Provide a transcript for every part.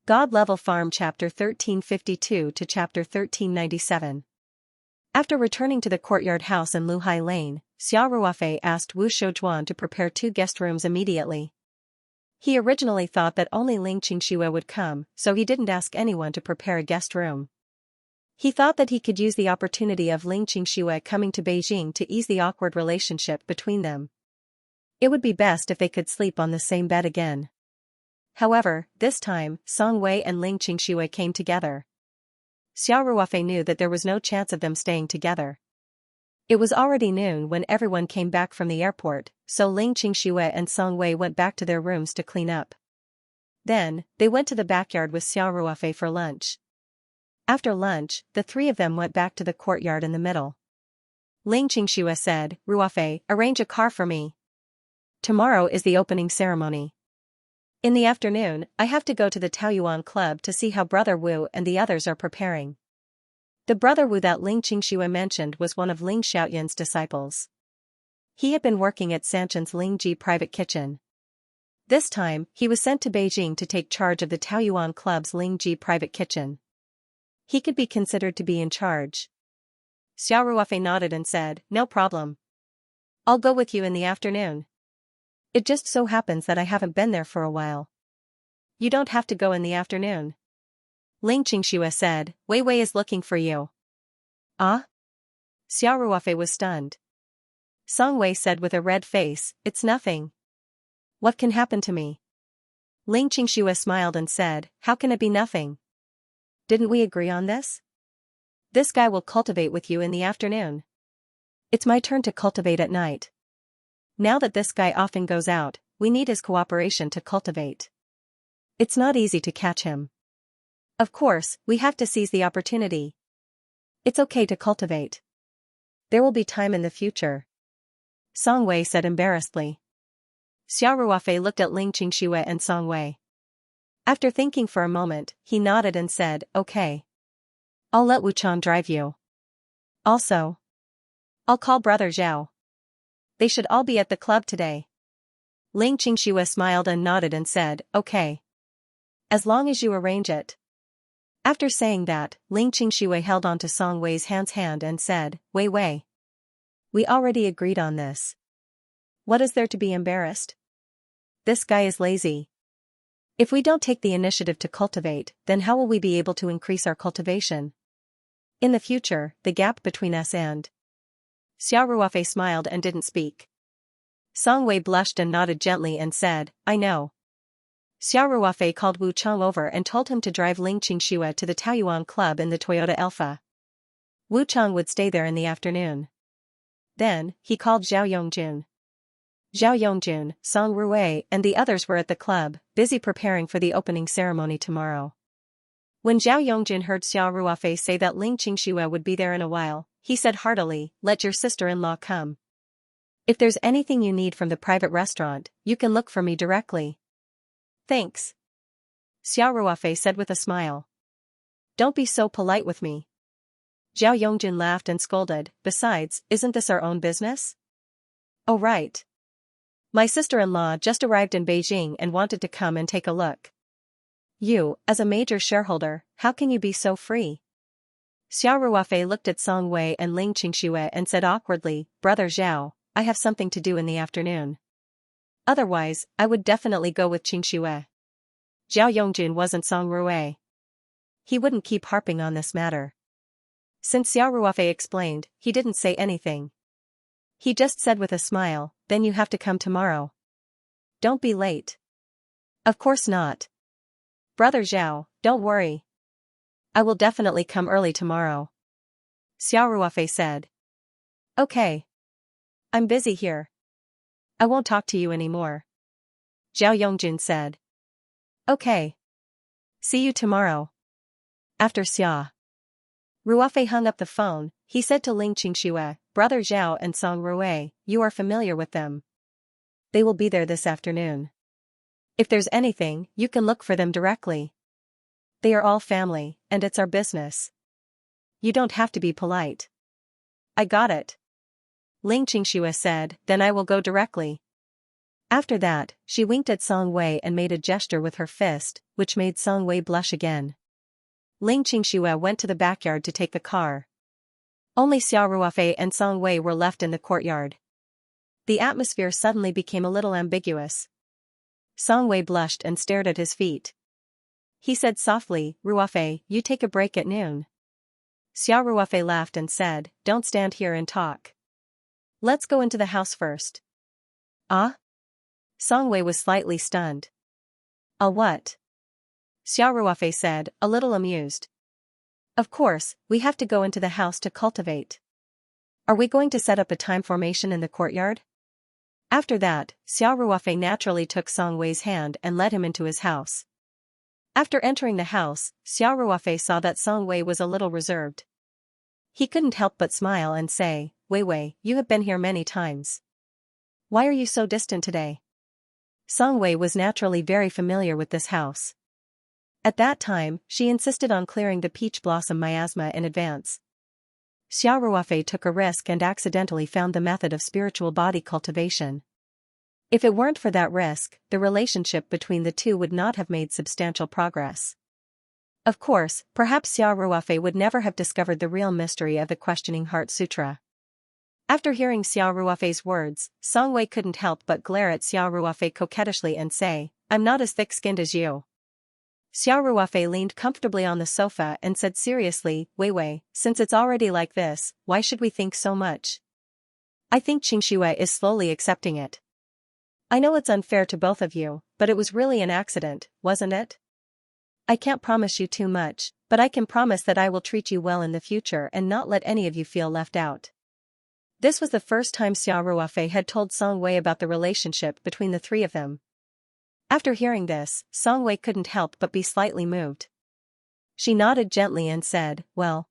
God Level Farm Chapter 1352 to Chapter 1397. After returning to the courtyard house in Luhai Lane, Xia Ruofei asked Wu Shoujuan to prepare 2 guest rooms immediately. He originally thought that only Ling Xianxia would come, so he didn't ask anyone to prepare a guest room. He thought that he could use the opportunity of Ling Xianxia coming to Beijing to ease the awkward relationship between them. It would be best if they could sleep on the same bed again. However, this time, Song Wei and Ling Xianxia came together. Xia Ruofei knew that there was no chance of them staying together. It was already noon when everyone came back from the airport, so Ling Xianxia and Song Wei went back to their rooms to clean up. Then, they went to the backyard with Xia Ruofei for lunch. After lunch, the 3 of them went back to the courtyard in the middle. Ling Xianxia said, "Ruofei, arrange a car for me. Tomorrow is the opening ceremony. In the afternoon, I have to go to the Taoyuan Club to see how Brother Wu and the others are preparing." The Brother Wu that Ling Xianxia mentioned was one of Ling Xiaoyan's disciples. He had been working at Sanchun's Lingji private kitchen. This time, he was sent to Beijing to take charge of the Taoyuan Club's Lingji private kitchen. He could be considered to be in charge. Xia Ruofei nodded and said, "No problem. I'll go with you in the afternoon. It just so happens that I haven't been there for a while." "You don't have to go in the afternoon," Ling Xianxia said. "Wei Wei is looking for you." "Ah?" Xia Ruofei was stunned. Song Wei said with a red face, "It's nothing. What can happen to me?" Ling Xianxia smiled and said, "How can it be nothing? Didn't we agree on this? This guy will cultivate with you in the afternoon. It's my turn to cultivate at night. Now that this guy often goes out, we need his cooperation to cultivate. It's not easy to catch him. Of course, we have to seize the opportunity. It's okay to cultivate. There will be time in the future," Song Wei said embarrassedly. Xia Ruofei looked at Ling Xianxia and Song Wei. After thinking for a moment, he nodded and said, "Okay. I'll let Wu Chang drive you. Also, I'll call Brother Zhao. They should all be at the club today." Ling Xianxia smiled and nodded and said, "Okay. As long as you arrange it." After saying that, Ling Xianxia held on to Song Wei's hand and said, "Wei Wei. We already agreed on this. What is there to be embarrassed? This guy is lazy. If we don't take the initiative to cultivate, then how will we be able to increase our cultivation? In the future, the gap between us and..." Xia Ruofei smiled and didn't speak. Song Wei blushed and nodded gently and said, "I know." Xia Ruofei called Wu Chang over and told him to drive Ling Xianxia to the Taoyuan Club in the Toyota Alpha. Wu Chang would stay there in the afternoon. Then, he called Zhao Yongjun. Zhao Yongjun, Song Ruwei and the others were at the club, busy preparing for the opening ceremony tomorrow. When Zhao Yongjun heard Xia Ruofei say that Ling Xianxia would be there in a while, he said heartily, "Let your sister-in-law come. If there's anything you need from the private restaurant, you can look for me directly." "Thanks," Xia Ruofei said with a smile. "Don't be so polite with me." Zhao Yongjun laughed and scolded, "Besides, isn't this our own business?" "Oh right. My sister-in-law just arrived in Beijing and wanted to come and take a look. You, as a major shareholder, how can you be so free?" Xia Ruofei looked at Song Wei and Ling Xianxia and said awkwardly, "Brother Zhao, I have something to do in the afternoon. Otherwise, I would definitely go with Xianxia." Zhao Yongjun wasn't Song Ruwei. He wouldn't keep harping on this matter. Since Xia Ruofei explained, he didn't say anything. He just said with a smile, "Then you have to come tomorrow. Don't be late." "Of course not. Brother Zhao, don't worry. I will definitely come early tomorrow," Xia Ruofei said. "Okay. I'm busy here. I won't talk to you anymore," Zhao Yongjun said. "Okay. See you tomorrow." After Xia Ruofei hung up the phone, he said to Ling Xianxia, "Brother Zhao and Song Ruwei, you are familiar with them. They will be there this afternoon. If there's anything, you can look for them directly. They are all family, and it's our business. You don't have to be polite." "I got it," Ling Xianxia said, "then I will go directly." After that, she winked at Song Wei and made a gesture with her fist, which made Song Wei blush again. Ling Xianxia went to the backyard to take the car. Only Xiao Ruofei and Song Wei were left in the courtyard. The atmosphere suddenly became a little ambiguous. Song Wei blushed and stared at his feet. He said softly, "Ruofei, you take a break at noon." Xiao Ruofei laughed and said, "Don't stand here and talk. Let's go into the house first." "Ah?" Song Wei was slightly stunned. "Ah, what?" Xiao Ruofei said, a little amused. "Of course, we have to go into the house to cultivate. Are we going to set up a time formation in the courtyard?" After that, Xiao Ruofei naturally took Song Wei's hand and led him into his house. After entering the house, Xiao Ruofei saw that Song Wei was a little reserved. He couldn't help but smile and say, "Wei Wei, you have been here many times. Why are you so distant today?" Song Wei was naturally very familiar with this house. At that time, she insisted on clearing the peach blossom miasma in advance. Xiao Ruofei took a risk and accidentally found the method of spiritual body cultivation. If it weren't for that risk, the relationship between the two would not have made substantial progress. Of course, perhaps Xiao Ruofei would never have discovered the real mystery of the Questioning Heart Sutra. After hearing Xiao Ruofei's words, Song Wei couldn't help but glare at Xiao Ruofei coquettishly and say, "I'm not as thick-skinned as you." Xiao Ruofei leaned comfortably on the sofa and said seriously, "Wei Wei, since it's already like this, why should we think so much? I think Xianxia is slowly accepting it. I know it's unfair to both of you, but it was really an accident, wasn't it? I can't promise you too much, but I can promise that I will treat you well in the future and not let any of you feel left out." This was the first time Xiao Ruofei had told Song Wei about the relationship between the three of them. After hearing this, Song Wei couldn't help but be slightly moved. She nodded gently and said, "Well,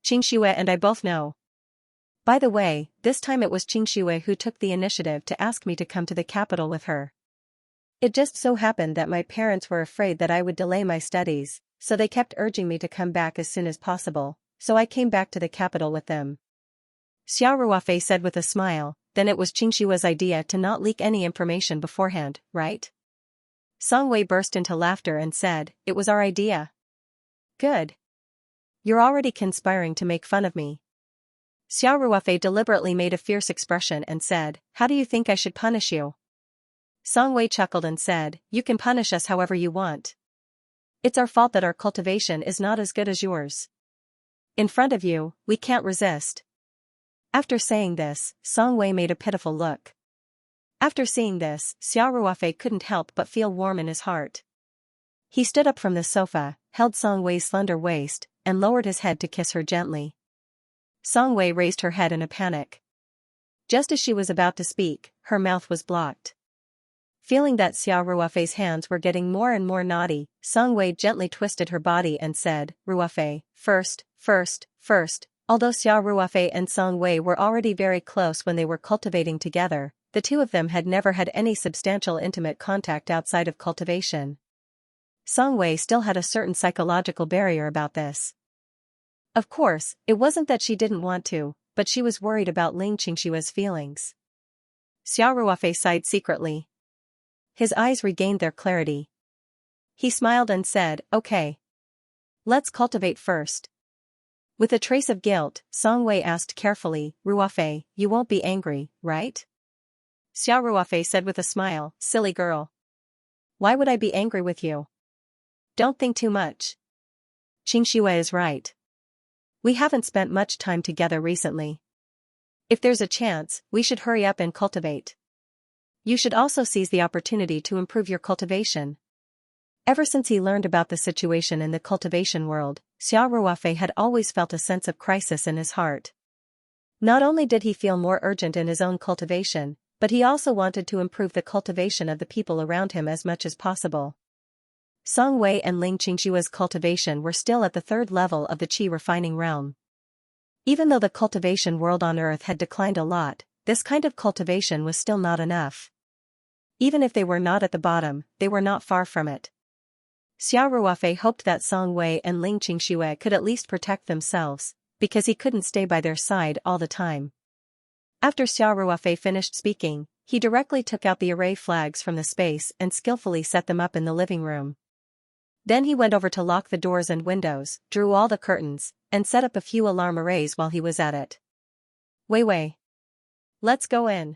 Xianxia and I both know. By the way, this time it was Xianxia who took the initiative to ask me to come to the capital with her. It just so happened that my parents were afraid that I would delay my studies, so they kept urging me to come back as soon as possible, so I came back to the capital with them." Xiao Ruofei said with a smile, "Then it was Xianxia's idea to not leak any information beforehand, right?" Song Wei burst into laughter and said, "It was our idea." "Good. You're already conspiring to make fun of me." Xiao Ruofei deliberately made a fierce expression and said, "How do you think I should punish you?" Song Wei chuckled and said, "You can punish us however you want. It's our fault that our cultivation is not as good as yours. In front of you, we can't resist." After saying this, Song Wei made a pitiful look. After seeing this, Xiao Ruofei couldn't help but feel warm in his heart. He stood up from the sofa, held Song Wei's slender waist, and lowered his head to kiss her gently. Song Wei raised her head in a panic. Just as she was about to speak, her mouth was blocked. Feeling that Xiao Ruofei's hands were getting more and more naughty, Song Wei gently twisted her body and said, "Ruofei, first. Although Xiao Ruofei and Song Wei were already very close when they were cultivating together, the two of them had never had any substantial intimate contact outside of cultivation. Song Wei still had a certain psychological barrier about this. Of course, it wasn't that she didn't want to, but she was worried about Ling Xianxia's feelings. Xiao Ruofei sighed secretly. His eyes regained their clarity. He smiled and said, "Okay. Let's cultivate first." With a trace of guilt, Song Wei asked carefully, "Ruofei, you won't be angry, right?" Xiao Ruofei said with a smile, "Silly girl. Why would I be angry with you? Don't think too much. Xianxia is right. We haven't spent much time together recently. If there's a chance, we should hurry up and cultivate. You should also seize the opportunity to improve your cultivation." Ever since he learned about the situation in the cultivation world, Xiao Ruofei had always felt a sense of crisis in his heart. Not only did he feel more urgent in his own cultivation, but he also wanted to improve the cultivation of the people around him as much as possible. Song Wei and Ling Xianxia's cultivation were still at the third level of the qi refining realm. Even though the cultivation world on Earth had declined a lot, this kind of cultivation was still not enough. Even if they were not at the bottom, they were not far from it. Xiao Ruofei hoped that Song Wei and Ling Xianxia could at least protect themselves, because he couldn't stay by their side all the time. After Xiao Ruofei finished speaking, He directly took out the array flags from the space and skillfully set them up in the living room. Then he went over to lock the doors and windows, drew all the curtains, and set up a few alarm arrays while he was at it. Wei. Let's go in.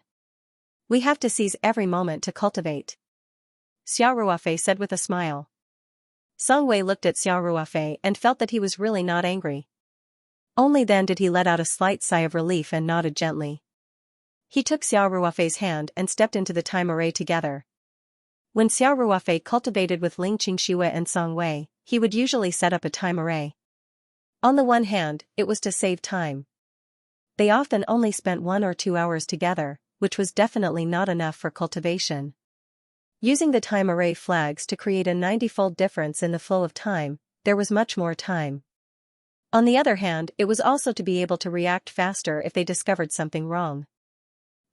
We have to seize every moment to cultivate, Xiao Ruofei said with a smile. Song Wei looked at Xiao Ruofei and felt that he was really not angry. Only then did he let out a slight sigh of relief and nodded gently. He took Xiao Ruofei's hand and stepped into the time array together. When Xiao Ruofei cultivated with Ling Xianxia and Song Wei, he would usually set up a time array. On the one hand, it was to save time. They often only spent 1 or 2 hours together, which was definitely not enough for cultivation. Using the time array flags to create a 90-fold difference in the flow of time, there was much more time. On the other hand, it was also to be able to react faster if they discovered something wrong.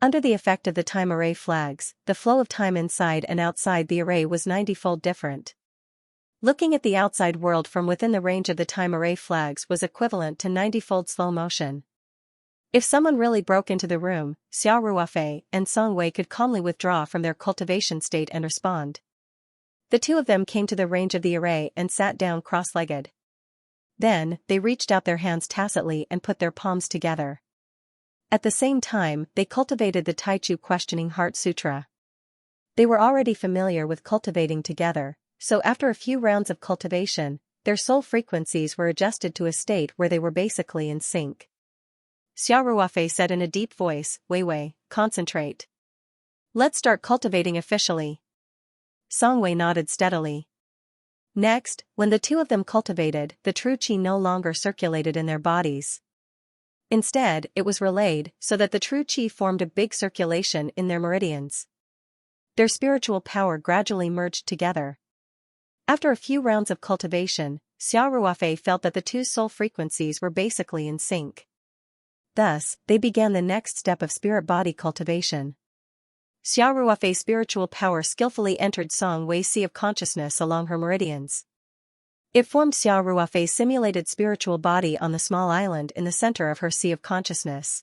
Under the effect of the time array flags, the flow of time inside and outside the array was 90-fold different. Looking at the outside world from within the range of the time array flags was equivalent to 90-fold slow motion. If someone really broke into the room, Xiao Ruofei and Song Wei could calmly withdraw from their cultivation state and respond. The two of them came to the range of the array and sat down cross-legged. Then, they reached out their hands tacitly and put their palms together. At the same time, they cultivated the Taichu Questioning Heart Sutra. They were already familiar with cultivating together, so after a few rounds of cultivation, their soul frequencies were adjusted to a state where they were basically in sync. Xiao Ruofei said in a deep voice, Wei, concentrate. Let's start cultivating officially. Song Wei nodded steadily. Next, when the two of them cultivated, the true qi no longer circulated in their bodies. Instead, it was relayed so that the true qi formed a big circulation in their meridians. Their spiritual power gradually merged together. After a few rounds of cultivation, Xiao Ruofei felt that the two soul frequencies were basically in sync. Thus, they began the next step of spirit-body cultivation. Xiao Ruofei's spiritual power skillfully entered Song Wei's sea of consciousness along her meridians. It formed Xiao Ruofei's simulated spiritual body on the small island in the center of her sea of consciousness.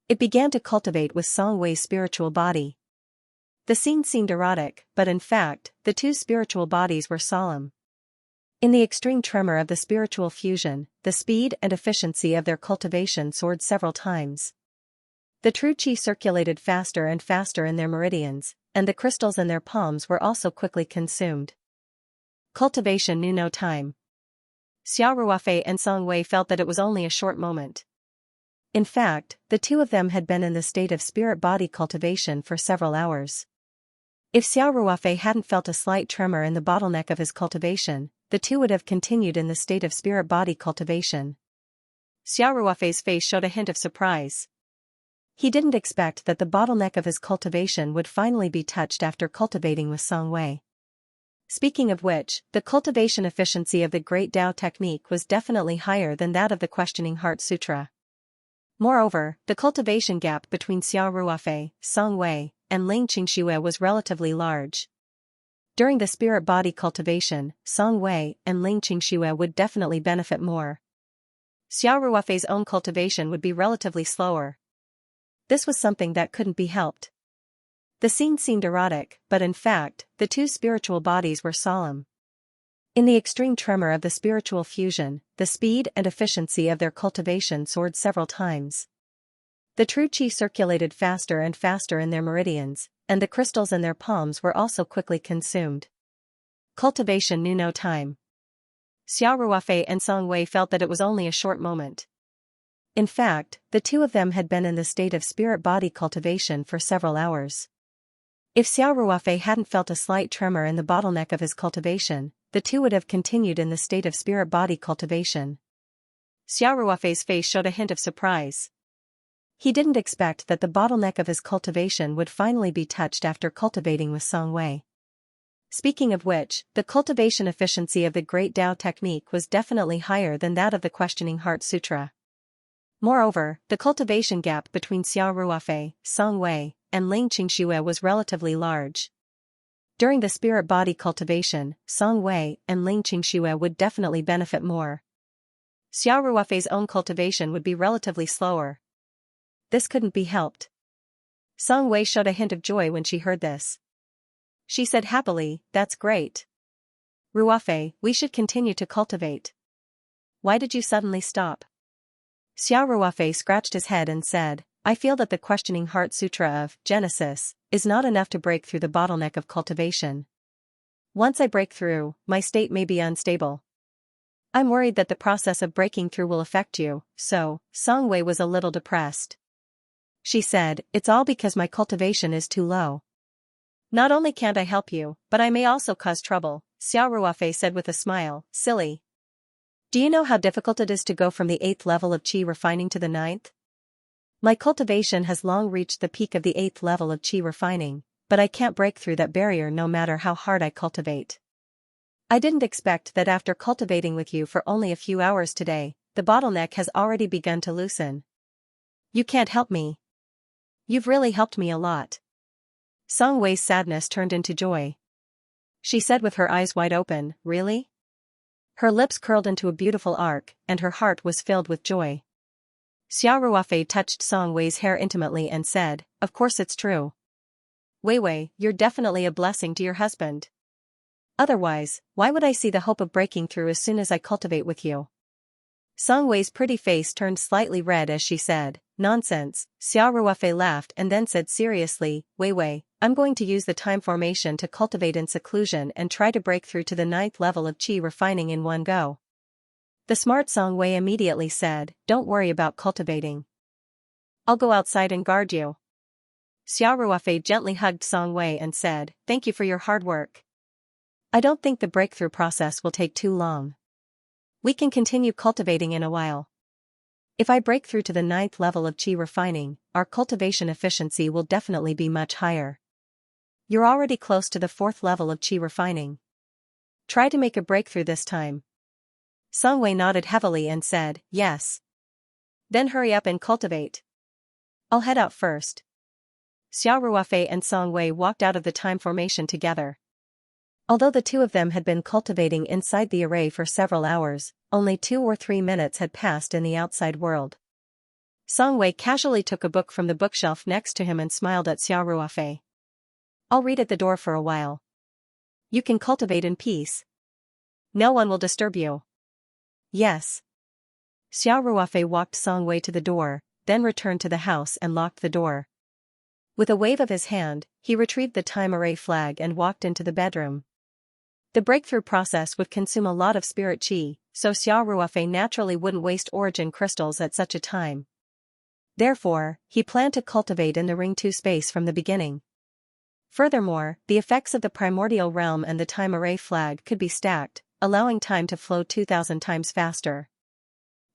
It began to cultivate with Song Wei's spiritual body. The scene seemed erotic, but in fact, the two spiritual bodies were solemn. In the extreme tremor of the spiritual fusion, the speed and efficiency of their cultivation soared several times. The true qi circulated faster and faster in their meridians, and the crystals in their palms were also quickly consumed. Cultivation knew no time. Xiao Ruofei and Song Wei felt that it was only a short moment. In fact, the two of them had been in the state of spirit-body cultivation for several hours. If Xiao Ruofei hadn't felt a slight tremor in the bottleneck of his cultivation, the two would have continued in the state of spirit-body cultivation. Xiao Ruofei's face showed a hint of surprise. He didn't expect that the bottleneck of his cultivation would finally be touched after cultivating with Song Wei. Speaking of which, the cultivation efficiency of the Great Tao technique was definitely higher than that of the Questioning Heart Sutra. Moreover, the cultivation gap between Xiao Ruofei, Song Wei, and Ling Xianxia was relatively large. During the spirit-body cultivation, Song Wei and Ling Xianxia would definitely benefit more. Xiao Ruofei's own cultivation would be relatively slower. This was something that couldn't be helped. The scene seemed erotic, but in fact, the two spiritual bodies were solemn. In the extreme tremor of the spiritual fusion, the speed and efficiency of their cultivation soared several times. The true qi circulated faster and faster in their meridians, and the crystals in their palms were also quickly consumed. Cultivation knew no time. Xiao Ruofei and Song Wei felt that it was only a short moment. In fact, the two of them had been in the state of spirit-body cultivation for several hours. If Xiao Ruofei hadn't felt a slight tremor in the bottleneck of his cultivation, the two would have continued in the state of spirit-body cultivation. Xiao Ruofei's face showed a hint of surprise. He didn't expect that the bottleneck of his cultivation would finally be touched after cultivating with Song Wei. Speaking of which, the cultivation efficiency of the Great Tao technique was definitely higher than that of the Questioning Heart Sutra. Moreover, the cultivation gap between Xiao Ruofei, Song Wei, and Ling Xianxia was relatively large. During the spirit-body cultivation, Song Wei and Ling Xianxia would definitely benefit more. Xiao Ruofei's own cultivation would be relatively slower. This couldn't be helped. Song Wei showed a hint of joy when she heard this. She said happily, "That's great. Ruofei, we should continue to cultivate." "Why did you suddenly stop?" Xiao Ruofei scratched his head and said, "I feel that the questioning heart sutra of Genesis is not enough to break through the bottleneck of cultivation. Once I break through, my state may be unstable. I'm worried that the process of breaking through will affect you." So, Song Wei was a little depressed. She said, "It's all because my cultivation is too low. Not only can't I help you, but I may also cause trouble." Xiao Ruofei said with a smile, "Silly. Do you know how difficult it is to go from the 8th level of qi refining to the 9th? My cultivation has long reached the peak of the 8th level of qi refining, but I can't break through that barrier no matter how hard I cultivate. I didn't expect that after cultivating with you for only a few hours today, the bottleneck has already begun to loosen. You can't help me. You've really helped me a lot." Song Wei's sadness turned into joy. She said with her eyes wide open, "Really?" Her lips curled into a beautiful arc, and her heart was filled with joy. Xiao Ruofei touched Song Wei's hair intimately and said, "Of course it's true. Wei Wei, you're definitely a blessing to your husband. Otherwise, why would I see the hope of breaking through as soon as I cultivate with you?" Song Wei's pretty face turned slightly red as she said, "Nonsense." Xiao Ruofei laughed and then said seriously, "Wei Wei, I'm going to use the time formation to cultivate in seclusion and try to break through to the 9th level of qi refining in one go." The smart Song Wei immediately said, "Don't worry about cultivating. I'll go outside and guard you." Xiao Ruofei gently hugged Song Wei and said, "Thank you for your hard work. I don't think the breakthrough process will take too long. We can continue cultivating in a while. If I break through to the 9th level of qi refining, our cultivation efficiency will definitely be much higher. You're already close to the 4th level of qi refining. Try to make a breakthrough this time." Song Wei nodded heavily and said, "Yes." "Then hurry up and cultivate. I'll head out first." Xiao Ruofei and Song Wei walked out of the time formation together. Although the two of them had been cultivating inside the array for several hours, only 2 or 3 minutes had passed in the outside world. Song Wei casually took a book from the bookshelf next to him and smiled at Xiao Ruofei. "I'll read at the door for a while. You can cultivate in peace. No one will disturb you." "Yes." Xiao Ruofei walked Song Wei to the door, then returned to the house and locked the door. With a wave of his hand, he retrieved the time array flag and walked into the bedroom. The breakthrough process would consume a lot of spirit qi, so Xiao Ruofei naturally wouldn't waste origin crystals at such a time. Therefore, he planned to cultivate in the Ring 2 space from the beginning. Furthermore, the effects of the primordial realm and the time array flag could be stacked, allowing time to flow 2,000 times faster.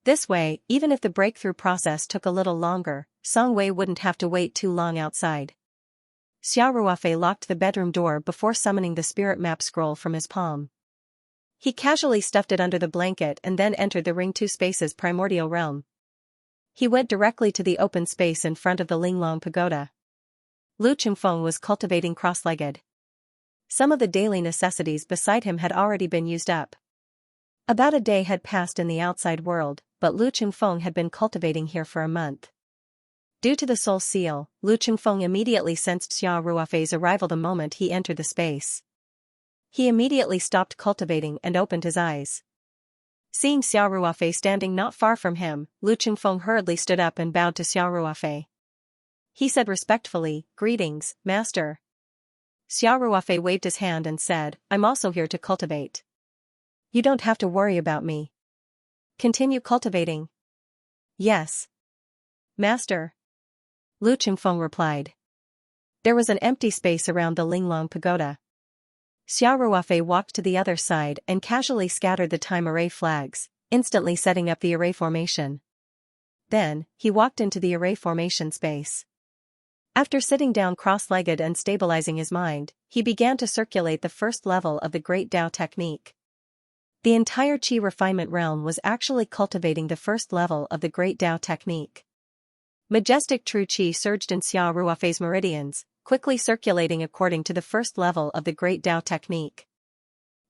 This way, even if the breakthrough process took a little longer, Song Wei wouldn't have to wait too long outside. Xiao Ruofei locked the bedroom door before summoning the spirit map scroll from his palm. He casually stuffed it under the blanket and then entered the Ring 2 space's primordial realm. He went directly to the open space in front of the Linglong Pagoda. Lu Chengfeng was cultivating cross-legged. Some of the daily necessities beside him had already been used up. About a day had passed in the outside world, but Lu Chengfeng had been cultivating here for a month. Due to the soul seal, Lu Chengfeng immediately sensed Xiao Ruofei's arrival the moment he entered the space. He immediately stopped cultivating and opened his eyes. Seeing Xiao Ruofei standing not far from him, Lu Chengfeng hurriedly stood up and bowed to Xiao Ruofei. He said respectfully, "Greetings, master." Xiao Ruofei waved his hand and said, "I'm also here to cultivate. You don't have to worry about me. Continue cultivating." "Yes, master," Lu Chengfeng replied. There was an empty space around the Linglong Pagoda. Xiao Ruofei walked to the other side and casually scattered the time array flags, instantly setting up the array formation. Then, he walked into the array formation space. After sitting down cross-legged and stabilizing his mind, he began to circulate the first level of the Great Tao technique. The entire Qi refinement realm was actually cultivating the first level of the Great Tao technique. Majestic true Qi surged in Xiao Ruofei's meridians, quickly circulating according to the first level of the Great Tao technique.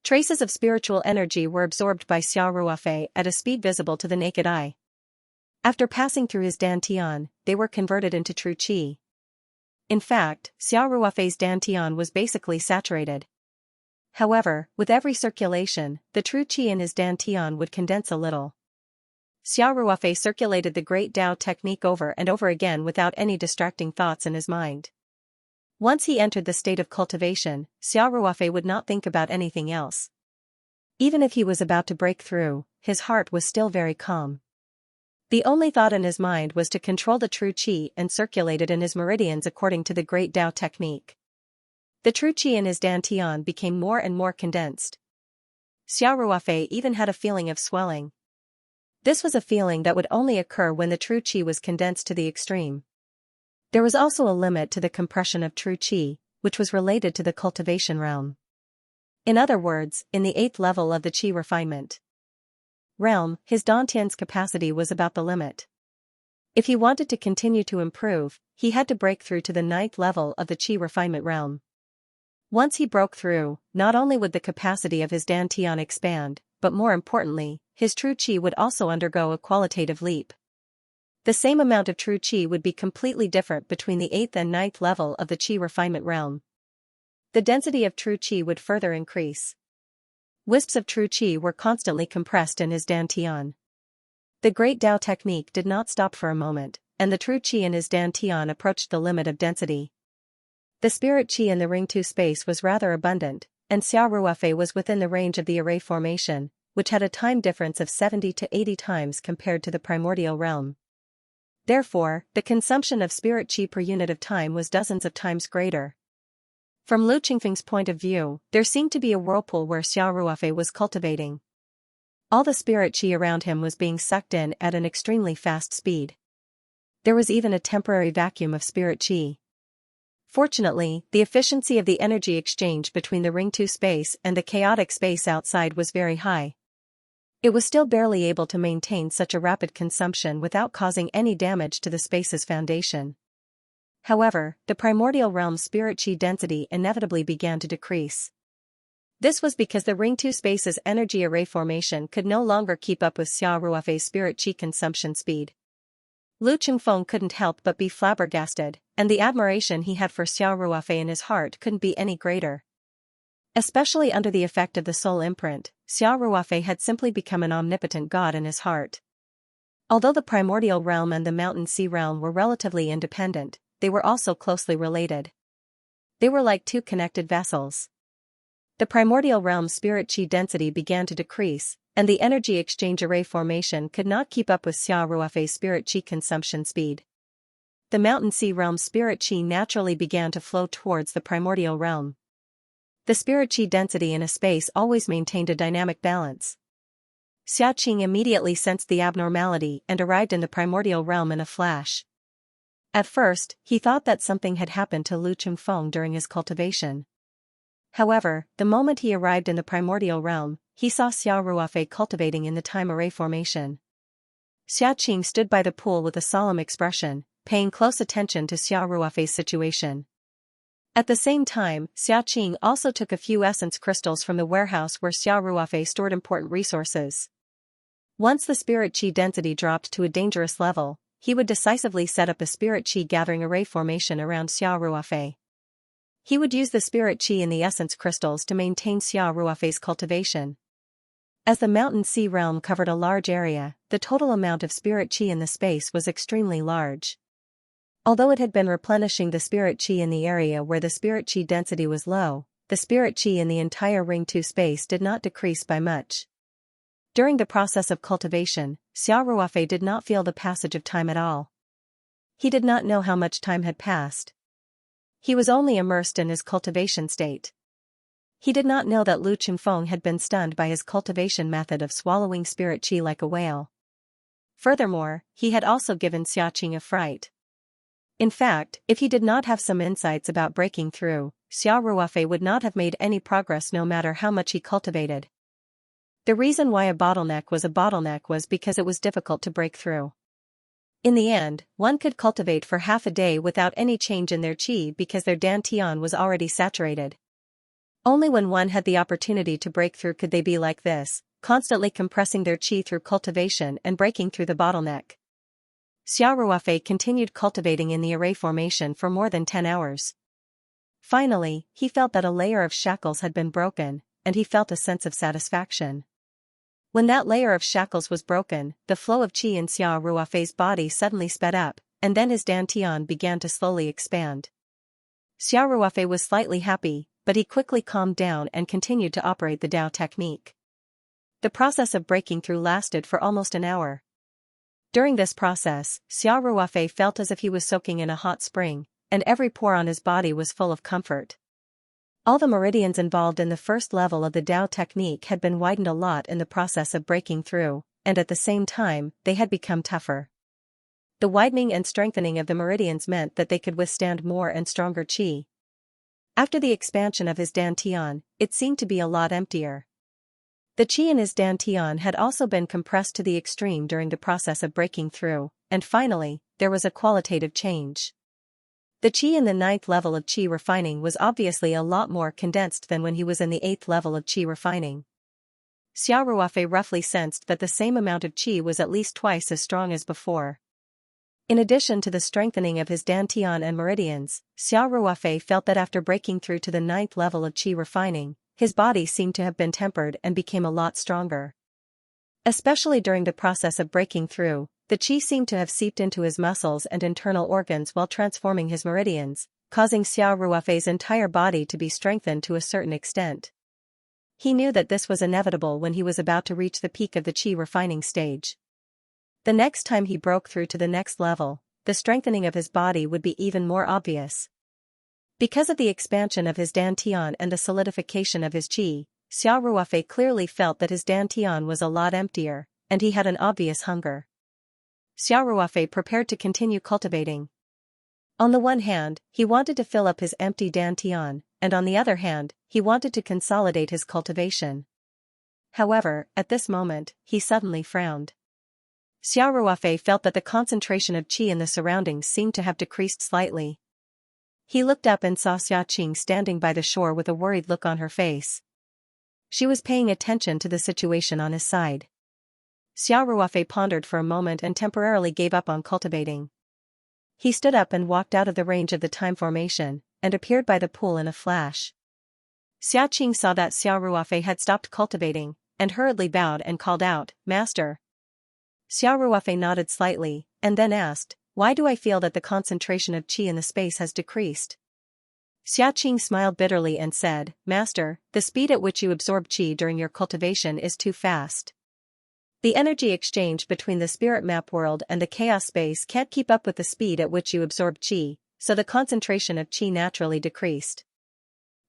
Traces of spiritual energy were absorbed by Xiao Ruofei at a speed visible to the naked eye. After passing through his dantian, they were converted into true Qi. In fact, Xiao Ruofei's dantian was basically saturated. However, with every circulation, the true qi in his dantian would condense a little. Xiao Ruofei circulated the Great Tao technique over and over again without any distracting thoughts in his mind. Once he entered the state of cultivation, Xiao Ruofei would not think about anything else. Even if he was about to break through, his heart was still very calm. The only thought in his mind was to control the true qi and circulate it in his meridians according to the Great Tao technique. The true qi in his dantian became more and more condensed. Xiao Ruofei even had a feeling of swelling. This was a feeling that would only occur when the true qi was condensed to the extreme. There was also a limit to the compression of true qi, which was related to the cultivation realm. In other words, in the 8th level of the qi refinement realm, his dantian's capacity was about the limit. If he wanted to continue to improve, he had to break through to the 9th level of the qi refinement realm. Once he broke through, not only would the capacity of his dantian expand, but more importantly, his true qi would also undergo a qualitative leap. The same amount of true qi would be completely different between the 8th and 9th level of the qi refinement realm. The density of true qi would further increase. Wisps of true qi were constantly compressed in his dantian. The Great Tao technique did not stop for a moment, and the true qi in his dantian approached the limit of density. The spirit qi in the ring 2 space was rather abundant, and Xiao Ruofei was within the range of the array formation, which had a time difference of 70 to 80 times compared to the primordial realm. Therefore, the consumption of spirit qi per unit of time was dozens of times greater. From Lu Qingfeng's point of view, there seemed to be a whirlpool where Xiao Ruofei was cultivating. All the spirit qi around him was being sucked in at an extremely fast speed. There was even a temporary vacuum of spirit qi. Fortunately, the efficiency of the energy exchange between the ring 2 space and the chaotic space outside was very high. It was still barely able to maintain such a rapid consumption without causing any damage to the space's foundation. However, the primordial realm's spirit qi density inevitably began to decrease. This was because the ring 2 space's energy array formation could no longer keep up with Xiao Ruofei's spirit qi consumption speed. Lu Qingfeng couldn't help but be flabbergasted, and the admiration he had for Xiao Ruofei in his heart couldn't be any greater. Especially under the effect of the soul imprint, Xiao Ruofei had simply become an omnipotent god in his heart. Although the primordial realm and the mountain sea realm were relatively independent, they were also closely related. They were like two connected vessels. The primordial realm's spirit qi density began to decrease, and the energy exchange array formation could not keep up with Xiao Ruofei's spirit qi consumption speed. The mountain sea realm's spirit qi naturally began to flow towards the primordial realm. The spirit qi density in a space always maintained a dynamic balance. Xiao Qing immediately sensed the abnormality and arrived in the primordial realm in a flash. At first, he thought that something had happened to Lu Qingfeng during his cultivation. However, the moment he arrived in the primordial realm, he saw Xiao Ruofei cultivating in the time array formation. Xiao Qing stood by the pool with a solemn expression, paying close attention to Xiao Ruofei's situation. At the same time, Xiao Qing also took a few essence crystals from the warehouse where Xiao Ruofei stored important resources. Once the spirit qi density dropped to a dangerous level, he would decisively set up a spirit qi gathering array formation around Xiao Ruofei. He would use the spirit qi in the essence crystals to maintain Xiao Ruofei's cultivation. As the mountain sea realm covered a large area, the total amount of spirit qi in the space was extremely large. Although it had been replenishing the spirit qi in the area where the spirit qi density was low, the spirit qi in the entire ring 2 space did not decrease by much. During the process of cultivation, Xiao Ruofei did not feel the passage of time at all. He did not know how much time had passed. He was only immersed in his cultivation state. He did not know that Lu Qingfeng had been stunned by his cultivation method of swallowing spirit qi like a whale. Furthermore, he had also given Xiao Qing a fright. In fact, if he did not have some insights about breaking through, Xiao Ruofei would not have made any progress no matter how much he cultivated. The reason why a bottleneck was because it was difficult to break through. In the end, one could cultivate for half a day without any change in their qi because their dantian was already saturated. Only when one had the opportunity to break through could they be like this, constantly compressing their qi through cultivation and breaking through the bottleneck. Xiao Ruofei continued cultivating in the array formation for more than 10 hours. Finally, he felt that a layer of shackles had been broken, and he felt a sense of satisfaction. When that layer of shackles was broken, the flow of qi in Xiao Ruofei's body suddenly sped up, and then his dantian began to slowly expand. Xiao Ruofei was slightly happy, but he quickly calmed down and continued to operate the Dao technique. The process of breaking through lasted for almost an hour. During this process, Xiao Ruofei felt as if he was soaking in a hot spring, and every pore on his body was full of comfort. All the meridians involved in the first level of the Dao technique had been widened a lot in the process of breaking through, and at the same time, they had become tougher. The widening and strengthening of the meridians meant that they could withstand more and stronger qi. After the expansion of his dantian, it seemed to be a lot emptier. The qi in his dantian had also been compressed to the extreme during the process of breaking through, and finally, there was a qualitative change. The qi in the 9th level of qi refining was obviously a lot more condensed than when he was in the 8th level of qi refining. Xiao Ruofei roughly sensed that the same amount of qi was at least twice as strong as before. In addition to the strengthening of his dantian and meridians, Xiao Ruofei felt that after breaking through to the 9th level of qi refining, his body seemed to have been tempered and became a lot stronger. Especially during the process of breaking through, the qi seemed to have seeped into his muscles and internal organs while transforming his meridians, causing Xiao Ruofei's entire body to be strengthened to a certain extent. He knew that this was inevitable when he was about to reach the peak of the qi refining stage. The next time he broke through to the next level, the strengthening of his body would be even more obvious. Because of the expansion of his dantian and the solidification of his qi, Xiao Ruofei clearly felt that his dantian was a lot emptier, and he had an obvious hunger. Xiao Ruofei prepared to continue cultivating. On the one hand, he wanted to fill up his empty dantian, and on the other hand, he wanted to consolidate his cultivation. However, at this moment, he suddenly frowned. Xiao Ruofei felt that the concentration of qi in the surroundings seemed to have decreased slightly. He looked up and saw Xiaqing standing by the shore with a worried look on her face. She was paying attention to the situation on his side. Xiao Ruofei pondered for a moment and temporarily gave up on cultivating. He stood up and walked out of the range of the time formation, and appeared by the pool in a flash. Xiaqing saw that Xiao Ruofei had stopped cultivating, and hurriedly bowed and called out, "Master." Xiao Ruofei nodded slightly, and then asked, "Why do I feel that the concentration of qi in the space has decreased?" Xiaqing smiled bitterly and said, "Master, the speed at which you absorb qi during your cultivation is too fast. The energy exchange between the spirit map world and the chaos space can't keep up with the speed at which you absorb qi, so the concentration of qi naturally decreased.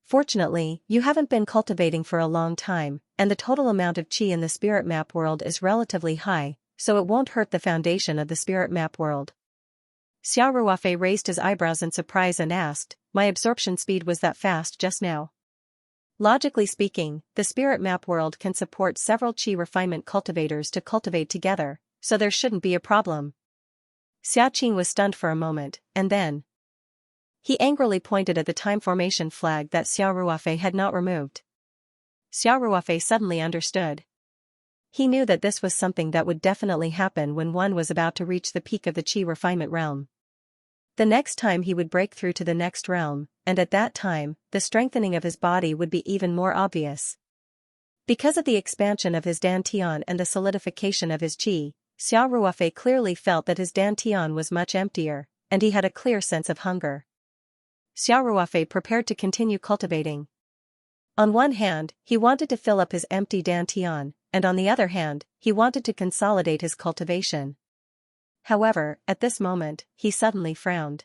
Fortunately, you haven't been cultivating for a long time, and the total amount of qi in the spirit map world is relatively high, so it won't hurt the foundation of the spirit map world." Xiao Ruofei raised his eyebrows in surprise and asked, "My absorption speed was that fast just now?" Logically speaking, the spirit map world can support several qi refinement cultivators to cultivate together, so there shouldn't be a problem. Xiaqing was stunned for a moment, and then he angrily pointed at the time formation flag that Xiao Ruofei had not removed. Xiao Ruofei suddenly understood. He knew that this was something that would definitely happen when one was about to reach the peak of the qi refinement realm. The next time he would break through to the next realm, and at that time, the strengthening of his body would be even more obvious. Because of the expansion of his dantian and the solidification of his qi, Xiao Ruofei clearly felt that his dantian was much emptier, and he had a clear sense of hunger. Xiao Ruofei prepared to continue cultivating. On one hand, he wanted to fill up his empty dantian, and on the other hand, he wanted to consolidate his cultivation. However, at this moment, he suddenly frowned.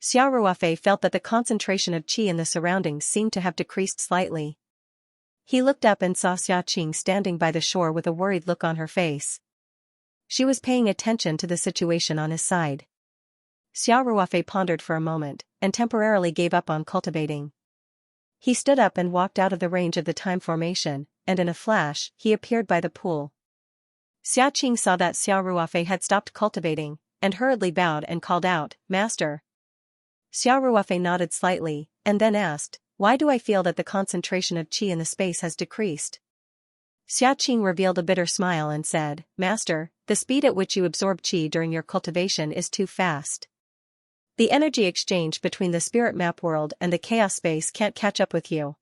Xiao Ruofei felt that the concentration of qi in the surroundings seemed to have decreased slightly. He looked up and saw Xiaqing standing by the shore with a worried look on her face. She was paying attention to the situation on his side. Xiao Ruofei pondered for a moment, and temporarily gave up on cultivating. He stood up and walked out of the range of the time formation, and in a flash, he appeared by the pool. Xiaqing saw that Xiao Ruofei had stopped cultivating, and hurriedly bowed and called out, "Master." Xiao Ruofei nodded slightly, and then asked, "Why do I feel that the concentration of qi in the space has decreased?" Xiaqing revealed a bitter smile and said, "Master, the speed at which you absorb qi during your cultivation is too fast. The energy exchange between the spirit map world and the chaos space can't catch up with you.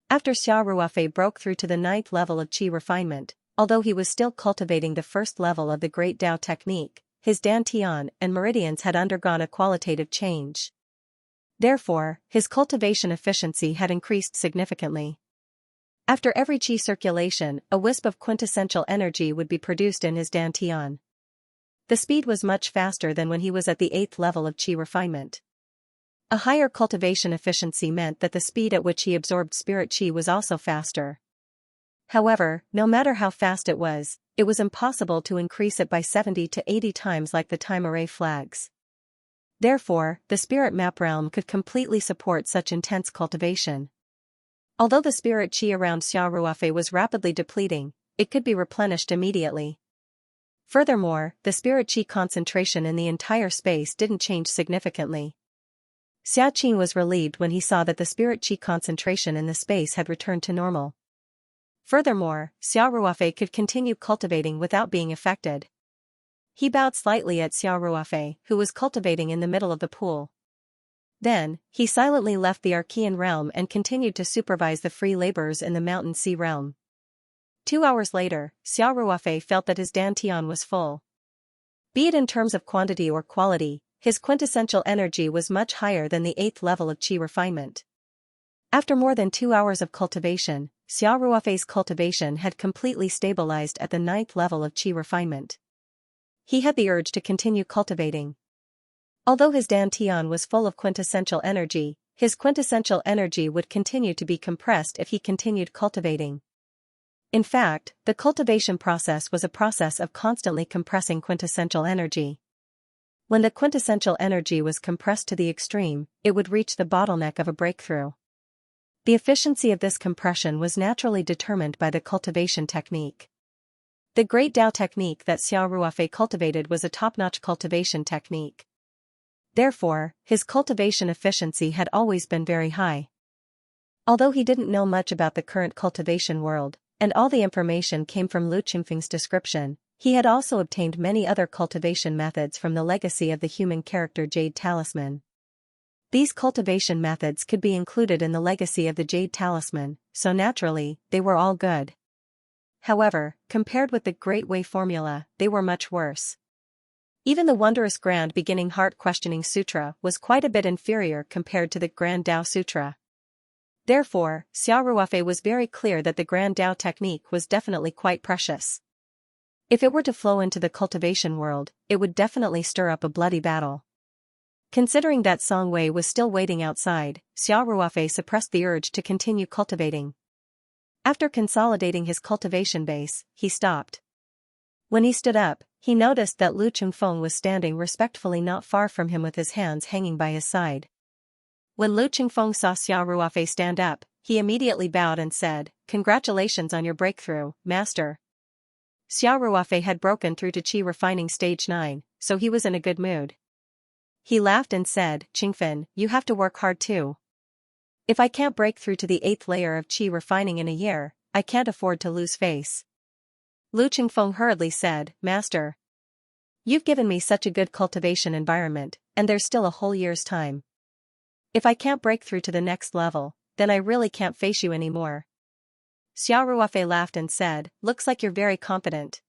After Xia Ruofei broke through to the 9th level of qi refinement, although he was still cultivating the first level of the Great Tao technique, his dantian and meridians had undergone a qualitative change. Therefore, his cultivation efficiency had increased significantly. After every qi circulation, a wisp of quintessential energy would be produced in his dantian. The speed was much faster than when he was at the 8th level of qi refinement. A higher cultivation efficiency meant that the speed at which he absorbed spirit qi was also faster. However, no matter how fast it was impossible to increase it by 70 to 80 times like the time array flags. Therefore, the spirit map realm could completely support such intense cultivation. Although the spirit qi around Xia Ruofei was rapidly depleting, it could be replenished immediately. Furthermore, the spirit qi concentration in the entire space didn't change significantly. Xia Qin was relieved when he saw that the spirit qi concentration in the space had returned to normal. Furthermore, Xia Ruofei could continue cultivating without being affected. He bowed slightly at Xia Ruofei, who was cultivating in the middle of the pool. Then, he silently left the Archean realm and continued to supervise the free laborers in the Mountain Sea realm. 2 hours later, Xia Ruofei felt that his dantian was full. Be it in terms of quantity or quality, his quintessential energy was much higher than the 8th level of qi refinement. After more than 2 hours of cultivation, Xia Ruofei's cultivation had completely stabilized at the 9th level of qi refinement. He had the urge to continue cultivating. Although his dantian was full of quintessential energy, his quintessential energy would continue to be compressed if he continued cultivating. In fact, the cultivation process was a process of constantly compressing quintessential energy. When the quintessential energy was compressed to the extreme, it would reach the bottleneck of a breakthrough. The efficiency of this compression was naturally determined by the cultivation technique. The Great Tao technique that Xia Ruofei cultivated was a top-notch cultivation technique. Therefore, his cultivation efficiency had always been very high. Although he didn't know much about the current cultivation world, and all the information came from Lu Qingfeng's description, he had also obtained many other cultivation methods from the legacy of the human character Jade Talisman. These cultivation methods could be included in the legacy of the Jade Talisman, so naturally, they were all good. However, compared with the Great Way formula, they were much worse. Even the wondrous Grand Beginning Heart Questioning Sutra was quite a bit inferior compared to the Grand Tao Sutra. Therefore, Xia Ruofei was very clear that the Grand Tao technique was definitely quite precious. If it were to flow into the cultivation world, it would definitely stir up a bloody battle. Considering that Song Wei was still waiting outside, Xia Ruofei suppressed the urge to continue cultivating. After consolidating his cultivation base, he stopped. When he stood up, he noticed that Lu Qingfeng was standing respectfully not far from him with his hands hanging by his side. When Lu Qingfeng saw Xia Ruofei stand up, he immediately bowed and said, "Congratulations on your breakthrough, Master." Xia Ruofei had broken through to Qi refining stage 9, so he was in a good mood. He laughed and said, "Qingfen, you have to work hard too. If I can't break through to the 8th layer of Qi refining in a year, I can't afford to lose face." Lu Qingfeng hurriedly said, "Master, you've given me such a good cultivation environment, and there's still a whole year's time. If I can't break through to the next level, then I really can't face you anymore." Xia Ruofei laughed and said, "Looks like you're very confident.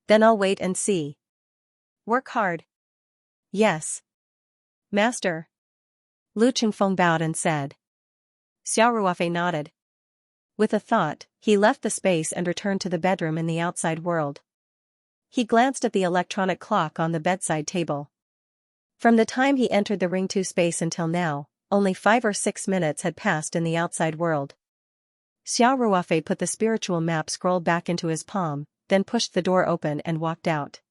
Then I'll wait and see. Work hard." "Yes, Master." Lu Qingfeng bowed and said. Xia Ruofei nodded. With a thought, he left the space and returned to the bedroom in the outside world. He glanced at the electronic clock on the bedside table. From the time he entered the Ring 2 space until now, only 5 or 6 minutes had passed in the outside world. Xia Ruofei put the spiritual map scroll back into his palm, then pushed the door open and walked out.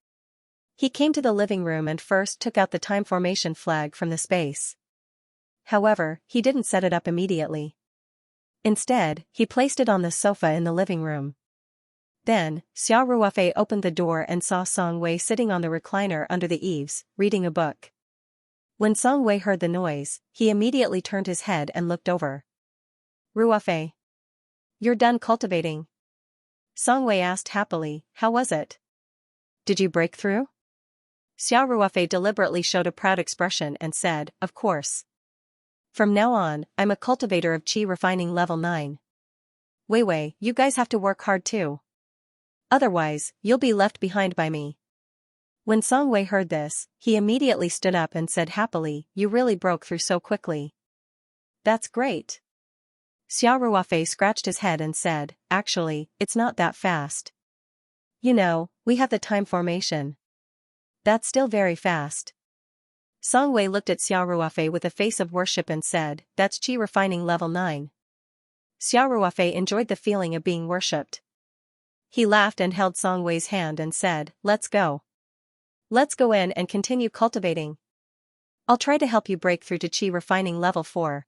He came to the living room and first took out the time formation flag from the space. However, he didn't set it up immediately. Instead, he placed it on the sofa in the living room. Then, Xia Ruofei opened the door and saw Song Wei sitting on the recliner under the eaves, reading a book. When Song Wei heard the noise, he immediately turned his head and looked over. "Ruofei, you're done cultivating?" Song Wei asked happily, "How was it?" did you break through? Xiao Ruofei deliberately showed a proud expression and said, of course. From now on, I'm a cultivator of qi refining level 9. Wei, you guys have to work hard too. Otherwise, you'll be left behind by me. When Song Wei heard this, he immediately stood up and said happily, you really broke through so quickly. That's great. Xiao Ruofei scratched his head and said, actually, it's not that fast. You know, we have the time formation. That's still very fast. Song Wei looked at Xiao Ruofei with a face of worship and said, that's qi refining level 9. Xiao Ruofei enjoyed the feeling of being worshipped. He laughed and held Song Wei's hand and said, let's go. Let's go in and continue cultivating. I'll try to help you break through to qi refining level 4.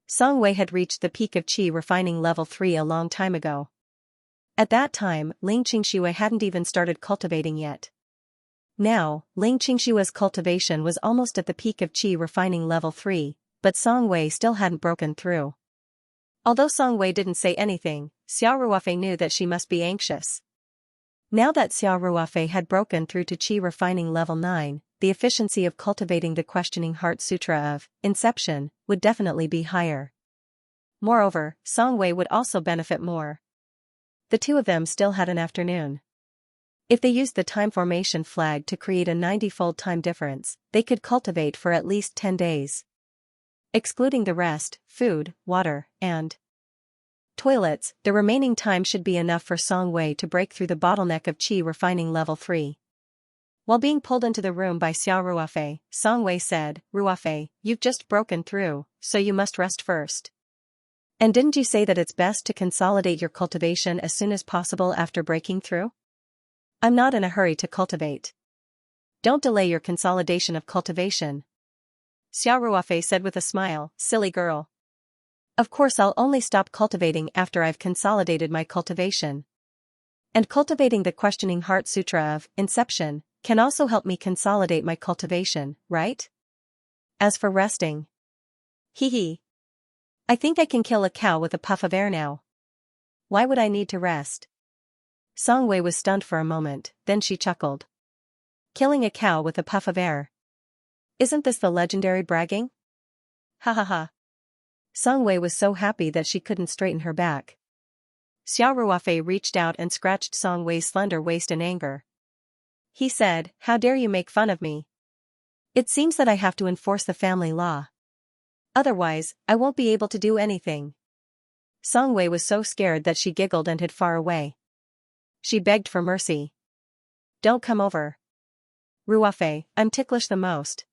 Song Wei had reached the peak of qi refining level 3 a long time ago. At that time, Ling Qingshui hadn't even started cultivating yet. Now, Ling Qingshui's cultivation was almost at the peak of qi refining level 3, but Song Wei still hadn't broken through. Although Song Wei didn't say anything, Xiao Ruofei knew that she must be anxious. Now that Xiao Ruofei had broken through to qi refining level 9, the efficiency of cultivating the questioning heart sutra of inception would definitely be higher. Moreover, Song Wei would also benefit more. The two of them still had an afternoon. If they used the time formation flag to create a 90-fold time difference, they could cultivate for at least 10 days. Excluding the rest, food, water, and toilets, the remaining time should be enough for Song Wei to break through the bottleneck of qi refining level 3. While being pulled into the room by Xiao Ruofei, Song Wei said, Ruofei, you've just broken through, so you must rest first. And didn't you say that it's best to consolidate your cultivation as soon as possible after breaking through? I'm not in a hurry to cultivate. Don't delay your consolidation of cultivation. Xiao Ruofei said with a smile, silly girl. Of course I'll only stop cultivating after I've consolidated my cultivation. And cultivating the questioning heart sutra of inception can also help me consolidate my cultivation, right? As for resting. Hee. I think I can kill a cow with a puff of air now. Why would I need to rest? Song Wei was stunned for a moment, then she chuckled. Killing a cow with a puff of air. Isn't this the legendary bragging? Ha ha ha. Song Wei was so happy that she couldn't straighten her back. Xiao Ruofei reached out and scratched Song Wei's slender waist in anger. He said, how dare you make fun of me? It seems that I have to enforce the family law. Otherwise, I won't be able to do anything. Song Wei was so scared that she giggled and hid far away. She begged for mercy. Don't come over. Ruofei, I'm ticklish the most.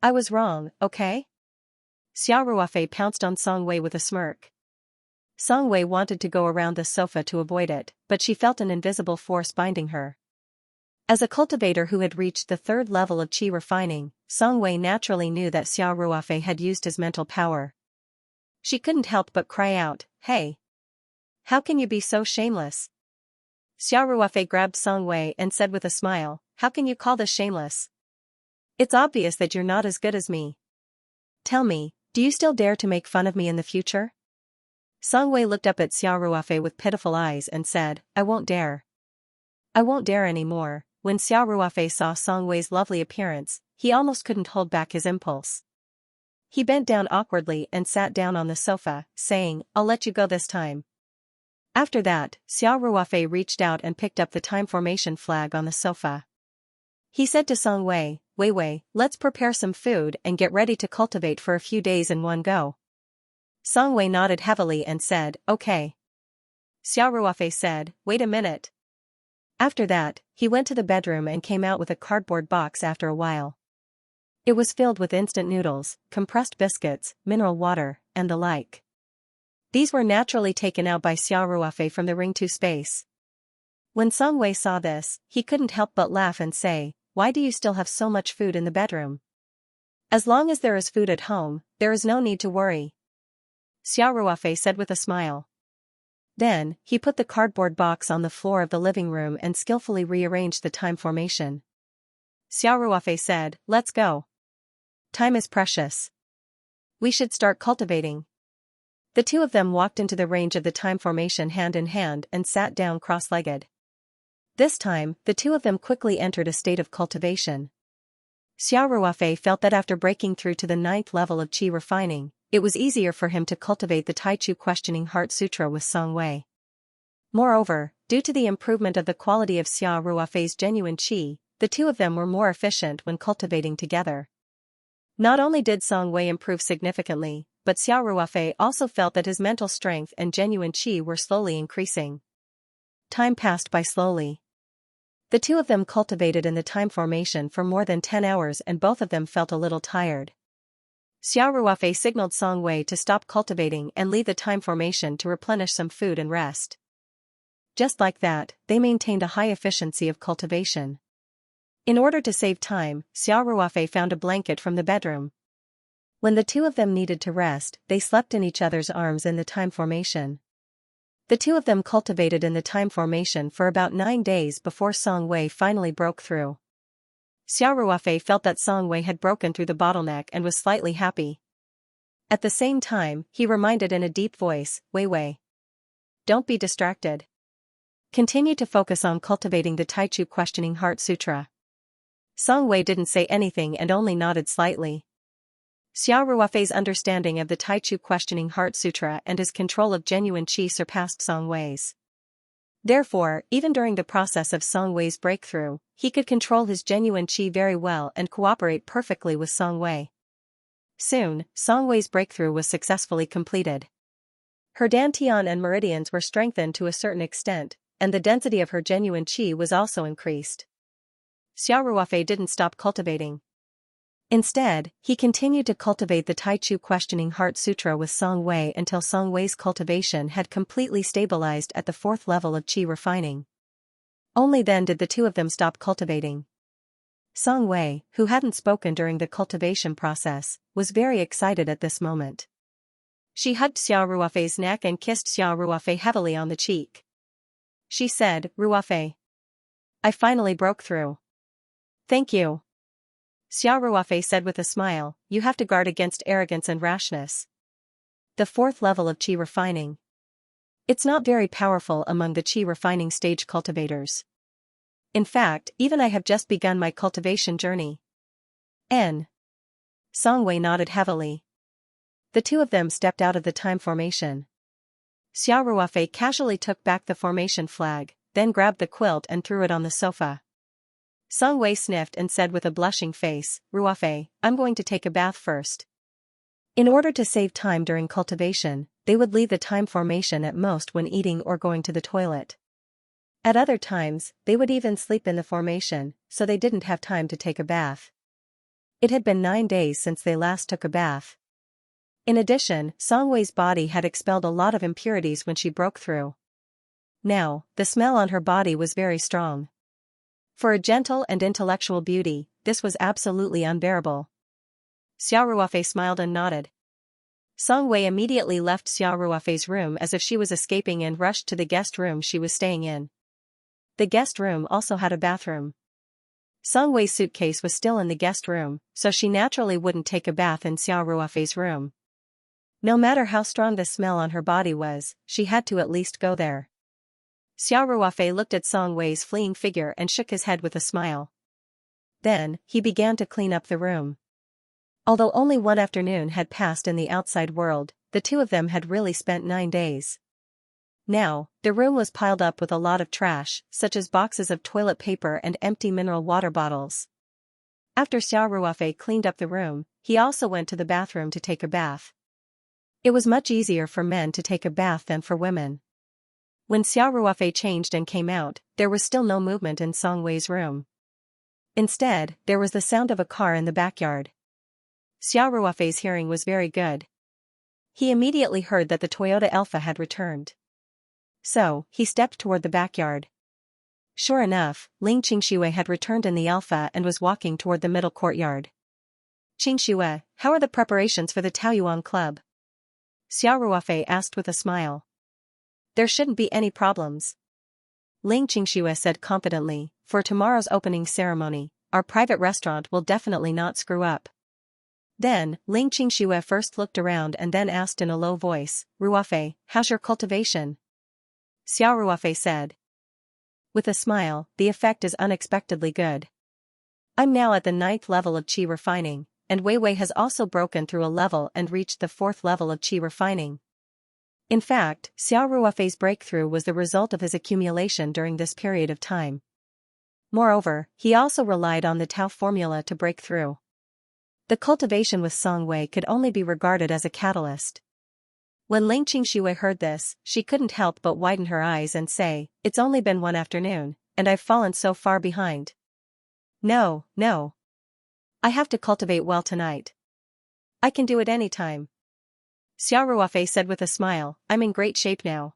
I was wrong, okay? Xiao Ruofei pounced on Song Wei with a smirk. Song Wei wanted to go around the sofa to avoid it, but she felt an invisible force binding her. As a cultivator who had reached the 3rd level of qi refining, Song Wei naturally knew that Xiao Ruofei had used his mental power. She couldn't help but cry out, hey! How can you be so shameless? Xiao Ruofei grabbed Song Wei and said with a smile, how can you call this shameless? It's obvious that you're not as good as me. Tell me, do you still dare to make fun of me in the future? Song Wei looked up at Xiao Ruofei with pitiful eyes and said, I won't dare. I won't dare anymore. When Xiao Ruofei saw Song Wei's lovely appearance, he almost couldn't hold back his impulse. He bent down awkwardly and sat down on the sofa, saying, I'll let you go this time. After that, Xiao Ruofei reached out and picked up the time formation flag on the sofa. He said to Song Wei, Wei, let's prepare some food and get ready to cultivate for a few days in one go. Song Wei nodded heavily and said, okay. Xiao Ruofei said, wait a minute. After that, he went to the bedroom and came out with a cardboard box after a while. It was filled with instant noodles, compressed biscuits, mineral water, and the like. These were naturally taken out by Xiao Ruofei from the Ring 2 space. When Song Wei saw this, he couldn't help but laugh and say, why do you still have so much food in the bedroom? As long as there is food at home, there is no need to worry. Xiao Ruofei said with a smile. Then, he put the cardboard box on the floor of the living room and skillfully rearranged the time formation. Xiao Ruofei said, let's go. Time is precious. We should start cultivating. The two of them walked into the range of the time formation hand in hand and sat down cross-legged. This time, the two of them quickly entered a state of cultivation. Xiao Ruofei felt that after breaking through to the 9th level of qi refining, it was easier for him to cultivate the Taichu Questioning Heart Sutra with Song Wei. Moreover, due to the improvement of the quality of Xiao Ruofei's genuine qi, the two of them were more efficient when cultivating together. Not only did Song Wei improve significantly, but Xiao Ruofei also felt that his mental strength and genuine qi were slowly increasing. Time passed by slowly. The two of them cultivated in the time formation for more than 10 hours and both of them felt a little tired. Xiao Ruofei signaled Song Wei to stop cultivating and leave the time formation to replenish some food and rest. Just like that, they maintained a high efficiency of cultivation. In order to save time, Xiao Ruofei found a blanket from the bedroom. When the two of them needed to rest, they slept in each other's arms in the time formation. The two of them cultivated in the time formation for about 9 days before Song Wei finally broke through. Xiao Ruofei felt that Song Wei had broken through the bottleneck and was slightly happy. At the same time, he reminded in a deep voice, Wei. Don't be distracted. Continue to focus on cultivating the Taichu Questioning Heart Sutra. Song Wei didn't say anything and only nodded slightly. Xiao Ruofei's understanding of the Taichu Questioning Heart Sutra and his control of genuine qi surpassed Song Wei's. Therefore, even during the process of Song Wei's breakthrough, he could control his genuine qi very well and cooperate perfectly with Song Wei. Soon, Song Wei's breakthrough was successfully completed. Her dantian and meridians were strengthened to a certain extent, and the density of her genuine qi was also increased. Xiao Ruofei didn't stop cultivating. Instead, he continued to cultivate the Taichu Questioning Heart Sutra with Song Wei until Song Wei's cultivation had completely stabilized at the 4th level of qi refining. Only then did the two of them stop cultivating. Song Wei, who hadn't spoken during the cultivation process, was very excited at this moment. She hugged Xiao Ruofei's neck and kissed Xiao Ruofei heavily on the cheek. She said, Ruofei, I finally broke through. Thank you. Xiao Ruofei said with a smile, you have to guard against arrogance and rashness. The 4th level of qi refining. It's not very powerful among the qi refining stage cultivators. In fact, even I have just begun my cultivation journey. Song Wei nodded heavily. The two of them stepped out of the time formation. Xiao Ruofei casually took back the formation flag, then grabbed the quilt and threw it on the sofa. Song Wei sniffed and said with a blushing face, Ruofei, I'm going to take a bath first. In order to save time during cultivation, they would leave the time formation at most when eating or going to the toilet. At other times, they would even sleep in the formation, so they didn't have time to take a bath. It had been 9 days since they last took a bath. In addition, Song Wei's body had expelled a lot of impurities when she broke through. Now, the smell on her body was very strong. For a gentle and intellectual beauty, this was absolutely unbearable. Xiao Ruofei smiled and nodded. Song Wei immediately left Xiao Ruofei's room as if she was escaping and rushed to the guest room she was staying in. The guest room also had a bathroom. Song Wei's suitcase was still in the guest room, so she naturally wouldn't take a bath in Xiao Ruofei's room. No matter how strong the smell on her body was, she had to at least go there. Xiao Ruofei looked at Song Wei's fleeing figure and shook his head with a smile. Then, he began to clean up the room. Although only one afternoon had passed in the outside world, the two of them had really spent 9 days. Now, the room was piled up with a lot of trash, such as boxes of toilet paper and empty mineral water bottles. After Xiao Ruofei cleaned up the room, he also went to the bathroom to take a bath. It was much easier for men to take a bath than for women. When Xiao Ruofei changed and came out, there was still no movement in Song Wei's room. Instead, there was the sound of a car in the backyard. Xiao Ruofei's hearing was very good. He immediately heard that the Toyota Alpha had returned. So, he stepped toward the backyard. Sure enough, Ling Qingxue had returned in the Alpha and was walking toward the middle courtyard. Qingxue, how are the preparations for the Taoyuan Club? Xiao Ruofei asked with a smile. There shouldn't be any problems. Ling Qingxue said confidently, for tomorrow's opening ceremony, our private restaurant will definitely not screw up. Then, Ling Qingxue first looked around and then asked in a low voice, Ruofei, how's your cultivation? Xiao Ruofei said. with a smile, the effect is unexpectedly good. I'm now at the 9th level of qi refining, and Wei Wei has also broken through a level and reached the 4th level of qi refining. In fact, Xiao Ruofei's breakthrough was the result of his accumulation during this period of time. Moreover, he also relied on the Tao formula to break through. The cultivation with Song Wei could only be regarded as a catalyst. When Ling Qingxue heard this, she couldn't help but widen her eyes and say, "It's only been one afternoon, and I've fallen so far behind. No. I have to cultivate well tonight. I can do it anytime." Xiao Ruofei said with a smile, "I'm in great shape now."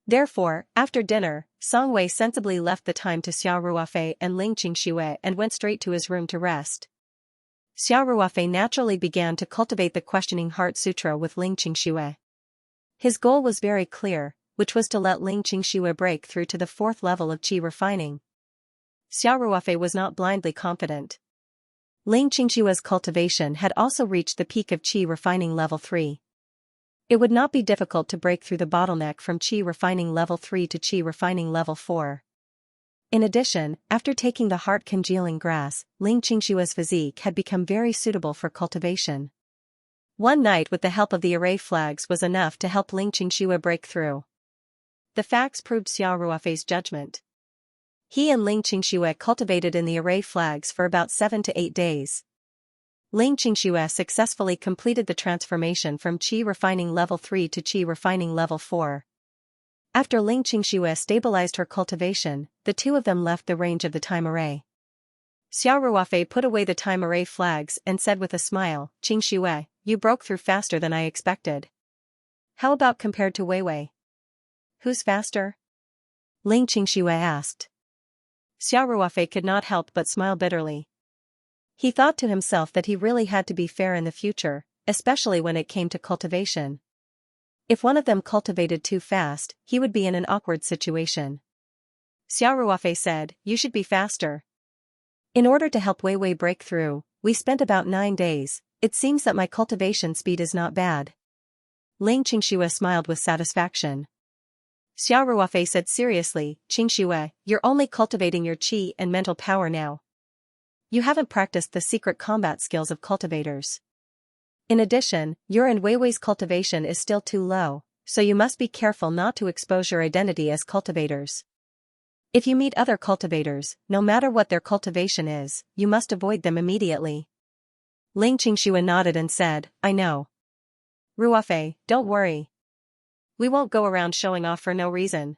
Therefore, after dinner, Song Wei sensibly left the time to Xiao Ruofei and Ling Qingxue and went straight to his room to rest. Xiao Ruofei naturally began to cultivate the Questioning Heart Sutra with Ling Qingxue. His goal was very clear, which was to let Ling Qingxue break through to the 4th level of qi refining. Xiao Ruofei was not blindly confident. Ling Qingxue's cultivation had also reached the peak of qi refining level 3. It would not be difficult to break through the bottleneck from qi refining level 3 to qi refining level 4. In addition, after taking the heart congealing grass, Ling Qingxue's physique had become very suitable for cultivation. One night with the help of the array flags was enough to help Ling Qingxue break through. The facts proved Xiao Ruofei's judgment. He and Ling Qingxue cultivated in the array flags for about 7 to 8 days. Ling Qingxue successfully completed the transformation from qi refining level 3 to qi refining level 4. After Ling Qingxue stabilized her cultivation, the two of them left the range of the time array. Xiao Ruofei put away the time array flags and said with a smile, "Qingxue, you broke through faster than I expected. How about compared to Wei Wei? Who's faster?" Ling Qingxue asked. Xiao Ruofei could not help but smile bitterly. He thought to himself that he really had to be fair in the future, especially when it came to cultivation. If one of them cultivated too fast, he would be in an awkward situation. Xiao Ruofei said, "You should be faster. In order to help Wei Wei break through, we spent about 9 days. It seems that my cultivation speed is not bad." Ling Qingxue smiled with satisfaction. Xiao Ruofei said seriously, "Qingxue, you're only cultivating your qi and mental power now. You haven't practiced the secret combat skills of cultivators. In addition, your and Wei Wei's cultivation is still too low, so you must be careful not to expose your identity as cultivators. If you meet other cultivators, no matter what their cultivation is, you must avoid them immediately." Ling Qingxue nodded and said, "I know. Ruofei, don't worry. We won't go around showing off for no reason.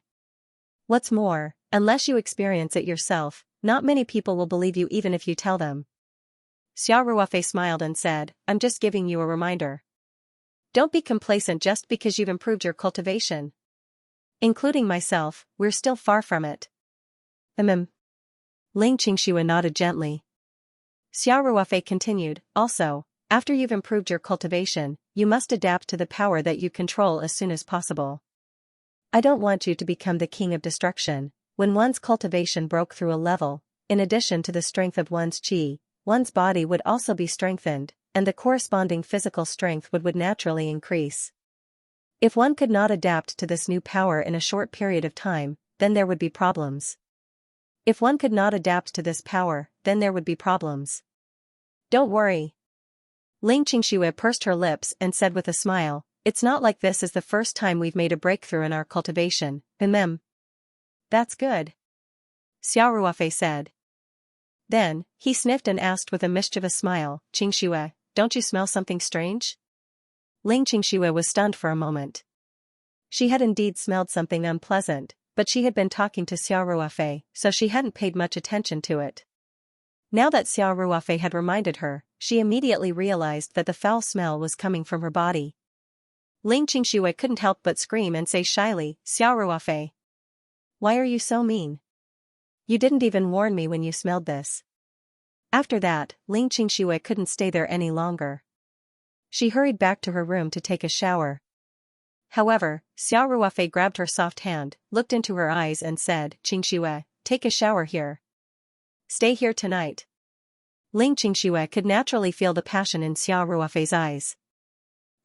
What's more, unless you experience it yourself, not many people will believe you even if you tell them." Xiao Ruofei smiled and said, "I'm just giving you a reminder. Don't be complacent just because you've improved your cultivation. Including myself, we're still far from it." Ling Qingxue nodded gently. Xiao Ruofei continued, "Also, after you've improved your cultivation, you must adapt to the power that you control as soon as possible. I don't want you to become the king of destruction." When one's cultivation broke through a level, in addition to the strength of one's qi, one's body would also be strengthened, and the corresponding physical strength would naturally increase. If one could not adapt to this new power in a short period of time, then there would be problems. If one could not adapt to this power, then there would be problems. "Don't worry." Ling Qingxue pursed her lips and said with a smile, "It's not like this is the first time we've made a breakthrough in our cultivation." "That's good," Xiao Ruofei said. Then, he sniffed and asked with a mischievous smile, "Qingxue, don't you smell something strange?" Ling Qingxue was stunned for a moment. She had indeed smelled something unpleasant, but she had been talking to Xiao Ruofei, so she hadn't paid much attention to it. Now that Xiao Ruofei had reminded her, she immediately realized that the foul smell was coming from her body. Ling Qingxue couldn't help but scream and say shyly, "Xiao Ruofei, why are you so mean? You didn't even warn me when you smelled this." After that, Ling Qingxue couldn't stay there any longer. She hurried back to her room to take a shower. However, Xiao Ruofei grabbed her soft hand, looked into her eyes and said, "Qingxue, take a shower here. Stay here tonight." Ling Qingxue could naturally feel the passion in Xiao Ruofei's eyes.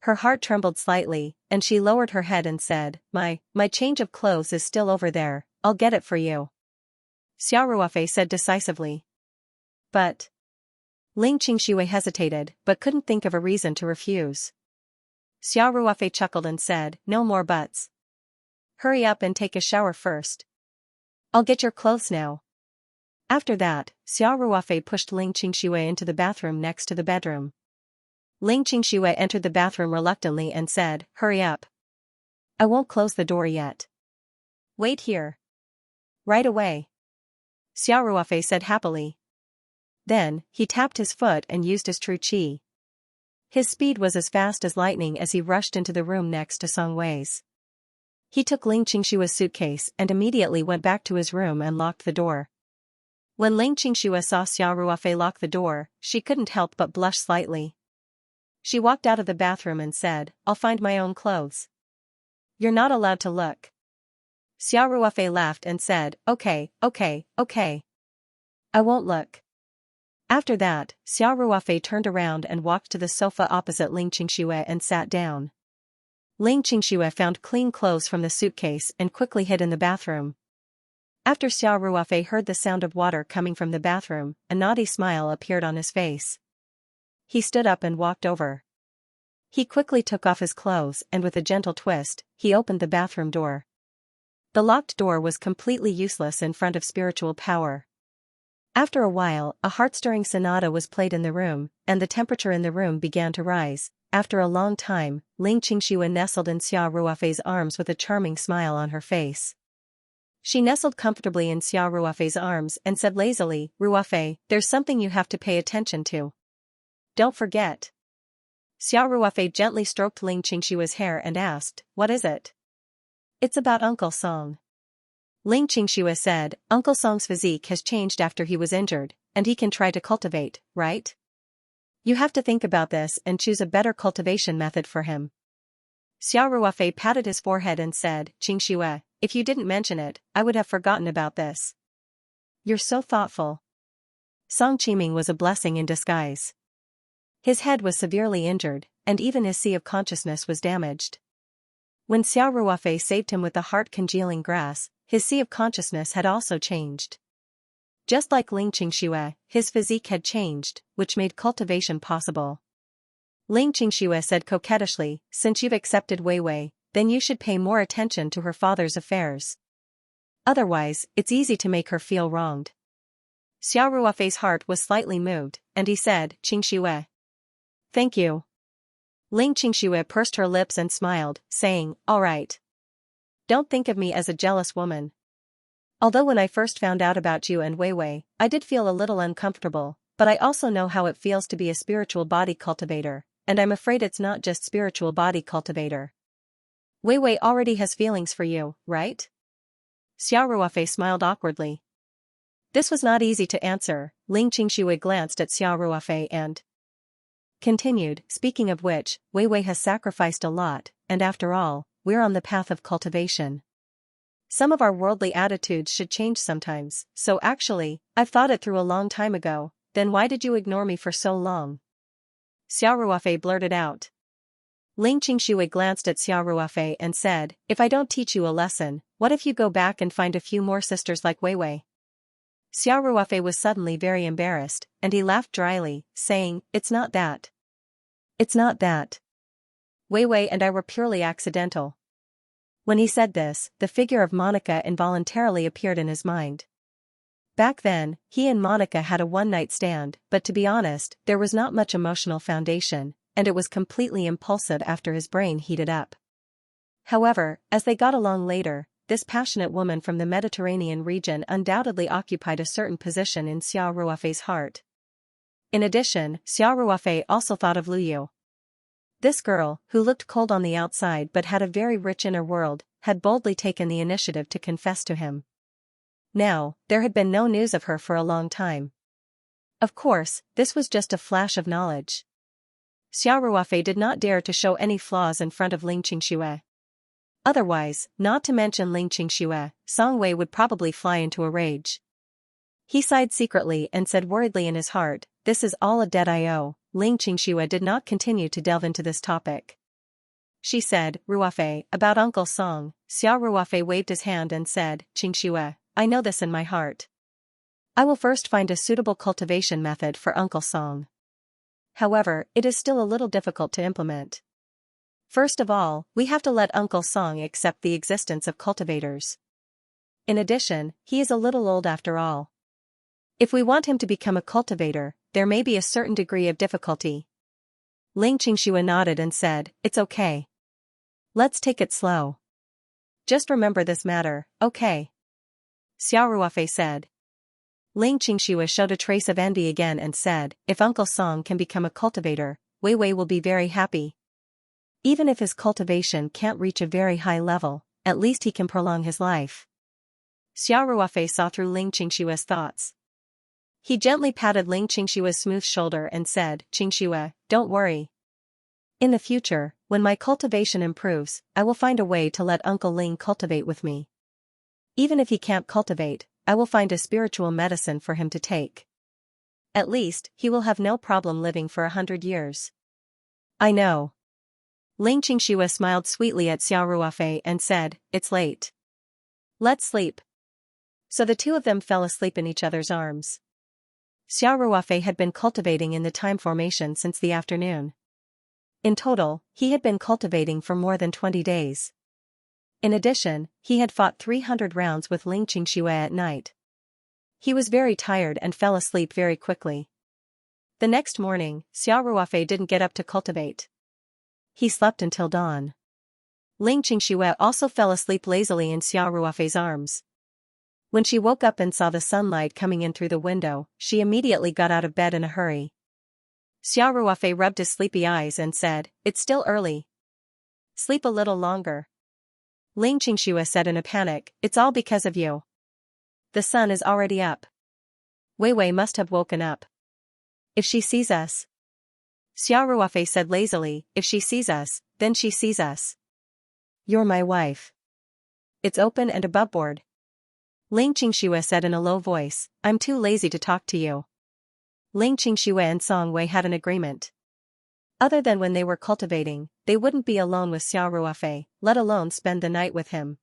Her heart trembled slightly, and she lowered her head and said, My change of clothes is still over there, I'll get it for you." Xiao Ruofei said decisively. But Ling Qingshui hesitated, but couldn't think of a reason to refuse. Xiao Ruofei chuckled and said, no more buts. Hurry up and take a shower first. I'll get your clothes now. After that, Xiao Ruofei pushed Ling Qingshui into the bathroom next to the bedroom. Ling Qingshui entered the bathroom reluctantly and said, hurry up. I won't close the door yet. Wait here. Right away. Xiao Ruofei said happily. Then, he tapped his foot and used his true qi. His speed was as fast as lightning as he rushed into the room next to Song Wei's. He took Ling Qingshui's suitcase and immediately went back to his room and locked the door. When Ling Qingshui saw Xiao Ruofei lock the door, she couldn't help but blush slightly. She walked out of the bathroom and said, I'll find my own clothes. You're not allowed to look. Xiao Ruofei laughed and said, okay. I won't look. After that, Xiao Ruofei turned around and walked to the sofa opposite Ling Qingshui and sat down. Ling Qingshui found clean clothes from the suitcase and quickly hid in the bathroom. After Xiao Ruofei heard the sound of water coming from the bathroom, a naughty smile appeared on his face. He stood up and walked over. He quickly took off his clothes and with a gentle twist, he opened the bathroom door. The locked door was completely useless in front of spiritual power. After a while, a heart-stirring sonata was played in the room, and the temperature in the room began to rise. After a long time, Ling Qingshui nestled in Xiao Ruofei's arms with a charming smile on her face. She nestled comfortably in Xiao Ruofei's arms and said lazily, Ruofei, there's something you have to pay attention to. Don't forget. Xiao Ruofei gently stroked Ling Qingshui's hair and asked, what is it? It's about Uncle Song. Ling Qingshui said, Uncle Song's physique has changed after he was injured, and he can try to cultivate, right? You have to think about this and choose a better cultivation method for him. Xiao Ruofei patted his forehead and said, Qingshui, if you didn't mention it, I would have forgotten about this. You're so thoughtful. Song Qiming was a blessing in disguise. His head was severely injured, and even his sea of consciousness was damaged. When Xiao Ruofei saved him with the heart-congealing grass, his sea of consciousness had also changed. Just like Ling Qingshui, his physique had changed, which made cultivation possible. Ling Qingshui said coquettishly, since you've accepted Wei Wei, then you should pay more attention to her father's affairs. Otherwise, it's easy to make her feel wronged. Xiao Ruofei's heart was slightly moved, and he said, Qingshui. Thank you. Ling Qingshui pursed her lips and smiled, saying, all right. Don't think of me as a jealous woman. Although when I first found out about you and Wei Wei, I did feel a little uncomfortable, but I also know how it feels to be a spiritual body cultivator, and I'm afraid it's not just spiritual body cultivator. Wei Wei already has feelings for you, right? Xiao Ruofei smiled awkwardly. This was not easy to answer. Ling Qingshui glanced at Xiao Ruofei and continued, speaking of which, Wei Wei has sacrificed a lot, and after all, we're on the path of cultivation. Some of our worldly attitudes should change sometimes, so actually, I've thought it through a long time ago, then why did you ignore me for so long? Xiao Ruofei blurted out. Ling Qingshui glanced at Xiao Ruofei and said, if I don't teach you a lesson, what if you go back and find a few more sisters like Wei Wei? Xiao Ruofei was suddenly very embarrassed, and he laughed dryly, saying, it's not that. It's not that. Wei Wei and I were purely accidental. When he said this, the figure of Monica involuntarily appeared in his mind. Back then, he and Monica had a one-night stand, but to be honest, there was not much emotional foundation, and it was completely impulsive after his brain heated up. However, as they got along later, this passionate woman from the Mediterranean region undoubtedly occupied a certain position in Xiao Ruofei's heart. In addition, Xiao Ruofei also thought of Lu Yu. This girl, who looked cold on the outside but had a very rich inner world, had boldly taken the initiative to confess to him. Now, there had been no news of her for a long time. Of course, this was just a flash of knowledge. Xiao Ruofei did not dare to show any flaws in front of Ling Qingshui. Otherwise, not to mention Ling Qingshui, Song Wei would probably fly into a rage. He sighed secretly and said worriedly in his heart, this is all a debt I owe. Ling Qingshui did not continue to delve into this topic. She said, Ruofei, about Uncle Song. Xiao Ruofei waved his hand and said, Qingshui, I know this in my heart. I will first find a suitable cultivation method for Uncle Song. However, it is still a little difficult to implement. First of all, we have to let Uncle Song accept the existence of cultivators. In addition, he is a little old after all. If we want him to become a cultivator, there may be a certain degree of difficulty. Ling Qingxue nodded and said, "It's okay. Let's take it slow. Just remember this matter, okay?" Xiao Ruofei said. Ling Qingxue showed a trace of envy again and said, "If Uncle Song can become a cultivator, Wei Wei will be very happy. Even if his cultivation can't reach a very high level, at least he can prolong his life." Xiao Ruofei saw through Ling Qingxue's thoughts. He gently patted Ling Qingxue's smooth shoulder and said, "Qingxue, don't worry. In the future, when my cultivation improves, I will find a way to let Uncle Ling cultivate with me. Even if he can't cultivate, I will find a spiritual medicine for him to take. At least, he will have no problem living for 100 years. I know." Ling Qingxue smiled sweetly at Xiao Ruofei and said, "It's late. Let's sleep." So the two of them fell asleep in each other's arms. Xiao Ruofei had been cultivating in the time formation since the afternoon. In total, he had been cultivating for more than 20 days. In addition, he had fought 300 rounds with Ling Qingxue at night. He was very tired and fell asleep very quickly. The next morning, Xiao Ruofei didn't get up to cultivate. He slept until dawn. Ling Qingxue also fell asleep lazily in Xiao Ruofei's arms. When she woke up and saw the sunlight coming in through the window, she immediately got out of bed in a hurry. Xiao Ruofei rubbed his sleepy eyes and said, "It's still early. Sleep a little longer." Ling Qingxue said in a panic, "It's all because of you. The sun is already up. Wei Wei must have woken up. If she sees us." Xiao Ruofei said lazily, "If she sees us, then she sees us. You're my wife. It's open and aboveboard." Ling Qingxue said in a low voice, "I'm too lazy to talk to you." Ling Qingxue and Song Wei had an agreement. Other than when they were cultivating, they wouldn't be alone with Xiao Ruofei, let alone spend the night with him.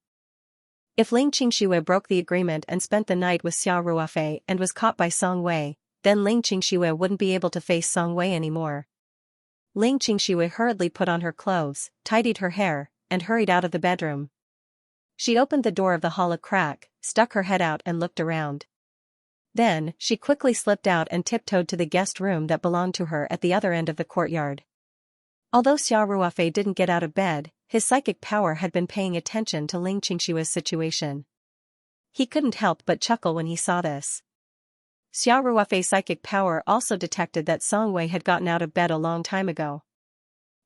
If Ling Qingxue broke the agreement and spent the night with Xiao Ruofei and was caught by Song Wei, then Ling Qingxue wouldn't be able to face Song Wei anymore. Ling Qingxue hurriedly put on her clothes, tidied her hair, and hurried out of the bedroom. She opened the door of the hall a crack, stuck her head out and looked around. Then, she quickly slipped out and tiptoed to the guest room that belonged to her at the other end of the courtyard. Although Xiao Ruofei didn't get out of bed, his psychic power had been paying attention to Ling Qingxue's situation. He couldn't help but chuckle when he saw this. Xiao Ruofei's psychic power also detected that Song Wei had gotten out of bed a long time ago.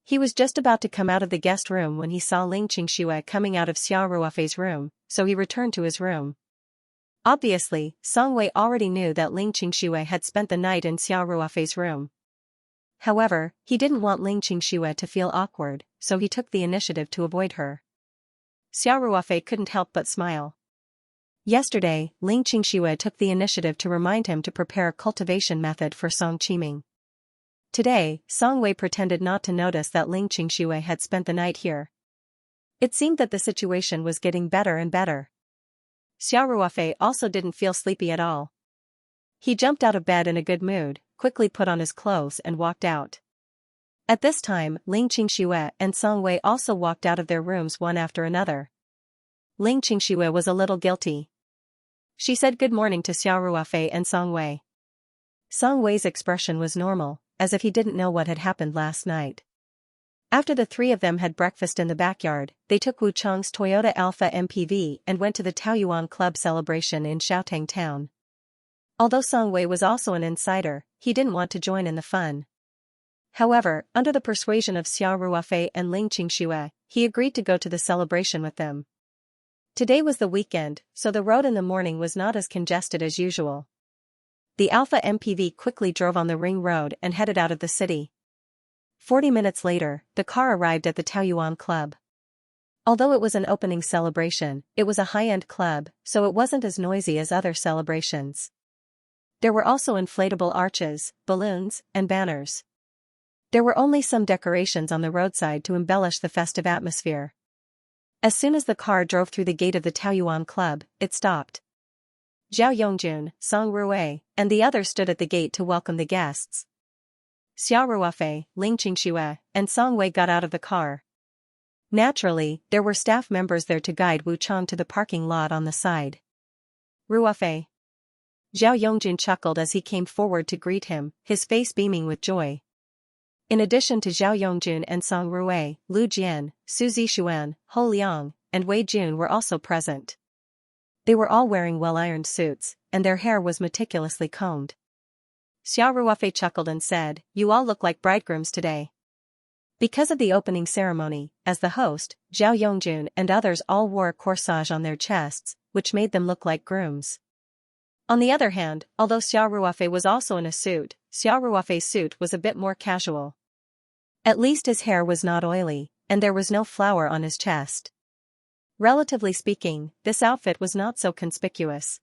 He was just about to come out of the guest room when he saw Ling Qingxue coming out of Xiao Ruofei's room, so he returned to his room. Obviously, Song Wei already knew that Ling Qingxue had spent the night in Xiao Ruofei's room. However, he didn't want Ling Qingxue to feel awkward, so he took the initiative to avoid her. Xiao Ruofei couldn't help but smile. Yesterday, Ling Qingxue took the initiative to remind him to prepare a cultivation method for Song Qiming. Today, Song Wei pretended not to notice that Ling Qingxue had spent the night here. It seemed that the situation was getting better and better. Xiao Ruofei also didn't feel sleepy at all. He jumped out of bed in a good mood, quickly put on his clothes and walked out. At this time, Ling Qingxue and Song Wei also walked out of their rooms one after another. Ling Qingxue was a little guilty. She said good morning to Xiao Ruofei and Song Wei. Song Wei's expression was normal, as if he didn't know what had happened last night. After the three of them had breakfast in the backyard, they took Wu Cheng's Toyota Alpha MPV and went to the Taoyuan Club celebration in Xiaotang town. Although Song Wei was also an insider, he didn't want to join in the fun. However, under the persuasion of Xiao Ruofei and Ling Qingxue, he agreed to go to the celebration with them. Today was the weekend, so the road in the morning was not as congested as usual. The Alpha MPV quickly drove on the ring road and headed out of the city. 40 minutes later, the car arrived at the Taoyuan Club. Although it was an opening celebration, it was a high-end club, so it wasn't as noisy as other celebrations. There were also inflatable arches, balloons, and banners. There were only some decorations on the roadside to embellish the festive atmosphere. As soon as the car drove through the gate of the Taoyuan Club, it stopped. Zhao Yongjun, Song Rui, and the others stood at the gate to welcome the guests. Xia Ruofei, Ling Qingxue, and Song Wei got out of the car. Naturally, there were staff members there to guide Wu Chang to the parking lot on the side. Ruofei. Zhao Yongjun chuckled as he came forward to greet him, his face beaming with joy. In addition to Zhao Yongjun and Song Rui, Lu Jian, Su Zixuan, Ho Liang, and Wei Jun were also present. They were all wearing well-ironed suits, and their hair was meticulously combed. Xia Ruofei chuckled and said, "You all look like bridegrooms today." Because of the opening ceremony, as the host, Zhao Yongjun and others all wore a corsage on their chests, which made them look like grooms. On the other hand, although Xia Ruofei was also in a suit, Xia Ruofei's suit was a bit more casual. At least his hair was not oily, and there was no flower on his chest. Relatively speaking, this outfit was not so conspicuous.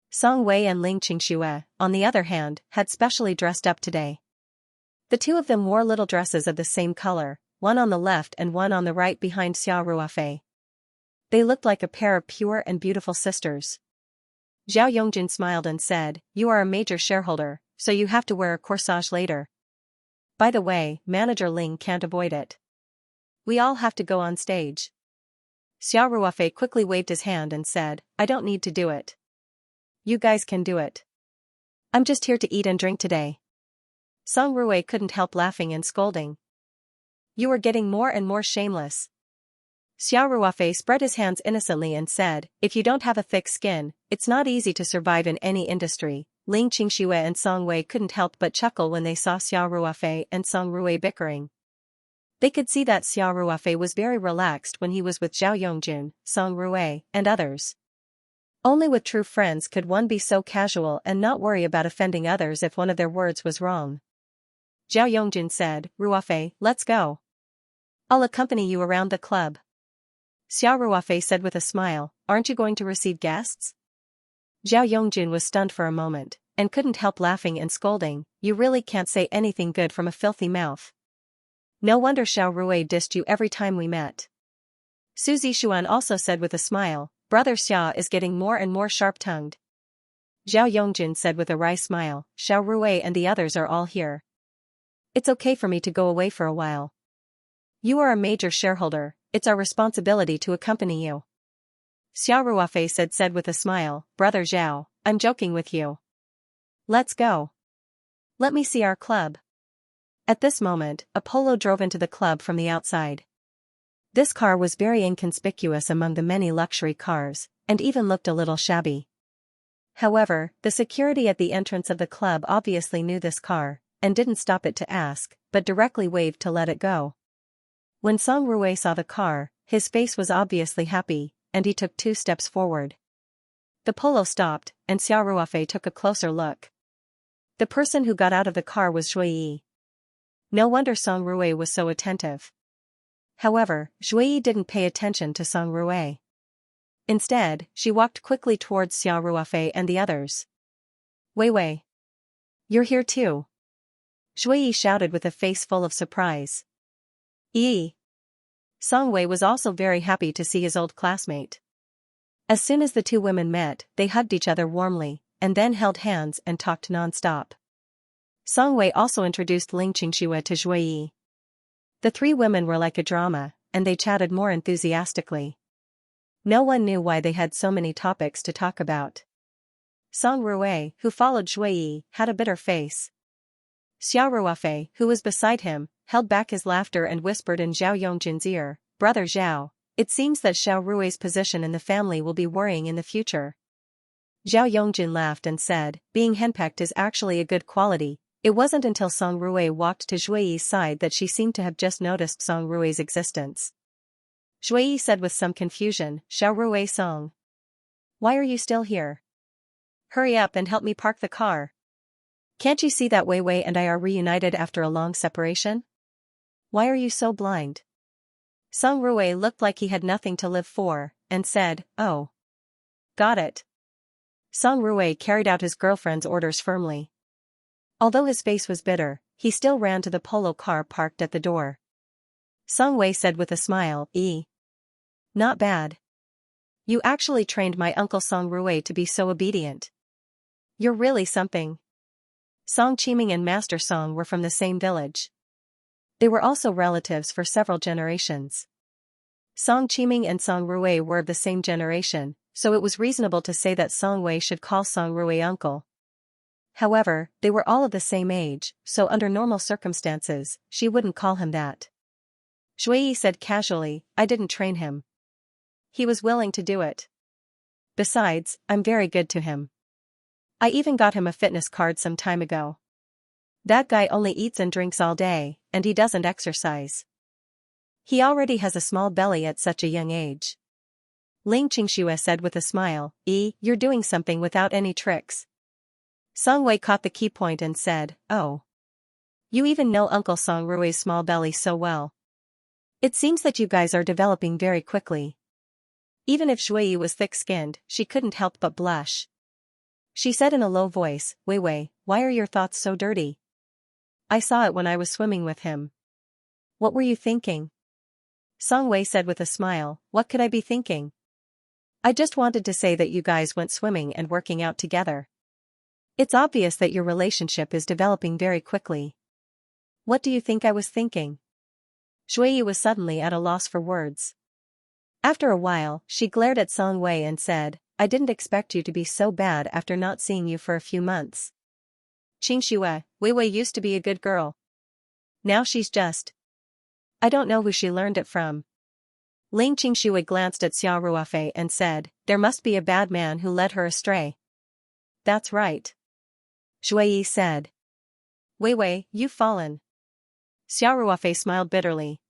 Song Wei and Ling Qingxue, on the other hand, had specially dressed up today. The two of them wore little dresses of the same color, one on the left and one on the right behind Xia Ruofei. They looked like a pair of pure and beautiful sisters. Zhao Yongjun smiled and said, "You are a major shareholder, so you have to wear a corsage later. By the way, Manager Ling can't avoid it. We all have to go on stage." Xia Ruofei quickly waved his hand and said, "I don't need to do it. You guys can do it. I'm just here to eat and drink today." Song Rui couldn't help laughing and scolding. "You are getting more and more shameless." Xia Ruofei spread his hands innocently and said, "If you don't have a thick skin, it's not easy to survive in any industry." Ling Qingxue and Song Wei couldn't help but chuckle when they saw Xia Ruofei and Song Rui bickering. They could see that Xia Ruofei was very relaxed when he was with Zhao Yongjun, Song Rui, and others. Only with true friends could one be so casual and not worry about offending others if one of their words was wrong. Zhao Yongjun said, "Ruofei, let's go. I'll accompany you around the club." Xia Ruofei said with a smile, "Aren't you going to receive guests?" Zhao Yongjun was stunned for a moment, and couldn't help laughing and scolding, "You really can't say anything good from a filthy mouth. No wonder Xiao Rui dissed you every time we met." Su Zixuan also said with a smile, "Brother Xia is getting more and more sharp-tongued." Zhao Yongjun said with a wry smile, "Xiao Rui and the others are all here. It's okay for me to go away for a while. You are a major shareholder, it's our responsibility to accompany you." Xia Ruofei said with a smile, "Brother Zhao, I'm joking with you. Let's go. Let me see our club." At this moment, a polo drove into the club from the outside. This car was very inconspicuous among the many luxury cars, and even looked a little shabby. However, the security at the entrance of the club obviously knew this car, and didn't stop it to ask, but directly waved to let it go. When Song Rui saw the car, his face was obviously happy, and he took 2 steps forward. The polo stopped, and Xia Ruofei took a closer look. The person who got out of the car was Zhui Yi. No wonder Song Rui was so attentive. However, Zhui Yi didn't pay attention to Song Rui. Instead, she walked quickly towards Xia Ruofei and the others. "Wei Wei. You're here too?" Zhui Yi shouted with a face full of surprise. "Yi." Song Wei was also very happy to see his old classmate. As soon as the two women met, they hugged each other warmly, and then held hands and talked non-stop. Song Wei also introduced Ling Qingxue to Zhui Yi. The 3 women were like a drama, and they chatted more enthusiastically. No one knew why they had so many topics to talk about. Song Rui, who followed Zhui Yi, had a bitter face. Xia Ruofei, who was beside him, held back his laughter and whispered in Zhao Yongjun's ear, "Brother Zhao, it seems that Xiao Rui's position in the family will be worrying in the future." Zhao Yongjun laughed and said, "Being henpecked is actually a good quality." It wasn't until Song Rui walked to Zhui Yi's side that she seemed to have just noticed Song Rui's existence. Zhui Yi said with some confusion, "Xiao Rui Song. Why are you still here? Hurry up and help me park the car. Can't you see that Wei Wei and I are reunited after a long separation? Why are you so blind?" Song Rui looked like he had nothing to live for, and said, "Oh. Got it." Song Rui carried out his girlfriend's orders firmly. Although his face was bitter, he still ran to the polo car parked at the door. Song Wei said with a smile, "Not bad. You actually trained my uncle Song Rui to be so obedient. You're really something. Song Qiming and Master Song were from the same village. They were also relatives for several generations. Song Qiming and Song Rui were of the same generation, so it was reasonable to say that Song Wei should call Song Rui uncle. However, they were all of the same age, so under normal circumstances, she wouldn't call him that. Shui said casually, I didn't train him. He was willing to do it. Besides, I'm very good to him. I even got him a fitness card some time ago. That guy only eats and drinks all day, and he doesn't exercise. He already has a small belly at such a young age. Ling Qingxue said with a smile, you're doing something without any tricks. Song Wei caught the key point and said, oh. You even know Uncle Song Rui's small belly so well. It seems that you guys are developing very quickly. Even if Shui was thick-skinned, she couldn't help but blush. She said in a low voice, Wei Wei, why are your thoughts so dirty? I saw it when I was swimming with him. What were you thinking? Song Wei said with a smile, what could I be thinking? I just wanted to say that you guys went swimming and working out together. It's obvious that your relationship is developing very quickly. What do you think I was thinking? Shui was suddenly at a loss for words. After a while, she glared at Song Wei and said, I didn't expect you to be so bad after not seeing you for a few months. Qingxue, Wei Wei used to be a good girl. Now she's just. I don't know who she learned it from. Ling Qingxue glanced at Xiao Ruofei and said, there must be a bad man who led her astray. That's right. Shui said. Wei Wei, you've fallen. Xiao Ruofei smiled bitterly.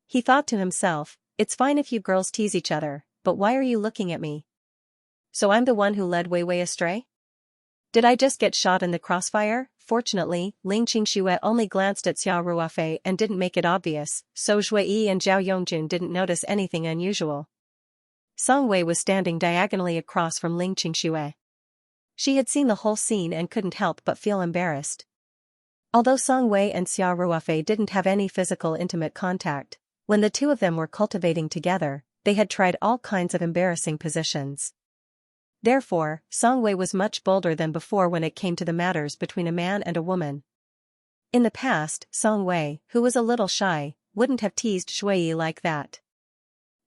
He thought to himself, it's fine if you girls tease each other, but why are you looking at me? So I'm the one who led Wei Wei astray? Did I just get shot in the crossfire? Fortunately, Ling Qingxue only glanced at Xiao Ruofei and didn't make it obvious, so Zhuyi and Zhao Yongjun didn't notice anything unusual. Song Wei was standing diagonally across from Ling Qingxue. She had seen the whole scene and couldn't help but feel embarrassed. Although Song Wei and Xiao Ruofei didn't have any physical intimate contact, when the two of them were cultivating together, they had tried all kinds of embarrassing positions. Therefore, Song Wei was much bolder than before when it came to the matters between a man and a woman. In the past, Song Wei, who was a little shy, wouldn't have teased Shui like that.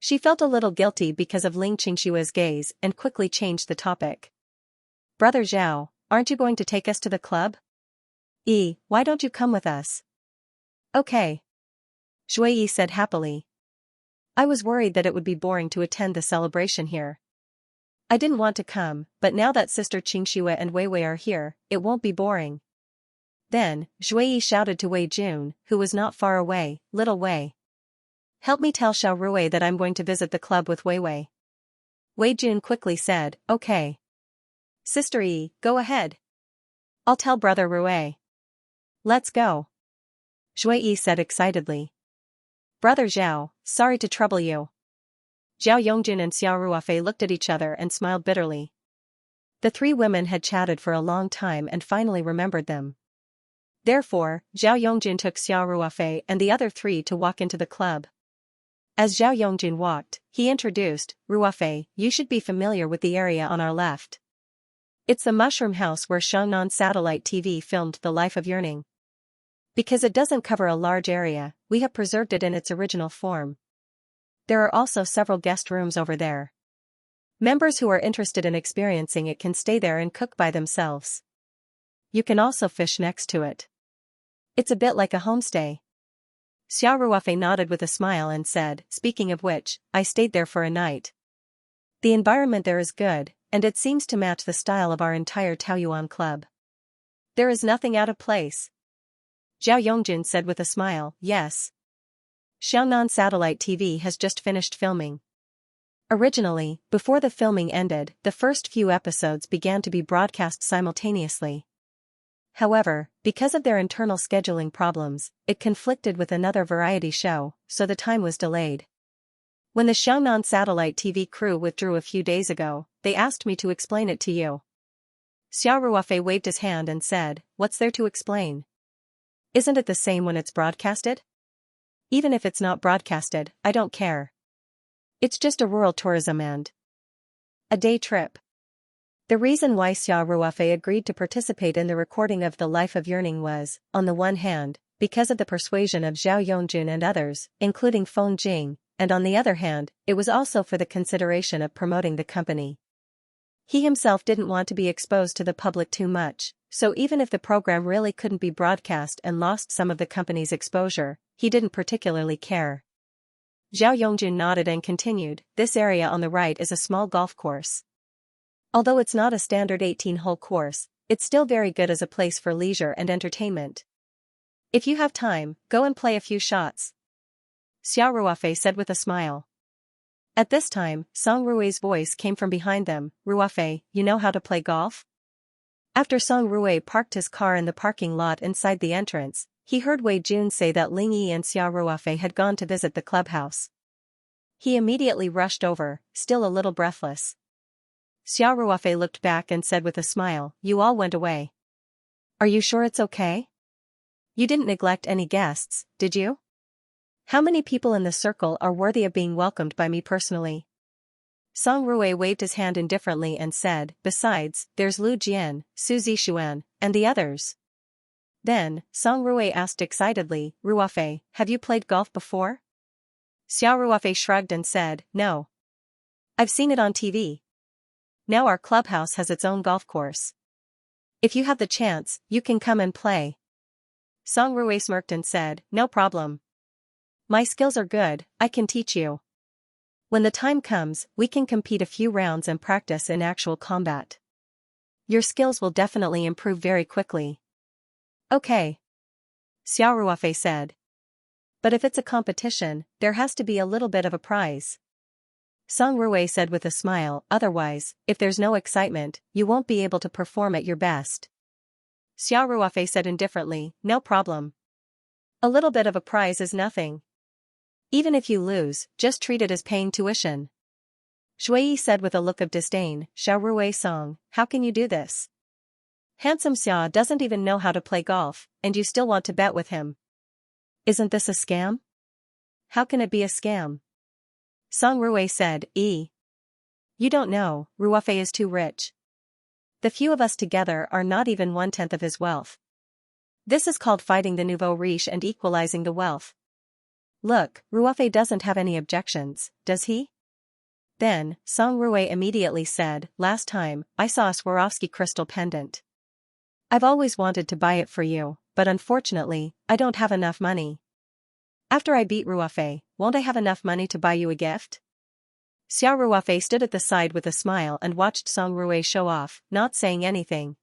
She felt a little guilty because of Ling Qingxue's gaze and quickly changed the topic. Brother Zhao, aren't you going to take us to the club? Why don't you come with us? Okay. Shui said happily. I was worried that it would be boring to attend the celebration here. I didn't want to come, but now that Sister Qingxue and Wei Wei are here, it won't be boring. Then, Shui shouted to Wei Jun, who was not far away, Little Wei. Help me tell Xiao Rui that I'm going to visit the club with Wei Wei. Wei Jun quickly said, okay. Sister go ahead. I'll tell Brother Rui. Let's go. Shui said excitedly. Brother Zhao, sorry to trouble you. Zhao Yongjun and Xiao Ruofei looked at each other and smiled bitterly. The three women had chatted for a long time and finally remembered them. Therefore, Zhao Yongjun took Xiao Ruofei and the other three to walk into the club. As Zhao Yongjun walked, he introduced, Ruofei, you should be familiar with the area on our left. It's the mushroom house where Xiangnan Satellite TV filmed The Life of Yearning. Because it doesn't cover a large area, we have preserved it in its original form. There are also several guest rooms over there. Members who are interested in experiencing it can stay there and cook by themselves. You can also fish next to it. It's a bit like a homestay. Xiao Ruofei nodded with a smile and said, speaking of which, I stayed there for a night. The environment there is good, and it seems to match the style of our entire Taoyuan club. There is nothing out of place. Zhao Yongjun said with a smile, yes. Xiangnan Satellite TV has just finished filming. Originally, before the filming ended, the first few episodes began to be broadcast simultaneously. However, because of their internal scheduling problems, it conflicted with another variety show, so the time was delayed. When the Xiangnan Satellite TV crew withdrew a few days ago, they asked me to explain it to you. Xiao Ruofei waved his hand and said, what's there to explain? Isn't it the same when it's broadcasted? Even if it's not broadcasted, I don't care. It's just a rural tourism and A day trip. The reason why Xia Ruofei agreed to participate in the recording of The Life of Yearning was, on the one hand, because of the persuasion of Zhao Yongjun and others, including Feng Jing, and on the other hand, it was also for the consideration of promoting the company. He himself didn't want to be exposed to the public too much, so even if the program really couldn't be broadcast and lost some of the company's exposure, he didn't particularly care. Zhao Yongjun nodded and continued, this area on the right is a small golf course. Although it's not a standard 18-hole course, it's still very good as a place for leisure and entertainment. If you have time, go and play a few shots. Xia Ruofei said with a smile. At this time, Song Rui's voice came from behind them, Ruofei, you know how to play golf? After Song Rui parked his car in the parking lot inside the entrance, he heard Wei Jun say that Ling Yi and Xia Ruofei had gone to visit the clubhouse. He immediately rushed over, still a little breathless. Xia Ruofei looked back and said with a smile, you all went away. Are you sure it's okay? You didn't neglect any guests, did you? How many people in the circle are worthy of being welcomed by me personally? Song Rui waved his hand indifferently and said, besides, there's Lu Jian, Su Zixuan, and the others. Then, Song Rui asked excitedly, Ruofei, have you played golf before? Xia Ruofei shrugged and said, no. I've seen it on TV. Now our clubhouse has its own golf course. If you have the chance, you can come and play. Song Rui smirked and said, no problem. My skills are good, I can teach you. When the time comes, we can compete a few rounds and practice in actual combat. Your skills will definitely improve very quickly. Okay. Xia Ruofei said. But if it's a competition, there has to be a little bit of a prize. Song Rui said with a smile, otherwise, if there's no excitement, you won't be able to perform at your best. Xia Ruofei said indifferently, no problem. A little bit of a prize is nothing. Even if you lose, just treat it as paying tuition. Shui said with a look of disdain, Xiao Rui Song, how can you do this? Handsome Xia doesn't even know how to play golf, and you still want to bet with him. Isn't this a scam? How can it be a scam? Song Rui said, You don't know, Ruofei is too rich. The few of us together are not even 1/10 of his wealth. This is called fighting the nouveau riche and equalizing the wealth. Look, Ruofei doesn't have any objections, does he? Then, Song Rui immediately said, last time, I saw a Swarovski crystal pendant. I've always wanted to buy it for you, but unfortunately, I don't have enough money. After I beat Ruofei, won't I have enough money to buy you a gift? Xia Ruofei stood at the side with a smile and watched Song Rui show off, not saying anything.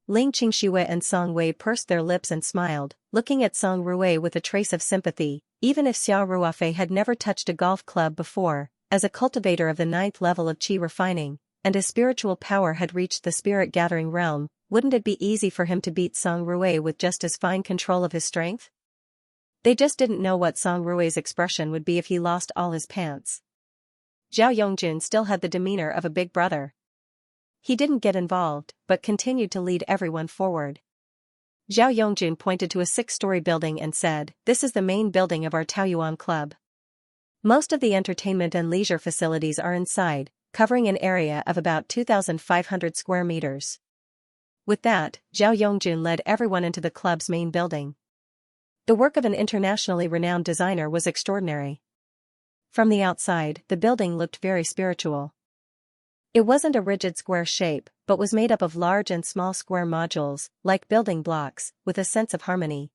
Ling Qingxue and Song Wei pursed their lips and smiled, looking at Song Rui with a trace of sympathy, even if Xia Ruofei had never touched a golf club before, as a cultivator of the 9th level of qi refining, and his spiritual power had reached the spirit-gathering realm, wouldn't it be easy for him to beat Song Rui with just as fine control of his strength? They just didn't know what Song Rui's expression would be if he lost all his pants. Zhao Yongjun still had the demeanor of a big brother. He didn't get involved, but continued to lead everyone forward. Zhao Yongjun pointed to a 6-story building and said, this is the main building of our Taoyuan club. Most of the entertainment and leisure facilities are inside, covering an area of about 2,500 square meters. With that, Zhao Yongjun led everyone into the club's main building. The work of an internationally renowned designer was extraordinary. From the outside, the building looked very spiritual. It wasn't a rigid square shape, but was made up of large and small square modules, like building blocks, with a sense of harmony.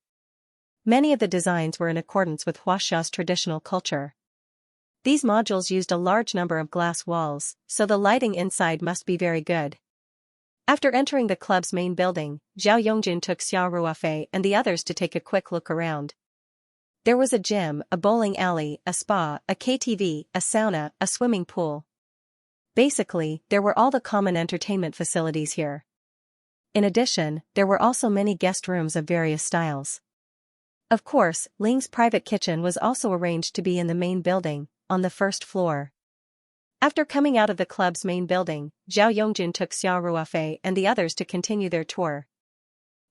Many of the designs were in accordance with Huaxia's traditional culture. These modules used a large number of glass walls, so the lighting inside must be very good. After entering the club's main building, Zhao Yongjun took Xia Ruofei and the others to take a quick look around. There was a gym, a bowling alley, a spa, a KTV, a sauna, a swimming pool. Basically, there were all the common entertainment facilities here. In addition, there were also many guest rooms of various styles. Of course, Ling's private kitchen was also arranged to be in the main building, on the first floor. After coming out of the club's main building, Zhao Yongjun took Xia Ruofei and the others to continue their tour.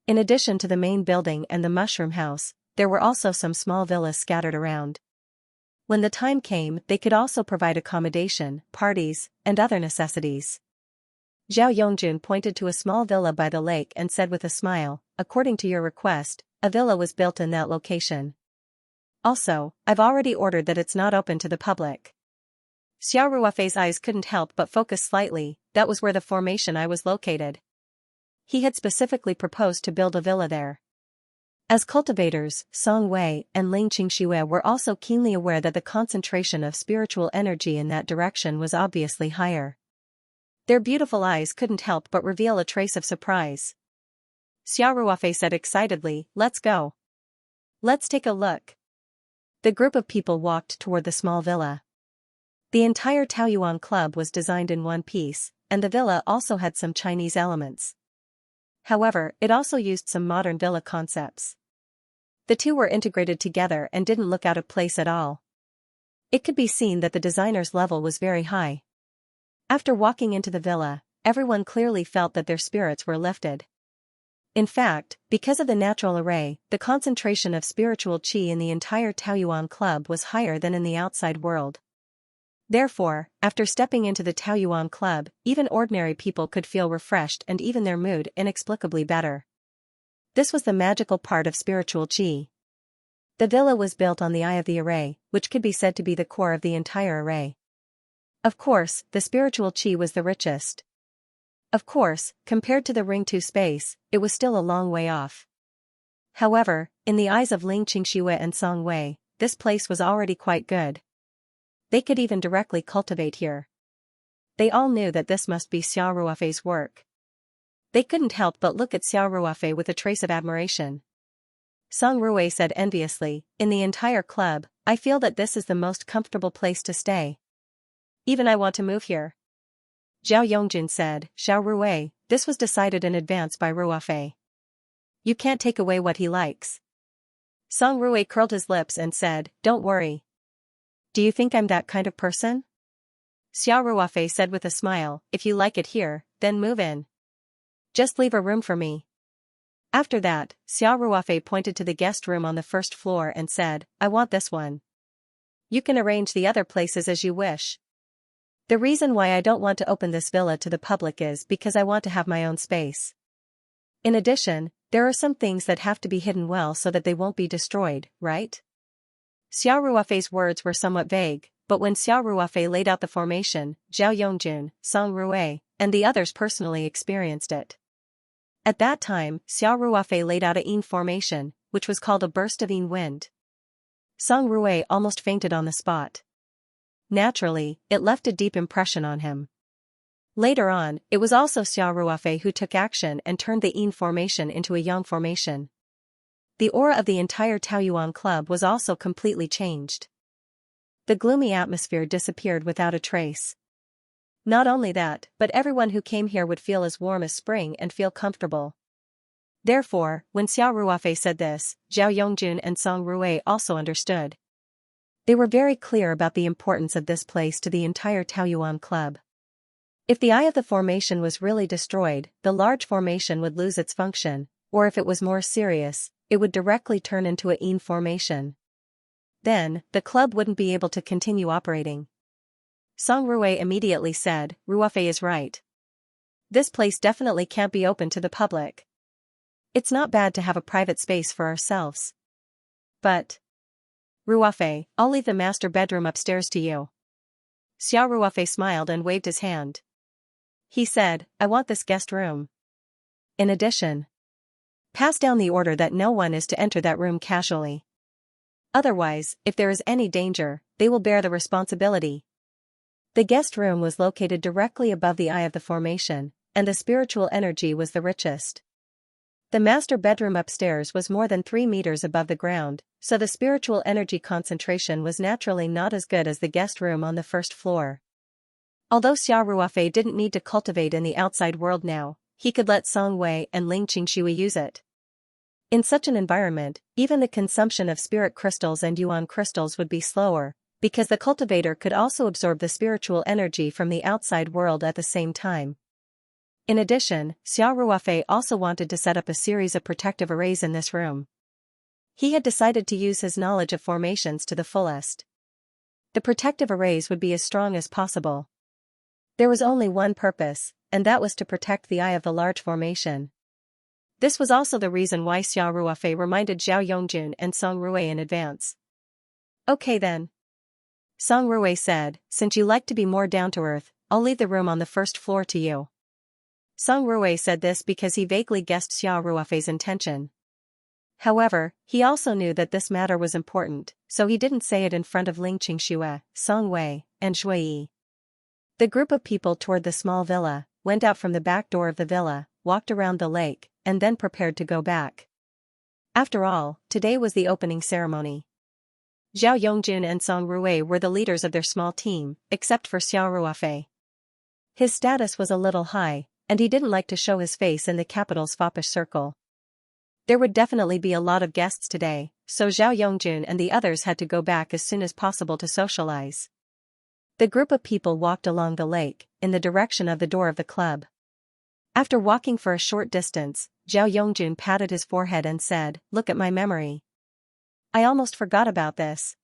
In addition to the main building and the mushroom house, there were also some small villas scattered around. When the time came, they could also provide accommodation, parties, and other necessities. Zhao Yongjun pointed to a small villa by the lake and said with a smile, according to your request, a villa was built in that location. Also, I've already ordered that it's not open to the public. Xiao Ruofei's eyes couldn't help but focus slightly. That was where the formation I was located. He had specifically proposed to build a villa there. As cultivators, Song Wei and Ling Xianxia were also keenly aware that the concentration of spiritual energy in that direction was obviously higher. Their beautiful eyes couldn't help but reveal a trace of surprise. Xiao Ruofei said excitedly, "Let's go. Let's take a look." The group of people walked toward the small villa. The entire Taoyuan club was designed in one piece, and the villa also had some Chinese elements. However, it also used some modern villa concepts. The two were integrated together and didn't look out of place at all. It could be seen that the designer's level was very high. After walking into the villa, everyone clearly felt that their spirits were lifted. In fact, because of the natural array, the concentration of spiritual qi in the entire Taoyuan club was higher than in the outside world. Therefore, after stepping into the Taoyuan club, even ordinary people could feel refreshed and even their mood inexplicably better. This was the magical part of spiritual qi. The villa was built on the eye of the array, which could be said to be the core of the entire array. Of course, the spiritual qi was the richest. Of course, compared to the Ring 2 space, it was still a long way off. However, in the eyes of Ling Xianxia and Song Wei, this place was already quite good. They could even directly cultivate here. They all knew that this must be Xiao Ruofei's work. They couldn't help but look at Xiao Ruofei with a trace of admiration. Song Ruwei said enviously, "In the entire club, I feel that this is the most comfortable place to stay. Even I want to move here." Zhao Yongjun said, "Xiao Ruwei, this was decided in advance by Ruofei. You can't take away what he likes." Song Ruwei curled his lips and said, "Don't worry. Do you think I'm that kind of person?" Xiao Ruofei said with a smile, "If you like it here, then move in. Just leave a room for me." After that, Xiao Ruofei pointed to the guest room on the first floor and said, "I want this one. You can arrange the other places as you wish. The reason why I don't want to open this villa to the public is because I want to have my own space. In addition, there are some things that have to be hidden well so that they won't be destroyed, right?" Xiao Ruofei's words were somewhat vague, but when Xiao Ruofei laid out the formation, Zhao Yongjun, Song Ruwei, and the others personally experienced it. At that time, Xiao Ruofei laid out a yin formation, which was called a burst of yin wind. Song Ruwei almost fainted on the spot. Naturally, it left a deep impression on him. Later on, it was also Xiao Ruofei who took action and turned the yin formation into a yang formation. The aura of the entire Taoyuan club was also completely changed. The gloomy atmosphere disappeared without a trace. Not only that, but everyone who came here would feel as warm as spring and feel comfortable. Therefore, when Xiao Ruofei said this, Zhao Yongjun and Song Ruwei also understood. They were very clear about the importance of this place to the entire Taoyuan club. If the eye of the formation was really destroyed, the large formation would lose its function, or if it was more serious, it would directly turn into a yin formation. Then, the club wouldn't be able to continue operating. Song Ruwei immediately said, "Ruofei is right. This place definitely can't be open to the public. It's not bad to have a private space for ourselves. But Ruofei, I'll leave the master bedroom upstairs to you." Xiao Ruofei smiled and waved his hand. He said, "I want this guest room. In addition, pass down the order that no one is to enter that room casually. Otherwise, if there is any danger, they will bear the responsibility." The guest room was located directly above the eye of the formation, and the spiritual energy was the richest. The master bedroom upstairs was more than 3 meters above the ground, so the spiritual energy concentration was naturally not as good as the guest room on the first floor. Although Xiao Ruofei didn't need to cultivate in the outside world now, he could let Song Wei and Ling Qingshui use it. In such an environment, even the consumption of spirit crystals and yuan crystals would be slower, because the cultivator could also absorb the spiritual energy from the outside world at the same time. In addition, Xiao Ruofei also wanted to set up a series of protective arrays in this room. He had decided to use his knowledge of formations to the fullest. The protective arrays would be as strong as possible. There was only one purpose, and that was to protect the eye of the large formation. This was also the reason why Xia Ruofei reminded Zhao Yongjun and Song Rui in advance. Okay then. Song Rui said, since you like to be more down-to-earth, I'll leave the room on the first floor to you. Song Rui said this because he vaguely guessed Xia Ruofei's intention. However, he also knew that this matter was important, so he didn't say it in front of Ling Qingxue, Song Wei, and Shui Yi. The group of people toward the small villa, went out from the back door of the villa, walked around the lake, and then prepared to go back. After all, today was the opening ceremony. Zhao Yongjun and Song Rui were the leaders of their small team, except for Xia Ruofei. His status was a little high, and he didn't like to show his face in the capital's foppish circle. There would definitely be a lot of guests today, so Zhao Yongjun and the others had to go back as soon as possible to socialize. The group of people walked along the lake, in the direction of the door of the club. After walking for a short distance, Zhao Yongjun patted his forehead and said, "Look at my memory. I almost forgot about this."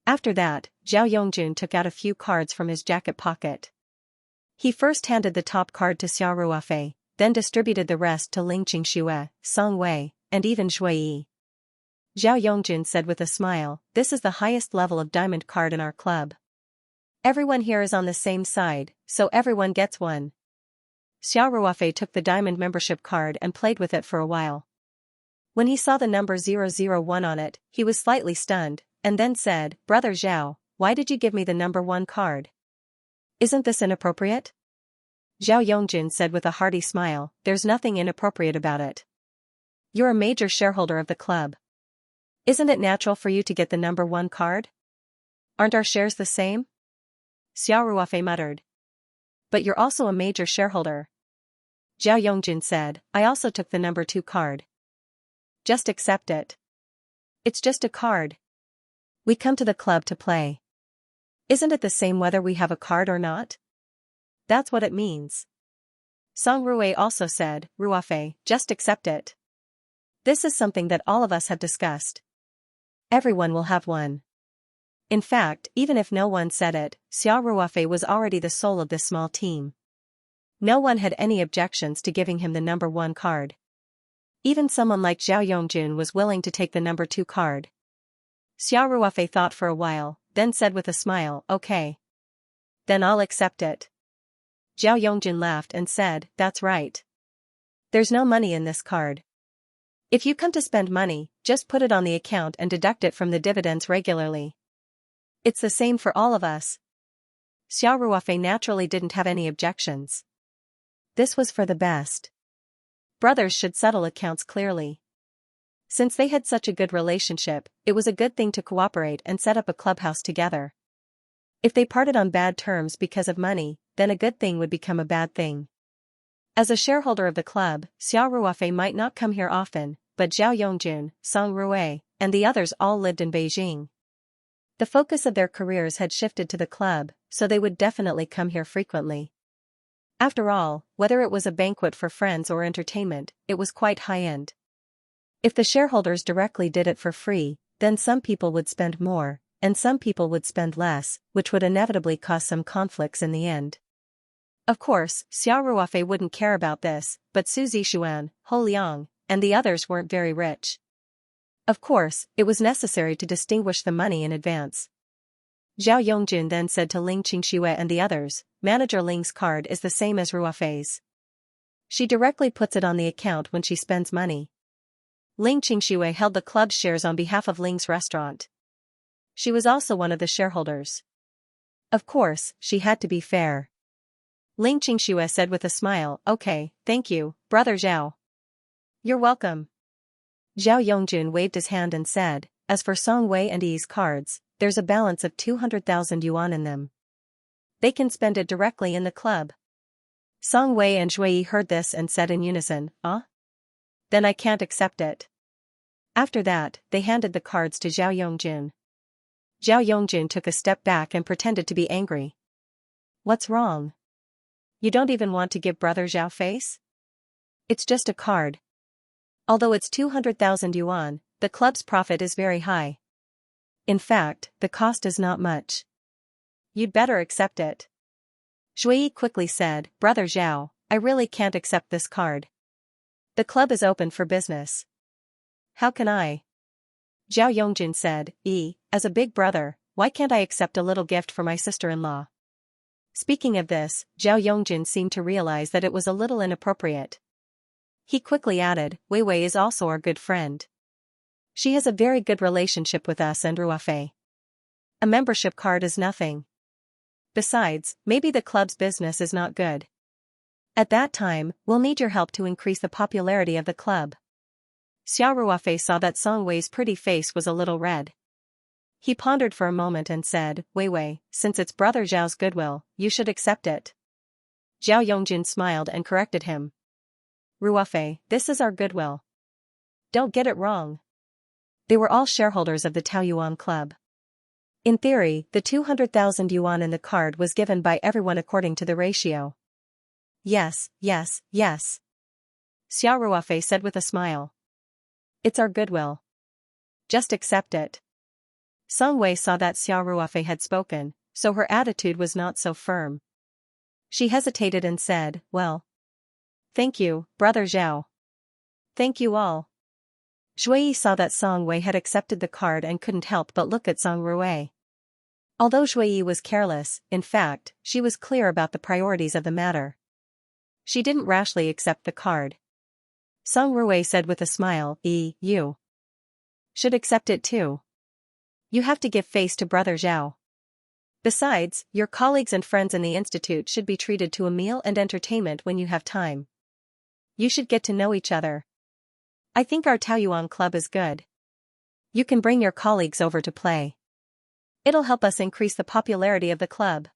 After that, Zhao Yongjun took out a few cards from his jacket pocket. He first handed the top card to Xia Ruofei, then distributed the rest to Ling Qingxue, Song Wei, and even Shui Yi. Zhao Yongjun said with a smile, "This is the highest level of diamond card in our club. Everyone here is on the same side, so everyone gets one." Xia Ruofei took the diamond membership card and played with it for a while. When he saw the number 001 on it, he was slightly stunned, and then said, "Brother Zhao, why did you give me the number 1 card? Isn't this inappropriate?" Zhao Yongjun said with a hearty smile, "There's nothing inappropriate about it. You're a major shareholder of the club. Isn't it natural for you to get the number 1 card? Aren't our shares the same?" Xia Ruofei muttered. "But you're also a major shareholder." Zhao Yongjun said, "I also took the number 2 card. Just accept it. It's just a card. We come to the club to play. Isn't it the same whether we have a card or not? That's what it means." Song Rui also said, "Ruofei, just accept it. This is something that all of us have discussed. Everyone will have one." In fact, even if no one said it, Xia Ruofei was already the soul of this small team. No one had any objections to giving him the number 1 card. Even someone like Zhao Yongjun was willing to take the number 2 card. Xia Ruofei thought for a while, then said with a smile, "Okay. Then I'll accept it." Zhao Yongjun laughed and said, "That's right. There's no money in this card. If you come to spend money, just put it on the account and deduct it from the dividends regularly. It's the same for all of us." Xia Ruofei naturally didn't have any objections. This was for the best. Brothers should settle accounts clearly. Since they had such a good relationship, it was a good thing to cooperate and set up a clubhouse together. If they parted on bad terms because of money, then a good thing would become a bad thing. As a shareholder of the club, Xia Ruofei might not come here often, but Zhao Yongjun, Song Rui, and the others all lived in Beijing. The focus of their careers had shifted to the club, so they would definitely come here frequently. After all, whether it was a banquet for friends or entertainment, it was quite high-end. If the shareholders directly did it for free, then some people would spend more, and some people would spend less, which would inevitably cause some conflicts in the end. Of course, Xia Ruofei wouldn't care about this, but Su Zixuan, Ho Liang, and the others weren't very rich. Of course, it was necessary to distinguish the money in advance. Zhao Yongjun then said to Ling Qingxue and the others, "Manager Ling's card is the same as Ruofei's. She directly puts it on the account when she spends money." Ling Qingxue held the club's shares on behalf of Ling's restaurant. She was also one of the shareholders. Of course, she had to be fair. Ling Qingxue said with a smile, "Okay, thank you, Brother Zhao." "You're welcome." Zhao Yongjun waved his hand and said, "As for Song Wei and Yi's cards, there's a balance of 200,000 yuan in them. They can spend it directly in the club." Song Wei and Shui Yi heard this and said in unison, Then I can't accept it." After that, they handed the cards to Zhao Yongjun. Zhao Yongjun took a step back and pretended to be angry. "What's wrong? You don't even want to give Brother Zhao face? It's just a card. Although it's 200,000 yuan, the club's profit is very high. In fact, the cost is not much. You'd better accept it. Shui quickly said, Brother Zhao, I really can't accept this card. The club is open for business. How can I? Zhao Yongjin said, as a big brother, why can't I accept a little gift for my sister-in-law? Speaking of this, Zhao Yongjin seemed to realize that it was a little inappropriate. He quickly added, Wei Wei is also our good friend. She has a very good relationship with us and Ruofei. A membership card is nothing. Besides, maybe the club's business is not good. At that time, we'll need your help to increase the popularity of the club. Xiao Ruofei saw that Song Wei's pretty face was a little red. He pondered for a moment and said, Wei Wei, since it's Brother Zhao's goodwill, you should accept it. Zhao Yongjin smiled and corrected him. Ruofei, this is our goodwill. Don't get it wrong. They were all shareholders of the Taoyuan Club. In theory, the 200,000 yuan in the card was given by everyone according to the ratio. Yes, yes, yes. Xiao Ruofei said with a smile. It's our goodwill. Just accept it. Song Wei saw that Xiao Ruofei had spoken, so her attitude was not so firm. She hesitated and said, Well. Thank you, Brother Zhao. Thank you all. Shui saw that Song Wei had accepted the card and couldn't help but look at Song Ruwei. Although Shui was careless, in fact, she was clear about the priorities of the matter. She didn't rashly accept the card. Song Ruwei said with a smile, You should accept it too. You have to give face to Brother Zhao. Besides, your colleagues and friends in the institute should be treated to a meal and entertainment when you have time. You should get to know each other. I think our Taoyuan Club is good. You can bring your colleagues over to play. It'll help us increase the popularity of the club.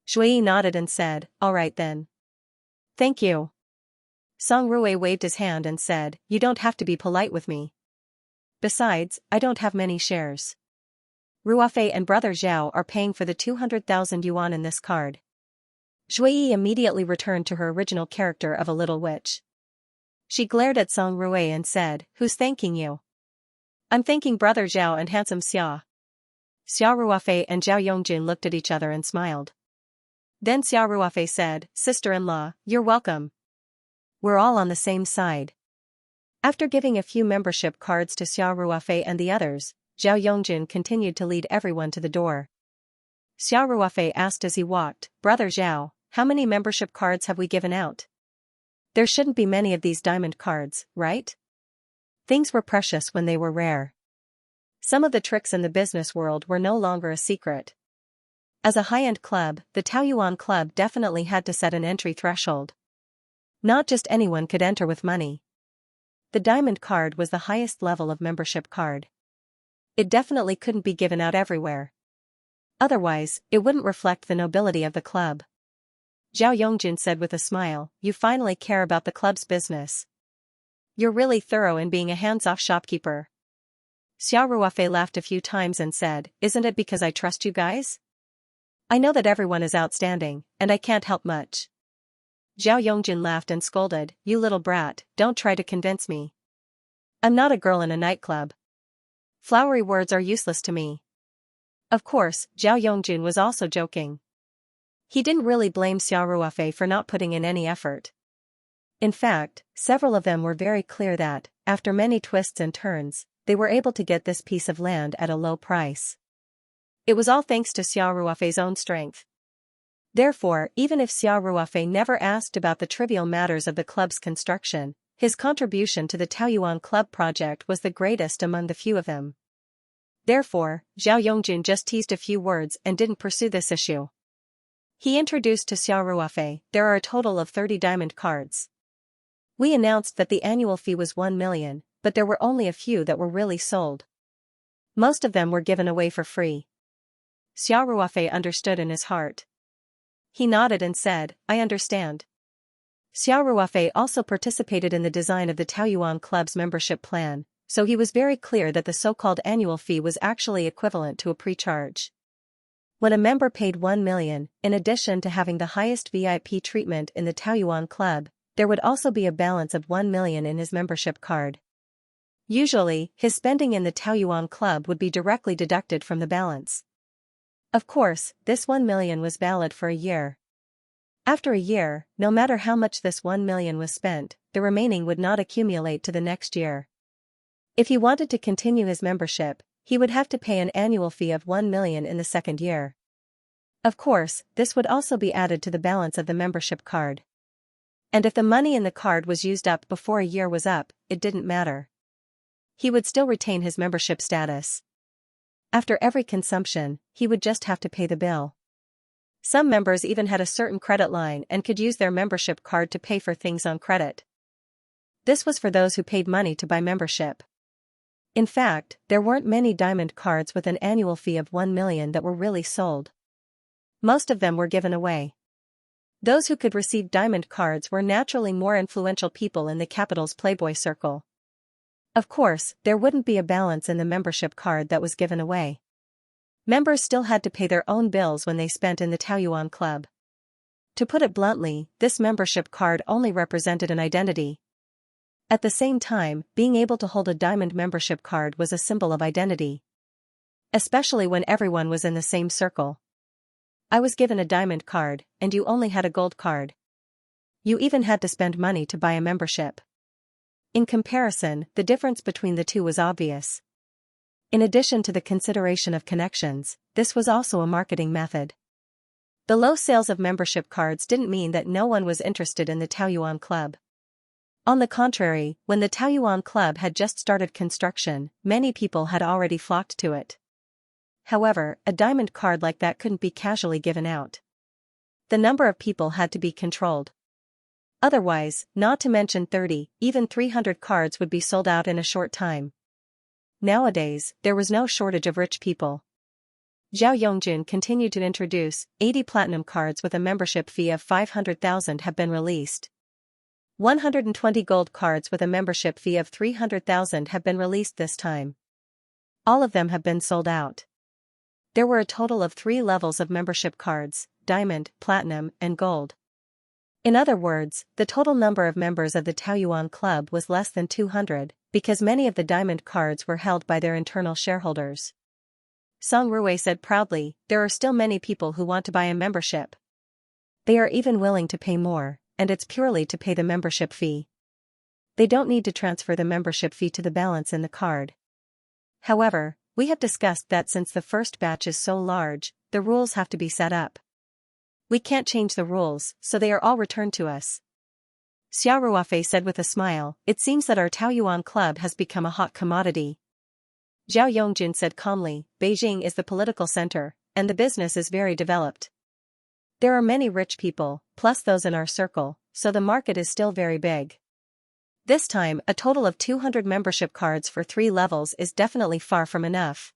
Shui nodded and said, All right then. Thank you. Song Ruwei waved his hand and said, You don't have to be polite with me. Besides, I don't have many shares. Ruofei and Brother Zhao are paying for the 200,000 yuan in this card. Shui immediately returned to her original character of a little witch. She glared at Song Ruwei and said, Who's thanking you? I'm thanking Brother Zhao and handsome Xia. Xiao Ruofei and Zhao Yongjin looked at each other and smiled. Then Xiao Ruofei said, Sister-in-law, you're welcome. We're all on the same side. After giving a few membership cards to Xiao Ruofei and the others, Zhao Yongjin continued to lead everyone to the door. Xiao Ruofei asked as he walked, Brother Zhao, how many membership cards have we given out? There shouldn't be many of these diamond cards, right? Things were precious when they were rare. Some of the tricks in the business world were no longer a secret. As a high-end club, the Taoyuan Club definitely had to set an entry threshold. Not just anyone could enter with money. The diamond card was the highest level of membership card. It definitely couldn't be given out everywhere. Otherwise, it wouldn't reflect the nobility of the club. Zhao Yongjin said with a smile, You finally care about the club's business. You're really thorough in being a hands-off shopkeeper. Xiao Ruofei laughed a few times and said, Isn't it because I trust you guys? I know that everyone is outstanding, and I can't help much. Zhao Yongjin laughed and scolded, You little brat, don't try to convince me. I'm not a girl in a nightclub. Flowery words are useless to me. Of course, Zhao Yongjin was also joking. He didn't really blame Xiao Ruofei for not putting in any effort. In fact, several of them were very clear that, after many twists and turns, they were able to get this piece of land at a low price. It was all thanks to Xiao Ruofei's own strength. Therefore, even if Xiao Ruofei never asked about the trivial matters of the club's construction, his contribution to the Taoyuan Club project was the greatest among the few of them. Therefore, Zhao Yongjin just teased a few words and didn't pursue this issue. He introduced to Xiao Ruofei, There are a total of 30 diamond cards. We announced that the annual fee was 1 million, but there were only a few that were really sold. Most of them were given away for free. Xiao Ruofei understood in his heart. He nodded and said, I understand. Xiao Ruofei also participated in the design of the Taoyuan Club's membership plan, so he was very clear that the so-called annual fee was actually equivalent to a pre-charge. When a member paid 1 million, in addition to having the highest VIP treatment in the Taoyuan Club, there would also be a balance of 1 million in his membership card. Usually, his spending in the Taoyuan Club would be directly deducted from the balance. Of course, this 1 million was valid for a year. After a year, no matter how much this 1 million was spent, the remaining would not accumulate to the next year. If he wanted to continue his membership, he would have to pay an annual fee of 1 million in the second year. Of course, this would also be added to the balance of the membership card. And if the money in the card was used up before a year was up, it didn't matter. He would still retain his membership status. After every consumption, he would just have to pay the bill. Some members even had a certain credit line and could use their membership card to pay for things on credit. This was for those who paid money to buy membership. In fact, there weren't many diamond cards with an annual fee of 1 million that were really sold. Most of them were given away. Those who could receive diamond cards were naturally more influential people in the capital's Playboy circle. Of course, there wouldn't be a balance in the membership card that was given away. Members still had to pay their own bills when they spent in the Taoyuan Club. To put it bluntly, this membership card only represented an identity. At the same time, being able to hold a diamond membership card was a symbol of identity. Especially when everyone was in the same circle. I was given a diamond card, and you only had a gold card. You even had to spend money to buy a membership. In comparison, the difference between the two was obvious. In addition to the consideration of connections, this was also a marketing method. The low sales of membership cards didn't mean that no one was interested in the Taoyuan Club. On the contrary, when the Taoyuan Club had just started construction, many people had already flocked to it. However, a diamond card like that couldn't be casually given out. The number of people had to be controlled. Otherwise, not to mention 30, even 300 cards would be sold out in a short time. Nowadays, there was no shortage of rich people. Zhao Yongjun continued to introduce 80 platinum cards with a membership fee of 500,000 have been released. 120 gold cards with a membership fee of 300,000 have been released this time. All of them have been sold out. There were a total of 3 levels of membership cards: diamond, platinum, and gold. In other words, the total number of members of the Taoyuan Club was less than 200, because many of the diamond cards were held by their internal shareholders. Song Ruwei said proudly, "There are still many people who want to buy a membership. They are even willing to pay more, and it's purely to pay the membership fee. They don't need to transfer the membership fee to the balance in the card. However, we have discussed that since the first batch is so large, the rules have to be set up. We can't change the rules, so they are all returned to us." Xia Ruofei said with a smile, "It seems that our Taoyuan Club has become a hot commodity." Zhao Yongjun said calmly, "Beijing is the political center, and the business is very developed. There are many rich people, plus those in our circle, so the market is still very big. This time, a total of 200 membership cards for 3 levels is definitely far from enough.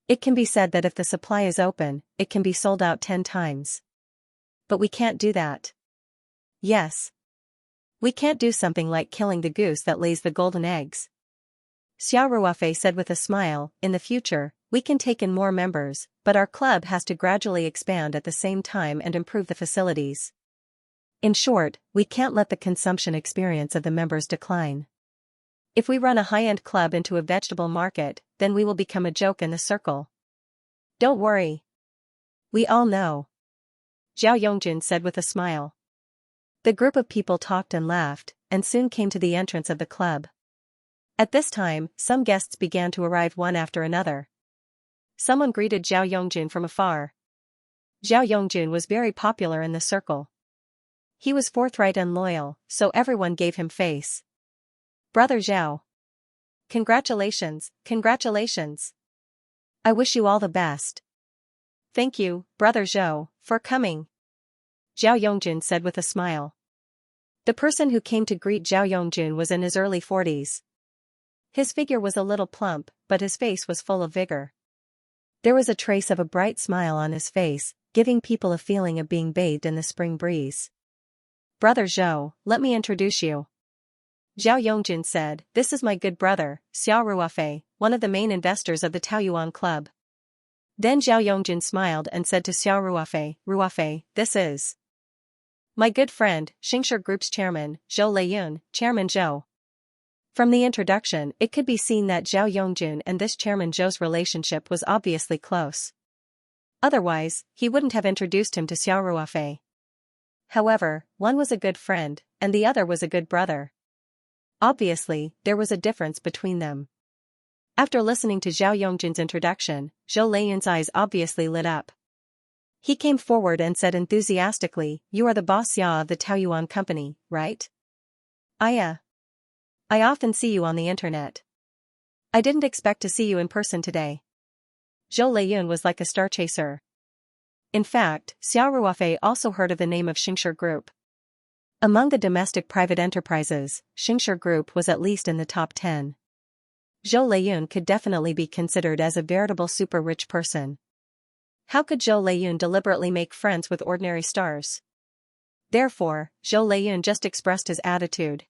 It can be said that if the supply is open, it can be sold out 10 times. But we can't do that. Yes. We can't do something like killing the goose that lays the golden eggs." Xia Ruofei said with a smile, "In the future, we can take in more members, but our club has to gradually expand at the same time and improve the facilities. In short, we can't let the consumption experience of the members decline. If we run a high-end club into a vegetable market, then we will become a joke in the circle. Don't worry. We all know," Zhao Yongjun said with a smile. The group of people talked and laughed, and soon came to the entrance of the club. At this time, some guests began to arrive one after another. Someone greeted Zhao Yongjun from afar. Zhao Yongjun was very popular in the circle. He was forthright and loyal, so everyone gave him face. "Brother Zhao. Congratulations, congratulations. I wish you all the best." "Thank you, Brother Zhou, for coming," Zhao Yongjun said with a smile. The person who came to greet Zhao Yongjun was in his early 40s. His figure was a little plump, but his face was full of vigor. There was a trace of a bright smile on his face, giving people a feeling of being bathed in the spring breeze. "Brother Zhou, let me introduce you," Zhao Yongjun said. "This is my good brother, Xia Ruofei, one of the main investors of the Taoyuan Club." Then Zhao Yongjun smiled and said to Xia Ruofei, "Ruofei, this is my good friend, Xianxia Group's chairman, Zhou Leiyun, Chairman Zhou." From the introduction, it could be seen that Zhao Yongjun and this Chairman Zhou's relationship was obviously close. Otherwise, he wouldn't have introduced him to Xiao Ruofei. However, one was a good friend, and the other was a good brother. Obviously, there was a difference between them. After listening to Zhao Yongjun's introduction, Zhou Leiyun's eyes obviously lit up. He came forward and said enthusiastically, "You are the boss Xia of the Taoyuan company, right?" I often see you on the internet. I didn't expect to see you in person today." Zhou Leiyun was like a star chaser. In fact, Xiao Ruofei also heard of the name of Xianxia Group. Among the domestic private enterprises, Xianxia Group was at least in the top 10. Zhou Leiyun could definitely be considered as a veritable super-rich person. How could Zhou Leiyun deliberately make friends with ordinary stars? Therefore, Zhou Leiyun just expressed his attitude.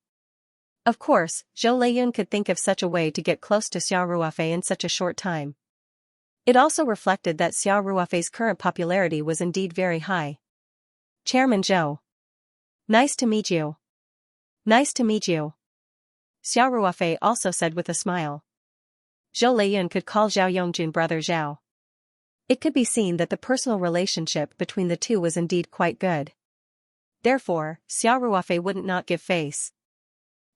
Of course, Zhou Leiyun could think of such a way to get close to Xiao Ruofei in such a short time. It also reflected that Xiao Ruofei's current popularity was indeed very high. "Chairman Zhou. Nice to meet you." "Nice to meet you." Xiao Ruofei also said with a smile. Zhou Leiyun could call Zhao Yongjun brother Zhao. It could be seen that the personal relationship between the two was indeed quite good. Therefore, Xiao Ruofei wouldn't not give face.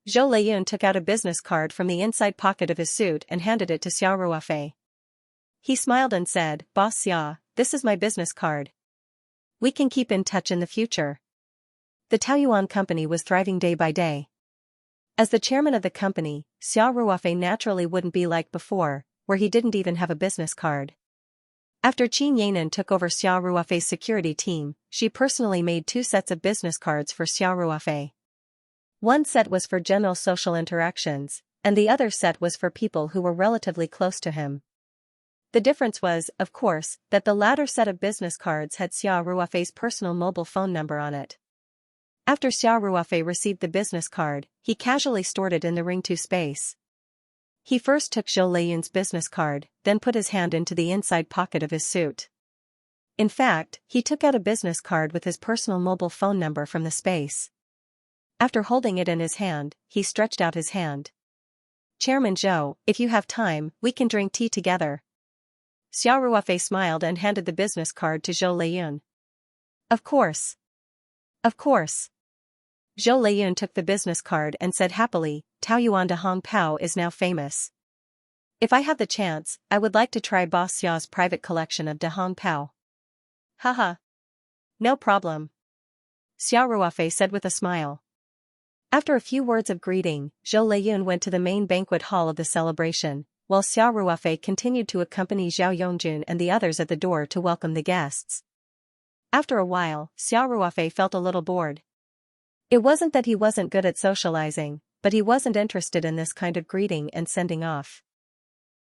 Zhou Leiyun took out a business card from the inside pocket of his suit and handed it to Xiao Ruofei. He smiled and said, "Boss Xia, this is my business card. We can keep in touch in the future." The Taoyuan company was thriving day by day. As the chairman of the company, Xiao Ruofei naturally wouldn't be like before, where he didn't even have a business card. After Qin Yanan took over Xiao Ruofei's security team, she personally made 2 sets of business cards for Xiao Ruofei. One set was for general social interactions, and the other set was for people who were relatively close to him. The difference was, of course, that the latter set of business cards had Xiao Ruofei's personal mobile phone number on it. After Xiao Ruofei received the business card, he casually stored it in the Ring 2 space. He first took Zhou Leiyun's business card, then put his hand into the inside pocket of his suit. In fact, he took out a business card with his personal mobile phone number from the space. After holding it in his hand, he stretched out his hand. "Chairman Zhou, if you have time, we can drink tea together." Xiao Ruofei smiled and handed the business card to Zhou Leiyun. "Of course. Of course." Zhou Leiyun took the business card and said happily, "Taoyuan de Hongpao is now famous. If I have the chance, I would like to try Boss Xiao's private collection of de Hongpao." "Haha. No problem," Xiao Ruofei said with a smile. After a few words of greeting, Zhou Leiyun went to the main banquet hall of the celebration, while Xiao Ruofei continued to accompany Zhao Yongjun and the others at the door to welcome the guests. After a while, Xiao Ruofei felt a little bored. It wasn't that he wasn't good at socializing, but he wasn't interested in this kind of greeting and sending off.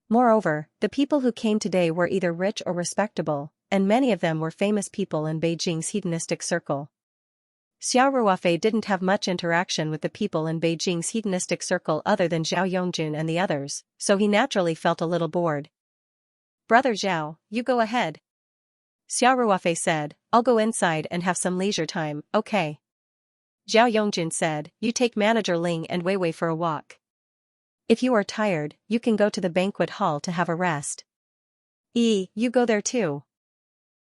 Moreover, the people who came today were either rich or respectable, and many of them were famous people in Beijing's hedonistic circle. Xiao Ruofei didn't have much interaction with the people in Beijing's hedonistic circle other than Zhao Yongjun and the others, so he naturally felt a little bored. "Brother Zhao, you go ahead," Xiao Ruofei said. "I'll go inside and have some leisure time, okay?" Zhao Yongjun said, "You take Manager Ling and Weiwei for a walk. If you are tired, you can go to the banquet hall to have a rest." You go there too."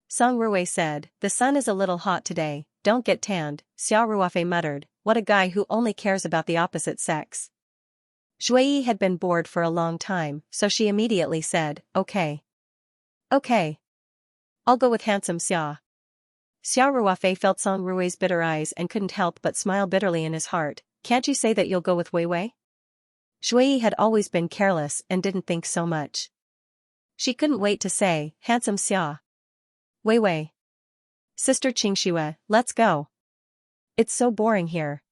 Song Ruwei said, "The sun is a little hot today, don't get tanned." Xiao Ruofei muttered, "What a guy who only cares about the opposite sex." Shui had been bored for a long time, so she immediately said, "Okay. Okay. I'll go with handsome Xia." Xiao Ruofei felt Song Rui's bitter eyes and couldn't help but smile bitterly in his heart. "Can't you say that you'll go with Weiwei?" Shui had always been careless and didn't think so much. She couldn't wait to say, "Handsome Xia. Weiwei. Sister Xianxia, let's go. It's so boring here."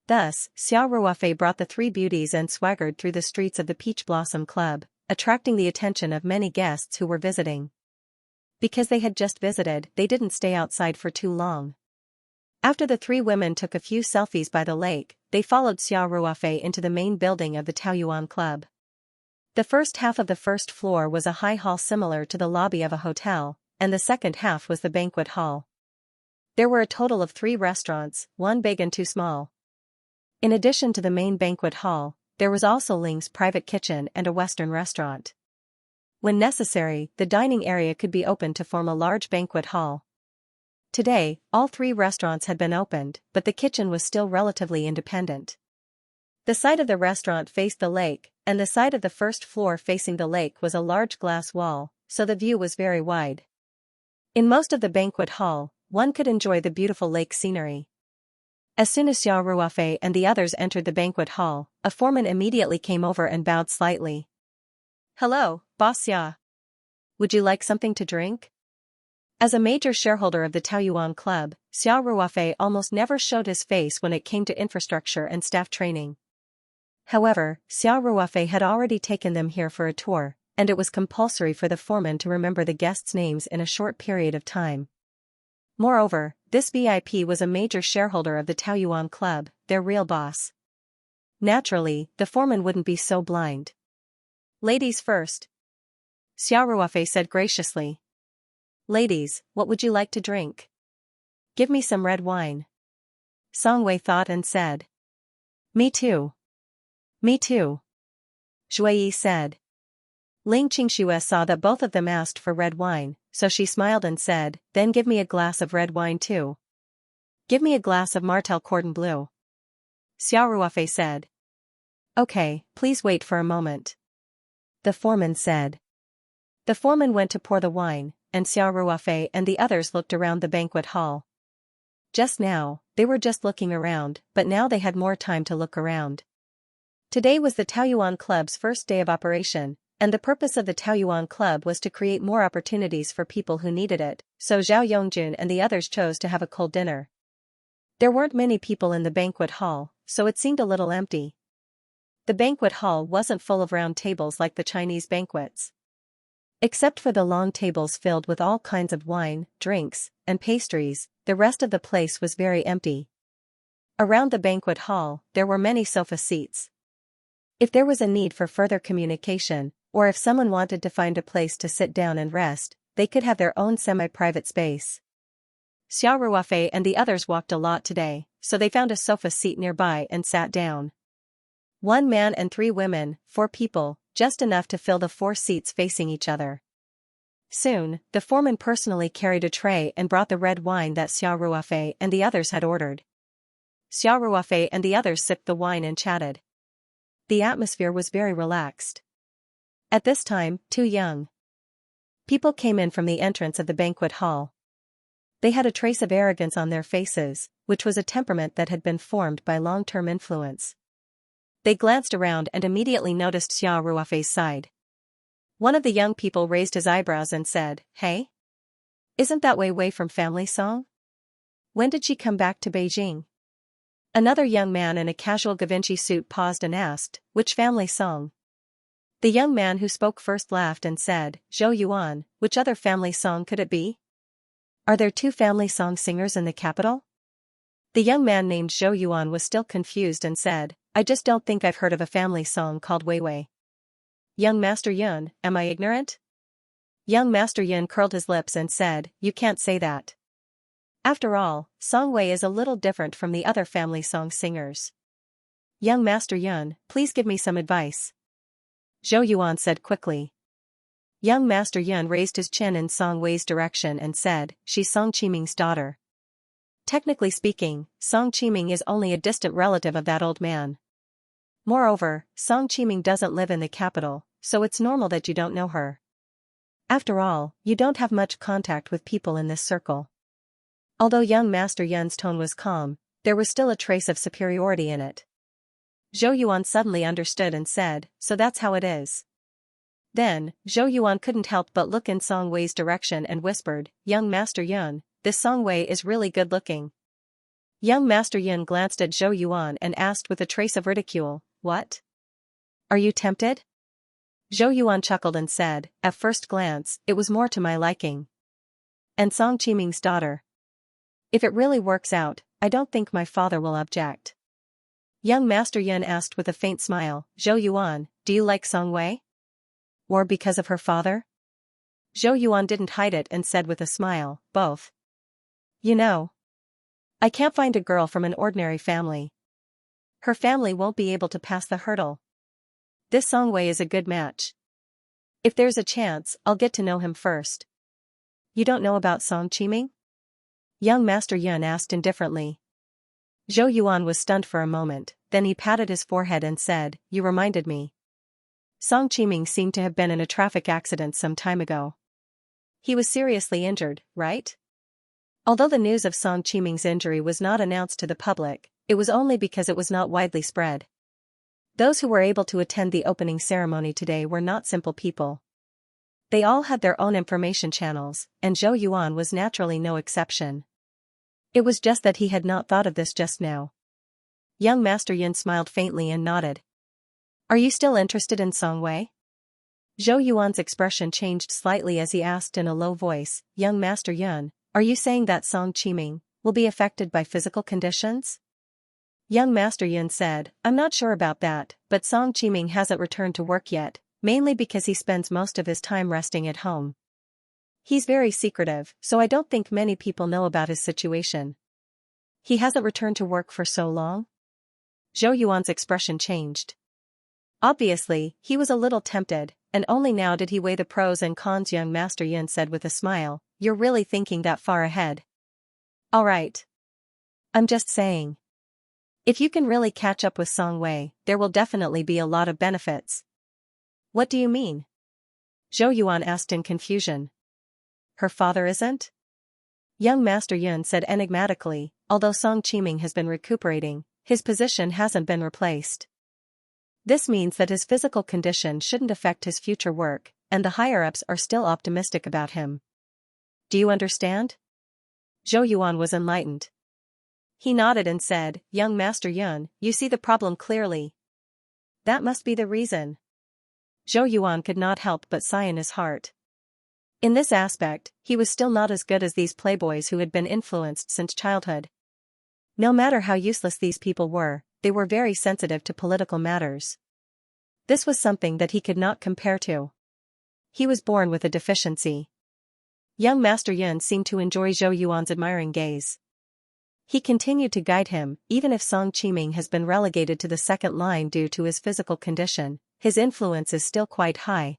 Thus, Xiao Ruofei brought the 3 beauties and swaggered through the streets of the Peach Blossom Club, attracting the attention of many guests who were visiting. Because they had just visited, they didn't stay outside for too long. After the 3 women took a few selfies by the lake, they followed Xiao Ruofei into the main building of the Taoyuan Club. The first half of the first floor was a high hall similar to the lobby of a hotel, and the second half was the banquet hall. There were a total of 3 restaurants, 1 big and 2 small. In addition to the main banquet hall, there was also Ling's private kitchen and a Western restaurant. When necessary, the dining area could be opened to form a large banquet hall. Today, all 3 restaurants had been opened, but the kitchen was still relatively independent. The side of the restaurant faced the lake, and the side of the first floor facing the lake was a large glass wall, so the view was very wide. In most of the banquet hall, one could enjoy the beautiful lake scenery. As soon as Xia Ruofei and the others entered the banquet hall, a foreman immediately came over and bowed slightly. "Hello, Boss Xia. Would you like something to drink?" As a major shareholder of the Taoyuan Club, Xia Ruofei almost never showed his face when it came to infrastructure and staff training. However, Xia Ruofei had already taken them here for a tour, and it was compulsory for the foreman to remember the guests' names in a short period of time. Moreover, this VIP was a major shareholder of the Taoyuan Club, their real boss. Naturally, the foreman wouldn't be so blind. "Ladies first," Xia Ruofei said graciously. "Ladies, what would you like to drink?" "Give me some red wine." Song Wei thought and said. "Me too." "Me too," Zhuyi said. Ling Qingxue saw that both of them asked for red wine, so she smiled and said, "Then give me a glass of red wine too." "Give me a glass of Martel Cordon Bleu," Xia Ruofei said. "Okay, please wait for a moment," the foreman said. The foreman went to pour the wine, and Xia Ruofei and the others looked around the banquet hall. Just now, they were just looking around, but now they had more time to look around. Today was the Taoyuan Club's first day of operation, and the purpose of the Taoyuan Club was to create more opportunities for people who needed it, so Zhao Yongjun and the others chose to have a cold dinner. There weren't many people in the banquet hall, so it seemed a little empty. The banquet hall wasn't full of round tables like the Chinese banquets. Except for the long tables filled with all kinds of wine, drinks, and pastries, the rest of the place was very empty. Around the banquet hall, there were many sofa seats. If there was a need for further communication, or if someone wanted to find a place to sit down and rest, they could have their own semi-private space. Xia Ruofei and the others walked a lot today, so they found a sofa seat nearby and sat down. 1 man and 3 women, 4 people, just enough to fill the 4 seats facing each other. Soon, the foreman personally carried a tray and brought the red wine that Xia Ruofei and the others had ordered. Xia Ruofei and the others sipped the wine and chatted. The atmosphere was very relaxed. At this time, 2 young people came in from the entrance of the banquet hall. They had a trace of arrogance on their faces, which was a temperament that had been formed by long-term influence. They glanced around and immediately noticed Xia Ruofei's side. One of the young people raised his eyebrows and said, "Hey? Isn't that Wei Wei from Family Song? When did she come back to Beijing?" Another young man in a casual Givenchy suit paused and asked, "Which Family Song?" The young man who spoke first laughed and said, "Zhou Yuan, which other family song could it be? Are there 2 family song singers in the capital?" The young man named Zhou Yuan was still confused and said, "I just don't think I've heard of a family song called Wei Wei." "Young Master Yun, am I ignorant?" Young Master Yun curled his lips and said, "You can't say that. After all, Song Wei is a little different from the other family song singers." "Young Master Yun, please give me some advice," Zhou Yuan said quickly. Young Master Yun raised his chin in Song Wei's direction and said, "She's Song Qiming's daughter. Technically speaking, Song Qiming is only a distant relative of that old man. Moreover, Song Qiming doesn't live in the capital, so it's normal that you don't know her. After all, you don't have much contact with people in this circle." Although young Master Yun's tone was calm, there was still a trace of superiority in it. Zhou Yuan suddenly understood and said, "So that's how it is." Then, Zhou Yuan couldn't help but look in Song Wei's direction and whispered, "Young Master Yun, this Song Wei is really good looking." Young Master Yun glanced at Zhou Yuan and asked with a trace of ridicule, "What? Are you tempted?" Zhou Yuan chuckled and said, "At first glance, it was more to my liking. And Song Qiming's daughter. If it really works out, I don't think my father will object." Young Master Yun asked with a faint smile, "Zhou Yuan, do you like Song Wei? Or because of her father?" Zhou Yuan didn't hide it and said with a smile, "Both. You know, I can't find a girl from an ordinary family. Her family won't be able to pass the hurdle." this Song Wei is a good match. If there's a chance, I'll get to know him first. You don't know about Song Qiming? Young Master Yun asked indifferently. Zhou Yuan was stunned for a moment, then he patted his forehead and said, "You reminded me. Song Qiming seemed to have been in a traffic accident some time ago. He was seriously injured, right?" Although the news of Song Qiming's injury was not announced to the public, it was only because it was not widely spread. Those who were able to attend the opening ceremony today were not simple people. They all had their own information channels, and Zhou Yuan was naturally no exception. It was just that he had not thought of this just now. Young Master Yun smiled faintly and nodded. "Are you still interested in Song Wei?" Zhou Yuan's expression changed slightly as he asked in a low voice, "Young Master Yun, are you saying that Song Qiming will be affected by physical conditions?" Young Master Yun said, "I'm not sure about that, but Song Qiming hasn't returned to work yet, mainly because he spends most of his time resting at home. He's very secretive, so I don't think many people know about his situation." "He hasn't returned to work for so long?" Zhou Yuan's expression changed. Obviously, he was a little tempted, and only now did he weigh the pros and cons. Young Master Yun said with a smile, "You're really thinking that far ahead." "All right. I'm just saying. If you can really catch up with Song Wei, there will definitely be a lot of benefits." "What do you mean?" Zhou Yuan asked in confusion. "Her father isn't?" Young Master Yun said enigmatically, "Although Song Qiming has been recuperating, his position hasn't been replaced. This means that his physical condition shouldn't affect his future work, and the higher-ups are still optimistic about him. Do you understand?" Zhou Yuan was enlightened. He nodded and said, "Young Master Yun, you see the problem clearly. That must be the reason." Zhou Yuan could not help but sigh in his heart. In this aspect, he was still not as good as these playboys who had been influenced since childhood. No matter how useless these people were, they were very sensitive to political matters. This was something that he could not compare to. He was born with a deficiency. Young Master Yun seemed to enjoy Zhou Yuan's admiring gaze. He continued to guide him, even if Song Qiming has been relegated to the second line due to his physical condition, his influence is still quite high.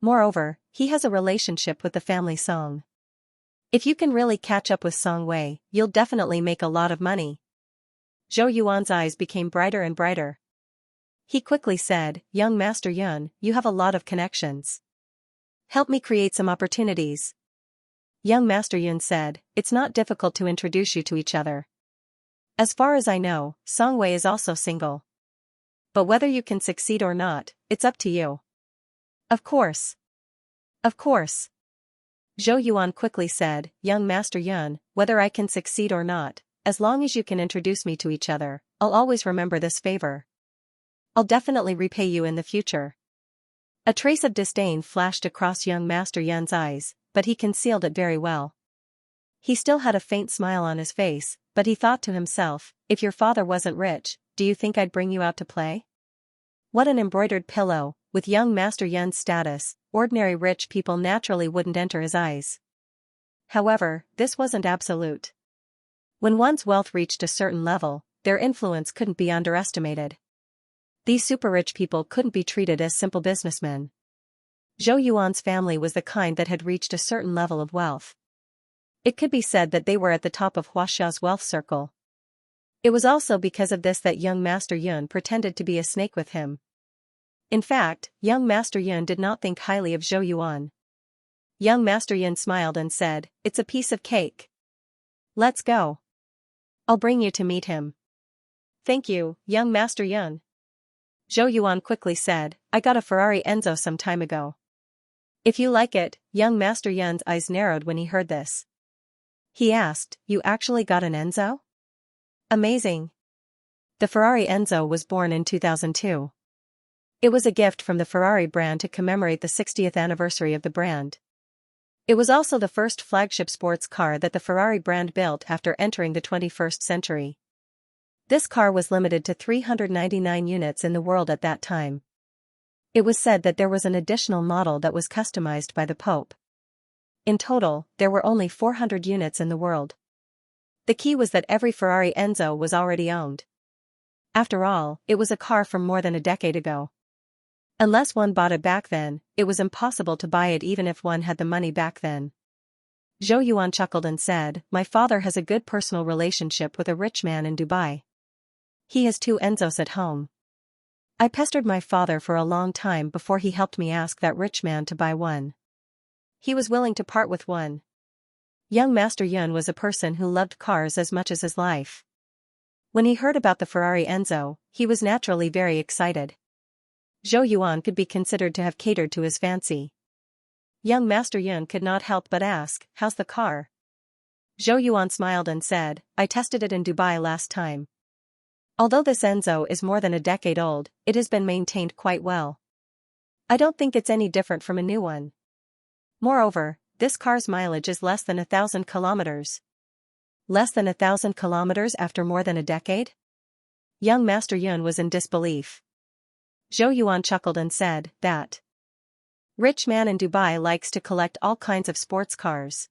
Moreover, he has a relationship with the family Song. If you can really catch up with Song Wei, you'll definitely make a lot of money." Zhou Yuan's eyes became brighter and brighter. He quickly said, "Young Master Yun, you have a lot of connections. Help me create some opportunities." Young Master Yun said, "It's not difficult to introduce you to each other. As far as I know, Song Wei is also single. But whether you can succeed or not, it's up to you." "Of course. Of course." Zhou Yuan quickly said, "Young Master Yun, whether I can succeed or not, as long as you can introduce me to each other, I'll always remember this favor. I'll definitely repay you in the future." A trace of disdain flashed across young Master Yun's eyes, but he concealed it very well. He still had a faint smile on his face, but he thought to himself, "If your father wasn't rich, do you think I'd bring you out to play?" What an embroidered pillow! With young Master Yun's status, ordinary rich people naturally wouldn't enter his eyes. However, this wasn't absolute. When one's wealth reached a certain level, their influence couldn't be underestimated. These super-rich people couldn't be treated as simple businessmen. Zhou Yuan's family was the kind that had reached a certain level of wealth. It could be said that they were at the top of Huaxiao's wealth circle. It was also because of this that young Master Yun pretended to be a snake with him. In fact, young Master Yun did not think highly of Zhou Yuan. Young Master Yun smiled and said, "It's a piece of cake. Let's go. I'll bring you to meet him." "Thank you, young Master Yun." Zhou Yuan quickly said, "I got a Ferrari Enzo some time ago." "If you like it," young Master Yun's eyes narrowed when he heard this. He asked, "You actually got an Enzo? Amazing." The Ferrari Enzo was born in 2002. It was a gift from the Ferrari brand to commemorate the 60th anniversary of the brand. It was also the first flagship sports car that the Ferrari brand built after entering the 21st century. This car was limited to 399 units in the world at that time. It was said that there was an additional model that was customized by the Pope. In total, there were only 400 units in the world. The key was that every Ferrari Enzo was already owned. After all, it was a car from more than a decade ago. Unless one bought it back then, it was impossible to buy it even if one had the money back then. Zhou Yuan chuckled and said, "My father has a good personal relationship with a rich man in Dubai. He has 2 Enzos at home. I pestered my father for a long time before he helped me ask that rich man to buy one. He was willing to part with one." Young Master Yun was a person who loved cars as much as his life. When he heard about the Ferrari Enzo, he was naturally very excited. Zhou Yuan could be considered to have catered to his fancy. Young Master Yun could not help but ask, "How's the car?" Zhou Yuan smiled and said, "I tested it in Dubai last time. Although this Enzo is more than a decade old, it has been maintained quite well. I don't think it's any different from a new one. Moreover, this car's mileage is less than 1,000 kilometers. Less than 1,000 kilometers after more than a decade?" Young Master Yun was in disbelief. Zhou Yuan chuckled and said, "That rich man in Dubai likes to collect all kinds of sports cars.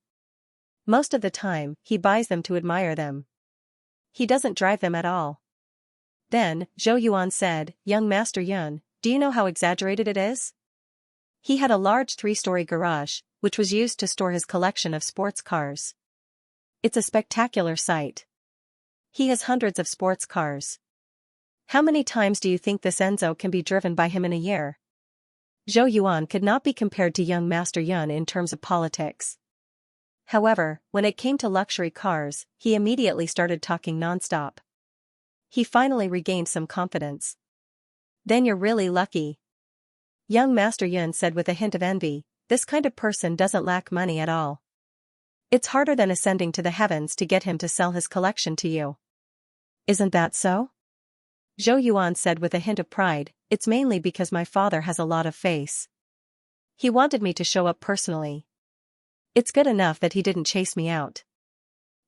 Most of the time, he buys them to admire them. He doesn't drive them at all." Then, Zhou Yuan said, "Young Master Yun, do you know how exaggerated it is?" He had a large 3-story garage, which was used to store his collection of sports cars. It's a spectacular sight. He has hundreds of sports cars. How many times do you think this Enzo can be driven by him in a year? Zhou Yuan could not be compared to young Master Yun in terms of politics. However, when it came to luxury cars, he immediately started talking nonstop. He finally regained some confidence. "Then you're really lucky," young Master Yun said with a hint of envy. "This kind of person doesn't lack money at all. It's harder than ascending to the heavens to get him to sell his collection to you." "Isn't that so?" Zhou Yuan said with a hint of pride, "It's mainly because my father has a lot of face. He wanted me to show up personally. It's good enough that he didn't chase me out.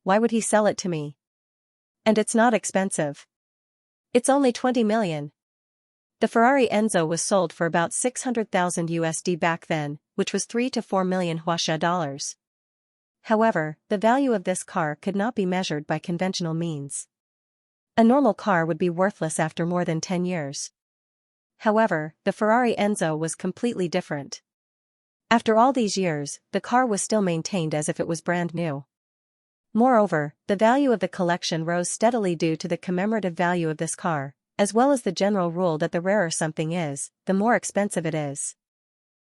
Why would he sell it to me? And it's not expensive. It's only 20 million. The Ferrari Enzo was sold for about 600,000 USD back then, which was 3 to 4 million Huaxia dollars. However, the value of this car could not be measured by conventional means. A normal car would be worthless after more than 10 years. However, the Ferrari Enzo was completely different. After all these years, the car was still maintained as if it was brand new. Moreover, the value of the collection rose steadily due to the commemorative value of this car, as well as the general rule that the rarer something is, the more expensive it is.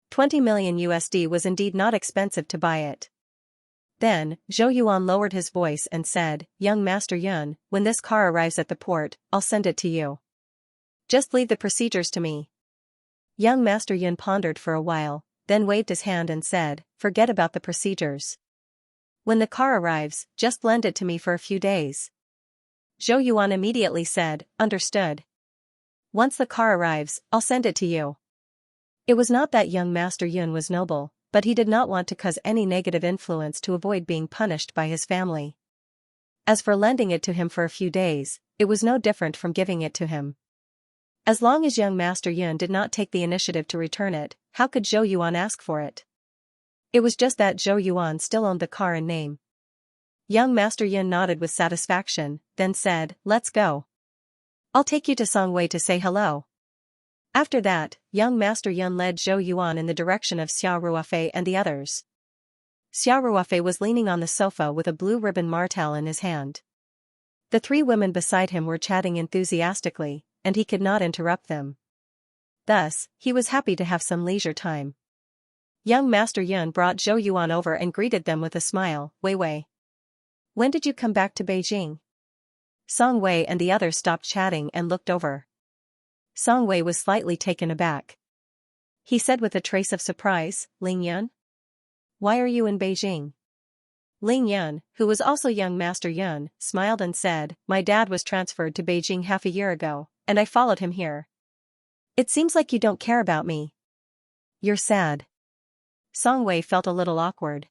20 million USD was indeed not expensive to buy it. Then, Zhou Yuan lowered his voice and said, "Young Master Yun, when this car arrives at the port, I'll send it to you. Just leave the procedures to me." Young Master Yun pondered for a while, then waved his hand and said, "Forget about the procedures. When the car arrives, just lend it to me for a few days." Zhou Yuan immediately said, "Understood. Once the car arrives, I'll send it to you." It was not that young Master Yun was noble, but he did not want to cause any negative influence to avoid being punished by his family. As for lending it to him for a few days, it was no different from giving it to him. As long as young Master Yun did not take the initiative to return it, how could Zhou Yuan ask for it? It was just that Zhou Yuan still owned the car in name. Young Master Yun nodded with satisfaction, then said, "Let's go. I'll take you to Songwei to say hello." After that, young Master Yun led Zhou Yuan in the direction of Xiao Ruofei and the others. Xiao Ruofei was leaning on the sofa with a blue ribbon martel in his hand. The 3 women beside him were chatting enthusiastically, and he could not interrupt them. Thus, he was happy to have some leisure time. Young Master Yun brought Zhou Yuan over and greeted them with a smile. "Wei Wei. When did you come back to Beijing?" Song Wei and the others stopped chatting and looked over. Song Wei was slightly taken aback. He said with a trace of surprise, "Ling Yun? Why are you in Beijing?" Ling Yun, who was also young Master Yun, smiled and said, "My dad was transferred to Beijing half a year ago, and I followed him here. It seems like you don't care about me. You're sad." Song Wei felt a little awkward.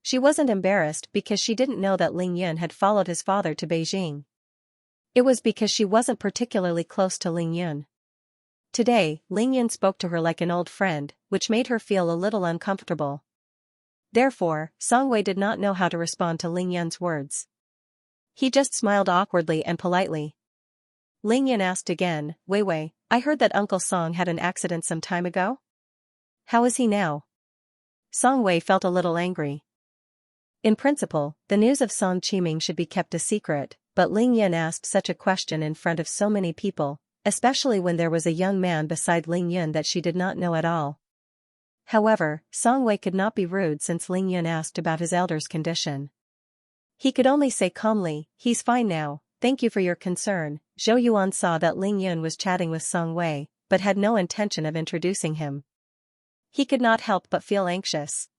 She wasn't embarrassed because she didn't know that Ling Yun had followed his father to Beijing. It was because she wasn't particularly close to Ling Yun. Today, Ling Yun spoke to her like an old friend, which made her feel a little uncomfortable. Therefore, Song Wei did not know how to respond to Ling Yun's words. He just smiled awkwardly and politely. Ling Yan asked again. Wei Wei, I heard that Uncle Song had an accident some time ago? How is he now? Song Wei felt a little angry. In principle, the news of Song Qiming should be kept a secret, but Ling Yan asked such a question in front of so many people, especially when there was a young man beside Ling Yan that she did not know at all. However, Song Wei could not be rude since Ling Yan asked about his elder's condition. He could only say calmly, he's fine now, thank you for your concern. Zhou Yuan saw that Ling Yan was chatting with Song Wei, but had no intention of introducing him. He could not help but feel anxious.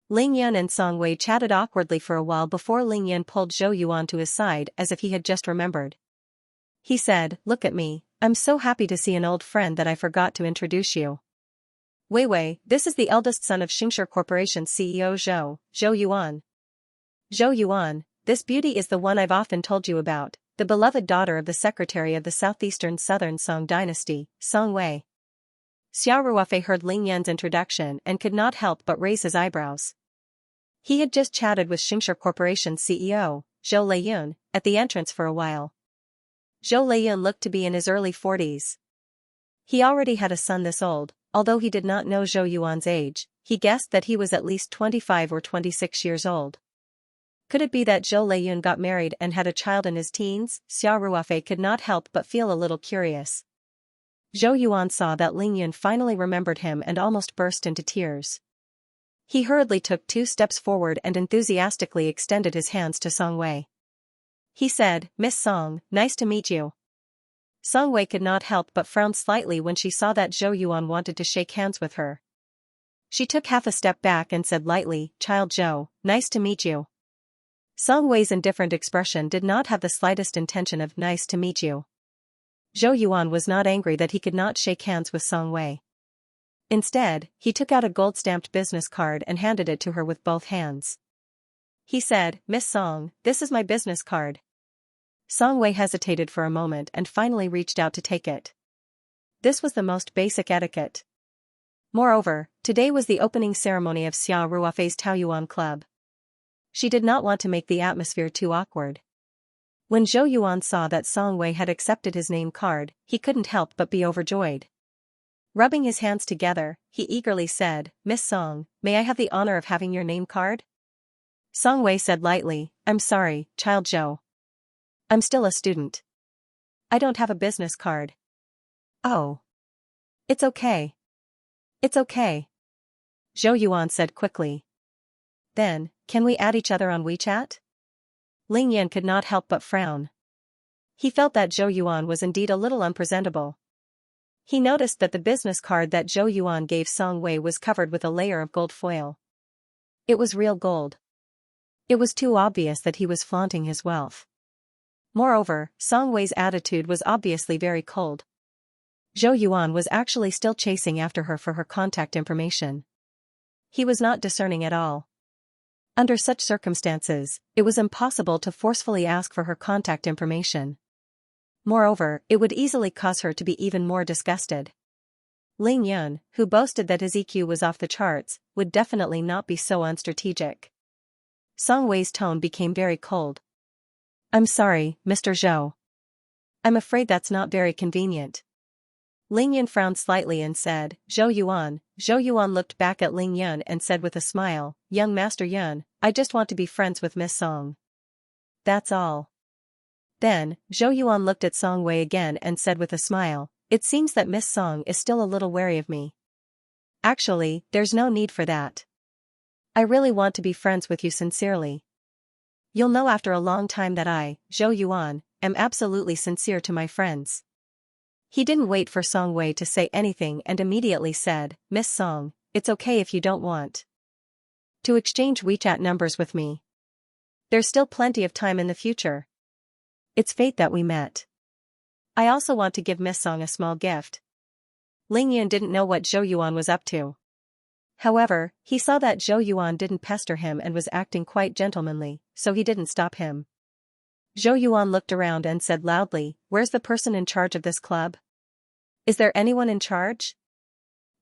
Ling Yan and Song Wei chatted awkwardly for a while before Ling Yan pulled Zhou Yuan to his side as if he had just remembered. He said, look at me, I'm so happy to see an old friend that I forgot to introduce you. Wei Wei, this is the eldest son of Xianxia Corporation CEO Zhou Yuan. Zhou Yuan, this beauty is the one I've often told you about, the beloved daughter of the secretary of the southeastern southern Song dynasty, Song Wei. Xiao Ruofei heard Ling Yan's introduction and could not help but raise his eyebrows. He had just chatted with Xianxia Corporation CEO, Zhou Leiyun, at the entrance for a while. Zhou Leiyun looked to be in his early 40s. He already had a son this old, although he did not know Zhou Yuan's age, he guessed that he was at least 25 or 26 years old. Could it be that Zhou Leiyun got married and had a child in his teens? Xiao Ruofei could not help but feel a little curious. Zhou Yuan saw that Ling Yan finally remembered him and almost burst into tears. He hurriedly took 2 steps forward and enthusiastically extended his hands to Song Wei. He said, Miss Song, nice to meet you. Song Wei could not help but frown slightly when she saw that Zhou Yuan wanted to shake hands with her. She took half a step back and said lightly, Child Zhou, nice to meet you. Song Wei's indifferent expression did not have the slightest intention of nice to meet you. Zhou Yuan was not angry that he could not shake hands with Song Wei. Instead, he took out a gold-stamped business card and handed it to her with both hands. He said, Miss Song, this is my business card. Song Wei hesitated for a moment and finally reached out to take it. This was the most basic etiquette. Moreover, today was the opening ceremony of Xiao Ruofei's Taoyuan Club. She did not want to make the atmosphere too awkward. When Zhou Yuan saw that Song Wei had accepted his name card, he couldn't help but be overjoyed. Rubbing his hands together, he eagerly said, Miss Song, may I have the honor of having your name card? Song Wei said lightly, I'm sorry, Child Zhou. I'm still a student. I don't have a business card. Oh. It's okay. It's okay. Zhou Yuan said quickly. Then, can we add each other on WeChat? Ling Yan could not help but frown. He felt that Zhou Yuan was indeed a little unpresentable. He noticed that the business card that Zhou Yuan gave Song Wei was covered with a layer of gold foil. It was real gold. It was too obvious that he was flaunting his wealth. Moreover, Song Wei's attitude was obviously very cold. Zhou Yuan was actually still chasing after her for her contact information. He was not discerning at all. Under such circumstances, it was impossible to forcefully ask for her contact information. Moreover, it would easily cause her to be even more disgusted. Ling Yan, who boasted that his EQ was off the charts, would definitely not be so unstrategic. Song Wei's tone became very cold. I'm sorry, Mr. Zhou. I'm afraid that's not very convenient. Ling Yan frowned slightly and said, Zhou Yuan. Zhou Yuan looked back at Ling Yan and said with a smile, Young Master Yan, I just want to be friends with Miss Song. That's all. Then, Zhou Yuan looked at Song Wei again and said with a smile, It seems that Miss Song is still a little wary of me. Actually, there's no need for that. I really want to be friends with you sincerely. You'll know after a long time that I, Zhou Yuan, am absolutely sincere to my friends. He didn't wait for Song Wei to say anything and immediately said, Miss Song, it's okay if you don't want to exchange WeChat numbers with me. There's still plenty of time in the future. It's fate that we met. I also want to give Miss Song a small gift. Ling Yan didn't know what Zhou Yuan was up to. However, he saw that Zhou Yuan didn't pester him and was acting quite gentlemanly, so he didn't stop him. Zhou Yuan looked around and said loudly, Where's the person in charge of this club? Is there anyone in charge?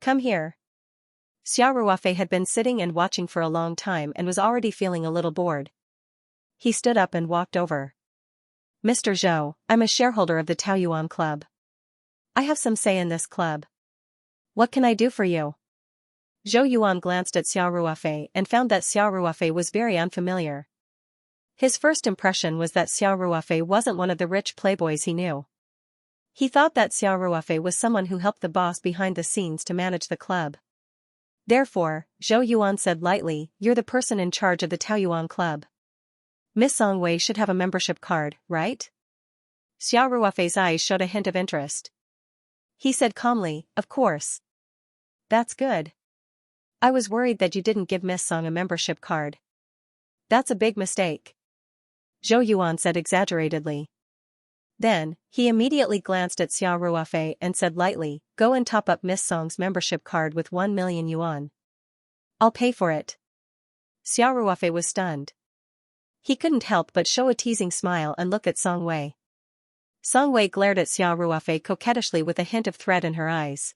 Come here. Xiao Ruofei had been sitting and watching for a long time and was already feeling a little bored. He stood up and walked over. Mr. Zhou, I'm a shareholder of the Taoyuan Club. I have some say in this club. What can I do for you? Zhou Yuan glanced at Xiao Ruofei and found that Xiao Ruofei was very unfamiliar. His first impression was that Xiao Ruofei wasn't one of the rich playboys he knew. He thought that Xiao Ruofei was someone who helped the boss behind the scenes to manage the club. Therefore, Zhou Yuan said lightly, "You're the person in charge of the Taoyuan Club. Miss Song Wei should have a membership card, right?" Xiao Ruofei's eyes showed a hint of interest. He said calmly, "Of course. That's good. I was worried that you didn't give Miss Song a membership card. That's a big mistake," Zhou Yuan said exaggeratedly. Then, he immediately glanced at Xiao Ruofei and said lightly, "Go and top up Miss Song's membership card with 1 million yuan. I'll pay for it." Xiao Ruofei was stunned. He couldn't help but show a teasing smile and look at Song Wei. Song Wei glared at Xiao Ruofei coquettishly with a hint of threat in her eyes.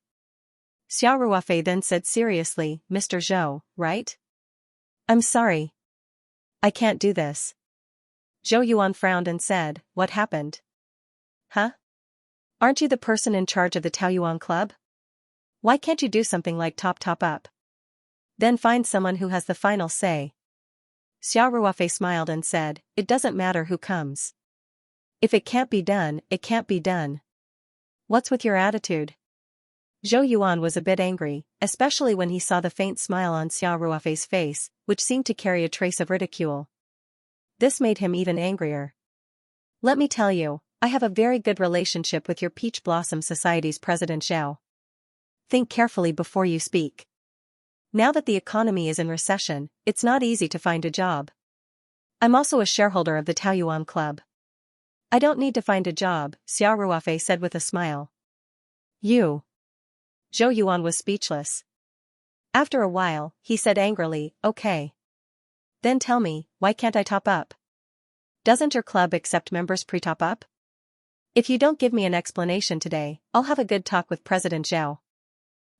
Xiao Ruofei then said seriously, "Mr. Zhou, right? I'm sorry. I can't do this." Zhou Yuan frowned and said, "What happened? Huh? Aren't you the person in charge of the Taoyuan Club? Why can't you do something like top up? Then find someone who has the final say." Xiao Ruofei smiled and said, "It doesn't matter who comes. If it can't be done, it can't be done. What's with your attitude?" Zhou Yuan was a bit angry, especially when he saw the faint smile on Xiao Ruofei's face, which seemed to carry a trace of ridicule. This made him even angrier. "Let me tell you, I have a very good relationship with your Peach Blossom Society's President Zhao. Think carefully before you speak. Now that the economy is in recession, it's not easy to find a job. I'm also a shareholder of the Taoyuan Club. I don't need to find a job," Xiao Ruofei said with a smile. "You?" Zhou Yuan was speechless. After a while, he said angrily, "Okay. Then tell me, why can't I top up? Doesn't your club accept members pre-top up? If you don't give me an explanation today, I'll have a good talk with President Zhao."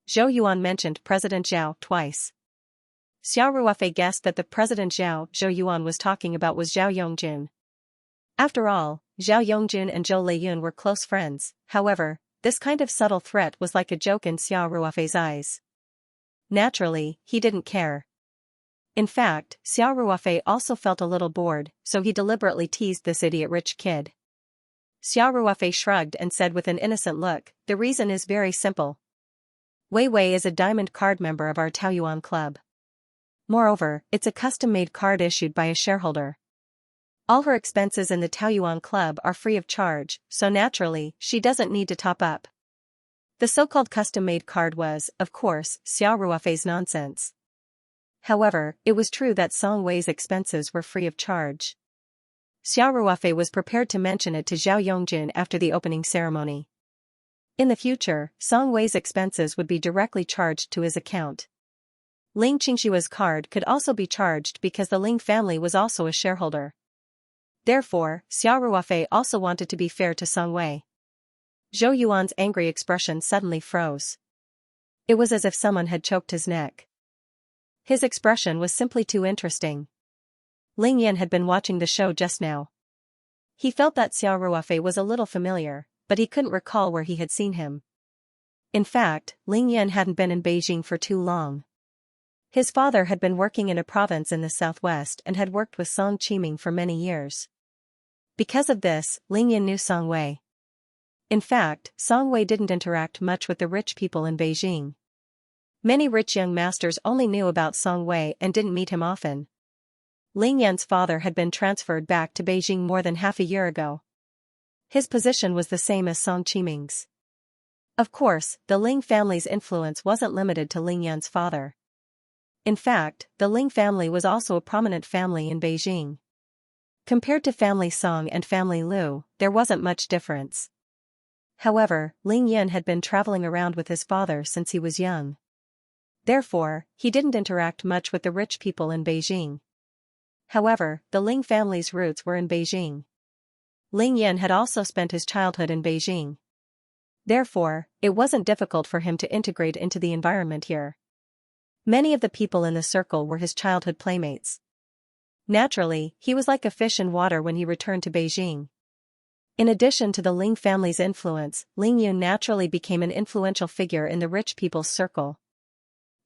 Zhou Yuan mentioned President Zhao twice. Xiao Ruofei guessed that the President Zhou Yuan was talking about was Zhao Yongjun. After all, Zhao Yongjun and Zhou Leiyun were close friends. However, this kind of subtle threat was like a joke in Xiao Ruofei's eyes. Naturally, he didn't care. In fact, Xiao Ruofei also felt a little bored, so he deliberately teased this idiot rich kid. Xiao Ruofei shrugged and said with an innocent look, "The reason is very simple. Wei Wei is a diamond card member of our Taoyuan Club. Moreover, it's a custom-made card issued by a shareholder. All her expenses in the Taoyuan Club are free of charge, so naturally, she doesn't need to top up." The so-called custom-made card was, of course, Xiao Ruofei's nonsense. However, it was true that Song Wei's expenses were free of charge. Xiao Ruofei was prepared to mention it to Zhao Yongjun after the opening ceremony. In the future, Song Wei's expenses would be directly charged to his account. Ling Qingshua's card could also be charged because the Ling family was also a shareholder. Therefore, Xiao Ruofei also wanted to be fair to Song Wei. Zhou Yuan's angry expression suddenly froze. It was as if someone had choked his neck. His expression was simply too interesting. Ling Yan had been watching the show just now. He felt that Xiao Ruofei was a little familiar, but he couldn't recall where he had seen him. In fact, Ling Yan hadn't been in Beijing for too long. His father had been working in a province in the southwest and had worked with Song Qiming for many years. Because of this, Ling Yan knew Song Wei. In fact, Song Wei didn't interact much with the rich people in Beijing. Many rich young masters only knew about Song Wei and didn't meet him often. Ling Yan's father had been transferred back to Beijing more than half a year ago. His position was the same as Song Qiming's. Of course, the Ling family's influence wasn't limited to Ling Yan's father. In fact, the Ling family was also a prominent family in Beijing. Compared to family Song and family Liu, there wasn't much difference. However, Ling Yan had been traveling around with his father since he was young. Therefore, he didn't interact much with the rich people in Beijing. However, the Ling family's roots were in Beijing. Ling Yan had also spent his childhood in Beijing. Therefore, it wasn't difficult for him to integrate into the environment here. Many of the people in the circle were his childhood playmates. Naturally, he was like a fish in water when he returned to Beijing. In addition to the Ling family's influence, Ling Yun naturally became an influential figure in the rich people's circle.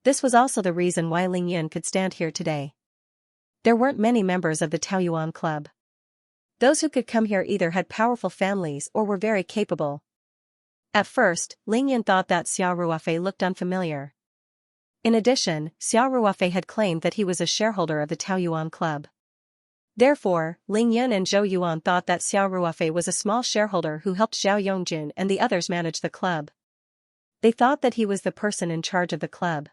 This was also the reason why Ling Yun could stand here today. There weren't many members of the Taoyuan club. Those who could come here either had powerful families or were very capable. At first, Ling Yun thought that Xiao Ruofei looked unfamiliar. In addition, Xiao Ruofei had claimed that he was a shareholder of the Taoyuan club. Therefore, Ling Yun and Zhou Yuan thought that Xiao Ruofei was a small shareholder who helped Zhao Yongjun and the others manage the club. They thought that he was the person in charge of the club.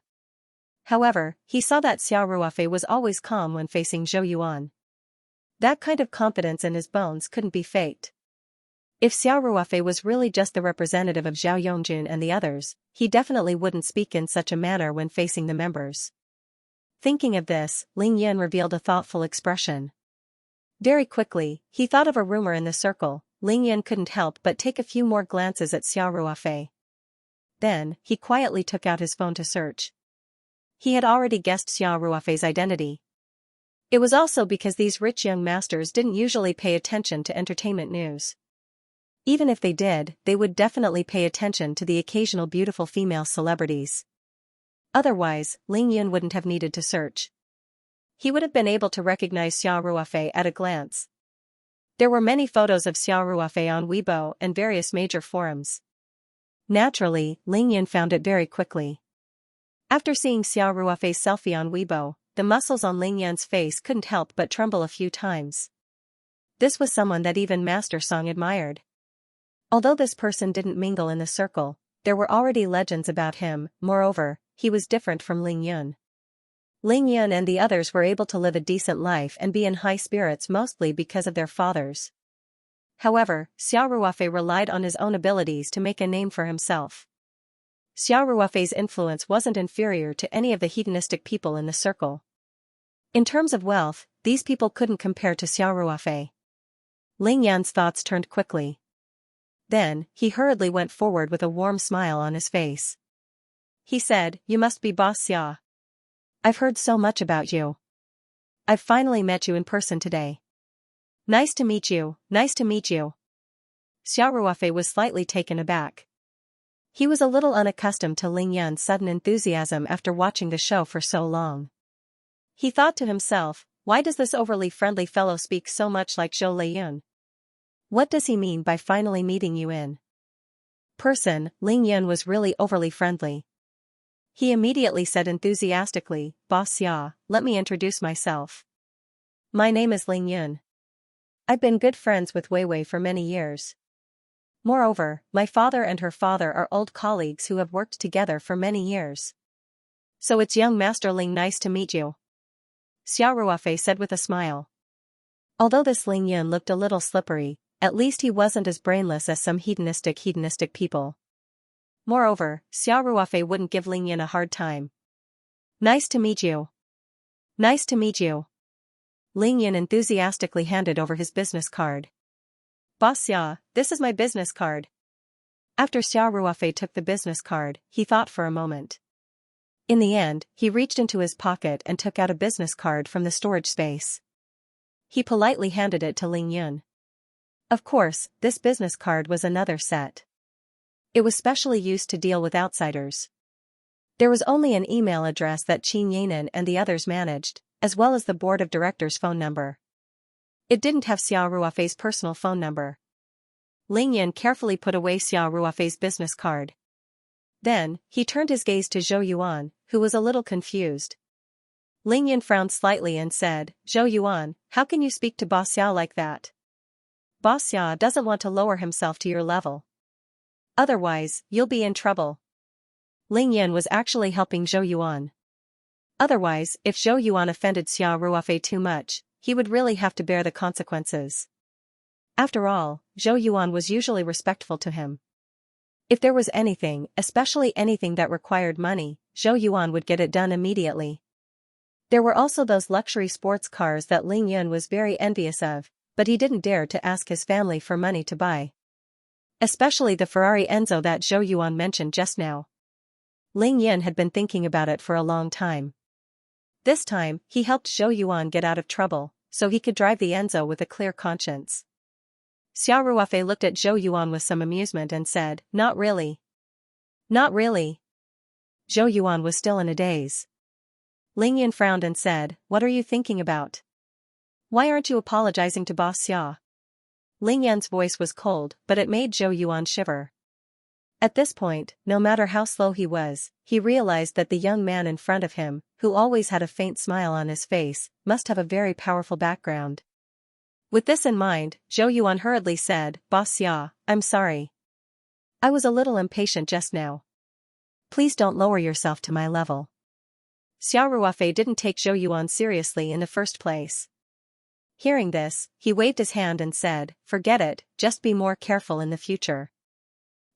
However, he saw that Xiao Ruofei was always calm when facing Zhou Yuan. That kind of confidence in his bones couldn't be faked. If Xiao Ruofei was really just the representative of Zhao Yongjun and the others, he definitely wouldn't speak in such a manner when facing the members. Thinking of this, Ling Yun revealed a thoughtful expression. Very quickly, he thought of a rumor in the circle. Ling Yun couldn't help but take a few more glances at Xiao Ruofei. Then, he quietly took out his phone to search. He had already guessed Xiao Ruofei's identity. It was also because these rich young masters didn't usually pay attention to entertainment news. Even if they did, they would definitely pay attention to the occasional beautiful female celebrities. Otherwise, Ling Yun wouldn't have needed to search. He would have been able to recognize Xiao Ruofei at a glance. There were many photos of Xiao Ruofei on Weibo and various major forums. Naturally, Ling Yun found it very quickly. After seeing Xiao Ruofei's selfie on Weibo, the muscles on Ling Yun's face couldn't help but tremble a few times. This was someone that even Master Song admired. Although this person didn't mingle in the circle, there were already legends about him. Moreover, he was different from Ling Yun. Ling Yun and the others were able to live a decent life and be in high spirits mostly because of their fathers. However, Xiao Ruofei relied on his own abilities to make a name for himself. Xiao Ruofei's influence wasn't inferior to any of the hedonistic people in the circle. In terms of wealth, these people couldn't compare to Xiao Ruofei. Ling Yan's thoughts turned quickly. Then, he hurriedly went forward with a warm smile on his face. He said, "You must be Boss Xia. I've heard so much about you. I've finally met you in person today. Nice to meet you, nice to meet you." Xiao Ruofei was slightly taken aback. He was a little unaccustomed to Ling Yan's sudden enthusiasm after watching the show for so long. He thought to himself, why does this overly friendly fellow speak so much like Zhou Leiyun? What does he mean by finally meeting you in person? Ling Yun was really overly friendly. He immediately said enthusiastically, "Boss Xia, let me introduce myself. My name is Ling Yun. I've been good friends with Wei Wei for many years. Moreover, my father and her father are old colleagues who have worked together for many years. So it's young Master Ling, nice to meet you," Xiao Ruofei said with a smile. Although this Ling Yun looked a little slippery, at least he wasn't as brainless as some hedonistic people. Moreover, Xiao Ruofei wouldn't give Ling Yun a hard time. "Nice to meet you. Nice to meet you." Ling Yun enthusiastically handed over his business card. "Boss Xia, this is my business card." After Xiao Ruofei took the business card, he thought for a moment. In the end, he reached into his pocket and took out a business card from the storage space. He politely handed it to Ling Yun. Of course, this business card was another set. It was specially used to deal with outsiders. There was only an email address that Qin Yanan and the others managed, as well as the board of directors' phone number. It didn't have Xiao Ruofei's personal phone number. Ling Yun carefully put away Xiao Ruofei's business card. Then, he turned his gaze to Zhou Yuan, who was a little confused. Ling Yun frowned slightly and said, "Zhou Yuan, how can you speak to Boss Xiao like that? Boss Xia doesn't want to lower himself to your level. Otherwise, you'll be in trouble." Ling Yun was actually helping Zhou Yuan. Otherwise, if Zhou Yuan offended Xiao Ruofei too much, he would really have to bear the consequences. After all, Zhou Yuan was usually respectful to him. If there was anything, especially anything that required money, Zhou Yuan would get it done immediately. There were also those luxury sports cars that Ling Yun was very envious of, but he didn't dare to ask his family for money to buy. Especially the Ferrari Enzo that Zhou Yuan mentioned just now. Ling Yun had been thinking about it for a long time. This time, he helped Zhou Yuan get out of trouble, so he could drive the Enzo with a clear conscience. Xiao Ruofei looked at Zhou Yuan with some amusement and said, "Not really." "Not really." Zhou Yuan was still in a daze. Ling Yun frowned and said, "What are you thinking about? Why aren't you apologizing to Boss Xia?" Ling Yan's voice was cold, but it made Zhou Yuan shiver. At this point, no matter how slow he was, he realized that the young man in front of him, who always had a faint smile on his face, must have a very powerful background. With this in mind, Zhou Yuan hurriedly said, "Boss Xia, I'm sorry. I was a little impatient just now. Please don't lower yourself to my level." Xiao Ruofei didn't take Zhou Yuan seriously in the first place. Hearing this, he waved his hand and said, "Forget it, just be more careful in the future.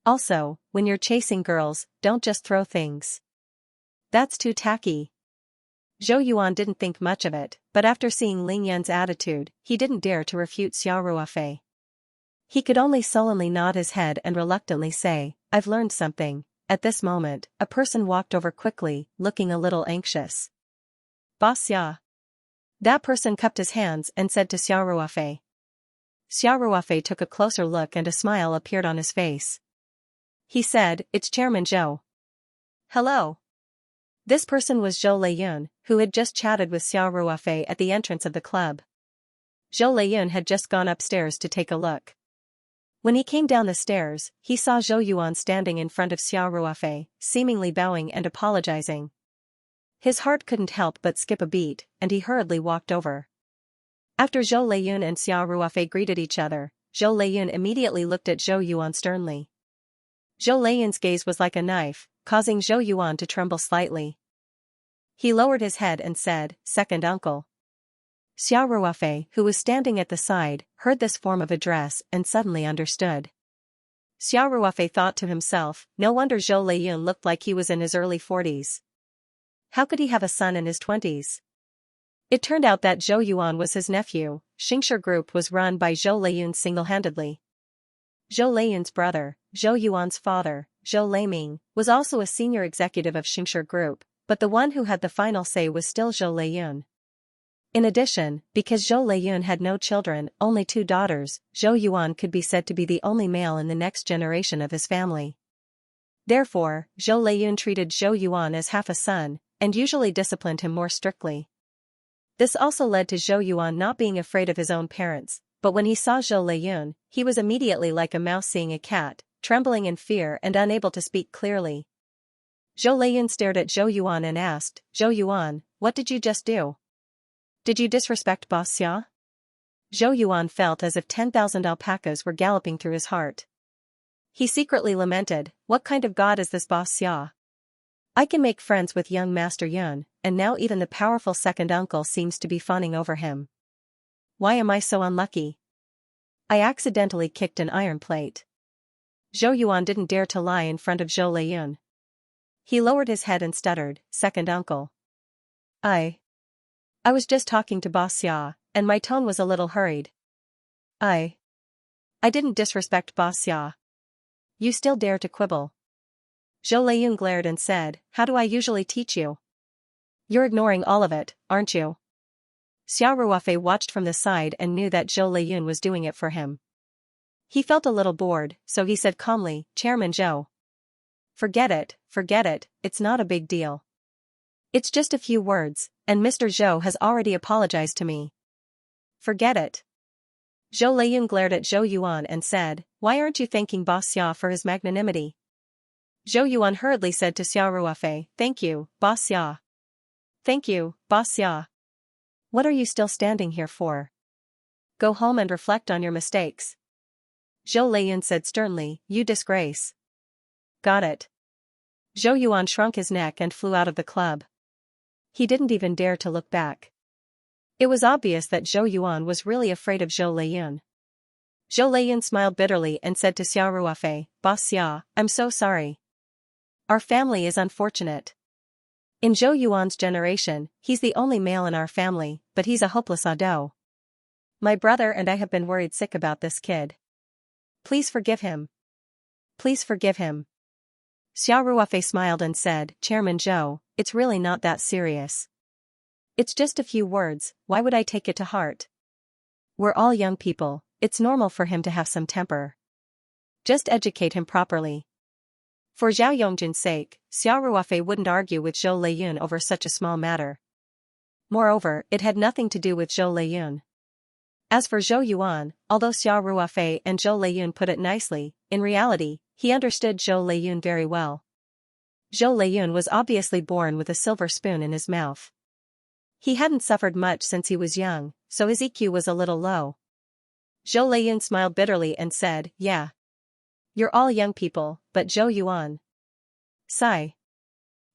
Also, when you're chasing girls, don't just throw things. That's too tacky." Zhou Yuan didn't think much of it, but after seeing Ling Yan's attitude, he didn't dare to refute Xiao Ruofei. He could only sullenly nod his head and reluctantly say, "I've learned something." At this moment, a person walked over quickly, looking a little anxious. "Boss Xia." That person cupped his hands and said to Xiao Ruofei. Xiao Ruofei took a closer look and a smile appeared on his face. He said, "It's Chairman Zhou." "Hello." This person was Zhou Leiyun, who had just chatted with Xiao Ruofei at the entrance of the club. Zhou Leiyun had just gone upstairs to take a look. When he came down the stairs, he saw Zhou Yuan standing in front of Xiao Ruofei, seemingly bowing and apologizing. His heart couldn't help but skip a beat, and he hurriedly walked over. After Zhou Leiyun and Xiao Ruofei greeted each other, Zhou Leiyun immediately looked at Zhou Yuan sternly. Zhou Leiyun's gaze was like a knife, causing Zhou Yuan to tremble slightly. He lowered his head and said, "Second uncle." Xiao Ruofei, who was standing at the side, heard this form of address and suddenly understood. Xiao Ruofei thought to himself, no wonder Zhou Leiyun looked like he was in his early 40s. How could he have a son in his 20s? It turned out that Zhou Yuan was his nephew. Xianxia Group was run by Zhou Leiyun single-handedly. Zhou Leiyun's brother, Zhou Yuan's father, Zhou Leiming, was also a senior executive of Xianxia Group, but the one who had the final say was still Zhou Leiyun. In addition, because Zhou Leiyun had no children, only 2 daughters, Zhou Yuan could be said to be the only male in the next generation of his family. Therefore, Zhou Leiyun treated Zhou Yuan as half a son, and usually disciplined him more strictly. This also led to Zhou Yuan not being afraid of his own parents, but when he saw Zhou Leiyun, he was immediately like a mouse seeing a cat, trembling in fear and unable to speak clearly. Zhou Leiyun stared at Zhou Yuan and asked, "Zhou Yuan, what did you just do? Did you disrespect Boss Xia?" Zhou Yuan felt as if 10,000 alpacas were galloping through his heart. He secretly lamented, "What kind of god is this Boss Xia? I can make friends with young Master Yun, and now even the powerful second uncle seems to be fawning over him. Why am I so unlucky? I accidentally kicked an iron plate." Zhou Yuan didn't dare to lie in front of Zhou Leiyun. He lowered his head and stuttered, "Second uncle. I was just talking to Boss Xia, and my tone was a little hurried. I didn't disrespect Boss Xia. You still dare to quibble." Zhou Leiyun glared and said, "How do I usually teach you? You're ignoring all of it, aren't you?" Xiao Ruofei watched from the side and knew that Zhou Leiyun was doing it for him. He felt a little bored, so he said calmly, "Chairman Zhou. Forget it, it's not a big deal. It's just a few words, and Mr. Zhou has already apologized to me. Forget it." Zhou Leiyun glared at Zhou Yuan and said, "Why aren't you thanking Boss Xia for his magnanimity?" Zhou Yuan hurriedly said to Xiao Ruofei, "Thank you, Boss Xia. Thank you, Boss Xia. What are you still standing here for? Go home and reflect on your mistakes." Zhou Leiyun said sternly, "You disgrace." "Got it." Zhou Yuan shrunk his neck and flew out of the club. He didn't even dare to look back. It was obvious that Zhou Yuan was really afraid of Zhou Leiyun. Zhou Leiyun smiled bitterly and said to Xiao Ruofei, "Boss Xia, I'm so sorry. Our family is unfortunate. In Zhou Yuan's generation, he's the only male in our family, but he's a hopeless ado. My brother and I have been worried sick about this kid. Please forgive him. Please forgive him." Xiao Ruofei smiled and said, "Chairman Zhou, it's really not that serious. It's just a few words, why would I take it to heart? We're all young people, it's normal for him to have some temper. Just educate him properly. For Zhao Yongjin's sake, Xiao Ruofei wouldn't argue with Zhou Leiyun over such a small matter. Moreover, it had nothing to do with Zhou Leiyun. As for Zhou Yuan, although Xiao Ruofei and Zhou Leiyun put it nicely, in reality, he understood Zhou Leiyun very well. Zhou Leiyun was obviously born with a silver spoon in his mouth. He hadn't suffered much since he was young, so his EQ was a little low. Zhou Leiyun smiled bitterly and said, "Yeah. You're all young people, but Zhou Yuan. Sigh.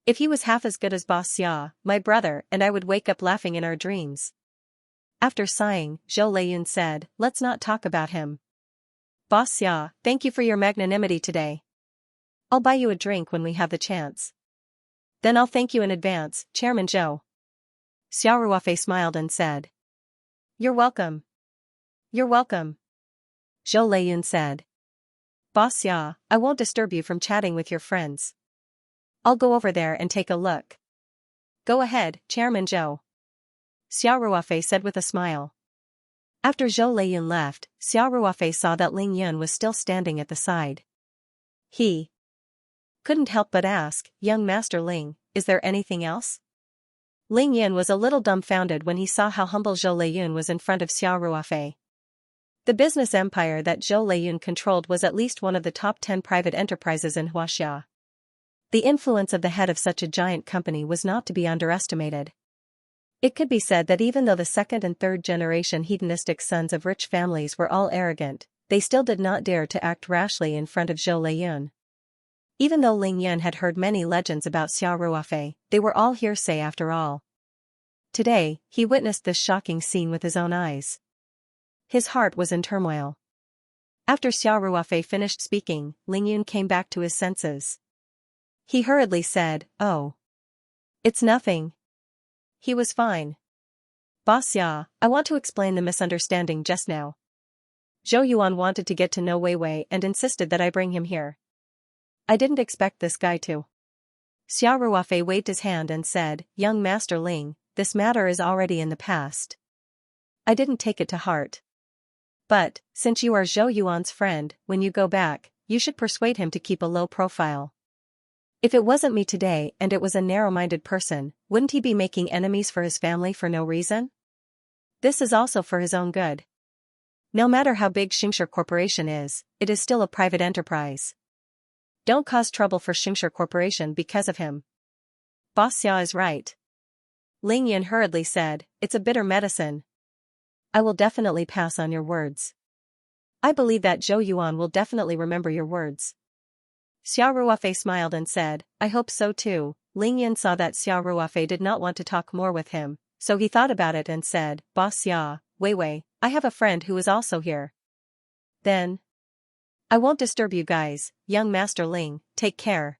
If he was half as good as Boss Xia, my brother and I would wake up laughing in our dreams." After sighing, Zhou Leiyun said, "Let's not talk about him. Boss Xia, thank you for your magnanimity today. I'll buy you a drink when we have the chance." "Then I'll thank you in advance, Chairman Zhou." Xiao Ruofei smiled and said. "You're welcome. You're welcome." Zhou Leiyun said. "Boss Xia, I won't disturb you from chatting with your friends. I'll go over there and take a look." "Go ahead, Chairman Zhou," Xiao Ruofei said with a smile. After Zhou Leiyun left, Xiao Ruofei saw that Ling Yun was still standing at the side. He couldn't help but ask, "Young Master Ling, is there anything else?" Ling Yun was a little dumbfounded when he saw how humble Zhou Leiyun was in front of Xiao Ruofei. The business empire that Zhou Leiyun controlled was at least one of the top 10 private enterprises in Huaxia. The influence of the head of such a giant company was not to be underestimated. It could be said that even though the second and third generation hedonistic sons of rich families were all arrogant, they still did not dare to act rashly in front of Zhou Leiyun. Even though Ling Yun had heard many legends about Xiao Ruofei, they were all hearsay after all. Today, he witnessed this shocking scene with his own eyes. His heart was in turmoil. After Xiao Ruofei finished speaking, Ling Yun came back to his senses. He hurriedly said, "Oh. It's nothing." He was fine. "Boss Xia, I want to explain the misunderstanding just now. Zhou Yuan wanted to get to know Wei Wei and insisted that I bring him here. I didn't expect this guy to." Xiao Ruofei waved his hand and said, "Young Master Ling, this matter is already in the past. I didn't take it to heart. But, since you are Zhou Yuan's friend, when you go back, you should persuade him to keep a low profile. If it wasn't me today and it was a narrow-minded person, wouldn't he be making enemies for his family for no reason? This is also for his own good. No matter how big Xianxia Corporation is, it is still a private enterprise. Don't cause trouble for Xianxia Corporation because of him." "Boss Xia is right." Ling Yun hurriedly said, "It's a bitter medicine. I will definitely pass on your words. I believe that Zhou Yuan will definitely remember your words." Xiao Ruofei smiled and said, "I hope so too." Ling Yun saw that Xiao Ruofei did not want to talk more with him, so he thought about it and said, "Boss Xia, Wei Wei, I have a friend who is also here." "Then I won't disturb you guys, young Master Ling, take care."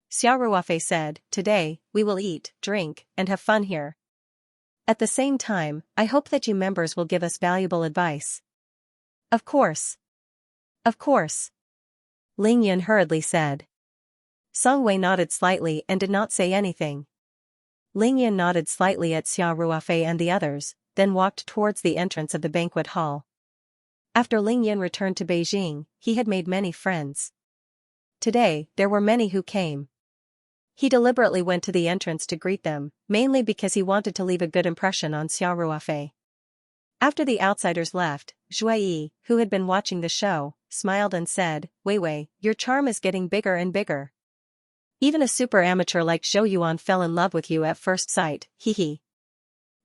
Xiao Ruofei said, "Today, we will eat, drink, and have fun here. At the same time, I hope that you members will give us valuable advice." "Of course. Of course," Ling Yun hurriedly said. Song Wei nodded slightly and did not say anything. Ling Yun nodded slightly at Xiao Ruofei and the others, then walked towards the entrance of the banquet hall. After Ling Yun returned to Beijing, he had made many friends. Today, there were many who came. He deliberately went to the entrance to greet them, mainly because he wanted to leave a good impression on Xiao Ruofei. After the outsiders left, Zhui Yi, who had been watching the show, smiled and said, "Wei Wei, your charm is getting bigger and bigger. Even a super amateur like Zhou Yuan fell in love with you at first sight, hee hee."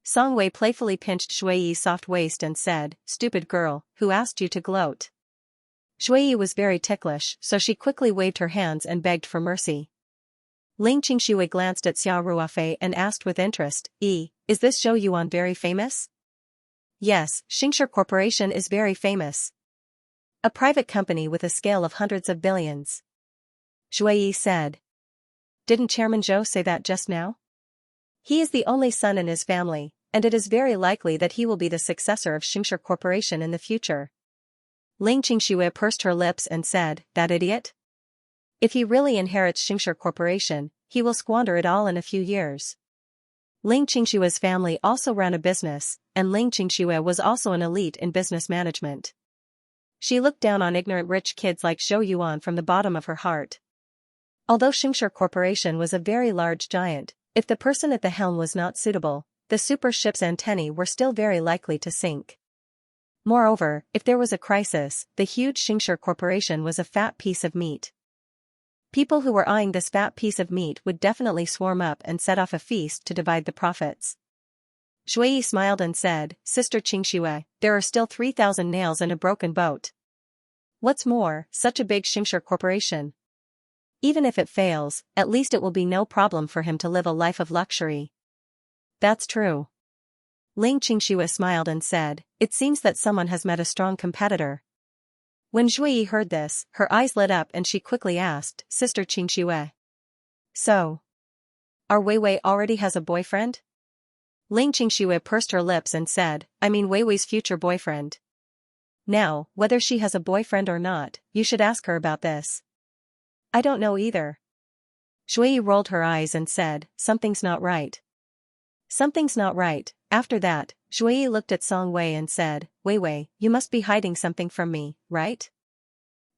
Song Wei playfully pinched Zhui Yi's soft waist and said, "Stupid girl, who asked you to gloat?" Zhui Yi was very ticklish, so she quickly waved her hands and begged for mercy. Ling Qingxue glanced at Xiao Ruofei and asked with interest, "Is this Zhou Yuan very famous?" "Yes, Xianxia Corporation is very famous. A private company with a scale of hundreds of billions," Zhui Yi said. "Didn't Chairman Zhou say that just now? He is the only son in his family, and it is very likely that he will be the successor of Xianxia Corporation in the future." Ling Qingxue pursed her lips and said, "That idiot? If he really inherits Xianxia Corporation, he will squander it all in a few years." Ling Qingxue's family also ran a business, and Ling Qingxue was also an elite in business management. She looked down on ignorant rich kids like Zhou Yuan from the bottom of her heart. Although Xianxia Corporation was a very large giant, if the person at the helm was not suitable, the super ship's antennae were still very likely to sink. Moreover, if there was a crisis, the huge Xianxia Corporation was a fat piece of meat. People who were eyeing this fat piece of meat would definitely swarm up and set off a feast to divide the profits. Shui smiled and said, Sister Qingxue, there are still 3,000 nails in a broken boat. What's more, such a big Xianxia Corporation. Even if it fails, at least it will be no problem for him to live a life of luxury. That's true. Ling Qingxue smiled and said, it seems that someone has met a strong competitor. When Zhui heard this, her eyes lit up and she quickly asked, Sister Qingxue. So, our Weiwei already has a boyfriend? Ling Qingxue pursed her lips and said, I mean Weiwei's future boyfriend. Now, whether she has a boyfriend or not, you should ask her about this. I don't know either. Zhui rolled her eyes and said, something's not right. Something's not right. After that, Zhui looked at Song Wei and said, Weiwei, you must be hiding something from me, right?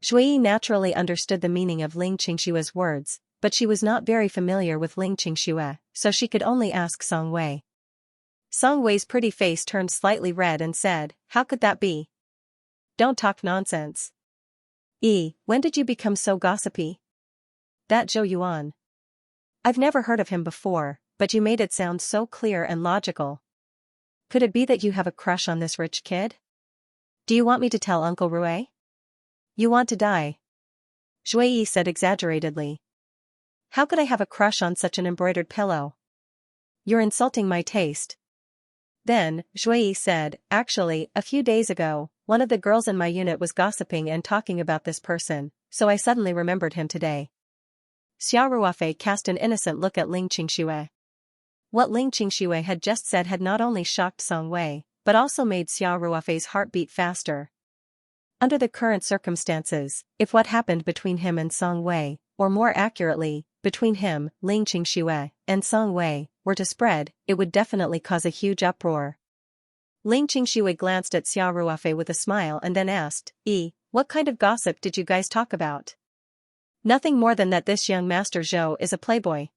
Zhui naturally understood the meaning of Ling Qingxue's words, but she was not very familiar with Ling Qingxue, so she could only ask Song Wei. Song Wei's pretty face turned slightly red and said, how could that be? Don't talk nonsense. When did you become so gossipy? That Zhou Yuan. I've never heard of him before, but you made it sound so clear and logical. Could it be that you have a crush on this rich kid? Do you want me to tell Uncle Rui? You want to die? Zhui said exaggeratedly. How could I have a crush on such an embroidered pillow? You're insulting my taste. Then, Zhui said, actually, a few days ago, one of the girls in my unit was gossiping and talking about this person, so I suddenly remembered him today. Xia Ruofei cast an innocent look at Ling Qingxue. What Ling Qingxue had just said had not only shocked Song Wei, but also made Xia Ruofei's heart beat faster. Under the current circumstances, if what happened between him and Song Wei, or more accurately, between him, Ling Qingxue, and Song Wei, were to spread, it would definitely cause a huge uproar. Ling Qingxue glanced at Xia Ruofei with a smile and then asked, what kind of gossip did you guys talk about? Nothing more than that this young Master Zhou is a playboy.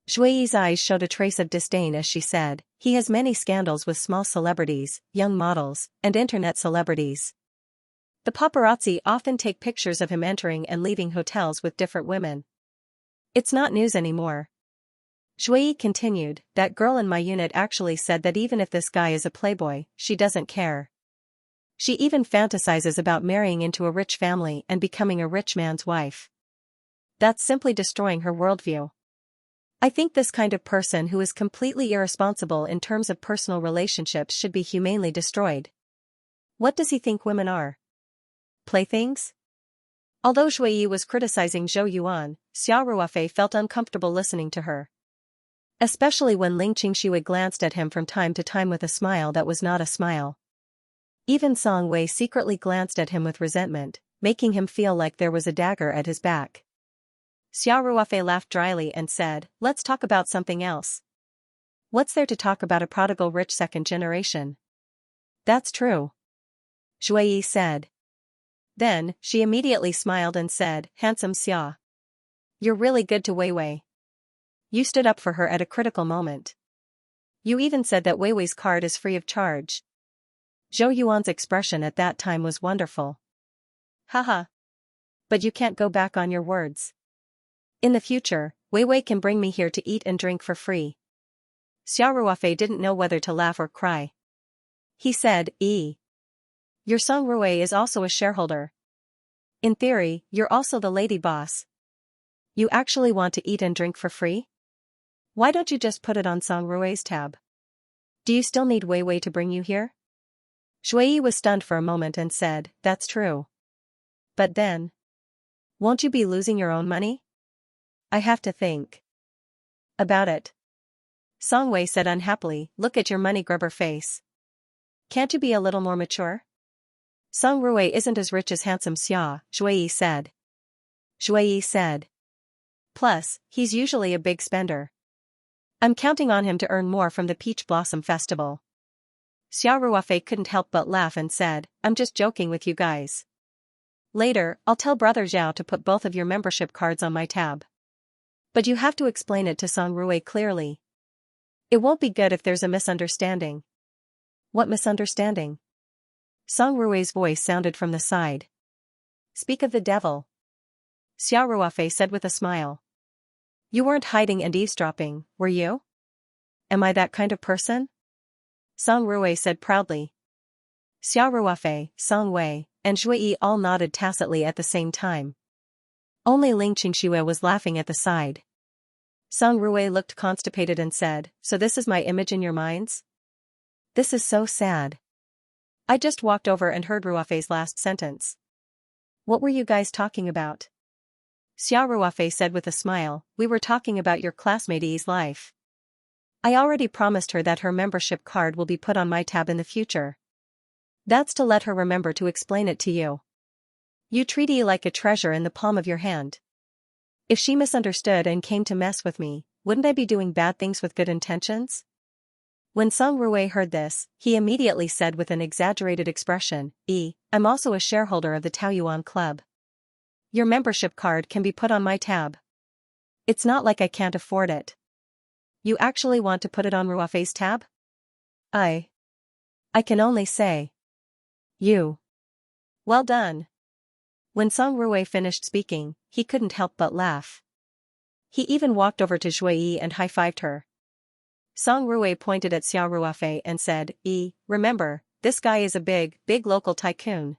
Zhui's eyes showed a trace of disdain as she said, he has many scandals with small celebrities, young models, and internet celebrities. The paparazzi often take pictures of him entering and leaving hotels with different women. It's not news anymore. Zhui continued, that girl in my unit actually said that even if this guy is a playboy, she doesn't care. She even fantasizes about marrying into a rich family and becoming a rich man's wife. That's simply destroying her worldview. I think this kind of person who is completely irresponsible in terms of personal relationships should be humanely destroyed. What does he think women are? Playthings? Although Zhui was criticizing Zhou Yuan, Xia Ruofei felt uncomfortable listening to her. Especially when Ling Qingxue glanced at him from time to time with a smile that was not a smile. Even Song Wei secretly glanced at him with resentment, making him feel like there was a dagger at his back. Xia Ruofei laughed dryly and said, let's talk about something else. What's there to talk about a prodigal rich second generation? That's true. Zhui said. Then, she immediately smiled and said, handsome Xia. You're really good to Weiwei. You stood up for her at a critical moment. You even said that Weiwei's card is free of charge. Zhou Yuan's expression at that time was wonderful. Haha. But you can't go back on your words. In the future, Weiwei can bring me here to eat and drink for free. Xia Ruofei didn't know whether to laugh or cry. He said, Your Song Rui is also a shareholder. In theory, you're also the lady boss. You actually want to eat and drink for free? Why don't you just put it on Song Rui's tab? Do you still need Weiwei to bring you here? Zhui was stunned for a moment and said, that's true. But then, won't you be losing your own money? I have to think about it. Song Wei said unhappily, look at your money grubber face. Can't you be a little more mature? Song Rui isn't as rich as handsome Xia, Zhui said. Zhui said. Plus, he's usually a big spender. I'm counting on him to earn more from the Peach Blossom Festival. Xiao Ruofei couldn't help but laugh and said, I'm just joking with you guys. Later, I'll tell Brother Zhao to put both of your membership cards on my tab. But you have to explain it to Song Rui clearly. It won't be good if there's a misunderstanding. What misunderstanding? Song Rui's voice sounded from the side. Speak of the devil. Xiao Ruofei said with a smile. You weren't hiding and eavesdropping, were you? Am I that kind of person? Song Rui said proudly. Xiao Ruofei, Song Wei, and Zhui Yi all nodded tacitly at the same time. Only Ling Xianxia was laughing at the side. Song Rui looked constipated and said, So this is my image in your minds? This is so sad. I just walked over and heard Ruofei's last sentence. What were you guys talking about? Xiao Ruofei said with a smile, We were talking about your classmate Yi's life. I already promised her that her membership card will be put on my tab in the future. That's to let her remember to explain it to you. You treat Yi like a treasure in the palm of your hand. If she misunderstood and came to mess with me, wouldn't I be doing bad things with good intentions? When Song Rui heard this, he immediately said with an exaggerated expression, I'm also a shareholder of the Taoyuan Club. Your membership card can be put on my tab. It's not like I can't afford it. You actually want to put it on Ruofei's tab? I can only say. You. Well done. When Song Rui finished speaking, he couldn't help but laugh. He even walked over to Zhui Yi and high-fived her. Song Rui pointed at Xiao Ruofei and said, remember, this guy is a big local tycoon.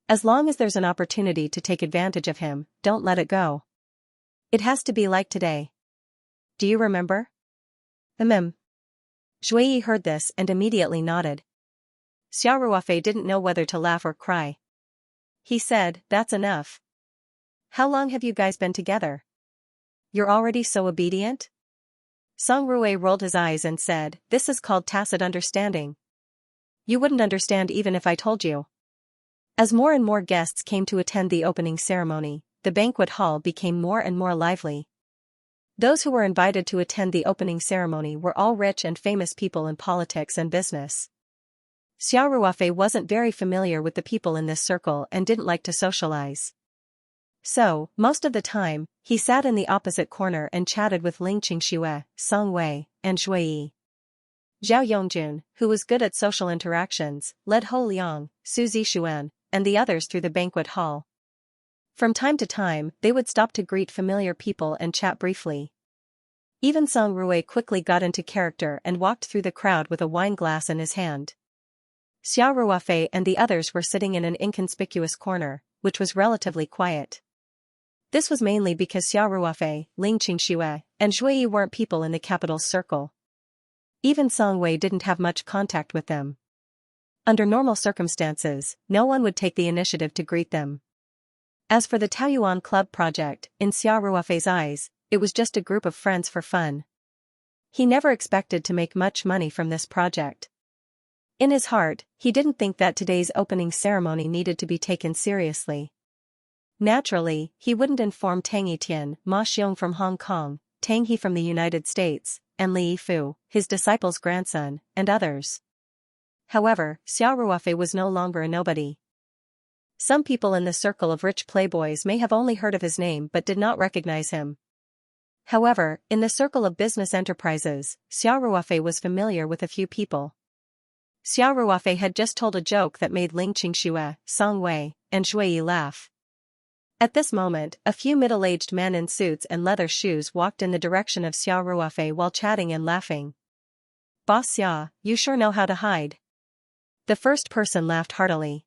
As long as there's an opportunity to take advantage of him, don't let it go. It has to be like today. Do you remember? Zhui Yi heard this and immediately nodded. Xiao Ruofei didn't know whether to laugh or cry. He said, That's enough. How long have you guys been together? You're already so obedient? Song Rui rolled his eyes and said, This is called tacit understanding. You wouldn't understand even if I told you. As more and more guests came to attend the opening ceremony, the banquet hall became more and more lively. Those who were invited to attend the opening ceremony were all rich and famous people in politics and business. Xiao Ruofei wasn't very familiar with the people in this circle and didn't like to socialize. So, most of the time, he sat in the opposite corner and chatted with Ling Xianxia, Song Wei, and Zhui Yi. Zhao Yongjun, who was good at social interactions, led Ho Liang, Su Zixuan, and the others through the banquet hall. From time to time, they would stop to greet familiar people and chat briefly. Even Song Rui quickly got into character and walked through the crowd with a wine glass in his hand. Xiao Ruofei and the others were sitting in an inconspicuous corner, which was relatively quiet. This was mainly because Xiao Ruofei, Ling Xianxia, and Zhui Yi weren't people in the capital's circle. Even Song Wei didn't have much contact with them. Under normal circumstances, no one would take the initiative to greet them. As for the Taoyuan Club project, in Xiao Ruofei's eyes, it was just a group of friends for fun. He never expected to make much money from this project. In his heart, he didn't think that today's opening ceremony needed to be taken seriously. Naturally, he wouldn't inform Tang Yitian, Ma Xiong from Hong Kong, Tang He from the United States, and Li Yifu, his disciple's grandson, and others. However, Xiao Ruofei was no longer a nobody. Some people in the circle of rich playboys may have only heard of his name but did not recognize him. However, in the circle of business enterprises, Xiao Ruofei was familiar with a few people. Xiao Ruofei had just told a joke that made Ling Xianxia, Song Wei, and Zhui Yi laugh. At this moment, a few middle-aged men in suits and leather shoes walked in the direction of Xiao Ruofei while chatting and laughing. Boss Xia, you sure know how to hide. The first person laughed heartily.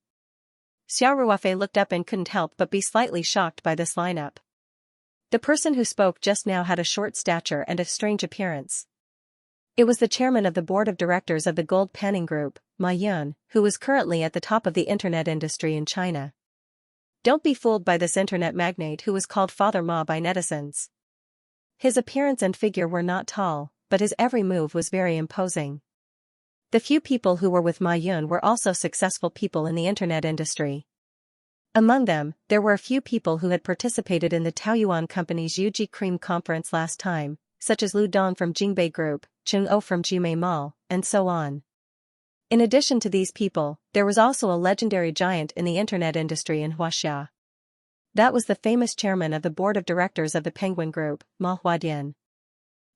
Xiao Ruofei looked up and couldn't help but be slightly shocked by this lineup. The person who spoke just now had a short stature and a strange appearance. It was the chairman of the board of directors of the gold panning group, Ma Yun, who was currently at the top of the internet industry in China. Don't be fooled by this internet magnate who was called Father Ma by netizens. His appearance and figure were not tall, but his every move was very imposing. The few people who were with Ma Yun were also successful people in the internet industry. Among them, there were a few people who had participated in the Taoyuan Company's Yuji Cream conference last time, such as Lu Dong from Jingbei Group, Chung O from Jimei Mall, and so on. In addition to these people, there was also a legendary giant in the internet industry in Xianxia. That was the famous chairman of the board of directors of the Penguin Group, Ma Huadian.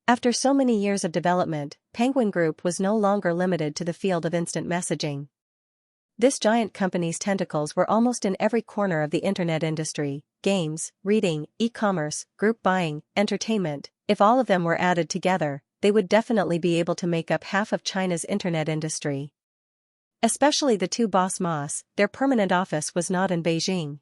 After so many years of development, Penguin Group was no longer limited to the field of instant messaging. This giant company's tentacles were almost in every corner of the internet industry: games, reading, e-commerce, group buying, entertainment. If all of them were added together, they would definitely be able to make up half of China's internet industry. Especially the two boss Mas, their permanent office was not in Beijing.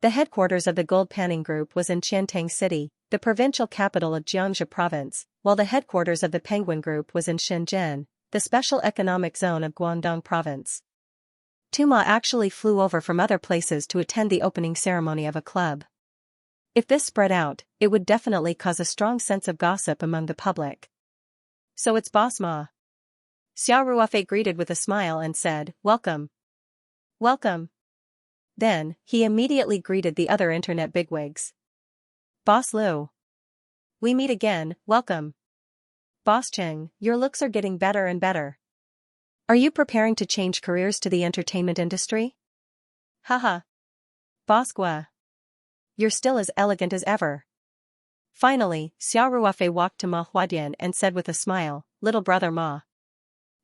The headquarters of the gold panning group was in Qiantang City, the provincial capital of Xianxia province, while the headquarters of the Penguin Group was in Shenzhen, the special economic zone of Guangdong province. Tuma actually flew over from other places to attend the opening ceremony of a club. If this spread out, it would definitely cause a strong sense of gossip among the public. So it's Boss Ma. Xiao Ruofei greeted with a smile and said, "Welcome." "Welcome." Then, he immediately greeted the other internet bigwigs. "Boss Liu. We meet again, welcome." "Boss Cheng, your looks are getting better and better. Are you preparing to change careers to the entertainment industry?" "Haha. Boss Gua. You're still as elegant as ever." Finally, Xiao Ruofei walked to Ma Huadian and said with a smile, "Little brother Ma.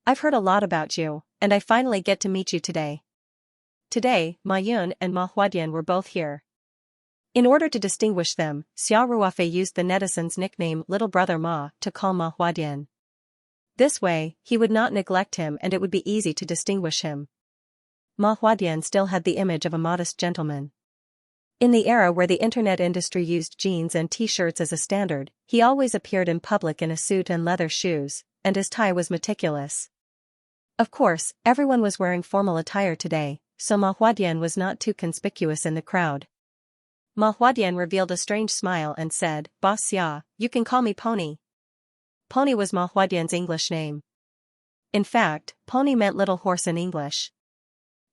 I've heard a lot about you, and I finally get to meet you today." Today, Ma Yun and Ma Huadian were both here. In order to distinguish them, Xiao Ruofei used the netizens' nickname Little Brother Ma to call Ma Huadian. This way, he would not neglect him and it would be easy to distinguish him. Ma Huadian still had the image of a modest gentleman. In the era where the internet industry used jeans and t-shirts as a standard, he always appeared in public in a suit and leather shoes, and his tie was meticulous. Of course, everyone was wearing formal attire today, so Ma Huadian was not too conspicuous in the crowd. Ma Huadian revealed a strange smile and said, "Boss Xia, you can call me Pony." Pony was Ma Huadian's English name. In fact, Pony meant little horse in English.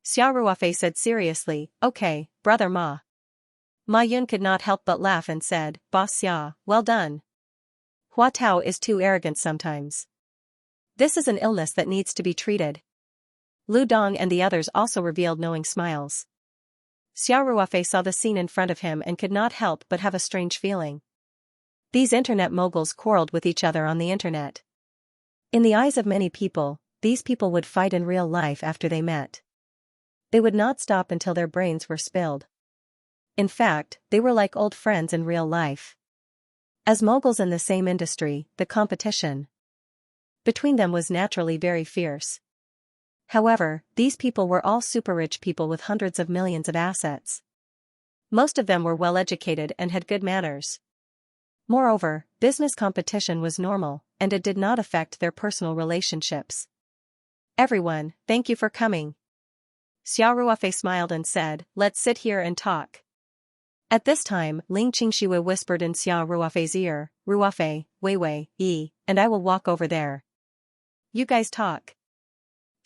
Xiao Ruofei said seriously, "Okay, brother Ma." Ma Yun could not help but laugh and said, "Boss Xia, well done. Hua Tao is too arrogant sometimes. This is an illness that needs to be treated." Lu Dong and the others also revealed knowing smiles. Xiao Ruofei saw the scene in front of him and could not help but have a strange feeling. These internet moguls quarreled with each other on the internet. In the eyes of many people, these people would fight in real life after they met. They would not stop until their brains were spilled. In fact, they were like old friends in real life. As moguls in the same industry, the competition between them was naturally very fierce. However, these people were all super rich people with hundreds of millions of assets. Most of them were well educated and had good manners. Moreover, business competition was normal, and it did not affect their personal relationships. "Everyone, thank you for coming." Xiao Ruofei smiled and said, "Let's sit here and talk." At this time, Ling Qingshiwe whispered in Xiao Ruofei's ear, "Ruofei, Weiwei, and I will walk over there. You guys talk."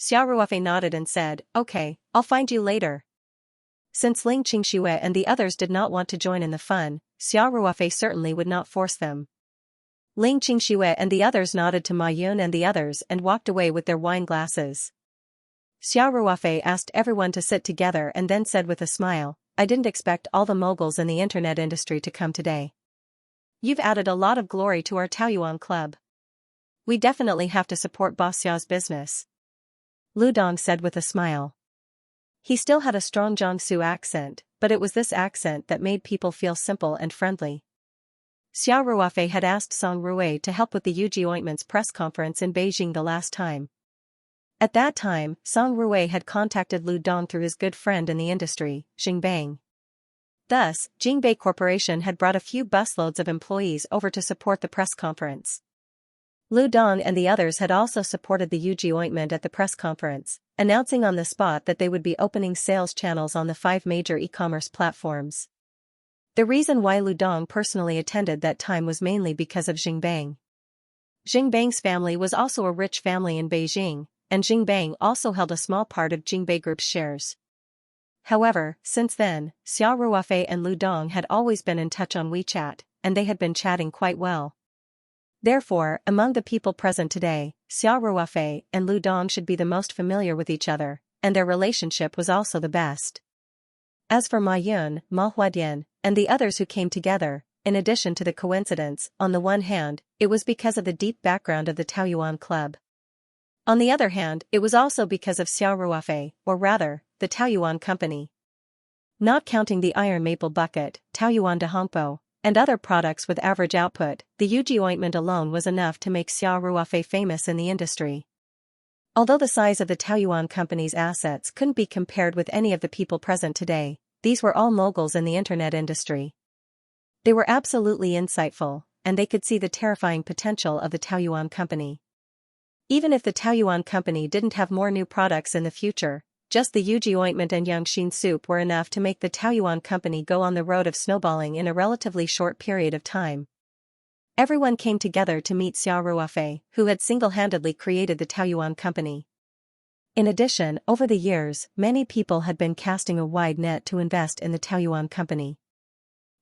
Xiao Ruofei nodded and said, "Okay, I'll find you later." Since Ling Qingshiwe and the others did not want to join in the fun, Xiao Ruofei certainly would not force them. Ling Qingshiwe and the others nodded to Ma Yun and the others and walked away with their wine glasses. Xiao Ruofei asked everyone to sit together and then said with a smile, "I didn't expect all the moguls in the internet industry to come today. You've added a lot of glory to our Taoyuan club. We definitely have to support Boss Xiao's business." Lu Dong said with a smile. He still had a strong Jiangsu accent, but it was this accent that made people feel simple and friendly. Xiao Ruofei had asked Song Rui to help with the Yuji Ointment's press conference in Beijing the last time. At that time, Song Rui had contacted Lu Dong through his good friend in the industry, Jingbang. Thus, Jingbei Corporation had brought a few busloads of employees over to support the press conference. Lu Dong and the others had also supported the Yuji Ointment at the press conference, announcing on the spot that they would be opening sales channels on the 5 major e-commerce platforms. The reason why Lu Dong personally attended that time was mainly because of Jingbang. Jingbang's family was also a rich family in Beijing, and Jingbang also held a small part of Jingbei Group's shares. However, since then, Xiao Ruofei and Lu Dong had always been in touch on WeChat, and they had been chatting quite well. Therefore, among the people present today, Xia Ruofei and Lu Dong should be the most familiar with each other, and their relationship was also the best. As for Ma Yun, Ma Huadian, and the others who came together, in addition to the coincidence, on the one hand, it was because of the deep background of the Taoyuan Club. On the other hand, it was also because of Xia Ruofei, or rather, the Taoyuan Company. Not counting the iron maple bucket, Taoyuan de Hongpo, and other products with average output, the Yuji ointment alone was enough to make Xia Ruofei famous in the industry. Although the size of the Taoyuan Company's assets couldn't be compared with any of the people present today, these were all moguls in the internet industry. They were absolutely insightful, and they could see the terrifying potential of the Taoyuan Company. Even if the Taoyuan Company didn't have more new products in the future, just the Yuji ointment and Yangxin soup were enough to make the Taoyuan Company go on the road of snowballing in a relatively short period of time. Everyone came together to meet Xia Ruofei, who had single-handedly created the Taoyuan Company. In addition, over the years, many people had been casting a wide net to invest in the Taoyuan Company.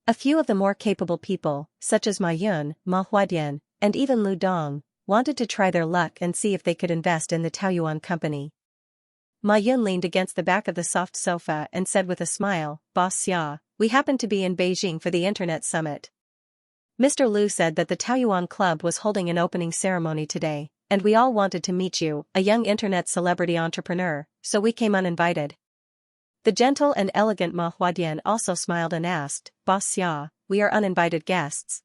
A few of the more capable people, such as Ma Yun, Ma Huadian, and even Lu Dong, wanted to try their luck and see if they could invest in the Taoyuan Company. Ma Yun leaned against the back of the soft sofa and said with a smile, "Boss Xia, we happen to be in Beijing for the Internet Summit. Mr. Lu said that the Taoyuan Club was holding an opening ceremony today, and we all wanted to meet you, a young internet celebrity entrepreneur, so we came uninvited." The gentle and elegant Ma Huadian also smiled and asked, "Boss Xia, we are uninvited guests.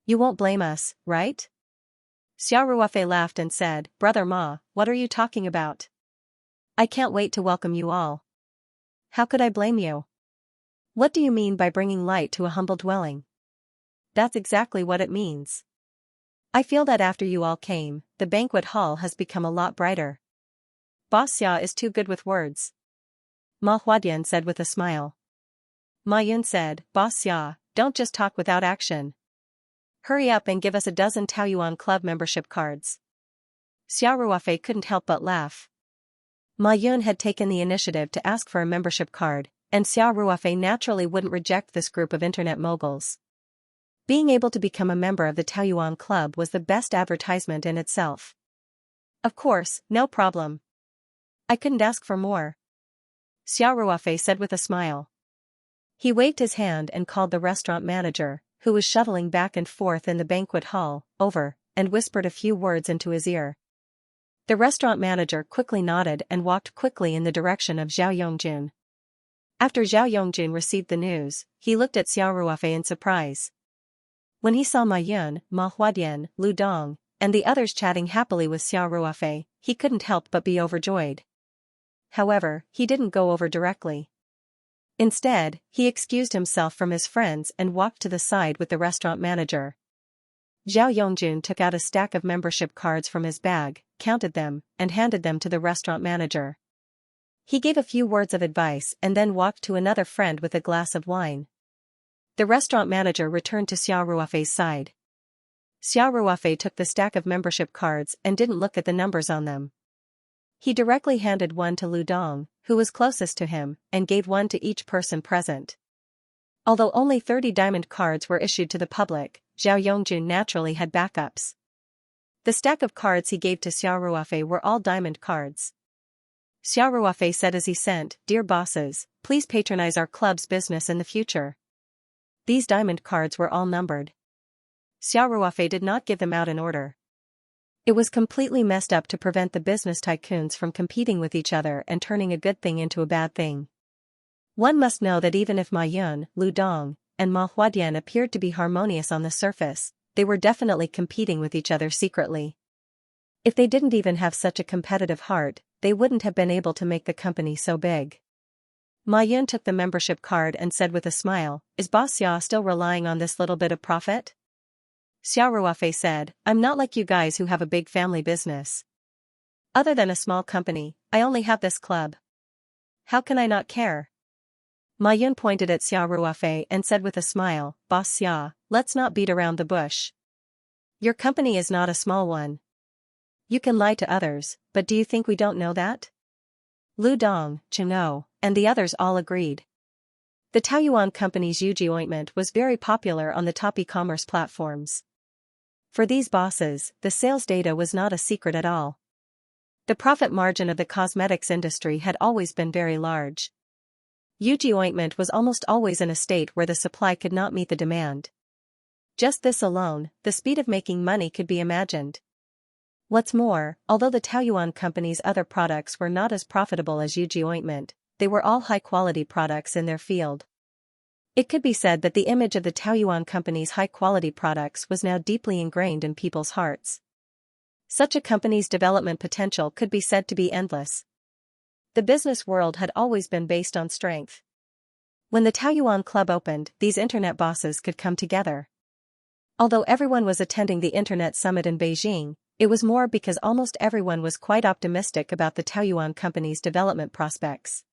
You won't blame us, right?" Xia Ruofei laughed and said, "Brother Ma, what are you talking about? I can't wait to welcome you all. How could I blame you? What do you mean by bringing light to a humble dwelling? That's exactly what it means. I feel that after you all came, the banquet hall has become a lot brighter." Boss Xia is too good with words. Ma Huadian said with a smile. Ma Yun said, "Boss Xia, don't just talk without action. Hurry up and give us a dozen Taoyuan Club membership cards." Xia Ruofei couldn't help but laugh. Ma Yun had taken the initiative to ask for a membership card, and Xia Ruofei naturally wouldn't reject this group of internet moguls. Being able to become a member of the Taoyuan Club was the best advertisement in itself. "Of course, no problem. I couldn't ask for more," Xia Ruofei said with a smile. He waved his hand and called the restaurant manager, who was shuttling back and forth in the banquet hall, over, and whispered a few words into his ear. The restaurant manager quickly nodded and walked quickly in the direction of Zhao Yongjun. After Zhao Yongjun received the news, he looked at Xia Ruofei in surprise. When he saw Ma Yun, Ma Huadian, Lu Dong, and the others chatting happily with Xia Ruofei, he couldn't help but be overjoyed. However, he didn't go over directly. Instead, he excused himself from his friends and walked to the side with the restaurant manager. Zhao Yongjun took out a stack of membership cards from his bag, counted them, and handed them to the restaurant manager. He gave a few words of advice and then walked to another friend with a glass of wine. The restaurant manager returned to Xia Ruofei's side. Xia Ruofei took the stack of membership cards and didn't look at the numbers on them. He directly handed one to Lu Dong, who was closest to him, and gave one to each person present. Although only 30 diamond cards were issued to the public, Zhao Yongjun naturally had backups. The stack of cards he gave to Xia Ruofei were all diamond cards. Xia Ruofei said as he sent, "Dear bosses, please patronize our club's business in the future." These diamond cards were all numbered. Xia Ruofei did not give them out in order. It was completely messed up to prevent the business tycoons from competing with each other and turning a good thing into a bad thing. One must know that even if Ma Yun, Lu Dong, and Ma Huadian appeared to be harmonious on the surface, they were definitely competing with each other secretly. If they didn't even have such a competitive heart, they wouldn't have been able to make the company so big. Ma Yun took the membership card and said with a smile, "Is Boss Xia still relying on this little bit of profit?" Xia Ruofei said, "I'm not like you guys who have a big family business. Other than a small company, I only have this club. How can I not care?" Ma Yun pointed at Xia Ruofei and said with a smile, "Boss Xia, let's not beat around the bush. Your company is not a small one. You can lie to others, but do you think we don't know that?" Lu Dong, Chino, and the others all agreed. The Taoyuan Company's Yuji ointment was very popular on the top e-commerce platforms. For these bosses, the sales data was not a secret at all. The profit margin of the cosmetics industry had always been very large. Yuji ointment was almost always in a state where the supply could not meet the demand. Just this alone, the speed of making money could be imagined. What's more, although the Taoyuan company's other products were not as profitable as Yuji ointment, they were all high-quality products in their field. It could be said that the image of the Taoyuan company's high-quality products was now deeply ingrained in people's hearts. Such a company's development potential could be said to be endless. The business world had always been based on strength. When the Taoyuan Club opened, these internet bosses could come together. Although everyone was attending the Internet Summit in Beijing, it was more because almost everyone was quite optimistic about the Taoyuan company's development prospects.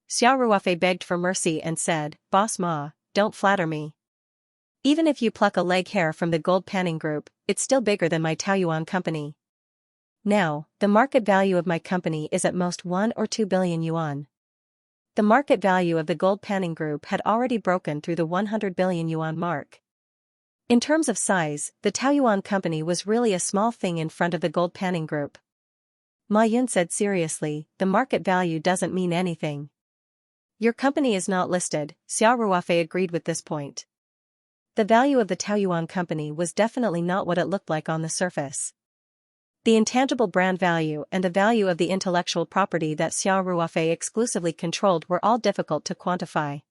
Xiao Ruofei begged for mercy and said, "Boss Ma, don't flatter me. Even if you pluck a leg hair from the gold panning group, it's still bigger than my Taoyuan company. Now, the market value of my company is at most 1 or 2 billion yuan." The market value of the gold panning group had already broken through the 100 billion yuan mark. In terms of size, the Taoyuan company was really a small thing in front of the gold panning group. Ma Yun said seriously, "The market value doesn't mean anything." "Your company is not listed," Xiao Ruofei agreed with this point. The value of the Taoyuan company was definitely not what it looked like on the surface. The intangible brand value and the value of the intellectual property that Xiao Ruofei exclusively controlled were all difficult to quantify.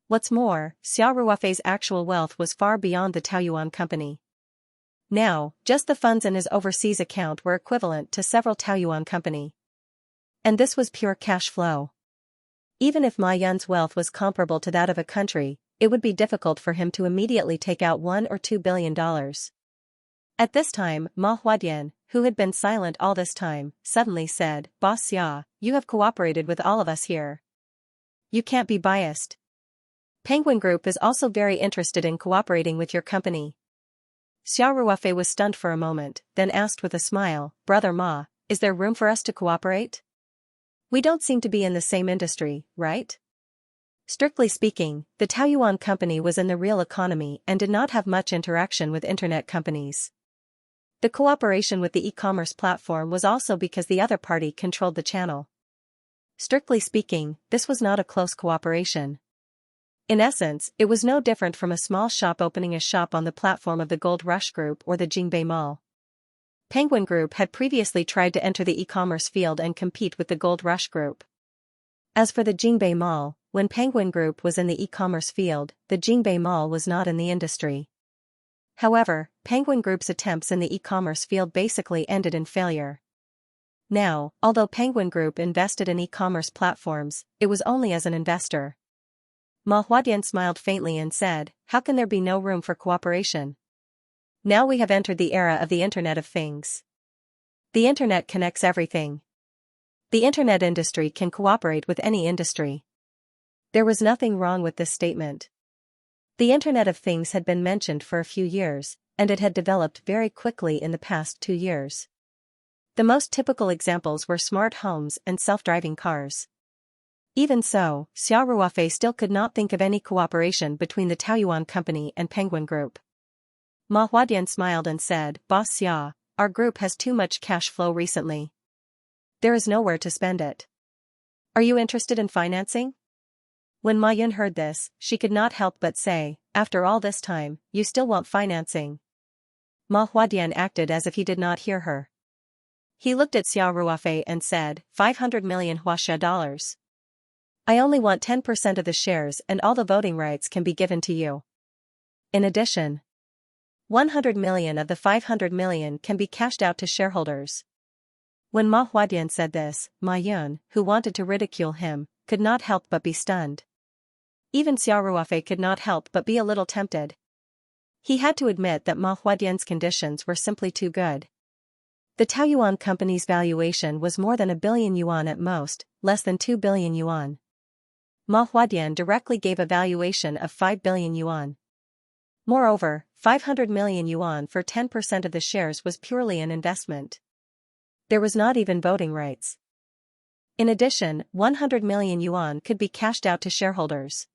What's more, Xiao Ruofei's actual wealth was far beyond the Taoyuan company. Now, just the funds in his overseas account were equivalent to several Taoyuan company. And this was pure cash flow. Even if Ma Yun's wealth was comparable to that of a country, it would be difficult for him to immediately take out $1 or $2 billion. At this time, Ma Huadian, who had been silent all this time, suddenly said, "Boss Xia, you have cooperated with all of us here. You can't be biased. Penguin Group is also very interested in cooperating with your company." Xiao Ruofei was stunned for a moment, then asked with a smile, "Brother Ma, is there room for us to cooperate? We don't seem to be in the same industry, right?" Strictly speaking, the Taoyuan company was in the real economy and did not have much interaction with internet companies. The cooperation with the e-commerce platform was also because the other party controlled the channel. Strictly speaking, this was not a close cooperation. In essence, it was no different from a small shop opening a shop on the platform of the Gold Rush Group or the Jingbei Mall. Penguin Group had previously tried to enter the e-commerce field and compete with the Gold Rush Group. As for the Jingbei Mall, when Penguin Group was in the e-commerce field, the Jingbei Mall was not in the industry. However, Penguin Group's attempts in the e-commerce field basically ended in failure. Now, although Penguin Group invested in e-commerce platforms, it was only as an investor. Ma Huadian smiled faintly and said, "How can there be no room for cooperation? Now we have entered the era of the Internet of Things. The Internet connects everything. The Internet industry can cooperate with any industry." There was nothing wrong with this statement. The Internet of Things had been mentioned for a few years, and it had developed very quickly in the past 2 years. The most typical examples were smart homes and self-driving cars. Even so, Xiao Ruofei still could not think of any cooperation between the Taoyuan company and Penguin Group. Ma Huadian smiled and said, "Boss Xia, our group has too much cash flow recently. There is nowhere to spend it. Are you interested in financing?" When Ma Yun heard this, she could not help but say, "After all this time, you still want financing?" Ma Huadian acted as if he did not hear her. He looked at Xiao Ruofei and said, 500 million Huaxia dollars. I only want 10% of the shares and all the voting rights can be given to you. In addition, 100 million of the 500 million can be cashed out to shareholders." When Ma Huadian said this, Ma Yun, who wanted to ridicule him, could not help but be stunned. Even Xiao Ruofei could not help but be a little tempted. He had to admit that Ma Huadian's conditions were simply too good. The Taoyuan company's valuation was more than 1 billion yuan at most, less than 2 billion yuan. Ma Huadian directly gave a valuation of 5 billion yuan. Moreover, 500 million yuan for 10% of the shares was purely an investment. There was not even voting rights. In addition, 100 million yuan could be cashed out to shareholders.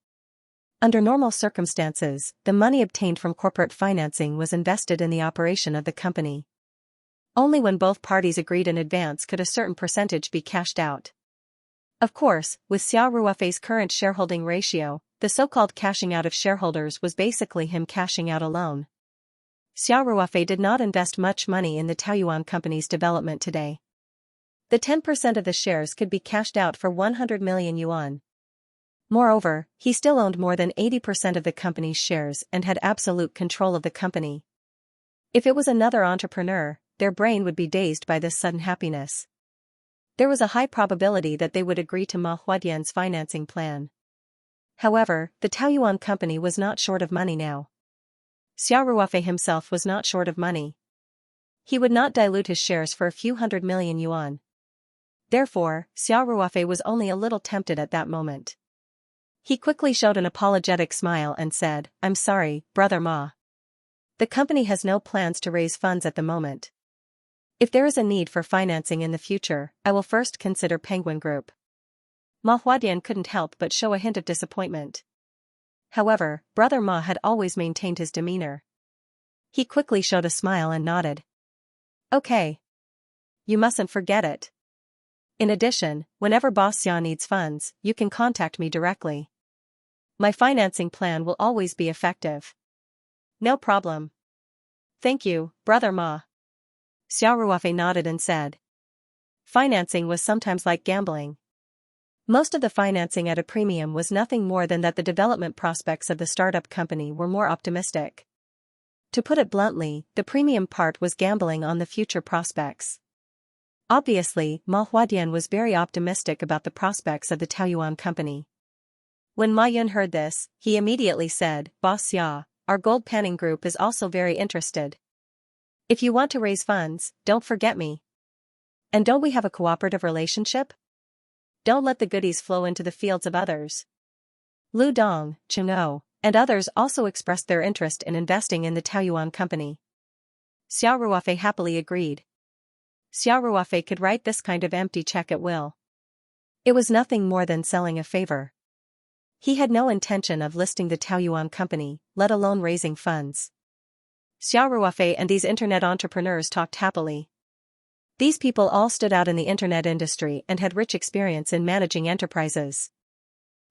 Under normal circumstances, the money obtained from corporate financing was invested in the operation of the company. Only when both parties agreed in advance could a certain percentage be cashed out. Of course, with Xiao Ruofei's current shareholding ratio, the so-called cashing out of shareholders was basically him cashing out alone. Xiao Ruofei did not invest much money in the Taoyuan company's development today. The 10% of the shares could be cashed out for 100 million yuan. Moreover, he still owned more than 80% of the company's shares and had absolute control of the company. If it was another entrepreneur, their brain would be dazed by this sudden happiness. There was a high probability that they would agree to Ma Huadian's financing plan. However, the Taoyuan company was not short of money now. Xiao Ruofei himself was not short of money. He would not dilute his shares for a few 100 million yuan. Therefore, Xiao Ruofei was only a little tempted at that moment. He quickly showed an apologetic smile and said, "I'm sorry, Brother Ma. The company has no plans to raise funds at the moment. If there is a need for financing in the future, I will first consider Penguin Group." Ma Huadian couldn't help but show a hint of disappointment. However, Brother Ma had always maintained his demeanor. He quickly showed a smile and nodded. "Okay. You mustn't forget it. In addition, whenever Boss Xia needs funds, you can contact me directly. My financing plan will always be effective." "No problem. Thank you, Brother Ma." Xiao Ruofei nodded and said. Financing was sometimes like gambling. Most of the financing at a premium was nothing more than that the development prospects of the startup company were more optimistic. To put it bluntly, the premium part was gambling on the future prospects. Obviously, Ma Huadian was very optimistic about the prospects of the Taoyuan company. When Ma Yun heard this, he immediately said, "Boss Xia, our gold panning group is also very interested. If you want to raise funds, don't forget me. And don't we have a cooperative relationship? Don't let the goodies flow into the fields of others." Lu Dong, Cheng'o, and others also expressed their interest in investing in the Taoyuan company. Xiao Ruofei happily agreed. Xiao Ruofei could write this kind of empty check at will. It was nothing more than selling a favor. He had no intention of listing the Taoyuan company, let alone raising funds. Xiao Ruofei and these internet entrepreneurs talked happily. These people all stood out in the internet industry and had rich experience in managing enterprises.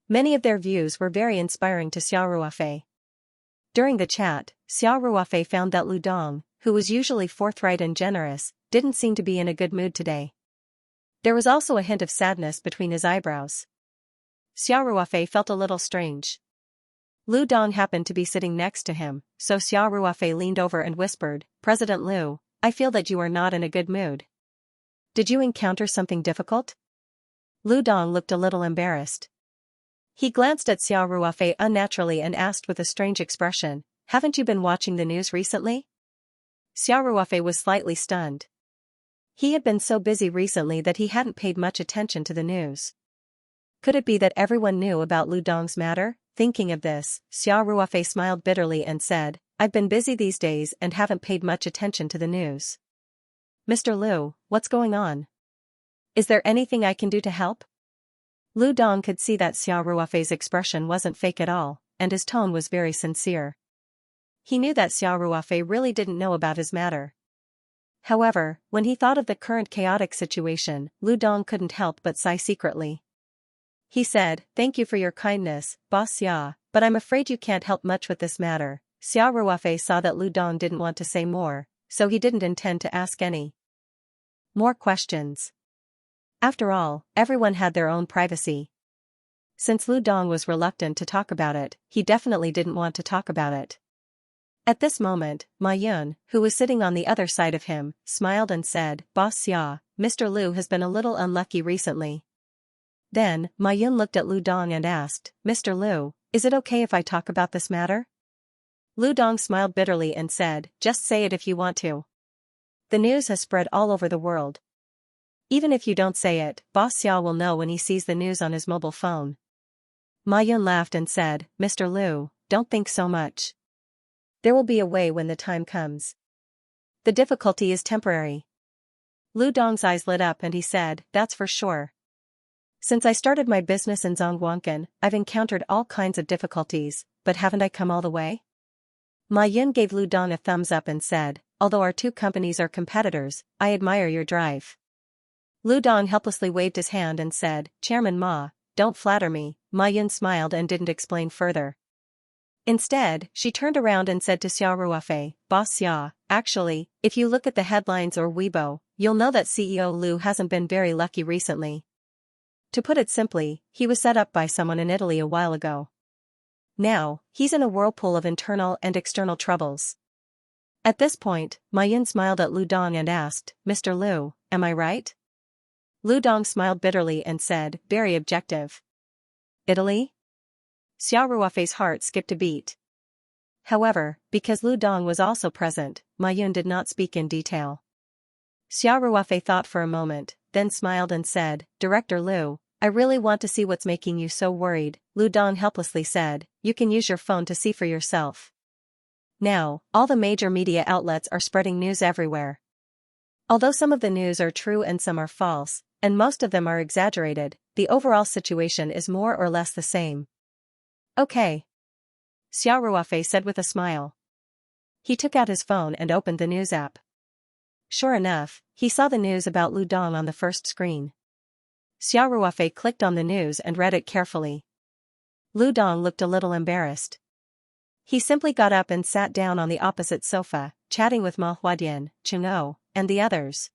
Many of their views were very inspiring to Xiao Ruofei. During the chat, Xiao Ruofei found that Lu Dong, who was usually forthright and generous, didn't seem to be in a good mood today. There was also a hint of sadness between his eyebrows. Xiao Ruofei felt a little strange. Lu Dong happened to be sitting next to him, so Xiao Ruofei leaned over and whispered, "President Lu, I feel that you are not in a good mood. Did you encounter something difficult?" Lu Dong looked a little embarrassed. He glanced at Xiao Ruofei unnaturally and asked with a strange expression, "Haven't you been watching the news recently?" Xiao Ruofei was slightly stunned. He had been so busy recently that he hadn't paid much attention to the news. Could it be that everyone knew about Lu Dong's matter? Thinking of this, Xiao Ruofei smiled bitterly and said, "I've been busy these days and haven't paid much attention to the news." "Mr. Lu, what's going on? Is there anything I can do to help?" Lu Dong could see that Xiao Ruofei's expression wasn't fake at all, and his tone was very sincere. He knew that Xiao Ruofei really didn't know about his matter. However, when he thought of the current chaotic situation, Lu Dong couldn't help but sigh secretly. He said, "Thank you for your kindness, Boss Xia, but I'm afraid you can't help much with this matter." Xiao Ruofei saw that Lu Dong didn't want to say more, so he didn't intend to ask any more questions. After all, everyone had their own privacy. Since Lu Dong was reluctant to talk about it, he definitely didn't want to talk about it. At this moment, Ma Yun, who was sitting on the other side of him, smiled and said, "Boss Xia, Mr. Lu has been a little unlucky recently." Then, Ma Yun looked at Lu Dong and asked, "Mr. Lu, is it okay if I talk about this matter?" Lu Dong smiled bitterly and said, "Just say it if you want to. The news has spread all over the world. Even if you don't say it, Boss Xia will know when he sees the news on his mobile phone." Ma Yun laughed and said, "Mr. Lu, don't think so much. There will be a way when the time comes. The difficulty is temporary." Lu Dong's eyes lit up and he said, "That's for sure." Since I started my business in Zhongguancun, I've encountered all kinds of difficulties, but haven't I come all the way? Ma Yun gave Lu Dong a thumbs up and said, although our two companies are competitors, I admire your drive. Lu Dong helplessly waved his hand and said, Chairman Ma, don't flatter me. Ma Yun smiled and didn't explain further. Instead, she turned around and said to Xia Ruofei, Boss Xia, actually, if you look at the headlines or Weibo, you'll know that CEO Lu hasn't been very lucky recently. To put it simply, he was set up by someone in Italy a while ago. Now, he's in a whirlpool of internal and external troubles. At this point, Ma Yun smiled at Lu Dong and asked, Mr. Lu, am I right? Lu Dong smiled bitterly and said, very objective. Italy? Xia Ruofei's heart skipped a beat. However, because Lu Dong was also present, Ma Yun did not speak in detail. Xia Ruofei thought for a moment, then smiled and said, Director Lu, I really want to see what's making you so worried. Lu Dong helplessly said, you can use your phone to see for yourself. Now, all the major media outlets are spreading news everywhere. Although some of the news are true and some are false, and most of them are exaggerated, the overall situation is more or less the same. Okay. Xia Ruofei said with a smile. He took out his phone and opened the news app. Sure enough, he saw the news about Lu Dong on the first screen. Xia Ruofei clicked on the news and read it carefully. Lu Dong looked a little embarrassed. He simply got up and sat down on the opposite sofa, chatting with Ma Huadian, Chun'o, and the others.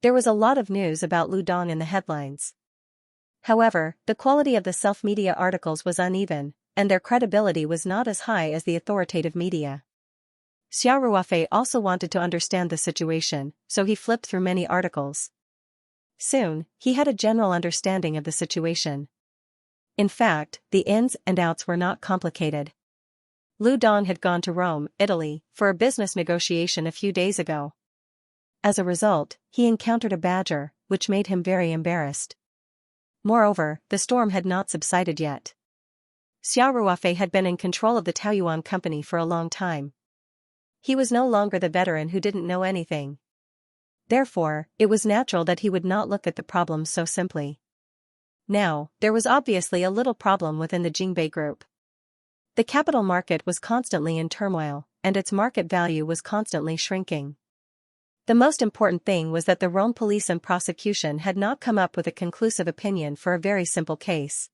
There was a lot of news about Lu Dong in the headlines. However, the quality of the self-media articles was uneven, and their credibility was not as high as the authoritative media. Xia Ruofei also wanted to understand the situation, so he flipped through many articles. Soon, he had a general understanding of the situation. In fact, the ins and outs were not complicated. Lu Dong had gone to Rome, Italy, for a business negotiation a few days ago. As a result, he encountered a badger, which made him very embarrassed. Moreover, the storm had not subsided yet. Xia Ruofei had been in control of the Taoyuan company for a long time. He was no longer the veteran who didn't know anything. Therefore, it was natural that he would not look at the problem so simply. Now, there was obviously a little problem within the Jingbei group. The capital market was constantly in turmoil, and its market value was constantly shrinking. The most important thing was that the Rome police and prosecution had not come up with a conclusive opinion for a very simple case.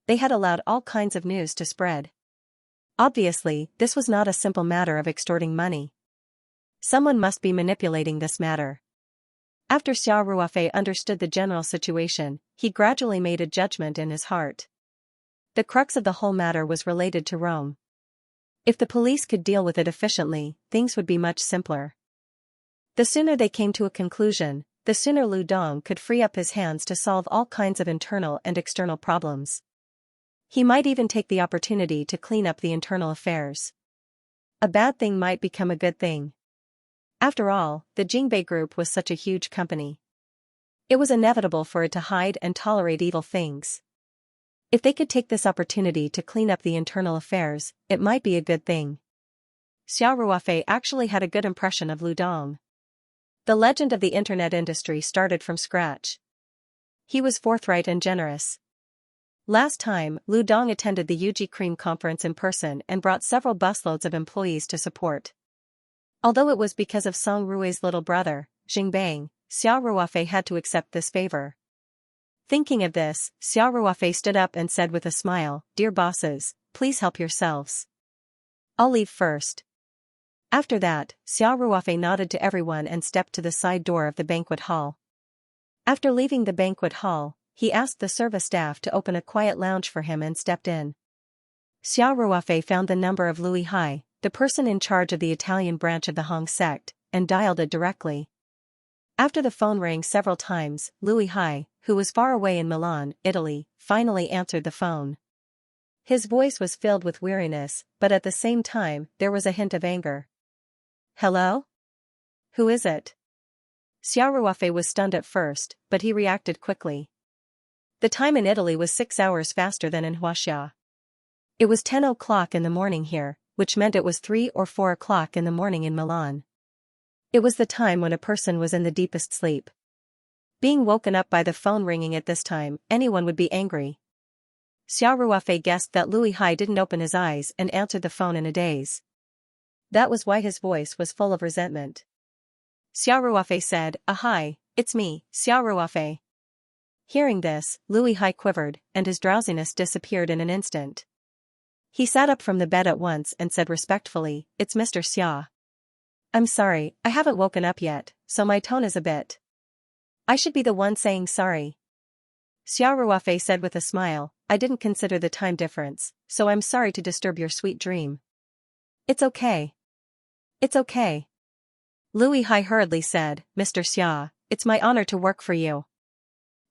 They had allowed all kinds of news to spread. Obviously, this was not a simple matter of extorting money. Someone must be manipulating this matter. After Xia Ruofei understood the general situation, he gradually made a judgment in his heart. The crux of the whole matter was related to Rome. If the police could deal with it efficiently, things would be much simpler. The sooner they came to a conclusion, the sooner Lu Dong could free up his hands to solve all kinds of internal and external problems. He might even take the opportunity to clean up the internal affairs. A bad thing might become a good thing. After all, the Jingbei Group was such a huge company. It was inevitable for it to hide and tolerate evil things. If they could take this opportunity to clean up the internal affairs, it might be a good thing. Xia Ruofei actually had a good impression of Lu Dong. The legend of the internet industry started from scratch. He was forthright and generous. Last time, Lu Dong attended the Yuji Cream conference in person and brought several busloads of employees to support. Although it was because of Song Rui's little brother, Xingbang, Xia Ruofei had to accept this favor. Thinking of this, Xia Ruofei stood up and said with a smile, Dear bosses, please help yourselves. I'll leave first. After that, Xia Ruofei nodded to everyone and stepped to the side door of the banquet hall. After leaving the banquet hall, he asked the service staff to open a quiet lounge for him and stepped in. Xia Ruofei found the number of Louis Hai, the person in charge of the Italian branch of the Hong sect, and dialed it directly. After the phone rang several times, Louis Hai, who was far away in Milan, Italy, finally answered the phone. His voice was filled with weariness, but at the same time, there was a hint of anger. Hello? Who is it? Xia Ruofei was stunned at first, but he reacted quickly. The time in Italy was 6 hours faster than in Xianxia. It was 10 o'clock in the morning here, which meant it was 3 or 4 o'clock in the morning in Milan. It was the time when a person was in the deepest sleep. Being woken up by the phone ringing at this time, anyone would be angry. Xiao Ruofei guessed that Louis Hai didn't open his eyes and answered the phone in a daze. That was why his voice was full of resentment. Xiao Ruofei said, hi, it's me, Xiao Ruofei. Hearing this, Louis Hai quivered, and his drowsiness disappeared in an instant. He sat up from the bed at once and said respectfully, it's Mr. Xia. I'm sorry, I haven't woken up yet, so my tone is a bit. I should be the one saying sorry. Xiao Ruofei said with a smile, I didn't consider the time difference, so I'm sorry to disturb your sweet dream. It's okay. It's okay. Louis Hai hurriedly said, Mr. Xia, it's my honor to work for you.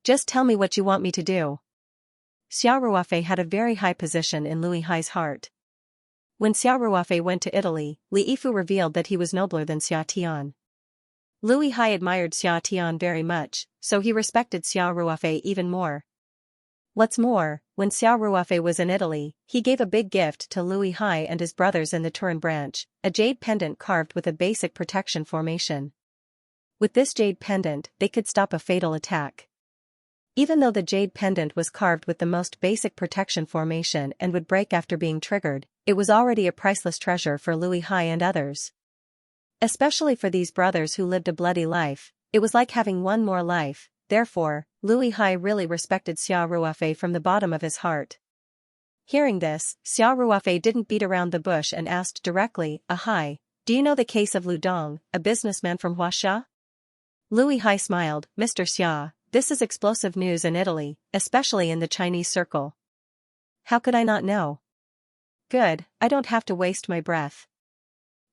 Just tell me what you want me to do. Xiao Ruofei had a very high position in Louis Hai's heart. When Xiao Ruofei went to Italy, Li Yifu revealed that he was nobler than Xia Tian. Louis Hai admired Xia Tian very much, so he respected Xiao Ruofei even more. What's more, when Xiao Ruofei was in Italy, he gave a big gift to Louis Hai and his brothers in the Turin branch, a jade pendant carved with a basic protection formation. With this jade pendant, they could stop a fatal attack. Even though the jade pendant was carved with the most basic protection formation and would break after being triggered, it was already a priceless treasure for Louis Hai and others. Especially for these brothers who lived a bloody life, it was like having one more life. Therefore, Louis Hai really respected Xiao Ruofei from the bottom of his heart. Hearing this, Xiao Ruofei didn't beat around the bush and asked directly, Hai, do you know the case of Lu Dong, a businessman from Huaxia? Louis Hai smiled, Mr. Xia, this is explosive news in Italy, especially in the Chinese circle. How could I not know? Good, I don't have to waste my breath.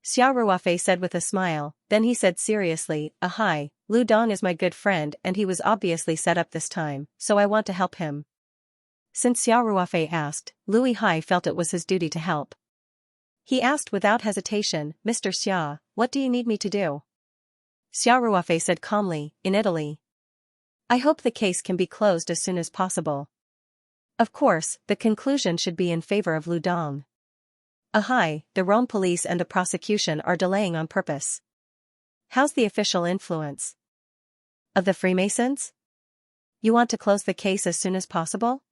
Xiao Ruofei said with a smile, then he said seriously, Hai, Lu Dong is my good friend and he was obviously set up this time, so I want to help him. Since Xiao Ruofei asked, Louis Hai felt it was his duty to help. He asked without hesitation, Mr. Xia, what do you need me to do? Xiao Ruofei said calmly, in Italy. I hope the case can be closed as soon as possible. Of course, the conclusion should be in favor of Lu Dong. Hai, the Rome police and the prosecution are delaying on purpose. How's the official influence? Of the Freemasons? You want to close the case as soon as possible?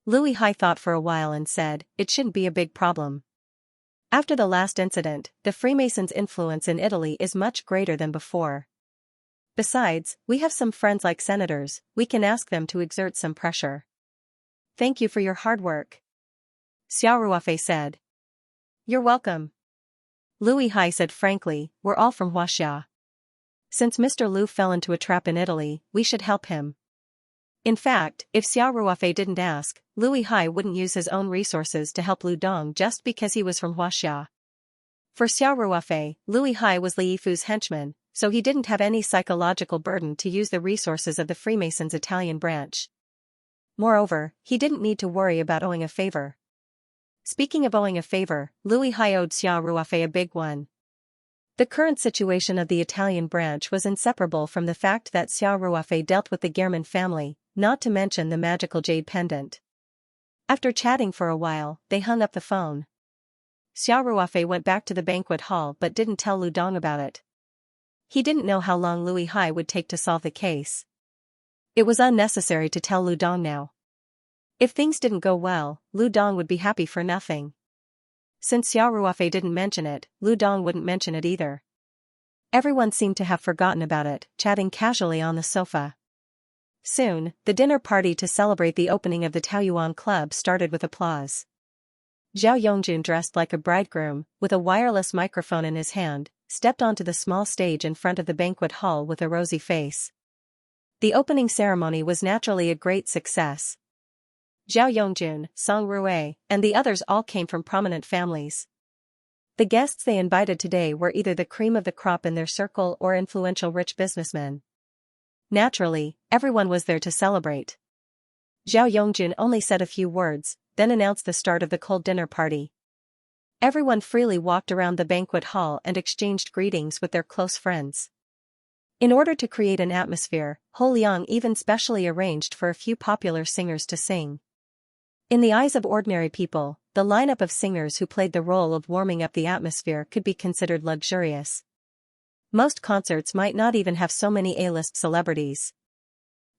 Louis Hai thought for a while and said, it shouldn't be a big problem. After the last incident, the Freemasons' influence in Italy is much greater than before. Besides, we have some friends like senators, we can ask them to exert some pressure. Thank you for your hard work. Xiao Ruofei said. You're welcome. Louis Hai said frankly, we're all from Huaxia. Since Mr. Liu fell into a trap in Italy, we should help him. In fact, if Xiao Ruofei didn't ask, Louis Hai wouldn't use his own resources to help Lu Dong just because he was from Huaxia. For Xiao Ruofei, Louis Hai was Li Yifu's henchman, so he didn't have any psychological burden to use the resources of the Freemasons' Italian branch. Moreover, he didn't need to worry about owing a favor. Speaking of owing a favor, Louis Hai owed Xiao Ruofei a big one. The current situation of the Italian branch was inseparable from the fact that Xiao Ruofei dealt with the Gehrman family, not to mention the magical jade pendant. After chatting for a while, they hung up the phone. Xiao Ruofei went back to the banquet hall but didn't tell Lu Dong about it. He didn't know how long Louis Hai would take to solve the case. It was unnecessary to tell Lu Dong now. If things didn't go well, Lu Dong would be happy for nothing. Since Xiao Ruofei didn't mention it, Lu Dong wouldn't mention it either. Everyone seemed to have forgotten about it, chatting casually on the sofa. Soon, the dinner party to celebrate the opening of the Taoyuan Club started with applause. Zhao Yongjun, dressed like a bridegroom, with a wireless microphone in his hand, stepped onto the small stage in front of the banquet hall with a rosy face. The opening ceremony was naturally a great success. Zhao Yongjun, Song Rue, and the others all came from prominent families. The guests they invited today were either the cream of the crop in their circle or influential rich businessmen. Naturally, everyone was there to celebrate. Zhao Yongjun only said a few words, then announced the start of the cold dinner party. Everyone freely walked around the banquet hall and exchanged greetings with their close friends. In order to create an atmosphere, Ho Liang even specially arranged for a few popular singers to sing. In the eyes of ordinary people, the lineup of singers who played the role of warming up the atmosphere could be considered luxurious. Most concerts might not even have so many A-list celebrities.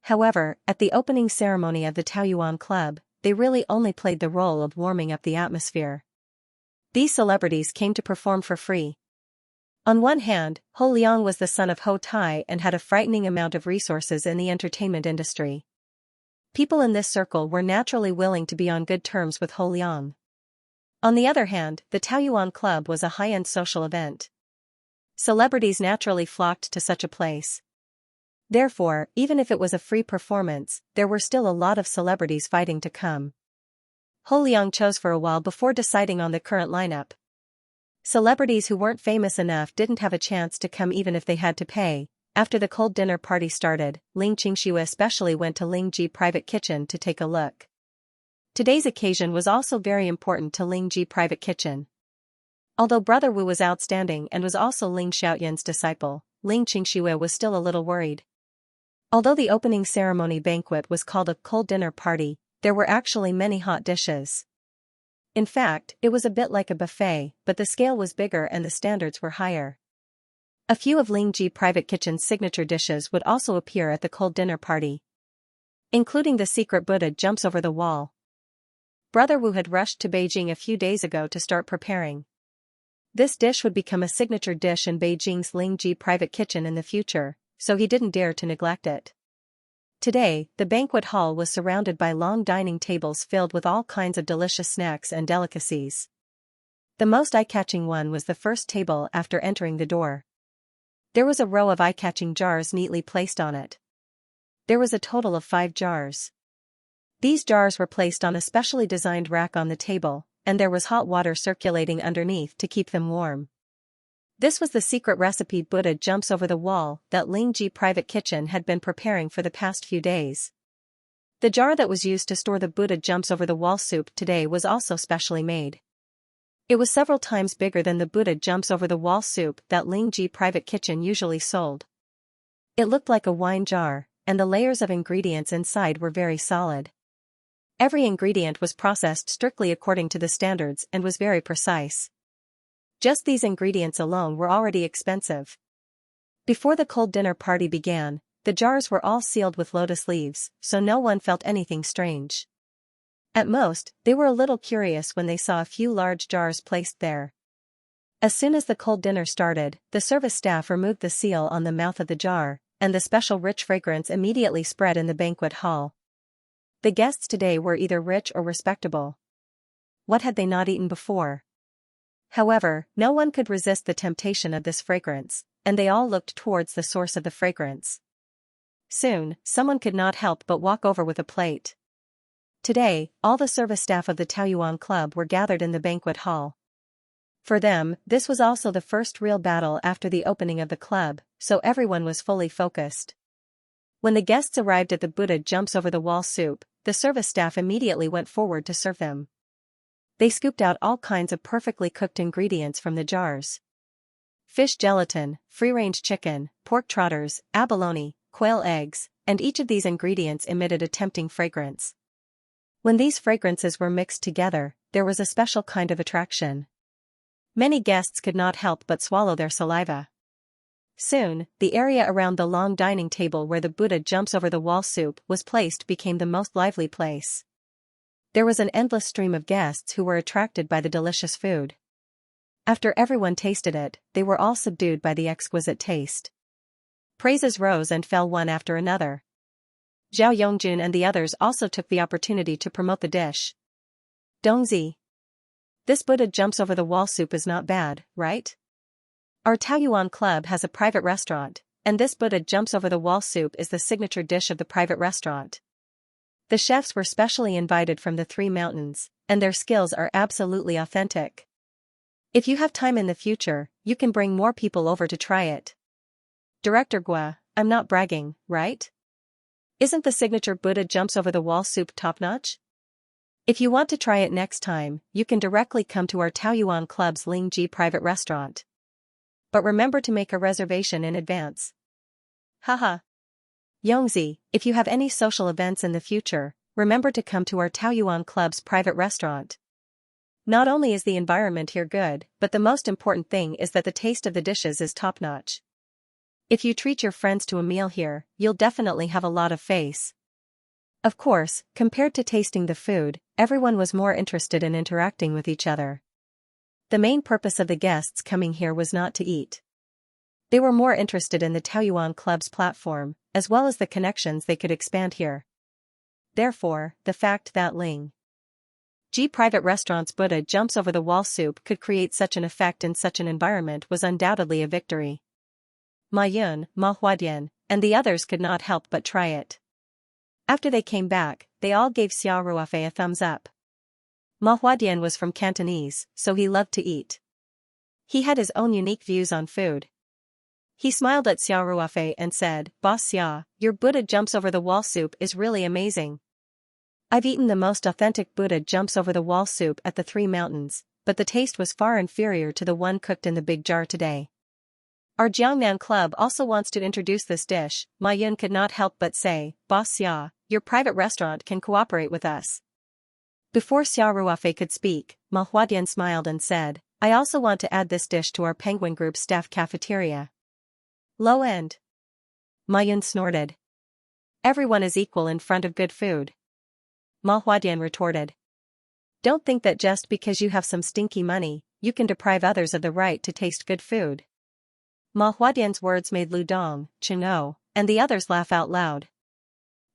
However, at the opening ceremony of the Taoyuan Club, they really only played the role of warming up the atmosphere. These celebrities came to perform for free. On one hand, Ho Liang was the son of Ho Tai and had a frightening amount of resources in the entertainment industry. People in this circle were naturally willing to be on good terms with Ho Liang. On the other hand, the Taoyuan Club was a high-end social event. Celebrities naturally flocked to such a place. Therefore, even if it was a free performance, there were still a lot of celebrities fighting to come. Ho Liang chose for a while before deciding on the current lineup. Celebrities who weren't famous enough didn't have a chance to come even if they had to pay. After the cold dinner party started, Ling Xianxia especially went to Ling Ji private kitchen to take a look. Today's occasion was also very important to Ling Ji private kitchen. Although Brother Wu was outstanding and was also Ling Xiaoyan's disciple, Ling Xianxia was still a little worried. Although the opening ceremony banquet was called a cold dinner party, there were actually many hot dishes. In fact, it was a bit like a buffet, but the scale was bigger and the standards were higher. A few of Ling Ji private kitchen's signature dishes would also appear at the cold dinner party, including the secret Buddha jumps over the wall. Brother Wu had rushed to Beijing a few days ago to start preparing. This dish would become a signature dish in Beijing's Ling Ji private kitchen in the future, so he didn't dare to neglect it. Today, the banquet hall was surrounded by long dining tables filled with all kinds of delicious snacks and delicacies. The most eye-catching one was the first table after entering the door. There was a row of eye-catching jars neatly placed on it. There was a total of 5 jars. These jars were placed on a specially designed rack on the table, and there was hot water circulating underneath to keep them warm. This was the secret recipe Buddha jumps over the wall that Ling Ji private kitchen had been preparing for the past few days. The jar that was used to store the Buddha jumps over the wall soup today was also specially made. It was several times bigger than the Buddha jumps over the wall soup that Ling Ji private kitchen usually sold. It looked like a wine jar, and the layers of ingredients inside were very solid. Every ingredient was processed strictly according to the standards and was very precise. Just these ingredients alone were already expensive. Before the cold dinner party began, the jars were all sealed with lotus leaves, so no one felt anything strange. At most, they were a little curious when they saw a few large jars placed there. As soon as the cold dinner started, the service staff removed the seal on the mouth of the jar, and the special rich fragrance immediately spread in the banquet hall. The guests today were either rich or respectable. What had they not eaten before? However, no one could resist the temptation of this fragrance, and they all looked towards the source of the fragrance. Soon, someone could not help but walk over with a plate. Today, all the service staff of the Taoyuan Club were gathered in the banquet hall. For them, this was also the first real battle after the opening of the club, so everyone was fully focused. When the guests arrived at the Buddha jumps over the wall soup, the service staff immediately went forward to serve them. They scooped out all kinds of perfectly cooked ingredients from the jars. Fish gelatin, free-range chicken, pork trotters, abalone, quail eggs, and each of these ingredients emitted a tempting fragrance. When these fragrances were mixed together, there was a special kind of attraction. Many guests could not help but swallow their saliva. Soon, the area around the long dining table where the Buddha jumps over the wall soup was placed became the most lively place. There was an endless stream of guests who were attracted by the delicious food. After everyone tasted it, they were all subdued by the exquisite taste. Praises rose and fell one after another. Zhao Yongjun and the others also took the opportunity to promote the dish. Dongzi. This Buddha jumps over the wall soup is not bad, right? Our Taoyuan Club has a private restaurant, and this Buddha jumps over the wall soup is the signature dish of the private restaurant. The chefs were specially invited from the 3 mountains, and their skills are absolutely authentic. If you have time in the future, you can bring more people over to try it. Director Gua, I'm not bragging, right? Isn't the signature Buddha jumps over the wall soup top-notch? If you want to try it next time, you can directly come to our Taoyuan Club's Ling Ji private restaurant. But remember to make a reservation in advance. Haha. Yongzi, if you have any social events in the future, remember to come to our Taoyuan Club's private restaurant. Not only is the environment here good, but the most important thing is that the taste of the dishes is top-notch. If you treat your friends to a meal here, you'll definitely have a lot of face. Of course, compared to tasting the food, everyone was more interested in interacting with each other. The main purpose of the guests coming here was not to eat. They were more interested in the Taoyuan Club's platform, as well as the connections they could expand here. Therefore, the fact that Ling Ji private restaurant's Buddha jumps over the wall soup could create such an effect in such an environment was undoubtedly a victory. Ma Yun, Ma Huadian, and the others could not help but try it. After they came back, they all gave Xiao Ruofei a thumbs up. Ma Huadian was from Cantonese, so he loved to eat. He had his own unique views on food. He smiled at Xiao Ruofei and said, "Boss Xia, your Buddha jumps over the wall soup is really amazing. I've eaten the most authentic Buddha jumps over the wall soup at the Three Mountains, but the taste was far inferior to the one cooked in the big jar today. Our Jiangnan Club also wants to introduce this dish." Ma Yun could not help but say, "Boss Xia, your private restaurant can cooperate with us." Before Xiao Ruofei could speak, Ma Huadian smiled and said, "I also want to add this dish to our Penguin Group staff cafeteria." Low end. Ma Yun snorted. "Everyone is equal in front of good food." Ma Huadian retorted. "Don't think that just because you have some stinky money, you can deprive others of the right to taste good food." Ma Huadian's words made Lu Dong, Cheng'o, and the others laugh out loud.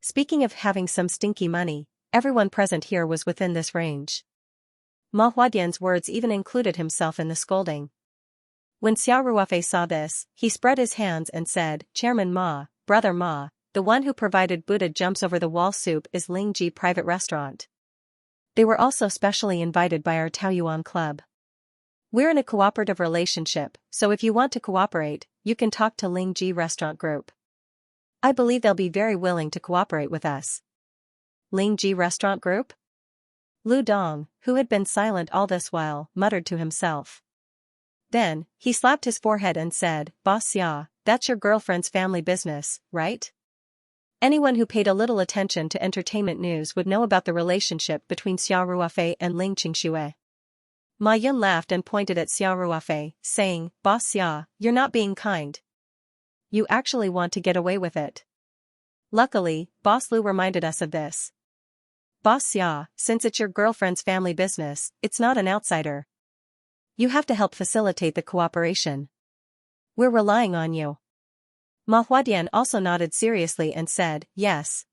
Speaking of having some stinky money, everyone present here was within this range. Ma Huadian's words even included himself in the scolding. When Xiao Ruofei saw this, he spread his hands and said, "Chairman Ma, Brother Ma, the one who provided Buddha jumps over the wall soup is Ling Ji private restaurant. They were also specially invited by our Taoyuan Club. We're in a cooperative relationship, so if you want to cooperate, you can talk to Ling Ji Restaurant Group. I believe they'll be very willing to cooperate with us." Ling Ji Restaurant Group? Lu Dong, who had been silent all this while, muttered to himself. Then, he slapped his forehead and said, "Boss Xia, that's your girlfriend's family business, right? Anyone who paid a little attention to entertainment news would know about the relationship between Xiao Ruofei and Ling Qingxue." Ma Yun laughed and pointed at Xiao Ruofei, saying, "Boss Xia, you're not being kind. You actually want to get away with it." Luckily, Boss Lu reminded us of this. "Boss Xia, since it's your girlfriend's family business, it's not an outsider. You have to help facilitate the cooperation. We're relying on you." Ma Huadian also nodded seriously and said, "Yes.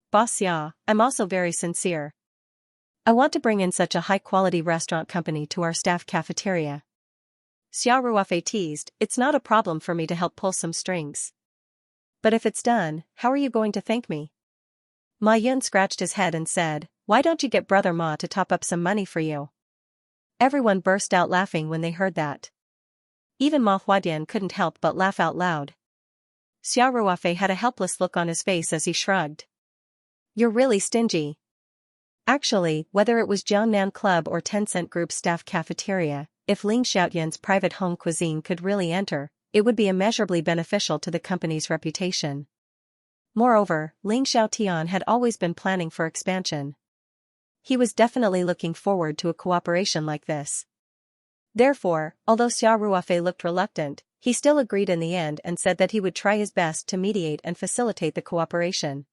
Boss Xia, I'm also very sincere. I want to bring in such a high-quality restaurant company to our staff cafeteria." Xiao Ruofei teased, "It's not a problem for me to help pull some strings. But if it's done, how are you going to thank me?" Ma Yun scratched his head and said, "Why don't you get Brother Ma to top up some money for you?" Everyone burst out laughing when they heard that. Even Ma Huadian couldn't help but laugh out loud. Xiao Ruofei had a helpless look on his face as he shrugged. "You're really stingy." Actually, whether it was Jiangnan Club or Tencent Group staff cafeteria, if Ling Xiaotian's private home cuisine could really enter, it would be immeasurably beneficial to the company's reputation. Moreover, Ling Xiaotian had always been planning for expansion. He was definitely looking forward to a cooperation like this. Therefore, although Xiao Ruofei looked reluctant, he still agreed in the end and said that he would try his best to mediate and facilitate the cooperation.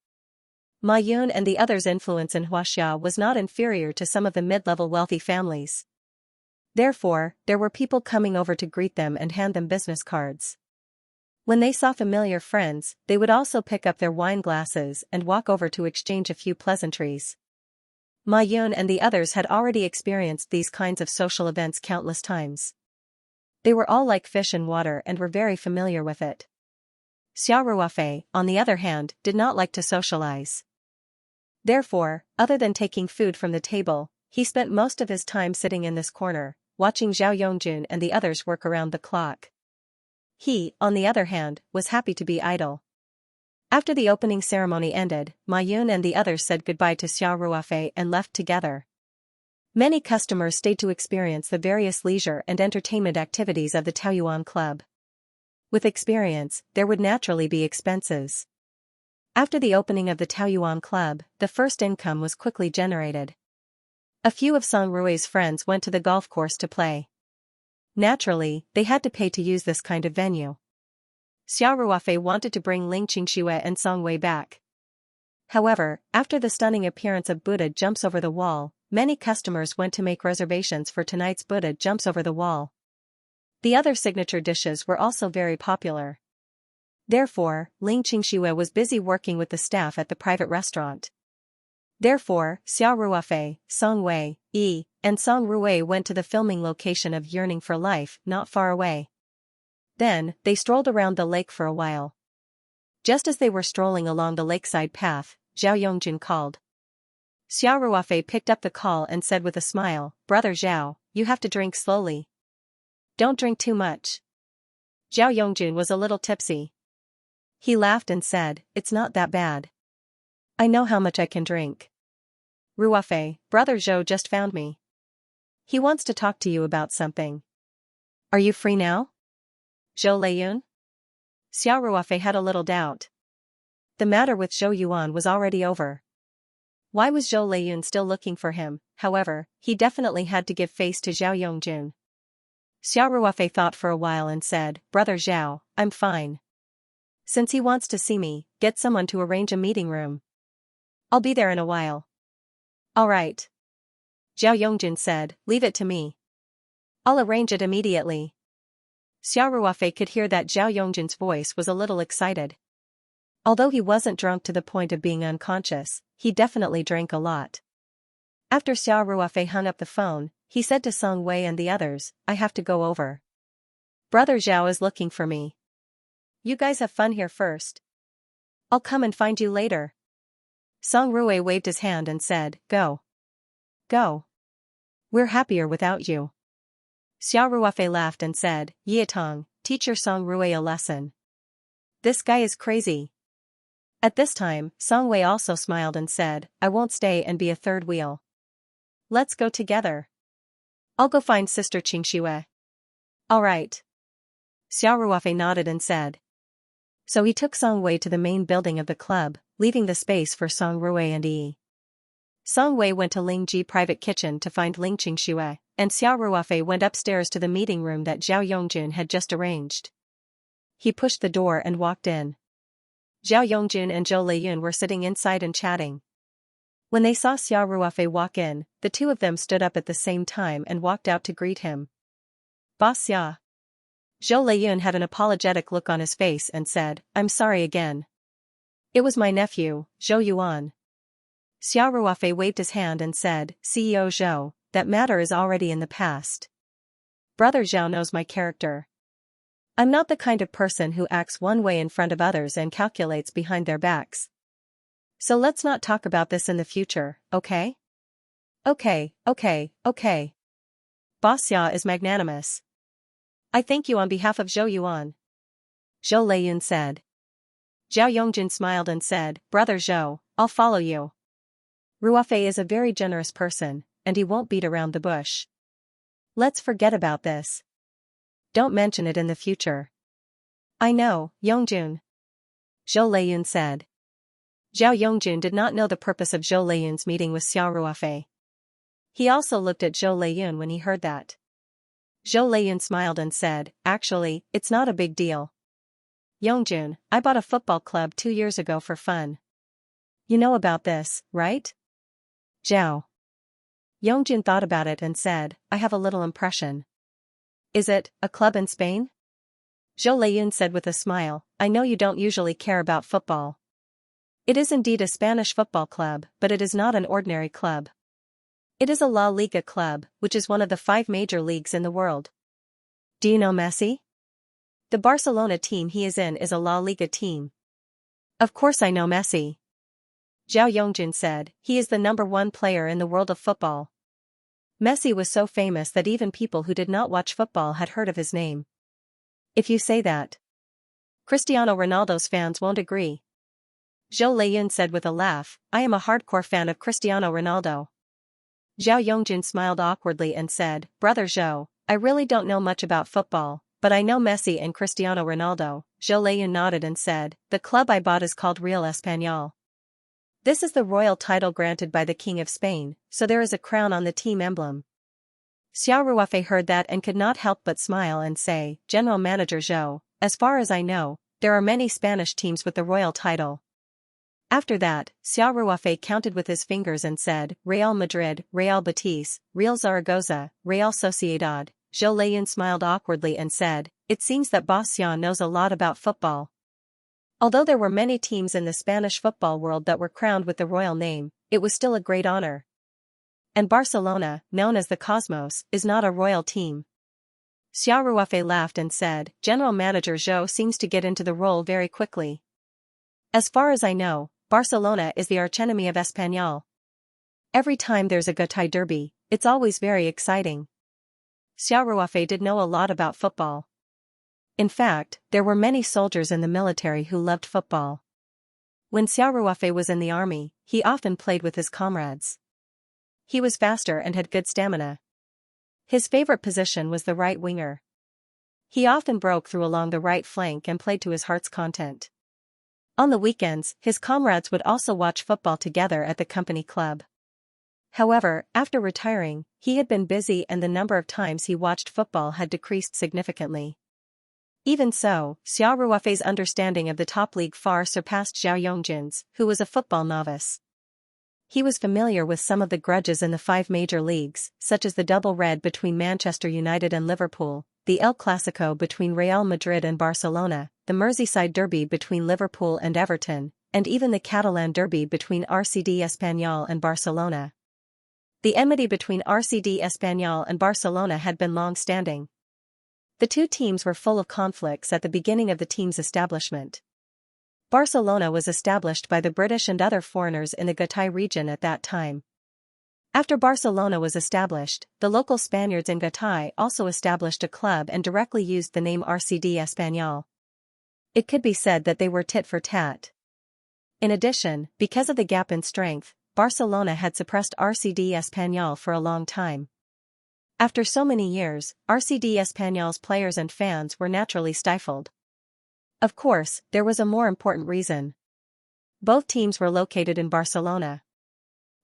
Ma Yun and the others' influence in Huaxia was not inferior to some of the mid-level wealthy families. Therefore, there were people coming over to greet them and hand them business cards. When they saw familiar friends, they would also pick up their wine glasses and walk over to exchange a few pleasantries. Ma Yun and the others had already experienced these kinds of social events countless times. They were all like fish in water and were very familiar with it. Xiao Ruofei, on the other hand, did not like to socialize. Therefore, other than taking food from the table, he spent most of his time sitting in this corner, watching Zhao Yongjun and the others work around the clock. He, on the other hand, was happy to be idle. After the opening ceremony ended, Ma Yun and the others said goodbye to Xiao Ruofei and left together. Many customers stayed to experience the various leisure and entertainment activities of the Taoyuan Club. With experience, there would naturally be expenses. After the opening of the Taoyuan Club, the first income was quickly generated. A few of Song Rui's friends went to the golf course to play. Naturally, they had to pay to use this kind of venue. Xiao Ruofei wanted to bring Ling Xianxia and Song Wei back. However, after the stunning appearance of Buddha jumps over the wall, many customers went to make reservations for tonight's Buddha jumps over the wall. The other signature dishes were also very popular. Therefore, Ling Xianxia was busy working with the staff at the private restaurant. Therefore, Xiao Ruofei, Song Wei, and Song Ruwei went to the filming location of Yearning for Life, not far away. Then, they strolled around the lake for a while. Just as they were strolling along the lakeside path, Zhao Yongjun called. Xiao Ruofei picked up the call and said with a smile, "Brother Zhao, you have to drink slowly. Don't drink too much." Zhao Yongjun was a little tipsy. He laughed and said, "It's not that bad. I know how much I can drink." "Ruofei, Brother Zhou just found me. He wants to talk to you about something. Are you free now?" "Zhou Leiyun?" Xiao Ruofei had a little doubt. The matter with Zhou Yuan was already over. Why was Zhou Leiyun still looking for him? However, he definitely had to give face to Zhao Yongjun. Xiao Ruofei thought for a while and said, "Brother Zhao, I'm fine. Since he wants to see me, get someone to arrange a meeting room. I'll be there in a while." "All right." Zhao Yongjun said, "Leave it to me. I'll arrange it immediately." Xiao Ruofei could hear that Zhao Yongjun's voice was a little excited. Although he wasn't drunk to the point of being unconscious, he definitely drank a lot. After Xiao Ruofei hung up the phone, he said to Song Wei and the others, "I have to go over. Brother Zhao is looking for me. You guys have fun here first. I'll come and find you later." Song Ruwei waved his hand and said, "Go. Go. We're happier without you." Xiao Ruofei laughed and said, "Yiatong, teach your Song Ruwei a lesson. This guy is crazy." At this time, Song Wei also smiled and said, "I won't stay and be a third wheel. Let's go together. I'll go find Sister Qingxue." "All right." Xiao Ruofei nodded and said. So he took Song Wei to the main building of the club, leaving the space for Song Ruwei and Yi. Song Wei went to Ling Ji private kitchen to find Ling Qingxue, and Xiao Ruofei went upstairs to the meeting room that Zhao Yongjun had just arranged. He pushed the door and walked in. Zhao Yongjun and Zhou Leiyun were sitting inside and chatting. When they saw Xiao Ruofei walk in, the two of them stood up at the same time and walked out to greet him. "Boss Xia." Zhou Leiyun had an apologetic look on his face and said, "I'm sorry again. It was my nephew, Zhou Yuan." Xiao Ruofei waved his hand and said, "CEO Zhou, that matter is already in the past. Brother Zhao knows my character. I'm not the kind of person who acts one way in front of others and calculates behind their backs. So let's not talk about this in the future, okay?" Okay. Boss Xia is magnanimous. "I thank you on behalf of Zhou Yuan," Zhou Leiyun said. Zhao Yongjun smiled and said, "Brother Zhou, I'll follow you. Ruofei is a very generous person, and he won't beat around the bush. Let's forget about this. Don't mention it in the future." "I know, Yongjun," Zhou Leiyun said. Zhao Yongjun did not know the purpose of Zhou Leiyun's meeting with Xiao Ruofei. He also looked at Zhou Leiyun when he heard that. Zhou Leiyun smiled and said, "Actually, it's not a big deal. Yongjun, I bought a football club 2 years ago for fun. You know about this, right?" Zhao Yongjun thought about it and said, "I have a little impression." "Is it a club in Spain?" Zhou Leiyun said with a smile, "I know you don't usually care about football. It is indeed a Spanish football club, but it is not an ordinary club. It is a La Liga club, which is one of the 5 major leagues in the world. Do you know Messi? The Barcelona team he is in is a La Liga team." "Of course I know Messi," Zhao Yongjun said. "He is the #1 player in the world of football. Messi was so famous that even people who did not watch football had heard of his name. If you say that, Cristiano Ronaldo's fans won't agree." Zhou Leiyun said with a laugh, "I am a hardcore fan of Cristiano Ronaldo." Zhao Yongjun smiled awkwardly and said, "Brother Zhou, I really don't know much about football, but I know Messi and Cristiano Ronaldo." Zhou Leiyun nodded and said, "The club I bought is called Real Español. This is the royal title granted by the King of Spain, so there is a crown on the team emblem." Xiao Ruofei heard that and could not help but smile and say, "General Manager Zhou, as far as I know, there are many Spanish teams with the royal title. After that, Xiao Ruofei counted with his fingers and said, Real Madrid, Real Betis, Real Zaragoza, Real Sociedad. Zhou Leiyun smiled awkwardly and said, it seems that Boss Xiao knows a lot about football. Although there were many teams in the Spanish football world that were crowned with the royal name, it was still a great honor. And Barcelona, known as the Cosmos, is not a royal team. Xiao Ruofei laughed and said, General Manager Zhou seems to get into the role very quickly. As far as I know, Barcelona is the archenemy of Espanyol. Every time there's a Getafe derby, it's always very exciting. Xiao Ruofei did know a lot about football. In fact, there were many soldiers in the military who loved football. When Xiao Ruofei was in the army, he often played with his comrades. He was faster and had good stamina. His favorite position was the right winger. He often broke through along the right flank and played to his heart's content. On the weekends, his comrades would also watch football together at the company club. However, after retiring, he had been busy and the number of times he watched football had decreased significantly. Even so, Xiao Ruofei's understanding of the top league far surpassed Zhao Yongjin's, who was a football novice. He was familiar with some of the grudges in the 5 major leagues, such as the double red between Manchester United and Liverpool, the El Clasico between Real Madrid and Barcelona, the Merseyside derby between Liverpool and Everton, and even the Catalan derby between RCD Espanyol and Barcelona. The enmity between RCD Espanyol and Barcelona had been long-standing. The two teams were full of conflicts at the beginning of the team's establishment. Barcelona was established by the British and other foreigners in the Getafe region at that time. After Barcelona was established, the local Spaniards in Getafe also established a club and directly used the name RCD Espanyol. It could be said that they were tit for tat. In addition, because of the gap in strength, Barcelona had suppressed RCD Espanyol for a long time. After so many years, RCD Espanyol's players and fans were naturally stifled. Of course, there was a more important reason. Both teams were located in Barcelona.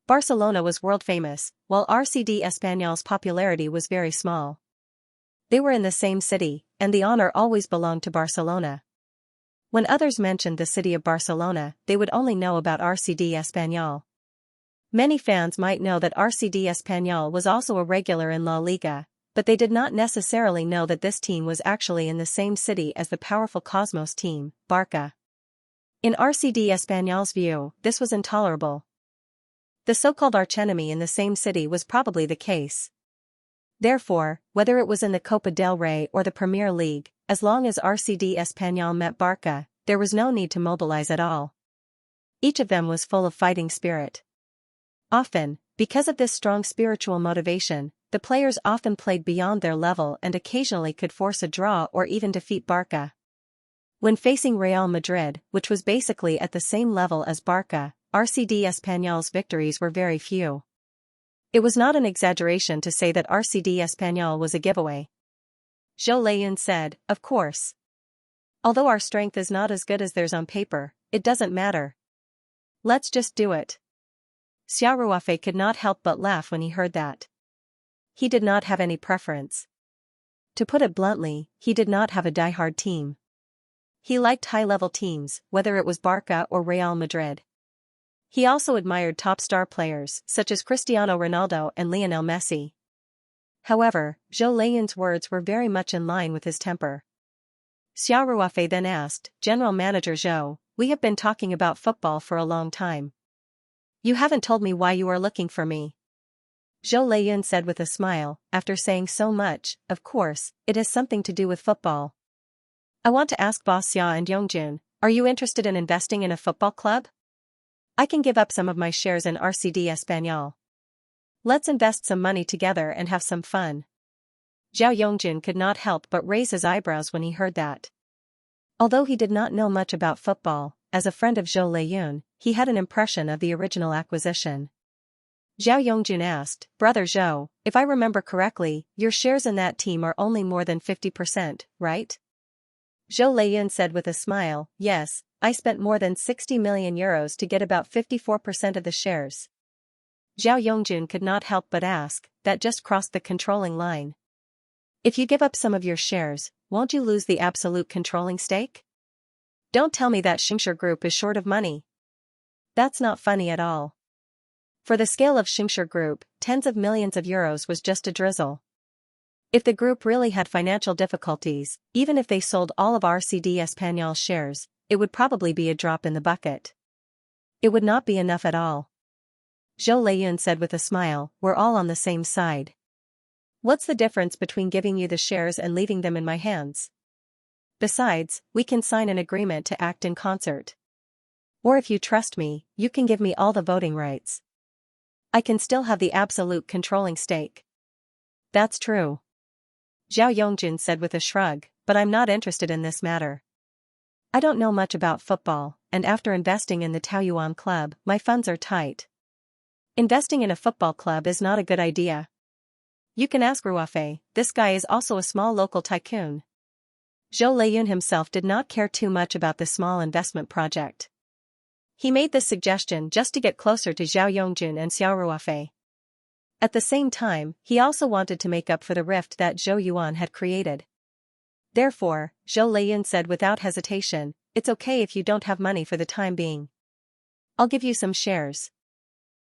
Barcelona was world famous, while RCD Espanyol's popularity was very small. They were in the same city, and the honor always belonged to Barcelona. When others mentioned the city of Barcelona, they would only know about RCD Espanyol. Many fans might know that RCD Espanyol was also a regular in La Liga, but they did not necessarily know that this team was actually in the same city as the powerful Cosmos team, Barca. In RCD Espanyol's view, this was intolerable. The so-called archenemy in the same city was probably the case. Therefore, whether it was in the Copa del Rey or the Premier League, as long as RCD Espanyol met Barca, there was no need to mobilize at all. Each of them was full of fighting spirit. Often, because of this strong spiritual motivation, the players often played beyond their level and occasionally could force a draw or even defeat Barca. When facing Real Madrid, which was basically at the same level as Barca, RCD Espanyol's victories were very few. It was not an exaggeration to say that RCD Espanyol was a giveaway. Zhou Leiyun said, of course. Although our strength is not as good as theirs on paper, it doesn't matter. Let's just do it. Xiao Ruofei could not help but laugh when he heard that. He did not have any preference. To put it bluntly, he did not have a die-hard team. He liked high-level teams, whether it was Barca or Real Madrid. He also admired top star players, such as Cristiano Ronaldo and Lionel Messi. However, Zhou Leiyun's words were very much in line with his temper. Xiao Ruofei then asked, General Manager Zhou, we have been talking about football for a long time. You haven't told me why you are looking for me. Zhou Leiyun said with a smile, after saying so much, of course, it has something to do with football. I want to ask Boss Xia and Yongjun, are you interested in investing in a football club? I can give up some of my shares in RCD Espanyol. Let's invest some money together and have some fun. Zhao Yongjun could not help but raise his eyebrows when he heard that. Although he did not know much about football, as a friend of Zhou Leiyun, he had an impression of the original acquisition. Zhao Yongjun asked, Brother Zhou, if I remember correctly, your shares in that team are only more than 50%, right? Zhou Leiyun said with a smile, yes, I spent more than 60 million euros to get about 54% of the shares. Zhao Yongjun could not help but ask, that just crossed the controlling line. If you give up some of your shares, won't you lose the absolute controlling stake? Don't tell me that Xianxia Group is short of money. That's not funny at all. For the scale of Xianxia Group, tens of millions of euros was just a drizzle. If the group really had financial difficulties, even if they sold all of RCD Español's shares, it would probably be a drop in the bucket. It would not be enough at all. Zhou Leiyun said with a smile, we're all on the same side. What's the difference between giving you the shares and leaving them in my hands? Besides, we can sign an agreement to act in concert. Or if you trust me, you can give me all the voting rights. I can still have the absolute controlling stake. That's true. Zhao Yongjun said with a shrug, but I'm not interested in this matter. I don't know much about football, and after investing in the Taoyuan club, my funds are tight. Investing in a football club is not a good idea. You can ask Ruofei, this guy is also a small local tycoon. Zhou Leiyun himself did not care too much about this small investment project. He made this suggestion just to get closer to Zhao Yongjun and Xiao Ruofei. At the same time, he also wanted to make up for the rift that Zhou Yuan had created. Therefore, Zhou Leiyun said without hesitation, it's okay if you don't have money for the time being. I'll give you some shares.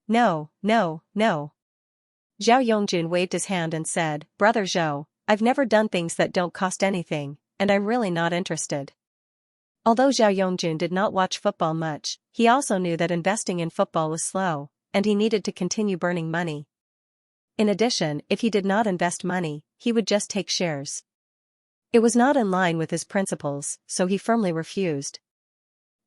No, no, no. Zhao Yongjun waved his hand and said, Brother Zhou, I've never done things that don't cost anything, and I'm really not interested. Although Zhao Yongjun did not watch football much, he also knew that investing in football was slow, and he needed to continue burning money. In addition, if he did not invest money, he would just take shares. It was not in line with his principles, so he firmly refused.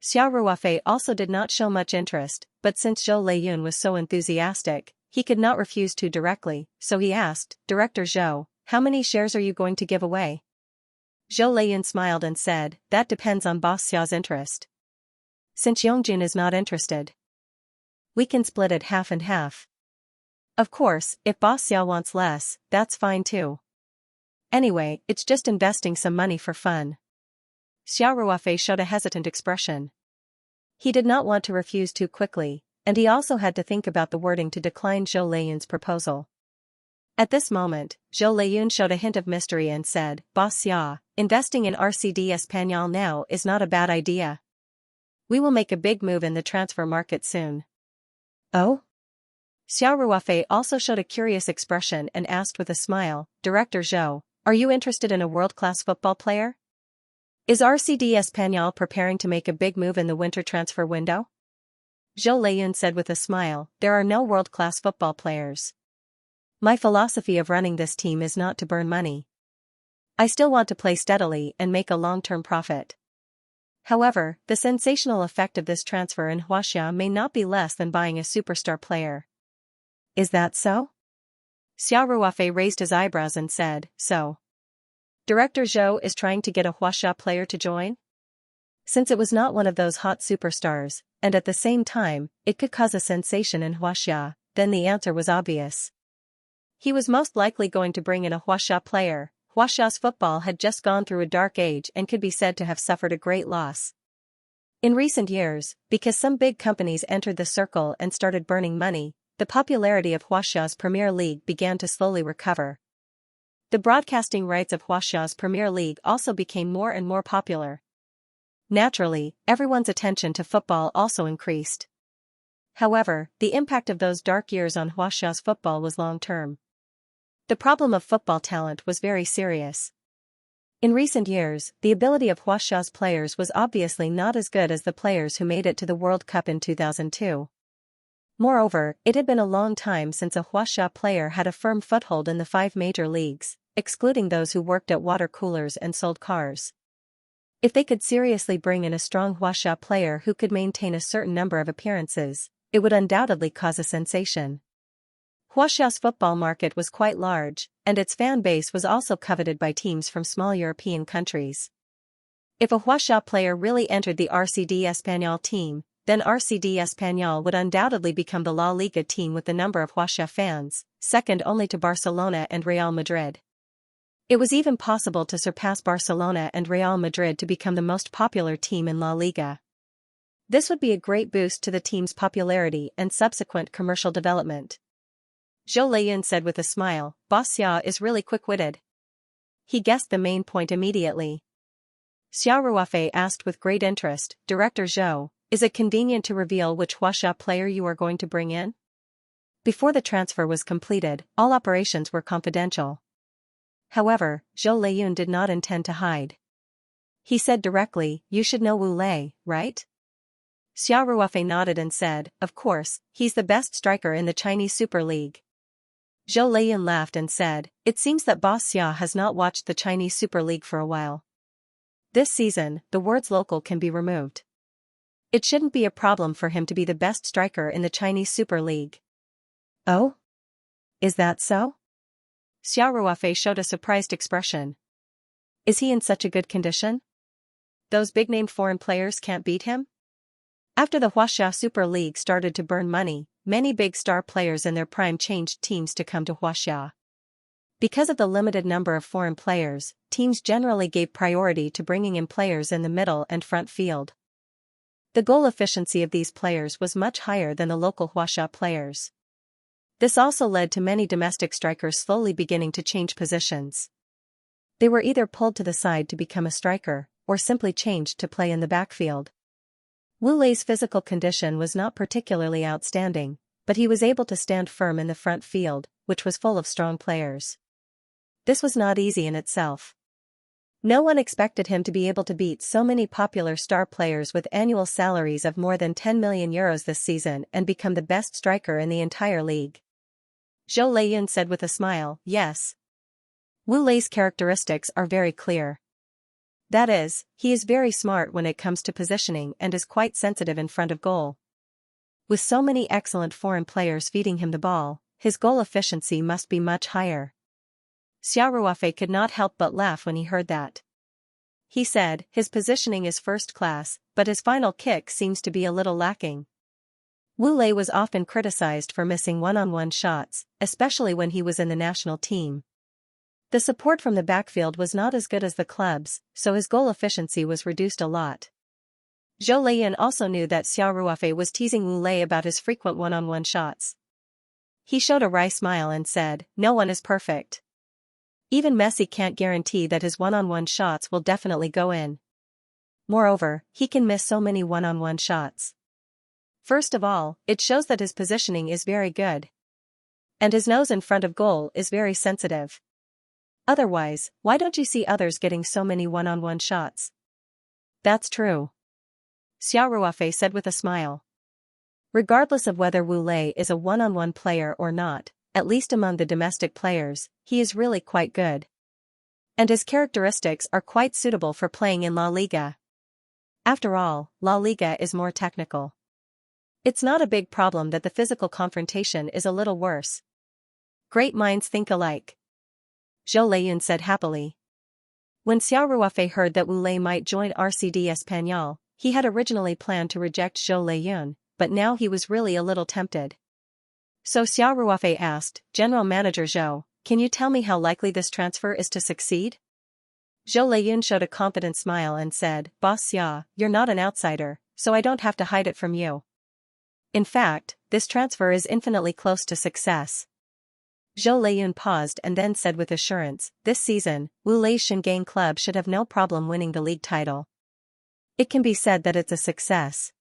Xiao Ruofei also did not show much interest, but since Zhou Leiyun was so enthusiastic, he could not refuse too directly, so he asked, Director Zhou, how many shares are you going to give away? Zhou Leiyun smiled and said, that depends on Boss Xiao's interest. Since Yongjun is not interested, we can split it half and half. Of course, if Boss Xiao wants less, that's fine too. Anyway, it's just investing some money for fun. Xiao Ruofei showed a hesitant expression. He did not want to refuse too quickly, and he also had to think about the wording to decline Zhou Leiyun's proposal. At this moment, Zhou Leiyun showed a hint of mystery and said, Boss Xia, investing in RCD Español now is not a bad idea. We will make a big move in the transfer market soon. Oh? Xiao Ruofei also showed a curious expression and asked with a smile, Director Zhou, are you interested in a world-class football player? Is RCD Español preparing to make a big move in the winter transfer window? Zhou Leiyun said with a smile, there are no world-class football players. My philosophy of running this team is not to burn money. I still want to play steadily and make a long-term profit. However, the sensational effect of this transfer in Huaxia may not be less than buying a superstar player. Is that so? Xiao Ruofei raised his eyebrows and said, so. Director Zhou is trying to get a Huaxia player to join? Since it was not one of those hot superstars, and at the same time, it could cause a sensation in Huaxia, then the answer was obvious. He was most likely going to bring in a Huaxia player. Huaxia's football had just gone through a dark age and could be said to have suffered a great loss. In recent years, because some big companies entered the circle and started burning money, the popularity of Huaxia's Premier League began to slowly recover. The broadcasting rights of Huaxia's Premier League also became more and more popular. Naturally, everyone's attention to football also increased. However, the impact of those dark years on Huaxia's football was long-term. The problem of football talent was very serious. In recent years, the ability of Huaxia's players was obviously not as good as the players who made it to the World Cup in 2002. Moreover, it had been a long time since a Huaxia player had a firm foothold in the 5 major leagues, excluding those who worked at water coolers and sold cars. If they could seriously bring in a strong Huaxia player who could maintain a certain number of appearances, it would undoubtedly cause a sensation. Huaxia's football market was quite large, and its fan base was also coveted by teams from small European countries. If a Huaxia player really entered the RCD Español team, then RCD Español would undoubtedly become the La Liga team with the number of Huaxia fans, second only to Barcelona and Real Madrid. It was even possible to surpass Barcelona and Real Madrid to become the most popular team in La Liga. This would be a great boost to the team's popularity and subsequent commercial development. Zhou Leiyun said with a smile, Boss Xia is really quick-witted. He guessed the main point immediately. Xiao Ruofei asked with great interest. Director Zhou, is it convenient to reveal which Huaxia player you are going to bring in? Before the transfer was completed, all operations were confidential. However, Zhou Leiyun did not intend to hide. He said directly, you should know Wu Lei, right? Xiao Ruofei nodded and said, of course, he's the best striker in the Chinese Super League. Zhou Leiyun laughed and said, it seems that Boss Xia has not watched the Chinese Super League for a while. This season, the words local can be removed. It shouldn't be a problem for him to be the best striker in the Chinese Super League. Oh? Is that so? Xiao Ruofei showed a surprised expression. Is he in such a good condition? Those big-named foreign players can't beat him? After the Huaxia Super League started to burn money, many big star players in their prime changed teams to come to Huaxia. Because of the limited number of foreign players, teams generally gave priority to bringing in players in the middle and front field. The goal efficiency of these players was much higher than the local Huaxia players. This also led to many domestic strikers slowly beginning to change positions. They were either pulled to the side to become a striker, or simply changed to play in the backfield. Wu Lei's physical condition was not particularly outstanding, but he was able to stand firm in the front field, which was full of strong players. This was not easy in itself. No one expected him to be able to beat so many popular star players with annual salaries of more than 10 million euros this season and become the best striker in the entire league. Zhou Leiyun said with a smile, yes. Wu Lei's characteristics are very clear. That is, he is very smart when it comes to positioning and is quite sensitive in front of goal. With so many excellent foreign players feeding him the ball, his goal efficiency must be much higher. Xiao Ruofei could not help but laugh when he heard that. He said, his positioning is first class, but his final kick seems to be a little lacking. Wu Lei was often criticized for missing one-on-one shots, especially when he was in the national team. The support from the backfield was not as good as the club's, so his goal efficiency was reduced a lot. Zhou Leiyun also knew that Xiao Ruofei was teasing Wu Lei about his frequent one-on-one shots. He showed a wry smile and said, no one is perfect. Even Messi can't guarantee that his one-on-one shots will definitely go in. Moreover, he can miss so many one-on-one shots. First of all, it shows that his positioning is very good. And his nose in front of goal is very sensitive. Otherwise, why don't you see others getting so many one-on-one shots? That's true. Xiao Ruofei said with a smile. Regardless of whether Wu Lei is a one-on-one player or not, at least among the domestic players, he is really quite good. And his characteristics are quite suitable for playing in La Liga. After all, La Liga is more technical. It's not a big problem that the physical confrontation is a little worse. Great minds think alike. Zhou Leiyun said happily. When Xiao Ruofei heard that Wu Lei might join RCD Espanyol, he had originally planned to reject Zhou Leiyun, but now he was really a little tempted. So Xiao Ruofei asked, General Manager Zhou, can you tell me how likely this transfer is to succeed? Zhou Leiyun showed a confident smile and said, Boss Xia, you're not an outsider, so I don't have to hide it from you. In fact, this transfer is infinitely close to success. Zhou Leiyun paused and then said with assurance, this season, Wu Lei's Xianxia club should have no problem winning the league title. It can be said that it's a success.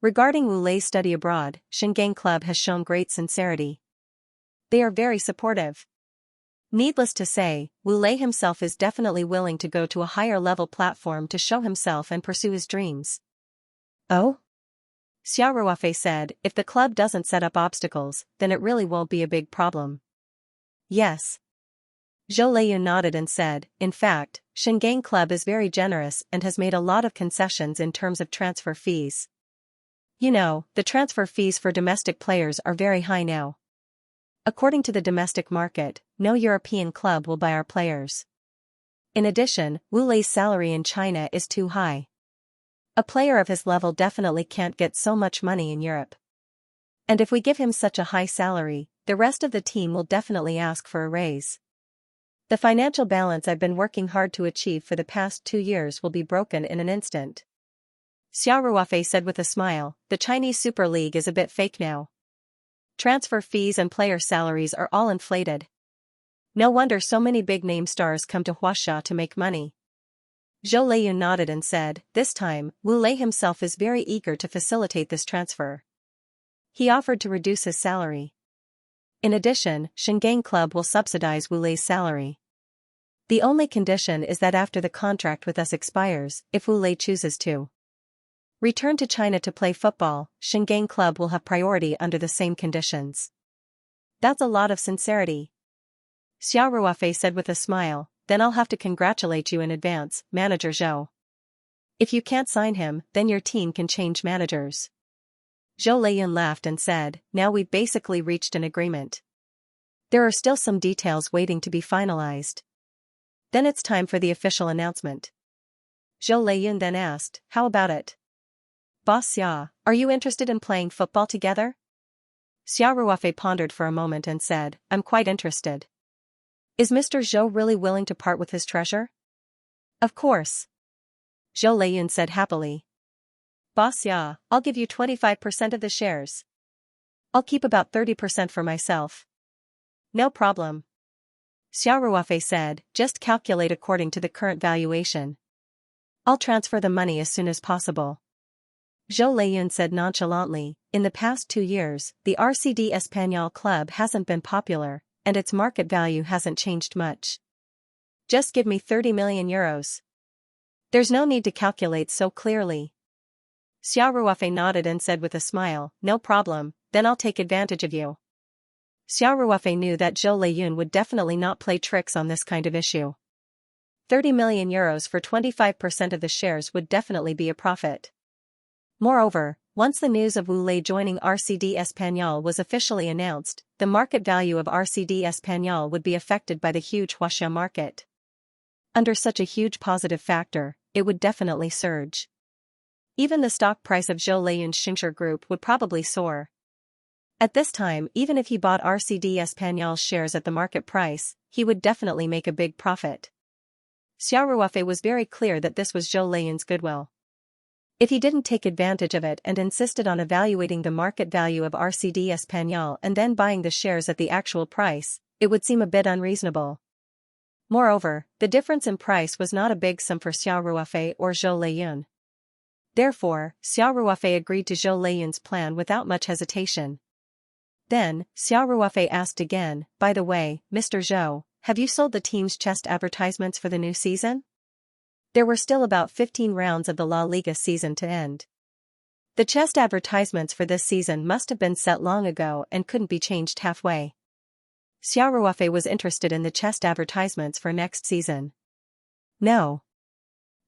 Regarding Wu Lei's study abroad, Xianxia club has shown great sincerity. They are very supportive. Needless to say, Wu Lei himself is definitely willing to go to a higher level platform to show himself and pursue his dreams. Oh? Xiao Ruofei said, if the club doesn't set up obstacles, then it really won't be a big problem. Yes. Zhou Leiyun nodded and said, in fact, Xianxia club is very generous and has made a lot of concessions in terms of transfer fees. You know, the transfer fees for domestic players are very high now. According to the domestic market, no European club will buy our players. In addition, Wu Lei's salary in China is too high. A player of his level definitely can't get so much money in Europe. And if we give him such a high salary, the rest of the team will definitely ask for a raise. The financial balance I've been working hard to achieve for the past 2 years will be broken in an instant. Xiao Ruofei said with a smile, the Chinese Super League is a bit fake now. Transfer fees and player salaries are all inflated. No wonder so many big-name stars come to Huaxia to make money. Zhou Leiyun nodded and said, this time, Wu Lei himself is very eager to facilitate this transfer. He offered to reduce his salary. In addition, Shenggang Club will subsidize Wu Lei's salary. The only condition is that after the contract with us expires, if Wu Lei chooses to return to China to play football, Shenggang Club will have priority under the same conditions. That's a lot of sincerity. Xiao Ruofei said with a smile, then I'll have to congratulate you in advance, Manager Zhou. If you can't sign him, then your team can change managers. Zhou Leiyun laughed and said, now we've basically reached an agreement. There are still some details waiting to be finalized. Then it's time for the official announcement. Zhou Leiyun then asked, how about it? Boss Xia, are you interested in playing football together? Xiao Ruofei pondered for a moment and said, I'm quite interested. Is Mr. Zhou really willing to part with his treasure? Of course. Zhou Leiyun said happily. Boss Xia, I'll give you 25% of the shares. I'll keep about 30% for myself. No problem. Xiao Ruofei said, just calculate according to the current valuation. I'll transfer the money as soon as possible. Zhou Leiyun said nonchalantly, in the past 2 years, the RCD Español club hasn't been popular, and its market value hasn't changed much. Just give me 30 million euros. There's no need to calculate so clearly. Xiao Ruofei nodded and said with a smile, no problem, then I'll take advantage of you. Xiao Ruofei knew that Zhou Leiyun would definitely not play tricks on this kind of issue. 30 million euros for 25% of the shares would definitely be a profit. Moreover, once the news of Wu Lei joining RCD Español was officially announced, the market value of RCD Español would be affected by the huge Huaxia market. Under such a huge positive factor, it would definitely surge. Even the stock price of Zhou Leiyun's Xianxia Group would probably soar. At this time, even if he bought RCD Español's shares at the market price, he would definitely make a big profit. Xiao Ruofei was very clear that this was Zhou Leiyun's goodwill. If he didn't take advantage of it and insisted on evaluating the market value of RCD Español and then buying the shares at the actual price, it would seem a bit unreasonable. Moreover, the difference in price was not a big sum for Xiao Ruofei or Zhou Leiyun. Therefore, Xiao Ruofei agreed to Zhou Leiyun's plan without much hesitation. Then, Xiao Ruofei asked again, by the way, Mr. Zhou, have you sold the team's chest advertisements for the new season? There were still about 15 rounds of the La Liga season to end. The chest advertisements for this season must have been set long ago and couldn't be changed halfway. Xiao Ruofei was interested in the chest advertisements for next season. No.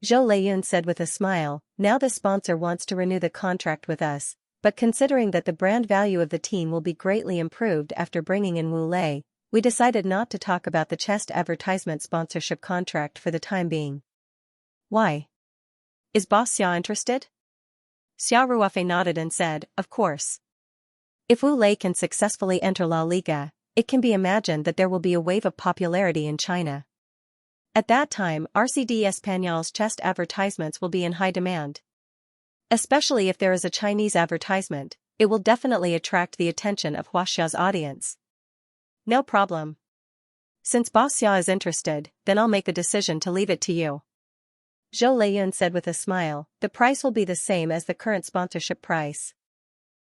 Zhou Leiyun said with a smile, now the sponsor wants to renew the contract with us, but considering that the brand value of the team will be greatly improved after bringing in Wu Lei, we decided not to talk about the chest advertisement sponsorship contract for the time being. Why? Is Boss Xia interested? Xiao Ruofei nodded and said, of course. If Wu Lei can successfully enter La Liga, it can be imagined that there will be a wave of popularity in China. At that time, RCD Español's chest advertisements will be in high demand. Especially if there is a Chinese advertisement, it will definitely attract the attention of Huaxia's audience. No problem. Since Boss Xia is interested, then I'll make the decision to leave it to you. Zhou Leiyun said with a smile, the price will be the same as the current sponsorship price.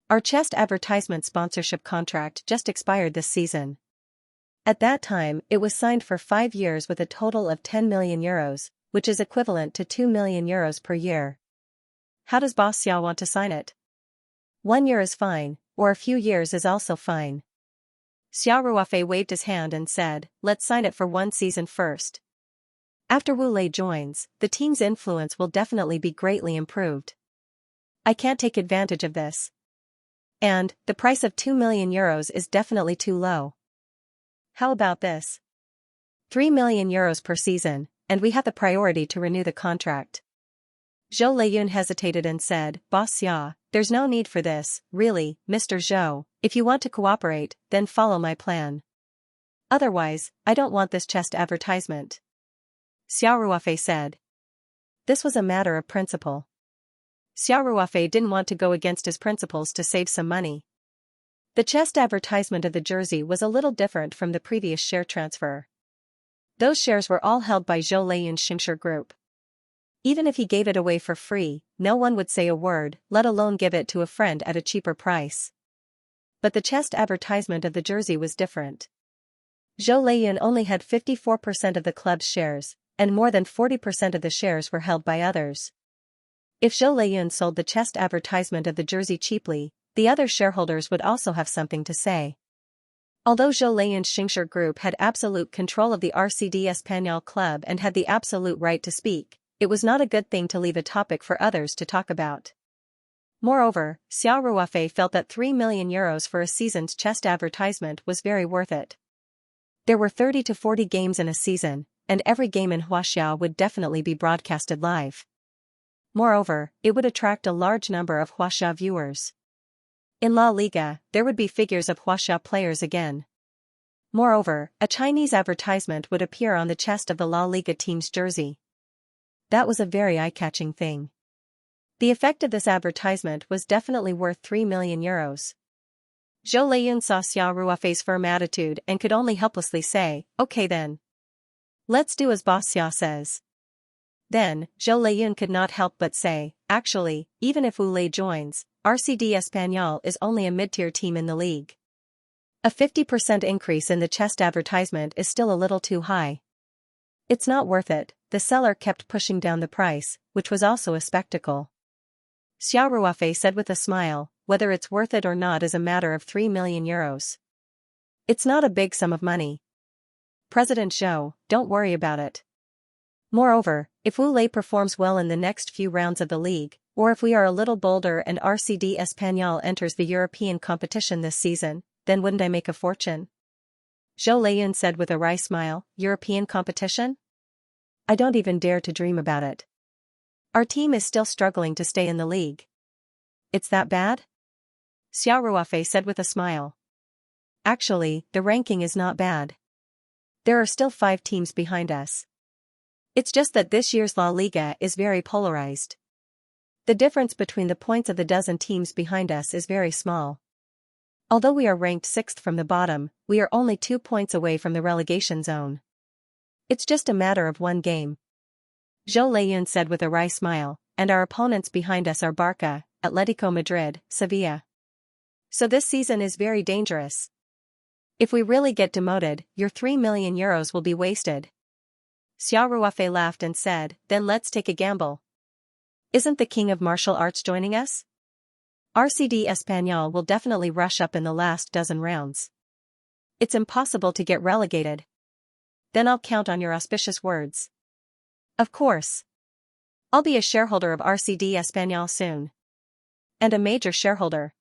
Our chest advertisement sponsorship contract just expired this season. At that time, it was signed for 5 years with a total of 10 million euros, which is equivalent to 2 million euros per year. How does Boss Xia want to sign it? 1 year is fine, or a few years is also fine. Xiao Ruofei waved his hand and said, let's sign it for 1 season first. After Wu Lei joins, the team's influence will definitely be greatly improved. I can't take advantage of this. And, the price of 2 million euros is definitely too low. How about this? 3 million euros per season, and we have the priority to renew the contract. Zhou Leiyun hesitated and said, Boss Xia, there's no need for this, really, Mr. Zhou, if you want to cooperate, then follow my plan. Otherwise, I don't want this chest advertisement. Xiao Ruofei said. This was a matter of principle. Xiao Ruofei didn't want to go against his principles to save some money. The chest advertisement of the jersey was a little different from the previous share transfer. Those shares were all held by Zhou Leiyun's Xianxia Group. Even if he gave it away for free, no one would say a word, let alone give it to a friend at a cheaper price. But the chest advertisement of the jersey was different. Zhou Leiyun only had 54% of the club's shares, and more than 40% of the shares were held by others. If Zhou Leiyun sold the chest advertisement of the jersey cheaply, the other shareholders would also have something to say. Although Zhou Leiyun's Xianxia group had absolute control of the RCD Español club and had the absolute right to speak, it was not a good thing to leave a topic for others to talk about. Moreover, Xiao Ruofei felt that 3 million euros for a season's chest advertisement was very worth it. There were 30 to 40 games in a season, and every game in Huaxiao would definitely be broadcasted live. Moreover, it would attract a large number of Huaxiao viewers. In La Liga, there would be figures of Huaxiao players again. Moreover, a Chinese advertisement would appear on the chest of the La Liga team's jersey. That was a very eye-catching thing. The effect of this advertisement was definitely worth 3 million euros. Zhou Leiyun saw Xiao Ruofei's firm attitude and could only helplessly say, "Okay then. Let's do as Boss Xiao says." Then, Zhou Leiyun could not help but say, "Actually, even if Wu Lei joins, RCD Español is only a mid-tier team in the league. A 50% increase in the chest advertisement is still a little too high. It's not worth it." The seller kept pushing down the price, which was also a spectacle. Xiao Ruofei said with a smile, "Whether it's worth it or not is a matter of 3 million euros. It's not a big sum of money. President Zhou, don't worry about it. Moreover, if Wu Lei performs well in the next few rounds of the league, or if we are a little bolder and RCD Español enters the European competition this season, then wouldn't I make a fortune?" Zhou Leiyun said with a wry smile, "European competition? I don't even dare to dream about it. Our team is still struggling to stay in the league." "It's that bad?" Xiao Ruofei said with a smile. "Actually, the ranking is not bad. There are still 5 teams behind us. It's just that this year's La Liga is very polarized. The difference between the points of the dozen teams behind us is very small. Although we are ranked 6th from the bottom, we are only 2 points away from the relegation zone. It's just a matter of one game." Zhou Leiyun said with a wry smile, "And our opponents behind us are Barca, Atletico Madrid, Sevilla. So this season is very dangerous. If we really get demoted, your 3 million euros will be wasted." Xiao Ruofei laughed and said, "Then let's take a gamble. Isn't the king of martial arts joining us? RCD Español will definitely rush up in the last dozen rounds. It's impossible to get relegated. Then I'll count on your auspicious words." "Of course. I'll be a shareholder of RCD Español soon. And a major shareholder."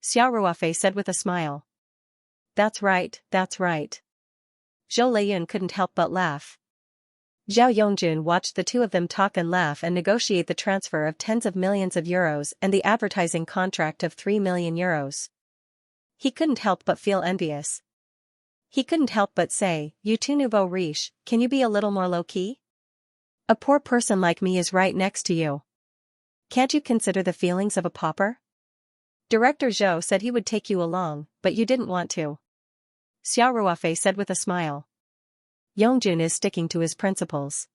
Xiao Ruofei said with a smile. That's right, that's right." Zhou Leiyun couldn't help but laugh. Zhao Yongjun watched the two of them talk and laugh and negotiate the transfer of tens of millions of euros and the advertising contract of 3 million euros. He couldn't help but feel envious. He couldn't help but say, "You two nouveau riche, can you be a little more low-key? A poor person like me is right next to you. Can't you consider the feelings of a pauper?" "Director Zhou said he would take you along, but you didn't want to." Xiao Ruofei said with a smile. Yongjun is sticking to his principles.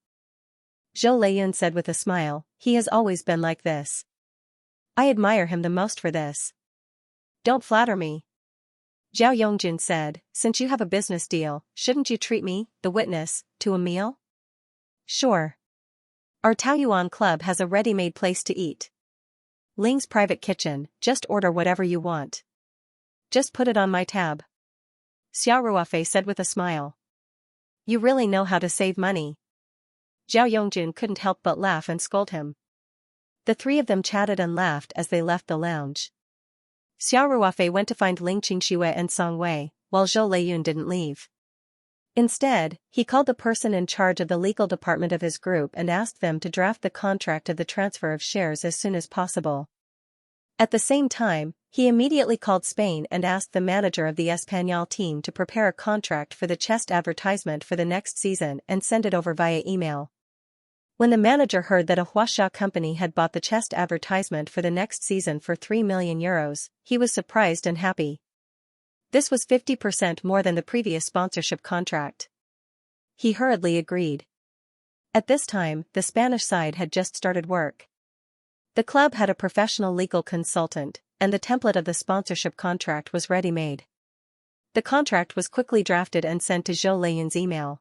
Zhou Leiyun said with a smile, "He has always been like this. I admire him the most for this." "Don't flatter me." Zhao Yongjun said, "Since you have a business deal, shouldn't you treat me, the witness, to a meal?" "Sure. Our Taoyuan club has a ready-made place to eat. Ling's private kitchen, just order whatever you want. Just put it on my tab." Xiao Ruofei said with a smile. "You really know how to save money." Zhao Yongjun couldn't help but laugh and scold him. The three of them chatted and laughed as they left the lounge. Xiao Ruofei went to find Ling Qingxue and Song Wei, while Zhou Leiyun didn't leave. Instead, he called the person in charge of the legal department of his group and asked them to draft the contract of the transfer of shares as soon as possible. At the same time, he immediately called Spain and asked the manager of the Español team to prepare a contract for the chest advertisement for the next season and send it over via email. When the manager heard that a Huaxia company had bought the chest advertisement for the next season for 3 million euros, he was surprised and happy. This was 50% more than the previous sponsorship contract. He hurriedly agreed. At this time, the Spanish side had just started work. The club had a professional legal consultant, and the template of the sponsorship contract was ready-made. The contract was quickly drafted and sent to Zhou Leiyun's email.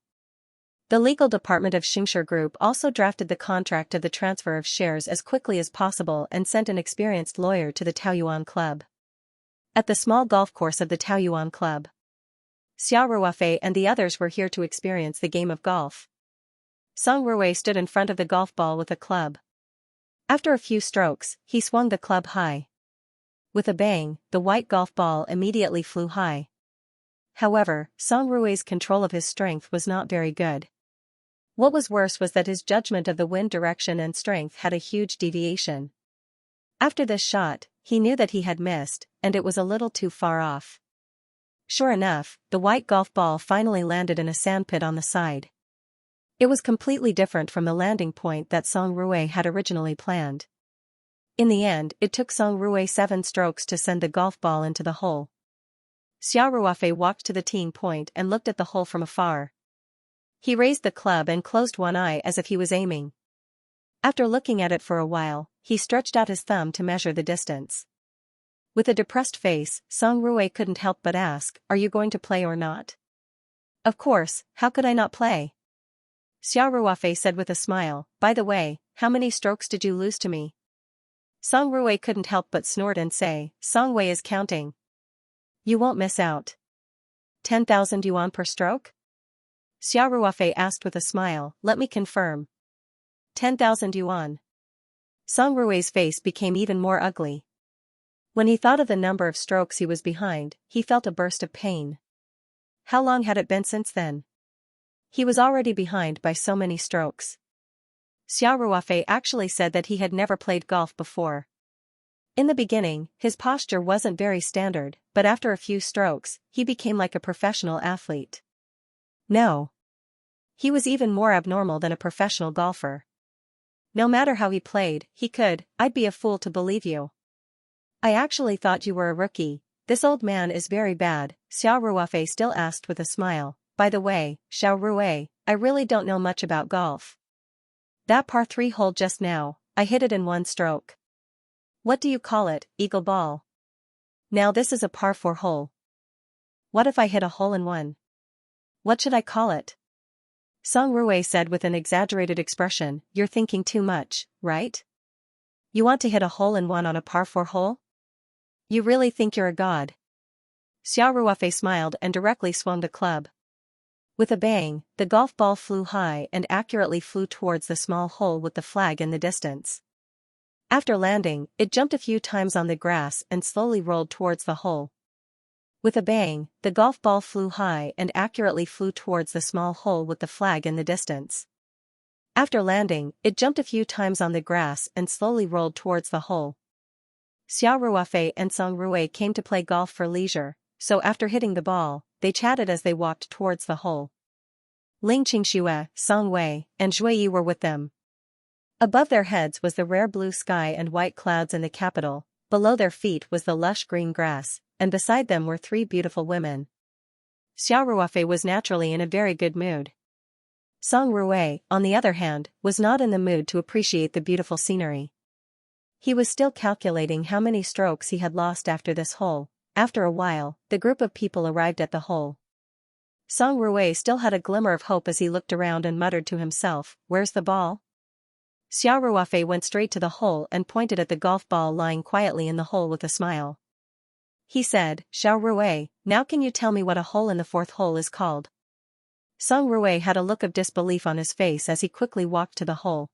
The legal department of Xianxia Group also drafted the contract of the transfer of shares as quickly as possible and sent an experienced lawyer to the Taoyuan Club. At the small golf course of the Taoyuan Club, Xiao Ruofei and the others were here to experience the game of golf. Song Ruwei stood in front of the golf ball with a club. After a few strokes, he swung the club high. With a bang, the white golf ball immediately flew high. However, Song Ruwei's control of his strength was not very good. What was worse was that his judgment of the wind direction and strength had a huge deviation. After this shot, he knew that he had missed, and it was a little too far off. Sure enough, the white golf ball finally landed in a sandpit on the side. It was completely different from the landing point that Song Ruwei had originally planned. In the end, it took Song Ruwei 7 strokes to send the golf ball into the hole. Xiao Ruofei walked to the teeing point and looked at the hole from afar. He raised the club and closed one eye as if he was aiming. After looking at it for a while, he stretched out his thumb to measure the distance. With a depressed face, Song Ruwei couldn't help but ask, "Are you going to play or not?" "Of course, how could I not play?" Xiao Ruofei said with a smile, "By the way, how many strokes did you lose to me?" Song Ruwei couldn't help but snort and say, "Song Wei is counting. You won't miss out. 10,000 yuan per stroke?" Xiao Ruofei asked with a smile, "Let me confirm. 10,000 yuan. Song Ruwei's face became even more ugly. When he thought of the number of strokes he was behind, he felt a burst of pain. How long had it been since then? He was already behind by so many strokes. Xiao Ruofei actually said that he had never played golf before. In the beginning, his posture wasn't very standard, but after a few strokes, he became like a professional athlete. No. He was even more abnormal than a professional golfer. No matter how he played, I'd be a fool to believe you. I actually thought you were a rookie. This old man is very bad, Xiao Ruofei still asked with a smile. By the way, Xiao Ruwei, I really don't know much about golf. That par 3 hole just now, I hit it in 1 stroke. What do you call it, eagle ball? Now this is a par 4 hole. What if I hit a hole in 1? What should I call it? Song Ruwei said with an exaggerated expression, "You're thinking too much, right? You want to hit a hole in 1 on a par 4 hole? You really think you're a god?" Xiao Ruofei smiled and directly swung the club. With a bang, the golf ball flew high and accurately flew towards the small hole with the flag in the distance. After landing, it jumped a few times on the grass and slowly rolled towards the hole. With a bang, the golf ball flew high and accurately flew towards the small hole with the flag in the distance. After landing, it jumped a few times on the grass and slowly rolled towards the hole. Xiao Ruofei and Song Ruwei came to play golf for leisure, so after hitting the ball, they chatted as they walked towards the hole. Ling Qingxue, Song Wei, and Zhui Yi were with them. Above their heads was the rare blue sky and white clouds in the capital, below their feet was the lush green grass, and beside them were 3 beautiful women. Xiao Ruofei was naturally in a very good mood. Song Ruwei, on the other hand, was not in the mood to appreciate the beautiful scenery. He was still calculating how many strokes he had lost after this hole. After a while, the group of people arrived at the hole. Song Ruwei still had a glimmer of hope as he looked around and muttered to himself, "Where's the ball?" Xiao Ruofei went straight to the hole and pointed at the golf ball lying quietly in the hole with a smile. He said, "Xiao Ruwei, now can you tell me what a hole in the 4th hole is called?" Song Ruwei had a look of disbelief on his face as he quickly walked to the hole.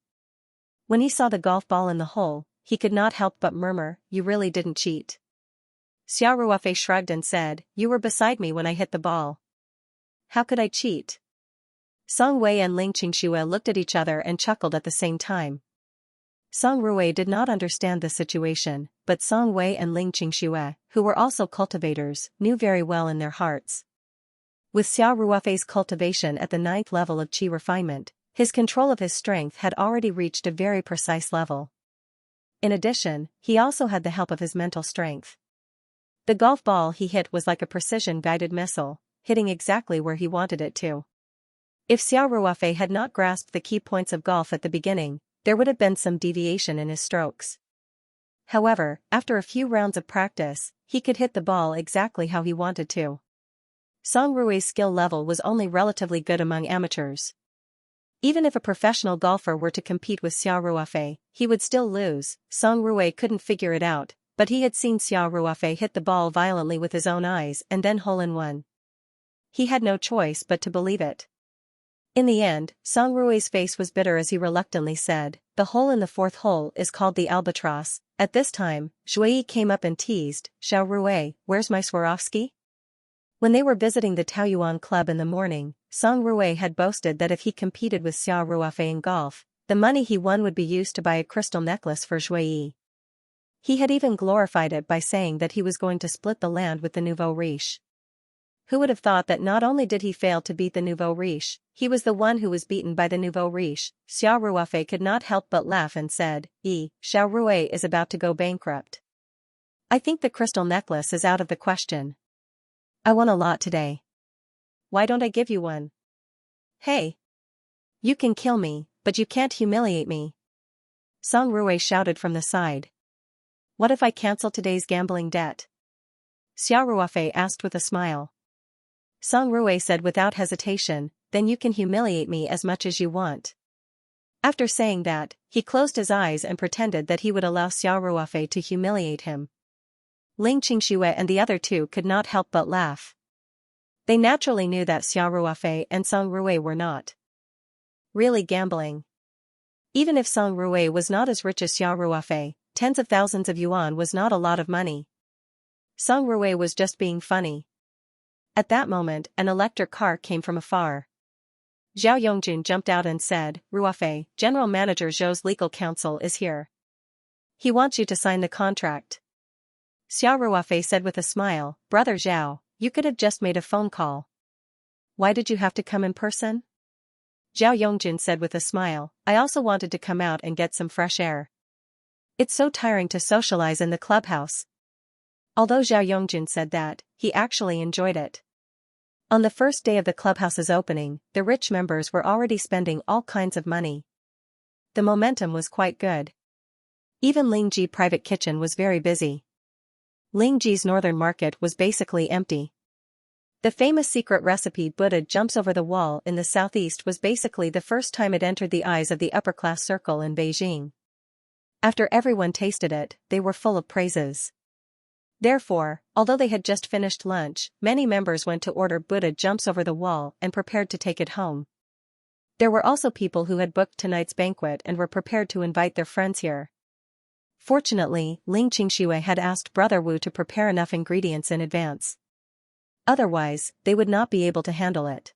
When he saw the golf ball in the hole, he could not help but murmur, "You really didn't cheat." Xiao Ruofei shrugged and said, "You were beside me when I hit the ball. How could I cheat?" Song Wei and Ling Qingxue looked at each other and chuckled at the same time. Song Ruwei did not understand the situation, but Song Wei and Ling Qingxue, who were also cultivators, knew very well in their hearts. With Xiao Ruofei's cultivation at the 9th level of qi refinement, his control of his strength had already reached a very precise level. In addition, he also had the help of his mental strength. The golf ball he hit was like a precision-guided missile, hitting exactly where he wanted it to. If Xiao Ruofei had not grasped the key points of golf at the beginning, there would have been some deviation in his strokes. However, after a few rounds of practice, he could hit the ball exactly how he wanted to. Song Rui's skill level was only relatively good among amateurs. Even if a professional golfer were to compete with Xiao Ruofei, he would still lose. Song Rui couldn't figure it out, but he had seen Xiao Ruofei hit the ball violently with his own eyes and then hole-in-one. He had no choice but to believe it. In the end, Song Rui's face was bitter as he reluctantly said, "The hole in the fourth hole is called the albatross." At this time, Zhuyi came up and teased, "Xiao Rui, where's my Swarovski?" When they were visiting the Taoyuan club in the morning, Song Rui had boasted that if he competed with Xiao Ruofei in golf, the money he won would be used to buy a crystal necklace for Zhuyi. He had even glorified it by saying that he was going to split the land with the nouveau riche. Who would have thought that not only did he fail to beat the nouveau riche, he was the one who was beaten by the nouveau riche? Xiao Ruofei could not help but laugh and said, Xiao Rui is about to go bankrupt. I think the crystal necklace is out of the question. I won a lot today. Why don't I give you one? Hey! You can kill me, but you can't humiliate me. Song Rui shouted from the side. What if I cancel today's gambling debt? Xiao Ruofei asked with a smile. Song Rui said without hesitation, then you can humiliate me as much as you want. After saying that, he closed his eyes and pretended that he would allow Xiao Ruofei to humiliate him. Ling Qingxue and the other two could not help but laugh. They naturally knew that Xiao Ruofei and Song Rui were not really gambling. Even if Song Rui was not as rich as Xiao Ruofei, tens of thousands of yuan was not a lot of money. Song Rui was just being funny. At that moment, an electric car came from afar. Zhao Yongjun jumped out and said, Ruofei, General Manager Zhou's legal counsel is here. He wants you to sign the contract. Xiao Ruofei said with a smile, Brother Zhao, you could have just made a phone call. Why did you have to come in person? Zhao Yongjun said with a smile, I also wanted to come out and get some fresh air. It's so tiring to socialize in the clubhouse. Although Zhao Yongjun said that, he actually enjoyed it. On the first day of the clubhouse's opening, the rich members were already spending all kinds of money. The momentum was quite good. Even Lingji private kitchen was very busy. Lingji's northern market was basically empty. The famous secret recipe Buddha jumps over the wall in the southeast was basically the first time it entered the eyes of the upper-class circle in Beijing. After everyone tasted it, they were full of praises. Therefore, although they had just finished lunch, many members went to order Buddha jumps over the wall and prepared to take it home. There were also people who had booked tonight's banquet and were prepared to invite their friends here. Fortunately, Ling Qingxue had asked Brother Wu to prepare enough ingredients in advance. Otherwise, they would not be able to handle it.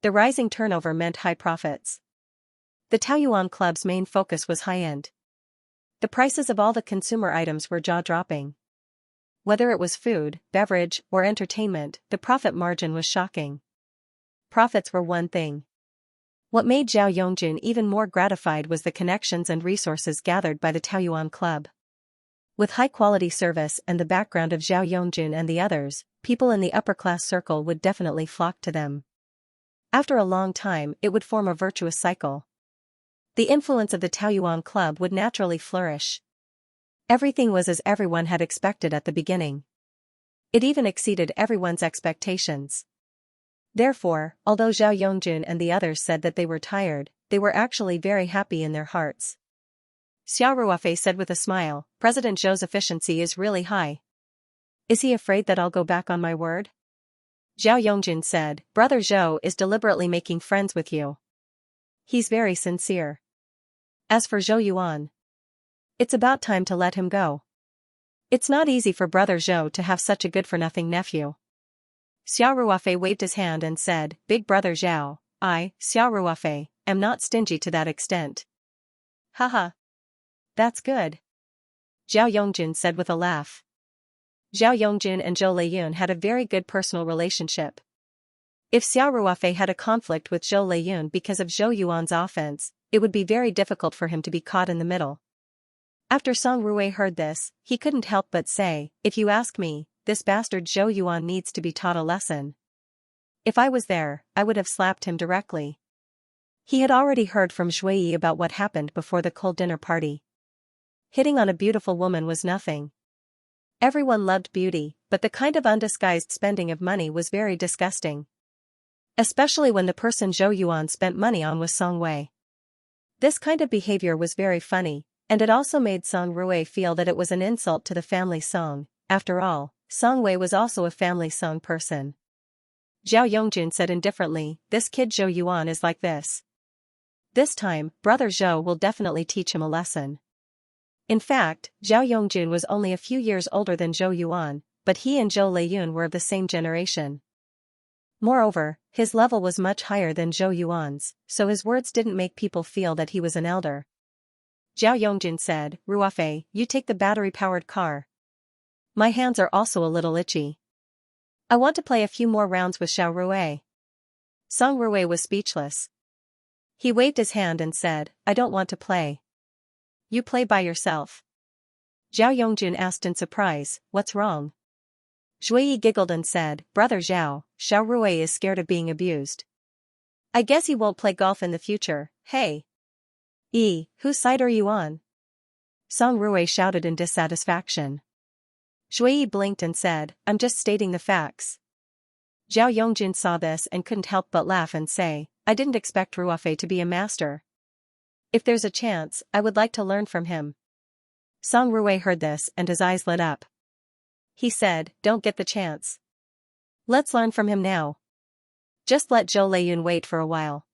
The rising turnover meant high profits. The Taoyuan Club's main focus was high-end. The prices of all the consumer items were jaw-dropping. Whether it was food, beverage, or entertainment, the profit margin was shocking. Profits were one thing. What made Zhao Yongjun even more gratified was the connections and resources gathered by the Taoyuan Club. With high-quality service and the background of Zhao Yongjun and the others, people in the upper-class circle would definitely flock to them. After a long time, it would form a virtuous cycle. The influence of the Taoyuan Club would naturally flourish. Everything was as everyone had expected at the beginning. It even exceeded everyone's expectations. Therefore, although Zhao Yongjun and the others said that they were tired, they were actually very happy in their hearts. Xiao Ruofei said with a smile, President Zhou's efficiency is really high. Is he afraid that I'll go back on my word? Zhao Yongjun said, Brother Zhou is deliberately making friends with you. He's very sincere. As for Zhou Yuan, it's about time to let him go. It's not easy for Brother Zhou to have such a good-for-nothing nephew. Xiao Ruofei waved his hand and said, Big Brother Zhao, I, Xiao Ruofei, am not stingy to that extent. Haha. That's good. Zhao Yongjun said with a laugh. Zhao Yongjun and Zhou Leiyun had a very good personal relationship. If Xiao Ruofei had a conflict with Zhou Leiyun because of Zhou Yuan's offense, it would be very difficult for him to be caught in the middle. After Song Rui heard this, he couldn't help but say, If you ask me, this bastard Zhou Yuan needs to be taught a lesson. If I was there, I would have slapped him directly. He had already heard from Zhuyi about what happened before the cold dinner party. Hitting on a beautiful woman was nothing. Everyone loved beauty, but the kind of undisguised spending of money was very disgusting. Especially when the person Zhou Yuan spent money on was Song Wei. This kind of behavior was very funny, and it also made Song Rui feel that it was an insult to the family Song. After all, Song Wei was also a family Song person. Zhao Yongjun said indifferently, "This kid Zhou Yuan is like this. This time, brother Zhou will definitely teach him a lesson." In fact, Zhao Yongjun was only a few years older than Zhou Yuan, but he and Zhou Leiyun were of the same generation. Moreover, his level was much higher than Zhou Yuan's, so his words didn't make people feel that he was an elder. Zhao Yongjun said, "Ruofei, you take the battery-powered car. My hands are also a little itchy. I want to play a few more rounds with Xiao Rui." Song Rui was speechless. He waved his hand and said, "I don't want to play." "You play by yourself." Zhao Yongjun asked in surprise, "What's wrong?" Zhuyi giggled and said, "Brother Zhao, Xiao Rui is scared of being abused. I guess he won't play golf in the future, hey?" Whose side are you on?" Song Rui shouted in dissatisfaction. Zhuyi blinked and said, "I'm just stating the facts." Zhao Yongjun saw this and couldn't help but laugh and say, "I didn't expect Ruofei to be a master. If there's a chance, I would like to learn from him." Song Rui heard this and his eyes lit up. He said, "Don't get the chance. Let's learn from him now. Just let Zhou Leiyun wait for a while.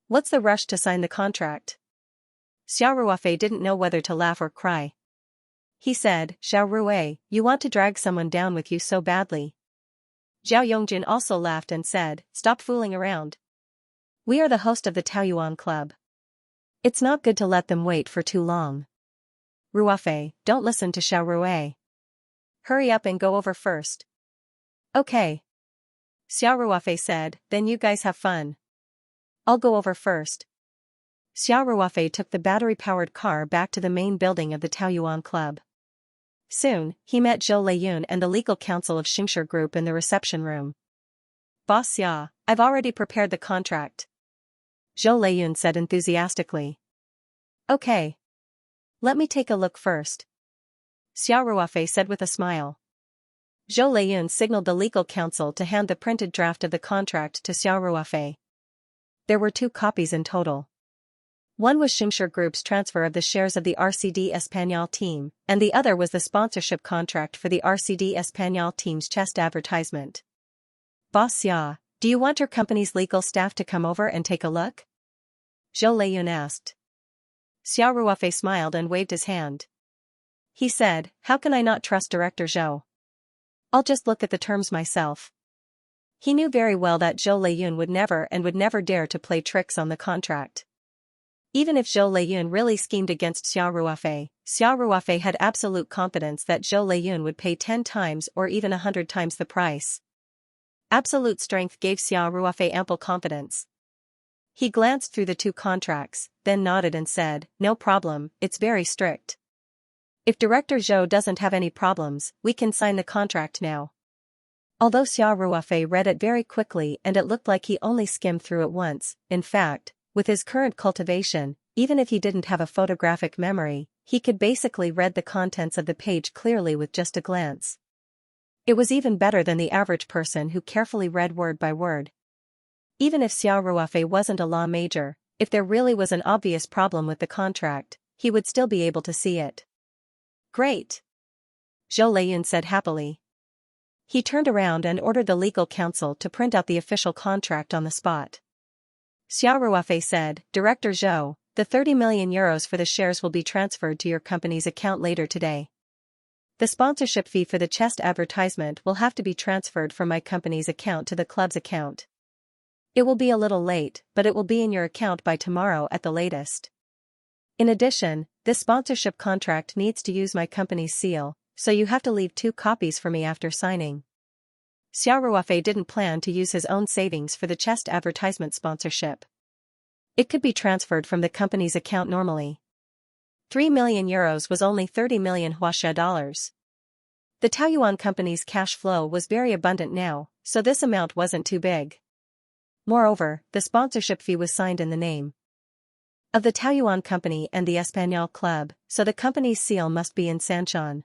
What's the rush to sign the contract?" Xiao Ruofei didn't know whether to laugh or cry. He said, "Xiao Rui, you want to drag someone down with you so badly." Zhao Yongjun also laughed and said, "Stop fooling around. We are the host of the Taoyuan Club. It's not good to let them wait for too long. Ruofei, don't listen to Xiao Rui. Hurry up and go over first." "Okay." Xiao Ruofei said, "Then you guys have fun. I'll go over first." Xiao Ruofei took the battery-powered car back to the main building of the Taoyuan Club. Soon, he met Zhou Leiyun and the legal counsel of Xianxia Group in the reception room. "Boss Xia, I've already prepared the contract," Zhou Leiyun said enthusiastically. "Okay. Let me take a look first," Xiao Ruofei said with a smile. Zhou Leiyun signaled the legal counsel to hand the printed draft of the contract to Xiao Ruofei. There were 2 copies in total. One was Xianxia Group's transfer of the shares of the RCD Español team, and the other was the sponsorship contract for the RCD Español team's chest advertisement. "Boss Xia, do you want your company's legal staff to come over and take a look?" Zhou Leiyun asked. Xiao Ruofei smiled and waved his hand. He said, "How can I not trust Director Zhou? I'll just look at the terms myself." He knew very well that Zhou Leiyun would never dare to play tricks on the contract. Even if Zhou Leiyun really schemed against Xiao Ruofei had absolute confidence that Zhou Leiyun would pay 10 times or even 100 times the price. Absolute strength gave Xiao Ruofei ample confidence. He glanced through the 2 contracts, then nodded and said, "No problem, it's very strict. If Director Zhou doesn't have any problems, we can sign the contract now." Although Xiao Ruofei read it very quickly and it looked like he only skimmed through it once, in fact, with his current cultivation, even if he didn't have a photographic memory, he could basically read the contents of the page clearly with just a glance. It was even better than the average person who carefully read word by word. Even if Xiao Ruofei wasn't a law major, if there really was an obvious problem with the contract, he would still be able to see it. "Great," Zhou Leiyun said happily. He turned around and ordered the legal counsel to print out the official contract on the spot. Xiao Ruofei said, "Director Zhou, the 30 million euros for the shares will be transferred to your company's account later today. The sponsorship fee for the chest advertisement will have to be transferred from my company's account to the club's account. It will be a little late, but it will be in your account by tomorrow at the latest. In addition, this sponsorship contract needs to use my company's seal, so you have to leave 2 copies for me after signing." Xiao Ruofei didn't plan to use his own savings for the chest advertisement sponsorship. It could be transferred from the company's account normally. 3 million euros was only 30 million Huaxia dollars. The Taoyuan company's cash flow was very abundant now, so this amount wasn't too big. Moreover, the sponsorship fee was signed in the name of the Taoyuan company and the Espanyol Club, so the company's seal must be in Sanchon.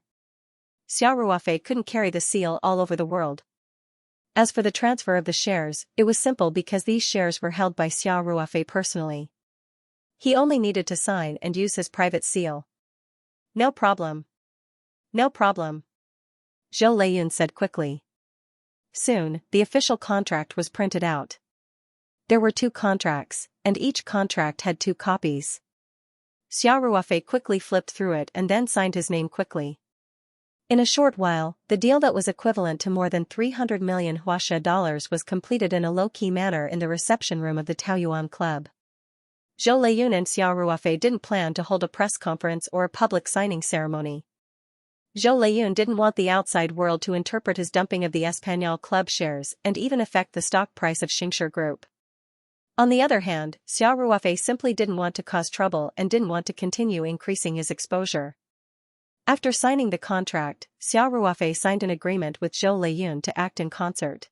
Xiao Ruofei couldn't carry the seal all over the world. As for the transfer of the shares, it was simple because these shares were held by Xiao Ruofei personally. He only needed to sign and use his private seal. No problem. No problem, Zhou Leiyun said quickly. Soon, the official contract was printed out. There were 2 contracts, and each contract had 2 copies. Xiao Ruofei quickly flipped through it and then signed his name quickly. In a short while, the deal that was equivalent to more than 300 million Huaxia dollars was completed in a low-key manner in the reception room of the Taoyuan Club. Zhou Leiyun and Xiao Ruofei didn't plan to hold a press conference or a public signing ceremony. Zhou Leiyun didn't want the outside world to interpret his dumping of the Espanyol Club shares and even affect the stock price of Xianxia Group. On the other hand, Xiao Ruofei simply didn't want to cause trouble and didn't want to continue increasing his exposure. After signing the contract, Xiao Ruofei signed an agreement with Zhou Leiyun to act in concert.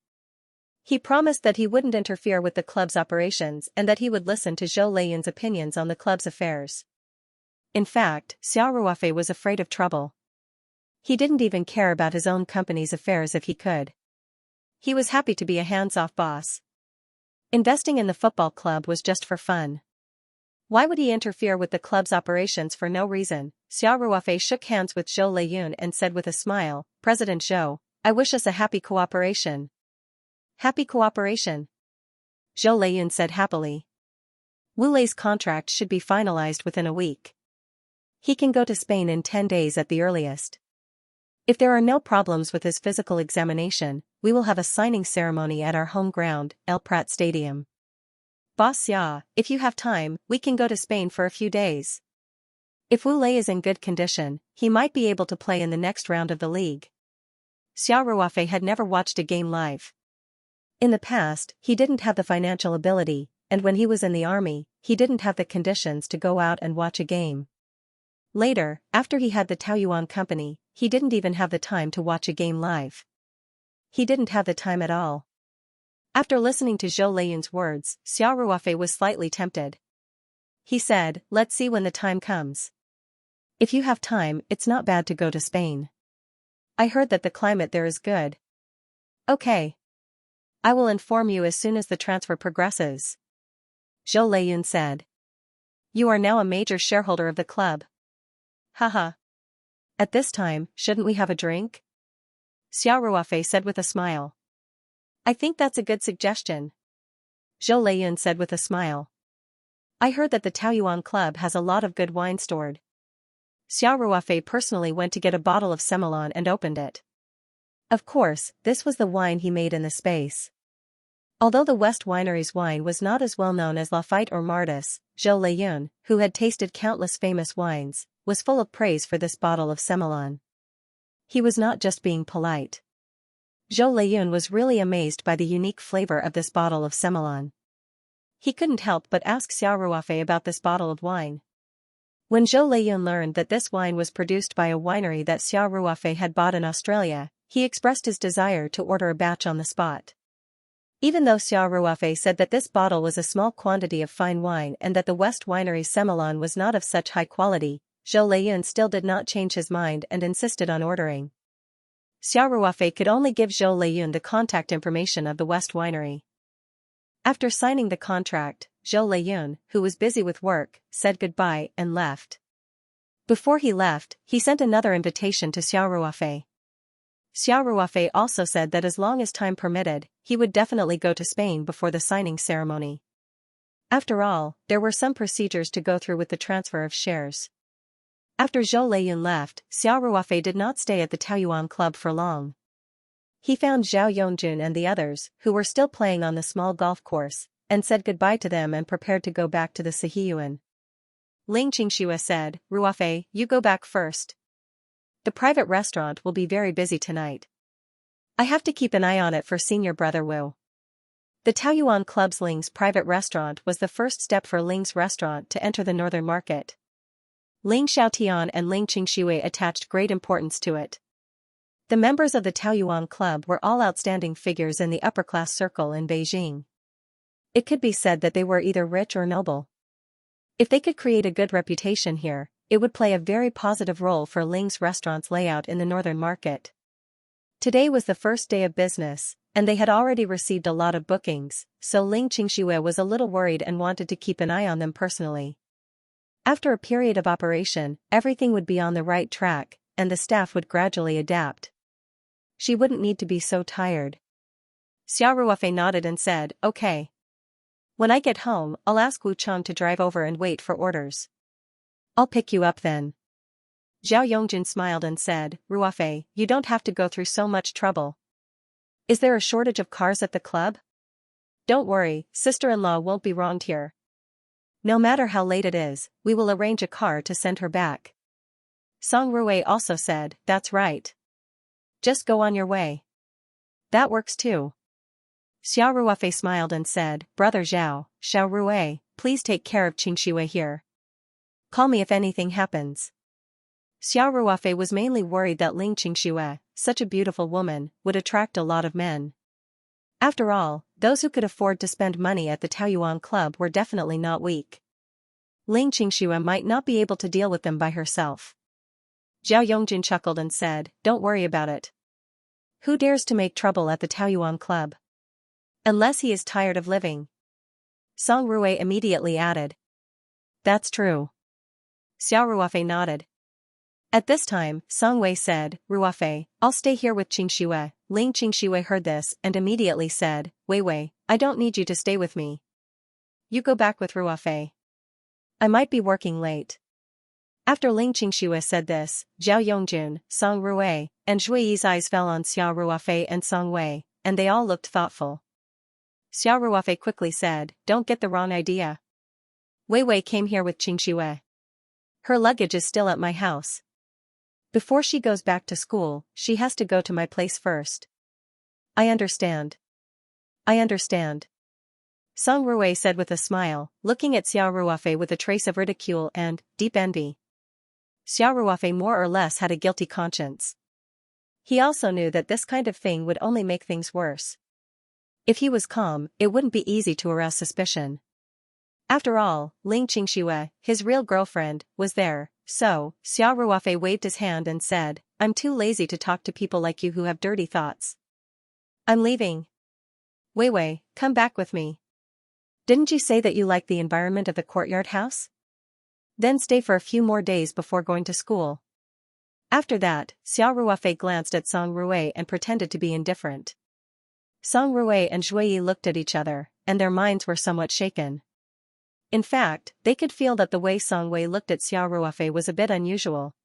He promised that he wouldn't interfere with the club's operations and that he would listen to Zhou Leiyun's opinions on the club's affairs. In fact, Xiao Ruofei was afraid of trouble. He didn't even care about his own company's affairs if he could. He was happy to be a hands-off boss. Investing in the football club was just for fun. Why would he interfere with the club's operations for no reason? Xiao Ruofei shook hands with Zhou Leiyun and said with a smile, "President Zhou, I wish us a happy cooperation." Happy cooperation? Zhou Leiyun said happily. Wu Lei's contract should be finalized within a week. He can go to Spain in 10 days at the earliest. If there are no problems with his physical examination, we will have a signing ceremony at our home ground, El Prat Stadium. Boss Xia, if you have time, we can go to Spain for a few days. If Wu Lei is in good condition, he might be able to play in the next round of the league. Xiao Ruofei had never watched a game live. In the past, he didn't have the financial ability, and when he was in the army, he didn't have the conditions to go out and watch a game. Later, after he had the Taoyuan company, he didn't even have the time to watch a game live. He didn't have the time at all. After listening to Zhou Leiyun's words, Xiao Ruofei was slightly tempted. He said, "Let's see when the time comes. If you have time, it's not bad to go to Spain. I heard that the climate there is good." "Okay. I will inform you as soon as the transfer progresses," Zhou Leiyun said. "You are now a major shareholder of the club." "Haha. At this time, shouldn't we have a drink?" Xiao Ruofei said with a smile. "I think that's a good suggestion," Zhou Leiyun said with a smile. "I heard that the Taoyuan Club has a lot of good wine stored." Xiao Ruofei personally went to get a bottle of Semillon and opened it. Of course, this was the wine he made in the space. Although the West Winery's wine was not as well known as Lafite or Mardis, Zhou Leiyun, who had tasted countless famous wines, was full of praise for this bottle of Semillon. He was not just being polite. Zhou Leiyun was really amazed by the unique flavor of this bottle of Semillon. He couldn't help but ask Xiao Ruofei about this bottle of wine. When Zhou Leiyun learned that this wine was produced by a winery that Xiao Ruofei had bought in Australia, he expressed his desire to order a batch on the spot. Even though Xiao Ruofei said that this bottle was a small quantity of fine wine and that the West Winery's Semillon was not of such high quality, Zhou Leiyun still did not change his mind and insisted on ordering. Xiao Ruofei could only give Zhou Leiyun the contact information of the West Winery. After signing the contract, Zhou Leiyun, who was busy with work, said goodbye and left. Before he left, he sent another invitation to Xiao Ruofei. Xiao Ruofei also said that as long as time permitted, he would definitely go to Spain before the signing ceremony. After all, there were some procedures to go through with the transfer of shares. After Zhou Leiyun left, Xiao Ruofei did not stay at the Taoyuan Club for long. He found Zhao Yongjun and the others, who were still playing on the small golf course, and said goodbye to them and prepared to go back to the Sihiyuan. Ling Qingxue said, "Ruofei, you go back first. The private restaurant will be very busy tonight. I have to keep an eye on it for senior brother Wu." The Taoyuan Club's Ling's private restaurant was the first step for Ling's restaurant to enter the northern market. Ling Xiaotian and Ling Qingxue attached great importance to it. The members of the Taoyuan Club were all outstanding figures in the upper-class circle in Beijing. It could be said that they were either rich or noble. If they could create a good reputation here, it would play a very positive role for Ling's restaurant's layout in the northern market. Today was the first day of business, and they had already received a lot of bookings, so Ling Qingxue was a little worried and wanted to keep an eye on them personally. After a period of operation, everything would be on the right track, and the staff would gradually adapt. She wouldn't need to be so tired. Xiao Ruofei nodded and said, "Okay. When I get home, I'll ask Wu Chang to drive over and wait for orders. I'll pick you up then." Zhao Yongjun smiled and said, "Ruofei, you don't have to go through so much trouble. Is there a shortage of cars at the club? Don't worry, sister-in-law won't be wronged here. No matter how late it is, we will arrange a car to send her back." Song Rui also said, "That's right. Just go on your way. That works too." Xiao Ruofei smiled and said, "Brother Zhao, Xiao Rui, please take care of Qingxue here. Call me if anything happens." Xiao Ruofei was mainly worried that Ling Qingxue, such a beautiful woman, would attract a lot of men. After all, those who could afford to spend money at the Taoyuan Club were definitely not weak. Ling Qingxue might not be able to deal with them by herself. Zhao Yongjun chuckled and said, "Don't worry about it. Who dares to make trouble at the Taoyuan Club? Unless he is tired of living." Song Rui immediately added, "That's true." Xiao Ruofei nodded. At this time, Song Wei said, "Ruofei, I'll stay here with Qingxue." Ling Qingxue heard this and immediately said, Wei, I don't need you to stay with me. You go back with Ruofei. I might be working late." After Ling Qingxue said this, Zhao Yongjun, Song Rui, and Zhui's eyes fell on Xiao Ruofei and Song Wei, and they all looked thoughtful. Xiao Ruofei quickly said, "Don't get the wrong idea. Wei came here with Qingxue. Her luggage is still at my house. Before she goes back to school, she has to go to my place first." I understand. Song Rui said with a smile, looking at Xiao Ruofei with a trace of ridicule and deep envy. Xiao Ruofei more or less had a guilty conscience. He also knew that this kind of thing would only make things worse. If he was calm, it wouldn't be easy to arouse suspicion. After all, Ling Qingxue, his real girlfriend, was there, so, Xiao Ruofei waved his hand and said, "I'm too lazy to talk to people like you who have dirty thoughts. I'm leaving. Wei, come back with me. Didn't you say that you liked the environment of the courtyard house? Then stay for a few more days before going to school." After that, Xiao Ruofei glanced at Song Rui and pretended to be indifferent. Song Rui and Zhui looked at each other, and their minds were somewhat shaken. In fact, they could feel that the way Song Wei looked at Xiao Ruofei was a bit unusual.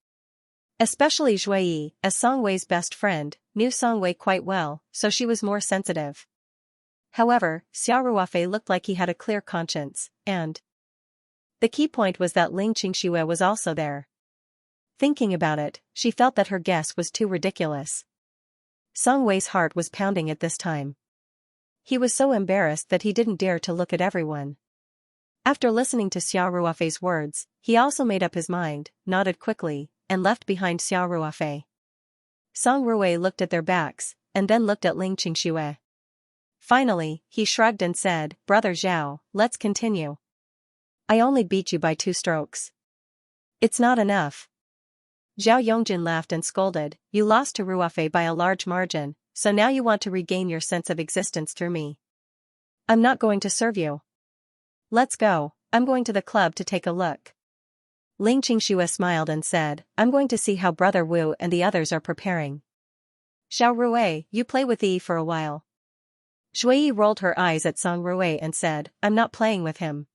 Especially Zhui, as Song Wei's best friend, knew Song Wei quite well, so she was more sensitive. However, Xiao Ruofei looked like he had a clear conscience, and the key point was that Ling Qingxue was also there. Thinking about it, she felt that her guess was too ridiculous. Song Wei's heart was pounding at this time. He was so embarrassed that he didn't dare to look at everyone. After listening to Xiao Ruofei's words, he also made up his mind, nodded quickly, and left behind Xiao Ruofei. Song Rui looked at their backs, and then looked at Ling Qingxue. Finally, he shrugged and said, "Brother Zhao, let's continue. I only beat you by 2 strokes. It's not enough." Zhao Yongjun laughed and scolded, "You lost to Ruofei by a large margin, so now you want to regain your sense of existence through me. I'm not going to serve you. Let's go, I'm going to the club to take a look." Ling Qingxue smiled and said, "I'm going to see how Brother Wu and the others are preparing. Xiao Rui, you play with Yi for a while." Zhui rolled her eyes at Song Rui and said, "I'm not playing with him.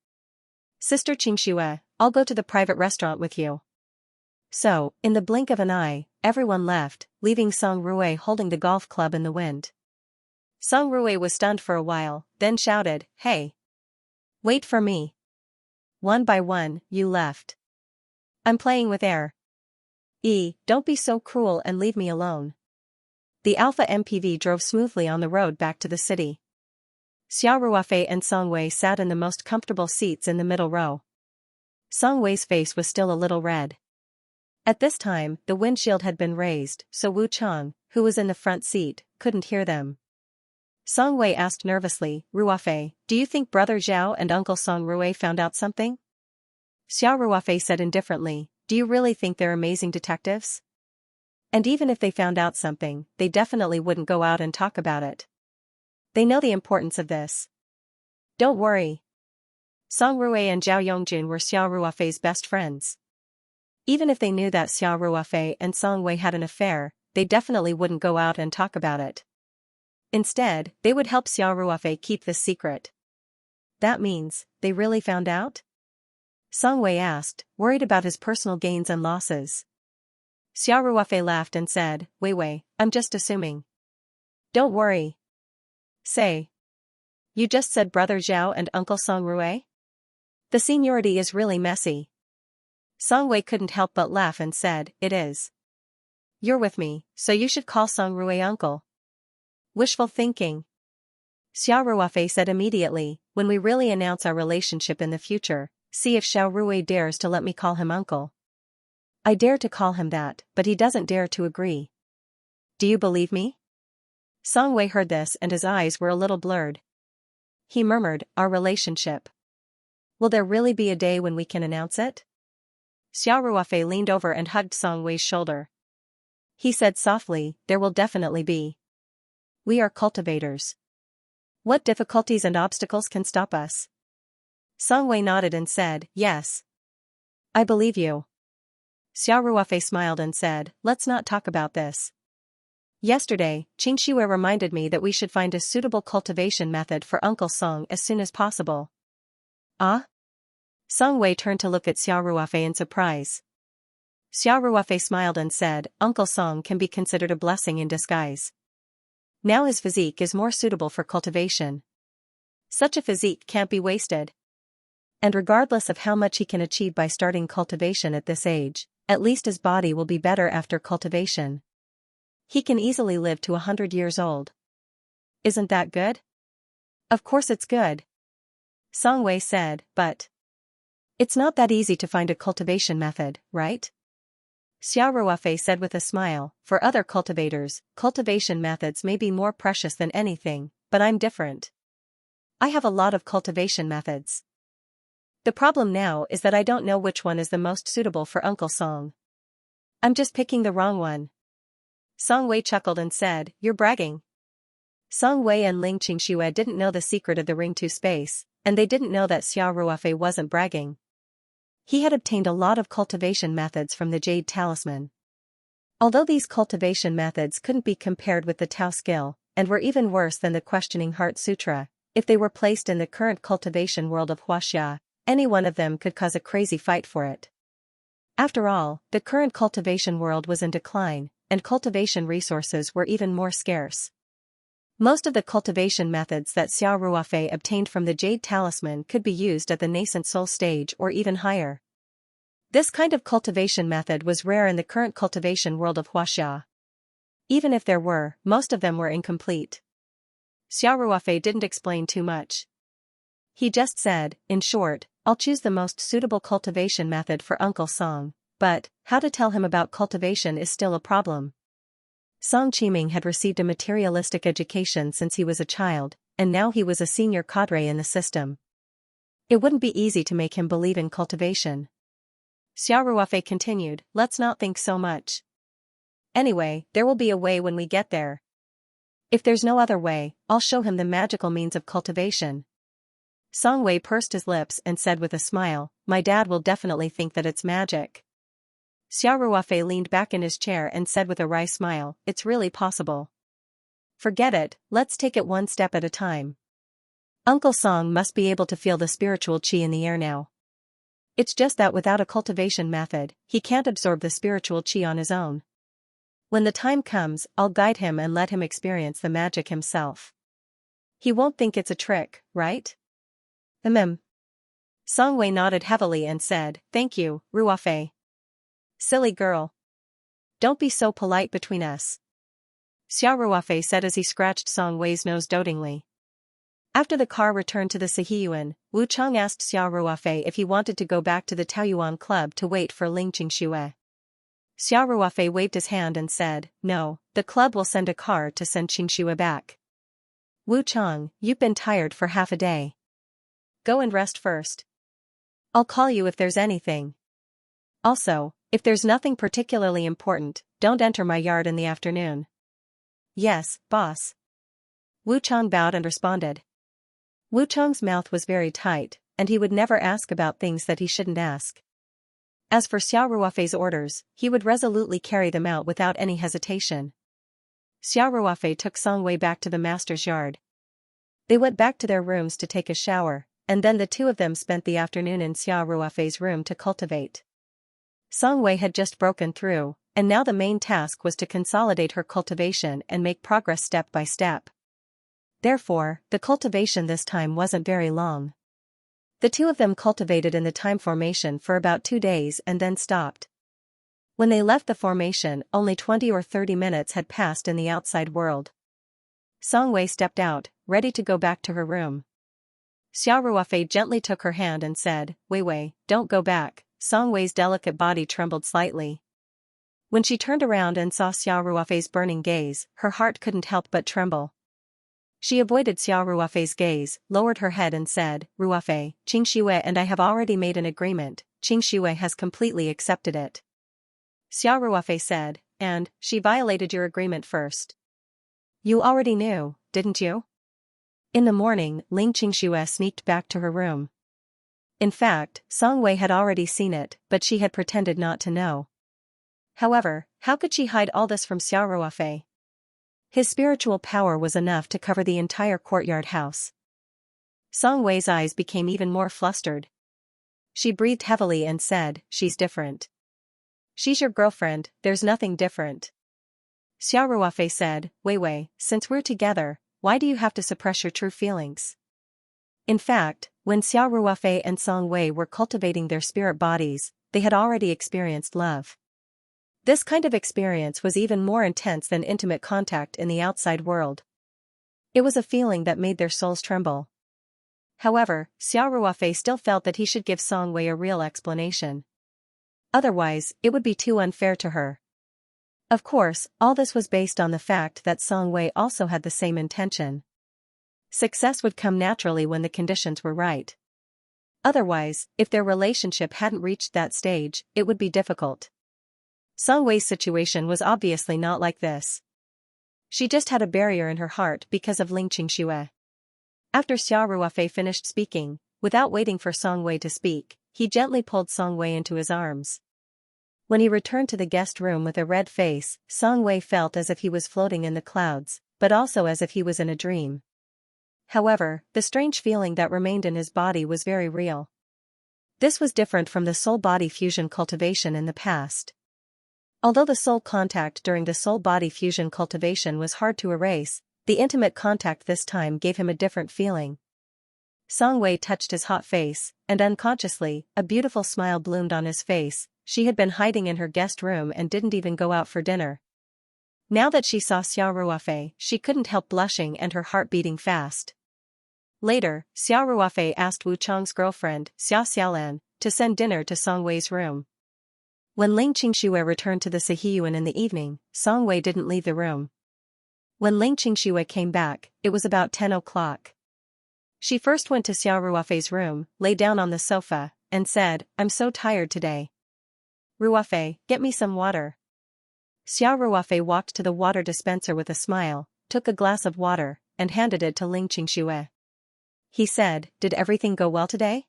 Sister Qingxue, I'll go to the private restaurant with you." So, in the blink of an eye, everyone left, leaving Song Rui holding the golf club in the wind. Song Rui was stunned for a while, then shouted, "Hey! Wait for me." One by one, you left. I'm playing with air. Don't be so cruel and leave me alone. The Alpha MPV drove smoothly on the road back to the city. Xiao Ruofei and Song Wei sat in the most comfortable seats in the middle row. Song Wei's face was still a little red. At this time, the windshield had been raised, so Wu Chang, who was in the front seat, couldn't hear them. Song Wei asked nervously, Ruofei, do you think Brother Zhao and Uncle Song Rui found out something? Xiao Ruofei said indifferently, do you really think they're amazing detectives? And even if they found out something, they definitely wouldn't go out and talk about it. They know the importance of this. Don't worry. Song Rui and Zhao Yongjun were Xiao Ruofei's best friends. Even if they knew that Xiao Ruofei and Song Wei had an affair, they definitely wouldn't go out and talk about it. Instead, they would help Xiao Ruofei keep this secret. That means, they really found out? Song Wei asked, worried about his personal gains and losses. Xiao Ruofei laughed and said, Wei, I'm just assuming. Don't worry. Say. You just said Brother Zhao and Uncle Song Rui? The seniority is really messy. Song Wei couldn't help but laugh and said, it is. You're with me, so you should call Song Rui uncle. Wishful thinking. Xiao Ruofei said immediately, when we really announce our relationship in the future, see if Xiao Rui dares to let me call him uncle. I dare to call him that, but he doesn't dare to agree. Do you believe me? Song Wei heard this and his eyes were a little blurred. He murmured, our relationship. Will there really be a day when we can announce it? Xiao Ruofei leaned over and hugged Song Wei's shoulder. He said softly, there will definitely be. We are cultivators. What difficulties and obstacles can stop us? Song Wei nodded and said, yes. I believe you. Xiao Ruofei smiled and said, let's not talk about this. Yesterday, Xianxia reminded me that we should find a suitable cultivation method for Uncle Song as soon as possible. Ah? Song Wei turned to look at Xiao Ruofei in surprise. Xiao Ruofei smiled and said, Uncle Song can be considered a blessing in disguise. Now his physique is more suitable for cultivation. Such a physique can't be wasted. And regardless of how much he can achieve by starting cultivation at this age, at least his body will be better after cultivation. He can easily live to 100 years old. Isn't that good? Of course it's good. Song Wei said, but it's not that easy to find a cultivation method, right? Xiao Ruofei said with a smile, for other cultivators, cultivation methods may be more precious than anything, but I'm different. I have a lot of cultivation methods. The problem now is that I don't know which one is the most suitable for Uncle Song. I'm just picking the wrong one. Song Wei chuckled and said, you're bragging. Song Wei and Ling Qingshui didn't know the secret of the Ring 2 space, and they didn't know that Xiao Ruofei wasn't bragging. He had obtained a lot of cultivation methods from the Jade Talisman. Although these cultivation methods couldn't be compared with the Tao skill, and were even worse than the Questioning Heart Sutra, if they were placed in the current cultivation world of Huaxia, any one of them could cause a crazy fight for it. After all, the current cultivation world was in decline, and cultivation resources were even more scarce. Most of the cultivation methods that Xiao Ruofei obtained from the Jade Talisman could be used at the nascent soul stage or even higher. This kind of cultivation method was rare in the current cultivation world of Huaxia. Even if there were, most of them were incomplete. Xiao Ruofei didn't explain too much. He just said, in short, I'll choose the most suitable cultivation method for Uncle Song, but how to tell him about cultivation is still a problem. Song Qiming had received a materialistic education since he was a child, and now he was a senior cadre in the system. It wouldn't be easy to make him believe in cultivation. Xiao Ruofei continued, let's not think so much. Anyway, there will be a way when we get there. If there's no other way, I'll show him the magical means of cultivation. Song Wei pursed his lips and said with a smile, my dad will definitely think that it's magic. Xiao Ruofei leaned back in his chair and said with a wry smile, it's really possible. Forget it, let's take it one step at a time. Uncle Song must be able to feel the spiritual qi in the air now. It's just that without a cultivation method, he can't absorb the spiritual qi on his own. When the time comes, I'll guide him and let him experience the magic himself. He won't think it's a trick, right? Song Wei nodded heavily and said, thank you, Ruofei. Silly girl. Don't be so polite between us. Xiao Ruofei said as he scratched Song Wei's nose dotingly. After the car returned to the Sihiyuan, Wu Chang asked Xiao Ruofei if he wanted to go back to the Taoyuan club to wait for Ling Qingshui. Xiao Ruofei waved his hand and said, "No, the club will send a car to send Xianxia back. Wu Chang, you've been tired for half a day. Go and rest first. I'll call you if there's anything. Also, if there's nothing particularly important, don't enter my yard in the afternoon." "Yes, boss." Wu Chang bowed and responded. Wu Chang's mouth was very tight, and he would never ask about things that he shouldn't ask. As for Xiao Ruofei's orders, he would resolutely carry them out without any hesitation. Xiao Ruofei took Song Wei back to the master's yard. They went back to their rooms to take a shower, and then the two of them spent the afternoon in Xiao Ruofei's room to cultivate. Song Wei had just broken through, and now the main task was to consolidate her cultivation and make progress step by step. Therefore, the cultivation this time wasn't very long. The two of them cultivated in the time formation for about 2 days and then stopped. When they left the formation, only 20 or 30 minutes had passed in the outside world. Song Wei stepped out, ready to go back to her room. Xiao Ruofei gently took her hand and said, "Wei Wei, don't go back." Song Wei's delicate body trembled slightly. When she turned around and saw Xiao Ruofei's burning gaze, her heart couldn't help but tremble. She avoided Xiao Ruofei's gaze, lowered her head and said, "Ruofei, Qing Shue and I have already made an agreement. Qing Shue has completely accepted it." Xiao Ruofei said, "And, she violated your agreement first. You already knew, didn't you?" In the morning, Ling Qingxue sneaked back to her room. In fact, Song Wei had already seen it, but she had pretended not to know. However, how could she hide all this from Xiao Ruofei? His spiritual power was enough to cover the entire courtyard house. Song Wei's eyes became even more flustered. She breathed heavily and said, "She's different." "She's your girlfriend, there's nothing different." Xiao Ruofei said, "Wei Wei, since we're together, why do you have to suppress your true feelings?" In fact, when Xiao Ruofei and Song Wei were cultivating their spirit bodies, they had already experienced love. This kind of experience was even more intense than intimate contact in the outside world. It was a feeling that made their souls tremble. However, Xiao Ruofei still felt that he should give Song Wei a real explanation. Otherwise, it would be too unfair to her. Of course, all this was based on the fact that Song Wei also had the same intention. Success would come naturally when the conditions were right. Otherwise, if their relationship hadn't reached that stage, it would be difficult. Song Wei's situation was obviously not like this. She just had a barrier in her heart because of Ling Qingxue. After Xiao Ruofei finished speaking, without waiting for Song Wei to speak, he gently pulled Song Wei into his arms. When he returned to the guest room with a red face, Song Wei felt as if he was floating in the clouds, but also as if he was in a dream. However, the strange feeling that remained in his body was very real. This was different from the soul-body fusion cultivation in the past. Although the soul contact during the soul-body fusion cultivation was hard to erase, the intimate contact this time gave him a different feeling. Song Wei touched his hot face, and unconsciously, a beautiful smile bloomed on his face. She had been hiding in her guest room and didn't even go out for dinner. Now that she saw Xiao Ruofei, she couldn't help blushing and her heart beating fast. Later, Xiao Ruofei asked Wu Chang's girlfriend, Xia Xiaolan, to send dinner to Song Wei's room. When Ling Qingxue returned to the Sihiyuan in the evening, Song Wei didn't leave the room. When Ling Qingxue came back, it was about 10 o'clock. She first went to Xiao Ruofei's room, lay down on the sofa, and said, "I'm so tired today. Ruofei, get me some water." Xiao Ruofei walked to the water dispenser with a smile, took a glass of water, and handed it to Ling Qingxue. He said, "Did everything go well today?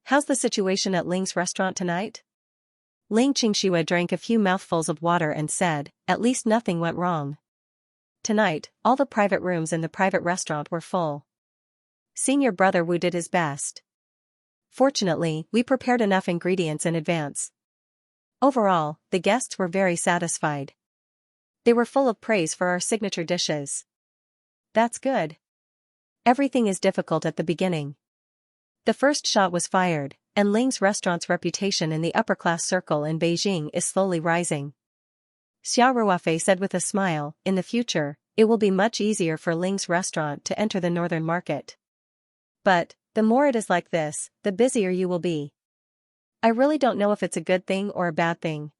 How's the situation at Ling's restaurant tonight?" Ling Qingxue drank a few mouthfuls of water and said, "At least nothing went wrong. Tonight, all the private rooms in the private restaurant were full. Senior brother Wu did his best. Fortunately, we prepared enough ingredients in advance. Overall, the guests were very satisfied. They were full of praise for our signature dishes." "That's good. Everything is difficult at the beginning." The first shot was fired, and Ling's restaurant's reputation in the upper-class circle in Beijing is slowly rising. Xiao Ruofei said with a smile, "In the future, it will be much easier for Ling's restaurant to enter the northern market. But, the more it is like this, the busier you will be. I really don't know if it's a good thing or a bad thing.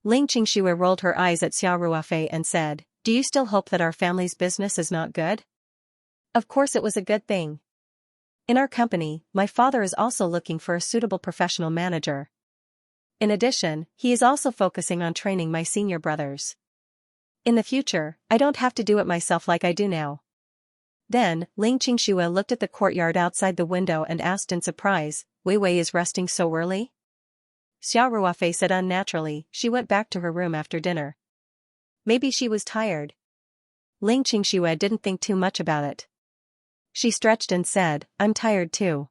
Ling Qingxue rolled her eyes at Xiao Ruofei and said, "Do you still hope that our family's business is not good?" Of course it was a good thing. In our company, my father is also looking for a suitable professional manager. In addition, he is also focusing on training my senior brothers. In the future, I don't have to do it myself like I do now. Then, Ling Qingxue looked at the courtyard outside the window and asked in surprise, "Wei Wei is resting so early?" Xiao Ruofei said unnaturally, "She went back to her room after dinner. Maybe she was tired." Ling Qingxue didn't think too much about it. She stretched and said, "I'm tired too.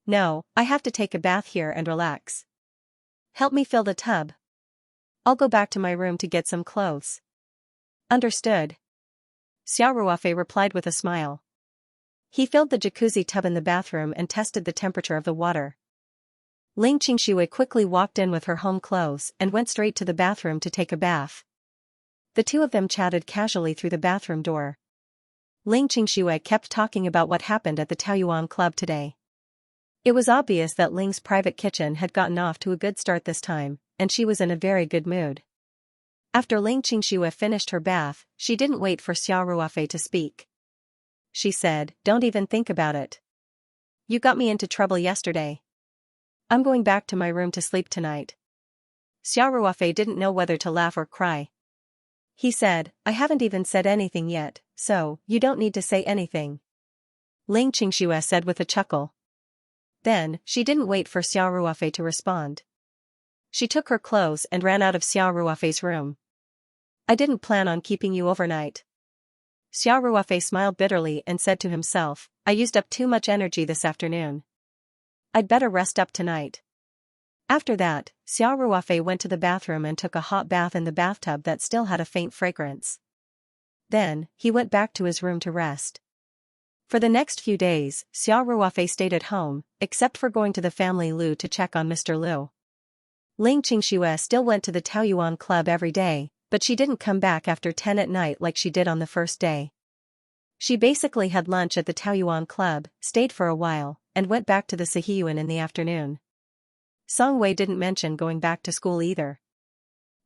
No, I have to take a bath here and relax. Help me fill the tub. I'll go back to my room to get some clothes." Understood. Xiao Ruofei replied with a smile. He filled the jacuzzi tub in the bathroom and tested the temperature of the water. Ling Qingxue quickly walked in with her home clothes and went straight to the bathroom to take a bath. The two of them chatted casually through the bathroom door. Ling Qingxue kept talking about what happened at the Taoyuan Club today. It was obvious that Ling's private kitchen had gotten off to a good start this time, and she was in a very good mood. After Ling Qingxue finished her bath, she didn't wait for Xiao Ruofei to speak. She said, "Don't even think about it. You got me into trouble yesterday. I'm going back to my room to sleep tonight." Xiao Ruofei didn't know whether to laugh or cry. He said, "I haven't even said anything yet, so you don't need to say anything," Ling Qingxue said with a chuckle. Then, she didn't wait for Xiao Ruofei to respond. She took her clothes and ran out of Xiao Ruofei's room. "I didn't plan on keeping you overnight." Xiao Ruofei smiled bitterly and said to himself, "I used up too much energy this afternoon. I'd better rest up tonight." After that, Xiao Ruofei went to the bathroom and took a hot bath in the bathtub that still had a faint fragrance. Then, he went back to his room to rest. For the next few days, Xiao Ruofei stayed at home, except for going to the family Lu to check on Mr. Lu. Ling Qingxue still went to the Taoyuan Club every day, but she didn't come back after 10 at night like she did on the first day. She basically had lunch at the Taoyuan Club, stayed for a while, and went back to the Sihiyuan in the afternoon. Song Wei didn't mention going back to school either.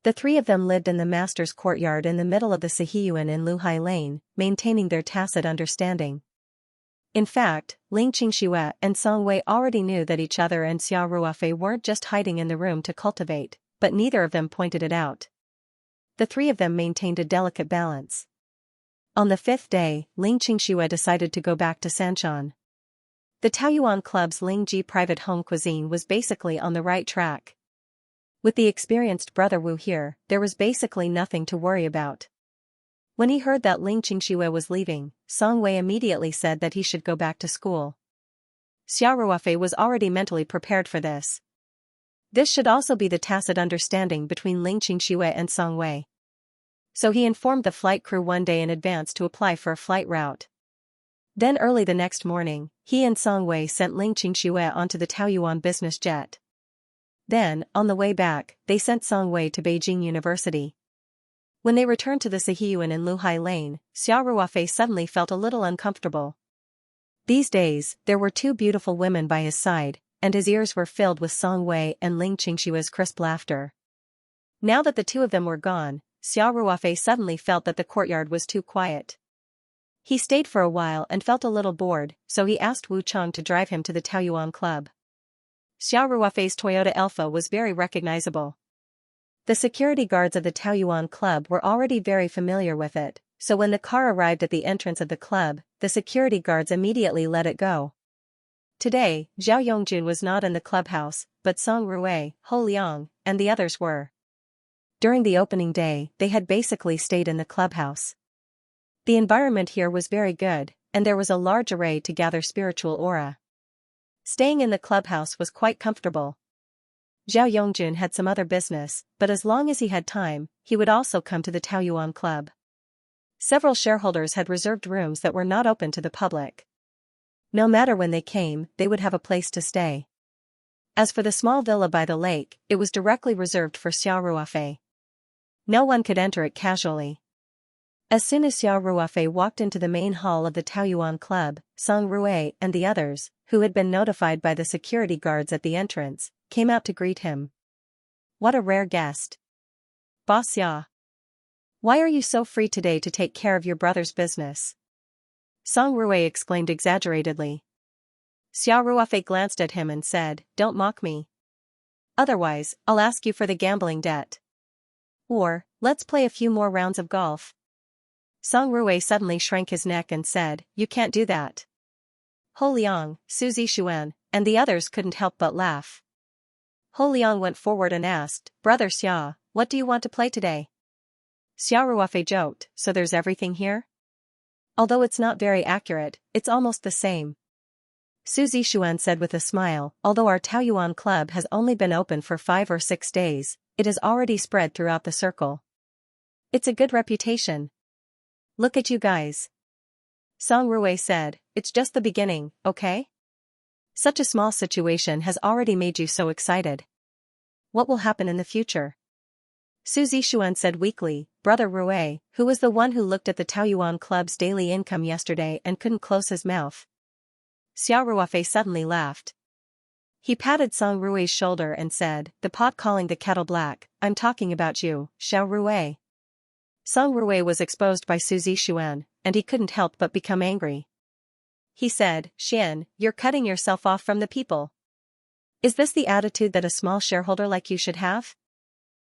The three of them lived in the master's courtyard in the middle of the Sihiyuan in Luhai Lane, maintaining their tacit understanding. In fact, Ling Qingxue and Song Wei already knew that each other and Xiao Ruofei weren't just hiding in the room to cultivate, but neither of them pointed it out. The three of them maintained a delicate balance. On the fifth day, Ling Qingxue decided to go back to Sanshan. The Taoyuan Club's Lingji private home cuisine was basically on the right track. With the experienced brother Wu here, there was basically nothing to worry about. When he heard that Ling Qingxue was leaving, Song Wei immediately said that he should go back to school. Xiao Ruofei was already mentally prepared for this. This should also be the tacit understanding between Ling Qingxue and Song Wei. So he informed the flight crew one day in advance to apply for a flight route. Then early the next morning, he and Song Wei sent Ling Qingxue onto the Taoyuan business jet. Then, on the way back, they sent Song Wei to Beijing University. When they returned to the Sihiyuan in Luhai Lane, Xiao Ruofei suddenly felt a little uncomfortable. These days, there were two beautiful women by his side, and his ears were filled with Song Wei and Ling Qingxue's crisp laughter. Now that the two of them were gone, Xiao Ruofei suddenly felt that the courtyard was too quiet. He stayed for a while and felt a little bored, so he asked Wu Cheng to drive him to the Taoyuan Club. Xiao Ruofei's Toyota Alpha was very recognizable. The security guards of the Taoyuan Club were already very familiar with it, so when the car arrived at the entrance of the club, the security guards immediately let it go. Today, Zhao Yongjun was not in the clubhouse, but Song Rui, Ho Liang, and the others were. During the opening day, they had basically stayed in the clubhouse. The environment here was very good, and there was a large array to gather spiritual aura. Staying in the clubhouse was quite comfortable. Zhao Yongjun had some other business, but as long as he had time, he would also come to the Taoyuan Club. Several shareholders had reserved rooms that were not open to the public. No matter when they came, they would have a place to stay. As for the small villa by the lake, it was directly reserved for Xiao Ruofei. No one could enter it casually. As soon as Xiao Ruofei walked into the main hall of the Taoyuan Club, Song Rui and the others, who had been notified by the security guards at the entrance, came out to greet him. What a rare guest. Boss Xia. Why are you so free today to take care of your brother's business? Song Rui exclaimed exaggeratedly. Xia Ruofei glanced at him and said, Don't mock me. Otherwise, I'll ask you for the gambling debt. Or, let's play a few more rounds of golf. Song Rui suddenly shrank his neck and said, You can't do that. Ho Liang, Su Zixuan, and the others couldn't help but laugh. Ho Liang went forward and asked, Brother Xia, what do you want to play today? Xia Ruofei joked, So there's everything here? Although it's not very accurate, it's almost the same. Su Zixuan said with a smile, Although our Taoyuan club has only been open for 5 or 6 days, it has already spread throughout the circle. It's a good reputation. Look at you guys. Song Rui said, It's just the beginning, okay? Such a small situation has already made you so excited. What will happen in the future? Su Zixuan said weakly, Brother Rui, who was the one who looked at the Taoyuan club's daily income yesterday and couldn't close his mouth. Xia Ruofei suddenly laughed. He patted Song Rui's shoulder and said, The pot calling the kettle black, I'm talking about you, Xiao Rui. Song Rui was exposed by Su Zixuan, and he couldn't help but become angry. He said, Xian, you're cutting yourself off from the people. Is this the attitude that a small shareholder like you should have?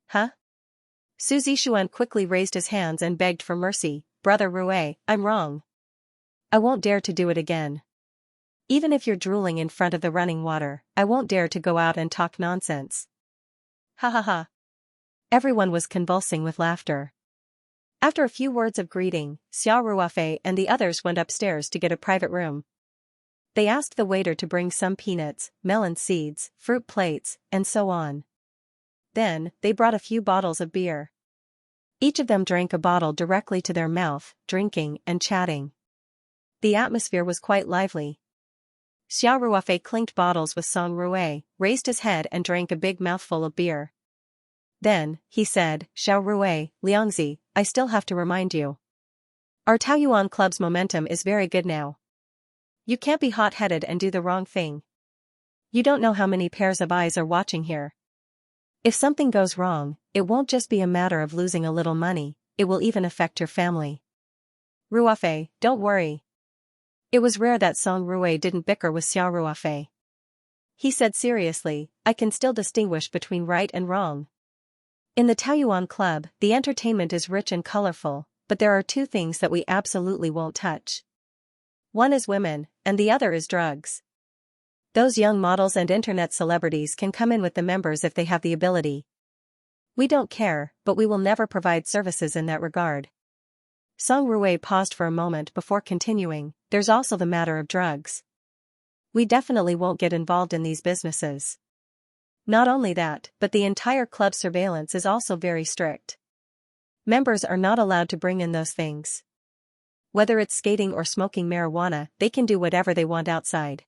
Huh? Su Zixuan quickly raised his hands and begged for mercy, Brother Rui, I'm wrong. I won't dare to do it again. Even if you're drooling in front of the running water, I won't dare to go out and talk nonsense. Ha ha ha. Everyone was convulsing with laughter. After a few words of greeting, Xia Ruofei and the others went upstairs to get a private room. They asked the waiter to bring some peanuts, melon seeds, fruit plates, and so on. Then, they brought a few bottles of beer. Each of them drank a bottle directly to their mouth, drinking and chatting. The atmosphere was quite lively. Xia Ruofei clinked bottles with Song Rui, raised his head and drank a big mouthful of beer. Then, he said, Xiao Rui, Liangzi, I still have to remind you. Our Taoyuan club's momentum is very good now. You can't be hot-headed and do the wrong thing. You don't know how many pairs of eyes are watching here. If something goes wrong, it won't just be a matter of losing a little money, it will even affect your family. Ruofei, don't worry. It was rare that Song Rui didn't bicker with Xia Ruofei. He said seriously, I can still distinguish between right and wrong. In the Taoyuan club, the entertainment is rich and colorful, but there are 2 things that we absolutely won't touch. One is women, and the other is drugs. Those young models and internet celebrities can come in with the members if they have the ability. We don't care, but we will never provide services in that regard. Song Rui paused for a moment before continuing, there's also the matter of drugs. We definitely won't get involved in these businesses. Not only that, but the entire club surveillance is also very strict. Members are not allowed to bring in those things. Whether it's skating or smoking marijuana, they can do whatever they want outside.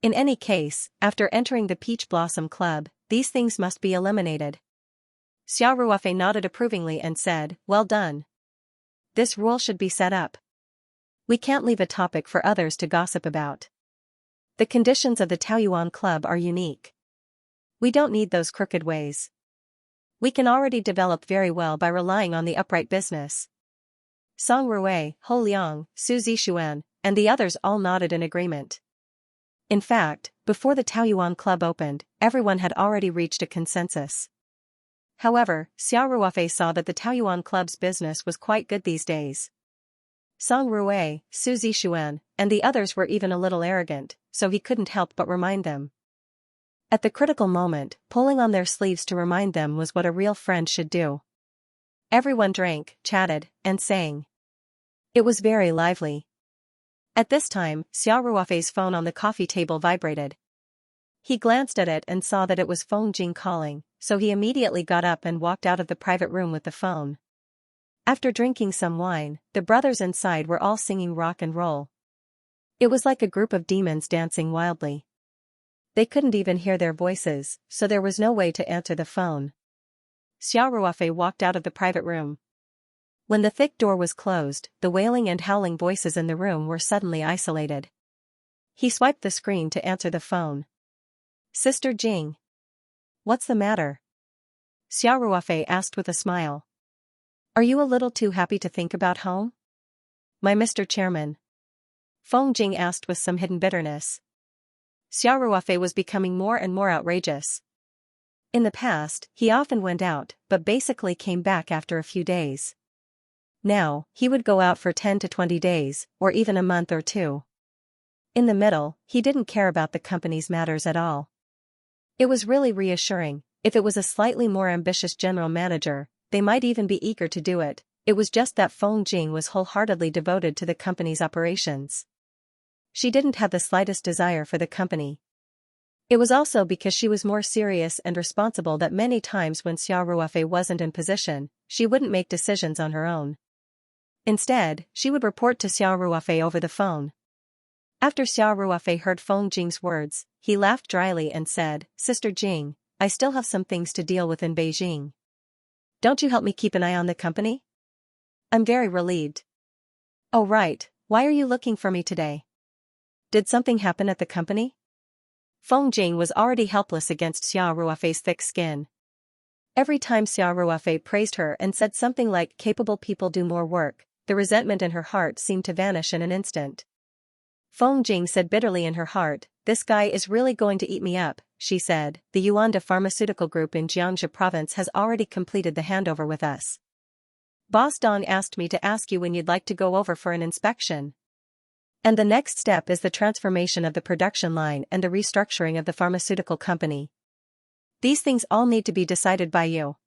In any case, after entering the Peach Blossom Club, these things must be eliminated. Xia Ruofei nodded approvingly and said, Well done. This rule should be set up. We can't leave a topic for others to gossip about. The conditions of the Taoyuan Club are unique. We don't need those crooked ways. We can already develop very well by relying on the upright business. Song Rui, Ho Liang, Su Zixuan, and the others all nodded in agreement. In fact, before the Taoyuan Club opened, everyone had already reached a consensus. However, Xia Ruofei saw that the Taoyuan Club's business was quite good these days. Song Rui, Su Zixuan, and the others were even a little arrogant, so he couldn't help but remind them. At the critical moment, pulling on their sleeves to remind them was what a real friend should do. Everyone drank, chatted, and sang. It was very lively. At this time, Xia Ruofei's phone on the coffee table vibrated. He glanced at it and saw that it was Feng Jing calling, so he immediately got up and walked out of the private room with the phone. After drinking some wine, the brothers inside were all singing rock and roll. It was like a group of demons dancing wildly. They couldn't even hear their voices, so there was no way to answer the phone. Xia Ruofei walked out of the private room. When the thick door was closed, the wailing and howling voices in the room were suddenly isolated. He swiped the screen to answer the phone. Sister Jing. What's the matter? Xiao Ruofei asked with a smile. Are you a little too happy to think about home? My Mr. Chairman. Feng Jing asked with some hidden bitterness. Xiao Ruofei was becoming more and more outrageous. In the past, he often went out, but basically came back after a few days. Now, he would go out for 10 to 20 days, or even a month or two. In the middle, he didn't care about the company's matters at all. It was really reassuring. If it was a slightly more ambitious general manager, they might even be eager to do it. It was just that Feng Jing was wholeheartedly devoted to the company's operations. She didn't have the slightest desire for the company. It was also because she was more serious and responsible that many times when Xiao Ruofei wasn't in position, she wouldn't make decisions on her own. Instead, she would report to Xiao Ruofei over the phone. After Xiao Ruofei heard Feng Jing's words, he laughed dryly and said, Sister Jing, I still have some things to deal with in Beijing. Don't you help me keep an eye on the company? I'm very relieved. Oh right, why are you looking for me today? Did something happen at the company? Feng Jing was already helpless against Xiao Ruofei's thick skin. Every time Xiao Ruofei praised her and said something like capable people do more work, the resentment in her heart seemed to vanish in an instant. Feng Jing said bitterly in her heart, this guy is really going to eat me up, she said. The Yuanda Pharmaceutical Group in Xianxia province has already completed the handover with us. Boss Dong asked me to ask you when you'd like to go over for an inspection. And the next step is the transformation of the production line and the restructuring of the pharmaceutical company. These things all need to be decided by you.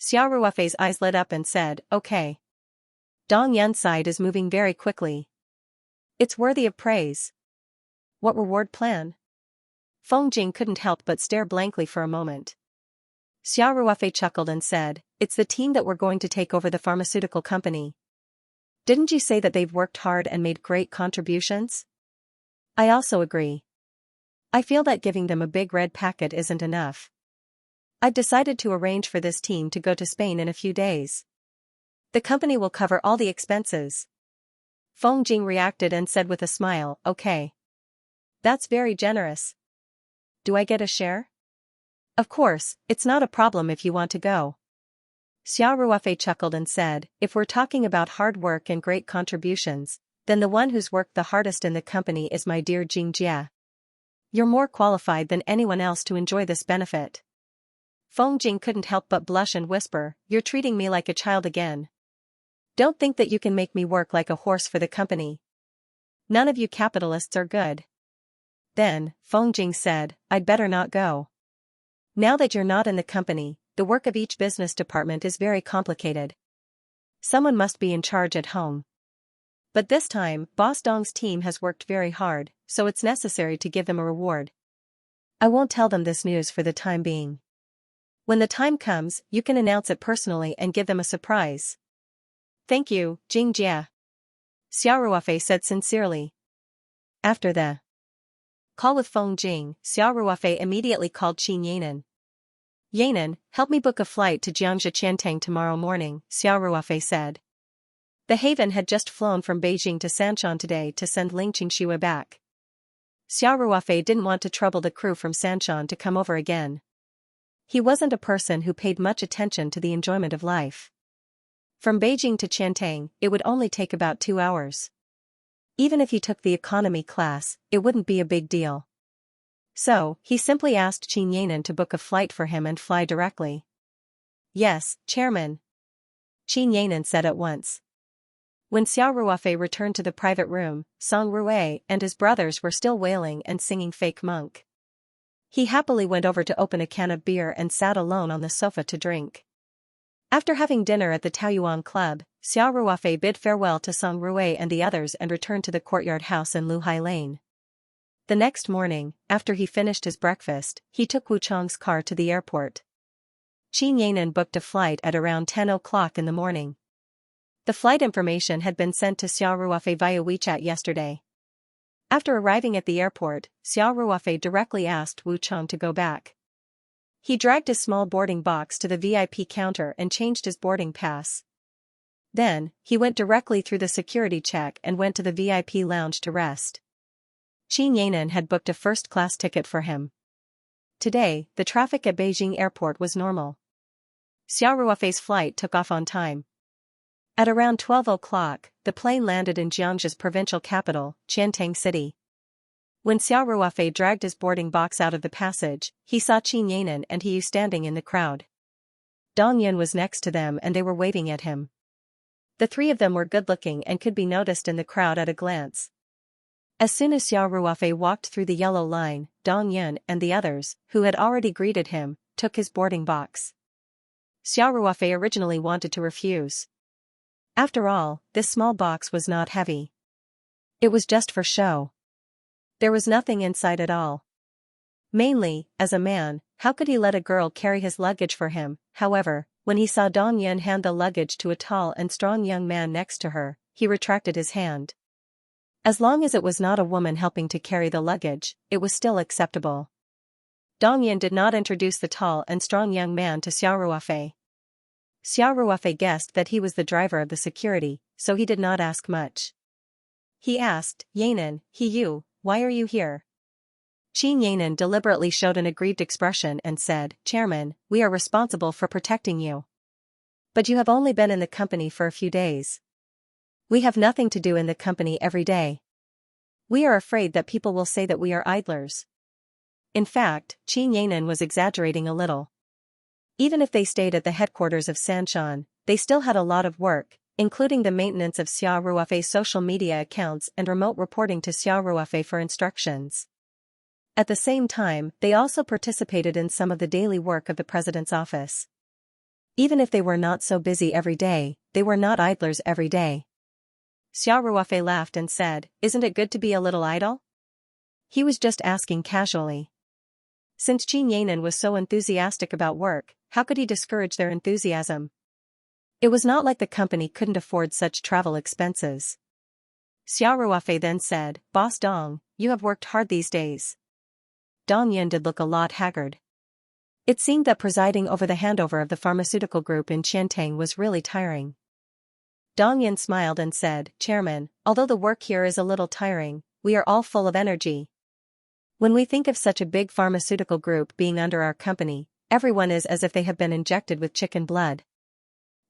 Xiao Ruofei's eyes lit up and said, okay. Dong Yun's side is moving very quickly. It's worthy of praise. What reward plan? Feng Jing couldn't help but stare blankly for a moment. Xiao Ruofei chuckled and said, it's the team that we're going to take over the pharmaceutical company. Didn't you say that they've worked hard and made great contributions? I also agree. I feel that giving them a big red packet isn't enough. I've decided to arrange for this team to go to Spain in a few days. The company will cover all the expenses. Feng Jing reacted and said with a smile, okay. That's very generous. Do I get a share? Of course, it's not a problem if you want to go. Xiao Ruofei chuckled and said, if we're talking about hard work and great contributions, then the one who's worked the hardest in the company is my dear Xianxia. You're more qualified than anyone else to enjoy this benefit. Feng Jing couldn't help but blush and whisper, you're treating me like a child again. Don't think that you can make me work like a horse for the company. None of you capitalists are good. Then, Feng Jing said, I'd better not go. Now that you're not in the company, the work of each business department is very complicated. Someone must be in charge at home. But this time, Boss Dong's team has worked very hard, so it's necessary to give them a reward. I won't tell them this news for the time being. When the time comes, you can announce it personally and give them a surprise. Thank you, Xianxia. Xiao Ruofei said sincerely. After the call with Feng Jing, Xiao Ruofei immediately called Qin Yanan. Yanan, help me book a flight to Jiangxia Qiantang tomorrow morning, Xiao Ruofei said. The Haven had just flown from Beijing to Sanshan today to send Ling Qingxue back. Xiao Ruofei didn't want to trouble the crew from Sanshan to come over again. He wasn't a person who paid much attention to the enjoyment of life. From Beijing to Qiantang, it would only take about 2 hours. Even if he took the economy class, it wouldn't be a big deal. So, he simply asked Qin Yanan to book a flight for him and fly directly. Yes, Chairman. Qin Yanan said at once. When Xiao Ruofei returned to the private room, Song Rue and his brothers were still wailing and singing Fake Monk. He happily went over to open a can of beer and sat alone on the sofa to drink. After having dinner at the Taoyuan Club, Xiao Ruofei bid farewell to Song Rue and the others and returned to the courtyard house in Luhai Lane. The next morning, after he finished his breakfast, he took Wu Chang's car to the airport. Qin Yanan booked a flight at around 10 o'clock in the morning. The flight information had been sent to Xiao Ruofei via WeChat yesterday. After arriving at the airport, Xiao Ruofei directly asked Wu Chang to go back. He dragged his small boarding box to the VIP counter and changed his boarding pass. Then, he went directly through the security check and went to the VIP lounge to rest. Qin Yanan had booked a first-class ticket for him. Today, the traffic at Beijing airport was normal. Xiao Ruofei's flight took off on time. At around 12 o'clock, the plane landed in Xianxia's provincial capital, Qiantang City. When Xiao Ruofei dragged his boarding box out of the passage, he saw Qin Yanan and He Yu standing in the crowd. Dong Yin was next to them and they were waving at him. The three of them were good-looking and could be noticed in the crowd at a glance. As soon as Xiao Ruofei walked through the yellow line, Dong Yin and the others, who had already greeted him, took his boarding box. Xiao Ruofei originally wanted to refuse. After all, this small box was not heavy. It was just for show. There was nothing inside at all. Mainly, as a man, how could he let a girl carry his luggage for him? However, when he saw Dong Yin hand the luggage to a tall and strong young man next to her, he retracted his hand. As long as it was not a woman helping to carry the luggage, it was still acceptable. Dong Yin did not introduce the tall and strong young man to Xiao Ruofei. Xiao Ruofei guessed that he was the driver of the security, so he did not ask much. He asked, "Yanan, He Yu, why are you here?" Qin Yanan deliberately showed an aggrieved expression and said, "Chairman, we are responsible for protecting you. But you have only been in the company for a few days. We have nothing to do in the company every day. We are afraid that people will say that we are idlers." In fact, Qin Yanan was exaggerating a little. Even if they stayed at the headquarters of Sanshan, they still had a lot of work, including the maintenance of Xiao Ruofei's social media accounts and remote reporting to Xiao Ruofei for instructions. At the same time, they also participated in some of the daily work of the president's office. Even if they were not so busy every day, they were not idlers every day. Xiao Ruofei laughed and said, "Isn't it good to be a little idle?" He was just asking casually. Since Qin Yanan was so enthusiastic about work, how could he discourage their enthusiasm? It was not like the company couldn't afford such travel expenses. Xiao Ruofei then said, "Boss Dong, you have worked hard these days." Dong Yin did look a lot haggard. It seemed that presiding over the handover of the pharmaceutical group in Qiantang was really tiring. Dong Yin smiled and said, "Chairman, although the work here is a little tiring, we are all full of energy. When we think of such a big pharmaceutical group being under our company, everyone is as if they have been injected with chicken blood."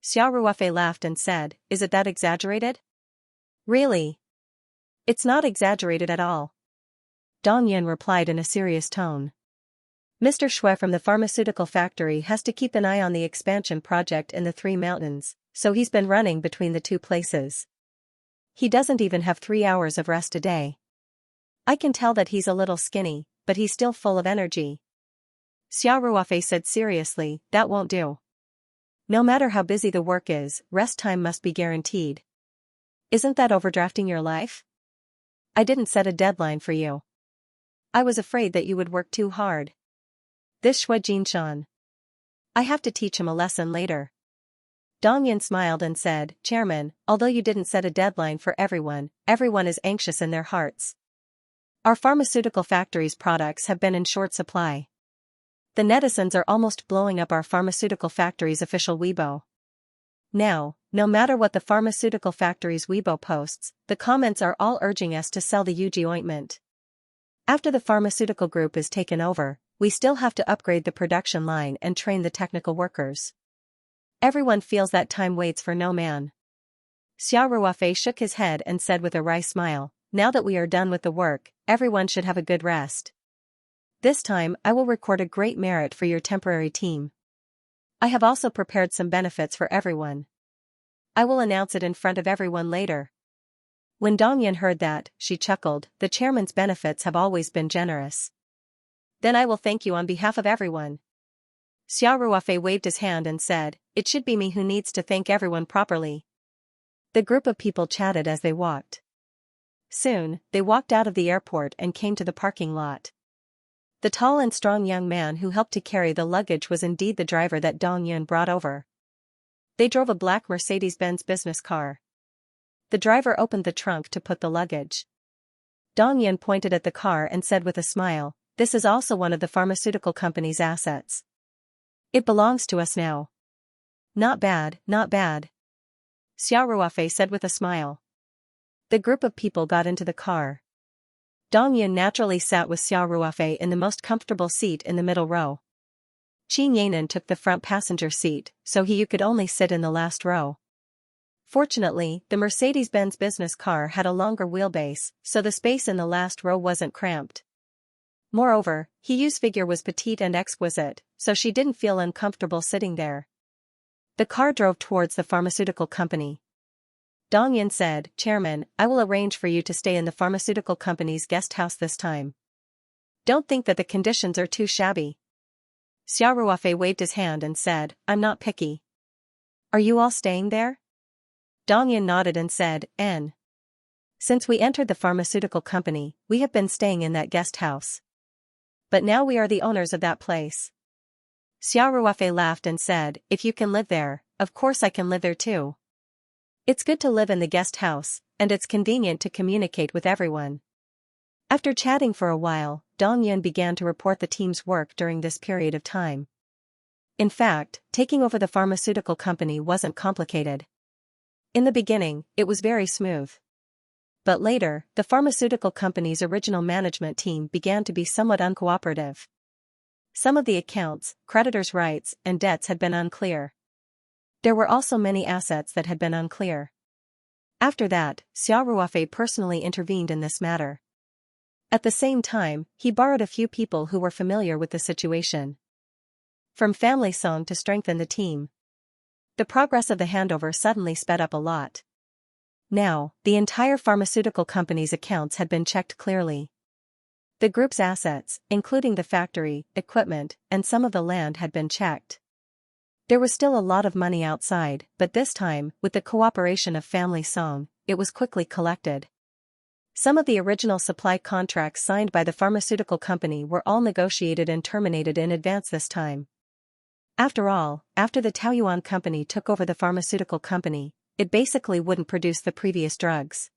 Xiao Ruofei laughed and said, "Is it that exaggerated?" "Really? It's not exaggerated at all." Dong Yin replied in a serious tone. Mr. Shui from the pharmaceutical factory has to keep an eye on the expansion project in the Three Mountains, so he's been running between the two places. He doesn't even have 3 hours of rest a day. I can tell that he's a little skinny, but he's still full of energy. Xiao Ruofei said seriously, "That won't do. No matter how busy the work is, rest time must be guaranteed. Isn't that overdrafting your life? I didn't set a deadline for you. I was afraid that you would work too hard. This Shui Jinshan. I have to teach him a lesson later." Dong Yin smiled and said, "Chairman, although you didn't set a deadline for everyone is anxious in their hearts. Our pharmaceutical factory's products have been in short supply. The netizens are almost blowing up our pharmaceutical factory's official Weibo. Now, no matter what the pharmaceutical factory's Weibo posts, the comments are all urging us to sell the Yuji ointment. After the pharmaceutical group is taken over, we still have to upgrade the production line and train the technical workers. Everyone feels that time waits for no man." Xiao Ruofei shook his head and said with a wry smile, "Now that we are done with the work, everyone should have a good rest. This time I will record a great merit for your temporary team. I have also prepared some benefits for everyone. I will announce it in front of everyone later." When Dong Yin heard that, she chuckled, "The chairman's benefits have always been generous. Then I will thank you on behalf of everyone." Xiao Ruofei waved his hand and said, "It should be me who needs to thank everyone properly." The group of people chatted as they walked. Soon, they walked out of the airport and came to the parking lot. The tall and strong young man who helped to carry the luggage was indeed the driver that Dong Yin brought over. They drove a black Mercedes-Benz business car. The driver opened the trunk to put the luggage. Dong Yin pointed at the car and said with a smile, "This is also one of the pharmaceutical company's assets. It belongs to us now." "Not bad, not bad," Xiao Ruofei said with a smile. The group of people got into the car. Dong Yin naturally sat with Xiao Ruofei in the most comfortable seat in the middle row. Qin Yanan took the front passenger seat, so you could only sit in the last row. Fortunately, the Mercedes-Benz business car had a longer wheelbase, so the space in the last row wasn't cramped. Moreover, Hiyu's figure was petite and exquisite, so she didn't feel uncomfortable sitting there. The car drove towards the pharmaceutical company. Dongyan said, "Chairman, I will arrange for you to stay in the pharmaceutical company's guest house this time. Don't think that the conditions are too shabby." Xiao Ruofei waved his hand and said, "I'm not picky." "Are you all staying there?" Dongyan nodded and said, "N. Since we entered the pharmaceutical company, we have been staying in that guest house. But now we are the owners of that place." Xiao Ruofei laughed and said, "If you can live there, of course I can live there too. It's good to live in the guest house, and it's convenient to communicate with everyone." After chatting for a while, Dong Yun began to report the team's work during this period of time. In fact, taking over the pharmaceutical company wasn't complicated. In the beginning, it was very smooth. But later, the pharmaceutical company's original management team began to be somewhat uncooperative. Some of the accounts, creditors' rights, and debts had been unclear. There were also many assets that had been unclear. After that, Xiao Ruofei personally intervened in this matter. At the same time, he borrowed a few people who were familiar with the situation from Family Song to strengthen the team. The progress of the handover suddenly sped up a lot. Now, the entire pharmaceutical company's accounts had been checked clearly. The group's assets, including the factory, equipment, and some of the land had been checked. There was still a lot of money outside, but this time, with the cooperation of Family Song, it was quickly collected. Some of the original supply contracts signed by the pharmaceutical company were all negotiated and terminated in advance this time. After all, after the Taoyuan company took over the pharmaceutical company, it basically wouldn't produce the previous drugs.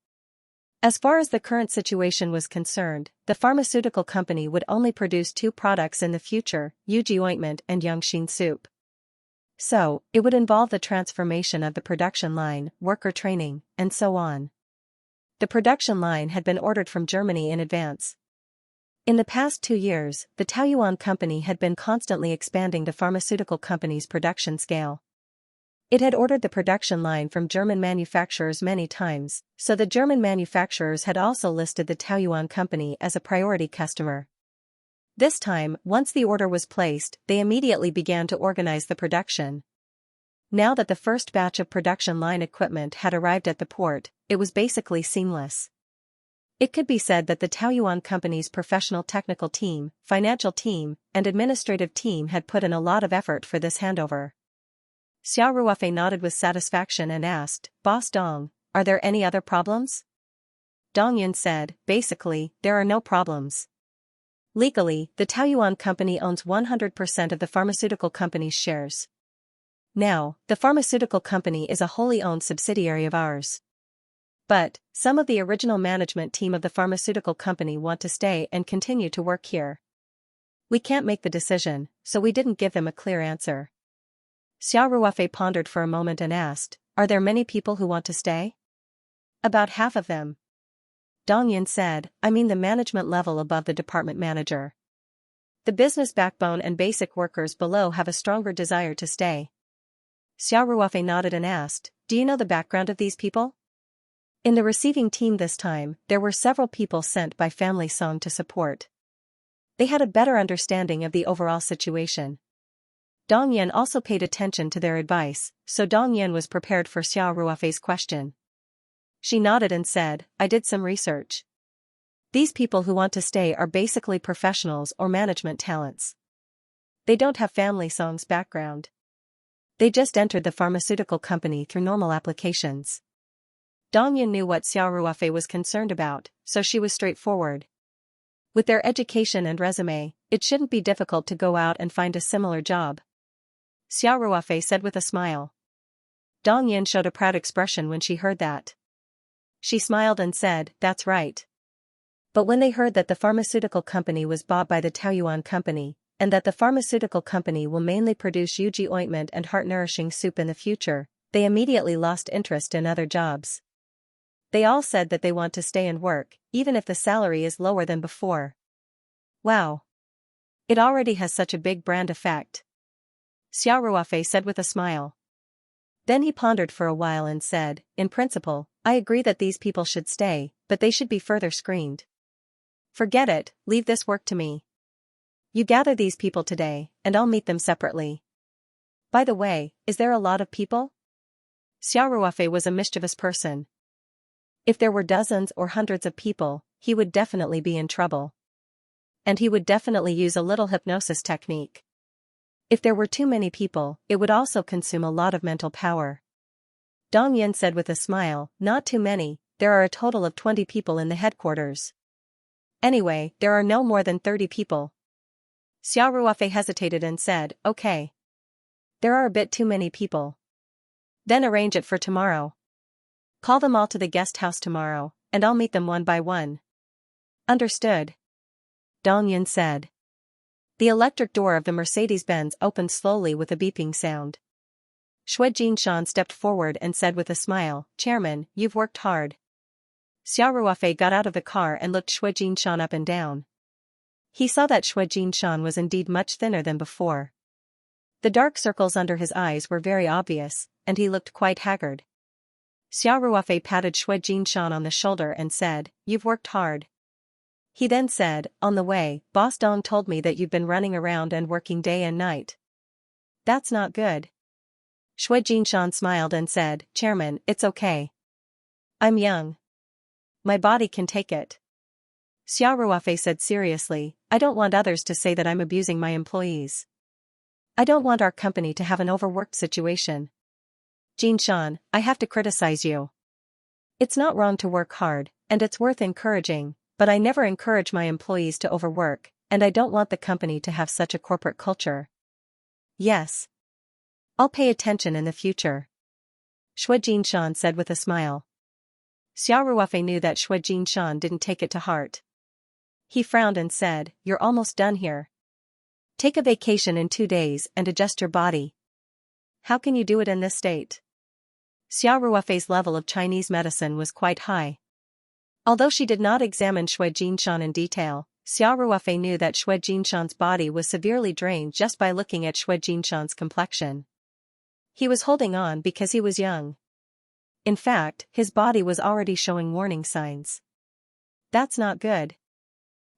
As far as the current situation was concerned, the pharmaceutical company would only produce 2 products in the future, Yuji ointment and Yangxin soup. So, it would involve the transformation of the production line, worker training, and so on. The production line had been ordered from Germany in advance. In the past 2 years, the Taoyuan company had been constantly expanding the pharmaceutical company's production scale. It had ordered the production line from German manufacturers many times, so the German manufacturers had also listed the Taoyuan company as a priority customer. This time, once the order was placed, they immediately began to organize the production. Now that the first batch of production line equipment had arrived at the port, it was basically seamless. It could be said that the Taoyuan company's professional technical team, financial team, and administrative team had put in a lot of effort for this handover. Xiao Ruofei nodded with satisfaction and asked, "Boss Dong, are there any other problems?" Dong Yun said, "Basically, there are no problems. Legally, the Taoyuan company owns 100% of the pharmaceutical company's shares. Now, the pharmaceutical company is a wholly owned subsidiary of ours. But, some of the original management team of the pharmaceutical company want to stay and continue to work here. We can't make the decision, so we didn't give them a clear answer." Xiao Ruofei pondered for a moment and asked, "Are there many people who want to stay?" "About half of them." Dong Yin said, "I mean the management level above the department manager. The business backbone and basic workers below have a stronger desire to stay." Xiao Ruofei nodded and asked, "Do you know the background of these people?" In the receiving team this time, there were several people sent by Family Song to support. They had a better understanding of the overall situation. Dong Yin also paid attention to their advice, so Dong Yin was prepared for Xiao Ruofei's question. She nodded and said, "I did some research. These people who want to stay are basically professionals or management talents. They don't have Family Song's background. They just entered the pharmaceutical company through normal applications." Dong Yin knew what Xiao Ruofei was concerned about, so she was straightforward. With their education and resume, it shouldn't be difficult to go out and find a similar job. Xiao Ruofei said with a smile. Dong Yin showed a proud expression when she heard that. She smiled and said, "That's right." But when they heard that the pharmaceutical company was bought by the Taoyuan company, and that the pharmaceutical company will mainly produce Yuji ointment and heart-nourishing soup in the future, they immediately lost interest in other jobs. They all said that they want to stay and work, even if the salary is lower than before. Wow! It already has such a big brand effect. Xiao Ruofei said with a smile. Then he pondered for a while and said, in principle, I agree that these people should stay, but they should be further screened. Forget it, leave this work to me. You gather these people today, and I'll meet them separately. By the way, is there a lot of people? Xiao Ruofei was a mischievous person. If there were dozens or hundreds of people, he would definitely be in trouble. And he would definitely use a little hypnosis technique. If there were too many people, it would also consume a lot of mental power. Dong Yin said with a smile, not too many, there are a total of 20 people in the headquarters. Anyway, there are no more than 30 people. Xiao Ruofei hesitated and said, okay. There are a bit too many people. Then arrange it for tomorrow. Call them all to the guest house tomorrow, and I'll meet them one by one. Understood. Dong Yin said. The electric door of the Mercedes-Benz opened slowly with a beeping sound. Xue Jinshan stepped forward and said with a smile, Chairman, you've worked hard. Xiao Ruofei got out of the car and looked Xue Jinshan up and down. He saw that Xue Jinshan was indeed much thinner than before. The dark circles under his eyes were very obvious, and he looked quite haggard. Xiao Ruofei patted Xue Jinshan on the shoulder and said, You've worked hard. He then said, on the way, Boss Dong told me that you've been running around and working day and night. That's not good. Xue Jinshan smiled and said, Chairman, it's okay. I'm young. My body can take it. Xiao Ruofei said seriously, I don't want others to say that I'm abusing my employees. I don't want our company to have an overworked situation. Jinshan, I have to criticize you. It's not wrong to work hard, and it's worth encouraging, but I never encourage my employees to overwork, and I don't want the company to have such a corporate culture. Yes. I'll pay attention in the future. Xue Jinshan said with a smile. Xiao Ruofei knew that Xue Jinshan didn't take it to heart. He frowned and said, You're almost done here. Take a vacation in 2 days and adjust your body. How can you do it in this state? Xiao Ruofei's level of Chinese medicine was quite high. Although she did not examine Xue Jinshan in detail, Xiao Ruofei knew that Xue Jinshan's body was severely drained just by looking at Xue Jinshan's complexion. He was holding on because he was young. In fact, his body was already showing warning signs. That's not good.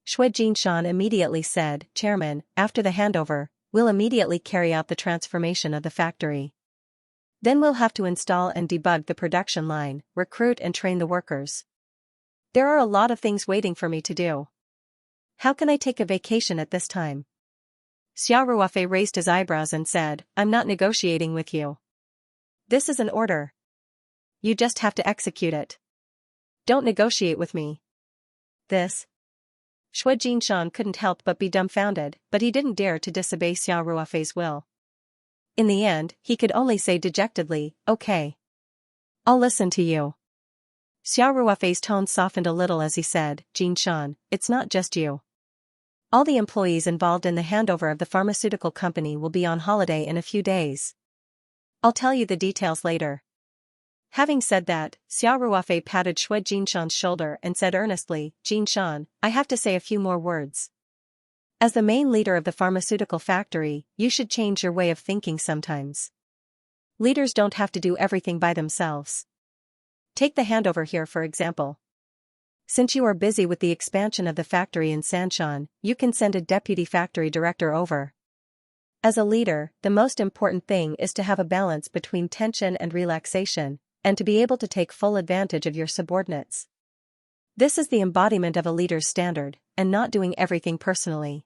Xue Jinshan immediately said, Chairman, after the handover, we'll immediately carry out the transformation of the factory. Then we'll have to install and debug the production line, recruit and train the workers. There are a lot of things waiting for me to do. How can I take a vacation at this time? Xiao Ruofei raised his eyebrows and said, I'm not negotiating with you. This is an order. You just have to execute it. Don't negotiate with me. This. Xue Jinshan couldn't help but be dumbfounded, but he didn't dare to disobey Xiao Ruofei's will. In the end, he could only say dejectedly, okay. I'll listen to you. Xiao Ruofei's tone softened a little as he said, Jinshan, it's not just you. All the employees involved in the handover of the pharmaceutical company will be on holiday in a few days. I'll tell you the details later. Having said that, Xiao Ruofei patted Xue Jinshan's shoulder and said earnestly, Jinshan, I have to say a few more words. As the main leader of the pharmaceutical factory, you should change your way of thinking sometimes. Leaders don't have to do everything by themselves. Take the handover here for example. Since you are busy with the expansion of the factory in Sanshan, you can send a deputy factory director over. As a leader, the most important thing is to have a balance between tension and relaxation, and to be able to take full advantage of your subordinates. This is the embodiment of a leader's standard, and not doing everything personally.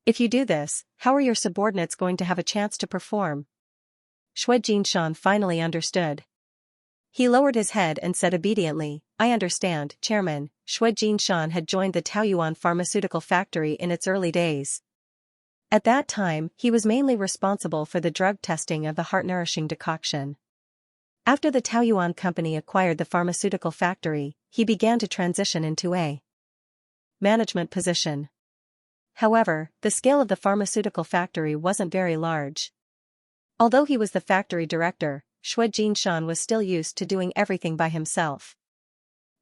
If you do this, how are your subordinates going to have a chance to perform? Xue Jinshan finally understood. He lowered his head and said obediently, I understand, Chairman. Xue Jinshan had joined the Taoyuan pharmaceutical factory in its early days. At that time, he was mainly responsible for the drug testing of the heart-nourishing decoction. After the Taoyuan company acquired the pharmaceutical factory, he began to transition into a management position. However, the scale of the pharmaceutical factory wasn't very large. Although he was the factory director, Xue Jinshan was still used to doing everything by himself.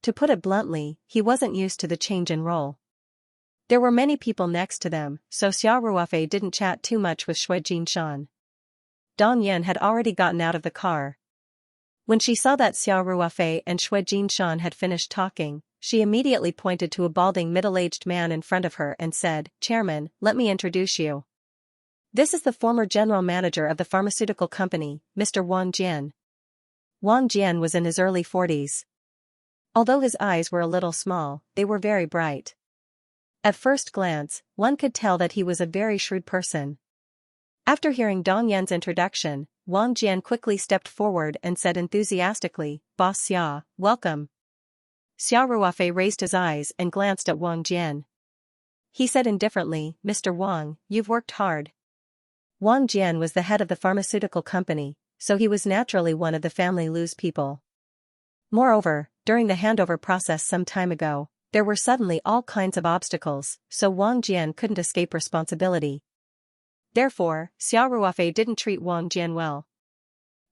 To put it bluntly, he wasn't used to the change in role. There were many people next to them, so Xiao Ruofei didn't chat too much with Xue Jinshan. Dong Yin had already gotten out of the car. When she saw that Xiao Ruofei and Shui Jinshan had finished talking, she immediately pointed to a balding middle-aged man in front of her and said, "Chairman, let me introduce you. This is the former general manager of the pharmaceutical company, Mr. Wang Jian." Wang Jian was in his early 40s. Although his eyes were a little small, they were very bright. At first glance, one could tell that he was a very shrewd person. After hearing Dong Yan's introduction, Wang Jian quickly stepped forward and said enthusiastically, "Boss Xia, welcome." Xiao Ruofei raised his eyes and glanced at Wang Jian. He said indifferently, "Mr. Wang, you've worked hard." Wang Jian was the head of the pharmaceutical company, so he was naturally one of the family Lu's people. Moreover, during the handover process some time ago, there were suddenly all kinds of obstacles, so Wang Jian couldn't escape responsibility. Therefore, Xiao Ruofei didn't treat Wang Jian well.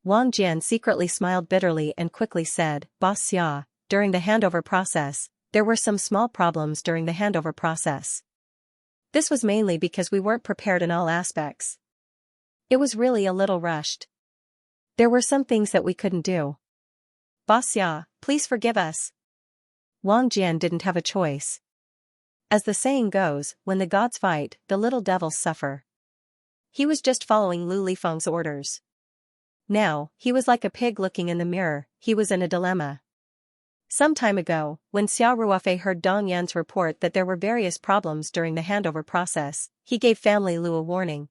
Wang Jian secretly smiled bitterly and quickly said, "Boss Xia, during the handover process, there were some small problems during the handover process. This was mainly because we weren't prepared in all aspects. It was really a little rushed. There were some things that we couldn't do. Boss Xia, please forgive us." Wang Jian didn't have a choice. As the saying goes, when the gods fight, the little devils suffer. He was just following Lu Lifeng's orders. Now, he was like a pig looking in the mirror, he was in a dilemma. Some time ago, when Xiao Ruofei heard Dong Yan's report that there were various problems during the handover process, he gave Family Lu a warning.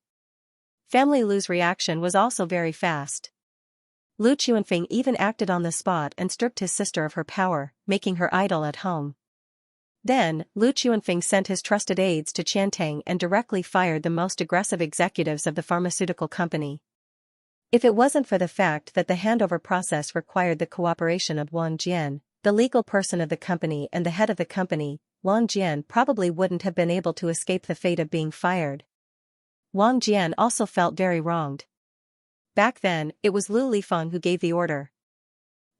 Family Lu's reaction was also very fast. Lu Chuanfeng even acted on the spot and stripped his sister of her power, making her idle at home. Then, Lu Chuanfeng sent his trusted aides to Qiantang and directly fired the most aggressive executives of the pharmaceutical company. If it wasn't for the fact that the handover process required the cooperation of Wang Jian, the legal person of the company and the head of the company, Wang Jian probably wouldn't have been able to escape the fate of being fired. Wang Jian also felt very wronged. Back then, it was Lu Lifeng who gave the order.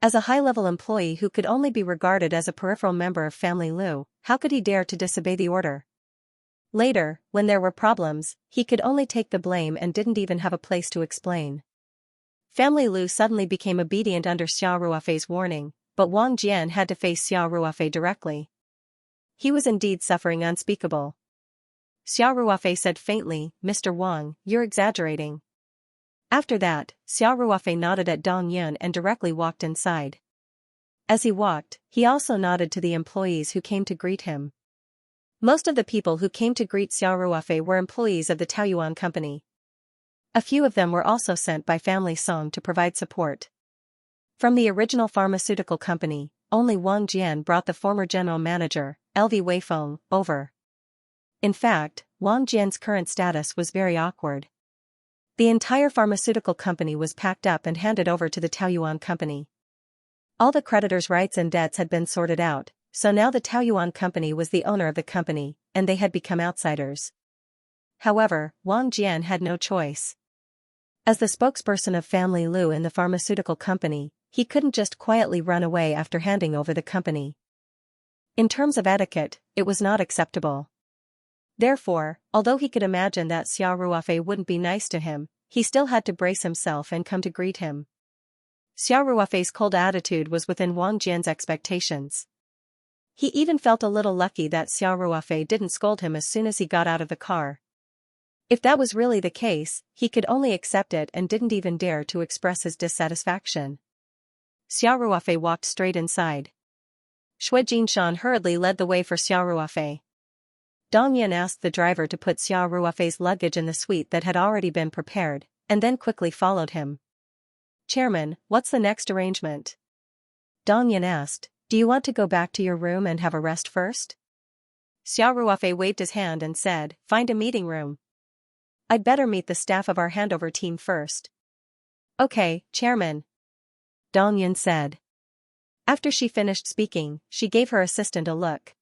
As a high-level employee who could only be regarded as a peripheral member of Family Lu, how could he dare to disobey the order? Later, when there were problems, he could only take the blame and didn't even have a place to explain. Family Lu suddenly became obedient under Xiao Ruofei's warning, but Wang Jian had to face Xiao Ruofei directly. He was indeed suffering unspeakable. Xiao Ruofei said faintly, "Mr. Wang, you're exaggerating." After that, Xiao Ruofei nodded at Dong Yun and directly walked inside. As he walked, he also nodded to the employees who came to greet him. Most of the people who came to greet Xiao Ruofei were employees of the Taoyuan company. A few of them were also sent by Family Song to provide support. From the original pharmaceutical company, only Wang Jian brought the former general manager, LV Weifeng, over. In fact, Wang Jian's current status was very awkward. The entire pharmaceutical company was packed up and handed over to the Taoyuan company. All the creditors' rights and debts had been sorted out, so now the Taoyuan company was the owner of the company, and they had become outsiders. However, Wang Jian had no choice. As the spokesperson of Family Lu in the pharmaceutical company, he couldn't just quietly run away after handing over the company. In terms of etiquette, it was not acceptable. Therefore, although he could imagine that Xiao Ruofei wouldn't be nice to him, he still had to brace himself and come to greet him. Xiao Ruofei's cold attitude was within Wang Jian's expectations. He even felt a little lucky that Xiao Ruofei didn't scold him as soon as he got out of the car. If that was really the case, he could only accept it and didn't even dare to express his dissatisfaction. Xiao Ruofei walked straight inside. Shui Jinshan hurriedly led the way for Xiao Ruofei. Dong Yin asked the driver to put Xiao Ruofei's luggage in the suite that had already been prepared, and then quickly followed him. "Chairman, what's the next arrangement?" Dong Yin asked. "Do you want to go back to your room and have a rest first?" Xiao Ruofei waved his hand and said, "Find a meeting room. I'd better meet the staff of our handover team first." "Okay, Chairman," Dong Yin said. After she finished speaking, she gave her assistant a look.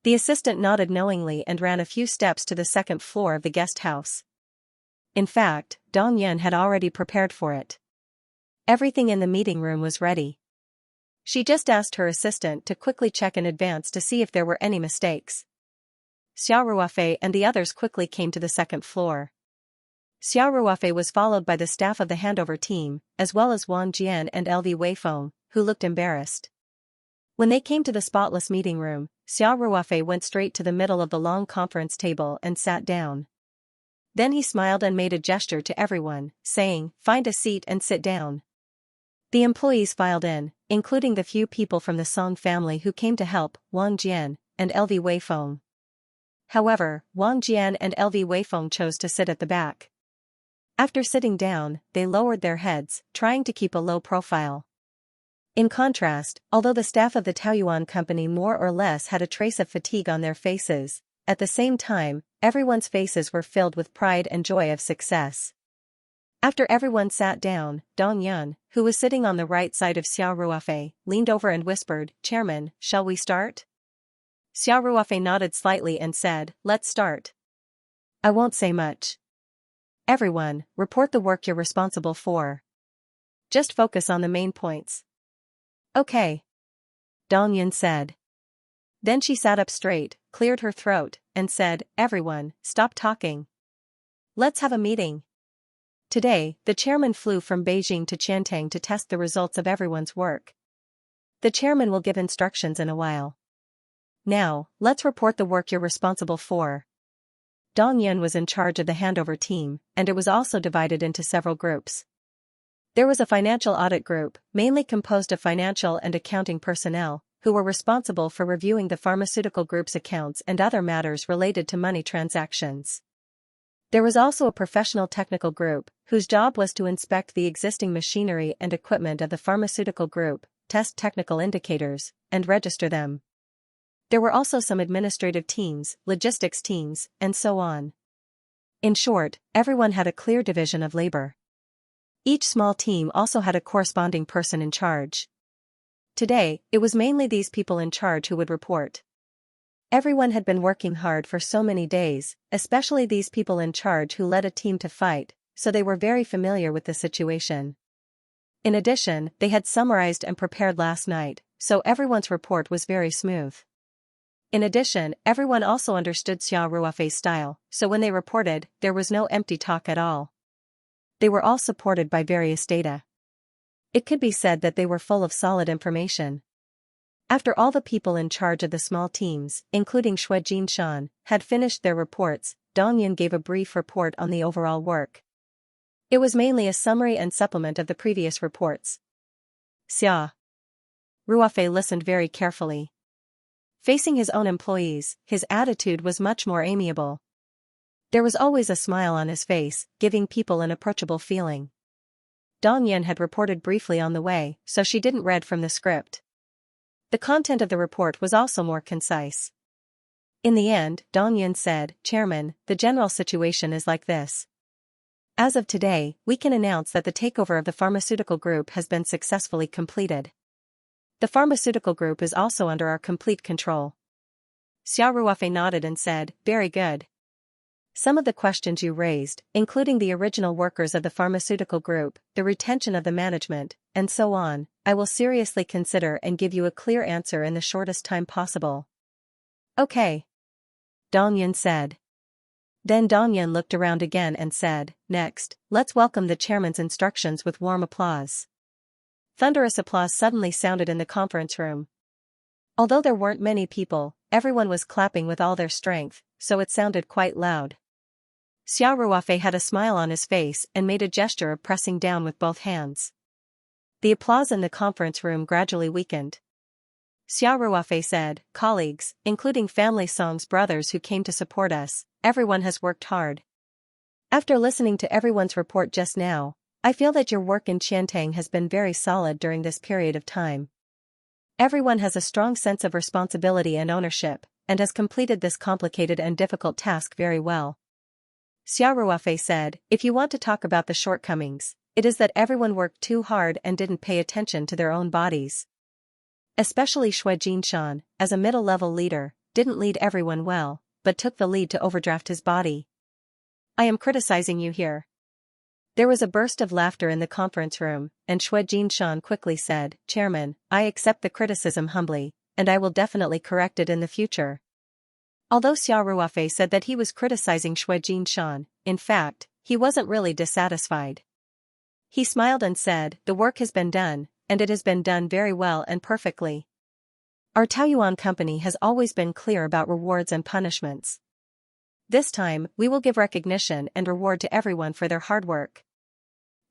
The assistant nodded knowingly and ran a few steps to the second floor of the guest house. In fact, Dong Yin had already prepared for it. Everything in the meeting room was ready. She just asked her assistant to quickly check in advance to see if there were any mistakes. Xiao Ruofei and the others quickly came to the second floor. Xiao Ruofei was followed by the staff of the handover team, as well as Wang Jian and LV Weifeng, who looked embarrassed. When they came to the spotless meeting room, Xiao Ruofei went straight to the middle of the long conference table and sat down. Then he smiled and made a gesture to everyone, saying, "Find a seat and sit down." The employees filed in, including the few people from the Song family who came to help, Wang Jian and LV Weifeng. However, Wang Jian and LV Weifeng chose to sit at the back. After sitting down, they lowered their heads, trying to keep a low profile. In contrast, although the staff of the Taoyuan company more or less had a trace of fatigue on their faces, at the same time, everyone's faces were filled with pride and joy of success. After everyone sat down, Dong Yun, who was sitting on the right side of Xiao Ruofei, leaned over and whispered, "Chairman, shall we start?" Xiao Ruofei nodded slightly and said, "Let's start." "I won't say much. Everyone, report the work you're responsible for. Just focus on the main points." "Okay," Dong Yun said. Then she sat up straight, cleared her throat, and said, "Everyone, stop talking. Let's have a meeting." Today, the chairman flew from Beijing to Qiantang to test the results of everyone's work. The chairman will give instructions in a while. Now, let's report the work you're responsible for. Dong Yun was in charge of the handover team, and it was also divided into several groups. There was a financial audit group, mainly composed of financial and accounting personnel, who were responsible for reviewing the pharmaceutical group's accounts and other matters related to money transactions. There was also a professional technical group, whose job was to inspect the existing machinery and equipment of the pharmaceutical group, test technical indicators, and register them. There were also some administrative teams, logistics teams, and so on. In short, everyone had a clear division of labor. Each small team also had a corresponding person in charge. Today, it was mainly these people in charge who would report. Everyone had been working hard for so many days, especially these people in charge who led a team to fight, so they were very familiar with the situation. In addition, they had summarized and prepared last night, so everyone's report was very smooth. In addition, everyone also understood Xiao Ruofei's style, so when they reported, there was no empty talk at all. They were all supported by various data. It could be said that they were full of solid information. After all the people in charge of the small teams, including Xianxia, had finished their reports, Dong Yun gave a brief report on the overall work. It was mainly a summary and supplement of the previous reports. Xiao Ruofei listened very carefully. Facing his own employees, his attitude was much more amiable. There was always a smile on his face, giving people an approachable feeling. Dong Yun had reported briefly on the way, so she didn't read from the script. The content of the report was also more concise. In the end, Dong Yun said, "Chairman, the general situation is like this. As of today, we can announce that the takeover of the pharmaceutical group has been successfully completed. The pharmaceutical group is also under our complete control." Xiao Ruofei nodded and said, "Very good. Some of the questions you raised, including the original workers of the pharmaceutical group, the retention of the management, and so on, I will seriously consider and give you a clear answer in the shortest time possible." "Okay," Dong Yun said. Then Dong Yun looked around again and said, "Next, let's welcome the chairman's instructions with warm applause." Thunderous applause suddenly sounded in the conference room. Although there weren't many people, everyone was clapping with all their strength, so it sounded quite loud. Xiao Ruofei had a smile on his face and made a gesture of pressing down with both hands. The applause in the conference room gradually weakened. Xiao Ruofei said, "Colleagues, including Family Song's brothers who came to support us, everyone has worked hard. After listening to everyone's report just now, I feel that your work in Qiantang has been very solid during this period of time. Everyone has a strong sense of responsibility and ownership, and has completed this complicated and difficult task very well." Xiao Ruofei said, "If you want to talk about the shortcomings, it is that everyone worked too hard and didn't pay attention to their own bodies. Especially Xianxia, as a middle-level leader, didn't lead everyone well, but took the lead to overdraft his body. I am criticizing you here." There was a burst of laughter in the conference room, and Xianxia quickly said, "Chairman, I accept the criticism humbly, and I will definitely correct it in the future." Although Xiao Ruofei said that he was criticizing Xianxia, in fact, he wasn't really dissatisfied. He smiled and said, the work has been done, and it has been done very well and perfectly. Our Taoyuan company has always been clear about rewards and punishments. This time, we will give recognition and reward to everyone for their hard work.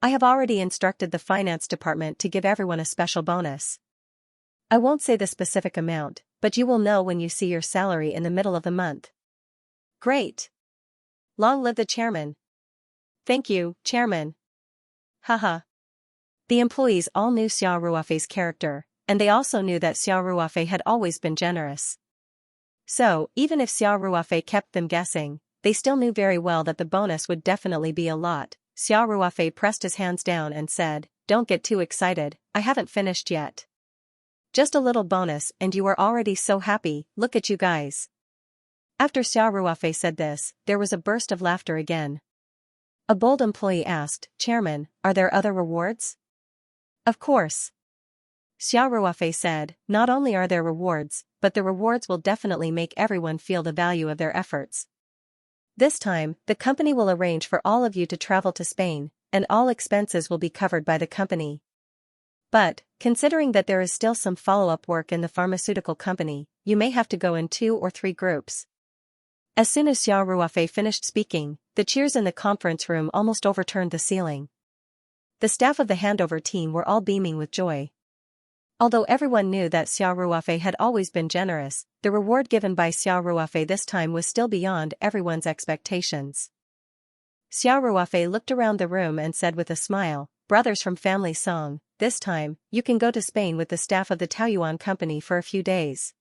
I have already instructed the finance department to give everyone a special bonus. I won't say the specific amount, but you will know when you see your salary in the middle of the month. Great! Long live the chairman! Thank you, chairman! Haha. The employees all knew Xiao Ruofei's character, and they also knew that Xiao Ruofei had always been generous. So, even if Xiao Ruofei kept them guessing, they still knew very well that the bonus would definitely be a lot. Xiao Ruofei pressed his hands down and said, don't get too excited, I haven't finished yet. Just a little bonus and you are already so happy, look at you guys. After Xiao Ruofei said this, there was a burst of laughter again. A bold employee asked, Chairman, are there other rewards? Of course. Xiao Ruofei said, not only are there rewards, but the rewards will definitely make everyone feel the value of their efforts. This time, the company will arrange for all of you to travel to Spain, and all expenses will be covered by the company. But, considering that there is still some follow-up work in the pharmaceutical company, you may have to go in 2 or 3 groups. As soon as Xiao Ruofei finished speaking, the cheers in the conference room almost overturned the ceiling. The staff of the handover team were all beaming with joy. Although everyone knew that Xiao Ruofei had always been generous, the reward given by Xiao Ruofei this time was still beyond everyone's expectations. Xiao Ruofei looked around the room and said with a smile, brothers from Family Song, this time, you can go to Spain with the staff of the Taoyuan company for a few days.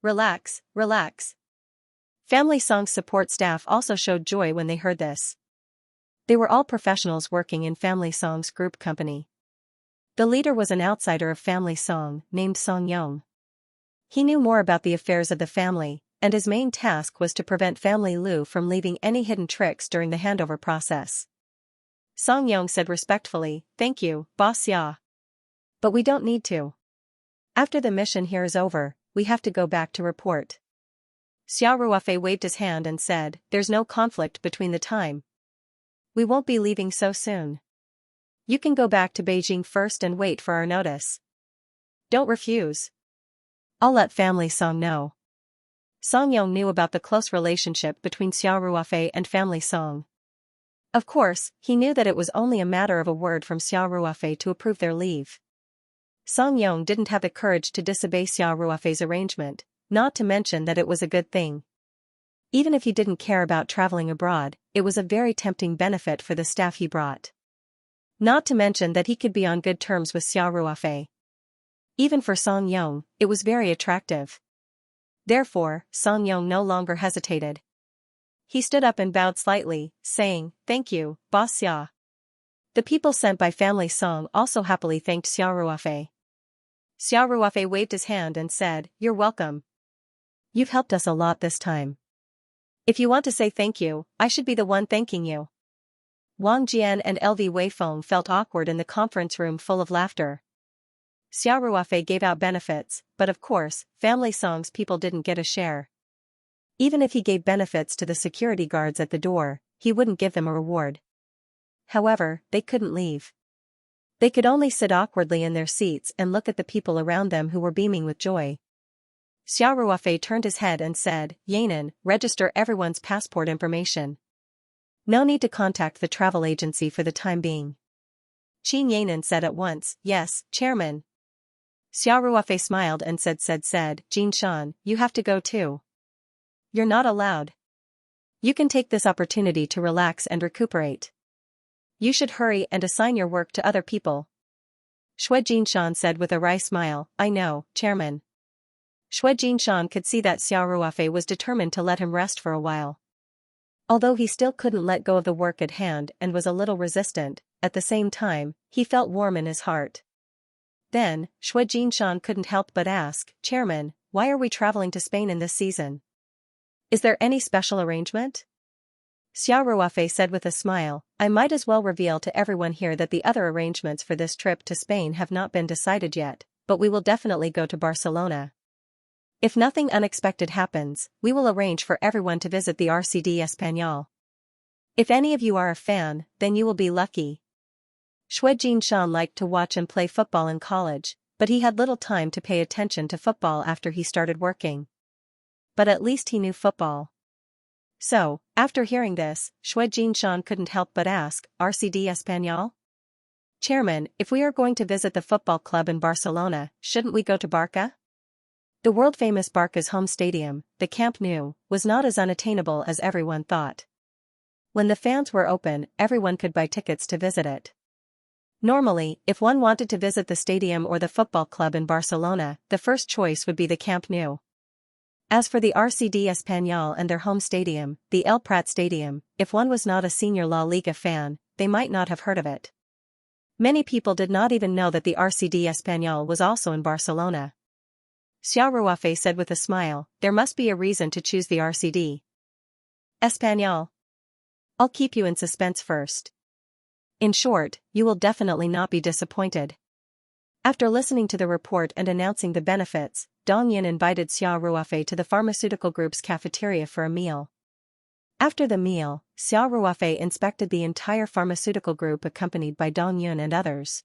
Relax, relax. Family Song's support staff also showed joy when they heard this. They were all professionals working in Family Song's group company. The leader was an outsider of Family Song, named Song Yong. He knew more about the affairs of the family, and his main task was to prevent Family Lu from leaving any hidden tricks during the handover process. Song Yong said respectfully, thank you, Boss Xia. But we don't need to. After the mission here is over, we have to go back to report. Xiao Ruofei waved his hand and said, there's no conflict between the time. We won't be leaving so soon. You can go back to Beijing first and wait for our notice. Don't refuse. I'll let Family Song know. Song Yong knew about the close relationship between Xiao Ruofei and Family Song. Of course, he knew that it was only a matter of a word from Xiao Ruofei to approve their leave. Song Yong didn't have the courage to disobey Xiao Ruofei's arrangement, not to mention that it was a good thing. Even if he didn't care about traveling abroad, it was a very tempting benefit for the staff he brought. Not to mention that he could be on good terms with Xiao Ruofei. Even for Song Yong, it was very attractive. Therefore, Song Yong no longer hesitated. He stood up and bowed slightly, saying, thank you, Boss Xia. The people sent by Family Song also happily thanked Xiao Ruofei. Xiao Ruofei waved his hand and said, you're welcome. You've helped us a lot this time. If you want to say thank you, I should be the one thanking you. Wang Jian and LV Weifeng felt awkward in the conference room full of laughter. Xiao Ruofei gave out benefits, but of course, Family Song's people didn't get a share. Even if he gave benefits to the security guards at the door, he wouldn't give them a reward. However, they couldn't leave. They could only sit awkwardly in their seats and look at the people around them who were beaming with joy. Xiao Ruofei turned his head and said, Yanan, register everyone's passport information. No need to contact the travel agency for the time being. Qin Yanan said at once, yes, Chairman. Xiao Ruofei smiled and said, Jin Shan, you have to go too. You're not allowed. You can take this opportunity to relax and recuperate. You should hurry and assign your work to other people. Shui Jinshan said with a wry smile, I know, Chairman. Shui Jinshan could see that Xiao Ruofei was determined to let him rest for a while. Although he still couldn't let go of the work at hand and was a little resistant, at the same time, he felt warm in his heart. Then, Shui Jinshan couldn't help but ask, Chairman, why are we traveling to Spain in this season? Is there any special arrangement? Xiao Ruofei said with a smile, I might as well reveal to everyone here that the other arrangements for this trip to Spain have not been decided yet, but we will definitely go to Barcelona. If nothing unexpected happens, we will arrange for everyone to visit the RCD Español. If any of you are a fan, then you will be lucky. Xue Jinshan liked to watch and play football in college, but he had little time to pay attention to football after he started working. But at least he knew football. So, after hearing this, Xue Jinshan couldn't help but ask, RCD Español? Chairman, if we are going to visit the football club in Barcelona, shouldn't we go to Barca? The world-famous Barca's home stadium, the Camp Nou, was not as unattainable as everyone thought. When the fans were open, everyone could buy tickets to visit it. Normally, if one wanted to visit the stadium or the football club in Barcelona, the first choice would be the Camp Nou. As for the RCD Español and their home stadium, the El Prat Stadium, if one was not a senior La Liga fan, they might not have heard of it. Many people did not even know that the RCD Español was also in Barcelona. Xiao Ruofei said with a smile, there must be a reason to choose the RCD Español. I'll keep you in suspense first. In short, you will definitely not be disappointed. After listening to the report and announcing the benefits, Dong Yin invited Xiao Ruofei to the pharmaceutical group's cafeteria for a meal. After the meal, Xiao Ruofei inspected the entire pharmaceutical group accompanied by Dong Yin and others.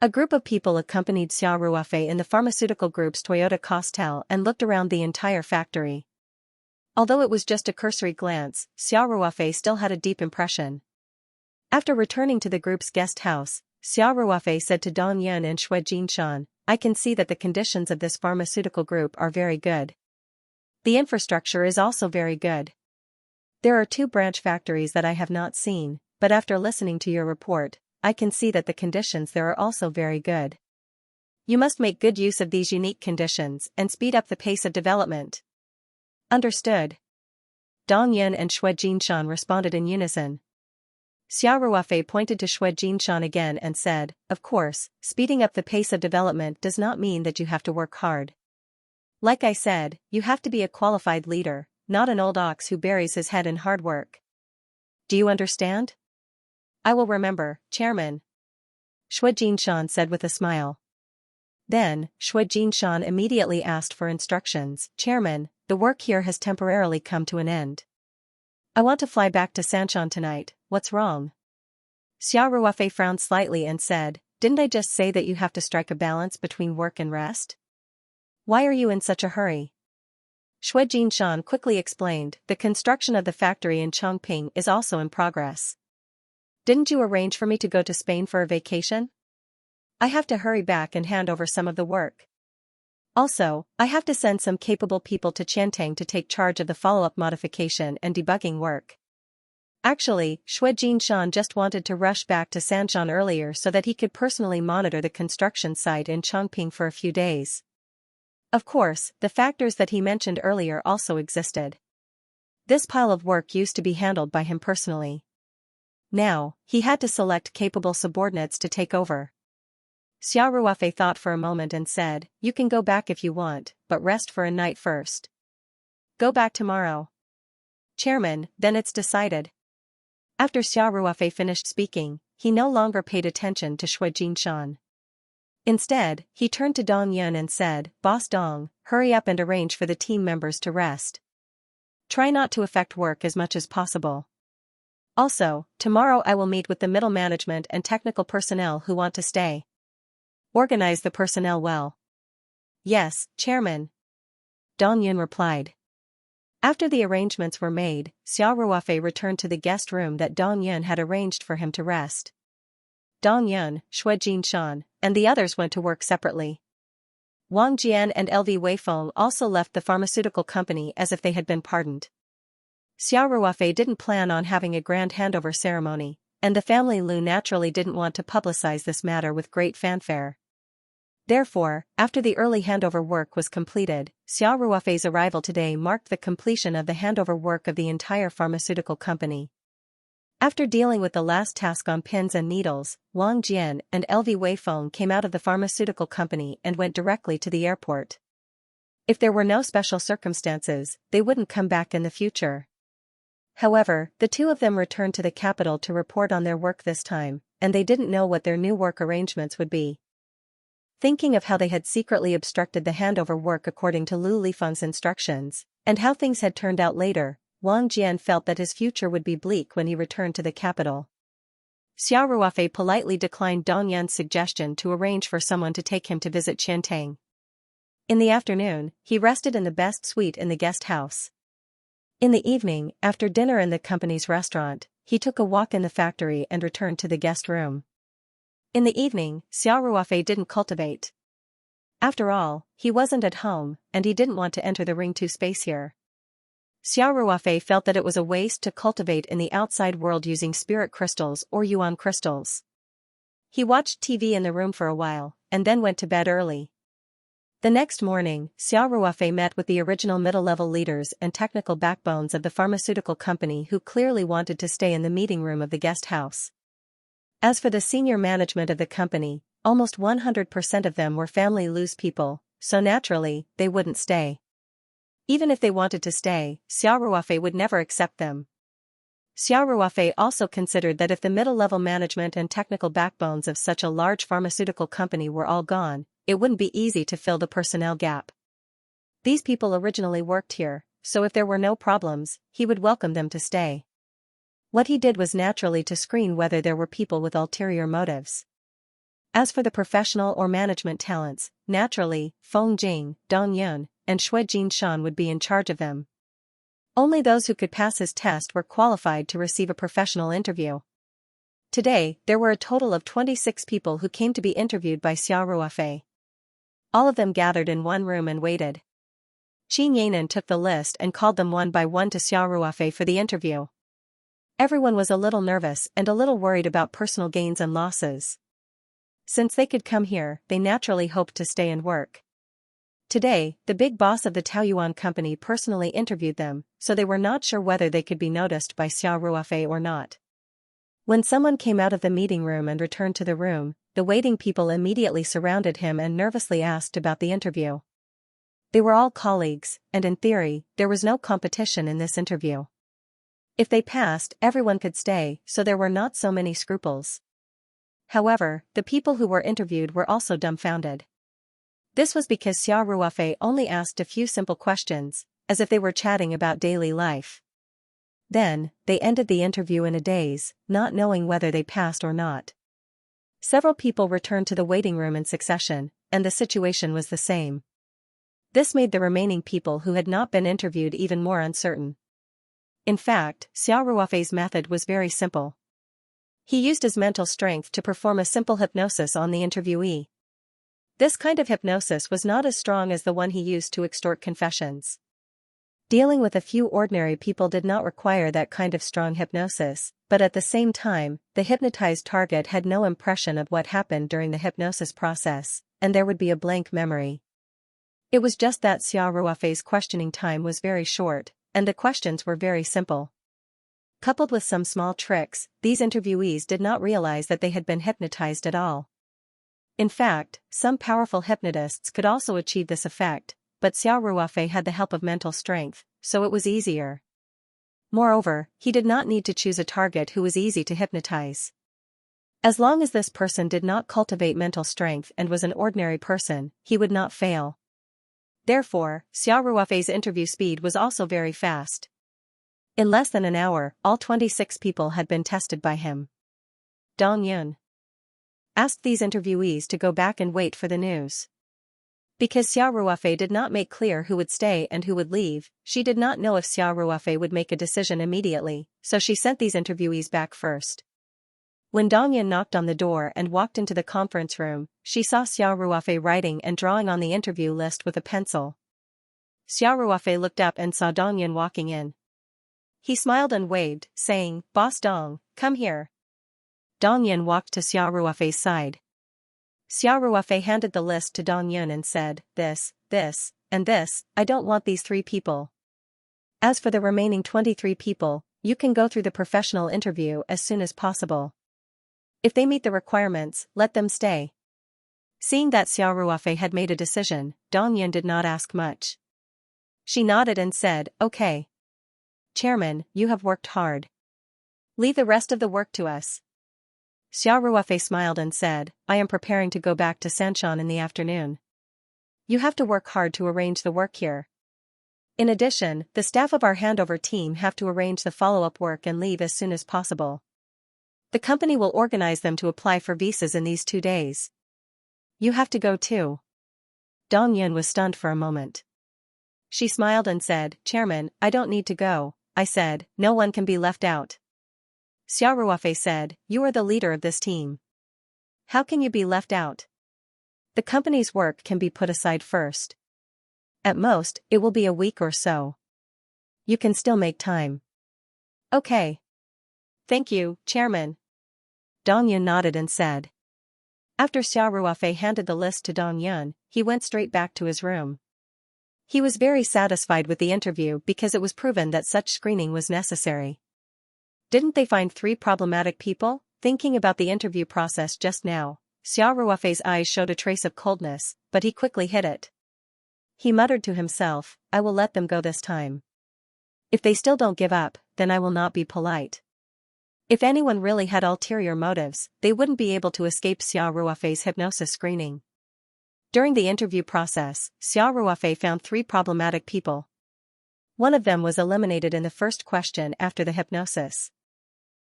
A group of people accompanied Xiao Ruofei in the pharmaceutical group's Toyota Costal and looked around the entire factory. Although it was just a cursory glance, Xiao Ruofei still had a deep impression. After returning to the group's guest house, Xiao Ruofei said to Dong Yin and Xue Jinshan, I can see that the conditions of this pharmaceutical group are very good. The infrastructure is also very good. There are 2 branch factories that I have not seen, but after listening to your report, I can see that the conditions there are also very good. You must make good use of these unique conditions and speed up the pace of development. Understood. Dong Yin and Xue Jinshan responded in unison. Xiao Ruofei pointed to Xue Jinshan again and said, of course, speeding up the pace of development does not mean that you have to work hard. Like I said, you have to be a qualified leader, not an old ox who buries his head in hard work. Do you understand? I will remember, Chairman. Xue Jinshan said with a smile. Then, Xue Jinshan immediately asked for instructions. Chairman, the work here has temporarily come to an end. I want to fly back to Sanshan tonight, what's wrong? Xiao Ruofei frowned slightly and said, didn't I just say that you have to strike a balance between work and rest? Why are you in such a hurry? Xue Jinshan quickly explained, the construction of the factory in Chongping is also in progress. Didn't you arrange for me to go to Spain for a vacation? I have to hurry back and hand over some of the work. Also, I have to send some capable people to Qiantang to take charge of the follow-up modification and debugging work. Actually, Xue Jinshan just wanted to rush back to Sanshan earlier so that he could personally monitor the construction site in Chongping for a few days. Of course, the factors that he mentioned earlier also existed. This pile of work used to be handled by him personally. Now, he had to select capable subordinates to take over. Xiao Ruofei thought for a moment and said, you can go back if you want, but rest for a night first. Go back tomorrow. Chairman, then it's decided. After Xiao Ruofei finished speaking, he no longer paid attention to Xue Jinshan. Instead, he turned to Dong Yin and said, Boss Dong, hurry up and arrange for the team members to rest. Try not to affect work as much as possible. Also, tomorrow I will meet with the middle management and technical personnel who want to stay. Organize the personnel well. Yes, Chairman. Dong Yin replied. After the arrangements were made, Xiao Ruofei returned to the guest room that Dong Yin had arranged for him to rest. Dong Yin, Xue Jinshan, and the others went to work separately. Wang Jian and LV Weifeng also left the pharmaceutical company as if they had been pardoned. Xiao Ruofei didn't plan on having a grand handover ceremony, and the family Lu naturally didn't want to publicize this matter with great fanfare. Therefore, after the early handover work was completed, Xiao Ruofei's arrival today marked the completion of the handover work of the entire pharmaceutical company. After dealing with the last task on pins and needles, Wang Jian and LV Weifeng came out of the pharmaceutical company and went directly to the airport. If there were no special circumstances, they wouldn't come back in the future. However, the 2 of them returned to the capital to report on their work this time, and they didn't know what their new work arrangements would be. Thinking of how they had secretly obstructed the handover work according to Lu Lifeng's instructions, and how things had turned out later, Wang Jian felt that his future would be bleak when he returned to the capital. Xiao Ruofei politely declined Dong Yun's suggestion to arrange for someone to take him to visit Qiantang. In the afternoon, he rested in the best suite in the guest house. In the evening, after dinner in the company's restaurant, he took a walk in the factory and returned to the guest room. In the evening, Xiao Ruofei didn't cultivate. After all, he wasn't at home, and he didn't want to enter the Ring 2 space here. Xiao Ruofei felt that it was a waste to cultivate in the outside world using spirit crystals or yuan crystals. He watched TV in the room for a while, and then went to bed early. The next morning, Xiao Ruofei met with the original middle-level leaders and technical backbones of the pharmaceutical company who clearly wanted to stay in the meeting room of the guest house. As for the senior management of the company, almost 100% of them were family loose people, so naturally, they wouldn't stay. Even if they wanted to stay, Xiao Ruofei would never accept them. Xiao Ruofei also considered that if the middle-level management and technical backbones of such a large pharmaceutical company were all gone, it wouldn't be easy to fill the personnel gap. These people originally worked here, so if there were no problems, he would welcome them to stay. What he did was naturally to screen whether there were people with ulterior motives. As for the professional or management talents, naturally, Feng Jing, Dong Yun, and Shui Jinshan would be in charge of them. Only those who could pass his test were qualified to receive a professional interview. Today, there were a total of 26 people who came to be interviewed by Xiao Ruofei. All of them gathered in one room and waited. Qin Yanan took the list and called them one by one to Xiao Ruofei for the interview. Everyone was a little nervous and a little worried about personal gains and losses. Since they could come here, they naturally hoped to stay and work. Today, the big boss of the Taoyuan company personally interviewed them, so they were not sure whether they could be noticed by Xiao Ruofei or not. When someone came out of the meeting room and returned to the room, the waiting people immediately surrounded him and nervously asked about the interview. They were all colleagues, and in theory, there was no competition in this interview. If they passed, everyone could stay, so there were not so many scruples. However, the people who were interviewed were also dumbfounded. This was because Xiao Ruofei only asked a few simple questions, as if they were chatting about daily life. Then, they ended the interview in a daze, not knowing whether they passed or not. Several people returned to the waiting room in succession, and the situation was the same. This made the remaining people who had not been interviewed even more uncertain. In fact, Xiao Ruofei's method was very simple. He used his mental strength to perform a simple hypnosis on the interviewee. This kind of hypnosis was not as strong as the one he used to extort confessions. Dealing with a few ordinary people did not require that kind of strong hypnosis, but at the same time, the hypnotized target had no impression of what happened during the hypnosis process, and there would be a blank memory. It was just that Xiao Ruofei's questioning time was very short, and the questions were very simple. Coupled with some small tricks, these interviewees did not realize that they had been hypnotized at all. In fact, some powerful hypnotists could also achieve this effect, but Xiao Ruofei had the help of mental strength, so it was easier. Moreover, he did not need to choose a target who was easy to hypnotize. As long as this person did not cultivate mental strength and was an ordinary person, he would not fail. Therefore, Xiao Ruofei's interview speed was also very fast. In less than an hour, all 26 people had been tested by him. Dong Yun asked these interviewees to go back and wait for the news. Because Xiao Ruofei did not make clear who would stay and who would leave, she did not know if Xiao Ruofei would make a decision immediately, so she sent these interviewees back first. When Dong Yun knocked on the door and walked into the conference room, she saw Xiao Ruofei writing and drawing on the interview list with a pencil. Xiao Ruofei looked up and saw Dong Yun walking in. He smiled and waved, saying, "Boss Dong, come here." Dong Yun walked to Xiao Ruofei's side. Xiao Ruofei handed the list to Dong Yun and said, this, and this, I don't want these 3 people. As for the remaining 23 people, you can go through the professional interview as soon as possible. If they meet the requirements, let them stay. Seeing that Xiao Ruofei had made a decision, Dong Yun did not ask much. She nodded and said, "Okay. Chairman, you have worked hard. Leave the rest of the work to us." Xiao Ruofei smiled and said, "I am preparing to go back to Sanshan in the afternoon. You have to work hard to arrange the work here." In addition, the staff of our handover team have to arrange the follow-up work and leave as soon as possible. The company will organize them to apply for visas in these 2 days. You have to go too. Dong Yun was stunned for a moment. She smiled and said, Chairman, I don't need to go. I said, no one can be left out. Xia Ruofei said, you are the leader of this team. How can you be left out? The company's work can be put aside first. At most, it will be a week or so. You can still make time. Okay. Thank you, Chairman. Dong Yun nodded and said. After Xia Ruofei handed the list to Dong Yun, he went straight back to his room. He was very satisfied with the interview because it was proven that such screening was necessary. Didn't they find 3 problematic people? Thinking about the interview process just now, Xia Ruofei's eyes showed a trace of coldness, but he quickly hid it. He muttered to himself, I will let them go this time. If they still don't give up, then I will not be polite. If anyone really had ulterior motives, they wouldn't be able to escape Xia Ruofei's hypnosis screening. During the interview process, Xia Ruofei found 3 problematic people. One of them was eliminated in the first question after the hypnosis.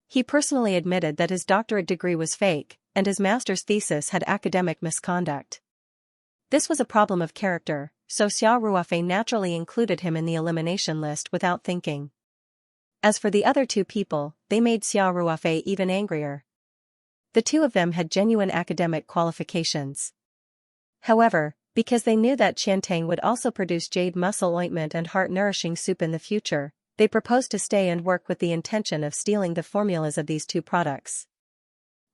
He personally admitted that his doctorate degree was fake, and his master's thesis had academic misconduct. This was a problem of character, so Xia Ruofei naturally included him in the elimination list without thinking. As for the other 2 people, they made Xia Ruofei even angrier. The 2 of them had genuine academic qualifications. However, because they knew that Qiantang would also produce jade muscle ointment and heart-nourishing soup in the future, they proposed to stay and work with the intention of stealing the formulas of these 2 products.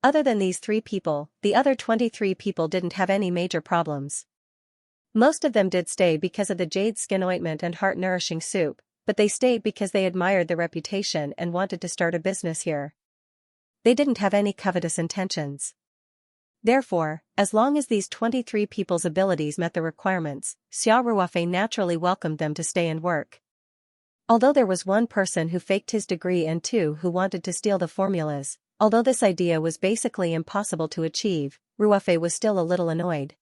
Other than these 3 people, the other 23 people didn't have any major problems. Most of them did stay because of the jade skin ointment and heart-nourishing soup, but they stayed because they admired the reputation and wanted to start a business here. They didn't have any covetous intentions. Therefore, as long as these 23 people's abilities met the requirements, Xia Ruofei naturally welcomed them to stay and work. Although there was 1 person who faked his degree and 2 who wanted to steal the formulas, although this idea was basically impossible to achieve, Ruofei was still a little annoyed.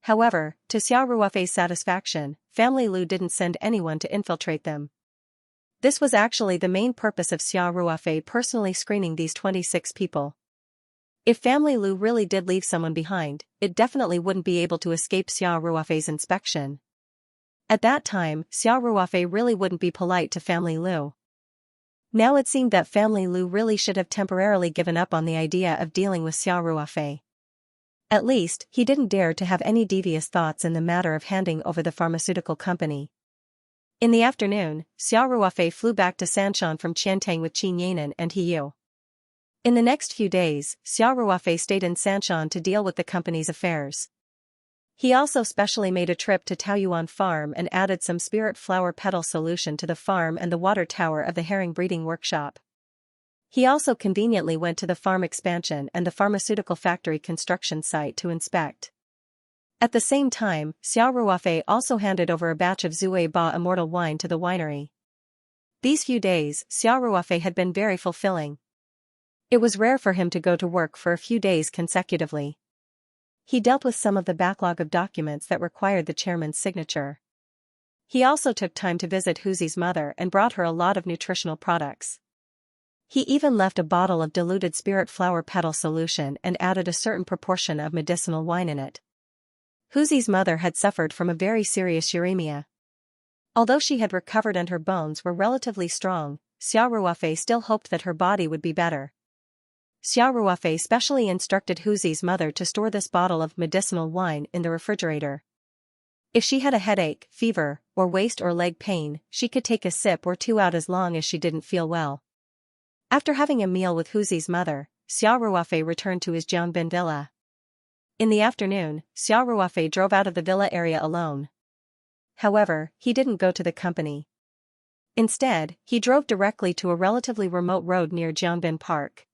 However, to Xia Ruofei's satisfaction, Family Lu didn't send anyone to infiltrate them. This was actually the main purpose of Xia Ruofei personally screening these 26 people. If Family Lu really did leave someone behind, it definitely wouldn't be able to escape Xia Ruofei's inspection. At that time, Xia Ruofei really wouldn't be polite to Family Lu. Now it seemed that Family Lu really should have temporarily given up on the idea of dealing with Xia Ruofei. At least, he didn't dare to have any devious thoughts in the matter of handing over the pharmaceutical company. In the afternoon, Xia Ruofei flew back to Sanshan from Qiantang with Qin Yanan and He Yu. In the next few days, Xia Ruofei stayed in Sanshan to deal with the company's affairs. He also specially made a trip to Taoyuan farm and added some spirit flower petal solution to the farm and the water tower of the herring breeding workshop. He also conveniently went to the farm expansion and the pharmaceutical factory construction site to inspect. At the same time, Xia Ruofei also handed over a batch of Zui Ba immortal wine to the winery. These few days, Xia Ruofei had been very fulfilling. It was rare for him to go to work for a few days consecutively. He dealt with some of the backlog of documents that required the chairman's signature. He also took time to visit Huzi's mother and brought her a lot of nutritional products. He even left a bottle of diluted spirit flower petal solution and added a certain proportion of medicinal wine in it. Huzi's mother had suffered from a very serious uremia. Although she had recovered and her bones were relatively strong, Xia Ruofei still hoped that her body would be better. Xia Ruofei specially instructed Huzi's mother to store this bottle of medicinal wine in the refrigerator. If she had a headache, fever, or waist or leg pain, she could take a sip or 2 out as long as she didn't feel well. After having a meal with Huzi's mother, Xia Ruofei returned to his Jiangbin villa. In the afternoon, Xia Ruofei drove out of the villa area alone. However, he didn't go to the company. Instead, he drove directly to a relatively remote road near Jiangbin Park.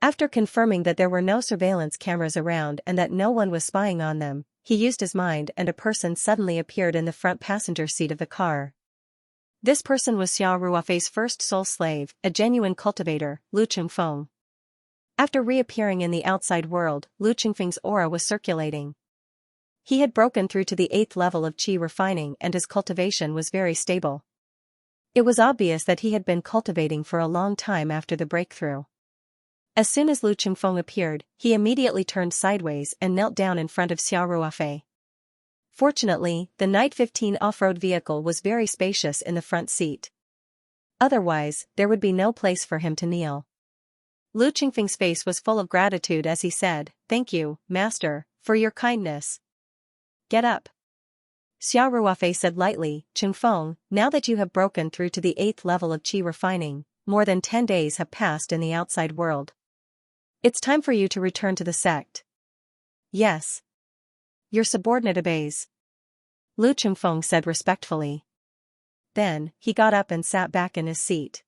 After confirming that there were no surveillance cameras around and that no one was spying on them, he used his mind and a person suddenly appeared in the front passenger seat of the car. This person was Xia Ruofei's first soul slave, a genuine cultivator, Lu Qingfeng. After reappearing in the outside world, Lu Qingfeng's aura was circulating. He had broken through to the 8th level of qi refining and his cultivation was very stable. It was obvious that he had been cultivating for a long time after the breakthrough. As soon as Lu Qingfeng appeared, he immediately turned sideways and knelt down in front of Xiao Ruofei. Fortunately, the Night 15 off-road vehicle was very spacious in the front seat. Otherwise, there would be no place for him to kneel. Lu Qingfeng's face was full of gratitude as he said, "Thank you, Master, for your kindness. Get up." Xiao Ruofei said lightly, "Qingfeng, now that you have broken through to the 8th level of qi refining, more than 10 days have passed in the outside world. It's time for you to return to the sect." "Yes." "Your subordinate obeys," Lu Qingfeng said respectfully. Then, he got up and sat back in his seat.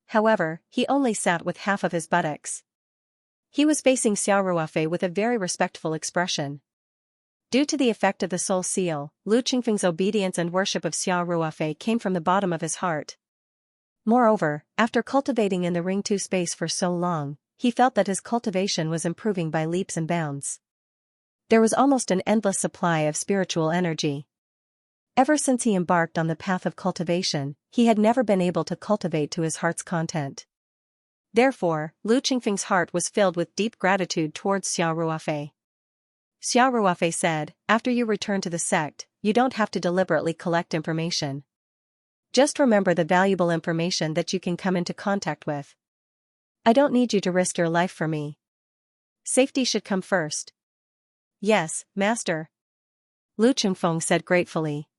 However, he only sat with half of his buttocks. He was facing Xiao Ruofei with a very respectful expression. Due to the effect of the soul seal, Lu Qingfeng's obedience and worship of Xiao Ruofei came from the bottom of his heart. Moreover, after cultivating in the Ring 2 space for so long, he felt that his cultivation was improving by leaps and bounds. There was almost an endless supply of spiritual energy. Ever since he embarked on the path of cultivation, he had never been able to cultivate to his heart's content. Therefore, Lu Qingfeng's heart was filled with deep gratitude towards Xiao Ruofei. Xiao Ruofei said, "After you return to the sect, you don't have to deliberately collect information. Just remember the valuable information that you can come into contact with. I don't need you to risk your life for me. Safety should come first." "Yes, Master," Lu Qingfeng said gratefully.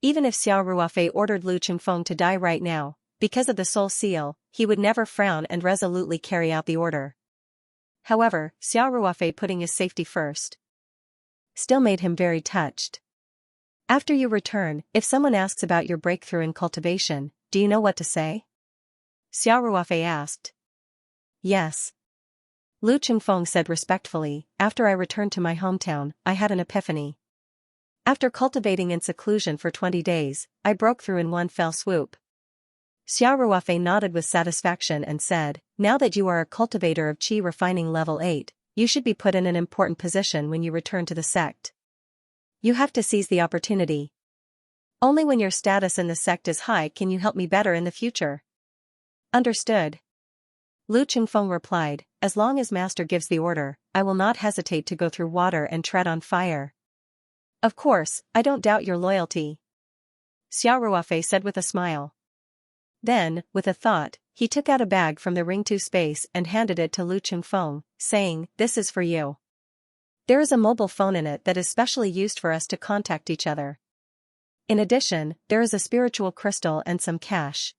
Even if Xiao Ruofei ordered Lu Qingfeng to die right now, because of the soul seal, he would never frown and resolutely carry out the order. However, Xiao Ruofei putting his safety first still made him very touched. "After you return, if someone asks about your breakthrough in cultivation, do you know what to say?" Xiao Ruofei asked. "Yes." Lu Qingfeng said respectfully, "After I returned to my hometown, I had an epiphany. After cultivating in seclusion for 20 days, I broke through in one fell swoop." Xiao Ruofei nodded with satisfaction and said, "Now that you are a cultivator of qi refining level 8, you should be put in an important position when you return to the sect. You have to seize the opportunity. Only when your status in the sect is high can you help me better in the future." "Understood," Lu Qingfeng replied, "as long as Master gives the order, I will not hesitate to go through water and tread on fire." "Of course, I don't doubt your loyalty," Xiao Ruofei said with a smile. Then, with a thought, he took out a bag from the Ring 2 space and handed it to Lu Qingfeng, saying, "This is for you. There is a mobile phone in it that is specially used for us to contact each other. In addition, there is a spiritual crystal and some cash.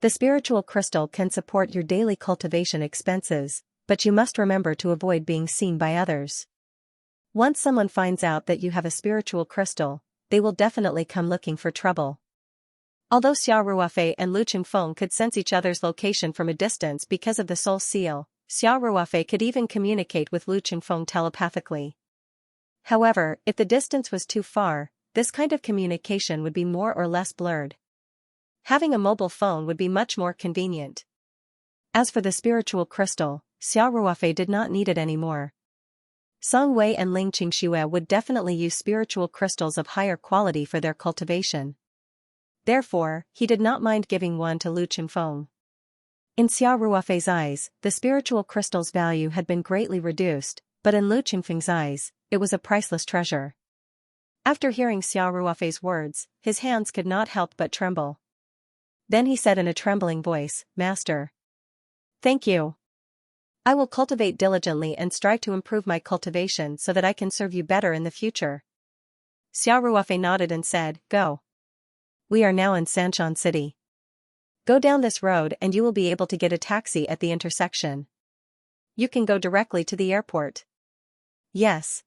The spiritual crystal can support your daily cultivation expenses, but you must remember to avoid being seen by others. Once someone finds out that you have a spiritual crystal, they will definitely come looking for trouble." Although Xiao Ruofei and Lu Qingfeng could sense each other's location from a distance because of the soul seal, Xiao Ruofei could even communicate with Lu Qingfeng telepathically. However, if the distance was too far, this kind of communication would be more or less blurred. Having a mobile phone would be much more convenient. As for the spiritual crystal, Xiao Ruofei did not need it anymore. Song Wei and Ling Qingxue would definitely use spiritual crystals of higher quality for their cultivation. Therefore, he did not mind giving one to Lu Qingfeng. In Xiao Ruofei's eyes, the spiritual crystal's value had been greatly reduced, but in Lu Qingfeng's eyes, it was a priceless treasure. After hearing Xiao Ruofei's words, his hands could not help but tremble. Then he said in a trembling voice, "Master. Thank you. I will cultivate diligently and strive to improve my cultivation so that I can serve you better in the future." Xiao Ruofei nodded and said, "Go. We are now in Sanshan City. Go down this road and you will be able to get a taxi at the intersection. You can go directly to the airport." "Yes,"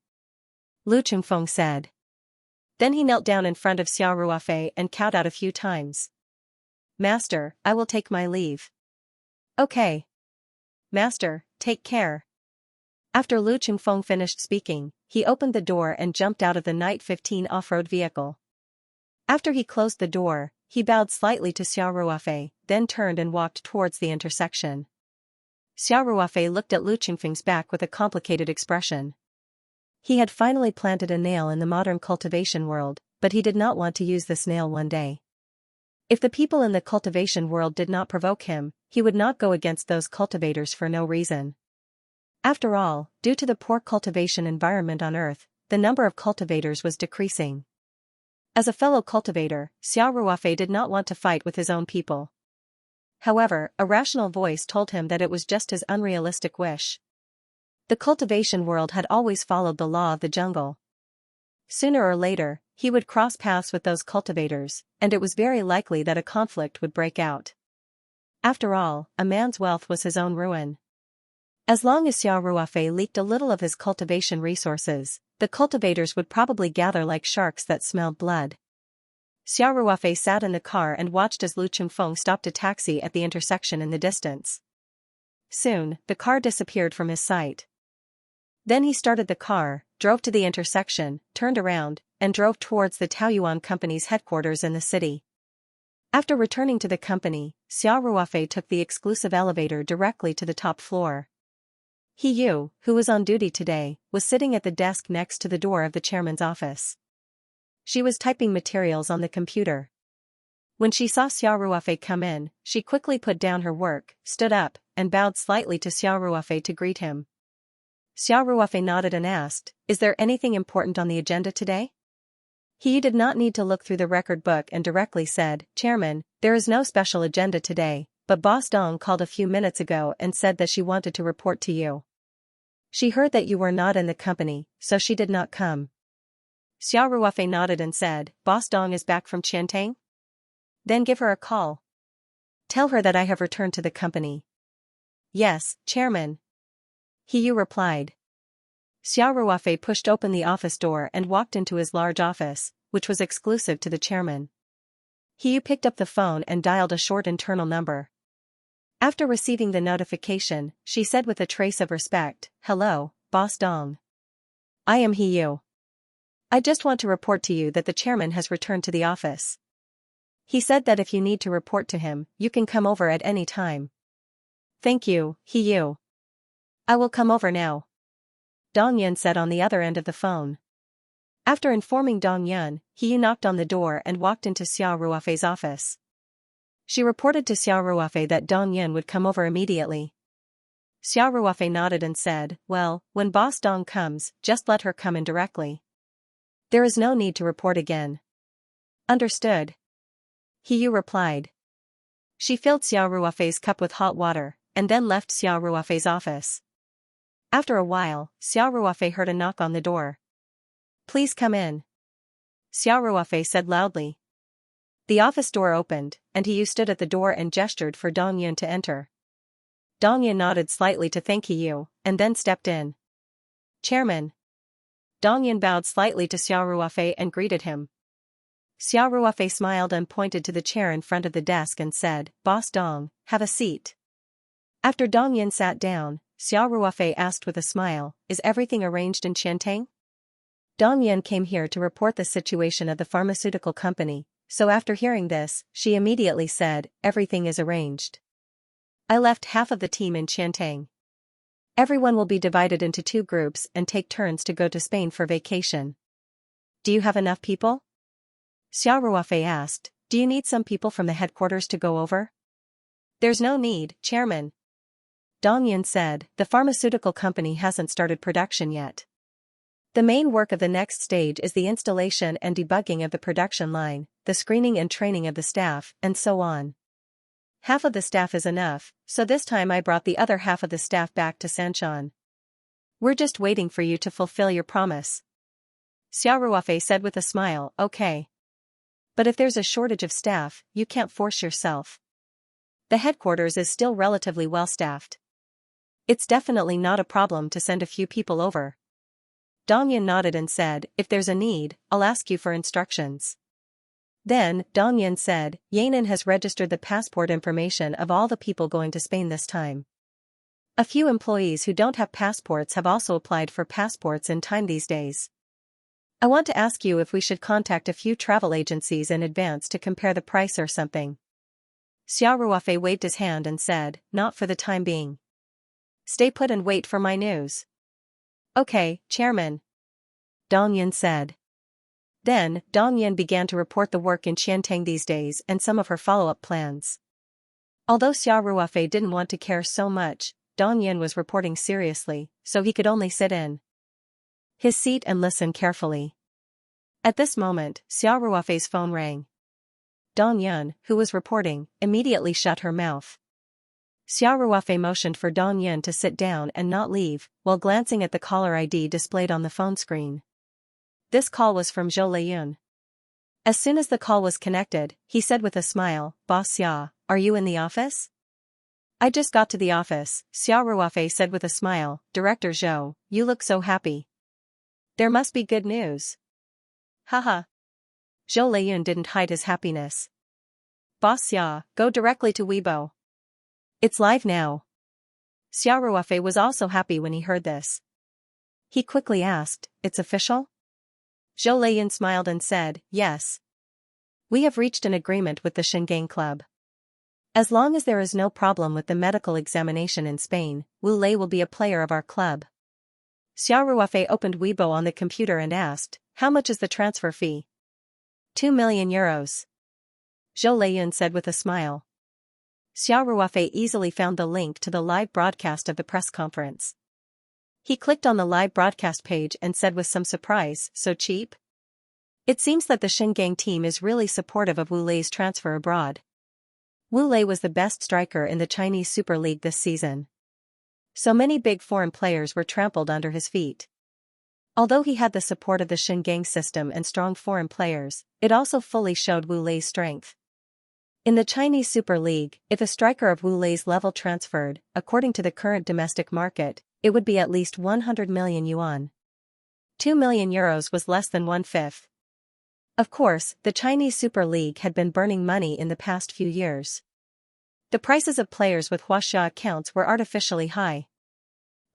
Lu Qingfeng said. Then he knelt down in front of Xiao Ruofei and kowed out a few times. "Master, I will take my leave." "Okay. Master, take care." After Lu Qingfeng finished speaking, he opened the door and jumped out of the Night 15 off-road vehicle. After he closed the door, he bowed slightly to Xiao Ruofei, then turned and walked towards the intersection. Xiao Ruofei looked at Lu Qingfeng's back with a complicated expression. He had finally planted a nail in the modern cultivation world, but he did not want to use this nail one day. If the people in the cultivation world did not provoke him, he would not go against those cultivators for no reason. After all, due to the poor cultivation environment on Earth, the number of cultivators was decreasing. As a fellow cultivator, Xiao Ruofei did not want to fight with his own people. However, a rational voice told him that it was just his unrealistic wish. The cultivation world had always followed the law of the jungle. Sooner or later, he would cross paths with those cultivators, and it was very likely that a conflict would break out. After all, a man's wealth was his own ruin. As long as Xiao Ruofei leaked a little of his cultivation resources, the cultivators would probably gather like sharks that smelled blood. Xiao Ruofei sat in the car and watched as Lu Chunfeng stopped a taxi at the intersection in the distance. Soon, the car disappeared from his sight. Then he started the car, drove to the intersection, turned around, and drove towards the Taoyuan Company's headquarters in the city. After returning to the company, Xiao Ruofei took the exclusive elevator directly to the top floor. He Yu, who was on duty today, was sitting at the desk next to the door of the chairman's office. She was typing materials on the computer. When she saw Xiao Ruofei come in, she quickly put down her work, stood up, and bowed slightly to Xiao Ruofei to greet him. Xiao Ruofei nodded and asked, "Is there anything important on the agenda today?" He did not need to look through the record book and directly said, "Chairman, there is no special agenda today, but Boss Dong called a few minutes ago and said that she wanted to report to you. She heard that you were not in the company, so she did not come." Xiao Ruofei nodded and said, "Boss Dong is back from Qiantang? Then give her a call. Tell her that I have returned to the company." "Yes, Chairman." He Yu replied. Xiao Ruofei pushed open the office door and walked into his large office, which was exclusive to the chairman. He Yu picked up the phone and dialed a short internal number. After receiving the notification, she said with a trace of respect, "Hello, Boss Dong. I am He Yu. I just want to report to you that the chairman has returned to the office. He said that if you need to report to him, you can come over at any time." "Thank you, He Yu. I will come over now," Dong Yun said on the other end of the phone. After informing Dong Yun, He Yu knocked on the door and walked into Xiao Ruofei's office. She reported to Xiao Ruofei that Dong Yun would come over immediately. Xiao Ruofei nodded and said, "Well, when Boss Dong comes, just let her come in directly. There is no need to report again." "Understood," He Yu replied. She filled Xiao Ruofei's cup with hot water, and then left Xiao Ruofei's office. After a while, Xiao Ruofei heard a knock on the door. "Please come in," Xiao Ruofei said loudly. The office door opened, and He Yu stood at the door and gestured for Dong Yun to enter. Dong Yun nodded slightly to thank He Yu, and then stepped in. "Chairman." Dong Yun bowed slightly to Xiao Ruofei and greeted him. Xiao Ruofei smiled and pointed to the chair in front of the desk and said, "Boss Dong, have a seat." After Dong Yun sat down, Xiao Ruofei asked with a smile, "Is everything arranged in Qiantang?" Dong Yun came here to report the situation of the pharmaceutical company, so after hearing this, she immediately said, "Everything is arranged. I left half of the team in Qiantang. Everyone will be divided into 2 groups and take turns to go to Spain for vacation. Do you have enough people?" Xiao Ruofei asked, "Do you need some people from the headquarters to go over?" "There's no need, Chairman." Dong Yun said, "The pharmaceutical company hasn't started production yet. The main work of the next stage is the installation and debugging of the production line, the screening and training of the staff, and so on. Half of the staff is enough, so this time I brought the other half of the staff back to Sanshan. We're just waiting for you to fulfill your promise." Xiao Ruofei said with a smile, "Okay. But if there's a shortage of staff, you can't force yourself. The headquarters is still relatively well staffed. It's definitely not a problem to send a few people over." Dong Yun nodded and said, "If there's a need, I'll ask you for instructions." Then, Dong Yun said, "Yanan has registered the passport information of all the people going to Spain this time. A few employees who don't have passports have also applied for passports in time these days. I want to ask you if we should contact a few travel agencies in advance to compare the price or something." Xiao Ruofei waved his hand and said, "Not for the time being. Stay put and wait for my news." "Okay, Chairman." Dong Yin said. Then, Dong Yin began to report the work in Qiantang these days and some of her follow-up plans. Although Xia Ruofei didn't want to care so much, Dong Yin was reporting seriously, so he could only sit in his seat and listen carefully. At this moment, Xia Ruofei's phone rang. Dong Yin, who was reporting, immediately shut her mouth. Xia Ruofei motioned for Dong Yin to sit down and not leave, while glancing at the caller ID displayed on the phone screen. This call was from Zhou Leiyun. As soon as the call was connected, he said with a smile, "Boss Xia, are you in the office?" "I just got to the office," Xia Ruofei said with a smile. "Director Zhou, you look so happy. There must be good news." Haha. Zhou Leiyun didn't hide his happiness. "Boss Xia, go directly to Weibo. It's live now." Xia Ruofei was also happy when he heard this. He quickly asked, "It's official?" Zhou Leiyun smiled and said, "Yes. We have reached an agreement with the Xinjiang Club. As long as there is no problem with the medical examination in Spain, Wu Lei will be a player of our club." Xia Ruofei opened Weibo on the computer and asked, "How much is the transfer fee?" 2 million euros. Zhou Leiyun said with a smile. Xia Ruofei easily found the link to the live broadcast of the press conference. He clicked on the live broadcast page and said with some surprise, "So cheap?" It seems that the Xinjiang team is really supportive of Wu Lei's transfer abroad. Wu Lei was the best striker in the Chinese Super League this season. So many big foreign players were trampled under his feet. Although he had the support of the Xinjiang system and strong foreign players, it also fully showed Wu Lei's strength. In the Chinese Super League, if a striker of Wu Lei's level transferred, according to the current domestic market, it would be at least 100 million yuan. 2 million euros was less than 1/5. Of course, the Chinese Super League had been burning money in the past few years. The prices of players with Huaxia accounts were artificially high.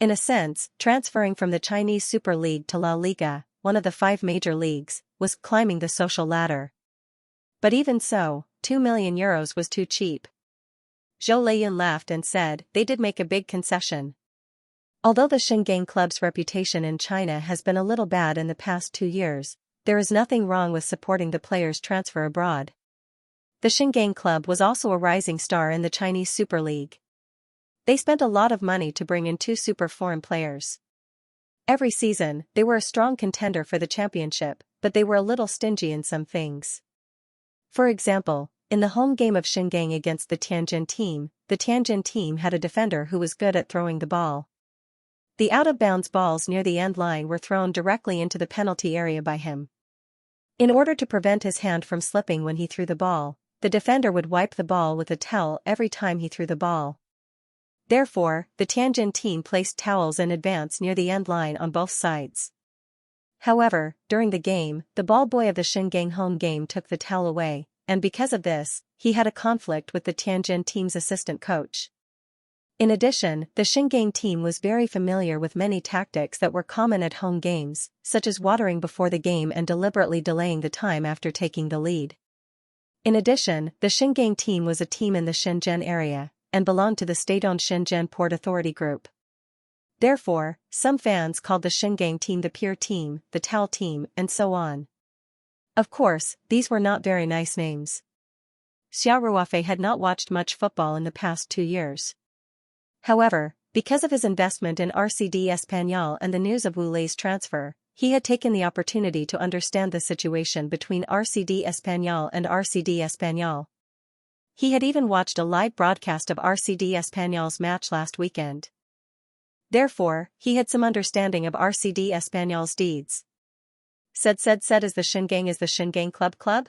In a sense, transferring from the Chinese Super League to La Liga, one of the 5 major leagues, was climbing the social ladder. But even so, 2 million euros was too cheap. Zhou Leiyun laughed and said, "They did make a big concession." Although the Xinjiang Club's reputation in China has been a little bad in the past 2 years, there is nothing wrong with supporting the players' transfer abroad. The Xinjiang Club was also a rising star in the Chinese Super League. They spent a lot of money to bring in 2 super foreign players. Every season, they were a strong contender for the championship, but they were a little stingy in some things. For example, in the home game of Xinjiang against the Tianjin team had a defender who was good at throwing the ball. The out-of-bounds balls near the end line were thrown directly into the penalty area by him. In order to prevent his hand from slipping when he threw the ball, the defender would wipe the ball with a towel every time he threw the ball. Therefore, the Tianjin team placed towels in advance near the end line on both sides. However, during the game, the ball boy of the Xinjiang home game took the towel away, and because of this, he had a conflict with the Tianjin team's assistant coach. In addition, the Xinjiang team was very familiar with many tactics that were common at home games, such as watering before the game and deliberately delaying the time after taking the lead. In addition, the Xinjiang team was a team in the Shenzhen area, and belonged to the state-owned Shenzhen Port Authority Group. Therefore, some fans called the Xinjiang team the Pier team, the Towel team, and so on. Of course, these were not very nice names. Xia Ruofei had not watched much football in the past 2 years. However, because of his investment in RCD Espanyol and the news of Wu Lei's transfer, he had taken the opportunity to understand the situation between RCD Espanyol and RCD Espanyol. He had even watched a live broadcast of RCD Espanyol's match last weekend. Therefore, he had some understanding of RCD Espanyol's deeds. Said is the Xinjiang Club?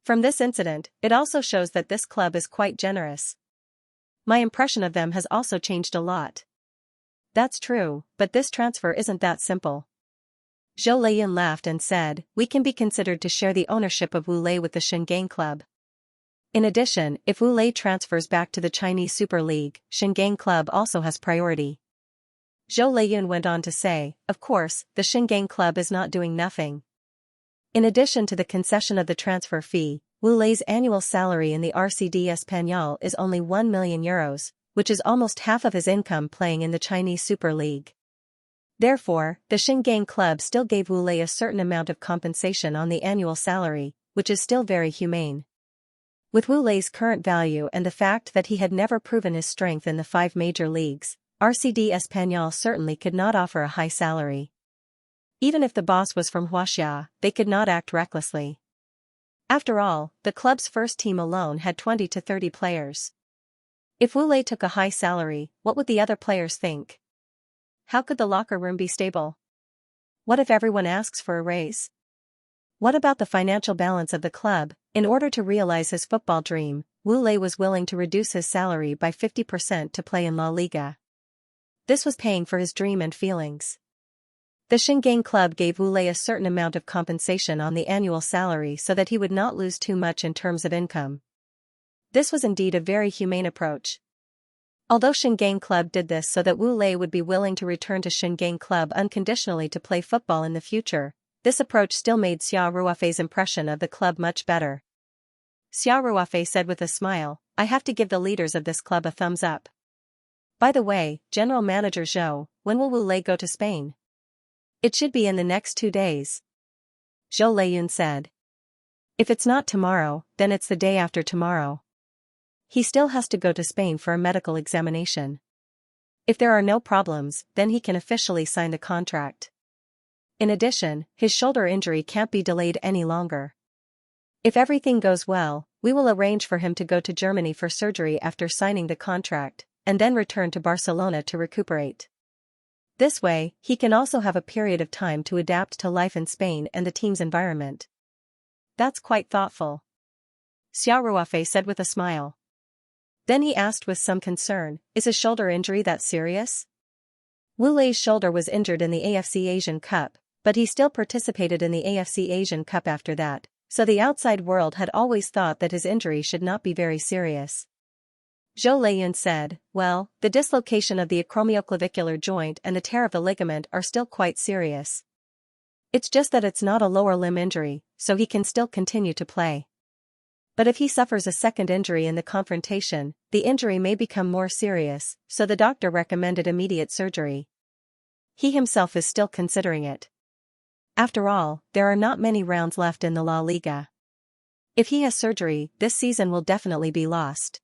From this incident, it also shows that this club is quite generous. My impression of them has also changed a lot. That's true, but this transfer isn't that simple. Zhou Leiyun laughed and said, "We can be considered to share the ownership of Wu Lei with the Xinjiang Club. In addition, if Wu Lei transfers back to the Chinese Super League, Xinjiang Club also has priority." Zhou Leiyun went on to say, "Of course, the Xinjiang Club is not doing nothing. In addition to the concession of the transfer fee, Wu Lei's annual salary in the RCD Espanyol is only 1 million euros, which is almost half of his income playing in the Chinese Super League. Therefore, the Xingang Club still gave Wu Lei a certain amount of compensation on the annual salary, which is still very humane. With Wu Lei's current value and the fact that he had never proven his strength in the 5 major leagues, RCD Espanyol certainly could not offer a high salary. Even if the boss was from Xianxia, they could not act recklessly. After all, the club's first team alone had 20 to 30 players. If Wu Lei took a high salary, what would the other players think? How could the locker room be stable? What if everyone asks for a raise? What about the financial balance of the club? In order to realize his football dream, Wu Lei was willing to reduce his salary by 50% to play in La Liga. This was paying for his dream and feelings. The Xingang Club gave Wu Lei a certain amount of compensation on the annual salary so that he would not lose too much in terms of income. This was indeed a very humane approach. Although Xingang Club did this so that Wu Lei would be willing to return to Xingang Club unconditionally to play football in the future, this approach still made Xia Ruofei's impression of the club much better. Xia Ruofei said with a smile, "I have to give the leaders of this club a thumbs up. By the way, General Manager Zhou, when will Wu Lei go to Spain?" "It should be in the next 2 days. Zhou Leiyun said. "If it's not tomorrow, then it's the day after tomorrow. He still has to go to Spain for a medical examination. If there are no problems, then he can officially sign the contract. In addition, his shoulder injury can't be delayed any longer. If everything goes well, we will arrange for him to go to Germany for surgery after signing the contract, and then return to Barcelona to recuperate. This way, he can also have a period of time to adapt to life in Spain and the team's environment." "That's quite thoughtful," Xia Ruofei said with a smile. Then he asked with some concern, "Is his shoulder injury that serious?" Wu Lei's shoulder was injured in the AFC Asian Cup, but he still participated in the AFC Asian Cup after that, so the outside world had always thought that his injury should not be very serious. Zhou Leiyun said, "Well, the dislocation of the acromioclavicular joint and the tear of the ligament are still quite serious. It's just that it's not a lower limb injury, so he can still continue to play. But if he suffers a second injury in the confrontation, the injury may become more serious, so the doctor recommended immediate surgery. He himself is still considering it. After all, there are not many rounds left in the La Liga. If he has surgery, this season will definitely be lost.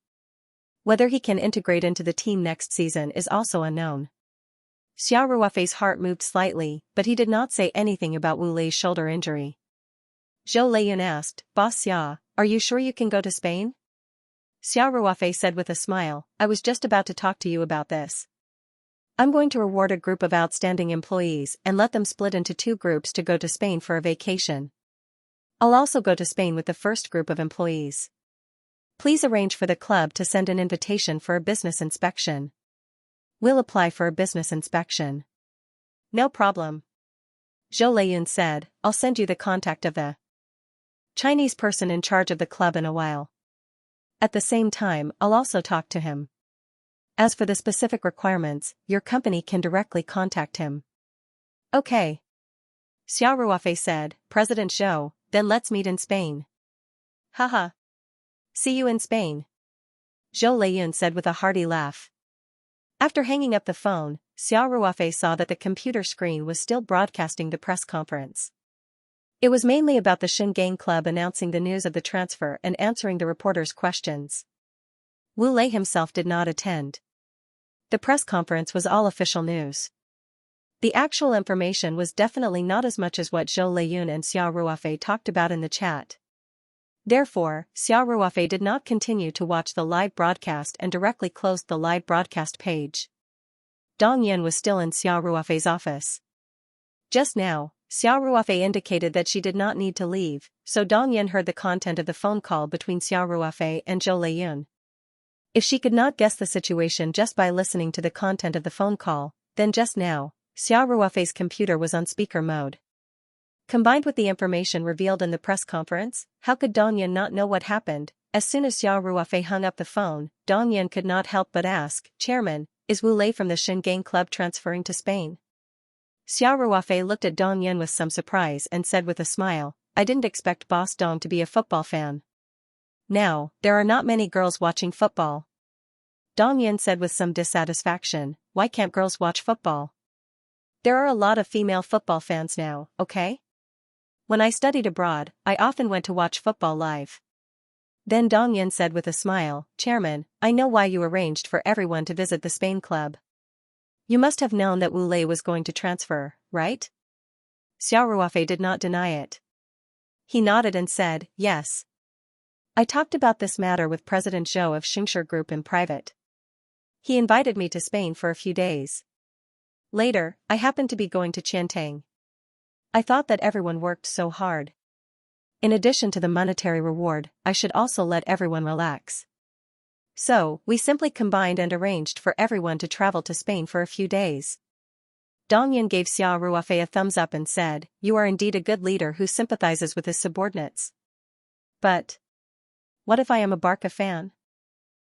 Whether he can integrate into the team next season is also unknown." Xia Ruofei's heart moved slightly, but he did not say anything about Wu Lei's shoulder injury. Zhou Leiyun asked, "Boss Xia, are you sure you can go to Spain?" Xia Ruofei said with a smile, "I was just about to talk to you about this. I'm going to reward a group of outstanding employees and let them split into 2 groups to go to Spain for a vacation. I'll also go to Spain with the first group of employees. Please arrange for the club to send an invitation for a business inspection." "We'll apply for a business inspection." "No problem," Zhou Leiyun said, "I'll send you the contact of the Chinese person in charge of the club in a while. At the same time, I'll also talk to him. As for the specific requirements, your company can directly contact him." "Okay," Xia Ruofei said, "President Zhou, then let's meet in Spain." "Haha. See you in Spain," Zhou Leiyun said with a hearty laugh. After hanging up the phone, Xia Ruofei saw that the computer screen was still broadcasting the press conference. It was mainly about the Xingang Club announcing the news of the transfer and answering the reporters' questions. Wu Lei himself did not attend. The press conference was all official news. The actual information was definitely not as much as what Zhou Leiyun and Xia Ruofei talked about in the chat. Therefore, Xia Ruofei did not continue to watch the live broadcast and directly closed the live broadcast page. Dong Yin was still in Xia Ruofei's office. Just now, Xia Ruofei indicated that she did not need to leave, so Dong Yin heard the content of the phone call between Xia Ruofei and Zhou Leiyun. If she could not guess the situation just by listening to the content of the phone call, then just now, Xia Ruofei's computer was on speaker mode. Combined with the information revealed in the press conference, how could Dong Yin not know what happened? As soon as Xia Ruofei hung up the phone, Dong Yin could not help but ask, "Chairman, is Wu Lei from the Xingang Club transferring to Spain?" Xia Ruofei looked at Dong Yin with some surprise and said with a smile, "I didn't expect Boss Dong to be a football fan." "Now, there are not many girls watching football," Dong Yin said with some dissatisfaction. "Why can't girls watch football?" There are a lot of female football fans now, okay? When I studied abroad, I often went to watch football live. Then Dong Yin said with a smile, Chairman, I know why you arranged for everyone to visit the Spain club. You must have known that Wu Lei was going to transfer, right? Xiao Ruofei did not deny it. He nodded and said, yes. I talked about this matter with President Zhou of Xianxia Group in private. He invited me to Spain for a few days. Later, I happened to be going to Qiantang. I thought that everyone worked so hard. In addition to the monetary reward, I should also let everyone relax. So, we simply combined and arranged for everyone to travel to Spain for a few days. Dong Yin gave Xiao Ruofei a thumbs up and said, You are indeed a good leader who sympathizes with his subordinates. But what if I am a Barca fan?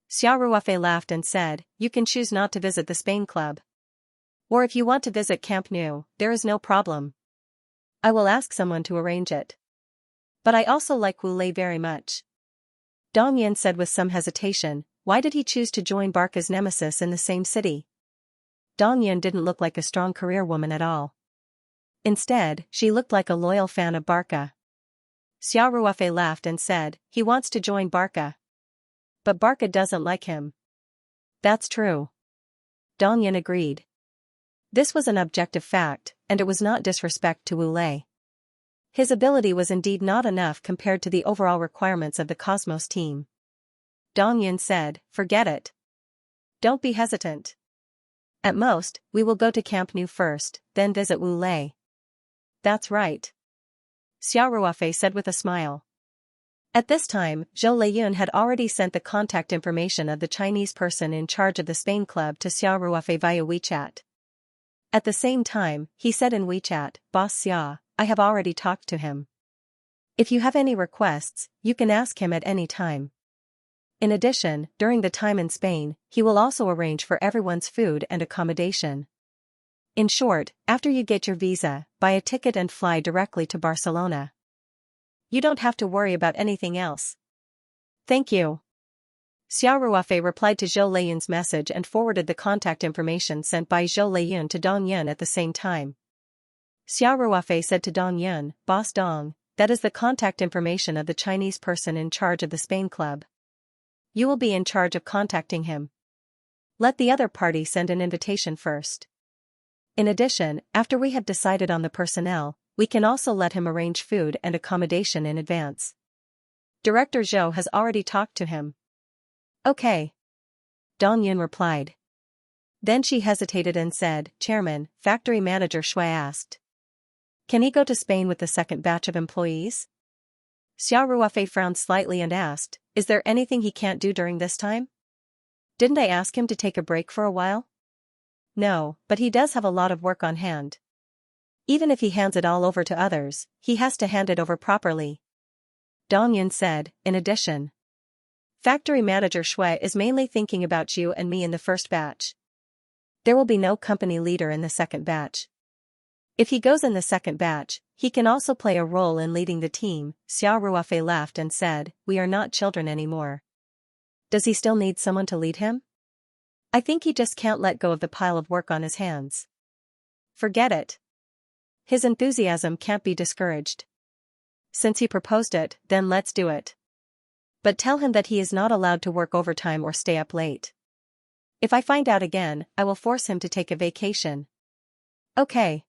Xiao Ruofei laughed and said, You can choose not to visit the Spain club. Or if you want to visit Camp Nou, there is no problem. I will ask someone to arrange it. But I also like Wu Lei very much. Dong Yin said with some hesitation, why did he choose to join Barca's nemesis in the same city? Dong Yin didn't look like a strong career woman at all. Instead, she looked like a loyal fan of Barca. Xiao Ruofei laughed and said, he wants to join Barca. But Barca doesn't like him. That's true. Dong Yin agreed. This was an objective fact, and it was not disrespect to Wu Lei. His ability was indeed not enough compared to the overall requirements of the Cosmos team. Dong Yin said, forget it. Don't be hesitant. At most, we will go to Camp Nou first, then visit Wu Lei. That's right. Xiao Ruofei said with a smile. At this time, Zhou Leiyun had already sent the contact information of the Chinese person in charge of the Spain club to Xiao Ruofei via WeChat. At the same time, he said in WeChat, Boss Xia, I have already talked to him. If you have any requests, you can ask him at any time. In addition, during the time in Spain, he will also arrange for everyone's food and accommodation. In short, after you get your visa, buy a ticket and fly directly to Barcelona. You don't have to worry about anything else. Thank you. Xiao Ruofei replied to Zhou Leiyun's message and forwarded the contact information sent by Zhou Leiyun to Dong Yin at the same time. Xiao Ruofei said to Dong Yin, Boss Dong, that is the contact information of the Chinese person in charge of the Spain club. You will be in charge of contacting him. Let the other party send an invitation first. In addition, after we have decided on the personnel, we can also let him arrange food and accommodation in advance. Director Zhou has already talked to him. Okay. Dong Yin replied. Then she hesitated and said, Chairman, factory manager Shui asked. Can he go to Spain with the second batch of employees? Xiao Ruofei frowned slightly and asked, Is there anything he can't do during this time? Didn't I ask him to take a break for a while? No, but he does have a lot of work on hand. Even if he hands it all over to others, he has to hand it over properly. Dong Yin said, in addition. Factory manager Shui is mainly thinking about you and me in the first batch. There will be no company leader in the second batch. If he goes in the second batch, he can also play a role in leading the team. Xiao Ruofei laughed and said, We are not children anymore. Does he still need someone to lead him? I think he just can't let go of the pile of work on his hands. Forget it. His enthusiasm can't be discouraged. Since he proposed it, then let's do it. But tell him that he is not allowed to work overtime or stay up late. If I find out again, I will force him to take a vacation. Okay.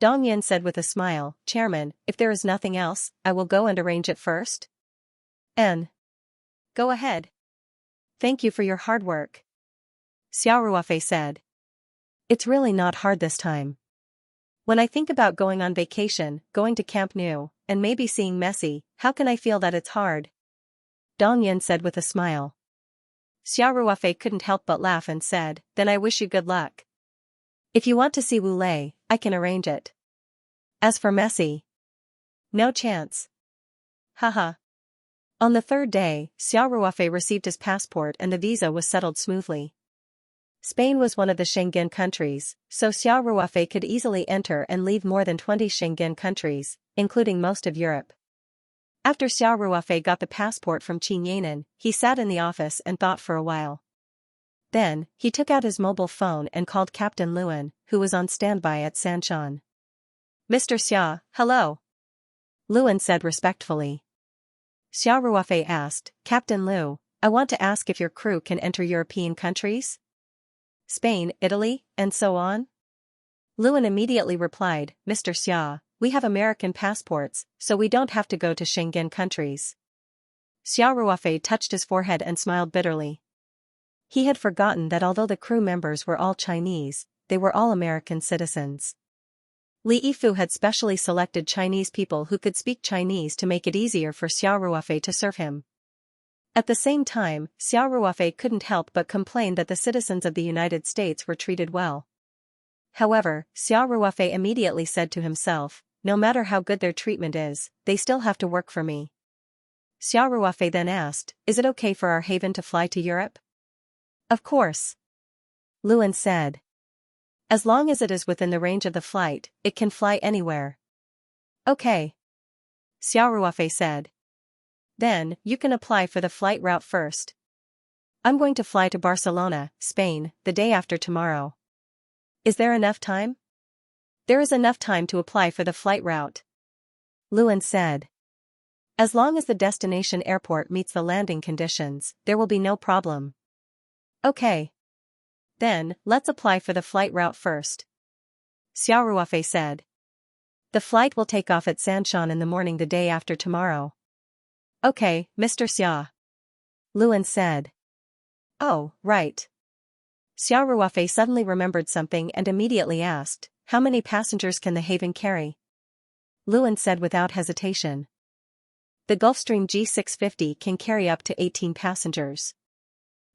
Dong Yin said with a smile, Chairman, if there is nothing else, I will go and arrange it first. Go ahead. Thank you for your hard work. Xiao Ruofei said. It's really not hard this time. When I think about going on vacation, going to Camp Nou, and maybe seeing Messi, how can I feel that it's hard? Dong Yin said with a smile. Xiao Ruofei couldn't help but laugh and said, Then I wish you good luck. If you want to see Wu Lei, I can arrange it. As for Messi, no chance. Haha. On the third day, Xiao Ruofei received his passport and the visa was settled smoothly. Spain was one of the Schengen countries, so Xiao Ruofei could easily enter and leave more than 20 Schengen countries, including most of Europe. After Xiao Ruofei got the passport from Qin Yanan, he sat in the office and thought for a while. Then, he took out his mobile phone and called Captain Luan, who was on standby at Sanshan. Mr. Xia, hello. Luan said respectfully. Xia Ruofei asked, Captain Lu, I want to ask if your crew can enter European countries? Spain, Italy, and so on? Luan immediately replied, Mr. Xia, we have American passports, so we don't have to go to Schengen countries. Xia Ruofei touched his forehead and smiled bitterly. He had forgotten that although the crew members were all Chinese, they were all American citizens. Li Yifu had specially selected Chinese people who could speak Chinese to make it easier for Xia Ruofei to serve him. At the same time, Xia Ruofei couldn't help but complain that the citizens of the United States were treated well. However, Xia Ruofei immediately said to himself, no matter how good their treatment is, they still have to work for me. Xia Ruofei then asked, is it okay for our haven to fly to Europe? Of course. Luan said. As long as it is within the range of the flight, it can fly anywhere. Okay. Xia Ruofei said. Then, you can apply for the flight route first. I'm going to fly to Barcelona, Spain, the day after tomorrow. Is there enough time? There is enough time to apply for the flight route. Luan said. As long as the destination airport meets the landing conditions, there will be no problem. Okay. Then, let's apply for the flight route first. Xia Ruofei said. The flight will take off at Sanshan in the morning the day after tomorrow. Okay, Mr. Xia. Luan said. Oh, right. Xia Ruofei suddenly remembered something and immediately asked, how many passengers can the haven carry? Luan said without hesitation. The Gulfstream G650 can carry up to 18 passengers.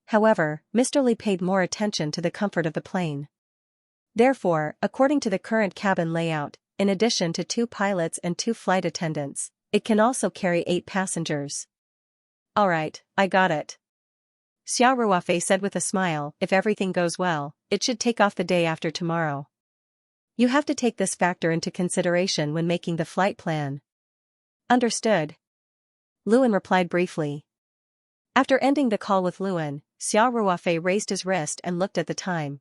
However, Mr. Li paid more attention to the comfort of the plane. Therefore, according to the current cabin layout, in addition to 2 pilots and 2 flight attendants, it can also carry 8 passengers. Alright, I got it. Xia Ruofei said with a smile, if everything goes well, it should take off the day after tomorrow. You have to take this factor into consideration when making the flight plan. Understood. Luan replied briefly. After ending the call with Luan, Xia Ruofei raised his wrist and looked at the time.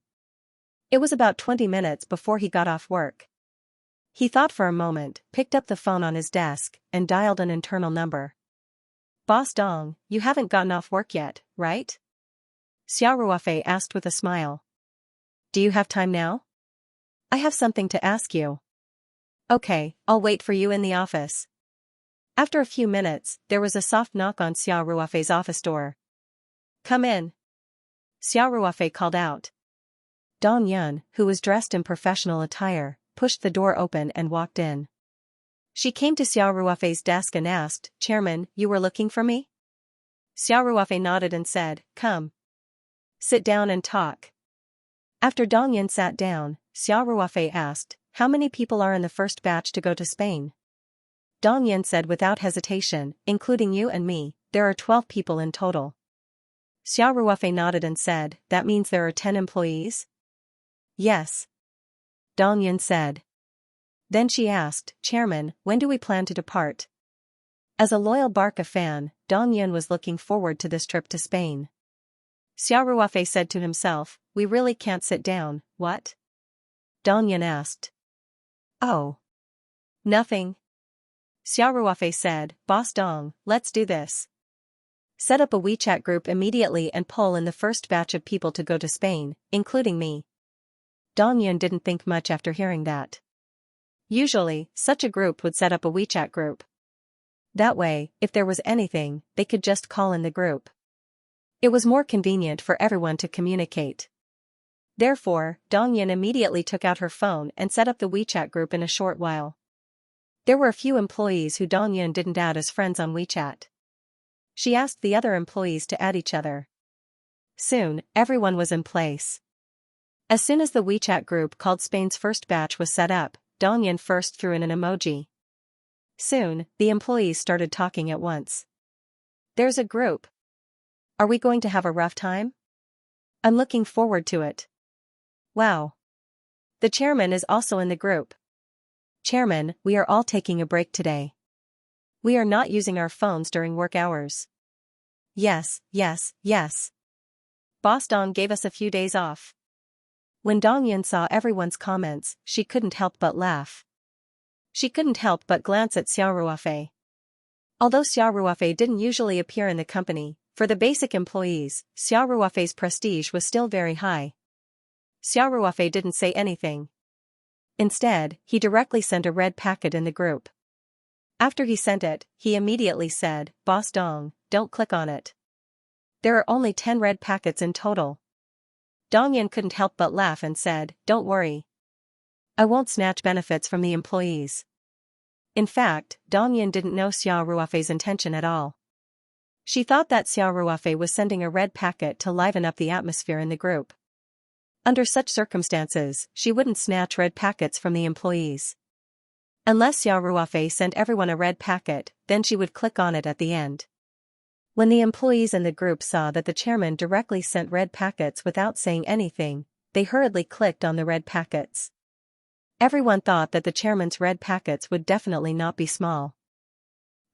It was about 20 minutes before he got off work. He thought for a moment, picked up the phone on his desk, and dialed an internal number. Boss Dong, you haven't gotten off work yet, right? Xia Ruofei asked with a smile. Do you have time now? I have something to ask you. Okay, I'll wait for you in the office. After a few minutes, there was a soft knock on Xia Ruofei's office door. Come in. Xia Ruofei called out. Dong Yun, who was dressed in professional attire, pushed the door open and walked in. She came to Xia Ruofei's desk and asked, Chairman, you were looking for me? Xia Ruofei nodded and said, come. Sit down and talk. After Dong Yun sat down, Xia Ruofei asked, how many people are in the first batch to go to Spain? Dong Yun said without hesitation, including you and me, there are 12 people in total. Xia Ruofei nodded and said, that means there are 10 employees? Yes. Dong Yun said. Then she asked, Chairman, when do we plan to depart? As a loyal Barca fan, Dong Yun was looking forward to this trip to Spain. Xia Ruofei said to himself, we really can't sit down, what? Dong Yun asked. Oh. Nothing. Xia Ruofei said, Boss Dong, let's do this. Set up a WeChat group immediately and pull in the first batch of people to go to Spain, including me. Dong Yun didn't think much after hearing that. Usually, such a group would set up a WeChat group. That way, if there was anything, they could just call in the group. It was more convenient for everyone to communicate. Therefore, Dong Yun immediately took out her phone and set up the WeChat group in a short while. There were a few employees who Dong Yun didn't add as friends on WeChat. She asked the other employees to add each other. Soon, everyone was in place. As soon as the WeChat group called Spain's first batch was set up, Dong Yun first threw in an emoji. Soon, the employees started talking at once. There's a group. Are we going to have a rough time? I'm looking forward to it. Wow. The chairman is also in the group. Chairman, we are all taking a break today. We are not using our phones during work hours. Yes, yes, yes. Boss Dong gave us a few days off. When Dong Yun saw everyone's comments, she couldn't help but laugh. She couldn't help but glance at Xiao Ruofei. Although Xiao Ruofei didn't usually appear in the company, for the basic employees, Xiao Ruofei's prestige was still very high. Xiao Ruofei didn't say anything. Instead, he directly sent a red packet in the group. After he sent it, he immediately said, "Boss Dong, don't click on it. There are only 10 red packets in total." Dong Yun couldn't help but laugh and said, "Don't worry. I won't snatch benefits from the employees." In fact, Dong Yun didn't know Xiao Ruofei's intention at all. She thought that Xiao Ruofei was sending a red packet to liven up the atmosphere in the group. Under such circumstances, she wouldn't snatch red packets from the employees. Unless Xiao Ruofei sent everyone a red packet, then she would click on it at the end. When the employees in the group saw that the chairman directly sent red packets without saying anything, they hurriedly clicked on the red packets. Everyone thought that the chairman's red packets would definitely not be small.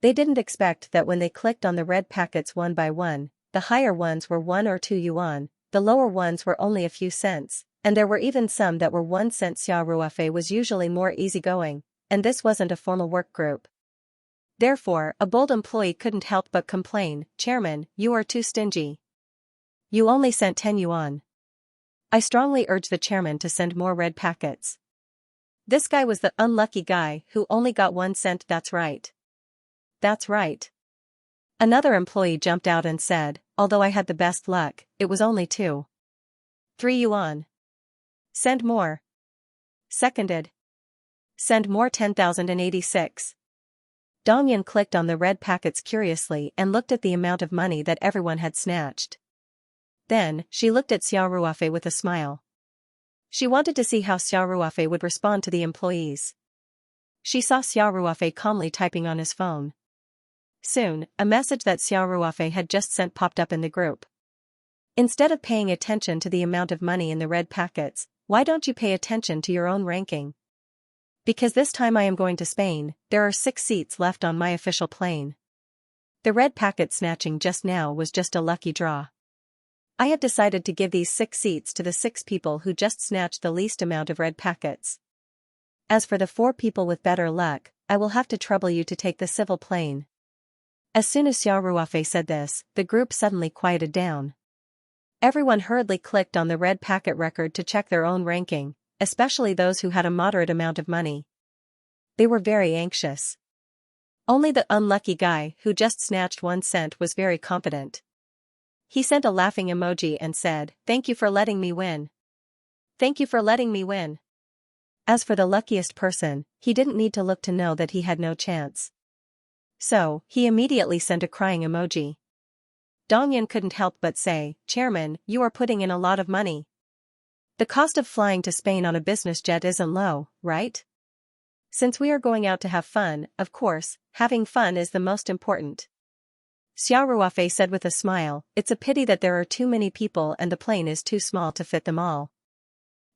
They didn't expect that when they clicked on the red packets one by one, the higher ones were 1 or 2 yuan, the lower ones were only a few cents, and there were even some that were 1 cent. Xiao Ruofei was usually more easygoing, and this wasn't a formal work group. Therefore, a bold employee couldn't help but complain, "Chairman, you are too stingy. You only sent 10 yuan. I strongly urge the chairman to send more red packets." This guy was the unlucky guy who only got 1 cent. "That's right. That's right." Another employee jumped out and said, "Although I had the best luck, it was only 2. 3 yuan. Send more." Seconded. Send more 10,086. Dong Yun clicked on the red packets curiously and looked at the amount of money that everyone had snatched. Then, she looked at Xiao Ruofei with a smile. She wanted to see how Xiao Ruofei would respond to the employees. She saw Xiao Ruofei calmly typing on his phone. Soon, a message that Xiao Ruofei had just sent popped up in the group. "Instead of paying attention to the amount of money in the red packets, why don't you pay attention to your own ranking? Because this time I am going to Spain, there are 6 seats left on my official plane. The red packet snatching just now was just a lucky draw. I have decided to give these 6 seats to the 6 people who just snatched the least amount of red packets. As for the 4 people with better luck, I will have to trouble you to take the civil plane." As soon as Xiao Ruofei said this, the group suddenly quieted down. Everyone hurriedly clicked on the red packet record to check their own ranking, especially those who had a moderate amount of money. They were very anxious. Only the unlucky guy who just snatched 1 cent was very confident. He sent a laughing emoji and said, "Thank you for letting me win. Thank you for letting me win." As for the luckiest person, he didn't need to look to know that he had no chance. So, he immediately sent a crying emoji. Dong Yun couldn't help but say, "Chairman, you are putting in a lot of money. The cost of flying to Spain on a business jet isn't low, right? Since we are going out to have fun, of course, having fun is the most important." Xiao Ruofei said with a smile, "It's a pity that there are too many people and the plane is too small to fit them all."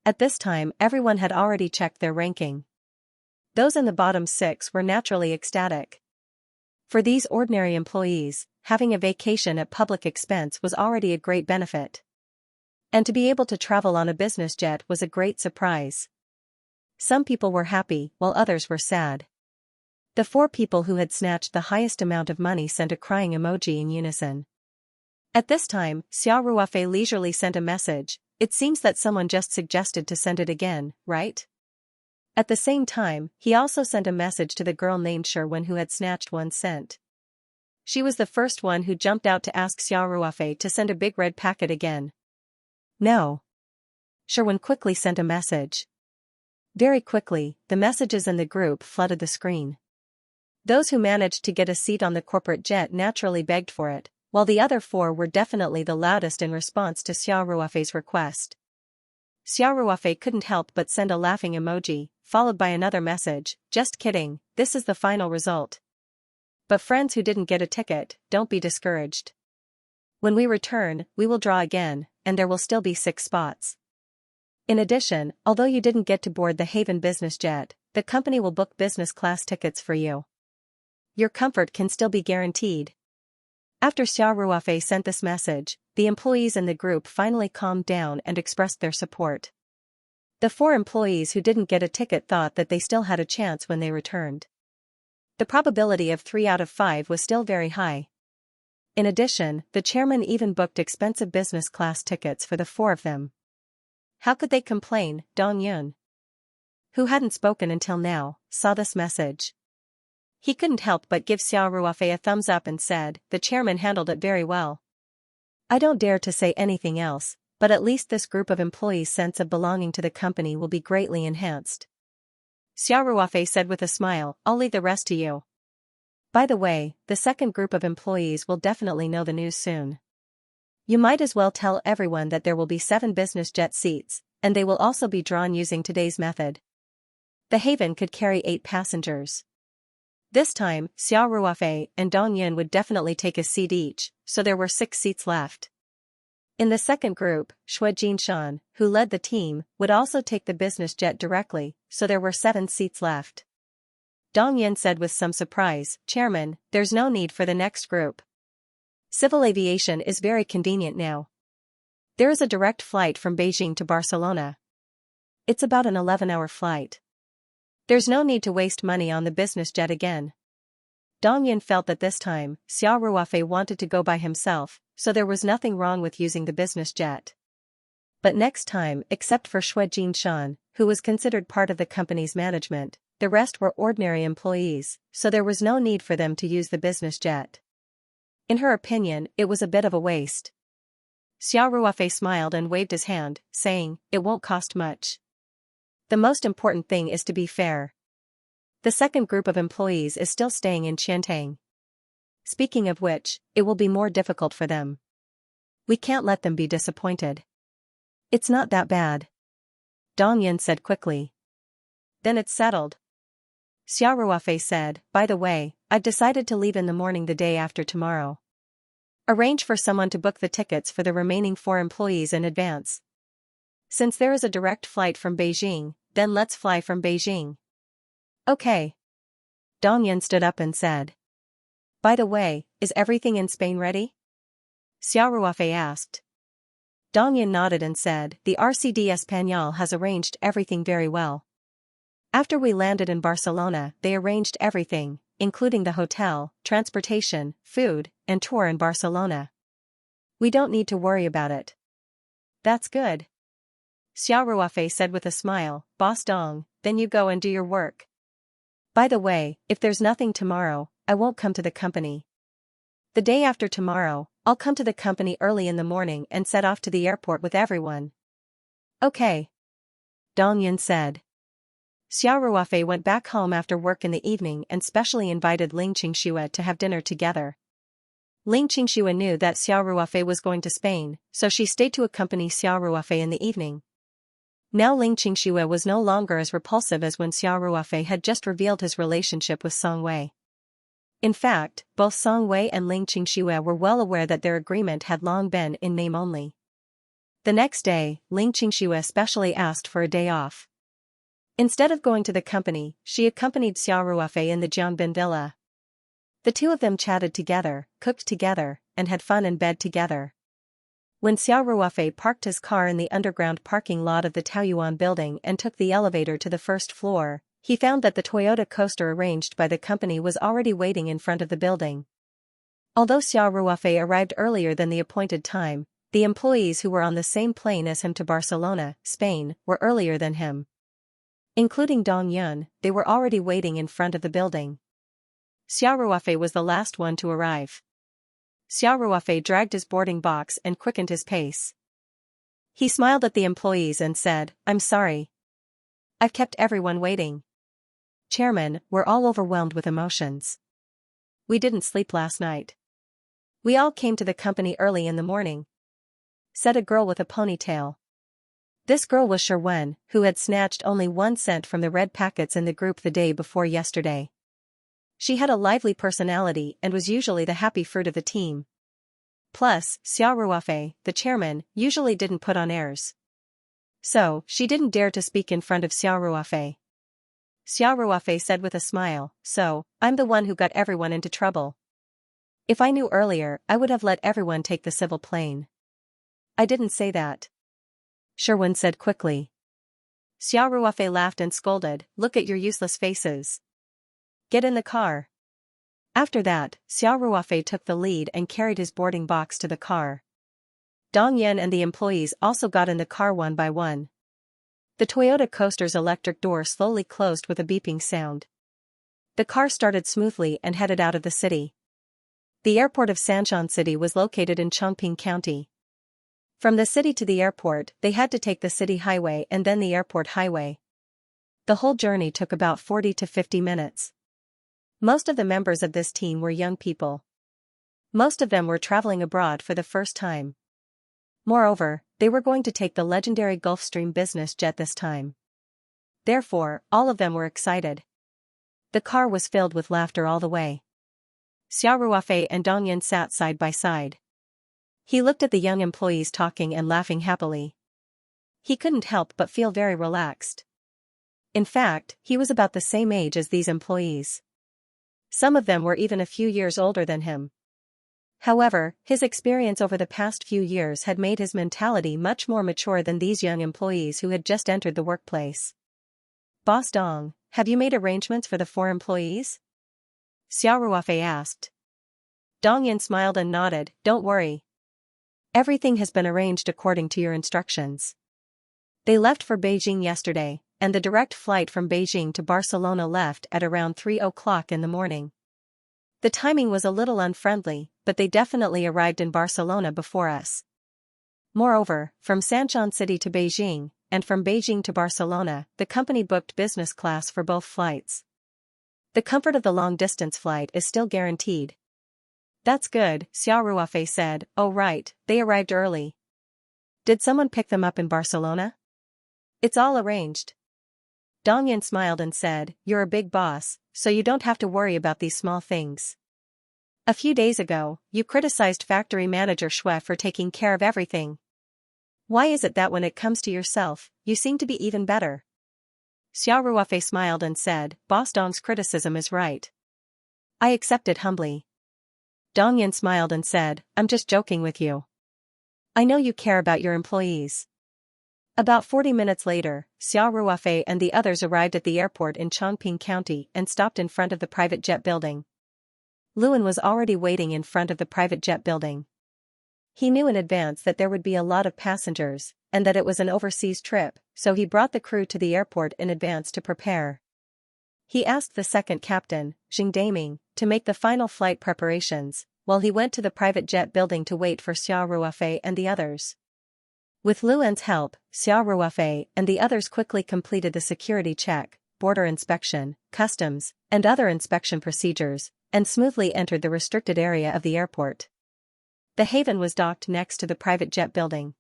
At this time, everyone had already checked their ranking. Those in the bottom 6 were naturally ecstatic. For these ordinary employees, having a vacation at public expense was already a great benefit. And to be able to travel on a business jet was a great surprise. Some people were happy, while others were sad. The 4 people who had snatched the highest amount of money sent a crying emoji in unison. At this time, Xiao Ruofei leisurely sent a message, "It seems that someone just suggested to send it again, right?" At the same time, he also sent a message to the girl named Sherwin who had snatched 1 cent. She was the first one who jumped out to ask Xiao Ruofei to send a big red packet again. "No." Sherwin quickly sent a message. Very quickly, the messages in the group flooded the screen. Those who managed to get a seat on the corporate jet naturally begged for it, while the other 4 were definitely the loudest in response to Xiao Ruofei's request. Xiao Ruofei couldn't help but send a laughing emoji, followed by another message, "Just kidding, this is the final result. But friends who didn't get a ticket, don't be discouraged. When we return, we will draw again, and there will still be 6 spots. In addition, although you didn't get to board the Haven business jet, the company will book business class tickets for you. Your comfort can still be guaranteed." After Xiao Ruofei sent this message, the employees in the group finally calmed down and expressed their support. The 4 employees who didn't get a ticket thought that they still had a chance when they returned. The probability of 3 out of 5 was still very high. In addition, the chairman even booked expensive business class tickets for the 4 of them. How could they complain? Dong Yun, who hadn't spoken until now, saw this message. He couldn't help but give Xiao Ruofei a thumbs up and said, "The chairman handled it very well. I don't dare to say anything else, but at least this group of employees' sense of belonging to the company will be greatly enhanced." Xiao Ruofei said with a smile, "I'll leave the rest to you. By the way, the second group of employees will definitely know the news soon. You might as well tell everyone that there will be 7 business jet seats, and they will also be drawn using today's method. The Haven could carry 8 passengers. This time, Xiao Ruofei and Dong Yun would definitely take a seat each, so there were 6 seats left. In the second group, Shui Jinshan, who led the team, would also take the business jet directly, so there were 7 seats left. Dong Yun said with some surprise, "Chairman, there's no need for the next group. Civil aviation is very convenient now. There is a direct flight from Beijing to Barcelona. It's about an 11-hour flight. There's no need to waste money on the business jet again." Dong Yun felt that this time, Xiao Ruofei wanted to go by himself, so there was nothing wrong with using the business jet. But next time, except for Shui Jinshan, who was considered part of the company's management, the rest were ordinary employees, so there was no need for them to use the business jet. In her opinion, it was a bit of a waste. Xiao Ruofei smiled and waved his hand, saying, "It won't cost much. The most important thing is to be fair. The second group of employees is still staying in Qiantang. Speaking of which, it will be more difficult for them. We can't let them be disappointed." "It's not that bad," Dong Yun said quickly. "Then it's settled." Xiao Ruofei said, "By the way, I've decided to leave in the morning the day after tomorrow. Arrange for someone to book the tickets for the remaining 4 employees in advance. Since there is a direct flight from Beijing, then let's fly from Beijing." "Okay." Dong Yun stood up and said. "By the way, is everything in Spain ready?" Xiao Ruofei asked. Dong Yun nodded and said, "The RCD Español has arranged everything very well. After we landed in Barcelona, they arranged everything, including the hotel, transportation, food, and tour in Barcelona. We don't need to worry about it." "That's good," Xiao Ruofei said with a smile. "Boss Dong, then you go and do your work. By the way, if there's nothing tomorrow, I won't come to the company. The day after tomorrow, I'll come to the company early in the morning and set off to the airport with everyone." "Okay," Dong Yun said. Xiao Ruofei went back home after work in the evening and specially invited Ling Qingshuo to have dinner together. Ling Qingshuo knew that Xiao Ruofei was going to Spain, so she stayed to accompany Xiao Ruofei in the evening. Now Ling Qingshuo was no longer as repulsive as when Xiao Ruofei had just revealed his relationship with Song Wei. In fact, both Song Wei and Ling Qingshuo were well aware that their agreement had long been in name only. The next day, Ling Qingshuo especially asked for a day off. Instead of going to the company, she accompanied Xiao Ruofei in the Jiangbin villa. The 2 of them chatted together, cooked together, and had fun in bed together. When Xiao Ruofei parked his car in the underground parking lot of the Taoyuan building and took the elevator to the first floor, he found that the Toyota coaster arranged by the company was already waiting in front of the building. Although Xiao Ruofei arrived earlier than the appointed time, the employees who were on the same plane as him to Barcelona, Spain, were earlier than him. Including Dong Yun, they were already waiting in front of the building. Xiao Ruofei was the last one to arrive. Xiao Ruofei dragged his boarding box and quickened his pace. He smiled at the employees and said, "I'm sorry. I've kept everyone waiting. Chairman, we're all overwhelmed with emotions. We didn't sleep last night. We all came to the company early in the morning," said a girl with a ponytail. This girl was Sherwen, who had snatched only 1 cent from the red packets in the group the day before yesterday. She had a lively personality and was usually the happy fruit of the team. Plus, Xiao Ruofei, the chairman, usually didn't put on airs. So, she didn't dare to speak in front of Xiao Ruofei. Xiao Ruofei said with a smile, "So, I'm the one who got everyone into trouble." If I knew earlier, I would have let everyone take the civil plane. I didn't say that. Sherwin said quickly. Xiao Ruofei laughed and scolded, look at your useless faces. Get in the car. After that, Xiao Ruofei took the lead and carried his boarding box to the car. Dong Yan and the employees also got in the car one by one. The Toyota Coaster's electric door slowly closed with a beeping sound. The car started smoothly and headed out of the city. The airport of Sanxian City was located in Chongping County. From the city to the airport, they had to take the city highway and then the airport highway. The whole journey took about 40 to 50 minutes. Most of the members of this team were young people. Most of them were traveling abroad for the first time. Moreover, they were going to take the legendary Gulfstream business jet this time. Therefore, all of them were excited. The car was filled with laughter all the way. Xiao Ruofei and Dong Yan sat side by side. He looked at the young employees talking and laughing happily. He couldn't help but feel very relaxed. In fact, he was about the same age as these employees. Some of them were even a few years older than him. However, his experience over the past few years had made his mentality much more mature than these young employees who had just entered the workplace. Boss Dong, have you made arrangements for the 4 employees? Xiao Ruofei asked. Dong Yan smiled and nodded, don't worry. Everything has been arranged according to your instructions. They left for Beijing yesterday, and the direct flight from Beijing to Barcelona left at around 3 o'clock in the morning. The timing was a little unfriendly, but they definitely arrived in Barcelona before us. Moreover, from Sanxian City to Beijing, and from Beijing to Barcelona, the company booked business class for both flights. The comfort of the long-distance flight is still guaranteed. That's good, Xiao Ruofei said, oh right, they arrived early. Did someone pick them up in Barcelona? It's all arranged. Dong Yan smiled and said, you're a big boss, so you don't have to worry about these small things. A few days ago, you criticized factory manager Xue for taking care of everything. Why is it that when it comes to yourself, you seem to be even better? Xiao Ruofei smiled and said, Boss Dong's criticism is right. I accept it humbly. Dong Yan smiled and said, I'm just joking with you. I know you care about your employees. About 40 minutes later, Xiao Ruofei and the others arrived at the airport in Chongping County and stopped in front of the private jet building. Luan was already waiting in front of the private jet building. He knew in advance that there would be a lot of passengers, and that it was an overseas trip, so he brought the crew to the airport in advance to prepare. He asked the second captain, Xing Daming, to make the final flight preparations, while he went to the private jet building to wait for Xiao Ruofei and the others. With Luan's help, Xiao Ruofei and the others quickly completed the security check, border inspection, customs, and other inspection procedures, and smoothly entered the restricted area of the airport. The Haven was docked next to the private jet building.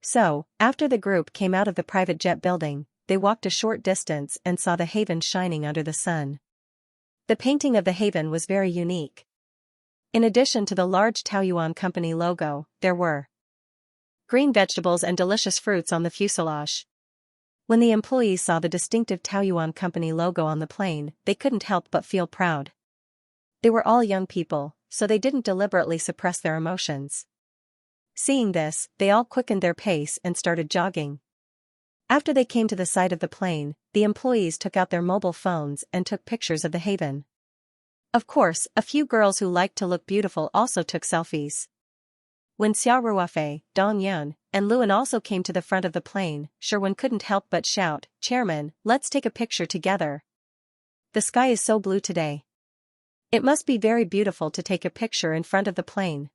So, after the group came out of the private jet building, they walked a short distance and saw the Haven shining under the sun. The painting of the Haven was very unique. In addition to the large Taoyuan Company logo, there were green vegetables and delicious fruits on the fuselage. When the employees saw the distinctive Taoyuan Company logo on the plane, they couldn't help but feel proud. They were all young people, so they didn't deliberately suppress their emotions. Seeing this, they all quickened their pace and started jogging. After they came to the side of the plane, the employees took out their mobile phones and took pictures of the Haven. Of course, a few girls who liked to look beautiful also took selfies. When Xiao Ruofei, Dong Yan, and Luan also came to the front of the plane, Sherwin couldn't help but shout, Chairman, let's take a picture together. The sky is so blue today. It must be very beautiful to take a picture in front of the plane.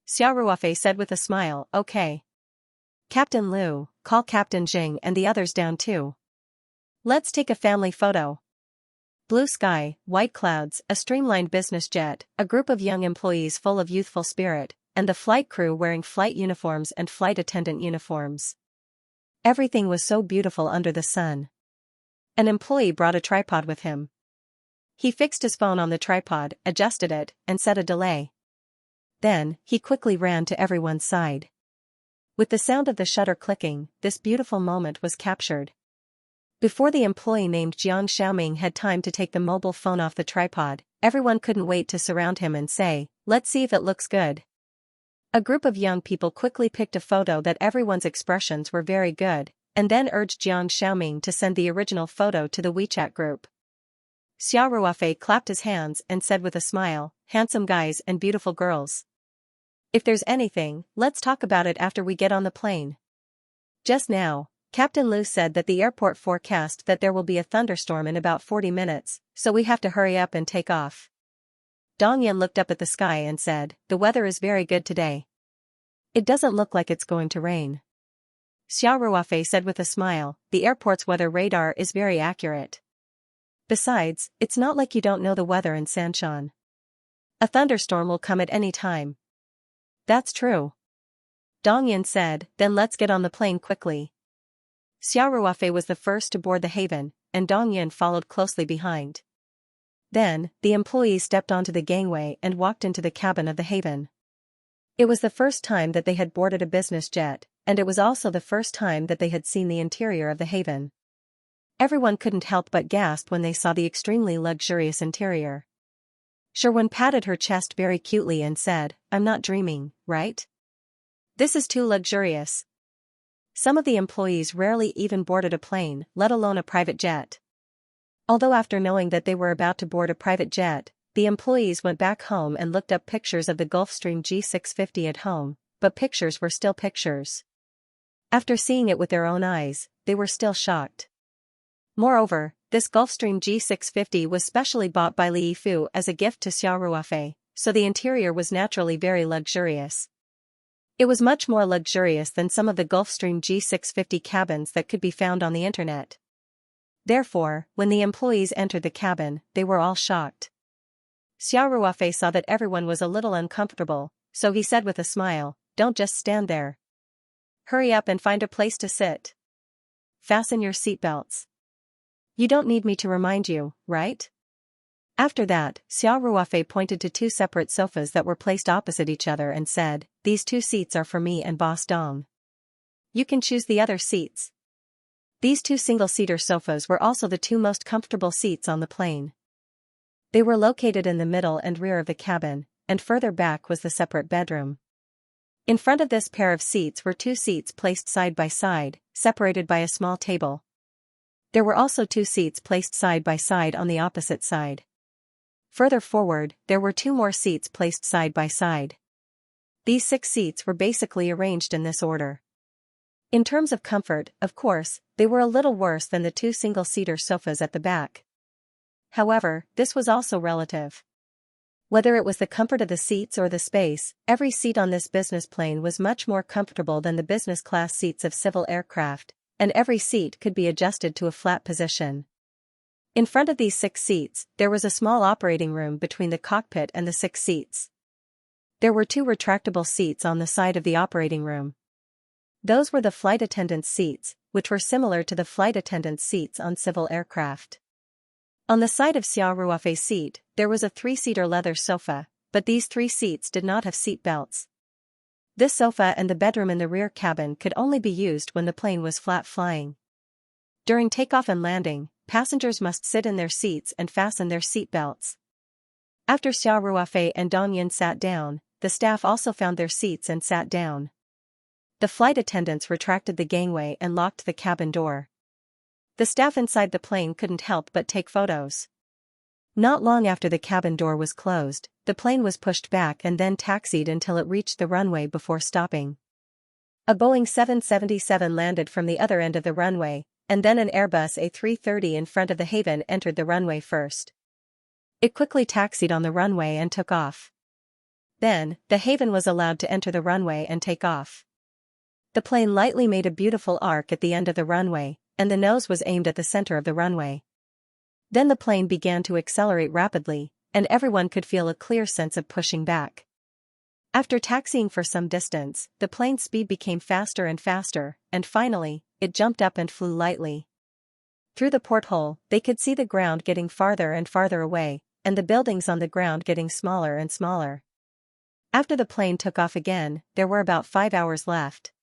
Xiao Ruofei said with a smile, okay. Captain Liu, call Captain Jing and the others down too. Let's take a family photo. Blue sky, white clouds, a streamlined business jet, a group of young employees full of youthful spirit, and the flight crew wearing flight uniforms and flight attendant uniforms. Everything was so beautiful under the sun. An employee brought a tripod with him. He fixed his phone on the tripod, adjusted it, and set a delay. Then, he quickly ran to everyone's side. With the sound of the shutter clicking, this beautiful moment was captured. Before the employee named Jiang Xiaoming had time to take the mobile phone off the tripod, everyone couldn't wait to surround him and say, "Let's see if it looks good." A group of young people quickly picked a photo that everyone's expressions were very good, and then urged Jiang Xiaoming to send the original photo to the WeChat group. Xiao Ruofei clapped his hands and said with a smile, "Handsome guys and beautiful girls. If there's anything, let's talk about it after we get on the plane." Just now, Captain Liu said that the airport forecast that there will be a thunderstorm in about 40 minutes, so we have to hurry up and take off. Dong Yin looked up at the sky and said, "The weather is very good today. It doesn't look like it's going to rain." Xiao Ruofei said with a smile, "The airport's weather radar is very accurate. Besides, it's not like you don't know the weather in Sanshan. A thunderstorm will come at any time." "That's true." Dong Yin said, "Then let's get on the plane quickly." Xiao Ruofei was the first to board the Haven, and Dong Yin followed closely behind. Then, the employees stepped onto the gangway and walked into the cabin of the Haven. It was the first time that they had boarded a business jet, and it was also the first time that they had seen the interior of the Haven. Everyone couldn't help but gasp when they saw the extremely luxurious interior. Sherwin patted her chest very cutely and said, "I'm not dreaming, right? This is too luxurious." Some of the employees rarely even boarded a plane, let alone a private jet. Although after knowing that they were about to board a private jet, the employees went back home and looked up pictures of the Gulfstream G650 at home, but pictures were still pictures. After seeing it with their own eyes, they were still shocked. Moreover, this Gulfstream G650 was specially bought by Li Yifu as a gift to Xiao Ruofei, so the interior was naturally very luxurious. It was much more luxurious than some of the Gulfstream G650 cabins that could be found on the internet. Therefore, when the employees entered the cabin, they were all shocked. Xiao Ruofei saw that everyone was a little uncomfortable, so he said with a smile, "Don't just stand there. Hurry up and find a place to sit. Fasten your seatbelts. You don't need me to remind you, right?" After that, Xiao Ruofei pointed to two separate sofas that were placed opposite each other and said, "These two seats are for me and Boss Dong. You can choose the other seats." These two single-seater sofas were also the two most comfortable seats on the plane. They were located in the middle and rear of the cabin, and further back was the separate bedroom. In front of this pair of seats were two seats placed side by side, separated by a small table. There were also two seats placed side by side on the opposite side. Further forward, there were two more seats placed side by side. These 6 seats were basically arranged in this order. In terms of comfort, of course, they were a little worse than the two single-seater sofas at the back. However, this was also relative. Whether it was the comfort of the seats or the space, every seat on this business plane was much more comfortable than the business class seats of civil aircraft, and every seat could be adjusted to a flat position. In front of these 6 seats, there was a small operating room between the cockpit and the 6 seats. There were 2 retractable seats on the side of the operating room. Those were the flight attendants' seats, which were similar to the flight attendants' seats on civil aircraft. On the side of Xiao Ruofei's seat, there was a 3-seater leather sofa, but these 3 seats did not have seat belts. This sofa and the bedroom in the rear cabin could only be used when the plane was flat flying. During takeoff and landing, passengers must sit in their seats and fasten their seat belts. After Xiao Ruofei and Dong Yin sat down, the staff also found their seats and sat down. The flight attendants retracted the gangway and locked the cabin door. The staff inside the plane couldn't help but take photos. Not long after the cabin door was closed, the plane was pushed back and then taxied until it reached the runway before stopping. A Boeing 777 landed from the other end of the runway, and then an Airbus A330 in front of the Haven entered the runway first. It quickly taxied on the runway and took off. Then, the Haven was allowed to enter the runway and take off. The plane lightly made a beautiful arc at the end of the runway, and the nose was aimed at the center of the runway. Then the plane began to accelerate rapidly, and everyone could feel a clear sense of pushing back. After taxiing for some distance, the plane's speed became faster and faster, and finally, it jumped up and flew lightly. Through the porthole, they could see the ground getting farther and farther away, and the buildings on the ground getting smaller and smaller. After the plane took off again, there were about 5 hours left.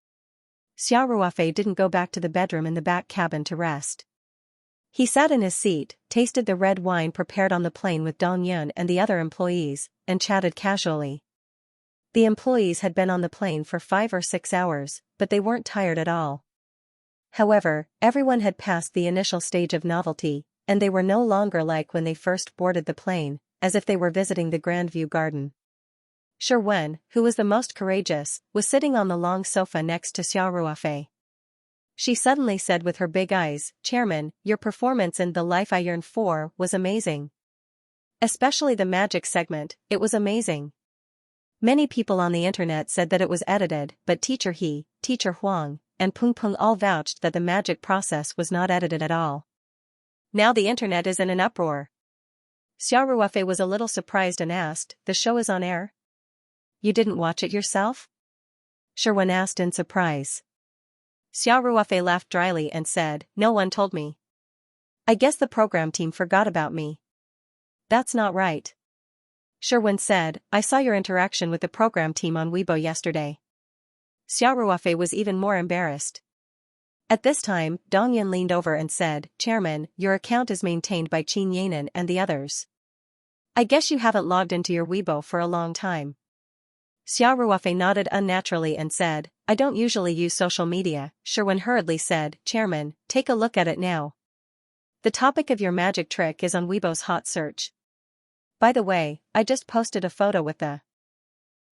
Xiao Ruofei didn't go back to the bedroom in the back cabin to rest. He sat in his seat, tasted the red wine prepared on the plane with Dong Yun and the other employees, and chatted casually. The employees had been on the plane for 5 or 6 hours, but they weren't tired at all. However, everyone had passed the initial stage of novelty, and they were no longer like when they first boarded the plane, as if they were visiting the Grandview Garden. Shi Wen, who was the most courageous, was sitting on the long sofa next to Xia Ruofei. She suddenly said with her big eyes, "Chairman, your performance in The Life I Yearn For was amazing. Especially the magic segment, it was amazing." Many people on the internet said that it was edited, but Teacher He, Teacher Huang, and Peng Peng all vouched that the magic process was not edited at all. Now the internet is in an uproar. Xia Ruofei was a little surprised and asked, "The show is on air? You didn't watch it yourself?" Shi Wen asked in surprise. Xia Ruofei laughed dryly and said, "No one told me. I guess the program team forgot about me." "That's not right." Shi Wen said, "I saw your interaction with the program team on Weibo yesterday." Xia Ruofei was even more embarrassed. At this time, Dong Yun leaned over and said, "Chairman, your account is maintained by Qin Yanan and the others. I guess you haven't logged into your Weibo for a long time." Xia Ruofei nodded unnaturally and said, "I don't usually use social media." Shi Wen hurriedly said, "Chairman, take a look at it now. The topic of your magic trick is on Weibo's hot search. By the way, I just posted a photo with the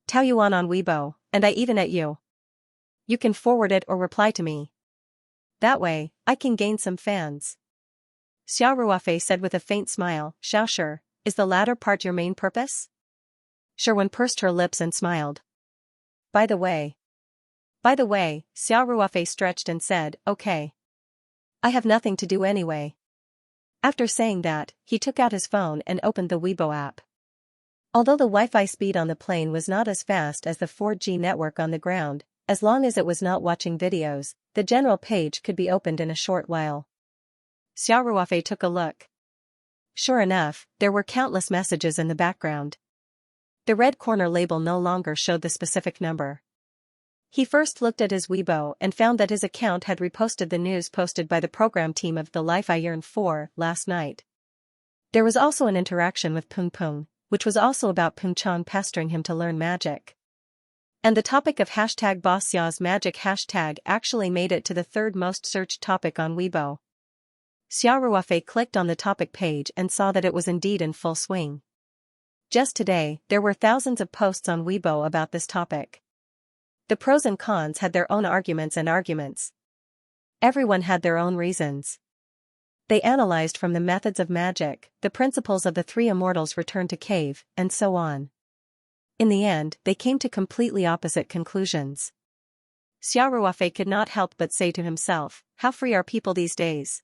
Taoyuan on Weibo, and I even at you. You can forward it or reply to me. That way, I can gain some fans." Xia Ruofei said with a faint smile, "Xiaoshi, is the latter part your main purpose?" Shi Wen pursed her lips and smiled. By the way, Xia Ruofei stretched and said, "Okay. I have nothing to do anyway." After saying that, he took out his phone and opened the Weibo app. Although the Wi-Fi speed on the plane was not as fast as the 4G network on the ground, as long as it was not watching videos, the general page could be opened in a short while. Xia Ruofei took a look. Sure enough, there were countless messages in the background. The red corner label no longer showed the specific number. He first looked at his Weibo and found that his account had reposted the news posted by the program team of The Life I Yearn For last night. There was also an interaction with Peng Peng, which was also about Peng Chang pestering him to learn magic. And the topic of #Boss Xia's magic hashtag actually made it to the third most searched topic on Weibo. Xia Ruofei clicked on the topic page and saw that it was indeed in full swing. Just today, there were thousands of posts on Weibo about this topic. The pros and cons had their own arguments and arguments. Everyone had their own reasons. They analyzed from the methods of magic, the principles of the 3 immortals returned to cave, and so on. In the end, they came to completely opposite conclusions. Xia Ruofei could not help but say to himself, how free are people these days?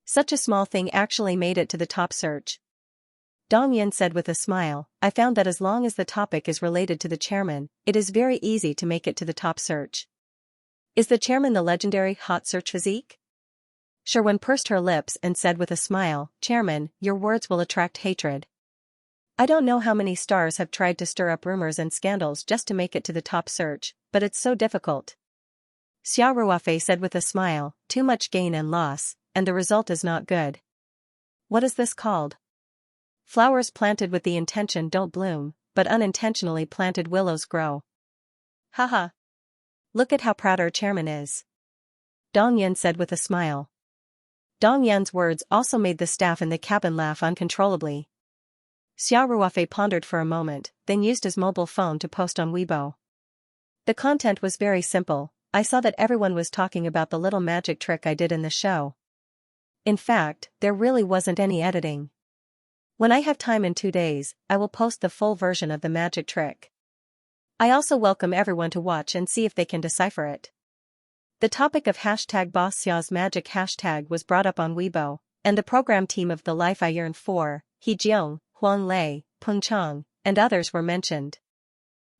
Such a small thing actually made it to the top search. Dong Yun said with a smile, "I found that as long as the topic is related to the chairman, it is very easy to make it to the top search." "Is the chairman the legendary hot search physique?" Shi Wen pursed her lips and said with a smile, "Chairman, your words will attract hatred. I don't know how many stars have tried to stir up rumors and scandals just to make it to the top search, but it's so difficult." Xia Ruofei said with a smile, "Too much gain and loss, and the result is not good. What is this called? Flowers planted with the intention don't bloom, but unintentionally planted willows grow. Haha. Look at how proud our chairman is." Dong Yun said with a smile. Dong Yun's words also made the staff in the cabin laugh uncontrollably. Xia Ruofei pondered for a moment, then used his mobile phone to post on Weibo. The content was very simple. "I saw that everyone was talking about the little magic trick I did in the show. In fact, there really wasn't any editing. When I have time in 2 days, I will post the full version of the magic trick. I also welcome everyone to watch and see if they can decipher it." The topic of #Boss Xia's magic hashtag was brought up on Weibo, and the program team of The Life I Yearn For, He Jiong, Huang Lei, Peng Chang, and others were mentioned.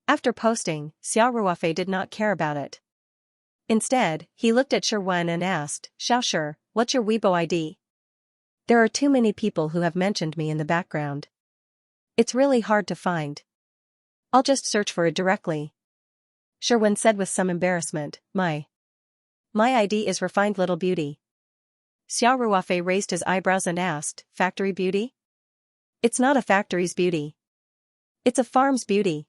After posting, Xia Ruofei did not care about it. Instead, he looked at Shi Wen and asked, "Xiaoshi, what's your Weibo ID? There are too many people who have mentioned me in the background. It's really hard to find. I'll just search for it directly." Shi Wen said with some embarrassment, My ID is Refined Little Beauty." Xiao Ruofei raised his eyebrows and asked, factory beauty? It's not a factory's beauty. It's a farm's beauty.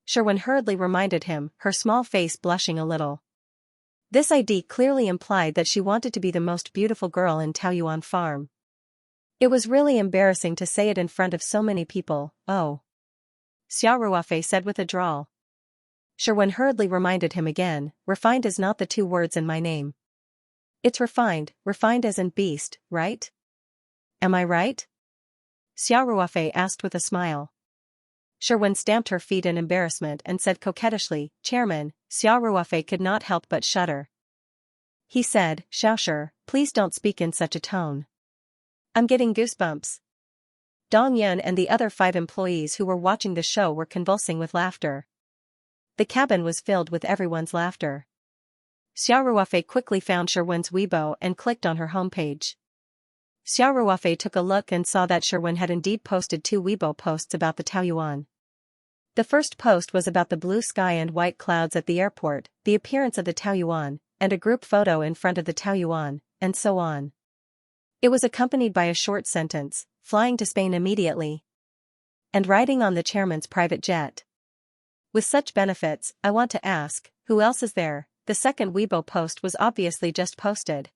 Sherwin hurriedly reminded him, her small face blushing a little. This idea clearly implied that she wanted to be the most beautiful girl in Taoyuan farm. It was really embarrassing to say it in front of so many people. Oh. Xiao Ruofei said with a drawl. Sherwin hurriedly reminded him again, refined is not the two words in my name. It's refined as in beast, right? Am I right? Xiao Ruofei asked with a smile. Sherwin stamped her feet in embarrassment and said coquettishly, Chairman. Xiao Ruofei could not help but shudder. He said, Xiaoshi, please don't speak in such a tone. I'm getting goosebumps. Dong Yun and the other 5 employees who were watching the show were convulsing with laughter. The cabin was filled with everyone's laughter. Xiao Ruofei quickly found Sherwin's Weibo and clicked on her homepage. Xiao Ruofei took a look and saw that Sherwin had indeed posted 2 Weibo posts about the Taoyuan. The first post was about the blue sky and white clouds at the airport, the appearance of the Taoyuan, and a group photo in front of the Taoyuan, and so on. It was accompanied by a short sentence, flying to Spain immediately. And riding on the chairman's private jet. With such benefits, I want to ask, who else is there? The second Weibo post was obviously just posted.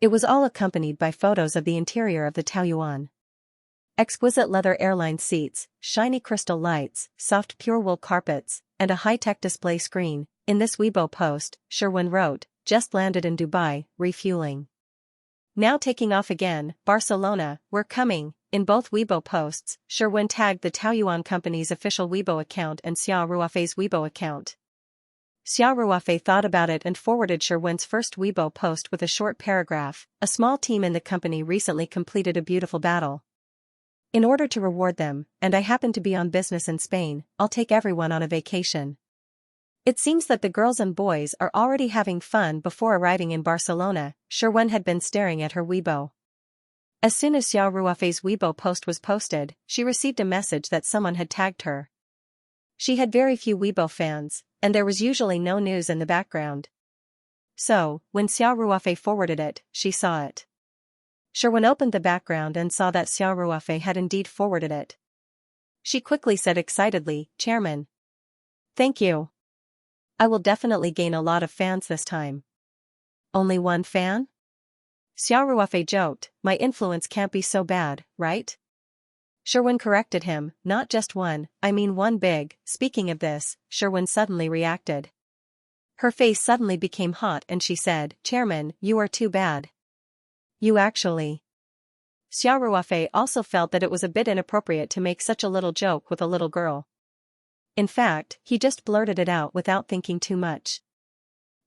It was all accompanied by photos of the interior of the Taoyuan. Exquisite leather airline seats, shiny crystal lights, soft pure wool carpets, and a high-tech display screen. In this Weibo post, Sherwin wrote, just landed in Dubai, refueling. Now taking off again, Barcelona, we're coming. In both Weibo posts, Sherwin tagged the Taoyuan company's official Weibo account and Xiao Ruofei's Weibo account. Xiao Ruofei thought about it and forwarded Sherwin's first Weibo post with a short paragraph. A small team in the company recently completed a beautiful battle. In order to reward them, and I happen to be on business in Spain, I'll take everyone on a vacation. It seems that the girls and boys are already having fun before arriving in Barcelona. Sherwin had been staring at her Weibo. As soon as Xiao Ruofei's Weibo post was posted, she received a message that someone had tagged her. She had very few Weibo fans, and there was usually no news in the background. So, when Xiao Ruofei forwarded it, she saw it. Sherwin opened the background and saw that Xiao Ruofei had indeed forwarded it. She quickly said excitedly, Chairman. Thank you. I will definitely gain a lot of fans this time. Only one fan? Xiao Ruofei joked, my influence can't be so bad, right? Sherwin corrected him, not just one, I mean one big. Speaking of this, Sherwin suddenly reacted. Her face suddenly became hot and she said, Chairman, you are too bad. You actually. Xiao Ruofei also felt that it was a bit inappropriate to make such a little joke with a little girl. In fact, he just blurted it out without thinking too much.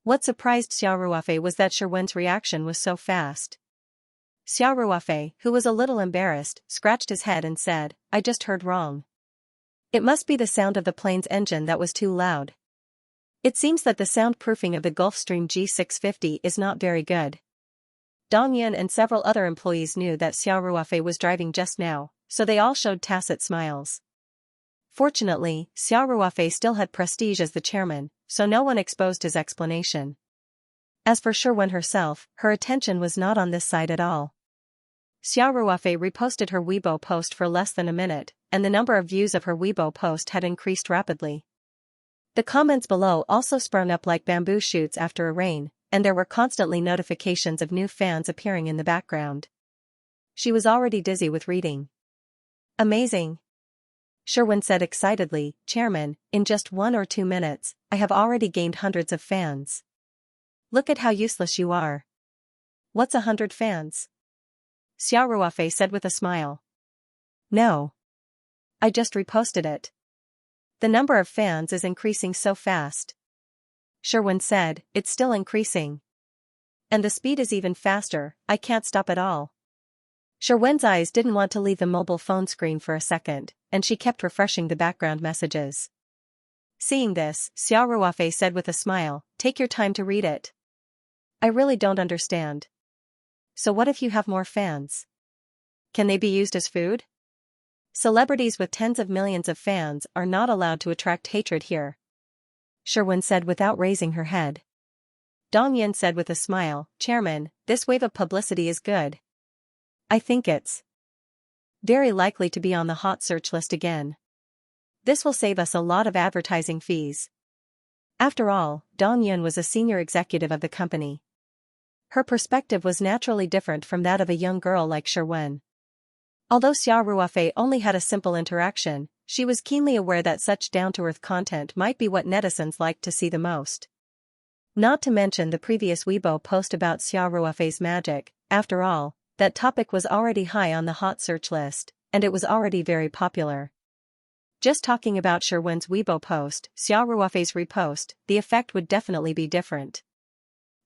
What surprised Xiao Ruofei was that Sherwin's reaction was so fast. Xiao Ruofei, who was a little embarrassed, scratched his head and said, I just heard wrong. It must be the sound of the plane's engine that was too loud. It seems that the soundproofing of the Gulfstream G650 is not very good. Dong Yun and several other employees knew that Xiao Ruofei was driving just now, so they all showed tacit smiles. Fortunately, Xiao Ruofei still had prestige as the chairman, so no one exposed his explanation. As for Sherwin herself, her attention was not on this side at all. Xiao Ruofei reposted her Weibo post for less than a minute, and the number of views of her Weibo post had increased rapidly. The comments below also sprung up like bamboo shoots after a rain, and there were constantly notifications of new fans appearing in the background. She was already dizzy with reading. Amazing. Sherwin said excitedly, Chairman, in just 1 or 2 minutes, I have already gained hundreds of fans. Look at how useless you are. What's 100 fans? Xiao Ruofei said with a smile. No. I just reposted it. The number of fans is increasing so fast. Sherwin said, it's still increasing. And the speed is even faster, I can't stop at all. Sherwin's eyes didn't want to leave the mobile phone screen for a second, and she kept refreshing the background messages. Seeing this, Xiao Ruofei said with a smile, take your time to read it. I really don't understand. So what if you have more fans? Can they be used as food? Celebrities with tens of millions of fans are not allowed to attract hatred here. Sherwin said without raising her head. Dong Yin said with a smile, "Chairman, this wave of publicity is good. I think it's very likely to be on the hot search list again. This will save us a lot of advertising fees." After all, Dong Yin was a senior executive of the company. Her perspective was naturally different from that of a young girl like Sherwen. Although Xia Ruofei only had a simple interaction, she was keenly aware that such down-to-earth content might be what netizens liked to see the most. Not to mention the previous Weibo post about Xia Ruofei's magic. After all, that topic was already high on the hot search list, and it was already very popular. Just talking about Sherwen's Weibo post, Xia Ruofei's repost, the effect would definitely be different.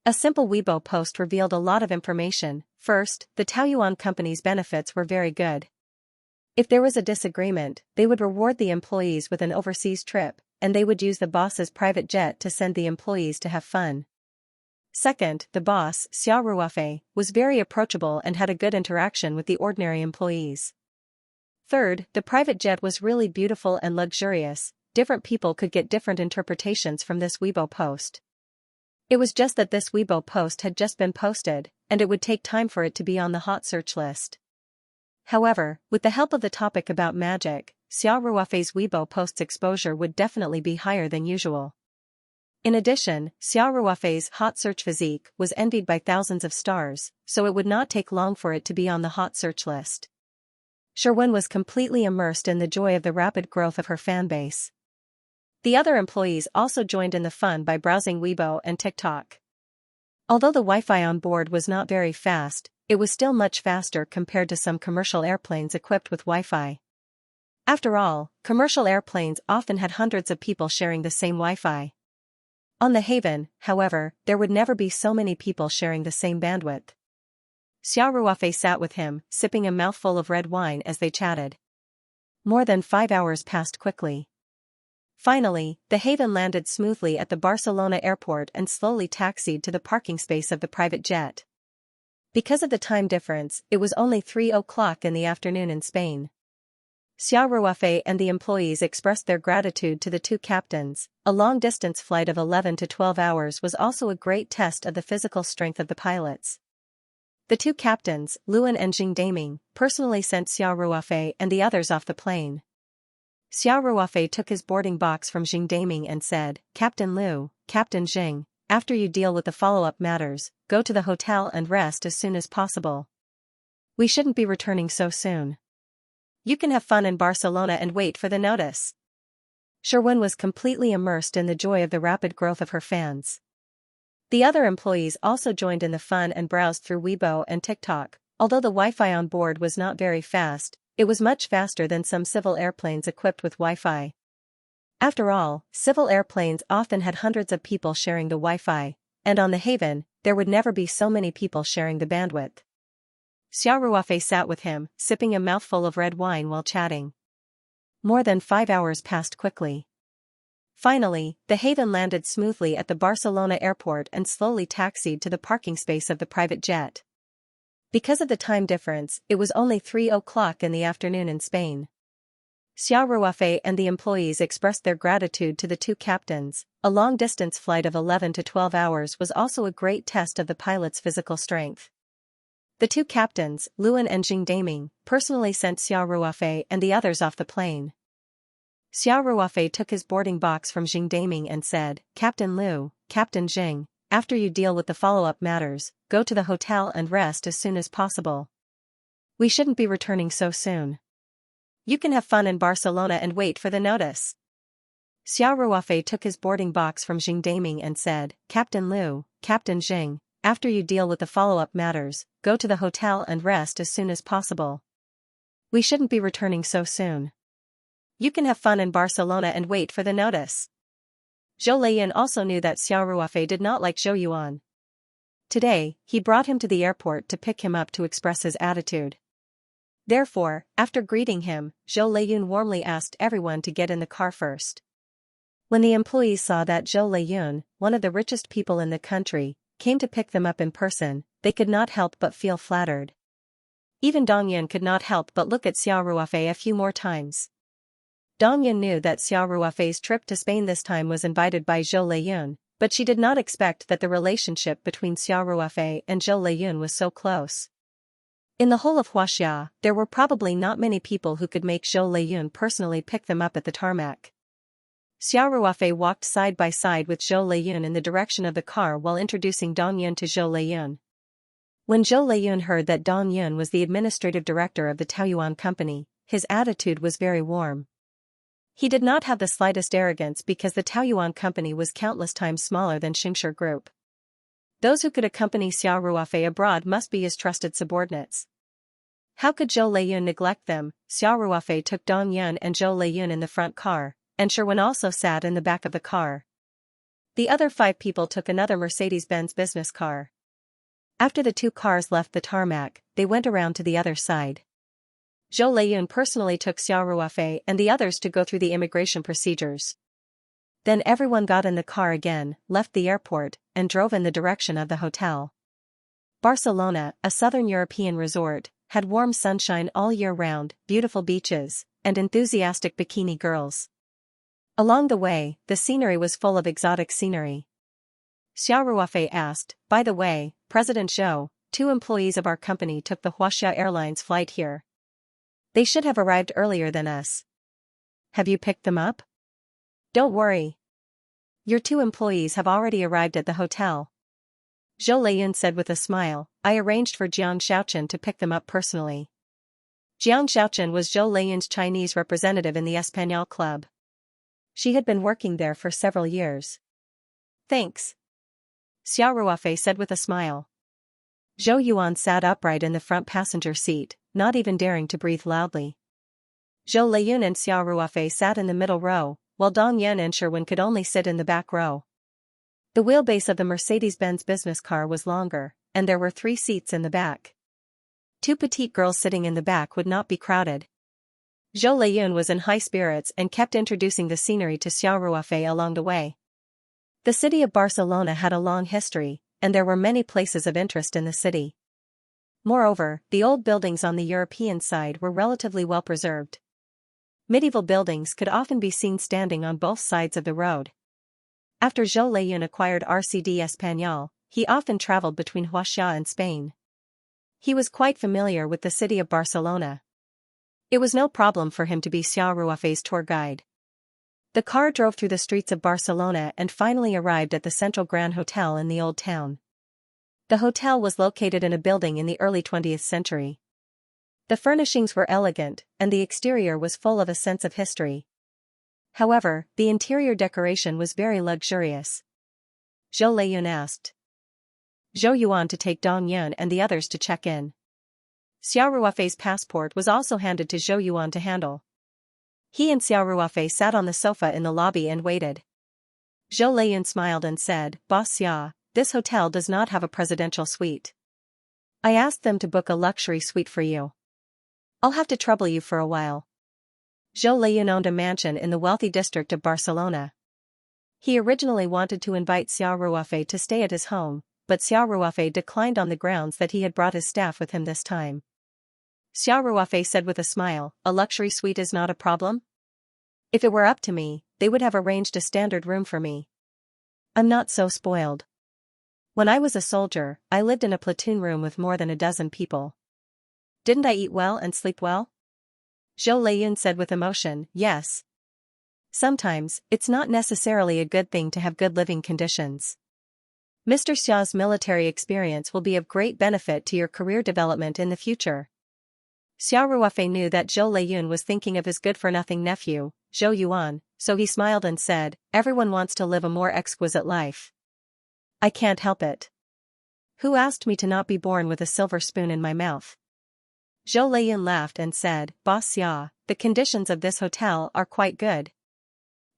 A simple Weibo post revealed a lot of information. First, the Taoyuan company's benefits were very good. If there was a disagreement, they would reward the employees with an overseas trip, and they would use the boss's private jet to send the employees to have fun. Second, the boss, Xia Ruofei, was very approachable and had a good interaction with the ordinary employees. Third, the private jet was really beautiful and luxurious. Different people could get different interpretations from this Weibo post. It was just that this Weibo post had just been posted, and it would take time for it to be on the hot search list. However, with the help of the topic about magic, Xia Ruofei's Weibo post's exposure would definitely be higher than usual. In addition, Xia Ruofei's hot search physique was envied by thousands of stars, so it would not take long for it to be on the hot search list. Sherwen was completely immersed in the joy of the rapid growth of her fanbase. The other employees also joined in the fun by browsing Weibo and TikTok. Although the Wi-Fi on board was not very fast, it was still much faster compared to some commercial airplanes equipped with Wi-Fi. After all, commercial airplanes often had hundreds of people sharing the same Wi-Fi. On the Haven, however, there would never be so many people sharing the same bandwidth. Xia Ruofei sat with him, sipping a mouthful of red wine as they chatted. More than 5 hours passed quickly. Finally, the Haven landed smoothly at the Barcelona airport and slowly taxied to the parking space of the private jet. Because of the time difference, it was only 3 o'clock in the afternoon in Spain. Xia Ruofei and the employees expressed their gratitude to the two captains. A long-distance flight of 11 to 12 hours was also a great test of the physical strength of the pilots. The two captains, Luan and Jing Daming, personally sent Xia Ruofei and the others off the plane. Xia Ruofei took his boarding box from Jing Daming and said, "Captain Lu, Captain Jing, after you deal with the follow-up matters, go to the hotel and rest as soon as possible. We shouldn't be returning so soon. You can have fun in Barcelona and wait for the notice." Sherwen was completely immersed in the joy of the rapid growth of her fans. The other employees also joined in the fun and browsed through Weibo and TikTok. Although the Wi-Fi on board was not very fast, it was much faster than some civil airplanes equipped with Wi-Fi. After all, civil airplanes often had hundreds of people sharing the Wi-Fi, and on the Haven, there would never be so many people sharing the bandwidth. Xia Ruofei sat with him, sipping a mouthful of red wine while chatting. More than 5 hours passed quickly. Finally, the Haven landed smoothly at the Barcelona airport and slowly taxied to the parking space of the private jet. Because of the time difference, it was only 3 o'clock in the afternoon in Spain. Xia Ruofei and the employees expressed their gratitude to the two captains. A long-distance flight of 11 to 12 hours was also a great test of the pilot's physical strength. The two captains, Luan and Jing Daming, personally sent Xia Ruofei and the others off the plane. Xia Ruofei took his boarding box from Jing Daming and said, "Captain Lu, Captain Jing, after you deal with the follow-up matters, go to the hotel and rest as soon as possible. We shouldn't be returning so soon. You can have fun in Barcelona and wait for the notice." Xia Ruofei took his boarding box from Jing Daming and said, "Captain Lu, Captain Jing, after you deal with the follow-up matters, go to the hotel and rest as soon as possible. We shouldn't be returning so soon. You can have fun in Barcelona and wait for the notice." Zhou Leiyan also knew that Xia Ruofei did not like Zhou Yuan. Today, he brought him to the airport to pick him up to express his attitude. Therefore, after greeting him, Zhou Leiyun warmly asked everyone to get in the car first. When the employees saw that Zhou Leiyun, one of the richest people in the country, came to pick them up in person, they could not help but feel flattered. Even Dong Yin could not help but look at Xia Ruofei a few more times. Dong Yin knew that Xia Ruofei's trip to Spain this time was invited by Zhou Leiyun, But she did not expect that the relationship between Xiao Ruofei and Zhou Leyun was so close. In the whole of Huaxia, there were probably not many people who could make Zhou Leyun personally pick them up at the tarmac. Xiao Ruofei walked side by side with Zhou Leyun in the direction of the car while introducing Dong Yun to Zhou Leyun. When Zhou Leyun heard that Dong Yun was the administrative director of the Taoyuan company, his attitude was very warm. He did not have the slightest arrogance because the Taoyuan company was countless times smaller than Xianxia Group. Those who could accompany Xiao Ruofei abroad must be his trusted subordinates. How could Zhou Leyun neglect them? Xiao Ruofei took Dong Yun and Zhou Leyun in the front car, and Sherwin also sat in the back of the car. The other 5 people took another Mercedes-Benz business car. After the 2 cars left the tarmac, they went around to the other side. Zhou Leyun personally took Xiao Ruofei and the others to go through the immigration procedures. Then everyone got in the car again, left the airport, and drove in the direction of the hotel. Barcelona, a southern European resort, had warm sunshine all year round, beautiful beaches, and enthusiastic bikini girls. Along the way, the scenery was full of exotic scenery. Xiao Ruofei asked, "By the way, President Zhou, 2 employees of our company took the Huaxia Airlines flight here. They should have arrived earlier than us. Have you picked them up?" "Don't worry. Your 2 employees have already arrived at the hotel," Zhou Leyun said with a smile. "I arranged for Jiang Xiaochen to pick them up personally." Jiang Xiaochen was Zhou Leyun's Chinese representative in the Espagnol Club. She had been working there for several years. "Thanks," Xiao Ruofei said with a smile. Zhou Yuan sat upright in the front passenger seat, not even daring to breathe loudly. Zhou Leyun and Xiao Ruofei sat in the middle row, while Dong Yun and Sherwin could only sit in the back row. The wheelbase of the Mercedes-Benz business car was longer, and there were 3 seats in the back. 2 petite girls sitting in the back would not be crowded. Zhou Leyun was in high spirits and kept introducing the scenery to Xiao Ruofei along the way. The city of Barcelona had a long history, and there were many places of interest in the city. Moreover, the old buildings on the European side were relatively well preserved. Medieval buildings could often be seen standing on both sides of the road. After Zhou Leyun acquired RCD Espagnol, he often traveled between Huaxia and Spain. He was quite familiar with the city of Barcelona. It was no problem for him to be Xiao Ruofei's tour guide. The car drove through the streets of Barcelona and finally arrived at the Central Grand Hotel in the Old Town. The hotel was located in a building in the early 20th century. The furnishings were elegant, and the exterior was full of a sense of history. However, the interior decoration was very luxurious. Zhou Leyun asked Zhou Yuan to take Dong Yun and the others to check in. Xiao Ruofei's passport was also handed to Zhou Yuan to handle. He and Xiao Ruofei sat on the sofa in the lobby and waited. Zhou Leyun smiled and said, "Boss Xia, this hotel does not have a presidential suite. I asked them to book a luxury suite for you. I'll have to trouble you for a while." Zhou Leyun owned a mansion in the wealthy district of Barcelona. He originally wanted to invite Xiao Ruofei to stay at his home, but Xiao Ruofei declined on the grounds that he had brought his staff with him this time. Xiao Ruofei said with a smile, "A luxury suite is not a problem? If it were up to me, they would have arranged a standard room for me. I'm not so spoiled. When I was a soldier, I lived in a platoon room with more than a dozen people. Didn't I eat well and sleep well?" Zhou Leyun said with emotion, "Yes. Sometimes, it's not necessarily a good thing to have good living conditions. Mr. Xiao's military experience will be of great benefit to your career development in the future." Xiao Ruofei knew that Zhou Leyun was thinking of his good-for-nothing nephew, Zhou Yuan, so he smiled and said, "Everyone wants to live a more exquisite life. I can't help it. Who asked me to not be born with a silver spoon in my mouth?" Zhou Leyun laughed and said, "Boss Xia, the conditions of this hotel are quite good.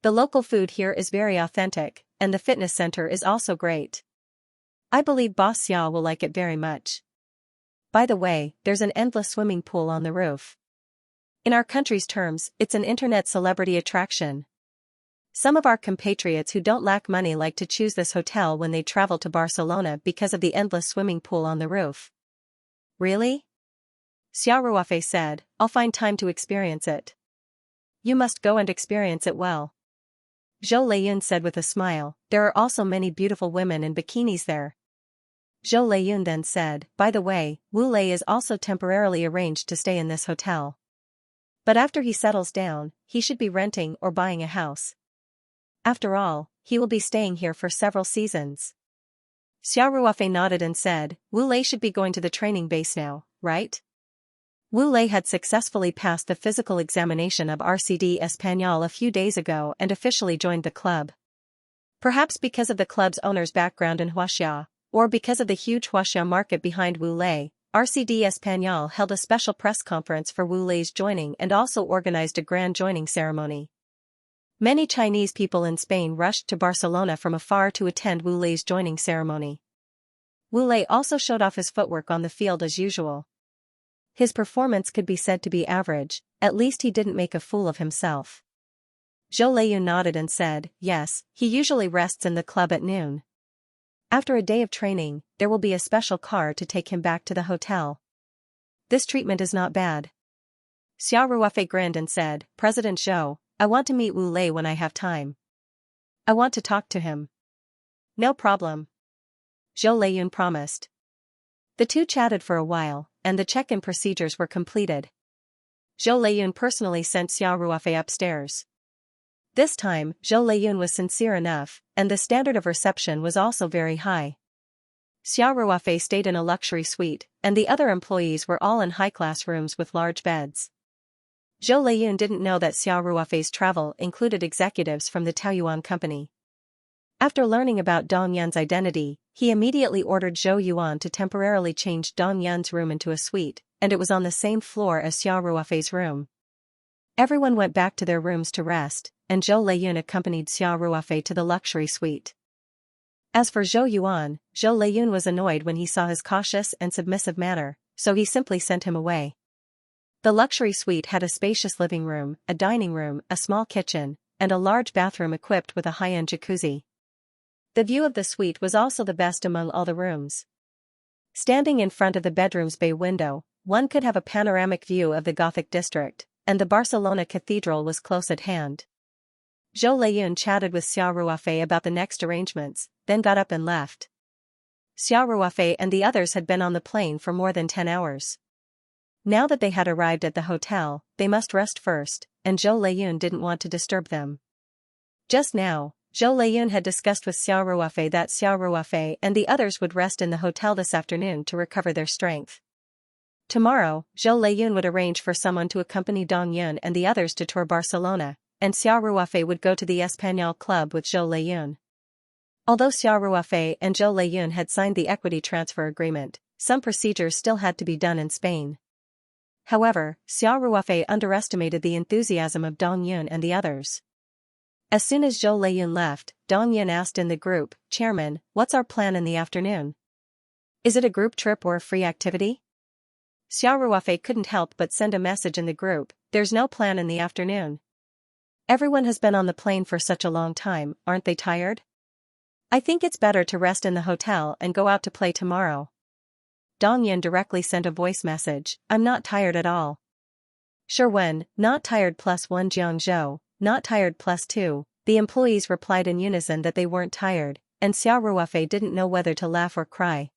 The local food here is very authentic, and the fitness center is also great. I believe Boss Xia will like it very much. By the way, there's an endless swimming pool on the roof. In our country's terms, it's an internet celebrity attraction. Some of our compatriots who don't lack money like to choose this hotel when they travel to Barcelona because of the endless swimming pool on the roof." "Really?" Xiao Ruofei said, "I'll find time to experience it." "You must go and experience it well. Zhou Leiyun said with a smile, there are also many beautiful women in bikinis there. Zhou Leiyun then said, by the way, Wu Lei is also temporarily arranged to stay in this hotel. But after he settles down, he should be renting or buying a house. After all, he will be staying here for several seasons. Xiao Ruofei nodded and said, Wu Lei should be going to the training base now, right? Wu Lei had successfully passed the physical examination of RCD Español a few days ago and officially joined the club. Perhaps because of the club's owner's background in Huaxia, or because of the huge Huaxia market behind Wu Lei, RCD Español held a special press conference for Wu Lei's joining and also organized a grand joining ceremony. Many Chinese people in Spain rushed to Barcelona from afar to attend Wu Lei's joining ceremony. Wu Lei also showed off his footwork on the field as usual. His performance could be said to be average, at least he didn't make a fool of himself. Zhou Leiyun nodded and said, yes, he usually rests in the club at noon. After a day of training, there will be a special car to take him back to the hotel. This treatment is not bad. Xiao Ruofei grinned and said, President Zhou, I want to meet Wu Lei when I have time. I want to talk to him. No problem. Zhou Leiyun promised. The two chatted for a while, and the check-in procedures were completed. Zhou Leiyun personally sent Xiao Ruofei upstairs. This time, Zhou Leiyun was sincere enough, and the standard of reception was also very high. Xiao Ruofei stayed in a luxury suite, and the other employees were all in high-class rooms with large beds. Zhou Leiyun didn't know that Xiao Ruofei's travel included executives from the Taoyuan company. After learning about Dong Yun's identity, he immediately ordered Zhou Yuan to temporarily change Dong Yun's room into a suite, and it was on the same floor as Xiao Ruofei's room. Everyone went back to their rooms to rest, and Zhou Leiyun accompanied Xiao Ruofei to the luxury suite. As for Zhou Yuan, Zhou Leiyun was annoyed when he saw his cautious and submissive manner, so he simply sent him away. The luxury suite had a spacious living room, a dining room, a small kitchen, and a large bathroom equipped with a high-end jacuzzi. The view of the suite was also the best among all the rooms. Standing in front of the bedroom's bay window, one could have a panoramic view of the Gothic district, and the Barcelona Cathedral was close at hand. Zhou Leiyun chatted with Xiao Ruofei about the next arrangements, then got up and left. Xiao Ruofei and the others had been on the plane for more than 10 hours. Now that they had arrived at the hotel, they must rest first, and Zhou Leiyun didn't want to disturb them. Just now, Zhou Leiyun had discussed with Xiao Ruofei that Xiao Ruofei and the others would rest in the hotel this afternoon to recover their strength. Tomorrow, Zhou Leiyun would arrange for someone to accompany Dong Yun and the others to tour Barcelona, and Xiao Ruofei would go to the Español club with Zhou Leiyun. Although Xiao Ruofei and Zhou Leiyun had signed the equity transfer agreement, some procedures still had to be done in Spain. However, Xiao Ruofei underestimated the enthusiasm of Dong Yun and the others. As soon as Zhou Leiyun left, Dong Yun asked in the group, Chairman, what's our plan in the afternoon? Is it a group trip or a free activity? Xiao Ruofei couldn't help but send a message in the group, there's no plan in the afternoon. Everyone has been on the plane for such a long time, aren't they tired? I think it's better to rest in the hotel and go out to play tomorrow. Dong Yun directly sent a voice message, I'm not tired at all. Sure when, not tired +1 Jiangzhou, not tired +2, the employees replied in unison that they weren't tired, and Xiao Ruofei didn't know whether to laugh or cry.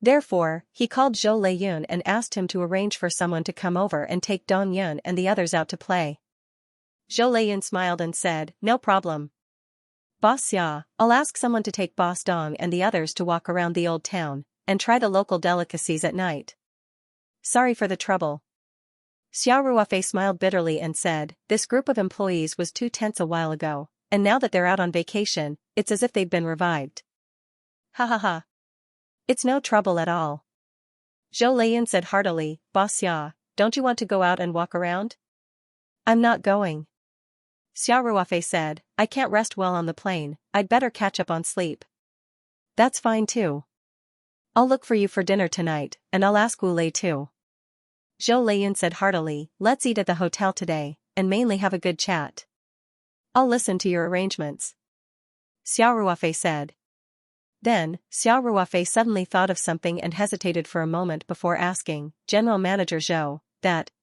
Therefore, he called Zhou Leiyun and asked him to arrange for someone to come over and take Dong Yun and the others out to play. Zhou Leiyun smiled and said, no problem. Boss Xia, I'll ask someone to take Boss Dong and the others to walk around the old town, and try the local delicacies at night. Sorry for the trouble. Xiao Ruofei smiled bitterly and said, this group of employees was too tense a while ago, and now that they're out on vacation, it's as if they've been revived. Ha ha ha. It's no trouble at all. Zhou Leiyun said heartily, Boss Xia, don't you want to go out and walk around? I'm not going. Xiao Ruofei said, I can't rest well on the plane, I'd better catch up on sleep. That's fine too. I'll look for you for dinner tonight, and I'll ask Wu Lei too. Zhou Leiyun said heartily, let's eat at the hotel today, and mainly have a good chat. I'll listen to your arrangements. Xiao Ruofei said. Then, Xiao Ruofei suddenly thought of something and hesitated for a moment before asking, General Manager Zhou,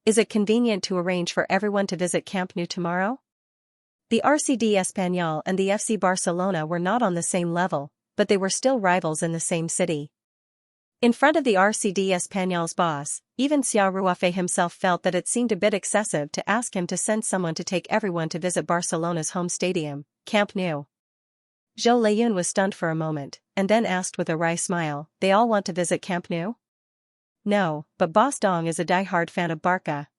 is it convenient to arrange for everyone to visit Camp Nou tomorrow? The RCD Espanyol and the FC Barcelona were not on the same level, but they were still rivals in the same city. In front of the RCD Espanyol's boss, even Xiao Ruofei himself felt that it seemed a bit excessive to ask him to send someone to take everyone to visit Barcelona's home stadium, Camp Nou. Zhou Leiyun was stunned for a moment, and then asked with a wry smile, "They all want to visit Camp Nou?" "No, but Boss Dong is a die-hard fan of Barca.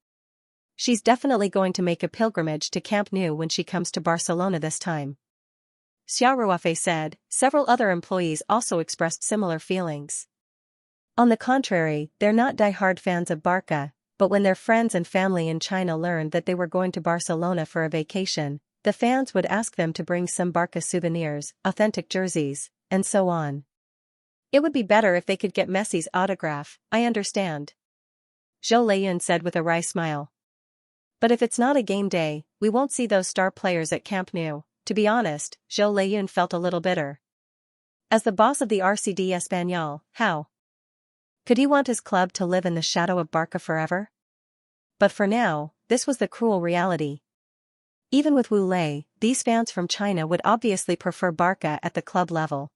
She's definitely going to make a pilgrimage to Camp Nou when she comes to Barcelona this time," Xiao Ruofei said. Several other employees also expressed similar feelings. On the contrary, they're not die-hard fans of Barca, but when their friends and family in China learned that they were going to Barcelona for a vacation, the fans would ask them to bring some Barca souvenirs, authentic jerseys, and so on. "It would be better if they could get Messi's autograph, I understand," Zhou Leiyun said with a wry smile. "But if it's not a game day, we won't see those star players at Camp Nou." To be honest, Zhou Leiyun felt a little bitter. As the boss of the RCD Espanyol, how could he want his club to live in the shadow of Barca forever? But for now, this was the cruel reality. Even with Wu Lei, these fans from China would obviously prefer Barca at the club level.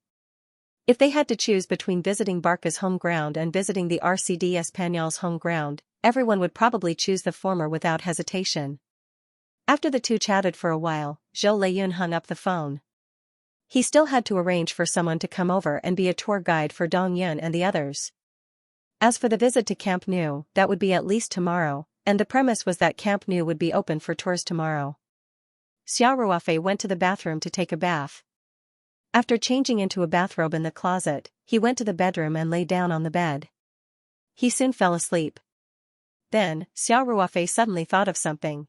If they had to choose between visiting Barca's home ground and visiting the RCD Espanyol's home ground, everyone would probably choose the former without hesitation. After the two chatted for a while, Zhou Leiyun hung up the phone. He still had to arrange for someone to come over and be a tour guide for Dong Yun and the others. As for the visit to Camp Nou, that would be at least tomorrow, and the premise was that Camp Nou would be open for tours tomorrow. Xiao Ruofei went to the bathroom to take a bath. After changing into a bathrobe in the closet, he went to the bedroom and lay down on the bed. He soon fell asleep. Then, Xiao Ruofei suddenly thought of something.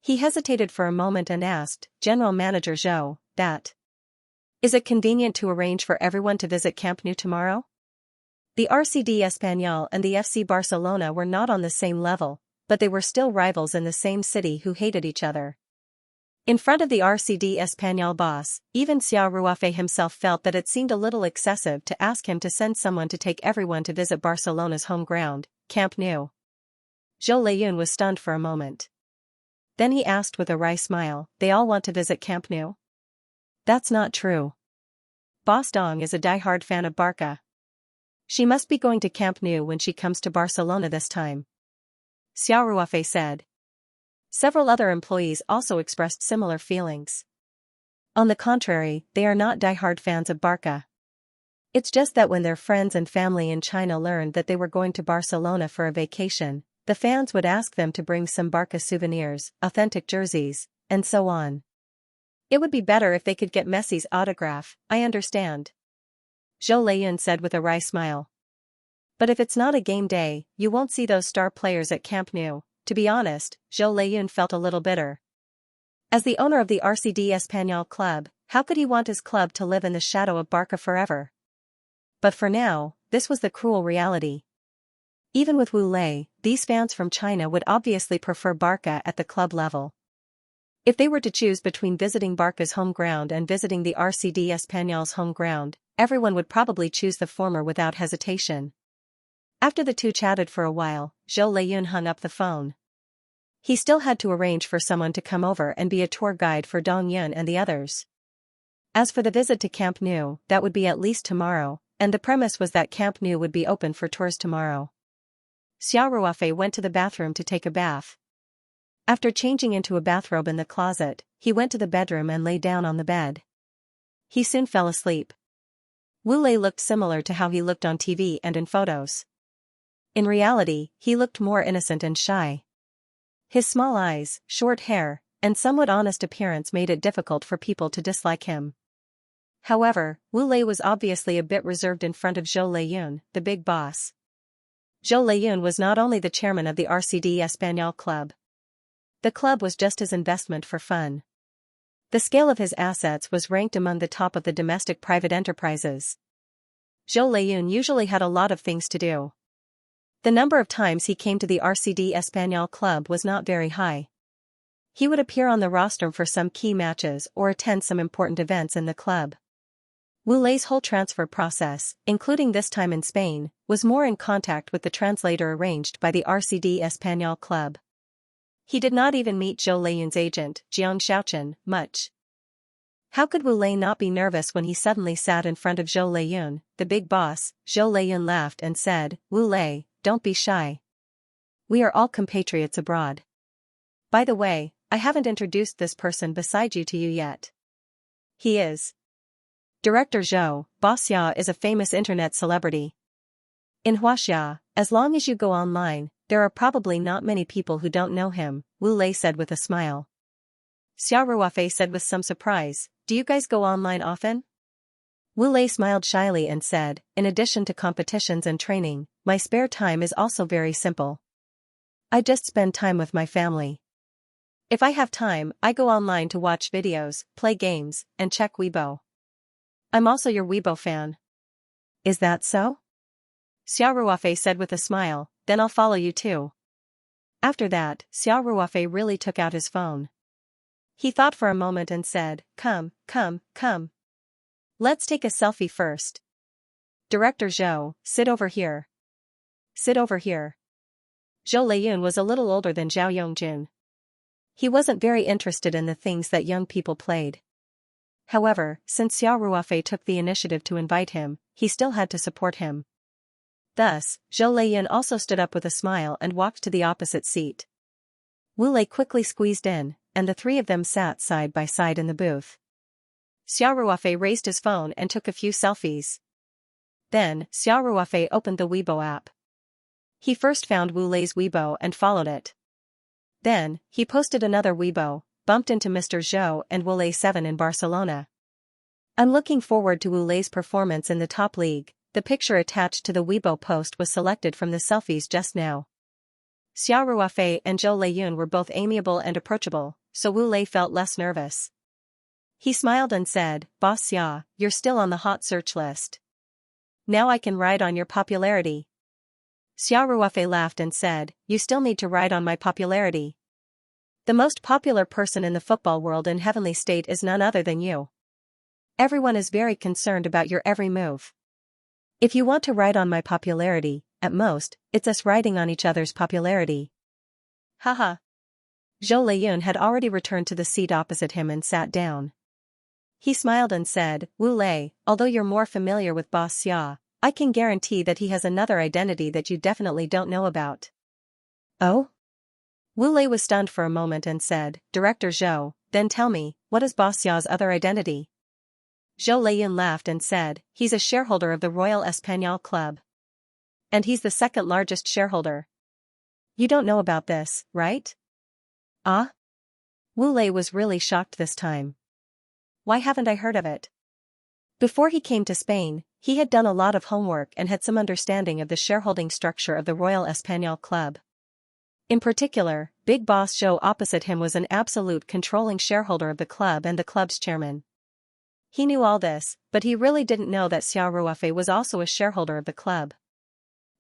He hesitated for a moment and asked, "General Manager Zhou, is it convenient to arrange for everyone to visit Camp Nou tomorrow?" The RCD Espanyol and the FC Barcelona were not on the same level, but they were still rivals in the same city who hated each other. In front of the RCD Espanyol boss, even Xiao Ruofei himself felt that it seemed a little excessive to ask him to send someone to take everyone to visit Barcelona's home ground, Camp Nou. Zhou Leiyun was stunned for a moment. Then he asked with a wry smile, "They all want to visit Camp Nou?" "That's not true. Boss Dong is a die-hard fan of Barca. She must be going to Camp Nou when she comes to Barcelona this time," Xiao Ruofei said. Several other employees also expressed similar feelings. On the contrary, they are not die-hard fans of Barca. It's just that when their friends and family in China learned that they were going to Barcelona for a vacation, the fans would ask them to bring some Barca souvenirs, authentic jerseys, and so on. "It would be better if they could get Messi's autograph, I understand," Zhou Leiyun said with a wry smile. "But if it's not a game day, you won't see those star players at Camp Nou." To be honest, Zhou Leiyun felt a little bitter. As the owner of the RCD Espanyol club, how could he want his club to live in the shadow of Barca forever? But for now, this was the cruel reality. Even with Wu Lei, these fans from China would obviously prefer Barca at the club level. If they were to choose between visiting Barca's home ground and visiting the RCD Espanyol's home ground, everyone would probably choose the former without hesitation. After the two chatted for a while, Zhou Leiyun hung up the phone. He still had to arrange for someone to come over and be a tour guide for Dong Yun and the others. As for the visit to Camp Nou, that would be at least tomorrow, and the premise was that Camp Nou would be open for tours tomorrow. Xiao Ruofei went to the bathroom to take a bath. After changing into a bathrobe in the closet, he went to the bedroom and lay down on the bed. He soon fell asleep. Wu Lei looked similar to how he looked on TV and in photos. In reality, he looked more innocent and shy. His small eyes, short hair, and somewhat honest appearance made it difficult for people to dislike him. However, Wu Lei was obviously a bit reserved in front of Zhou Leiyun, the big boss. Zhou Leiyun was not only the chairman of the RCD Espanyol club. The club was just his investment for fun. The scale of his assets was ranked among the top of the domestic private enterprises. Zhou Leiyun usually had a lot of things to do. The number of times he came to the RCD Espanyol club was not very high. He would appear on the roster for some key matches or attend some important events in the club. Wu Lei's whole transfer process, including this time in Spain, was more in contact with the translator arranged by the RCD Espanyol club. He did not even meet Zhou Leiyun's agent, Xianxia, much. How could Wu Lei not be nervous when he suddenly sat in front of Zhou Leiyun, the big boss? Zhou Leiyun laughed and said, "Wu Lei, don't be shy. We are all compatriots abroad. By the way, I haven't introduced this person beside you to you yet. He is Director Zhou. Boss Xia is a famous internet celebrity. In Huaxia, as long as you go online, there are probably not many people who don't know him," Wu Lei said with a smile. Xia Ruofei said with some surprise, "Do you guys go online often?" Wu Lei smiled shyly and said, "In addition to competitions and training, my spare time is also very simple. I just spend time with my family. If I have time, I go online to watch videos, play games, and check Weibo. I'm also your Weibo fan." "Is that so?" Xia Ruofei said with a smile, "Then I'll follow you too." After that, Xia Ruofei really took out his phone. He thought for a moment and said, Come. Let's take a selfie first. Director Zhou, sit over here. Sit over here." Zhou Leiyun was a little older than Zhao Yongjun. He wasn't very interested in the things that young people played. However, since Xia Ruofei took the initiative to invite him, he still had to support him. Thus, Zhou Leiyun also stood up with a smile and walked to the opposite seat. Wu Lei quickly squeezed in, and the three of them sat side by side in the booth. Xia Ruofei raised his phone and took a few selfies. Then, Xia Ruofei opened the Weibo app. He first found Wu Lei's Weibo and followed it. Then, he posted another Weibo, bumped into Mr. Zhou and Wu Lei 7 in Barcelona. "I'm looking forward to Wu Lei's performance in the top league." The picture attached to the Weibo post was selected from the selfies just now. Xia Ruofei and Zhou Leiyun were both amiable and approachable, so Wu Lei felt less nervous. He smiled and said, "Boss Xia, you're still on the hot search list. Now I can ride on your popularity." Xia Ruofei laughed and said, "You still need to ride on my popularity. The most popular person in the football world in Heavenly State is none other than you. Everyone is very concerned about your every move. If you want to ride on my popularity, at most, it's us riding on each other's popularity." Haha. Zhou Leiyun had already returned to the seat opposite him and sat down. He smiled and said, "Wu Lei, although you're more familiar with Boss Xia, I can guarantee that he has another identity that you definitely don't know about." "Oh?" Wu Lei was stunned for a moment and said, "Director Zhou, then tell me, what is Boss Xia's other identity?" Zhou Leiyun laughed and said, "He's a shareholder of the Royal Espanyol Club. And he's the second largest shareholder. You don't know about this, right?" "Ah?" Wu Lei was really shocked this time. Why haven't I heard of it? Before he came to Spain, he had done a lot of homework and had some understanding of the shareholding structure of the Royal Espanyol Club. In particular, Big Boss Zhou opposite him was an absolute controlling shareholder of the club and the club's chairman. He knew all this, but he really didn't know that Xia Ruofei was also a shareholder of the club.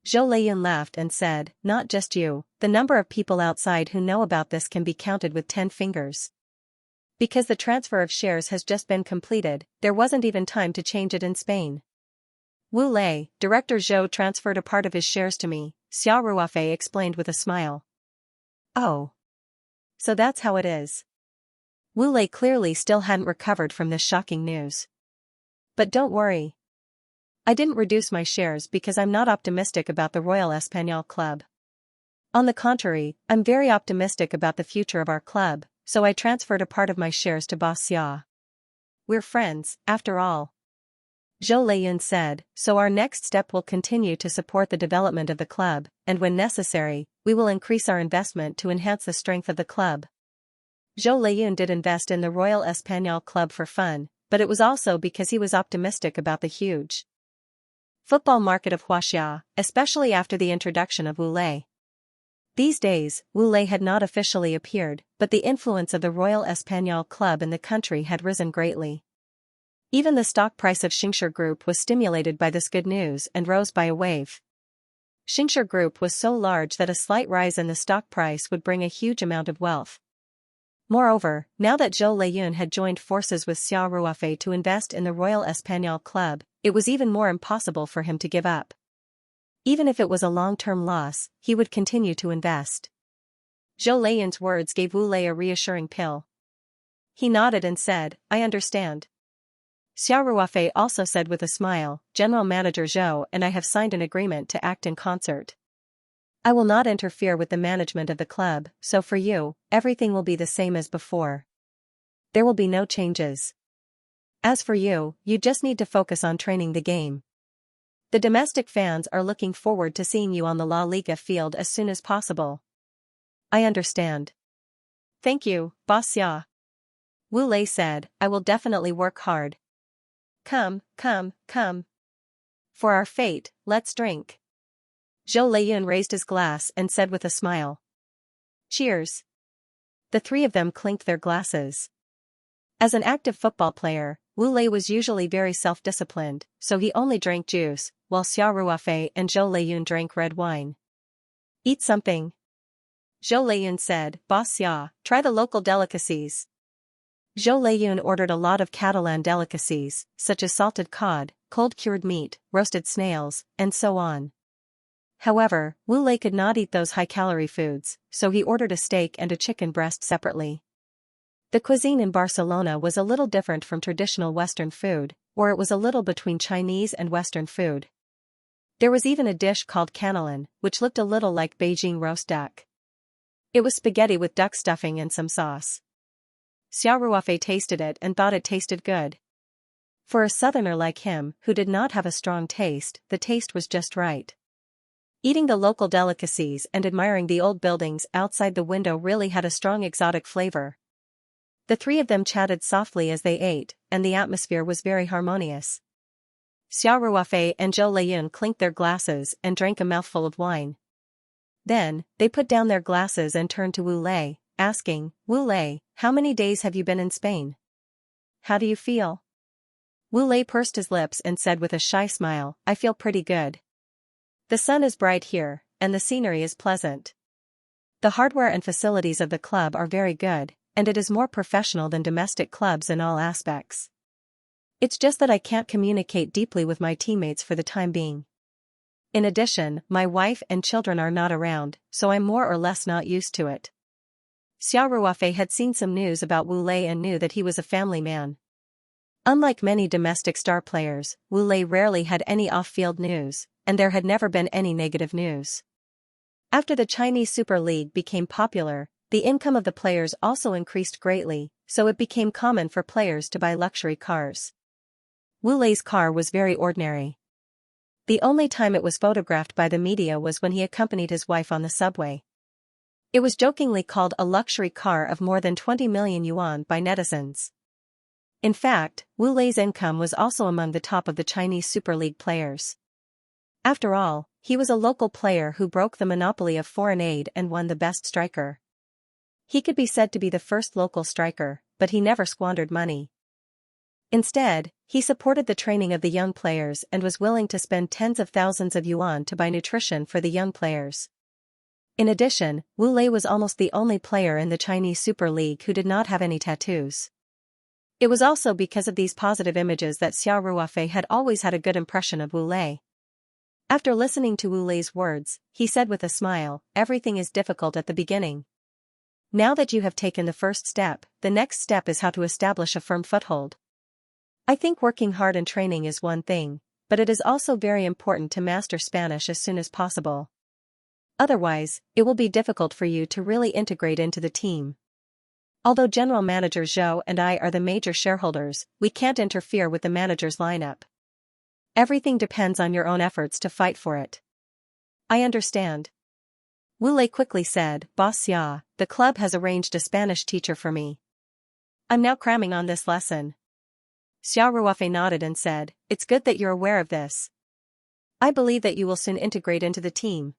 Zhou Leiyun laughed and said, "Not just you, the number of people outside who know about this can be counted with 10 fingers. Because the transfer of shares has just been completed, there wasn't even time to change it in Spain. Wu Lei, Director Zhou transferred a part of his shares to me," Xia Ruofei explained with a smile. "Oh. So that's how it is." Wu Lei clearly still hadn't recovered from this shocking news. "But don't worry. I didn't reduce my shares because I'm not optimistic about the Royal Espanyol Club. On the contrary, I'm very optimistic about the future of our club, so I transferred a part of my shares to Boss Xia. We're friends, after all." Zhou Leiyun said, "So our next step will continue to support the development of the club, and when necessary, we will increase our investment to enhance the strength of the club." Zhou Leiyun did invest in the Royal Espanyol Club for fun, but it was also because he was optimistic about the huge football market of Huaxia, especially after the introduction of Wu Lei. These days, Wu Lei had not officially appeared, but the influence of the Royal Espanyol Club in the country had risen greatly. Even the stock price of Xianxia Group was stimulated by this good news and rose by a wave. Xianxia Group was so large that a slight rise in the stock price would bring a huge amount of wealth. Moreover, now that Zhou Leiyun had joined forces with Xia Ruofei to invest in the Royal Espanyol Club, it was even more impossible for him to give up. Even if it was a long-term loss, he would continue to invest. Zhou Leiyun's words gave Wu Lei a reassuring pill. He nodded and said, I understand. Xiao Ruofei also said with a smile, General Manager Zhou and I have signed an agreement to act in concert. I will not interfere with the management of the club, so for you, everything will be the same as before. There will be no changes. As for you, you just need to focus on training the game. The domestic fans are looking forward to seeing you on the La Liga field as soon as possible. I understand. Thank you, Boss Xia. Wu Lei said, I will definitely work hard. Come. For our fate, let's drink. Zhou Leiyun raised his glass and said with a smile. Cheers. The three of them clinked their glasses. As an active football player, Wu Lei was usually very self-disciplined, so he only drank juice, while Xiao Ruofei and Zhou Leiyun drank red wine. Eat something. Zhou Leiyun said, Boss Xia, try the local delicacies. Zhou Leiyun ordered a lot of Catalan delicacies, such as salted cod, cold-cured meat, roasted snails, and so on. However, Wu Lei could not eat those high-calorie foods, so he ordered a steak and a chicken breast separately. The cuisine in Barcelona was a little different from traditional Western food, or it was a little between Chinese and Western food. There was even a dish called cannelon, which looked a little like Beijing roast duck. It was spaghetti with duck stuffing and some sauce. Xiao Ruofei tasted it and thought it tasted good. For a southerner like him, who did not have a strong taste, the taste was just right. Eating the local delicacies and admiring the old buildings outside the window really had a strong exotic flavor. The three of them chatted softly as they ate, and the atmosphere was very harmonious. Xiao Ruofei and Zhou Leiyun clinked their glasses and drank a mouthful of wine. Then, they put down their glasses and turned to Wu Lei, asking, Wu Lei, how many days have you been in Spain? How do you feel? Wu Lei pursed his lips and said with a shy smile, I feel pretty good. The sun is bright here, and the scenery is pleasant. The hardware and facilities of the club are very good, and it is more professional than domestic clubs in all aspects. It's just that I can't communicate deeply with my teammates for the time being. In addition, my wife and children are not around, so I'm more or less not used to it. Xiao Ruofei had seen some news about Wu Lei and knew that he was a family man. Unlike many domestic star players, Wu Lei rarely had any off-field news, and there had never been any negative news. After the Chinese Super League became popular, the income of the players also increased greatly, so it became common for players to buy luxury cars. Wu Lei's car was very ordinary. The only time it was photographed by the media was when he accompanied his wife on the subway. It was jokingly called a luxury car of more than 20 million yuan by netizens. In fact, Wu Lei's income was also among the top of the Chinese Super League players. After all, he was a local player who broke the monopoly of foreign aid and won the best striker. He could be said to be the first local striker, but he never squandered money. Instead, he supported the training of the young players and was willing to spend tens of thousands of yuan to buy nutrition for the young players. In addition, Wu Lei was almost the only player in the Chinese Super League who did not have any tattoos. It was also because of these positive images that Xiao Ruofei had always had a good impression of Wu Lei. After listening to Wu Lei's words, he said with a smile, everything is difficult at the beginning. Now that you have taken the first step, the next step is how to establish a firm foothold. I think working hard and training is one thing, but it is also very important to master Spanish as soon as possible. Otherwise, it will be difficult for you to really integrate into the team. Although General Manager Zhou and I are the major shareholders, we can't interfere with the manager's lineup. Everything depends on your own efforts to fight for it. I understand. Wu Lei quickly said, Boss Xia, the club has arranged a Spanish teacher for me. I'm now cramming on this lesson. Xiao Ruofei nodded and said, it's good that you're aware of this. I believe that you will soon integrate into the team.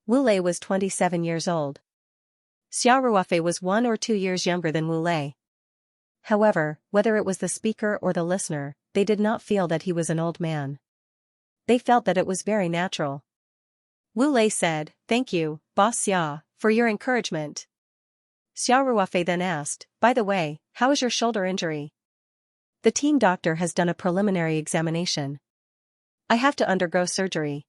Wu Lei was 27 years old. Xiao Ruofei was 1 or 2 years younger than Wu Lei. However, whether it was the speaker or the listener, they did not feel that he was an old man. They felt that it was very natural. Wu Lei said, thank you, Boss Xia, for your encouragement. Xiao Ruofei then asked, by the way, how is your shoulder injury? The team doctor has done a preliminary examination. I have to undergo surgery.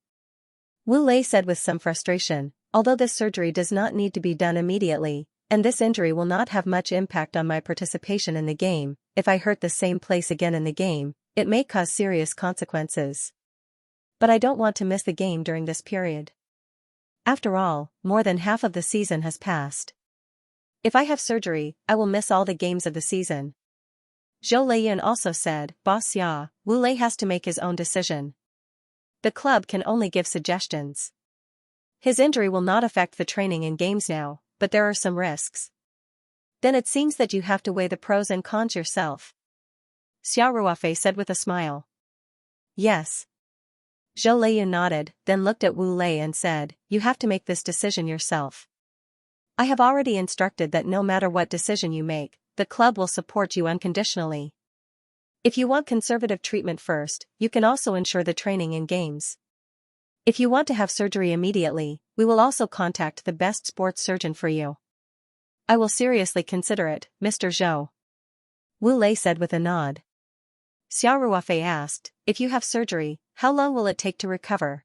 Wu Lei said with some frustration, although this surgery does not need to be done immediately, and this injury will not have much impact on my participation in the game, if I hurt the same place again in the game, it may cause serious consequences. But I don't want to miss the game during this period. After all, more than half of the season has passed. If I have surgery, I will miss all the games of the season. Zhou Leiyun also said, Boss Xia, Wu Lei has to make his own decision. The club can only give suggestions. His injury will not affect the training and games now, but there are some risks. Then it seems that you have to weigh the pros and cons yourself. Xia Ruofei said with a smile. Yes. Zhou Leiyun nodded, then looked at Wu Lei and said, you have to make this decision yourself. I have already instructed that no matter what decision you make, the club will support you unconditionally. If you want conservative treatment first, you can also ensure the training and games. If you want to have surgery immediately, we will also contact the best sports surgeon for you. I will seriously consider it, Mr. Zhou. Wu Lei said with a nod. Xia Ruofei asked, if you have surgery, how long will it take to recover?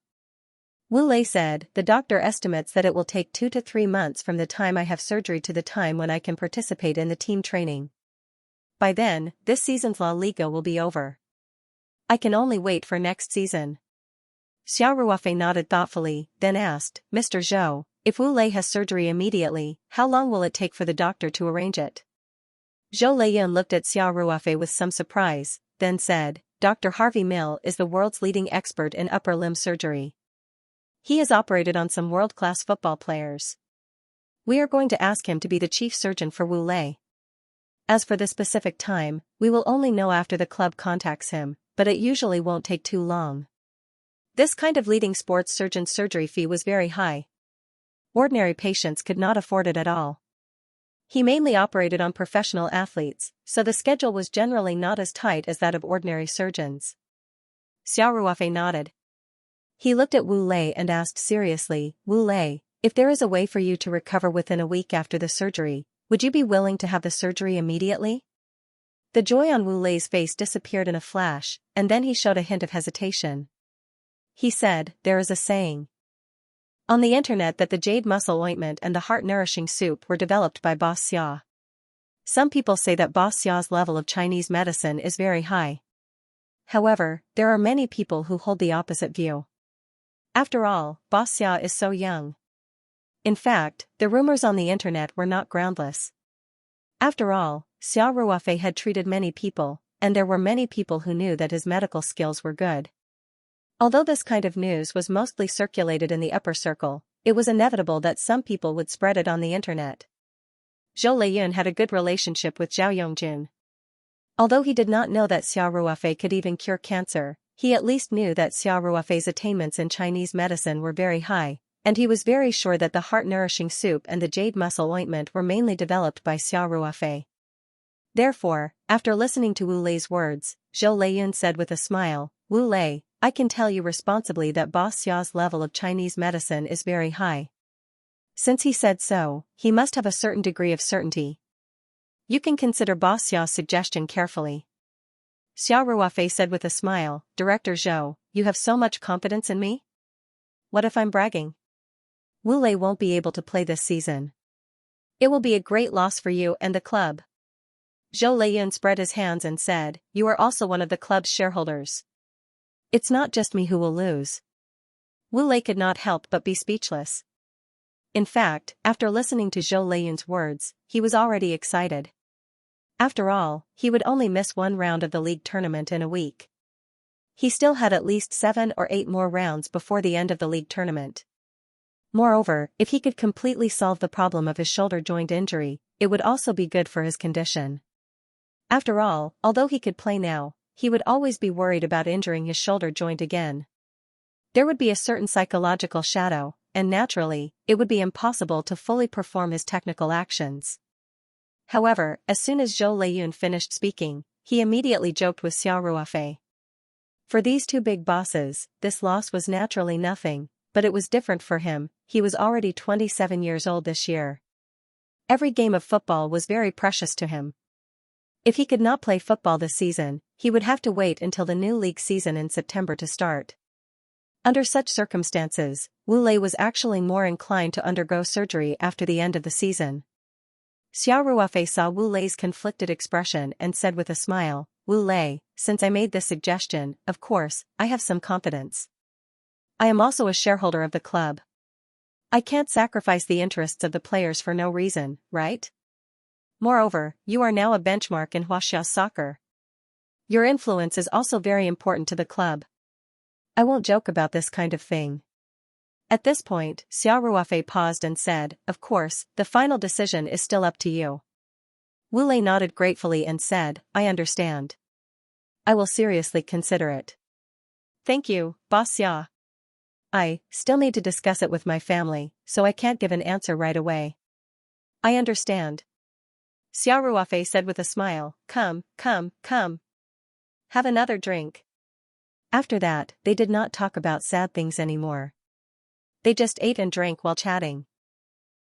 Wu Lei said, the doctor estimates that it will take 2 to 3 months from the time I have surgery to the time when I can participate in the team training. By then, this season's La Liga will be over. I can only wait for next season. Xia Ruofei nodded thoughtfully, then asked, Mr. Zhou, if Wu Lei has surgery immediately, how long will it take for the doctor to arrange it? Zhou Leiyun looked at Xia Ruofei with some surprise, then said, Dr. Harvey Mill is the world's leading expert in upper limb surgery. He has operated on some world-class football players. We are going to ask him to be the chief surgeon for Wu Lei. As for the specific time, we will only know after the club contacts him, but it usually won't take too long. This kind of leading sports surgeon's surgery fee was very high. Ordinary patients could not afford it at all. He mainly operated on professional athletes, so the schedule was generally not as tight as that of ordinary surgeons. Xia Ruofei nodded. He looked at Wu Lei and asked seriously, Wu Lei, if there is a way for you to recover within a week after the surgery, would you be willing to have the surgery immediately? The joy on Wu Lei's face disappeared in a flash, and then he showed a hint of hesitation. He said, there is a saying on the internet that the jade muscle ointment and the heart-nourishing soup were developed by Boss Xia. Some people say that Boss Xia's level of Chinese medicine is very high. However, there are many people who hold the opposite view. After all, Boss Xia is so young. In fact, the rumors on the internet were not groundless. After all, Xia Ruofei had treated many people, and there were many people who knew that his medical skills were good. Although this kind of news was mostly circulated in the upper circle, it was inevitable that some people would spread it on the internet. Zhou Leiyun had a good relationship with Zhao Yongjun. Although he did not know that Xia Ruofei could even cure cancer, he at least knew that Xia Ruofei's attainments in Chinese medicine were very high, and he was very sure that the heart-nourishing soup and the jade muscle ointment were mainly developed by Xia Ruofei. Therefore, after listening to Wu Lei's words, Zhou Leiyun said with a smile, Wu Lei, I can tell you responsibly that Boss Xia's level of Chinese medicine is very high. Since he said so, he must have a certain degree of certainty. You can consider Boss Xia's suggestion carefully. Xia Ruofei said with a smile, Director Zhou, you have so much confidence in me? What if I'm bragging? Wu Lei won't be able to play this season. It will be a great loss for you and the club. Zhou Leiyun spread his hands and said, you are also one of the club's shareholders. It's not just me who will lose. Wu Lei could not help but be speechless. In fact, after listening to Zhou Leiyun's words, he was already excited. After all, he would only miss one round of the league tournament in a week. He still had at least 7 or 8 more rounds before the end of the league tournament. Moreover, if he could completely solve the problem of his shoulder joint injury, it would also be good for his condition. After all, although he could play now, he would always be worried about injuring his shoulder joint again. There would be a certain psychological shadow, and naturally, it would be impossible to fully perform his technical actions. However, as soon as Zhou Leiyun finished speaking, he immediately joked with Xia Ruofei. For these two big bosses, this loss was naturally nothing, but it was different for him. He was already 27 years old this year. Every game of football was very precious to him. If he could not play football this season, he would have to wait until the new league season in September to start. Under such circumstances, Wu Lei was actually more inclined to undergo surgery after the end of the season. Xiao Ruofei saw Wu Lei's conflicted expression and said with a smile, "Wu Lei, since I made this suggestion, of course, I have some confidence. I am also a shareholder of the club. I can't sacrifice the interests of the players for no reason, right? Moreover, you are now a benchmark in Huaxia soccer. Your influence is also very important to the club. I won't joke about this kind of thing." At this point, Xiao Ruofei paused and said, "Of course, the final decision is still up to you." Wu Lei nodded gratefully and said, "I understand. I will seriously consider it." "Thank you, Boss Xia. I still need to discuss it with my family, so I can't give an answer right away." "I understand." Xiao Ruofei said with a smile, Come. Have another drink." After that, they did not talk about sad things anymore. They just ate and drank while chatting.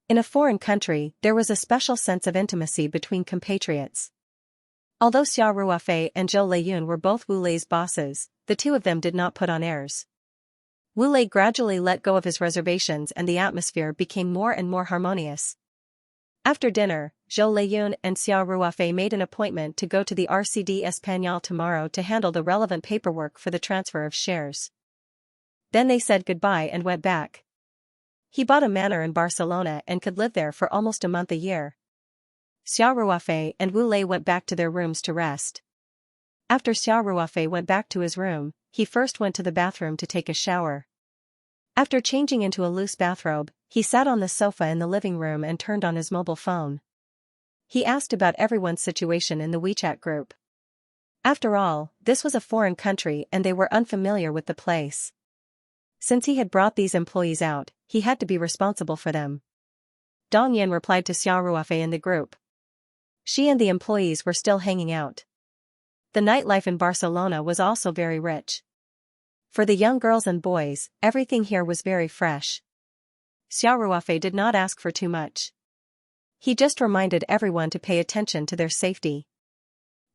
In a foreign country, there was a special sense of intimacy between compatriots. Although Xiao Ruofei and Zhou Leiyun were both Wu Lei's bosses, the two of them did not put on airs. Wu Lei gradually let go of his reservations and the atmosphere became more and more harmonious. After dinner, Zhou Leiyun and Xiao Ruofei made an appointment to go to the RCD Espagnol tomorrow to handle the relevant paperwork for the transfer of shares. Then they said goodbye and went back. He bought a manor in Barcelona and could live there for almost a month a year. Xiao Ruofei and Wu Lei went back to their rooms to rest. After Xiao Ruofei went back to his room, he first went to the bathroom to take a shower. After changing into a loose bathrobe, he sat on the sofa in the living room and turned on his mobile phone. He asked about everyone's situation in the WeChat group. After all, this was a foreign country and they were unfamiliar with the place. Since he had brought these employees out, he had to be responsible for them. Dong Yin replied to Xiao Ruofei in the group. She and the employees were still hanging out. The nightlife in Barcelona was also very rich. For the young girls and boys, everything here was very fresh. Xiao Ruofei did not ask for too much. He just reminded everyone to pay attention to their safety.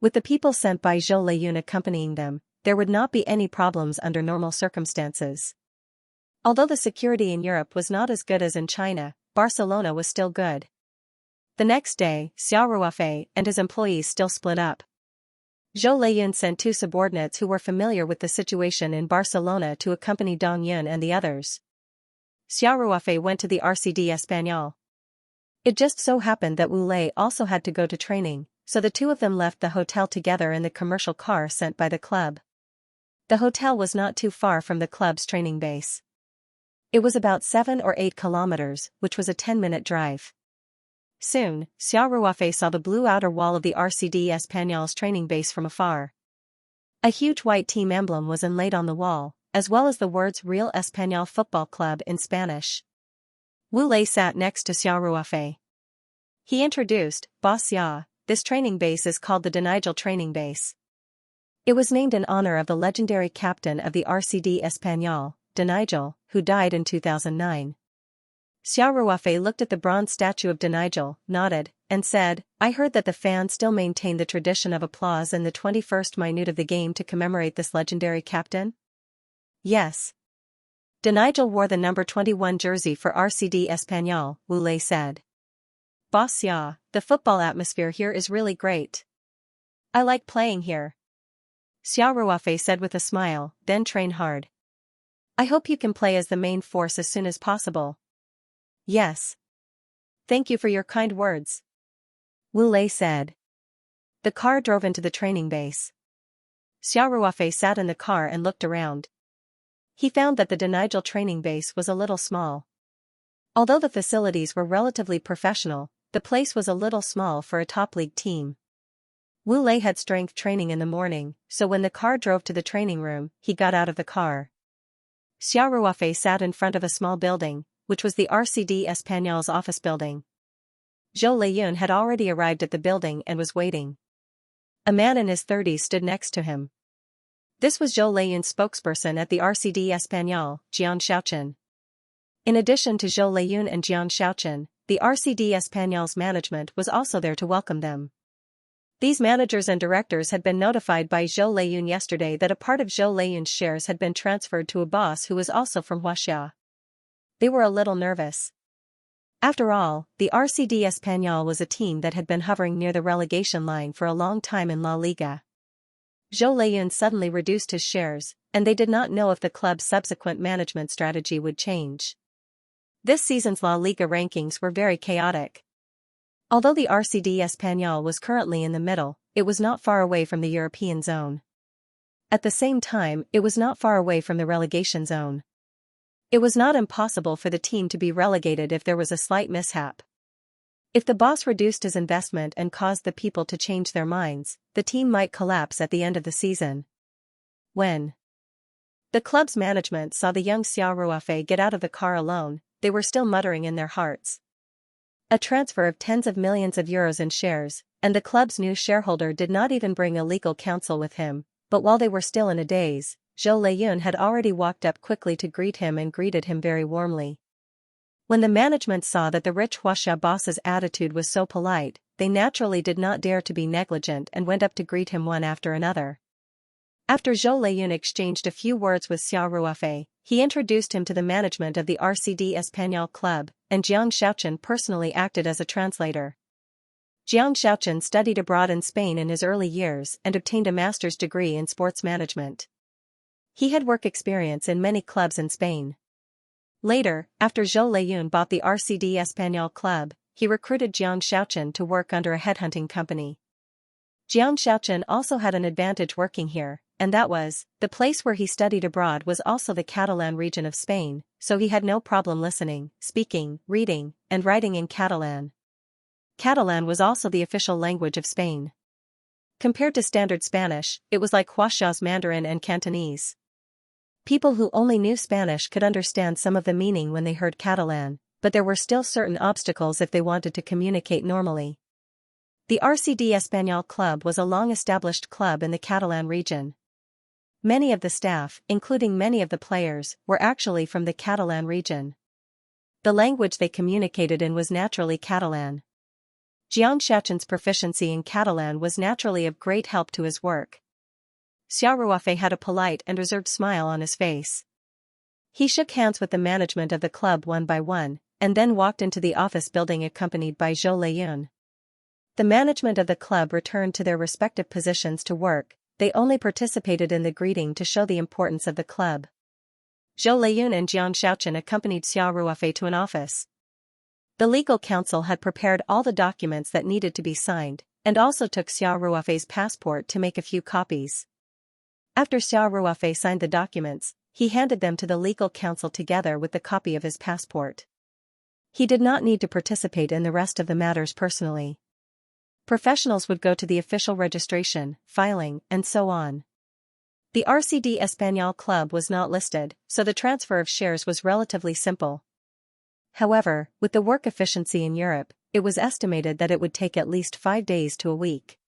With the people sent by Zhou Leiyun accompanying them, there would not be any problems under normal circumstances. Although the security in Europe was not as good as in China, Barcelona was still good. The next day, Xiao Ruofei and his employees still split up. Zhou Leiyun sent two subordinates who were familiar with the situation in Barcelona to accompany Dong Yin and the others. Xiao Ruofei went to the RCD Espagnol. It just so happened that Wu Lei also had to go to training, so the two of them left the hotel together in the commercial car sent by the club. The hotel was not too far from the club's training base. It was about 7 or 8 kilometers, which was a 10-minute drive. Soon, Xiao Ruofei saw the blue outer wall of the RCD Espagnol's training base from afar. A huge white team emblem was inlaid on the wall, as well as the words Real Español Football Club in Spanish. Wu Lei sat next to Xiao Ruofei. He introduced, Boss Xia, this training base is called the Denigel Training Base. It was named in honor of the legendary captain of the RCD Espagnol, Denigel, who died in 2009. Xiao Ruofei looked at the bronze statue of Denigel, nodded, and said, I heard that the fans still maintain the tradition of applause in the 21st minute of the game to commemorate this legendary captain? Yes. Denigel wore the number 21 jersey for RCD Espagnol, Wu Lei said. Boss Xia, the football atmosphere here is really great. I like playing here. Xiao Ruofei said with a smile, then train hard. I hope you can play as the main force as soon as possible. Yes. Thank you for your kind words. Wu Lei said. The car drove into the training base. Xiao Ruofei sat in the car and looked around. He found that the Denigel training base was a little small. Although the facilities were relatively professional, the place was a little small for a top-league team. Wu Lei had strength training in the morning, so when the car drove to the training room, he got out of the car. Xiao Ruofei sat in front of a small building, which was the RCD Espagnol's office building. Zhou Leiyun had already arrived at the building and was waiting. A man in his 30s stood next to him. This was Zhou Leiyun's spokesperson at the RCD Espagnol, Xianxia. In addition to Zhou Leiyun and Xianxia, the RCD Espagnol's management was also there to welcome them. These managers and directors had been notified by Zhou Leiyun yesterday that a part of Zhou Leiyun's shares had been transferred to a boss who was also from Xianxia. They were a little nervous. After all, the RCD Español was a team that had been hovering near the relegation line for a long time in La Liga. Zhou Leiyun suddenly reduced his shares, and they did not know if the club's subsequent management strategy would change. This season's La Liga rankings were very chaotic. Although the RCD Español was currently in the middle, it was not far away from the European zone. At the same time, it was not far away from the relegation zone. It was not impossible for the team to be relegated if there was a slight mishap. If the boss reduced his investment and caused the people to change their minds, the team might collapse at the end of the season. When the club's management saw the young Xiao Ruofei get out of the car alone, they were still muttering in their hearts. A transfer of tens of millions of euros in shares, and the club's new shareholder did not even bring a legal counsel with him, but while they were still in a daze, Zhou Leiyun had already walked up quickly to greet him and greeted him very warmly. When the management saw that the rich Huaxia boss's attitude was so polite, they naturally did not dare to be negligent and went up to greet him one after another. After Zhou Leiyun exchanged a few words with Xiao Ruofei, he introduced him to the management of the RCD Español club, and Jiang Shaochen personally acted as a translator. Jiang Shaochen studied abroad in Spain in his early years and obtained a master's degree in sports management. He had work experience in many clubs in Spain. Later, after Zhou Leiyun bought the RCD Español club, he recruited Jiang Shaochen to work under a headhunting company. Jiang Shaochen also had an advantage working here, and that was, the place where he studied abroad was also the Catalan region of Spain, so he had no problem listening, speaking, reading, and writing in Catalan. Catalan was also the official language of Spain. Compared to standard Spanish, it was like Huaxia's Mandarin and Cantonese. People who only knew Spanish could understand some of the meaning when they heard Catalan, but there were still certain obstacles if they wanted to communicate normally. The RCD Español club was a long-established club in the Catalan region. Many of the staff, including many of the players, were actually from the Catalan region. The language they communicated in was naturally Catalan. Jiang Shaochen's proficiency in Catalan was naturally of great help to his work. Xiao Ruofei had a polite and reserved smile on his face. He shook hands with the management of the club one by one, and then walked into the office building accompanied by Zhou Leiyun. The management of the club returned to their respective positions to work. They only participated in the greeting to show the importance of the club. Zhou Leiyun and Jiang Shaochen accompanied Xiao Ruofei to an office. The legal counsel had prepared all the documents that needed to be signed, and also took Xiao Ruofei's passport to make a few copies. After Xiao Ruofei signed the documents, he handed them to the legal counsel together with the copy of his passport. He did not need to participate in the rest of the matters personally. Professionals would go to the official registration, filing, and so on. The RCD Español club was not listed, so the transfer of shares was relatively simple. However, with the work efficiency in Europe, it was estimated that it would take at least 5 days to a week.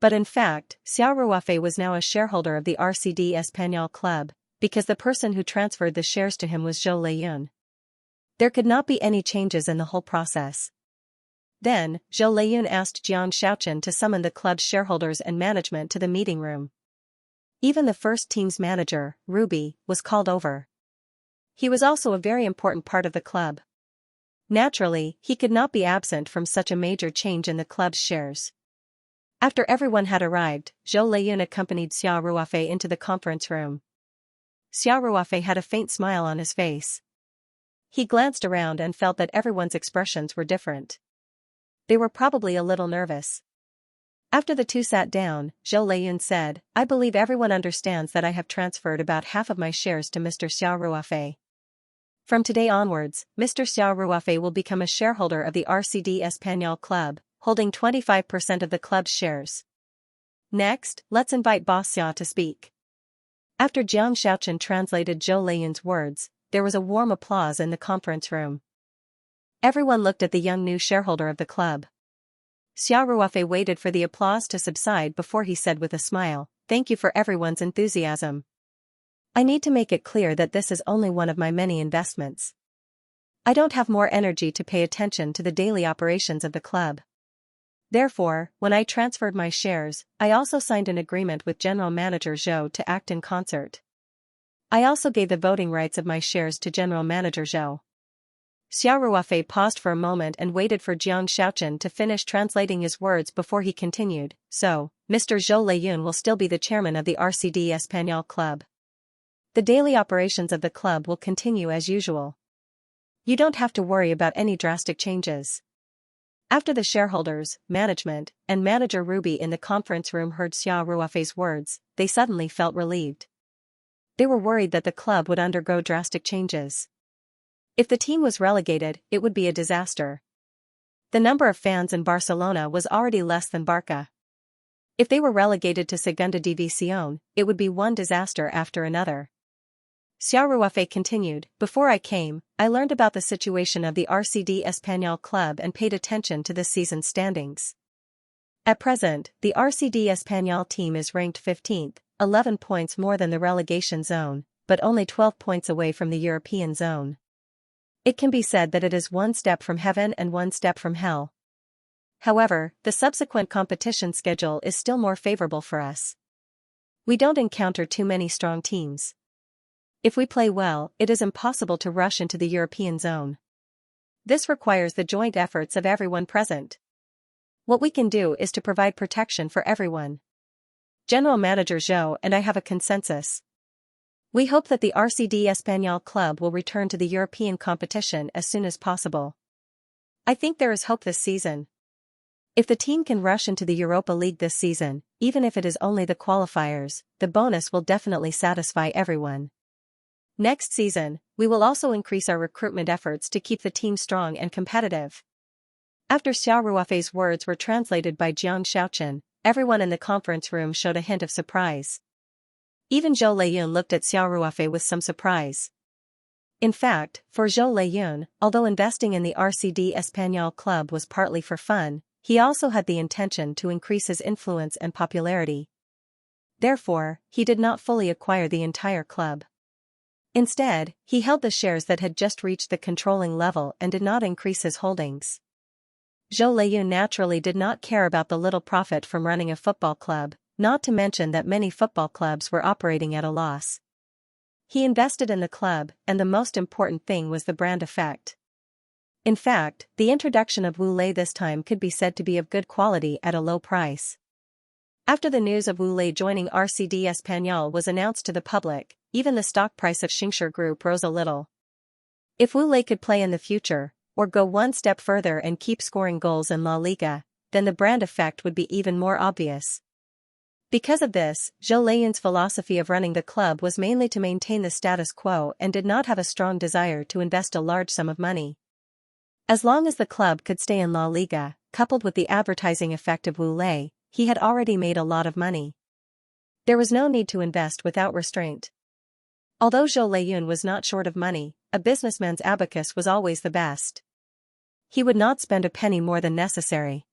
But in fact, Xiao Ruofei was now a shareholder of the RCD Español club, because the person who transferred the shares to him was Zhou Leiyun. There could not be any changes in the whole process. Then, Zhou Leiyun asked Jiang Shaochen to summon the club's shareholders and management to the meeting room. Even the first team's manager, Ruby, was called over. He was also a very important part of the club. Naturally, he could not be absent from such a major change in the club's shares. After everyone had arrived, Zhou Leiyun accompanied Xiao Ruofei into the conference room. Xiao Ruofei had a faint smile on his face. He glanced around and felt that everyone's expressions were different. They were probably a little nervous. After the two sat down, Zhou Leiyun said, "I believe everyone understands that I have transferred about half of my shares to Mr. Xiao Ruofei. From today onwards, Mr. Xiao Ruofei will become a shareholder of the RCD Español club, holding 25% of the club's shares. Next, let's invite Boss Xia to speak." After Jiang Shaochen translated Zhou Leiyun's words, there was a warm applause in the conference room. Everyone looked at the young new shareholder of the club. Xiao Ruofei waited for the applause to subside before he said with a smile, "Thank you for everyone's enthusiasm. I need to make it clear that this is only one of my many investments. I don't have more energy to pay attention to the daily operations of the club. Therefore, when I transferred my shares, I also signed an agreement with General Manager Zhou to act in concert. I also gave the voting rights of my shares to General Manager Zhou. Xiao Ruofei paused for a moment and waited for Jiang Shaochen to finish translating his words before he continued. So, Mr. Zhou Leiyun will still be the chairman of the RCD Espagnol Club. The daily operations of the club will continue as usual. You don't have to worry about any drastic changes. After the shareholders, management, and manager Ruby in the conference room heard Xiao Ruofei's words, they suddenly felt relieved. They were worried that the club would undergo drastic changes. If the team was relegated, it would be a disaster. The number of fans in Barcelona was already less than Barca. If they were relegated to Segunda División, it would be one disaster after another. Xiao Ruofei continued, "Before I came, I learned about the situation of the RCD Espagnol Club and paid attention to this season's standings. At present, the RCD Espagnol team is ranked 15th, 11 points more than the relegation zone, but only 12 points away from the European zone. It can be said that it is one step from heaven and one step from hell. However, the subsequent competition schedule is still more favorable for us. We don't encounter too many strong teams. If we play well, it is impossible to rush into the European zone. This requires the joint efforts of everyone present. What we can do is to provide protection for everyone. General Manager Zhou and I have a consensus. We hope that the RCD Espagnol Club will return to the European competition as soon as possible. I think there is hope this season. If the team can rush into the Europa League this season, even if it is only the qualifiers, the bonus will definitely satisfy everyone. Next season, we will also increase our recruitment efforts to keep the team strong and competitive." After Xiao Ruofei's words were translated by Jiang Shaochen, everyone in the conference room showed a hint of surprise. Even Zhou Leiyun looked at Xiao Ruofei with some surprise. In fact, for Zhou Leiyun, although investing in the RCD Espagnol Club was partly for fun, he also had the intention to increase his influence and popularity. Therefore, he did not fully acquire the entire club. Instead, he held the shares that had just reached the controlling level and did not increase his holdings. Zhou Leiyun naturally did not care about the little profit from running a football club, not to mention that many football clubs were operating at a loss. He invested in the club, and the most important thing was the brand effect. In fact, the introduction of Wu Lei this time could be said to be of good quality at a low price. After the news of Wu Lei joining RCD Espagnol was announced to the public, even the stock price of Xianxia Group rose a little. If Wu Lei could play in the future, or go one step further and keep scoring goals in La Liga, then the brand effect would be even more obvious. Because of this, Zhou Leiyun's philosophy of running the club was mainly to maintain the status quo and did not have a strong desire to invest a large sum of money. As long as the club could stay in La Liga, coupled with the advertising effect of Wu Lei, he had already made a lot of money. There was no need to invest without restraint. Although Zhou Leiyun was not short of money, a businessman's abacus was always the best. He would not spend a penny more than necessary.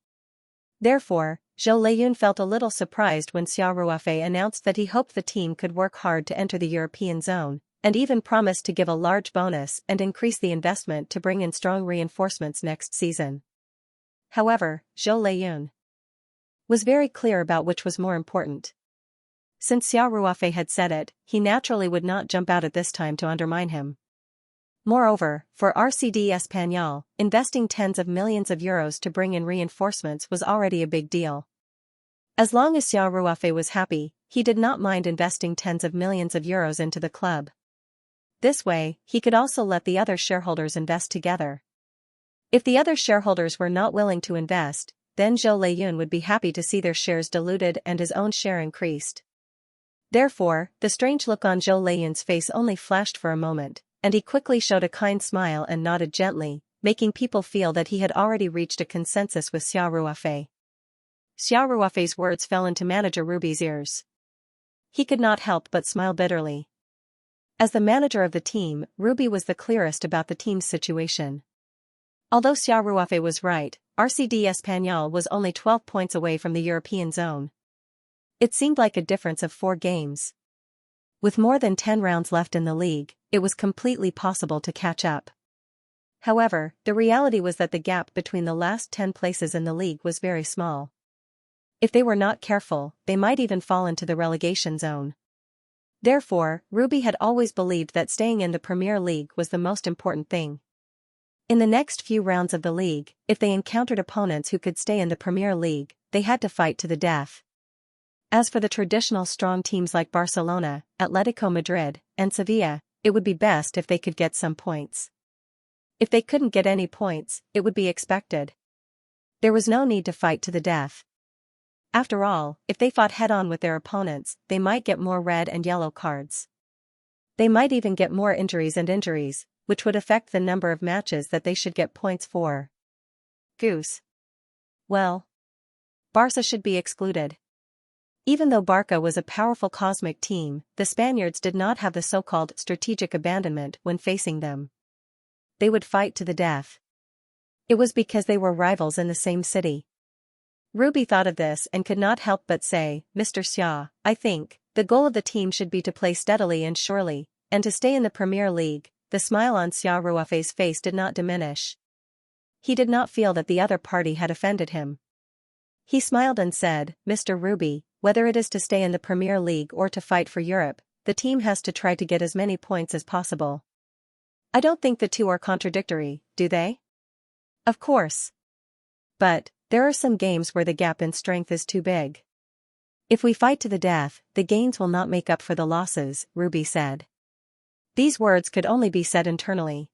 Therefore, Zhou Leiyun felt a little surprised when Xiao Ruofei announced that he hoped the team could work hard to enter the European zone, and even promised to give a large bonus and increase the investment to bring in strong reinforcements next season. However, Zhou Leiyun was very clear about which was more important. Since Xiao Ruofei had said it, he naturally would not jump out at this time to undermine him. Moreover, for RCD Espagnol, investing tens of millions of euros to bring in reinforcements was already a big deal. As long as Xiao Ruofei was happy, he did not mind investing tens of millions of euros into the club. This way, he could also let the other shareholders invest together. If the other shareholders were not willing to invest, then Zhou Leiyun would be happy to see their shares diluted and his own share increased. Therefore, the strange look on Zhou Leiyun's face only flashed for a moment, and he quickly showed a kind smile and nodded gently, making people feel that he had already reached a consensus with Xiao Ruofei. Xiao Ruofei's words fell into Manager Ruby's ears. He could not help but smile bitterly. As the manager of the team, Ruby was the clearest about the team's situation. Although Xiao Ruofei was right, RCD Espagnol was only 12 points away from the European zone. It seemed like a difference of 4 games. With more than 10 rounds left in the league, it was completely possible to catch up. However, the reality was that the gap between the last 10 places in the league was very small. If they were not careful, they might even fall into the relegation zone. Therefore, Ruby had always believed that staying in the Premier League was the most important thing. In the next few rounds of the league, if they encountered opponents who could stay in the Premier League, they had to fight to the death. As for the traditional strong teams like Barcelona, Atletico Madrid, and Sevilla, it would be best if they could get some points. If they couldn't get any points, it would be expected. There was no need to fight to the death. After all, if they fought head-on with their opponents, they might get more red and yellow cards. They might even get more injuries, which would affect the number of matches that they should get points for. Goose. Well, Barca should be excluded. Even though Barca was a powerful cosmic team, the Spaniards did not have the so-called strategic abandonment when facing them. They would fight to the death. It was because they were rivals in the same city. Ruby thought of this and could not help but say, Mr. Xia, I think, the goal of the team should be to play steadily and surely, and to stay in the Premier League. The smile on Xia Ruofei's face did not diminish. He did not feel that the other party had offended him. He smiled and said, Mr. Ruby, whether it is to stay in the Premier League or to fight for Europe, the team has to try to get as many points as possible. I don't think the two are contradictory, do they? Of course. But there are some games where the gap in strength is too big. If we fight to the death, the gains will not make up for the losses, Ruby said. These words could only be said internally.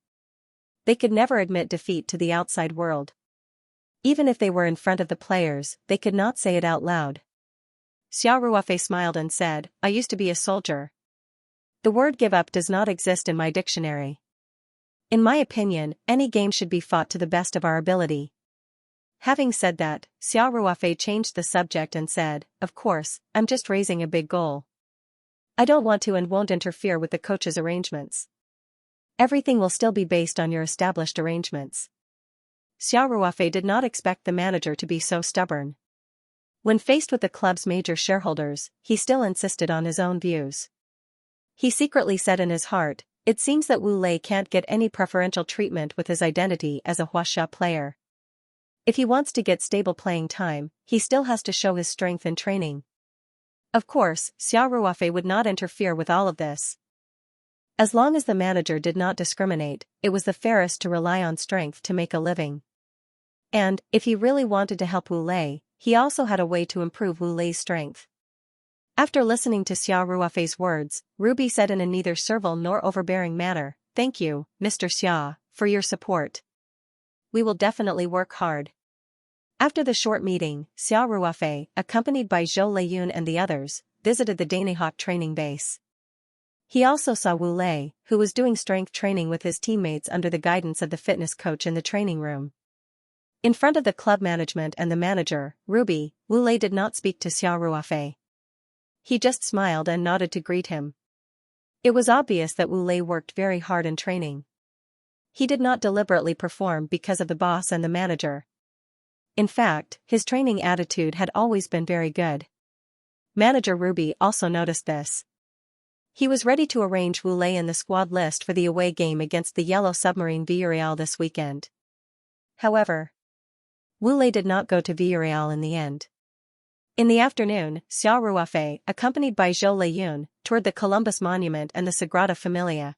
They could never admit defeat to the outside world. Even if they were in front of the players, they could not say it out loud. Xia Ruofei smiled and said, I used to be a soldier. The word give up does not exist in my dictionary. In my opinion, any game should be fought to the best of our ability. Having said that, Xia Ruofei changed the subject and said, of course, I'm just raising a big goal. I don't want to and won't interfere with the coach's arrangements. Everything will still be based on your established arrangements. Xia Ruofei did not expect the manager to be so stubborn. When faced with the club's major shareholders, he still insisted on his own views. He secretly said in his heart, it seems that Wu Lei can't get any preferential treatment with his identity as a Huaxia player. If he wants to get stable playing time, he still has to show his strength in training. Of course, Xia Ruofei would not interfere with all of this. As long as the manager did not discriminate, it was the fairest to rely on strength to make a living. And, if he really wanted to help Wu Lei, he also had a way to improve Wu Lei's strength. After listening to Xia Ruofei's words, Ruby said in a neither servile nor overbearing manner, Thank you, Mr. Xia, for your support. We will definitely work hard. After the short meeting, Xia Ruofei, accompanied by Zhou Leiyun and the others, visited the Danehawk training base. He also saw Wu Lei, who was doing strength training with his teammates under the guidance of the fitness coach in the training room. In front of the club management and the manager, Ruby, Wu Lei did not speak to Xia Ruofei. He just smiled and nodded to greet him. It was obvious that Wu Lei worked very hard in training. He did not deliberately perform because of the boss and the manager. In fact, his training attitude had always been very good. Manager Ruby also noticed this. He was ready to arrange Wu Lei in the squad list for the away game against the Yellow Submarine Villarreal this weekend. However, Wu Lei did not go to Villarreal in the end. In the afternoon, Xia Ruofei, accompanied by Zhou Leiyun, toured the Columbus Monument and the Sagrada Familia.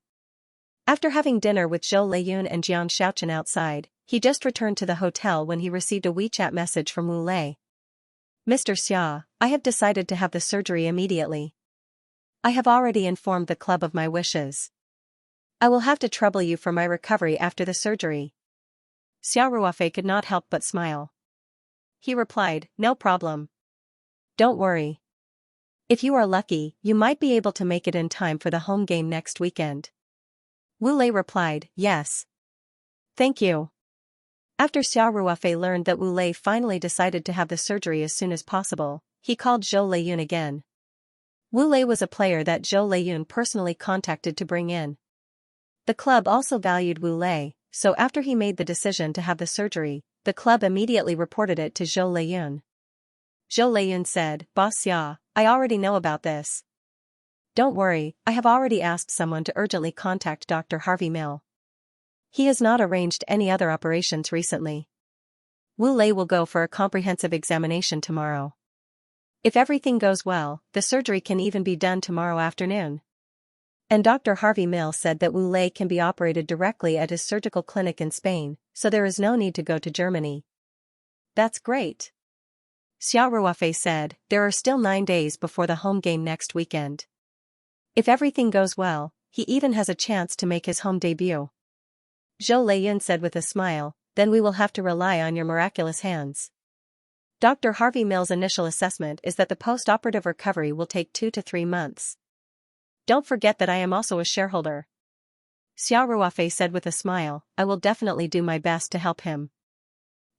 After having dinner with Zhou Leiyun and Xianxia outside, he just returned to the hotel when he received a WeChat message from Wu Lei. Mr. Xia, I have decided to have the surgery immediately. I have already informed the club of my wishes. I will have to trouble you for my recovery after the surgery. Xia Ruofei could not help but smile. He replied, No problem. Don't worry. If you are lucky, you might be able to make it in time for the home game next weekend. Wu Lei replied, Yes. Thank you. After Xia Ruofei learned that Wu Lei finally decided to have the surgery as soon as possible, he called Zhou Leiyun again. Wu Lei was a player that Zhou Leiyun personally contacted to bring in. The club also valued Wu Lei, so after he made the decision to have the surgery, the club immediately reported it to Zhou Leiyun. Zhou Leiyun said, Boss Xia, I already know about this. Don't worry, I have already asked someone to urgently contact Dr. Harvey Mill. He has not arranged any other operations recently. Wu Lei will go for a comprehensive examination tomorrow. If everything goes well, the surgery can even be done tomorrow afternoon. And Dr. Harvey Mills said that Wu Lei can be operated directly at his surgical clinic in Spain, so there is no need to go to Germany. That's great. Xiao Ruofei said, there are still 9 days before the home game next weekend. If everything goes well, he even has a chance to make his home debut. Zhou Leiyun said with a smile, then we will have to rely on your miraculous hands. Dr. Harvey Mills' initial assessment is that the post-operative recovery will take 2 to 3 months. Don't forget that I am also a shareholder. Xiao Ruofei said with a smile, I will definitely do my best to help him.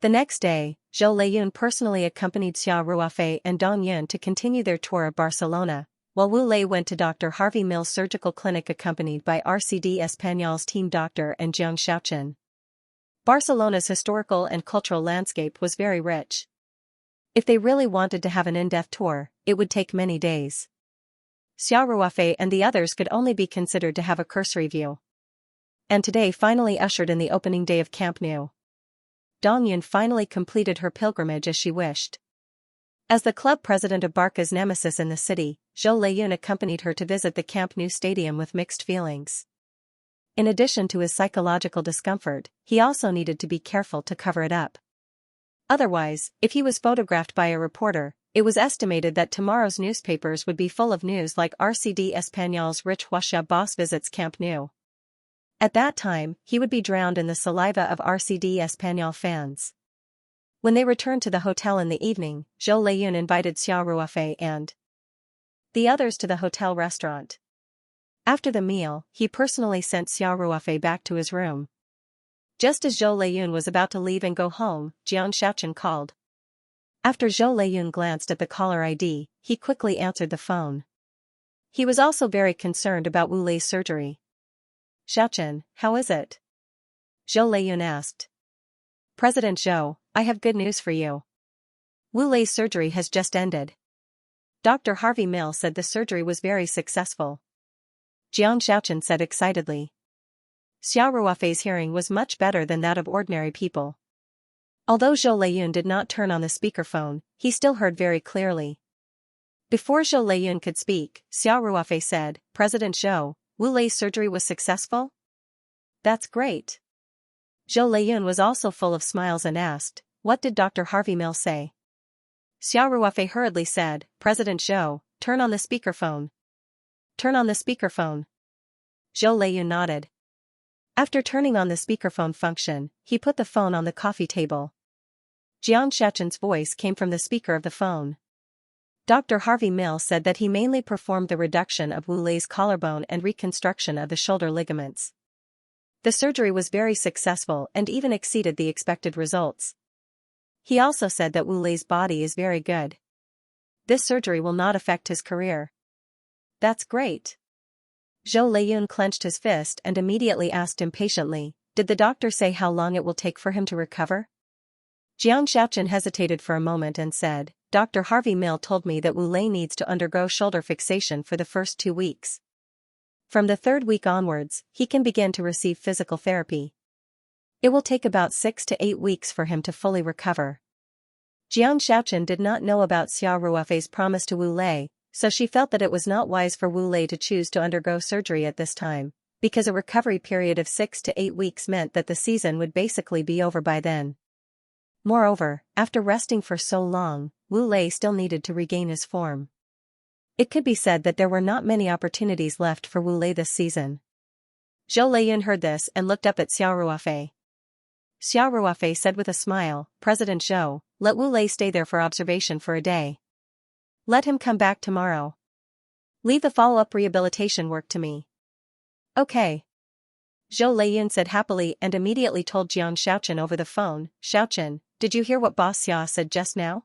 The next day, Zhou Leiyun personally accompanied Xiao Ruofei and Dong Yun to continue their tour of Barcelona, while Wu Lei went to Dr. Harvey Mills' surgical clinic accompanied by RCD Espanyol's team doctor and Xianxia. Barcelona's historical and cultural landscape was very rich. If they really wanted to have an in-depth tour, it would take many days. Xiao Ruofei and the others could only be considered to have a cursory view. And today finally ushered in the opening day of Camp Nou. Dong Yun finally completed her pilgrimage as she wished. As the club president of Barca's nemesis in the city, Zhou Leiyun accompanied her to visit the Camp Nou stadium with mixed feelings. In addition to his psychological discomfort, he also needed to be careful to cover it up. Otherwise, if he was photographed by a reporter, it was estimated that tomorrow's newspapers would be full of news like RCD Espanyol's Rich Huaxia boss visits Camp Nou. At that time, he would be drowned in the saliva of RCD Espanyol fans. When they returned to the hotel in the evening, Zhou Leiyun invited Xiao Ruofei and the others to the hotel restaurant. After the meal, he personally sent Xiao Ruofei back to his room. Just as Zhou Leiyun was about to leave and go home, Jiang Shaochen called. After Zhou Leiyun glanced at the caller ID, he quickly answered the phone. He was also very concerned about Wu Lei's surgery. Shaochen, how is it? Zhou Leiyun asked. President Zhou, I have good news for you. Wu Lei's surgery has just ended. Dr. Harvey Mills said the surgery was very successful. Jiang Shaochen said excitedly. Xiao Ruofei's hearing was much better than that of ordinary people. Although Zhou Leiyun did not turn on the speakerphone, he still heard very clearly. Before Zhou Leiyun could speak, Xiao Ruofei said, President Zhou, Wu Lei's surgery was successful? That's great. Zhou Leiyun was also full of smiles and asked, what did Dr. Harvey Mills say? Xiao Ruofei hurriedly said, President Zhou, turn on the speakerphone. Turn on the speakerphone. Zhou Leiyun nodded. After turning on the speakerphone function, he put the phone on the coffee table. Jiang Shachen's voice came from the speaker of the phone. Dr. Harvey Mills said that he mainly performed the reduction of Wu Lei's collarbone and reconstruction of the shoulder ligaments. The surgery was very successful and even exceeded the expected results. He also said that Wu Lei's body is very good. This surgery will not affect his career. That's great. Zhou Leiyun clenched his fist and immediately asked impatiently, did the doctor say how long it will take for him to recover? Jiang Shaochen hesitated for a moment and said, Dr. Harvey Mill told me that Wu Lei needs to undergo shoulder fixation for the first 2 weeks. From the 3rd week onwards, he can begin to receive physical therapy. It will take about 6 to 8 weeks for him to fully recover. Jiang Shaochen did not know about Xiao Ruofei's promise to Wu Lei, so she felt that it was not wise for Wu Lei to choose to undergo surgery at this time, because a recovery period of 6 to 8 weeks meant that the season would basically be over by then. Moreover, after resting for so long, Wu Lei still needed to regain his form. It could be said that there were not many opportunities left for Wu Lei this season. Zhou Leiyun heard this and looked up at Xiao Ruofei. Xiao Ruofei said with a smile, President Zhou, let Wu Lei stay there for observation for a day. Let him come back tomorrow. Leave the follow-up rehabilitation work to me. Okay. Zhou Leiyun said happily and immediately told Jiang Shaochen over the phone, Shaochen, did you hear what Boss Xia said just now?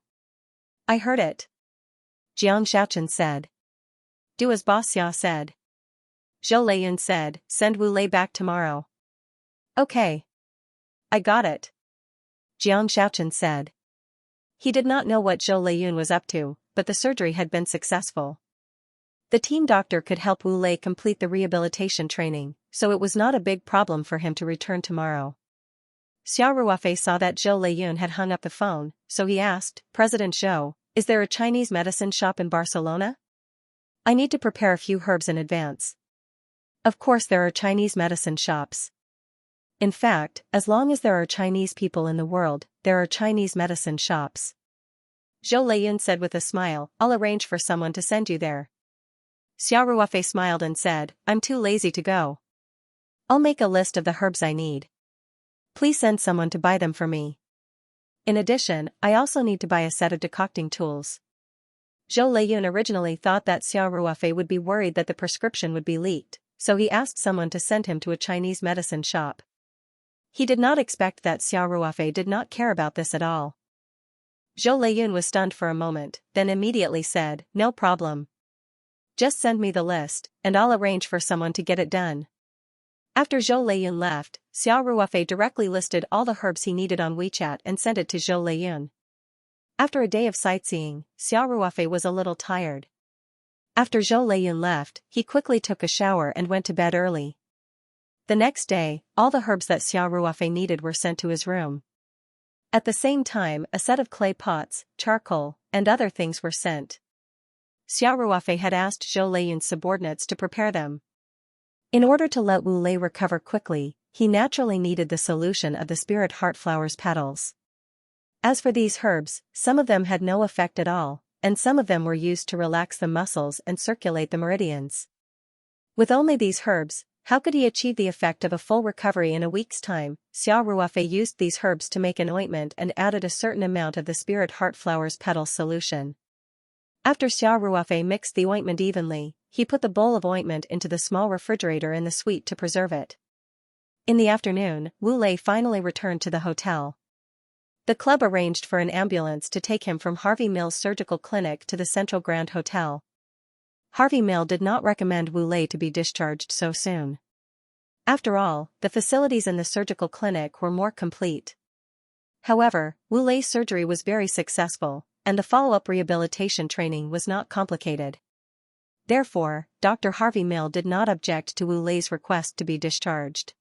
I heard it. Jiang Shaochen said. Do as Boss Xia said. Zhou Leiyun said, send Wu Lei back tomorrow. Okay. I got it. Jiang Shaochen said. He did not know what Zhou Leiyun was up to, but the surgery had been successful. The team doctor could help Wu Lei complete the rehabilitation training, so it was not a big problem for him to return tomorrow. Xiao Ruofei saw that Zhou Leiyun had hung up the phone, so he asked, President Zhou, is there a Chinese medicine shop in Barcelona? I need to prepare a few herbs in advance. Of course there are Chinese medicine shops. In fact, as long as there are Chinese people in the world, there are Chinese medicine shops. Zhou Leiyun said with a smile, I'll arrange for someone to send you there. Xiao Ruofei smiled and said, I'm too lazy to go. I'll make a list of the herbs I need. Please send someone to buy them for me. In addition, I also need to buy a set of decocting tools. Zhou Leiyun originally thought that Xiao Ruofei would be worried that the prescription would be leaked, so he asked someone to send him to a Chinese medicine shop. He did not expect that Xiao Ruofei did not care about this at all. Zhou Leiyun was stunned for a moment, then immediately said, no problem. Just send me the list, and I'll arrange for someone to get it done. After Zhou Leiyun left, Xiao Ruofei directly listed all the herbs he needed on WeChat and sent it to Zhou Leiyun. After a day of sightseeing, Xiao Ruofei was a little tired. After Zhou Leiyun left, he quickly took a shower and went to bed early. The next day, all the herbs that Xiao Ruofei needed were sent to his room. At the same time, a set of clay pots, charcoal, and other things were sent. Xiao Ruofei had asked Zhou Leiyun's subordinates to prepare them. In order to let Wu Lei recover quickly, he naturally needed the solution of the spirit heart flower's petals. As for these herbs, some of them had no effect at all, and some of them were used to relax the muscles and circulate the meridians. With only these herbs, how could he achieve the effect of a full recovery in a week's time? Xiao Ruofei used these herbs to make an ointment and added a certain amount of the spirit heart flower's petals solution. After Xiao Ruofei mixed the ointment evenly, he put the bowl of ointment into the small refrigerator in the suite to preserve it. In the afternoon, Wu Lei finally returned to the hotel. The club arranged for an ambulance to take him from Harvey Mill's surgical clinic to the Central Grand Hotel. Harvey Mill did not recommend Wu Lei to be discharged so soon. After all, the facilities in the surgical clinic were more complete. However, Wu Lei's surgery was very successful, and the follow-up rehabilitation training was not complicated. Therefore, Dr. Harvey Mill did not object to Wu Lei's request to be discharged.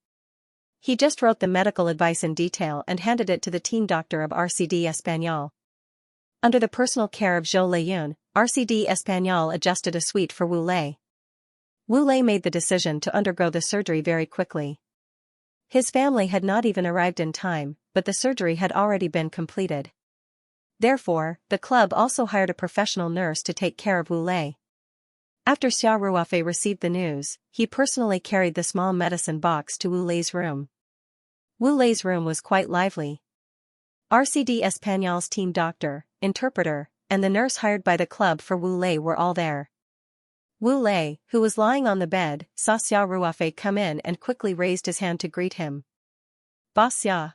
He just wrote the medical advice in detail and handed it to the team doctor of RCD Español. Under the personal care of Zhou Leiyun, RCD Español adjusted a suite for Wu Lei. Wu Lei made the decision to undergo the surgery very quickly. His family had not even arrived in time, but the surgery had already been completed. Therefore, the club also hired a professional nurse to take care of Wu Lei. After Xiao Ruofei received the news, he personally carried the small medicine box to Wu Lei's room. Wu Lei's room was quite lively. RCD Español's team doctor, interpreter, and the nurse hired by the club for Wu Lei were all there. Wu Lei, who was lying on the bed, saw Xiao Ruofei come in and quickly raised his hand to greet him. Boss Xia.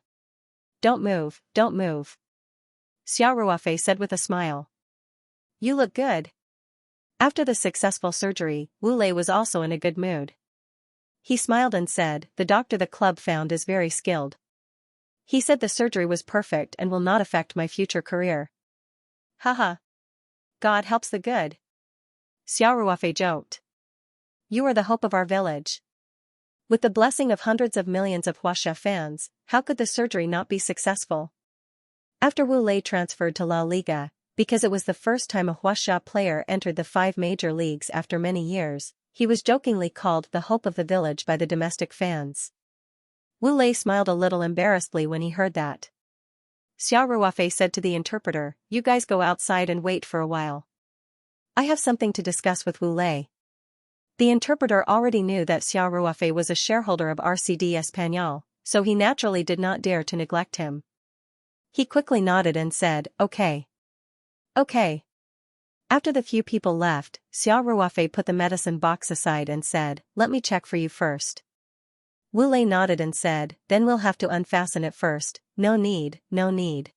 Don't move, don't move. Xiao Ruofei said with a smile. You look good. After the successful surgery, Wu Lei was also in a good mood. He smiled and said, the doctor the club found is very skilled. He said the surgery was perfect and will not affect my future career. Haha. God helps the good. Xiao Ruofei joked. You are the hope of our village. With the blessing of hundreds of millions of Huaxia fans, how could the surgery not be successful? After Wu Lei transferred to La Liga, because it was the first time a Huaxia player entered the 5 major leagues after many years, he was jokingly called the hope of the village by the domestic fans. Wu Lei smiled a little embarrassedly when he heard that. Xiao Ruofei said to the interpreter, you guys go outside and wait for a while. I have something to discuss with Wu Lei. The interpreter already knew that Xiao Ruofei was a shareholder of RCD Español, so he naturally did not dare to neglect him. He quickly nodded and said, okay. Okay. After the few people left, Xiao Ruofei put the medicine box aside and said, let me check for you first. Wu Lei nodded and said, then we'll have to unfasten it first. No need, no need.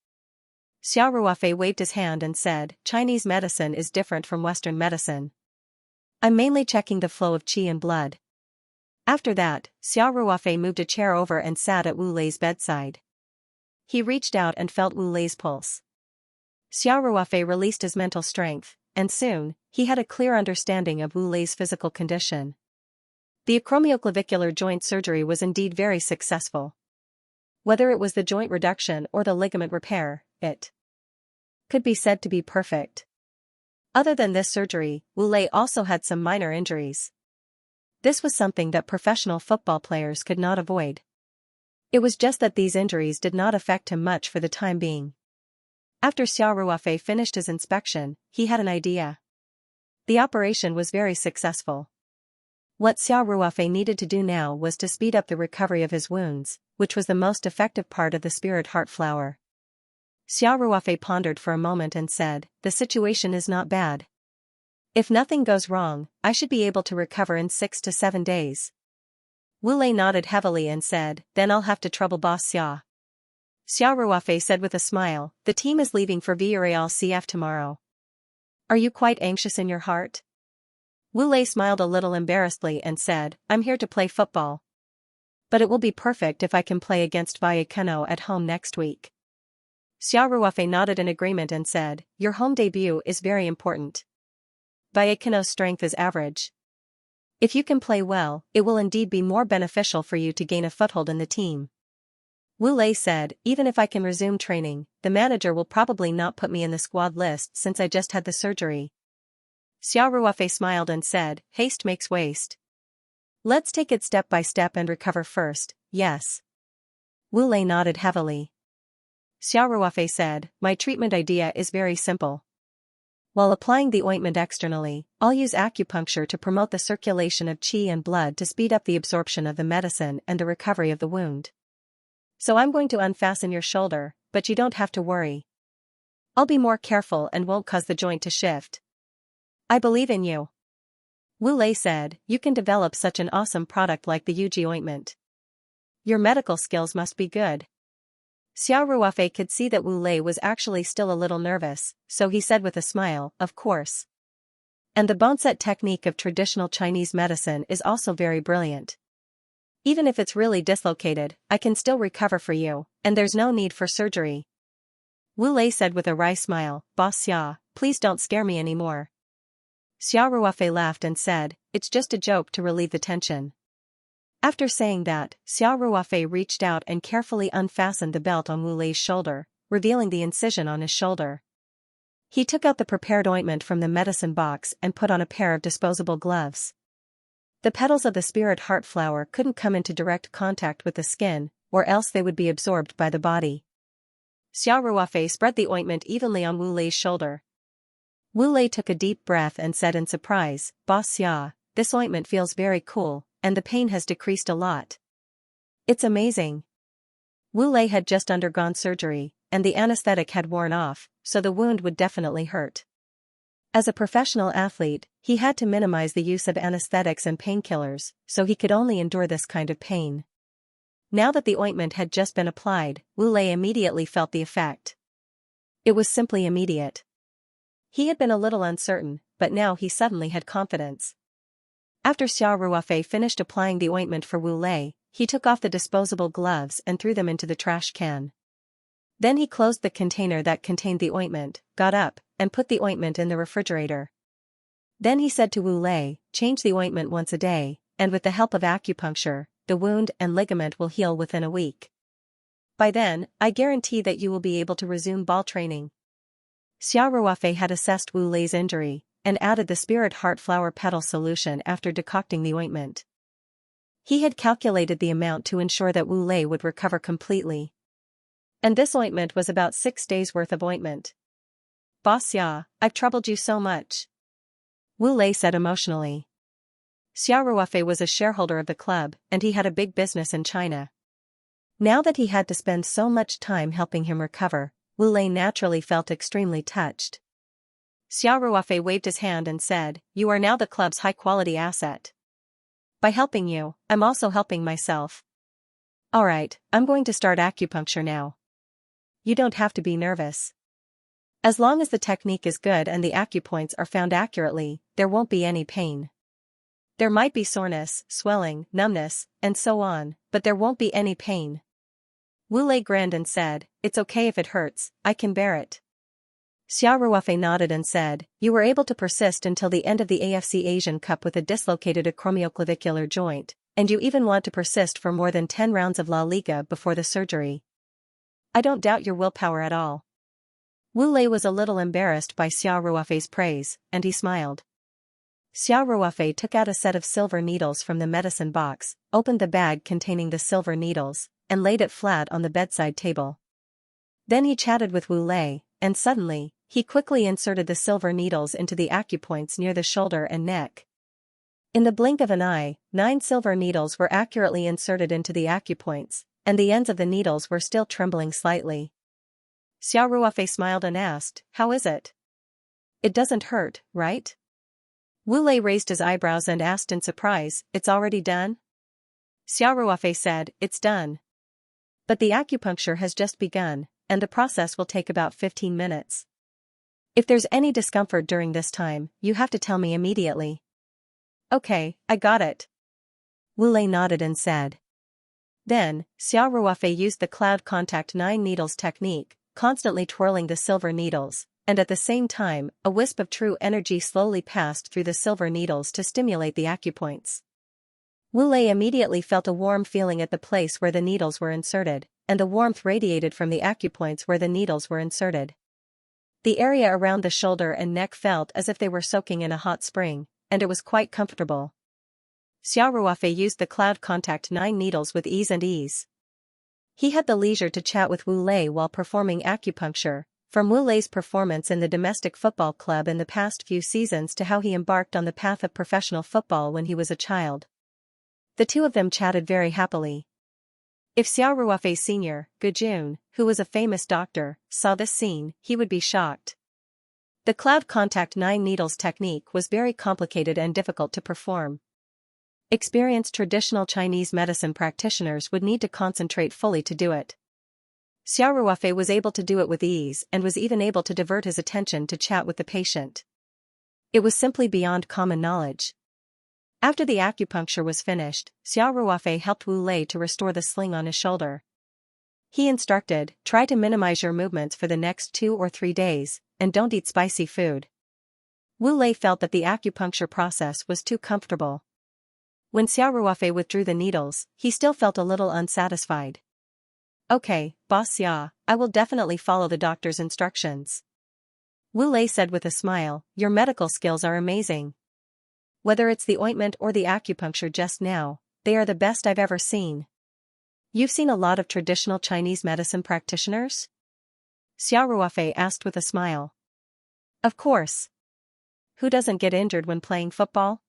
Xiao Ruofei waved his hand and said, Chinese medicine is different from Western medicine. I'm mainly checking the flow of qi and blood. After that, Xiao Ruofei moved a chair over and sat at Wu Lei's bedside. He reached out and felt Wu Lei's pulse. Xiao Ruofei released his mental strength, and soon, he had a clear understanding of Wu Lei's physical condition. The acromioclavicular joint surgery was indeed very successful. Whether it was the joint reduction or the ligament repair, it could be said to be perfect. Other than this surgery, Wu Lei also had some minor injuries. This was something that professional football players could not avoid. It was just that these injuries did not affect him much for the time being. After Xiao Ruofei finished his inspection, he had an idea. The operation was very successful. What Xiao Ruofei needed to do now was to speed up the recovery of his wounds, which was the most effective part of the spirit heart flower. Xiao Ruofei pondered for a moment and said, "The situation is not bad. If nothing goes wrong, I should be able to recover in 6 to 7 days." Wu Lei nodded heavily and said, "Then I'll have to trouble Boss Xia." Xiao Ruofei said with a smile, "The team is leaving for Villarreal CF tomorrow. Are you quite anxious in your heart?" Wu Lei smiled a little embarrassedly and said, "I'm here to play football. But it will be perfect if I can play against Vallecano at home next week." Xiao Ruofei nodded in agreement and said, "Your home debut is very important. Vallecano's strength is average. If you can play well, it will indeed be more beneficial for you to gain a foothold in the team." Wu Lei said, "Even if I can resume training, the manager will probably not put me in the squad list since I just had the surgery." Xiao Ruofei smiled and said, "Haste makes waste. Let's take it step by step and recover first, yes?" Wu Lei nodded heavily. Xiao Ruofei said, "My treatment idea is very simple. While applying the ointment externally, I'll use acupuncture to promote the circulation of qi and blood to speed up the absorption of the medicine and the recovery of the wound. So I'm going to unfasten your shoulder, but you don't have to worry. I'll be more careful and won't cause the joint to shift. I believe in you." Wu Lei said, "You can develop such an awesome product like the Yuji ointment. Your medical skills must be good." Xiao Ruofei could see that Wu Lei was actually still a little nervous, so he said with a smile, "Of course. And the boneset technique of traditional Chinese medicine is also very brilliant. Even if it's really dislocated, I can still recover for you, and there's no need for surgery." Wu Lei said with a wry smile, "Boss Xia, please don't scare me anymore." Xiao Ruofei laughed and said, "It's just a joke to relieve the tension." After saying that, Xiao Ruofei reached out and carefully unfastened the belt on Wu Lei's shoulder, revealing the incision on his shoulder. He took out the prepared ointment from the medicine box and put on a pair of disposable gloves. The petals of the spirit heart flower couldn't come into direct contact with the skin, or else they would be absorbed by the body. Xiao Ruofei spread the ointment evenly on Wu Lei's shoulder. Wu Lei took a deep breath and said in surprise, "Boss Xia, this ointment feels very cool, and the pain has decreased a lot. It's amazing." Wu Lei had just undergone surgery, and the anesthetic had worn off, so the wound would definitely hurt. As a professional athlete, he had to minimize the use of anesthetics and painkillers, so he could only endure this kind of pain. Now that the ointment had just been applied, Wu Lei immediately felt the effect. It was simply immediate. He had been a little uncertain, but now he suddenly had confidence. After Xiao Ruofei finished applying the ointment for Wu Lei, he took off the disposable gloves and threw them into the trash can. Then he closed the container that contained the ointment, got up, and put the ointment in the refrigerator. Then he said to Wu Lei, "Change the ointment once a day, and with the help of acupuncture, the wound and ligament will heal within a week. By then, I guarantee that you will be able to resume ball training." Xiao Ruofei had assessed Wu Lei's injury, and added the spirit heart flower petal solution after decocting the ointment. He had calculated the amount to ensure that Wu Lei would recover completely. And this ointment was about 6 days' worth of ointment. "Boss Xia, I've troubled you so much," Wu Lei said emotionally. Xiao Ruofei was a shareholder of the club, and he had a big business in China. Now that he had to spend so much time helping him recover, Wu Lei naturally felt extremely touched. Xiao Ruofei waved his hand and said, "You are now the club's high-quality asset. By helping you, I'm also helping myself. Alright, I'm going to start acupuncture now. You don't have to be nervous. As long as the technique is good and the acupoints are found accurately, there won't be any pain. There might be soreness, swelling, numbness, and so on, but there won't be any pain." Wu Lei grinned and said, "It's okay if it hurts, I can bear it." Xiao Ruofei nodded and said, "You were able to persist until the end of the AFC Asian Cup with a dislocated acromioclavicular joint, and you even want to persist for more than 10 rounds of La Liga before the surgery. I don't doubt your willpower at all." Wu Lei was a little embarrassed by Xiao Ruofei's praise, and he smiled. Xiao Ruofei took out a set of silver needles from the medicine box, opened the bag containing the silver needles, and laid it flat on the bedside table. Then he chatted with Wu Lei, and suddenly, he quickly inserted the silver needles into the acupoints near the shoulder and neck. In the blink of an eye, 9 silver needles were accurately inserted into the acupoints, and the ends of the needles were still trembling slightly. Xiao Ruofei smiled and asked, "How is it? It doesn't hurt, right?" Wu Lei raised his eyebrows and asked in surprise, "It's already done?" Xiao Ruofei said, "It's done. But the acupuncture has just begun, and the process will take about 15 minutes. If there's any discomfort during this time, you have to tell me immediately." "Okay, I got it." Wu Lei nodded and said. Then, Xiao Ruofei used the cloud contact 9 needles technique, constantly twirling the silver needles, and at the same time, a wisp of true energy slowly passed through the silver needles to stimulate the acupoints. Wu Lei immediately felt a warm feeling at the place where the needles were inserted, and the warmth radiated from the acupoints where the needles were inserted. The area around the shoulder and neck felt as if they were soaking in a hot spring, and it was quite comfortable. Xiao Ruofei used the cloud contact 9 needles with ease. He had the leisure to chat with Wu Lei while performing acupuncture, from Wu Lei's performance in the domestic football club in the past few seasons to how he embarked on the path of professional football when he was a child. The two of them chatted very happily. If Xiao Ruofei Sr., Gujun, who was a famous doctor, saw this scene, he would be shocked. The cloud contact 9 needles technique was very complicated and difficult to perform. Experienced traditional Chinese medicine practitioners would need to concentrate fully to do it. Xiao Ruofei was able to do it with ease and was even able to divert his attention to chat with the patient. It was simply beyond common knowledge. After the acupuncture was finished, Xiao Ruofei helped Wu Lei to restore the sling on his shoulder. He instructed, "Try to minimize your movements for the next 2 or 3 days, and don't eat spicy food." Wu Lei felt that the acupuncture process was too comfortable. When Xiao Ruofei withdrew the needles, he still felt a little unsatisfied. "Okay, Boss Xia, I will definitely follow the doctor's instructions." Wu Lei said with a smile, "Your medical skills are amazing. Whether it's the ointment or the acupuncture just now, they are the best I've ever seen." "You've seen a lot of traditional Chinese medicine practitioners?" Xiao Ruofei asked with a smile. "Of course. Who doesn't get injured when playing football?"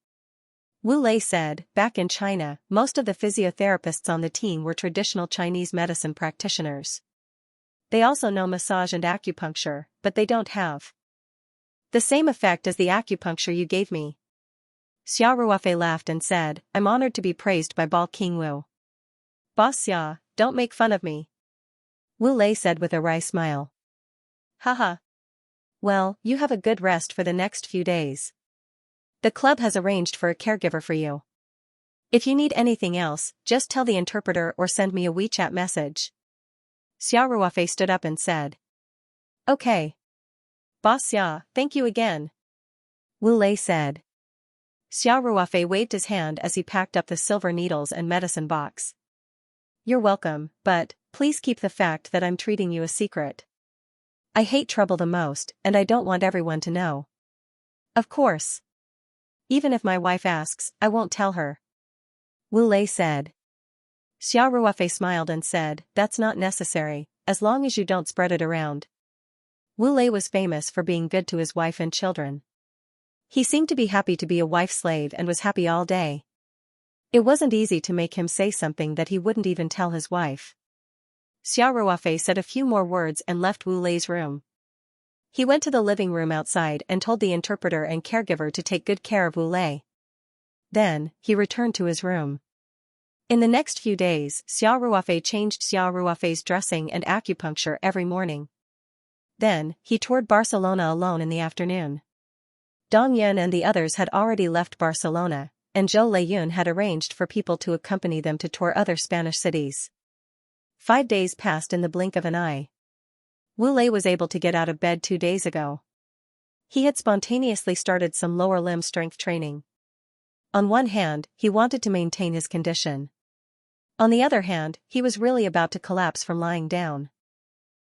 Wu Lei said, "Back in China, most of the physiotherapists on the team were traditional Chinese medicine practitioners. They also know massage and acupuncture, but they don't have the same effect as the acupuncture you gave me." Xiao Ruofei laughed and said, "I'm honored to be praised by Bal Qingwu." "Boss Xia, don't make fun of me," Wu Lei said with a wry smile. "Haha. Well, you have a good rest for the next few days. The club has arranged for a caregiver for you. If you need anything else, just tell the interpreter or send me a WeChat message." Xiao Ruofei stood up and said. "Okay. Boss Xia, thank you again," Wu Lei said. Xiao Ruofei waved his hand as he packed up the silver needles and medicine box. "You're welcome, but please keep the fact that I'm treating you a secret. I hate trouble the most, and I don't want everyone to know." "Of course. Even if my wife asks, I won't tell her," Wu Lei said. Xiao Ruofei smiled and said, "That's not necessary, as long as you don't spread it around." Wu Lei was famous for being good to his wife and children. He seemed to be happy to be a wife slave and was happy all day. It wasn't easy to make him say something that he wouldn't even tell his wife. Xiao Ruofei said a few more words and left Wu Lei's room. He went to the living room outside and told the interpreter and caregiver to take good care of Wu Lei. Then, he returned to his room. In the next few days, Xiao Ruofei changed Xiao Ruofei's dressing and acupuncture every morning. Then, he toured Barcelona alone in the afternoon. Dong Yun and the others had already left Barcelona, and Zhou Leiyun had arranged for people to accompany them to tour other Spanish cities. 5 days passed in the blink of an eye. Wu Lei was able to get out of bed 2 days ago. He had spontaneously started some lower limb strength training. On one hand, he wanted to maintain his condition. On the other hand, he was really about to collapse from lying down.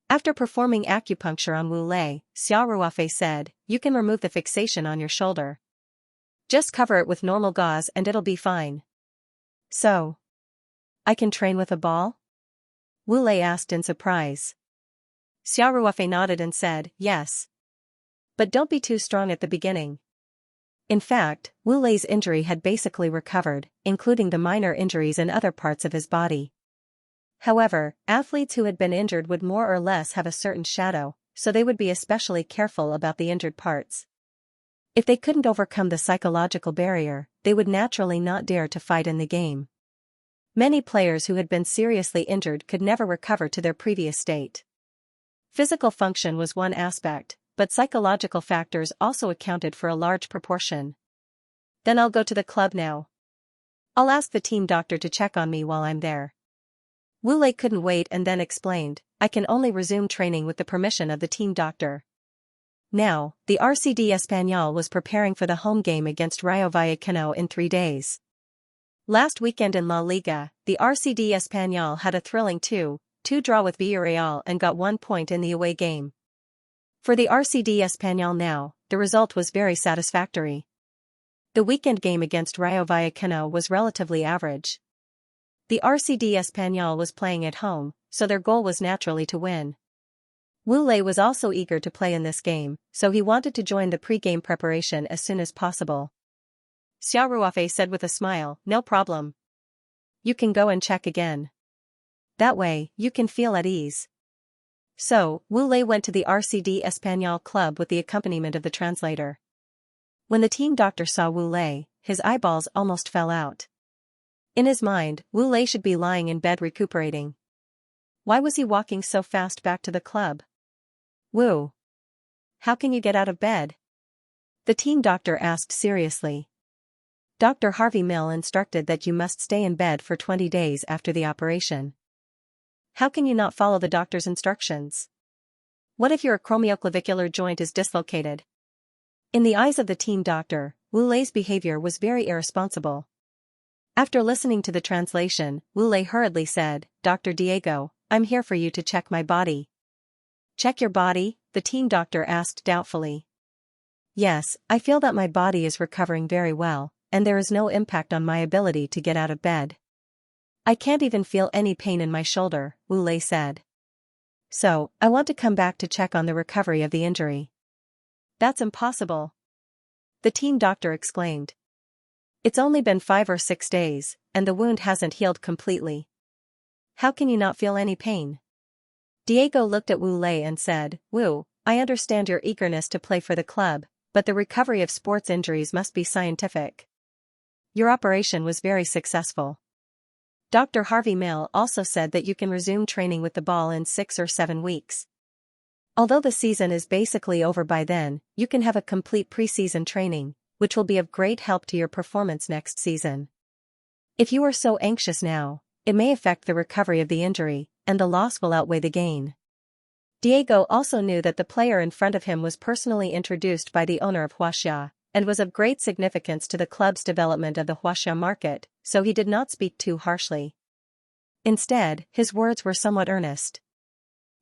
After performing acupuncture on Wu Lei, Xia Ruofei said, "You can remove the fixation on your shoulder. Just cover it with normal gauze and it'll be fine." "So, I can train with a ball?" Wu Lei asked in surprise. Xia Ruofei nodded and said, "Yes. But don't be too strong at the beginning." In fact, Wu Lei's injury had basically recovered, including the minor injuries in other parts of his body. However, athletes who had been injured would more or less have a certain shadow, so they would be especially careful about the injured parts. If they couldn't overcome the psychological barrier, they would naturally not dare to fight in the game. Many players who had been seriously injured could never recover to their previous state. Physical function was one aspect, but psychological factors also accounted for a large proportion. "Then I'll go to the club now. I'll ask the team doctor to check on me while I'm there." Wu Lei couldn't wait and then explained, "I can only resume training with the permission of the team doctor." Now, the RCD Español was preparing for the home game against Rayo Vallecano in 3 days. Last weekend in La Liga, the RCD Español had a thrilling 2-2 draw with Villarreal and got 1 point in the away game. For the RCD Español now, the result was very satisfactory. The weekend game against Rayo Vallecano was relatively average. The RCD Español was playing at home, so their goal was naturally to win. Wu Lei was also eager to play in this game, so he wanted to join the pre-game preparation as soon as possible. Xia Ruofei said with a smile, "No problem. You can go and check again. That way, you can feel at ease." So, Wu Lei went to the RCD Español club with the accompaniment of the translator. When the team doctor saw Wu Lei, his eyeballs almost fell out. In his mind, Wu Lei should be lying in bed recuperating. Why was he walking so fast back to the club? "Wu, how can you get out of bed?" the team doctor asked seriously. "Dr. Harvey Mill instructed that you must stay in bed for 20 days after the operation. How can you not follow the doctor's instructions? What if your acromioclavicular joint is dislocated?" In the eyes of the team doctor, Wu Lei's behavior was very irresponsible. After listening to the translation, Wu Lei hurriedly said, "Dr. Diego, I'm here for you to check my body." "Check your body?" the team doctor asked doubtfully. "Yes, I feel that my body is recovering very well, and there is no impact on my ability to get out of bed. I can't even feel any pain in my shoulder," Wu Lei said. "So, I want to come back to check on the recovery of the injury." "That's impossible," the team doctor exclaimed. "It's only been 5 or 6 days, and the wound hasn't healed completely. How can you not feel any pain?" Diego looked at Wu Lei and said, "Wu, I understand your eagerness to play for the club, but the recovery of sports injuries must be scientific. Your operation was very successful. Dr. Harvey Mill also said that you can resume training with the ball in 6 or 7 weeks. Although the season is basically over by then, you can have a complete preseason training, which will be of great help to your performance next season. If you are so anxious now, it may affect the recovery of the injury, and the loss will outweigh the gain." Diego also knew that the player in front of him was personally introduced by the owner of Xianxia, and was of great significance to the club's development of the Xianxia market, so he did not speak too harshly. Instead, his words were somewhat earnest.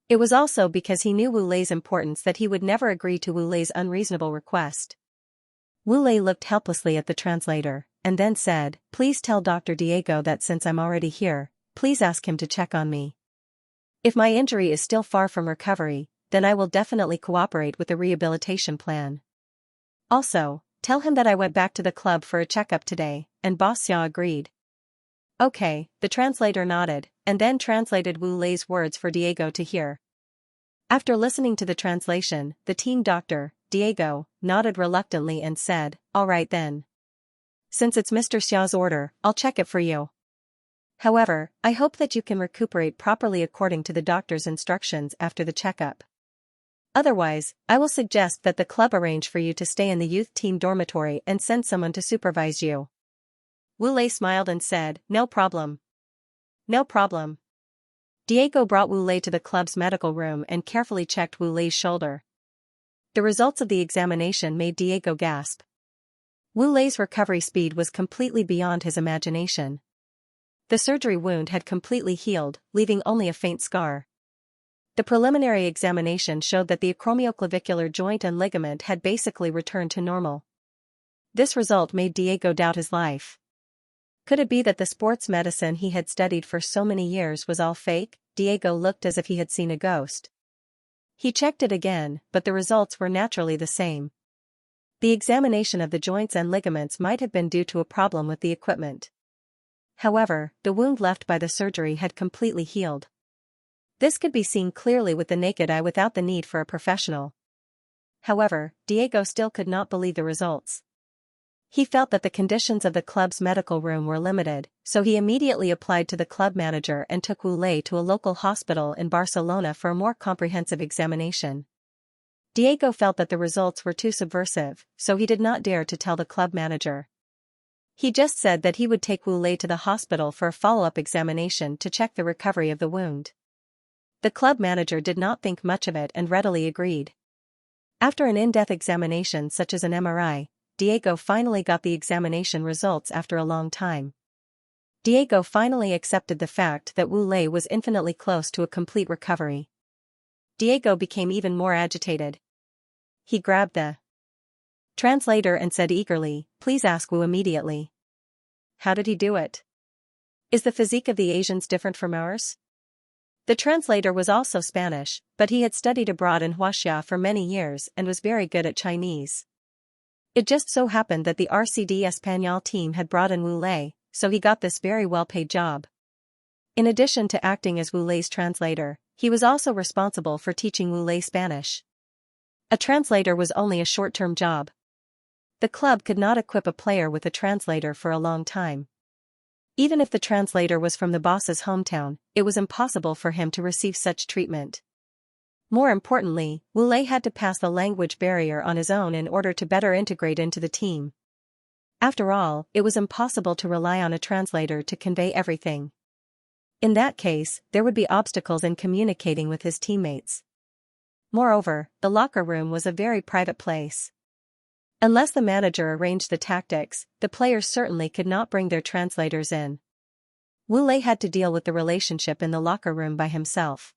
It was also because he knew Wu Lei's importance that he would never agree to Wu Lei's unreasonable request. Wu Lei looked helplessly at the translator, and then said, "Please tell Dr. Diego that since I'm already here, please ask him to check on me. If my injury is still far from recovery, then I will definitely cooperate with the rehabilitation plan. Also, tell him that I went back to the club for a checkup today," and Boss Xia agreed. "Okay," the translator nodded, and then translated Wu Lei's words for Diego to hear. After listening to the translation, the team doctor, Diego, nodded reluctantly and said, "All right then. Since it's Mr. Xiao's order, I'll check it for you. However, I hope that you can recuperate properly according to the doctor's instructions after the checkup. Otherwise, I will suggest that the club arrange for you to stay in the youth team dormitory and send someone to supervise you." Wu Lei smiled and said, "No problem. No problem. Diego brought Wu Lei to the club's medical room and carefully checked Wu Lei's shoulder. The results of the examination made Diego gasp. Wu Lei's recovery speed was completely beyond his imagination. The surgery wound had completely healed, leaving only a faint scar. The preliminary examination showed that the acromioclavicular joint and ligament had basically returned to normal. This result made Diego doubt his life. Could it be that the sports medicine he had studied for so many years was all fake? Diego looked as if he had seen a ghost. He checked it again, but the results were naturally the same. The examination of the joints and ligaments might have been due to a problem with the equipment. However, the wound left by the surgery had completely healed. This could be seen clearly with the naked eye without the need for a professional. However, Diego still could not believe the results. He felt that the conditions of the club's medical room were limited, so he immediately applied to the club manager and took Wu Lei to a local hospital in Barcelona for a more comprehensive examination. Diego felt that the results were too subversive, so he did not dare to tell the club manager. He just said that he would take Wu Lei to the hospital for a follow-up examination to check the recovery of the wound. The club manager did not think much of it and readily agreed. After an in-depth examination such as an MRI, Diego finally got the examination results after a long time. Diego finally accepted the fact that Wu Lei was infinitely close to a complete recovery. Diego became even more agitated. He grabbed the translator and said eagerly, "Please ask Wu immediately. How did he do it? Is the physique of the Asians different from ours?" The translator was also Spanish, but he had studied abroad in Xianxia for many years and was very good at Chinese. It just so happened that the RCD Español team had brought in Wu Lei, so he got this very well-paid job. In addition to acting as Wu Lei's translator, he was also responsible for teaching Wu Lei Spanish. A translator was only a short-term job. The club could not equip a player with a translator for a long time. Even if the translator was from the boss's hometown, it was impossible for him to receive such treatment. More importantly, Wu Lei had to pass the language barrier on his own in order to better integrate into the team. After all, it was impossible to rely on a translator to convey everything. In that case, there would be obstacles in communicating with his teammates. Moreover, the locker room was a very private place. Unless the manager arranged the tactics, the players certainly could not bring their translators in. Wu Lei had to deal with the relationship in the locker room by himself.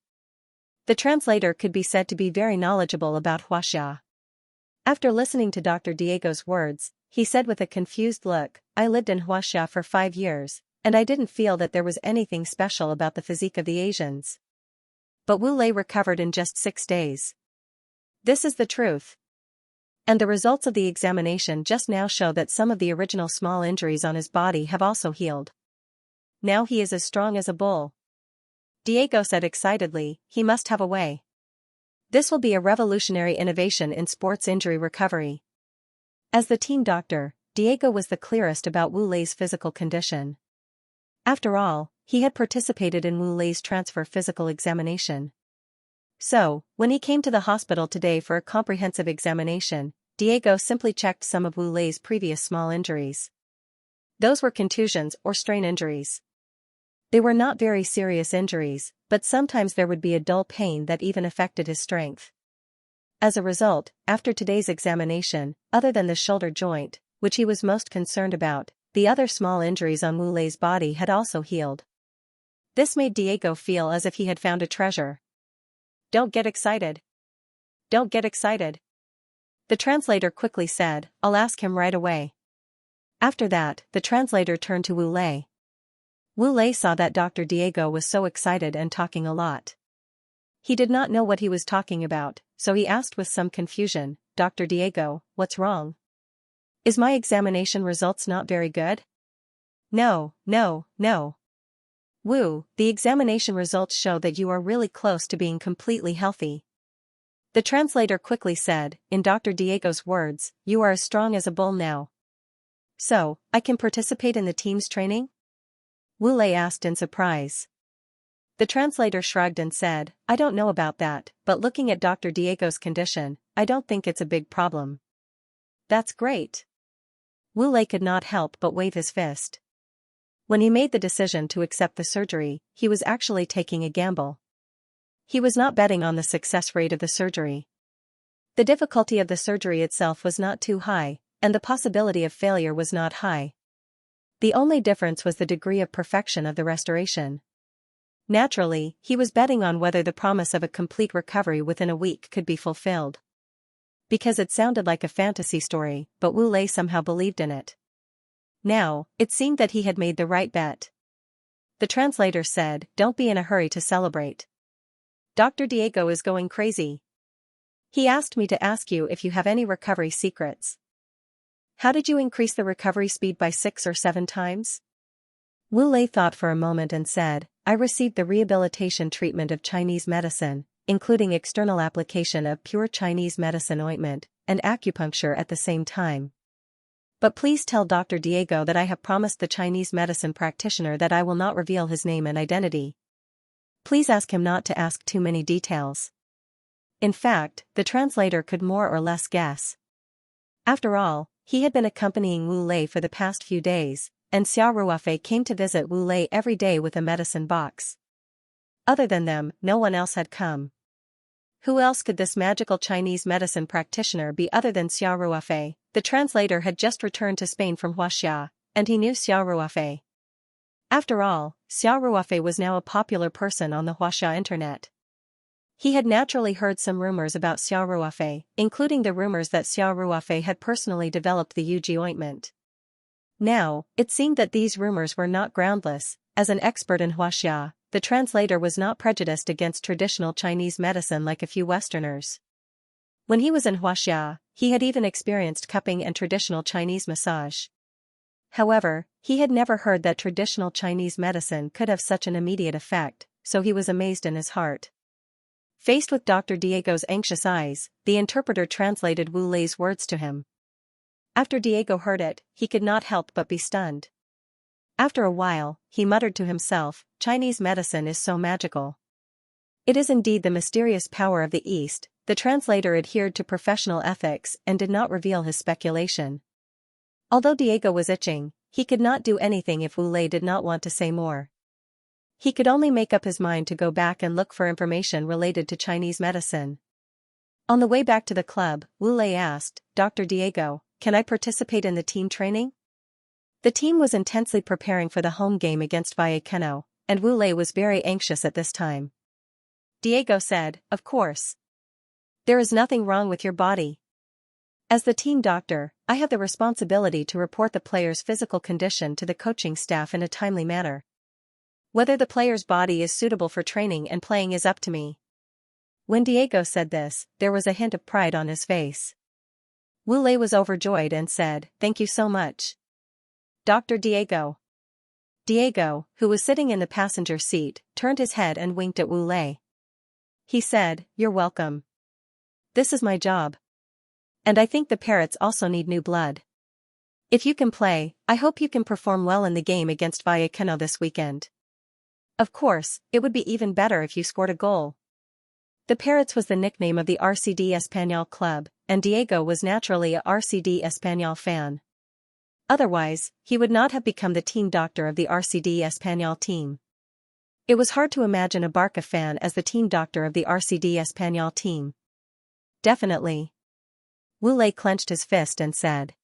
The translator could be said to be very knowledgeable about Xianxia. After listening to Dr. Diego's words, he said with a confused look, "I lived in Xianxia for 5 years, and I didn't feel that there was anything special about the physique of the Asians. But Wu Lei recovered in just 6 days. This is the truth. And the results of the examination just now show that some of the original small injuries on his body have also healed. Now he is as strong as a bull." Diego said excitedly, "He must have a way. This will be a revolutionary innovation in sports injury recovery." As the team doctor, Diego was the clearest about Wu Lei's physical condition. After all, he had participated in Wu Lei's transfer physical examination. So, when he came to the hospital today for a comprehensive examination, Diego simply checked some of Wu Lei's previous small injuries. Those were contusions or strain injuries. They were not very serious injuries, but sometimes there would be a dull pain that even affected his strength. As a result, after today's examination, other than the shoulder joint, which he was most concerned about, the other small injuries on Wu Lei's body had also healed. This made Diego feel as if he had found a treasure. "Don't get excited. Don't get excited," the translator quickly said, "I'll ask him right away." After that, the translator turned to Wu Lei. Wu Lei saw that Dr. Diego was so excited and talking a lot. He did not know what he was talking about, so he asked with some confusion, "Dr. Diego, what's wrong? Is my examination results not very good?" No. "Wu, the examination results show that you are really close to being completely healthy." The translator quickly said, in Dr. Diego's words, "You are as strong as a bull now. So, I can participate in the team's training?" Wu Lei asked in surprise. The translator shrugged and said, "I don't know about that, but looking at Dr. Diego's condition, I don't think it's a big problem." "That's great." Wu Lei could not help but wave his fist. When he made the decision to accept the surgery, he was actually taking a gamble. He was not betting on the success rate of the surgery. The difficulty of the surgery itself was not too high, and the possibility of failure was not high. The only difference was the degree of perfection of the restoration. Naturally, he was betting on whether the promise of a complete recovery within a week could be fulfilled. Because it sounded like a fantasy story, but Wu Lei somehow believed in it. Now, it seemed that he had made the right bet. The translator said, "Don't be in a hurry to celebrate. Dr. Diego is going crazy. He asked me to ask you if you have any recovery secrets. How did you increase the recovery speed by 6 or 7 times?" Wu Lei thought for a moment and said, "I received the rehabilitation treatment of Chinese medicine, including external application of pure Chinese medicine ointment, and acupuncture at the same time. But please tell Dr. Diego that I have promised the Chinese medicine practitioner that I will not reveal his name and identity. Please ask him not to ask too many details." In fact, the translator could more or less guess. After all, he had been accompanying Wu Lei for the past few days, and Xiao Ruofei came to visit Wu Lei every day with a medicine box. Other than them, no one else had come. Who else could this magical Chinese medicine practitioner be other than Xiao Ruofei? The translator had just returned to Spain from Xianxia, and he knew Xiao Ruofei. After all, Xiao Ruofei was now a popular person on the Xianxia internet. He had naturally heard some rumors about Xiao Ruofei, including the rumors that Xiao Ruofei had personally developed the Yuji ointment. Now, it seemed that these rumors were not groundless. As an expert in Xianxia, the translator was not prejudiced against traditional Chinese medicine like a few Westerners. When he was in Xianxia, he had even experienced cupping and traditional Chinese massage. However, he had never heard that traditional Chinese medicine could have such an immediate effect, so he was amazed in his heart. Faced with Dr. Diego's anxious eyes, the interpreter translated Wu Lei's words to him. After Diego heard it, he could not help but be stunned. After a while, he muttered to himself, "Chinese medicine is so magical. It is indeed the mysterious power of the East." The translator adhered to professional ethics and did not reveal his speculation. Although Diego was itching, he could not do anything if Wu Lei did not want to say more. He could only make up his mind to go back and look for information related to Chinese medicine. On the way back to the club, Wu Lei asked, "Dr. Diego, can I participate in the team training?" The team was intensely preparing for the home game against Vallecano, and Wu Lei was very anxious at this time. Diego said, "Of course. There is nothing wrong with your body. As the team doctor, I have the responsibility to report the player's physical condition to the coaching staff in a timely manner. Whether the player's body is suitable for training and playing is up to me." When Diego said this, there was a hint of pride on his face. Wu Lei was overjoyed and said, "Thank you so much, Dr. Diego." Diego, who was sitting in the passenger seat, turned his head and winked at Wu Lei. He said, "You're welcome. This is my job. And I think the parrots also need new blood. If you can play, I hope you can perform well in the game against Vallecano this weekend. Of course, it would be even better if you scored a goal." The Parrots was the nickname of the RCD Español club, and Diego was naturally a RCD Español fan. Otherwise, he would not have become the team doctor of the RCD Español team. It was hard to imagine a Barca fan as the team doctor of the RCD Español team. "Definitely." Wu Lei clenched his fist and said.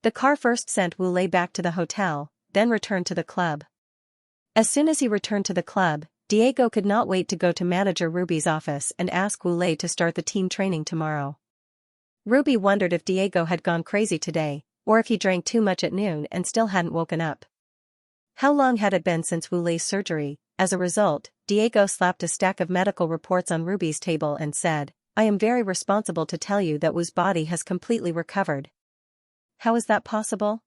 The car first sent Wu Lei back to the hotel, then returned to the club. As soon as he returned to the club, Diego could not wait to go to manager Ruby's office and ask Wu Lei to start the team training tomorrow. Ruby wondered if Diego had gone crazy today, or if he drank too much at noon and still hadn't woken up. How long had it been since Wu Lei's surgery? As a result, Diego slapped a stack of medical reports on Ruby's table and said, "I am very responsible to tell you that Wu's body has completely recovered." "How is that possible?"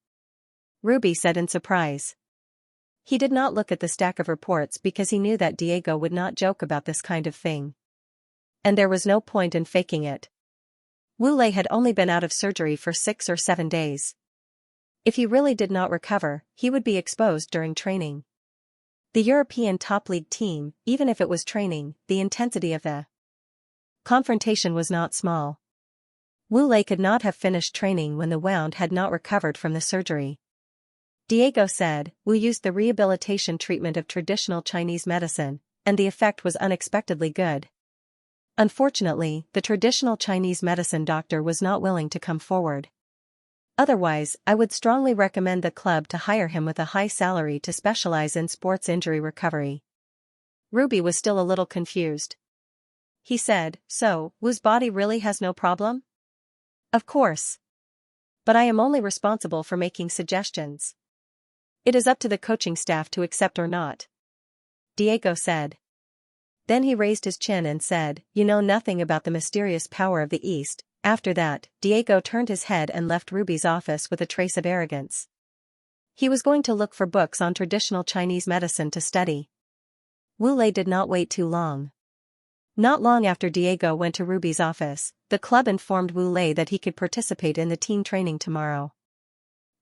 Ruby said in surprise. He did not look at the stack of reports because he knew that Diego would not joke about this kind of thing. And there was no point in faking it. Wu Lei had only been out of surgery for 6 or 7 days. If he really did not recover, he would be exposed during training. The European top league team, even if it was training, the intensity of the confrontation was not small. Wu Lei could not have finished training when the wound had not recovered from the surgery. Diego said, Wu used the rehabilitation treatment of traditional Chinese medicine, and the effect was unexpectedly good. Unfortunately, the traditional Chinese medicine doctor was not willing to come forward. Otherwise, I would strongly recommend the club to hire him with a high salary to specialize in sports injury recovery. Ruby was still a little confused. He said, so, Wu's body really has no problem? Of course. But I am only responsible for making suggestions. It is up to the coaching staff to accept or not. Diego said. Then he raised his chin and said, you know nothing about the mysterious power of the East. After that, Diego turned his head and left Ruby's office with a trace of arrogance. He was going to look for books on traditional Chinese medicine to study. Wu Lei did not wait too long. Not long after Diego went to Ruby's office, the club informed Wu Lei that he could participate in the team training tomorrow.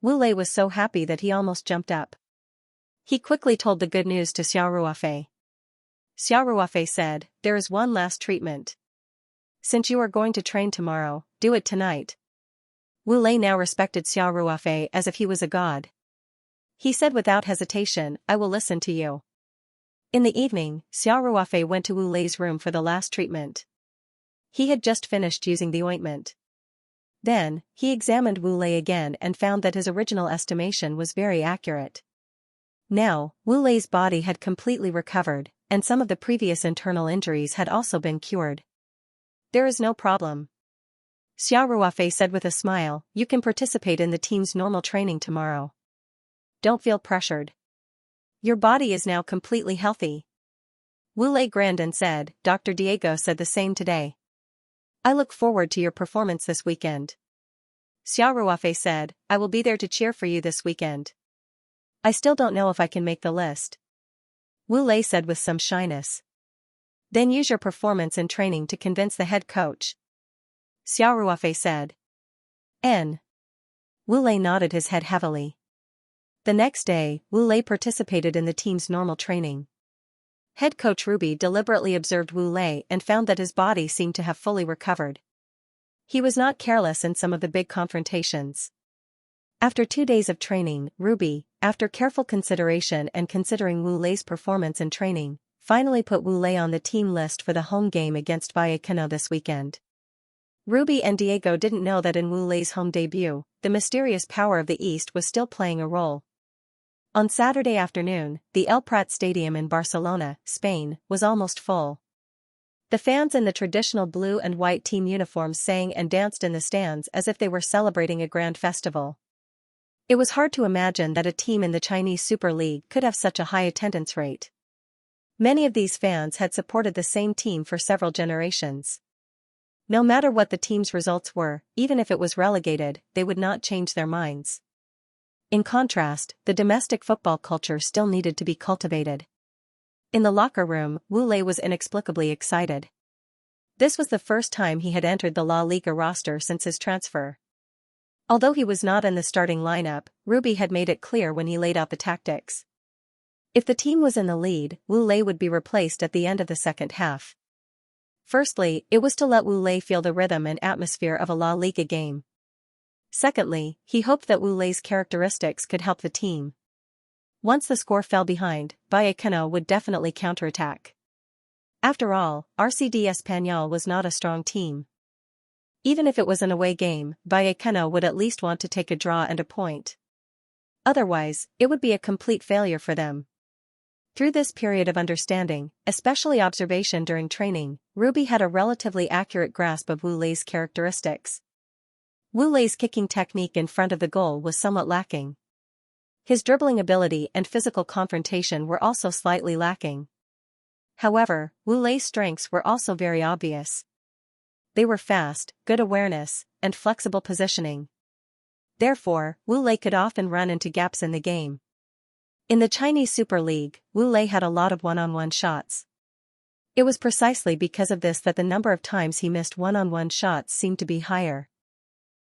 Wu Lei was so happy that he almost jumped up. He quickly told the good news to Xiao Ruofei. Xiao Ruofei said, there is one last treatment. Since you are going to train tomorrow, do it tonight. Wu Lei now respected Xiao Ruofei as if he was a god. He said without hesitation, I will listen to you. In the evening, Xiao Ruofei went to Wu Lei's room for the last treatment. He had just finished using the ointment. Then, he examined Wu Lei again and found that his original estimation was very accurate. Now, Wu Lei's body had completely recovered, and some of the previous internal injuries had also been cured. There is no problem. Xiao Ruofei said with a smile, you can participate in the team's normal training tomorrow. Don't feel pressured. Your body is now completely healthy. Wu Lei grinned and said, Dr. Diego said the same today. I look forward to your performance this weekend. Xiao Ruofei said, I will be there to cheer for you this weekend. I still don't know if I can make the list. Wu Lei said with some shyness. Then use your performance and training to convince the head coach. Xiao Ruofei said. N. Wu Lei nodded his head heavily. The next day, Wu Lei participated in the team's normal training. Head coach Ruby deliberately observed Wu Lei and found that his body seemed to have fully recovered. He was not careless in some of the big confrontations. After 2 days of training, Ruby, after careful consideration and considering Wu Lei's performance and training, finally put Wu Lei on the team list for the home game against Vallecano this weekend. Ruby and Diego didn't know that in Wu Lei's home debut, the mysterious power of the East was still playing a role. On Saturday afternoon, the El Prat Stadium in Barcelona, Spain, was almost full. The fans in the traditional blue and white team uniforms sang and danced in the stands as if they were celebrating a grand festival. It was hard to imagine that a team in the Chinese Super League could have such a high attendance rate. Many of these fans had supported the same team for several generations. No matter what the team's results were, even if it was relegated, they would not change their minds. In contrast, the domestic football culture still needed to be cultivated. In the locker room, Wu Lei was inexplicably excited. This was the first time he had entered the La Liga roster since his transfer. Although he was not in the starting lineup, Ruby had made it clear when he laid out the tactics. If the team was in the lead, Wu Lei would be replaced at the end of the second half. Firstly, it was to let Wu Lei feel the rhythm and atmosphere of a La Liga game. Secondly, he hoped that Wu Lei's characteristics could help the team. Once the score fell behind, Vallecano would definitely counterattack. After all, RCD Español was not a strong team. Even if it was an away game, Vallecano would at least want to take a draw and a point. Otherwise, it would be a complete failure for them. Through this period of understanding, especially observation during training, Ruby had a relatively accurate grasp of Wu Lei's characteristics. Wu Lei's kicking technique in front of the goal was somewhat lacking. His dribbling ability and physical confrontation were also slightly lacking. However, Wu Lei's strengths were also very obvious. They were fast, good awareness, and flexible positioning. Therefore, Wu Lei could often run into gaps in the game. In the Chinese Super League, Wu Lei had a lot of one-on-one shots. It was precisely because of this that the number of times he missed one-on-one shots seemed to be higher.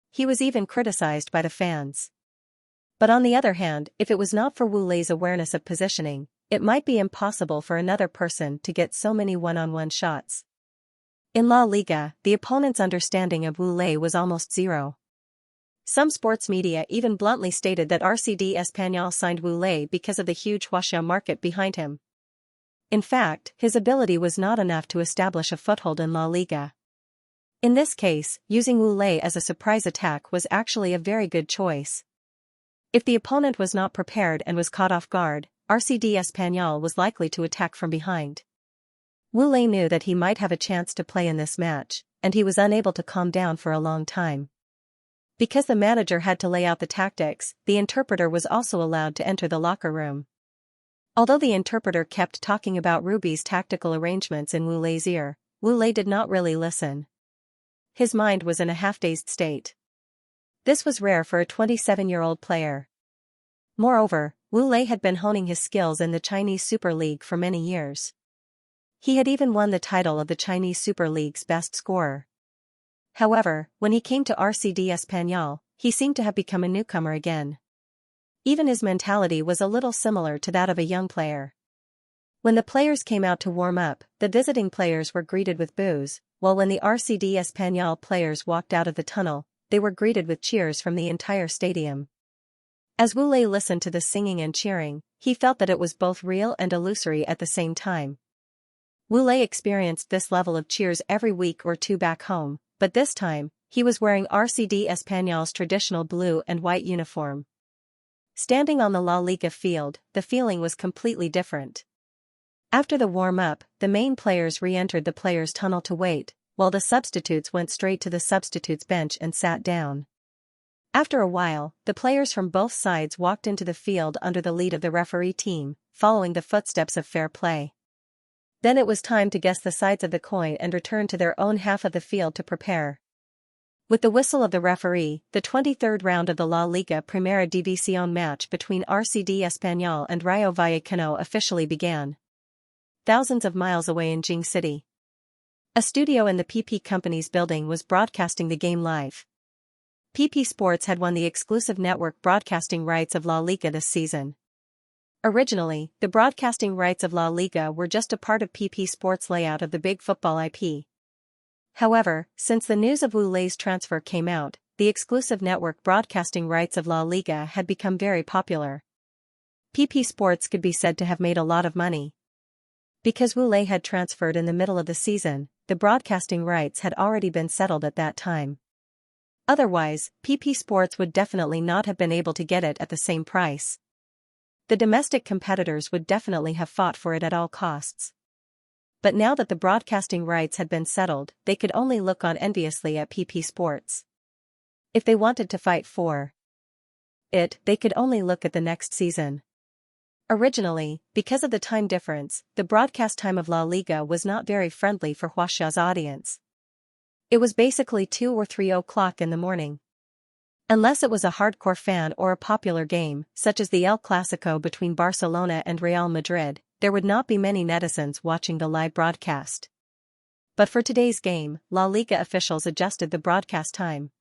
He was even criticized by the fans. But on the other hand, if it was not for Wu Lei's awareness of positioning, it might be impossible for another person to get so many one-on-one shots. In La Liga, the opponent's understanding of Wu Lei was almost zero. Some sports media even bluntly stated that RCD Espanyol signed Wu Lei because of the huge Huaxia market behind him. In fact, his ability was not enough to establish a foothold in La Liga. In this case, using Wu Lei as a surprise attack was actually a very good choice. If the opponent was not prepared and was caught off guard, RCD Espanyol was likely to attack from behind. Wu Lei knew that he might have a chance to play in this match, and he was unable to calm down for a long time. Because the manager had to lay out the tactics, the interpreter was also allowed to enter the locker room. Although the interpreter kept talking about Ruby's tactical arrangements in Wu Lei's ear, Wu Lei did not really listen. His mind was in a half-dazed state. This was rare for a 27-year-old player. Moreover, Wu Lei had been honing his skills in the Chinese Super League for many years. He had even won the title of the Chinese Super League's best scorer. However, when he came to RCD Espanyol, he seemed to have become a newcomer again. Even his mentality was a little similar to that of a young player. When the players came out to warm up, the visiting players were greeted with boos, while when the RCD Espanyol players walked out of the tunnel, they were greeted with cheers from the entire stadium. As Wu Lei listened to the singing and cheering, he felt that it was both real and illusory at the same time. Wu Lei experienced this level of cheers every week or two back home, but this time, he was wearing RCD Espanyol's traditional blue and white uniform. Standing on the La Liga field, the feeling was completely different. After the warm-up, the main players re-entered the players' tunnel to wait, while the substitutes went straight to the substitutes' bench and sat down. After a while, the players from both sides walked into the field under the lead of the referee team, following the footsteps of fair play. Then it was time to guess the sides of the coin and return to their own half of the field to prepare. With the whistle of the referee, the 23rd round of the La Liga Primera División match between RCD Espanyol and Rayo Vallecano officially began. Thousands of miles away in Jing City, a studio in the PP Company's building was broadcasting the game live. PP Sports had won the exclusive network broadcasting rights of La Liga this season. Originally, the broadcasting rights of La Liga were just a part of PP Sports' layout of the big football IP. However, since the news of Wu Lei's transfer came out, the exclusive network broadcasting rights of La Liga had become very popular. PP Sports could be said to have made a lot of money. Because Wu Lei had transferred in the middle of the season, the broadcasting rights had already been settled at that time. Otherwise, PP Sports would definitely not have been able to get it at the same price. The domestic competitors would definitely have fought for it at all costs. But now that the broadcasting rights had been settled, they could only look on enviously at PP Sports. If they wanted to fight for it, they could only look at the next season. Originally, because of the time difference, the broadcast time of La Liga was not very friendly for Huaxia's audience. It was basically 2 or 3 o'clock in the morning. Unless it was a hardcore fan or a popular game, such as the El Clasico between Barcelona and Real Madrid, there would not be many netizens watching the live broadcast. But for today's game, La Liga officials adjusted the broadcast time.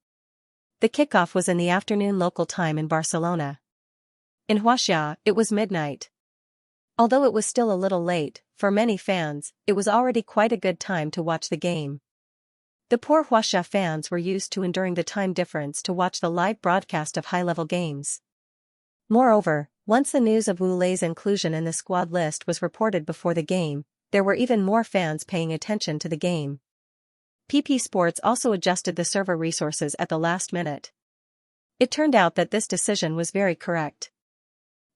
The kickoff was in the afternoon local time in Barcelona. In Huaxia, it was midnight. Although it was still a little late, for many fans, it was already quite a good time to watch the game. The poor Huaxia fans were used to enduring the time difference to watch the live broadcast of high-level games. Moreover, once the news of Wu Lei's inclusion in the squad list was reported before the game, there were even more fans paying attention to the game. PP Sports also adjusted the server resources at the last minute. It turned out that this decision was very correct.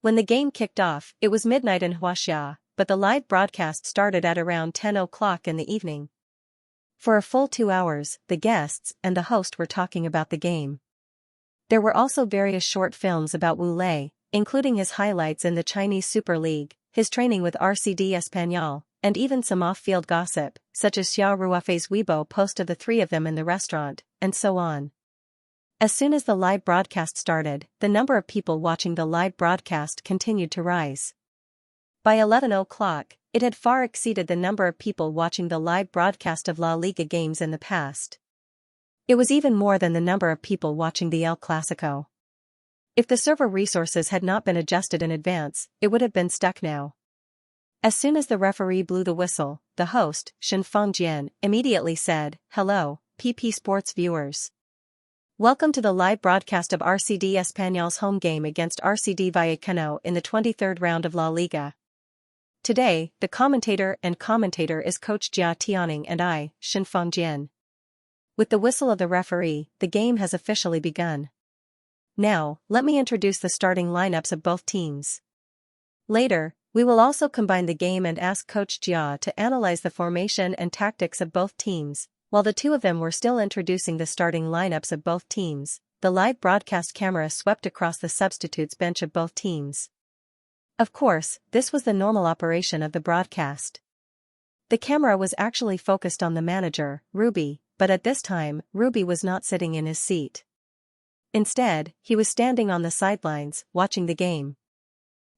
When the game kicked off, it was midnight in Huaxia, but the live broadcast started at around 10 o'clock in the evening. For a full 2 hours, the guests and the host were talking about the game. There were also various short films about Wu Lei, including his highlights in the Chinese Super League, his training with RCD Espanyol, and even some off-field gossip, such as Xiao Ruofei's Weibo post of the three of them in the restaurant, and so on. As soon as the live broadcast started, the number of people watching the live broadcast continued to rise. By 11 o'clock, it had far exceeded the number of people watching the live broadcast of La Liga games in the past. It was even more than the number of people watching the El Clasico. If the server resources had not been adjusted in advance, it would have been stuck now. As soon as the referee blew the whistle, the host, Shenfeng Jian, immediately said, "Hello, PP Sports viewers. Welcome to the live broadcast of RCD Español's home game against RCD Vallecano in the 23rd round of La Liga. Today, the commentator is Coach Jia Tianning and I, Shenfeng Jian. With the whistle of the referee, the game has officially begun. Now, let me introduce the starting lineups of both teams. Later, we will also combine the game and ask Coach Jia to analyze the formation and tactics of both teams. While the two of them were still introducing the starting lineups of both teams, the live broadcast camera swept across the substitutes bench of both teams. Of course, this was the normal operation of the broadcast. The camera was actually focused on the manager, Ruby, but at this time, Ruby was not sitting in his seat. Instead, he was standing on the sidelines, watching the game.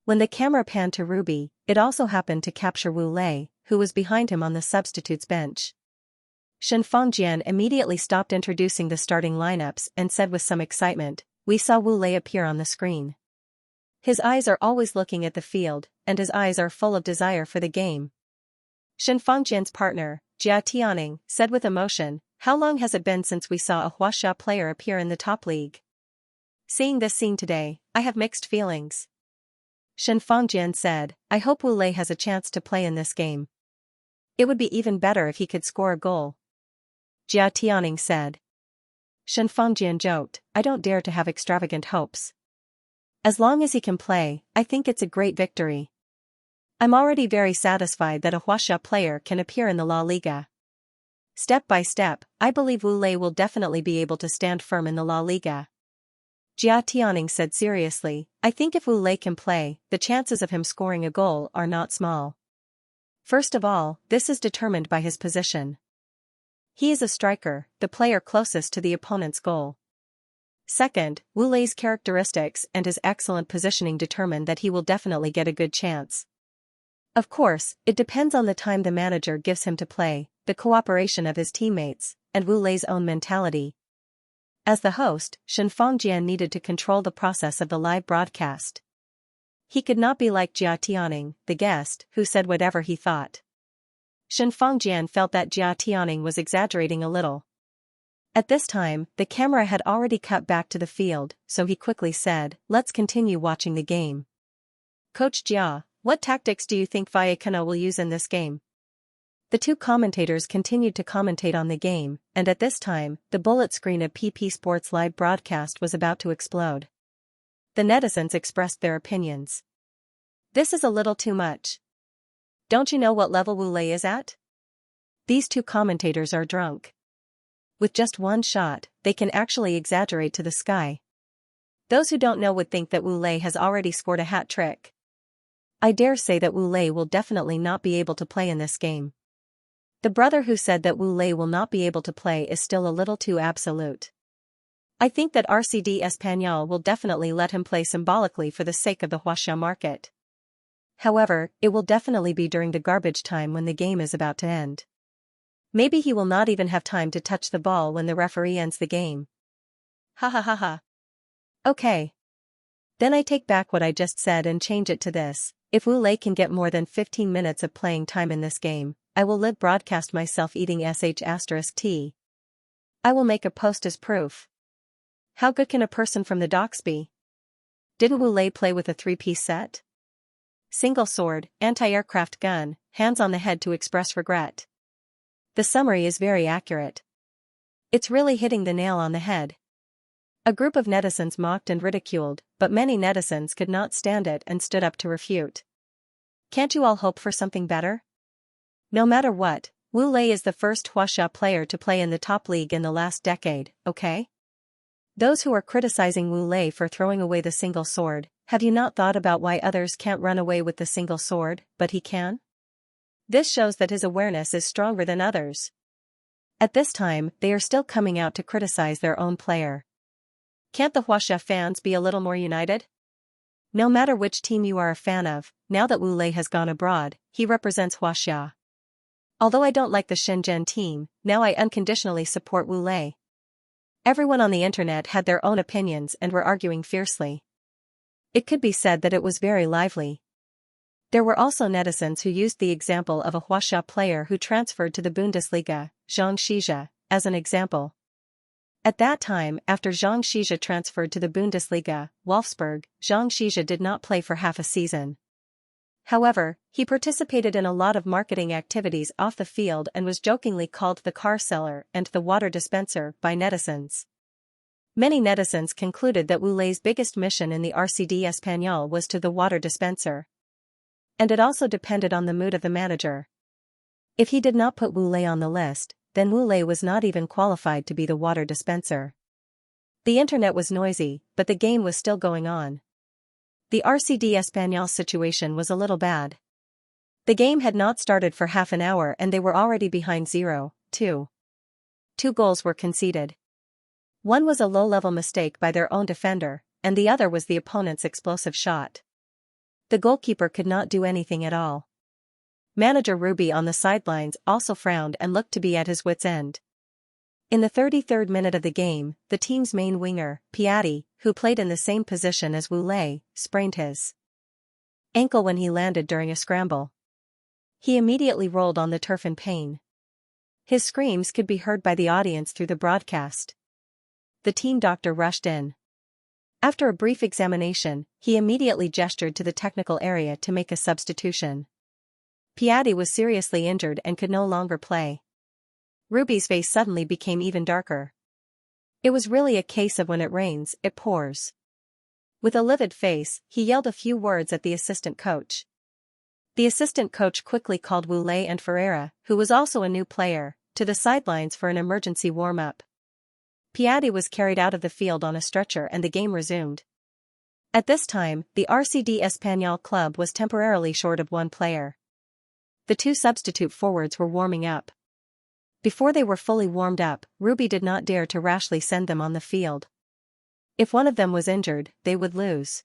When the camera panned to Ruby, it also happened to capture Wu Lei, who was behind him on the substitutes bench. Shenfeng Jian immediately stopped introducing the starting lineups and said with some excitement, "We saw Wu Lei appear on the screen. His eyes are always looking at the field, and his eyes are full of desire for the game." Shenfeng Jian's partner, Jia Tianning, said with emotion, "How long has it been since we saw a Xianxia player appear in the top league? Seeing this scene today, I have mixed feelings." Shenfeng Jian said, "I hope Wu Lei has a chance to play in this game. It would be even better if he could score a goal." Jia Tianning said. Shenfeng Jian joked, "I don't dare to have extravagant hopes. As long as he can play, I think it's a great victory. I'm already very satisfied that a Xianxia player can appear in the La Liga. Step by step, I believe Wu Lei will definitely be able to stand firm in the La Liga." Jia Tianning said seriously, "I think if Wu Lei can play, the chances of him scoring a goal are not small. First of all, this is determined by his position. He is a striker, the player closest to the opponent's goal. Second, Wu Lei's characteristics and his excellent positioning determine that he will definitely get a good chance. Of course, it depends on the time the manager gives him to play, the cooperation of his teammates, and Wu Lei's own mentality." As the host, Shenfeng Jian needed to control the process of the live broadcast. He could not be like Jia Tianning, the guest, who said whatever he thought. Shenfeng Jian felt that Jia Tianning was exaggerating a little. At this time, the camera had already cut back to the field, so he quickly said, "Let's continue watching the game. Coach Jia, what tactics do you think Vallecano will use in this game?" The two commentators continued to commentate on the game, and at this time, the bullet screen of PP Sports live broadcast was about to explode. The netizens expressed their opinions. "This is a little too much. Don't you know what level Wu Lei is at? These two commentators are drunk. With just one shot, they can actually exaggerate to the sky. Those who don't know would think that Wu Lei has already scored a hat trick. I dare say that Wu Lei will definitely not be able to play in this game." The brother who said that Wu Lei will not be able to play is still a little too absolute. "I think that RCD Español will definitely let him play symbolically for the sake of the Xianxia market. However, it will definitely be during the garbage time when the game is about to end. Maybe he will not even have time to touch the ball when the referee ends the game. Ha ha ha ha. Okay. Then I take back what I just said and change it to this: if Wu Lei can get more than 15 minutes of playing time in this game, I will live broadcast myself eating sh*t. I will make a post as proof. How good can a person from the docks be? Didn't Wu Lei play with a 3-piece set? Single sword, anti-aircraft gun, hands on the head to express regret. The summary is very accurate. It's really hitting the nail on the head." A group of netizens mocked and ridiculed, but many netizens could not stand it and stood up to refute. "Can't you all hope for something better? No matter what, Wu Lei is the first Xianxia player to play in the top league in the last decade, okay? Those who are criticizing Wu Lei for throwing away the single sword, have you not thought about why others can't run away with the single sword, but he can? This shows that his awareness is stronger than others. At this time, they are still coming out to criticize their own player. Can't the Xianxia fans be a little more united? No matter which team you are a fan of, now that Wu Lei has gone abroad, he represents Xianxia. Although I don't like the Shenzhen team, now I unconditionally support Wu Lei." Everyone on the internet had their own opinions and were arguing fiercely. It could be said that it was very lively. There were also netizens who used the example of a Xianxia player who transferred to the Bundesliga, Xianxia, as an example. At that time, after Xianxia transferred to the Bundesliga, Wolfsburg, Xianxia did not play for half a season. However, he participated in a lot of marketing activities off the field and was jokingly called the car seller and the water dispenser by netizens. Many netizens concluded that Wulei's biggest mission in the RCD Espagnol was to the water dispenser. And it also depended on the mood of the manager. If he did not put Wulei on the list, then Wulei was not even qualified to be the water dispenser. The internet was noisy, but the game was still going on. The RCD Espagnol situation was a little bad. The game had not started for half an hour and they were already behind 0-2. 2 goals were conceded. One was a low-level mistake by their own defender, and the other was the opponent's explosive shot. The goalkeeper could not do anything at all. Manager Ruby on the sidelines also frowned and looked to be at his wits' end. In the 33rd minute of the game, the team's main winger, Piatti, who played in the same position as Wulei, sprained his ankle when he landed during a scramble. He immediately rolled on the turf in pain. His screams could be heard by the audience through the broadcast. The team doctor rushed in. After a brief examination, he immediately gestured to the technical area to make a substitution. Piatti was seriously injured and could no longer play. Ruby's face suddenly became even darker. It was really a case of when it rains, it pours. With a livid face, he yelled a few words at the assistant coach. The assistant coach quickly called Wulei and Ferreira, who was also a new player, to the sidelines for an emergency warm-up. Piatti was carried out of the field on a stretcher and the game resumed. At this time, the RCD Espagnol club was temporarily short of one player. The 2 substitute forwards were warming up. Before they were fully warmed up, Ruby did not dare to rashly send them on the field. If one of them was injured, they would lose.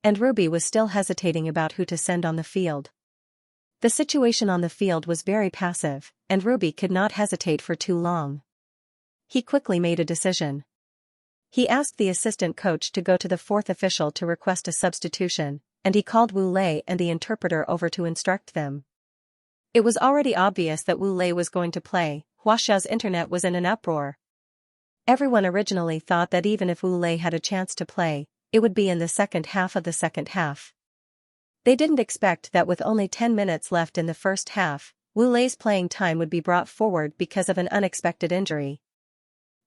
And Ruby was still hesitating about who to send on the field. The situation on the field was very passive, and Ruby could not hesitate for too long. He quickly made a decision. He asked the assistant coach to go to the 4th official to request a substitution, and he called Wulei and the interpreter over to instruct them. It was already obvious that Wulei was going to play. Huaxia's internet was in an uproar. Everyone originally thought that even if Wulei had a chance to play, it would be in the second half of the second half. They didn't expect that with only 10 minutes left in the first half, Wulei's playing time would be brought forward because of an unexpected injury.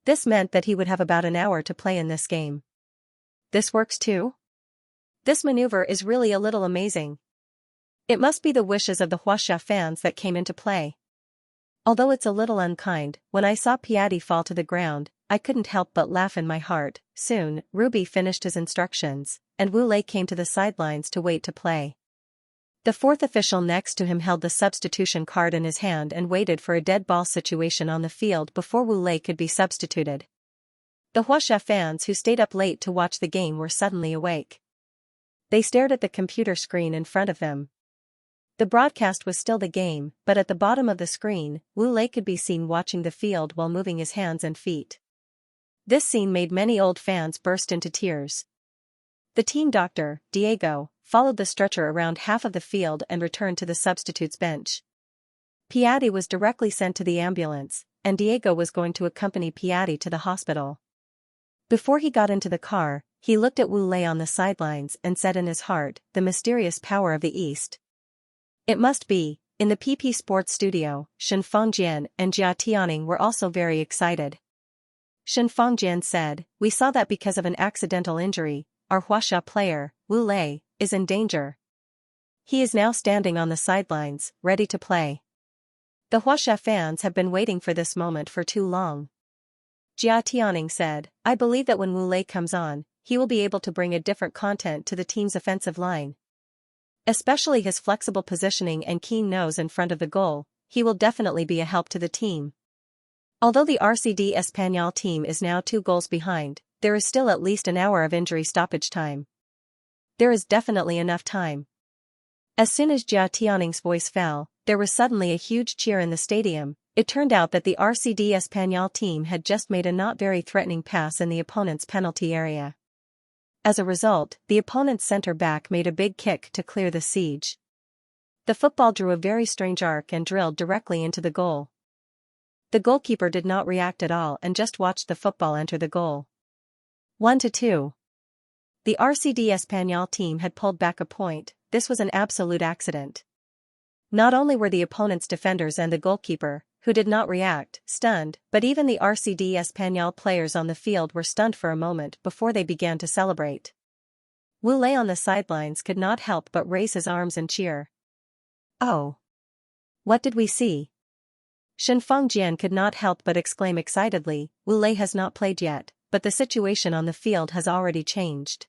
This meant that he would have about an hour to play in this game. This works too? This maneuver is really a little amazing. It must be the wishes of the Huaxia fans that came into play. Although it's a little unkind, when I saw Piatti fall to the ground, I couldn't help but laugh in my heart. Soon, Ruby finished his instructions, and Wulei came to the sidelines to wait to play. The 4th official next to him held the substitution card in his hand and waited for a dead ball situation on the field before Wulei could be substituted. The Huaxia fans who stayed up late to watch the game were suddenly awake. They stared at the computer screen in front of them. The broadcast was still the game, but at the bottom of the screen, Wulei could be seen watching the field while moving his hands and feet. This scene made many old fans burst into tears. The team doctor, Diego, followed the stretcher around half of the field and returned to the substitutes bench. Piatti was directly sent to the ambulance, and Diego was going to accompany Piatti to the hospital. Before he got into the car, he looked at Wulei on the sidelines and said in his heart, "The mysterious power of the East." It must be. In the PP Sports studio, Shen Fengjian and Jia Tianing were also very excited. Shen Fengjian said, "We saw that because of an accidental injury, our Huaxia player, Wulei, is in danger. He is now standing on the sidelines, ready to play. The Huaxia fans have been waiting for this moment for too long." Jia Tianing said, "I believe that when Wulei comes on, he will be able to bring a different content to the team's offensive line. Especially his flexible positioning and keen nose in front of the goal, he will definitely be a help to the team." Although the RCD Espagnol team is now 2 goals behind, there is still at least an hour of injury stoppage time. There is definitely enough time. As soon as Jia Tianing's voice fell, there was suddenly a huge cheer in the stadium. It turned out that the RCD Espagnol team had just made a not very threatening pass in the opponent's penalty area. As a result, the opponent's center-back made a big kick to clear the siege. The football drew a very strange arc and drilled directly into the goal. The goalkeeper did not react at all and just watched the football enter the goal. 1-2. The RCD Espanyol team had pulled back a point. This was an absolute accident. Not only were the opponent's defenders and the goalkeeper, who did not react, stunned, but even the RCD Espanyol players on the field were stunned for a moment before they began to celebrate. Wu Lei on the sidelines could not help but raise his arms and cheer. "Oh! What did we see?" Shen Fengjian could not help but exclaim excitedly. Wu Lei has not played yet, but the situation on the field has already changed.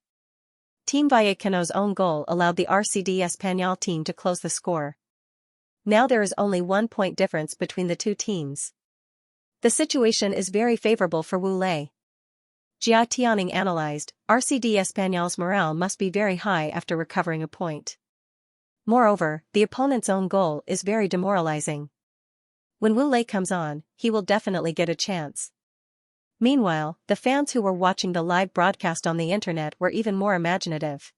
Team Vallecano's own goal allowed the RCD Espanyol team to close the score. Now there is only 1 point difference between the two teams. The situation is very favorable for Wu Lei. Jia Tianing analyzed, RCD Espanyol's morale must be very high after recovering a point. Moreover, the opponent's own goal is very demoralizing. When Wu Lei comes on, he will definitely get a chance. Meanwhile, the fans who were watching the live broadcast on the internet were even more imaginative.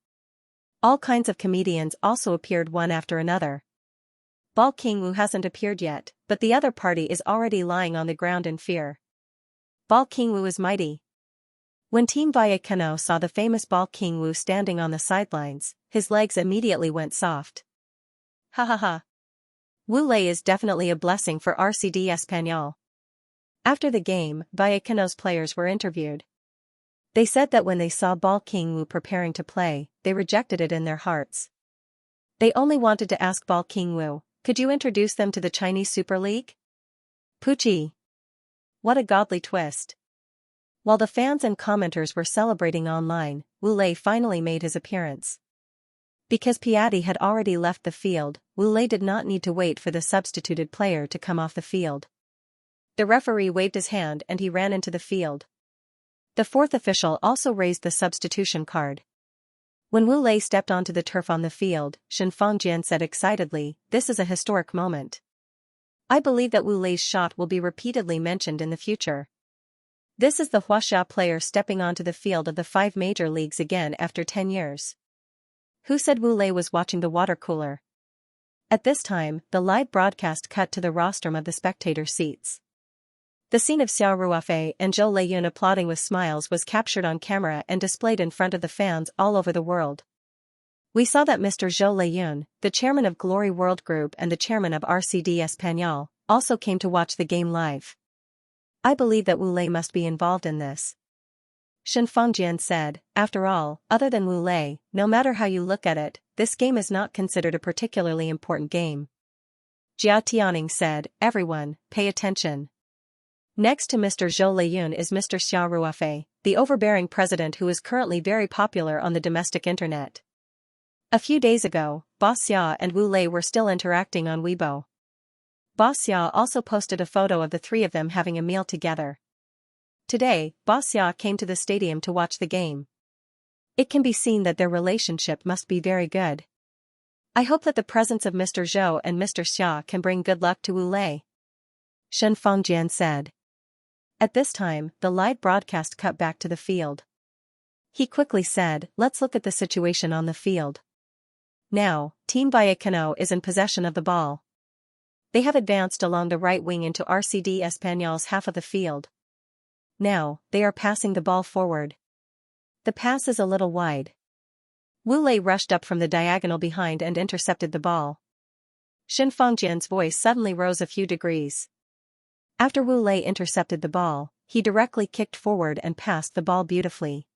All kinds of comedians also appeared one after another. Ball King Wu hasn't appeared yet, but the other party is already lying on the ground in fear. Ball King Wu is mighty. When Team Vallecano saw the famous Ball King Wu standing on the sidelines, his legs immediately went soft. Ha ha ha. Wu Lei is definitely a blessing for RCD Espanyol. After the game, Vallecano's players were interviewed. They said that when they saw Ball King Wu preparing to play, they rejected it in their hearts. They only wanted to ask Ball King Wu, "Could you introduce them to the Chinese Super League?" Puchi! What a godly twist. While the fans and commenters were celebrating online, Wu Lei finally made his appearance. Because Piatti had already left the field, Wu Lei did not need to wait for the substituted player to come off the field. The referee waved his hand and he ran into the field. The fourth official also raised the substitution card. When Wu Lei stepped onto the turf on the field, Shen Fengjian said excitedly, "This is a historic moment. I believe that Wu Lei's shot will be repeatedly mentioned in the future. This is the Huaxia player stepping onto the field of the 5 major leagues again after 10 years. Who said Wu Lei was watching the water cooler?" At this time, the live broadcast cut to the rostrum of the spectator seats. The scene of Xiao Ruofei and Zhou Leiyun applauding with smiles was captured on camera and displayed in front of the fans all over the world. We saw that Mr. Zhou Leiyun, the chairman of Glory World Group and the chairman of RCD Espanyol, also came to watch the game live. "I believe that Wu Lei must be involved in this," Shen Fengjian said. "After all, other than Wu Lei, no matter how you look at it, this game is not considered a particularly important game." Jia Tianing said, "Everyone, pay attention. Next to Mr. Zhou Leiyun is Mr. Xiao Ruofei, the overbearing president who is currently very popular on the domestic internet. A few days ago, Boss Xia and Wu Lei were still interacting on Weibo. Boss Xia also posted a photo of the three of them having a meal together. Today, Boss Xia came to the stadium to watch the game. It can be seen that their relationship must be very good. I hope that the presence of Mr. Zhou and Mr. Xia can bring good luck to Wu Lei," Shen Fengjian said. At this time, the live broadcast cut back to the field. He quickly said, "Let's look at the situation on the field. Now, Team Vallecano is in possession of the ball. They have advanced along the right wing into RCD Espanyol's half of the field. Now, they are passing the ball forward. The pass is a little wide. Wu Lei rushed up from the diagonal behind and intercepted the ball." Shen Fengjian's voice suddenly rose a few degrees. After Wu Lei intercepted the ball, he directly kicked forward and passed the ball beautifully.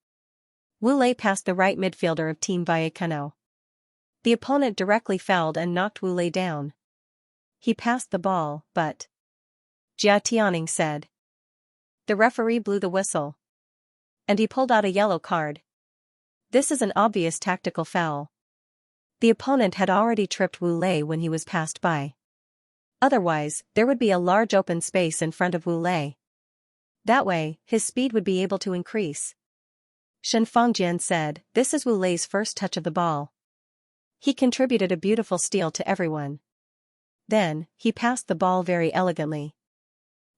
Wu Lei passed the right midfielder of Team Vallecano. The opponent directly fouled and knocked Wu Lei down. He passed the ball, but Jia Tianing said. The referee blew the whistle. And he pulled out a yellow card. This is an obvious tactical foul. The opponent had already tripped Wu Lei when he was passed by. Otherwise, there would be a large open space in front of Wu Lei. That way, his speed would be able to increase. Shen Fengjian said, "This is Wu Lei's first touch of the ball. He contributed a beautiful steal to everyone. Then, he passed the ball very elegantly.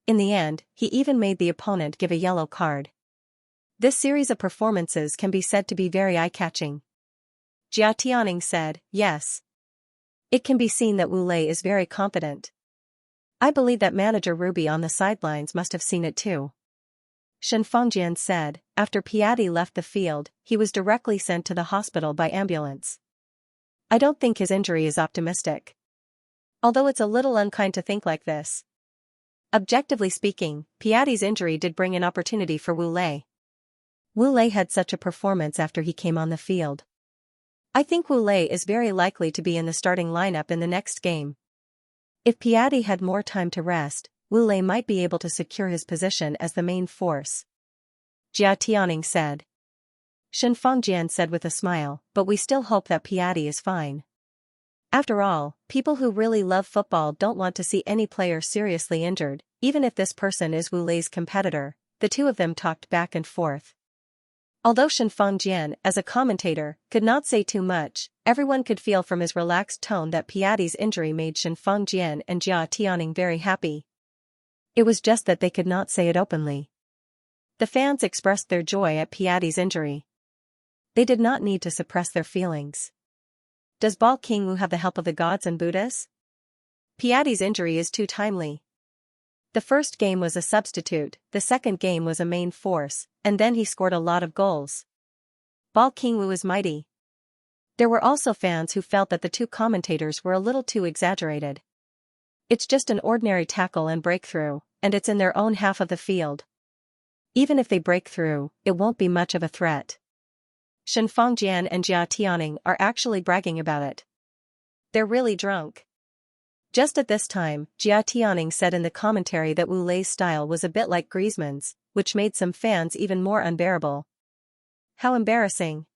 In the end, he even made the opponent give a yellow card. This series of performances can be said to be very eye-catching." Jia Tianing said, "Yes. It can be seen that Wu Lei is very confident. I believe that manager Ruby on the sidelines must have seen it too. Xianxia said. After Piatti left the field, he was directly sent to the hospital by ambulance. I don't think his injury is optimistic. Although it's a little unkind to think like this. Objectively speaking, Piatti's injury did bring an opportunity for Wu Lei. Wu Lei had such a performance after he came on the field. I think Wu Lei is very likely to be in the starting lineup in the next game. If Piatti had more time to rest, Wu Lei might be able to secure his position as the main force. Jia Tianning said. Xianxia said with a smile, but we still hope that Piatti is fine. After all, people who really love football don't want to see any player seriously injured, even if this person is Wu Lei's competitor. The two of them talked back and forth. Although Xianxia, as a commentator, could not say too much, everyone could feel from his relaxed tone that Piatti's injury made Xianxia and Jia Tianning very happy. It was just that they could not say it openly. The fans expressed their joy at Piatti's injury. They did not need to suppress their feelings. Does Ball King Wu have the help of the gods and Buddhas? Piatti's injury is too timely. The first game was a substitute, the second game was a main force, and then he scored a lot of goals. Ball King Wu is mighty. There were also fans who felt that the two commentators were a little too exaggerated. It's just an ordinary tackle and breakthrough, and it's in their own half of the field. Even if they break through, it won't be much of a threat. Xianxia and Jia Tianning are actually bragging about it. They're really drunk. Just at this time, Jia Tianning said in the commentary that Wu Lei's style was a bit like Griezmann's, which made some fans even more unbearable. How embarrassing.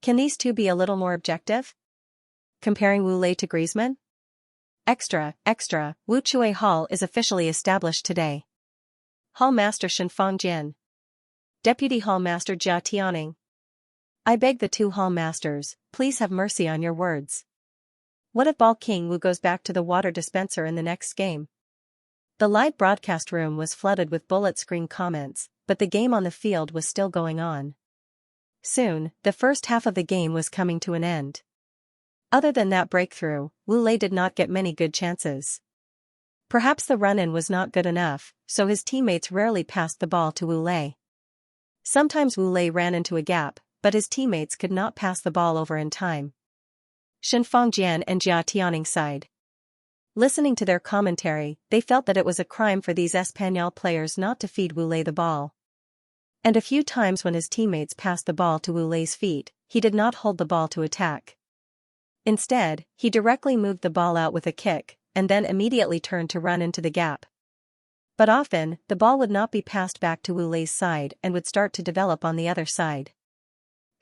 Can these two be a little more objective? Comparing Wu Lei to Griezmann? Extra, Wu Chui Hall is officially established today. Hall Master Xianxia. Deputy Hall Master Jia Tianning. I beg the two Hall Masters, please have mercy on your words. What if Ball King Wu goes back to the water dispenser in the next game? The live broadcast room was flooded with bullet screen comments, but the game on the field was still going on. Soon, the first half of the game was coming to an end. Other than that breakthrough, Wu Lei did not get many good chances. Perhaps the run-in was not good enough, so his teammates rarely passed the ball to Wu Lei. Sometimes Wu Lei ran into a gap, but his teammates could not pass the ball over in time. Xianxia and Jia Tianning sighed. Listening to their commentary, they felt that it was a crime for these Espanyol players not to feed Wu Lei the ball. And a few times when his teammates passed the ball to Wu Lei's feet, he did not hold the ball to attack. Instead, he directly moved the ball out with a kick, and then immediately turned to run into the gap. But often, the ball would not be passed back to Wu Lei's side and would start to develop on the other side.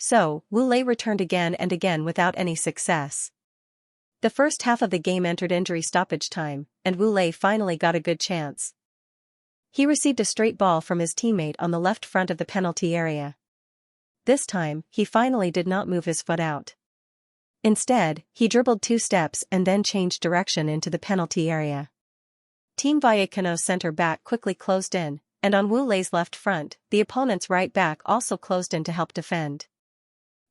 So, Wu Lei returned again and again without any success. The first half of the game entered injury stoppage time, and Wu Lei finally got a good chance. He received a straight ball from his teammate on the left front of the penalty area. This time, he finally did not move his foot out. Instead, he dribbled 2 steps and then changed direction into the penalty area. Team Vallecano's center back quickly closed in, and on Wu Lei's left front, the opponent's right back also closed in to help defend.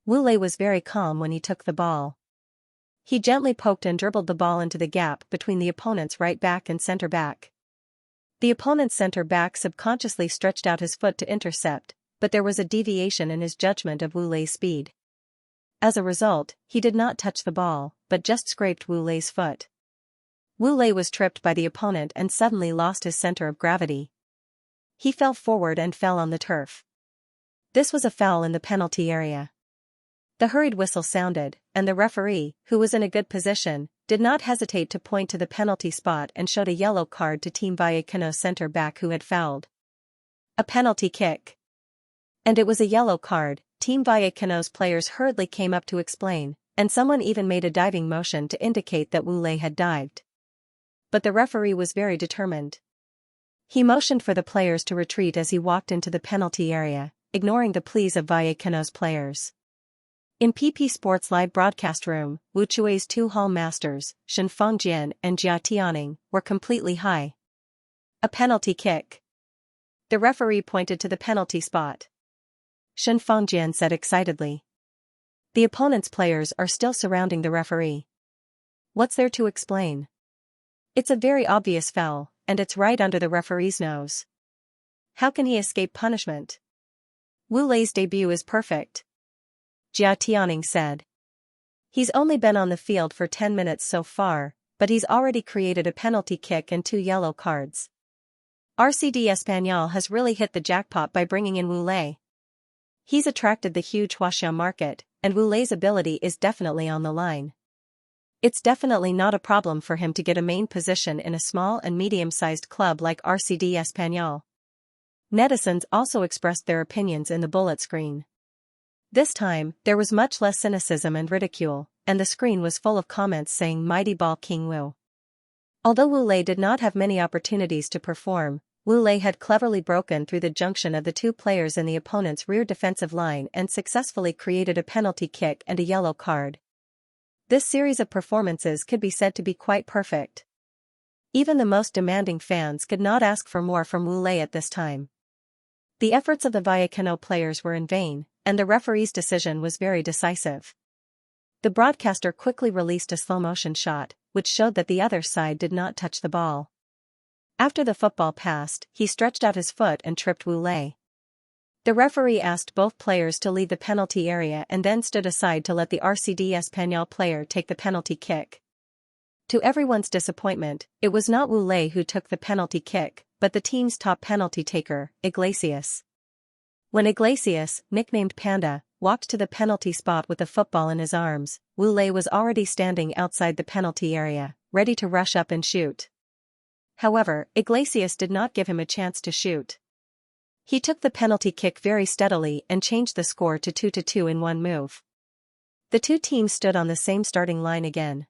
Wu Lei was very calm when he took the ball. He gently poked and dribbled the ball into the gap between the opponent's right back and center back. The opponent's center back subconsciously stretched out his foot to intercept, but there was a deviation in his judgment of Wu Lei's speed. As a result, he did not touch the ball, but just scraped Wu Lei's foot. Wu Lei was tripped by the opponent and suddenly lost his center of gravity. He fell forward and fell on the turf. This was a foul in the penalty area. The hurried whistle sounded, and the referee, who was in a good position, did not hesitate to point to the penalty spot and showed a yellow card to Team Vallecano's center back who had fouled. A penalty kick. And it was a yellow card. Team Vallecano's players hurriedly came up to explain, and someone even made a diving motion to indicate that Wu Lei had dived. But the referee was very determined. He motioned for the players to retreat as he walked into the penalty area, ignoring the pleas of Vallecano's players. In PP Sports' live broadcast room, Wu Chui's 2 Hall Masters, Xianxia and Jia Tianning, were completely high. A penalty kick. The referee pointed to the penalty spot. Xianxia said excitedly. The opponent's players are still surrounding the referee. What's there to explain? It's a very obvious foul, and it's right under the referee's nose. How can he escape punishment? Wu Lei's debut is perfect, Jia Tianing said. He's only been on the field for 10 minutes so far, but he's already created a penalty kick and 2 yellow cards. RCD Espanyol has really hit the jackpot by bringing in Wu Lei. He's attracted the huge Huaxia market, and Wu Lei's ability is definitely on the line. It's definitely not a problem for him to get a main position in a small and medium-sized club like RCD Espanyol. Netizens also expressed their opinions in the bullet screen. This time, there was much less cynicism and ridicule, and the screen was full of comments saying "Mighty Ball King Wu." Although Wu Lei did not have many opportunities to perform, Wu Lei had cleverly broken through the junction of the 2 players in the opponent's rear defensive line and successfully created a penalty kick and a yellow card. This series of performances could be said to be quite perfect. Even the most demanding fans could not ask for more from Wu Lei at this time. The efforts of the Vallecano players were in vain, and the referee's decision was very decisive. The broadcaster quickly released a slow-motion shot, which showed that the other side did not touch the ball. After the football passed, he stretched out his foot and tripped Wu Lei. The referee asked both players to leave the penalty area and then stood aside to let the RCD Espanyol player take the penalty kick. To everyone's disappointment, it was not Wu Lei who took the penalty kick, but the team's top penalty taker, Iglesias. When Iglesias, nicknamed Panda, walked to the penalty spot with the football in his arms, Wu Lei was already standing outside the penalty area, ready to rush up and shoot. However, Iglesias did not give him a chance to shoot. He took the penalty kick very steadily and changed the score to 2-2 in one move. The 2 teams stood on the same starting line again.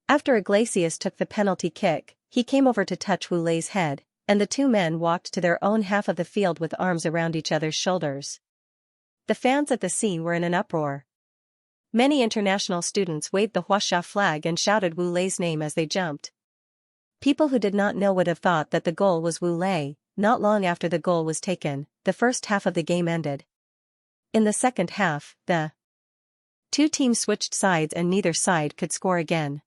After Iglesias took the penalty kick, he came over to touch Wu Lei's head, and the 2 men walked to their own half of the field with arms around each other's shoulders. The fans at the scene were in an uproar. Many international students waved the Huaxia flag and shouted Wu Lei's name as they jumped. People who did not know would have thought that the goal was Wu Lei. Not long after the goal was taken, the first half of the game ended. In the second half, the 2 teams switched sides and neither side could score again.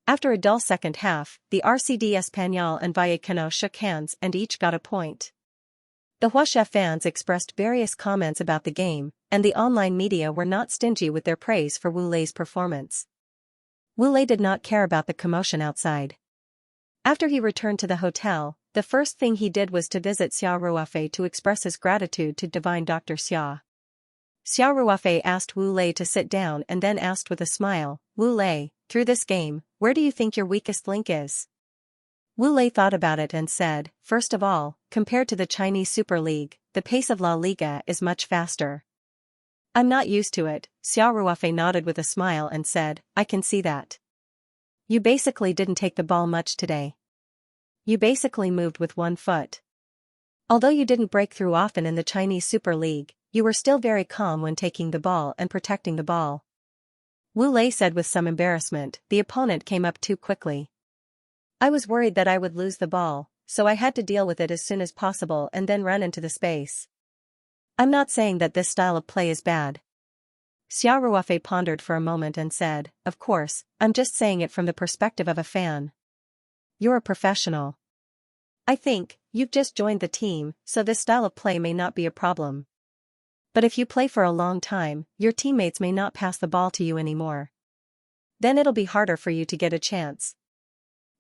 After a dull second half, the RCD Espanyol and Vallecano shook hands and each got a point. The Huaxia fans expressed various comments about the game, and the online media were not stingy with their praise for Wu Lei's performance. Wu Lei did not care about the commotion outside. After he returned to the hotel, the first thing he did was to visit Xia Ruofei to express his gratitude to divine Dr. Xia. Xia Ruofei asked Wu Lei to sit down and then asked with a smile, "Wu Lei, through this game, where do you think your weakest link is?" Wu Lei thought about it and said, "First of all, compared to the Chinese Super League, the pace of La Liga is much faster." "I'm not used to it," Xia Ruofei nodded with a smile and said, "I can see that. You basically didn't take the ball much today. You basically moved with one foot. Although you didn't break through often in the Chinese Super League, you were still very calm when taking the ball and protecting the ball." Wu Lei said with some embarrassment, "The opponent came up too quickly. I was worried that I would lose the ball, so I had to deal with it as soon as possible and then run into the space. I'm not saying that this style of play is bad." Xia Ruofei pondered for a moment and said, "Of course, I'm just saying it from the perspective of a fan. You're a professional. I think, you've just joined the team, so this style of play may not be a problem. But if you play for a long time, your teammates may not pass the ball to you anymore. Then it'll be harder for you to get a chance.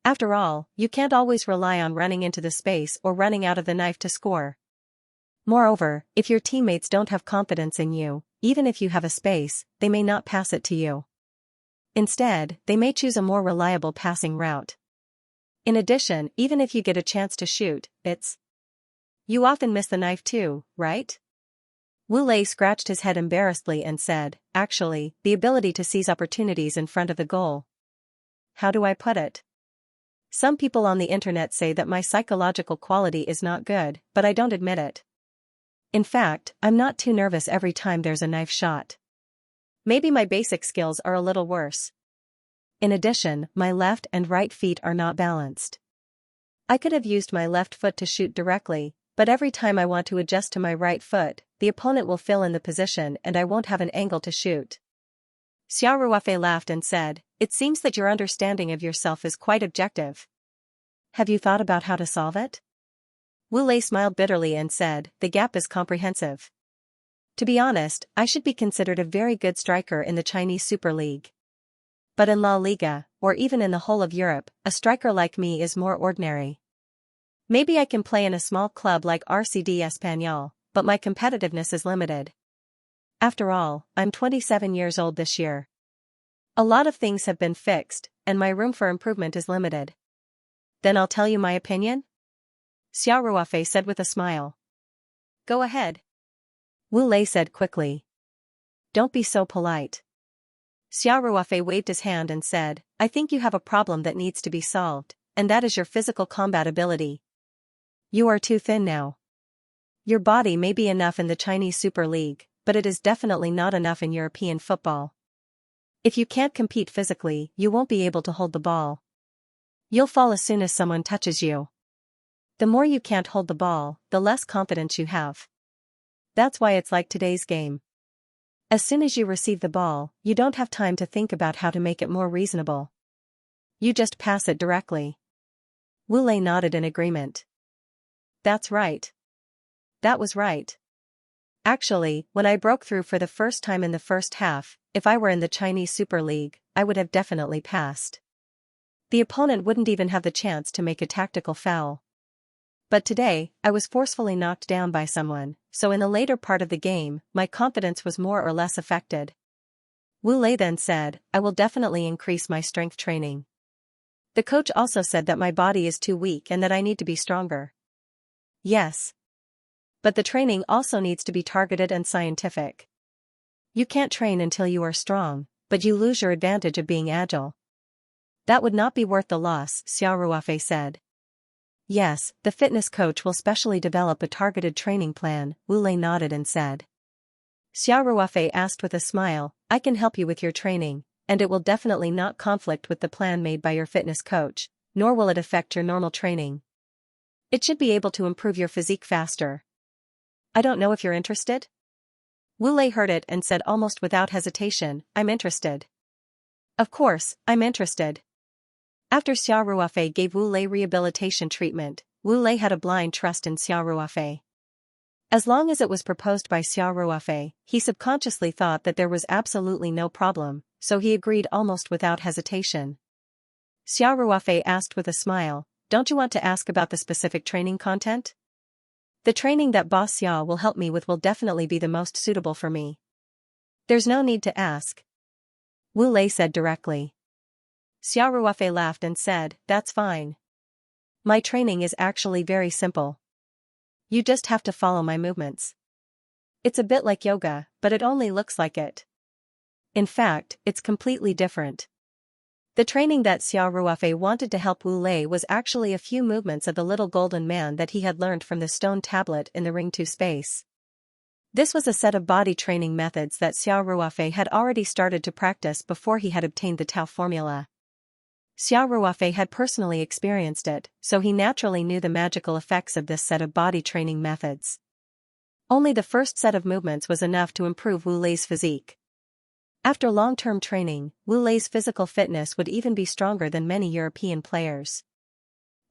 After all, you can't always rely on running into the space or running out of the knife to score. Moreover, if your teammates don't have confidence in you, even if you have a space, they may not pass it to you. Instead, they may choose a more reliable passing route. In addition, even if you get a chance to shoot, you often miss the knife too, right?" Wu Lei scratched his head embarrassedly and said, "Actually, the ability to seize opportunities in front of the goal. How do I put it? Some people on the internet say that my psychological quality is not good, but I don't admit it. In fact, I'm not too nervous every time there's a knife shot. Maybe my basic skills are a little worse. In addition, my left and right feet are not balanced. I could have used my left foot to shoot directly, but every time I want to adjust to my right foot, the opponent will fill in the position and I won't have an angle to shoot." Xiao Ruofei laughed and said, "It seems that your understanding of yourself is quite objective. Have you thought about how to solve it?" Wu Lei smiled bitterly and said, "The gap is comprehensive. To be honest, I should be considered a very good striker in the Chinese Super League. But in La Liga, or even in the whole of Europe, a striker like me is more ordinary. Maybe I can play in a small club like RCD Espanyol, but my competitiveness is limited. After all, I'm 27 years old this year. A lot of things have been fixed, and my room for improvement is limited." "Then I'll tell you my opinion?" Xiao Ruofei said with a smile. "Go ahead." Wu Lei said quickly. "Don't be so polite." Xiao Ruofei waved his hand and said, "I think you have a problem that needs to be solved, and that is your physical combat ability. You are too thin now. Your body may be enough in the Chinese Super League, but it is definitely not enough in European football. If you can't compete physically, you won't be able to hold the ball. You'll fall as soon as someone touches you. The more you can't hold the ball, the less confidence you have. That's why it's like today's game. As soon as you receive the ball, you don't have time to think about how to make it more reasonable. You just pass it directly." Wu Lei nodded in agreement. "That's right. That was right. Actually, when I broke through for the first time in the first half, if I were in the Chinese Super League, I would have definitely passed. The opponent wouldn't even have the chance to make a tactical foul. But today, I was forcefully knocked down by someone, so in the later part of the game, my confidence was more or less affected." Wu Lei then said, "I will definitely increase my strength training. The coach also said that my body is too weak and that I need to be stronger." "Yes. But the training also needs to be targeted and scientific. You can't train until you are strong, but you lose your advantage of being agile." "That would not be worth the loss," Xiao Ruofei said. "Yes, the fitness coach will specially develop a targeted training plan," Wu Lei nodded and said. Xiao Ruofei asked with a smile, "I can help you with your training, and it will definitely not conflict with the plan made by your fitness coach, nor will it affect your normal training. It should be able to improve your physique faster. I don't know if you're interested?" Wu Lei heard it and said almost without hesitation, "I'm interested. Of course, I'm interested." After Xiao Ruofei gave Wu Lei rehabilitation treatment, Wu Lei had a blind trust in Xiao Ruofei. As long as it was proposed by Xiao Ruofei, he subconsciously thought that there was absolutely no problem, so he agreed almost without hesitation. Xiao Ruofei asked with a smile, "Don't you want to ask about the specific training content? The training that Boss Xiao will help me with will definitely be the most suitable for me." "There's no need to ask," Wu Lei said directly. Xiao Ruofei laughed and said, "That's fine. My training is actually very simple. You just have to follow my movements. It's a bit like yoga, but it only looks like it. In fact, it's completely different." The training that Xiao Ruofei wanted to help Wu Lei was actually a few movements of the little golden man that he had learned from the stone tablet in the Ring 2 space. This was a set of body training methods that Xiao Ruofei had already started to practice before he had obtained the Tao formula. Xiao Ruofei had personally experienced it, so he naturally knew the magical effects of this set of body training methods. Only the first set of movements was enough to improve Wu Lei's physique. After long-term training, Wu Lei's physical fitness would even be stronger than many European players.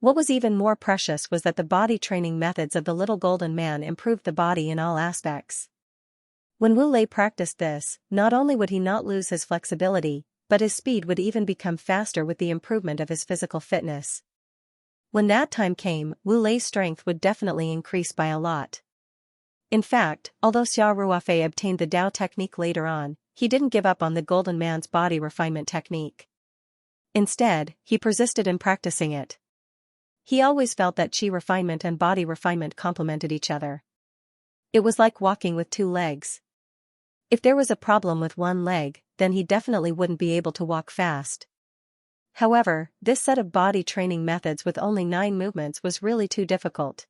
What was even more precious was that the body training methods of the little golden man improved the body in all aspects. When Wu Lei practiced this, not only would he not lose his flexibility, but his speed would even become faster with the improvement of his physical fitness. When that time came, Wu Lei's strength would definitely increase by a lot. In fact, although Xiao Ruofei obtained the Dao technique later on, he didn't give up on the golden man's body refinement technique. Instead, he persisted in practicing it. He always felt that chi refinement and body refinement complemented each other. It was like walking with two legs. If there was a problem with one leg, then he definitely wouldn't be able to walk fast. However, this set of body training methods with only 9 movements was really too difficult.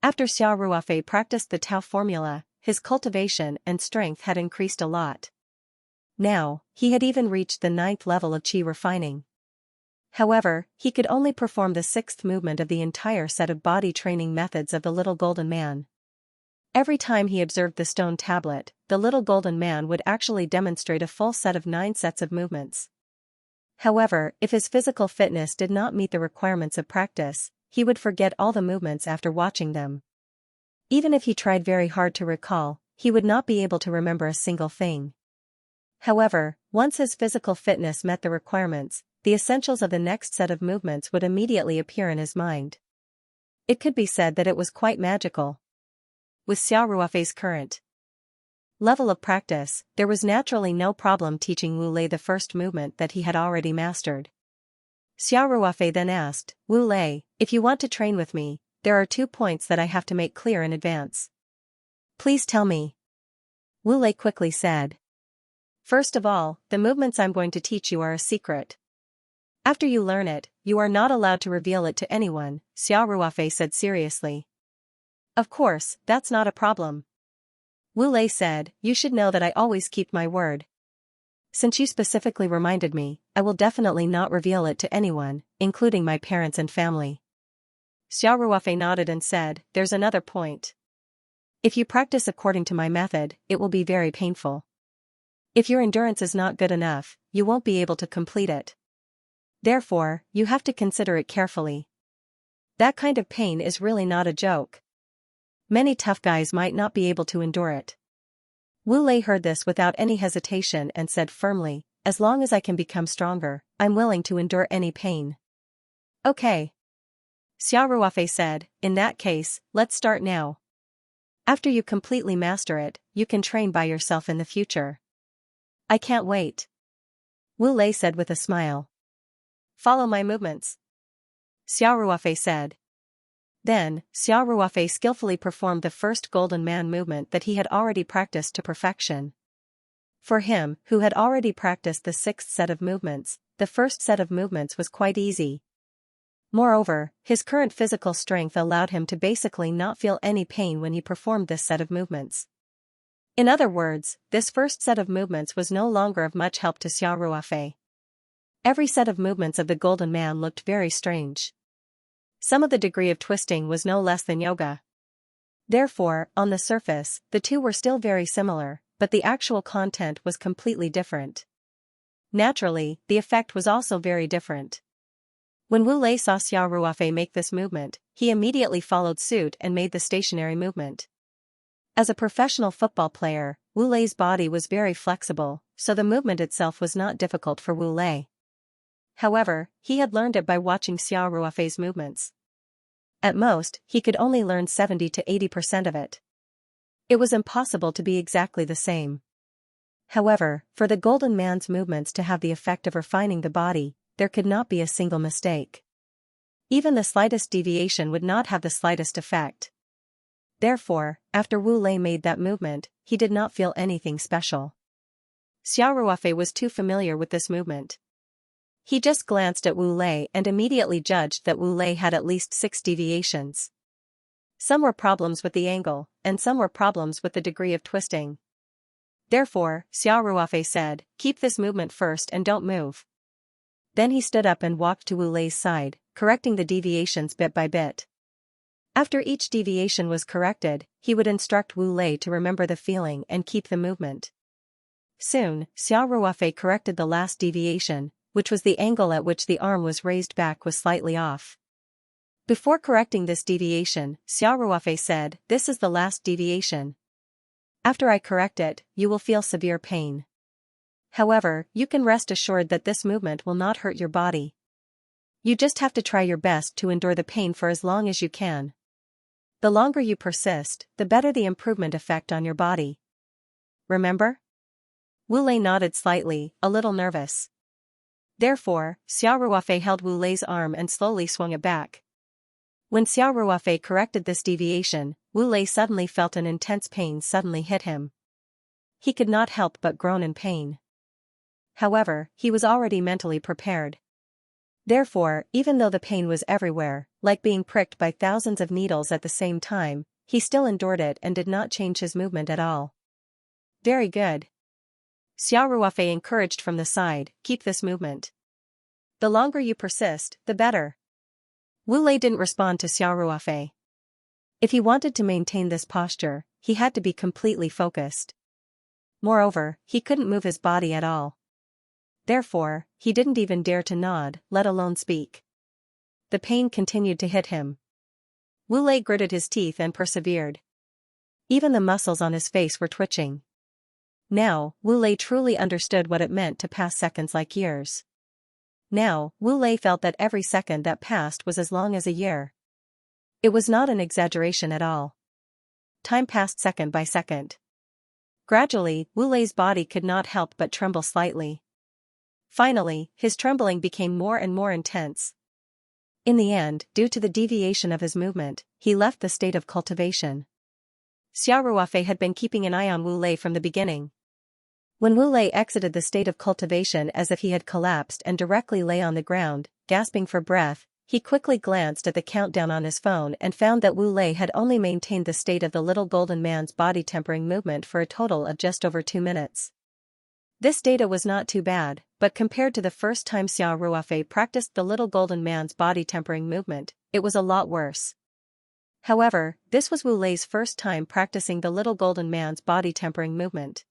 After Xiao Ruofei practiced the Tao formula, his cultivation and strength had increased a lot. Now, he had even reached the 9th level of chi refining. However, he could only perform the 6th movement of the entire set of body training methods of the little golden man. Every time he observed the stone tablet, the little golden man would actually demonstrate a full set of 9 sets of movements. However, if his physical fitness did not meet the requirements of practice, he would forget all the movements after watching them. Even if he tried very hard to recall, he would not be able to remember a single thing. However, once his physical fitness met the requirements, the essentials of the next set of movements would immediately appear in his mind. It could be said that it was quite magical. With Xiao Ruofei's current level of practice, there was naturally no problem teaching Wu Lei the first movement that he had already mastered. Xiao Ruofei then asked, "Wu Lei, if you want to train with me, there are 2 points that I have to make clear in advance. Please tell me." Wu Lei quickly said. "First of all, the movements I'm going to teach you are a secret. After you learn it, you are not allowed to reveal it to anyone," Xiao Ruofei said seriously. "Of course, that's not a problem." Wu Lei said, "You should know that I always keep my word. Since you specifically reminded me, I will definitely not reveal it to anyone, including my parents and family." Xiao Ruofei nodded and said, "There's another point. If you practice according to my method, it will be very painful. If your endurance is not good enough, you won't be able to complete it. Therefore, you have to consider it carefully. That kind of pain is really not a joke. Many tough guys might not be able to endure it." Wu Lei heard this without any hesitation and said firmly, "As long as I can become stronger, I'm willing to endure any pain." "Okay." Xiao Ruofei said, "In that case, let's start now. After you completely master it, you can train by yourself in the future." "I can't wait," Wu Lei said with a smile. "Follow my movements," Xiao Ruofei said. Then, Xiao Ruofei skillfully performed the first Golden Man movement that he had already practiced to perfection. For him, who had already practiced the 6th set of movements, the first set of movements was quite easy. Moreover, his current physical strength allowed him to basically not feel any pain when he performed this set of movements. In other words, this first set of movements was no longer of much help to Xiao Ruofei. Every set of movements of the Golden Man looked very strange. Some of the degree of twisting was no less than yoga. Therefore, on the surface, the two were still very similar, but the actual content was completely different. Naturally, the effect was also very different. When Wu Lei saw Xiao Ruofei make this movement, he immediately followed suit and made the stationary movement. As a professional football player, Wu Lei's body was very flexible, so the movement itself was not difficult for Wu Lei. However, he had learned it by watching Xiao Ruofei's movements. At most, he could only learn 70 to 80% of it. It was impossible to be exactly the same. However, for the Golden Man's movements to have the effect of refining the body, there could not be a single mistake. Even the slightest deviation would not have the slightest effect. Therefore, after Wu Lei made that movement, he did not feel anything special. Xiao Ruofei was too familiar with this movement. He just glanced at Wu Lei and immediately judged that Wu Lei had at least 6 deviations. Some were problems with the angle, and some were problems with the degree of twisting. Therefore, Xiao Ruofei said, "Keep this movement first and don't move." Then he stood up and walked to Wu Lei's side, correcting the deviations bit by bit. After each deviation was corrected, he would instruct Wu Lei to remember the feeling and keep the movement. Soon, Xiao Ruofei corrected the last deviation, which was the angle at which the arm was raised back was slightly off. Before correcting this deviation, Xiao Ruofei said, "This is the last deviation. After I correct it, you will feel severe pain. However, you can rest assured that this movement will not hurt your body. You just have to try your best to endure the pain for as long as you can. The longer you persist, the better the improvement effect on your body. Remember?" Wu Lei nodded slightly, a little nervous. Therefore, Xiao Ruofei held Wu Lei's arm and slowly swung it back. When Xiao Ruofei corrected this deviation, Wu Lei suddenly felt an intense pain suddenly hit him. He could not help but groan in pain. However, he was already mentally prepared. Therefore, even though the pain was everywhere, like being pricked by thousands of needles at the same time, he still endured it and did not change his movement at all. "Very good," Xiao Ruofei encouraged from the side, "Keep this movement. The longer you persist, the better." Wu Lei didn't respond to Xiao Ruofei. If he wanted to maintain this posture, he had to be completely focused. Moreover, he couldn't move his body at all. Therefore, he didn't even dare to nod, let alone speak. The pain continued to hit him. Wu Lei gritted his teeth and persevered. Even the muscles on his face were twitching. Now, Wu Lei truly understood what it meant to pass seconds like years. Now, Wu Lei felt that every second that passed was as long as a year. It was not an exaggeration at all. Time passed second by second. Gradually, Wu Lei's body could not help but tremble slightly. Finally, his trembling became more and more intense. In the end, due to the deviation of his movement, he left the state of cultivation. Xiao Ruofei had been keeping an eye on Wu Lei from the beginning. When Wu Lei exited the state of cultivation as if he had collapsed and directly lay on the ground, gasping for breath, he quickly glanced at the countdown on his phone and found that Wu Lei had only maintained the state of the little golden man's body tempering movement for a total of just over 2 minutes. This data was not too bad, but compared to the first time Xiao Ruofei practiced the little golden man's body tempering movement, it was a lot worse. However, this was Wu Lei's first time practicing the little golden man's body tempering movement.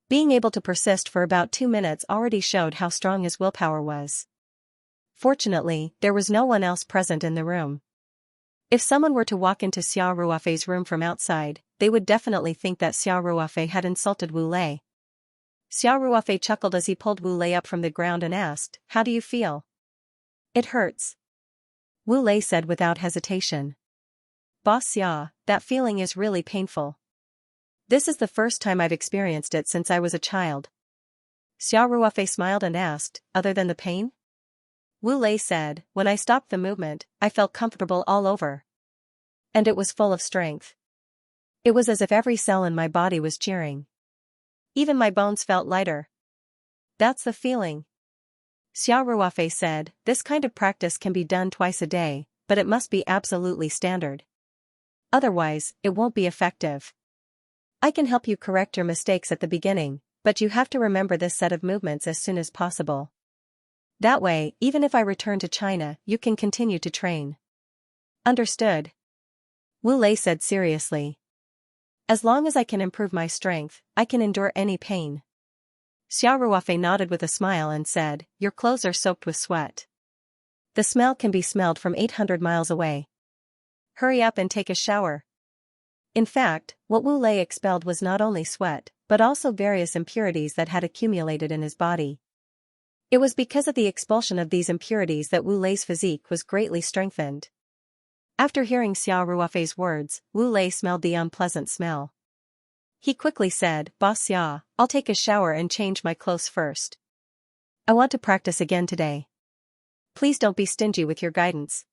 Being able to persist for about 2 minutes already showed how strong his willpower was. Fortunately, there was no one else present in the room. If someone were to walk into Xiao Ruofei's room from outside, they would definitely think that Xiao Ruofei had insulted Wu Lei. Xiao Ruofei chuckled as he pulled Wu Lei up from the ground and asked, "How do you feel?" "It hurts," Wu Lei said without hesitation. "Boss Xia, that feeling is really painful. This is the first time I've experienced it since I was a child." Xiao Ruofei smiled and asked, "Other than the pain?" Wu Lei said, "When I stopped the movement, I felt comfortable all over. And it was full of strength. It was as if every cell in my body was cheering. Even my bones felt lighter." "That's the feeling," Xiao Ruofei said. "This kind of practice can be done twice a day, but it must be absolutely standard. Otherwise, it won't be effective. I can help you correct your mistakes at the beginning, but you have to remember this set of movements as soon as possible. That way, even if I return to China, you can continue to train." "Understood," Wu Lei said seriously. "As long as I can improve my strength, I can endure any pain." Xiao Ruofei nodded with a smile and said, "Your clothes are soaked with sweat. The smell can be smelled from 800 miles away. Hurry up and take a shower." In fact, what Wu Lei expelled was not only sweat, but also various impurities that had accumulated in his body. It was because of the expulsion of these impurities that Wu Lei's physique was greatly strengthened. After hearing Xiao Ruofei's words, Wu Lei smelled the unpleasant smell. He quickly said, "Boss Xia, I'll take a shower and change my clothes first. I want to practice again today. Please don't be stingy with your guidance."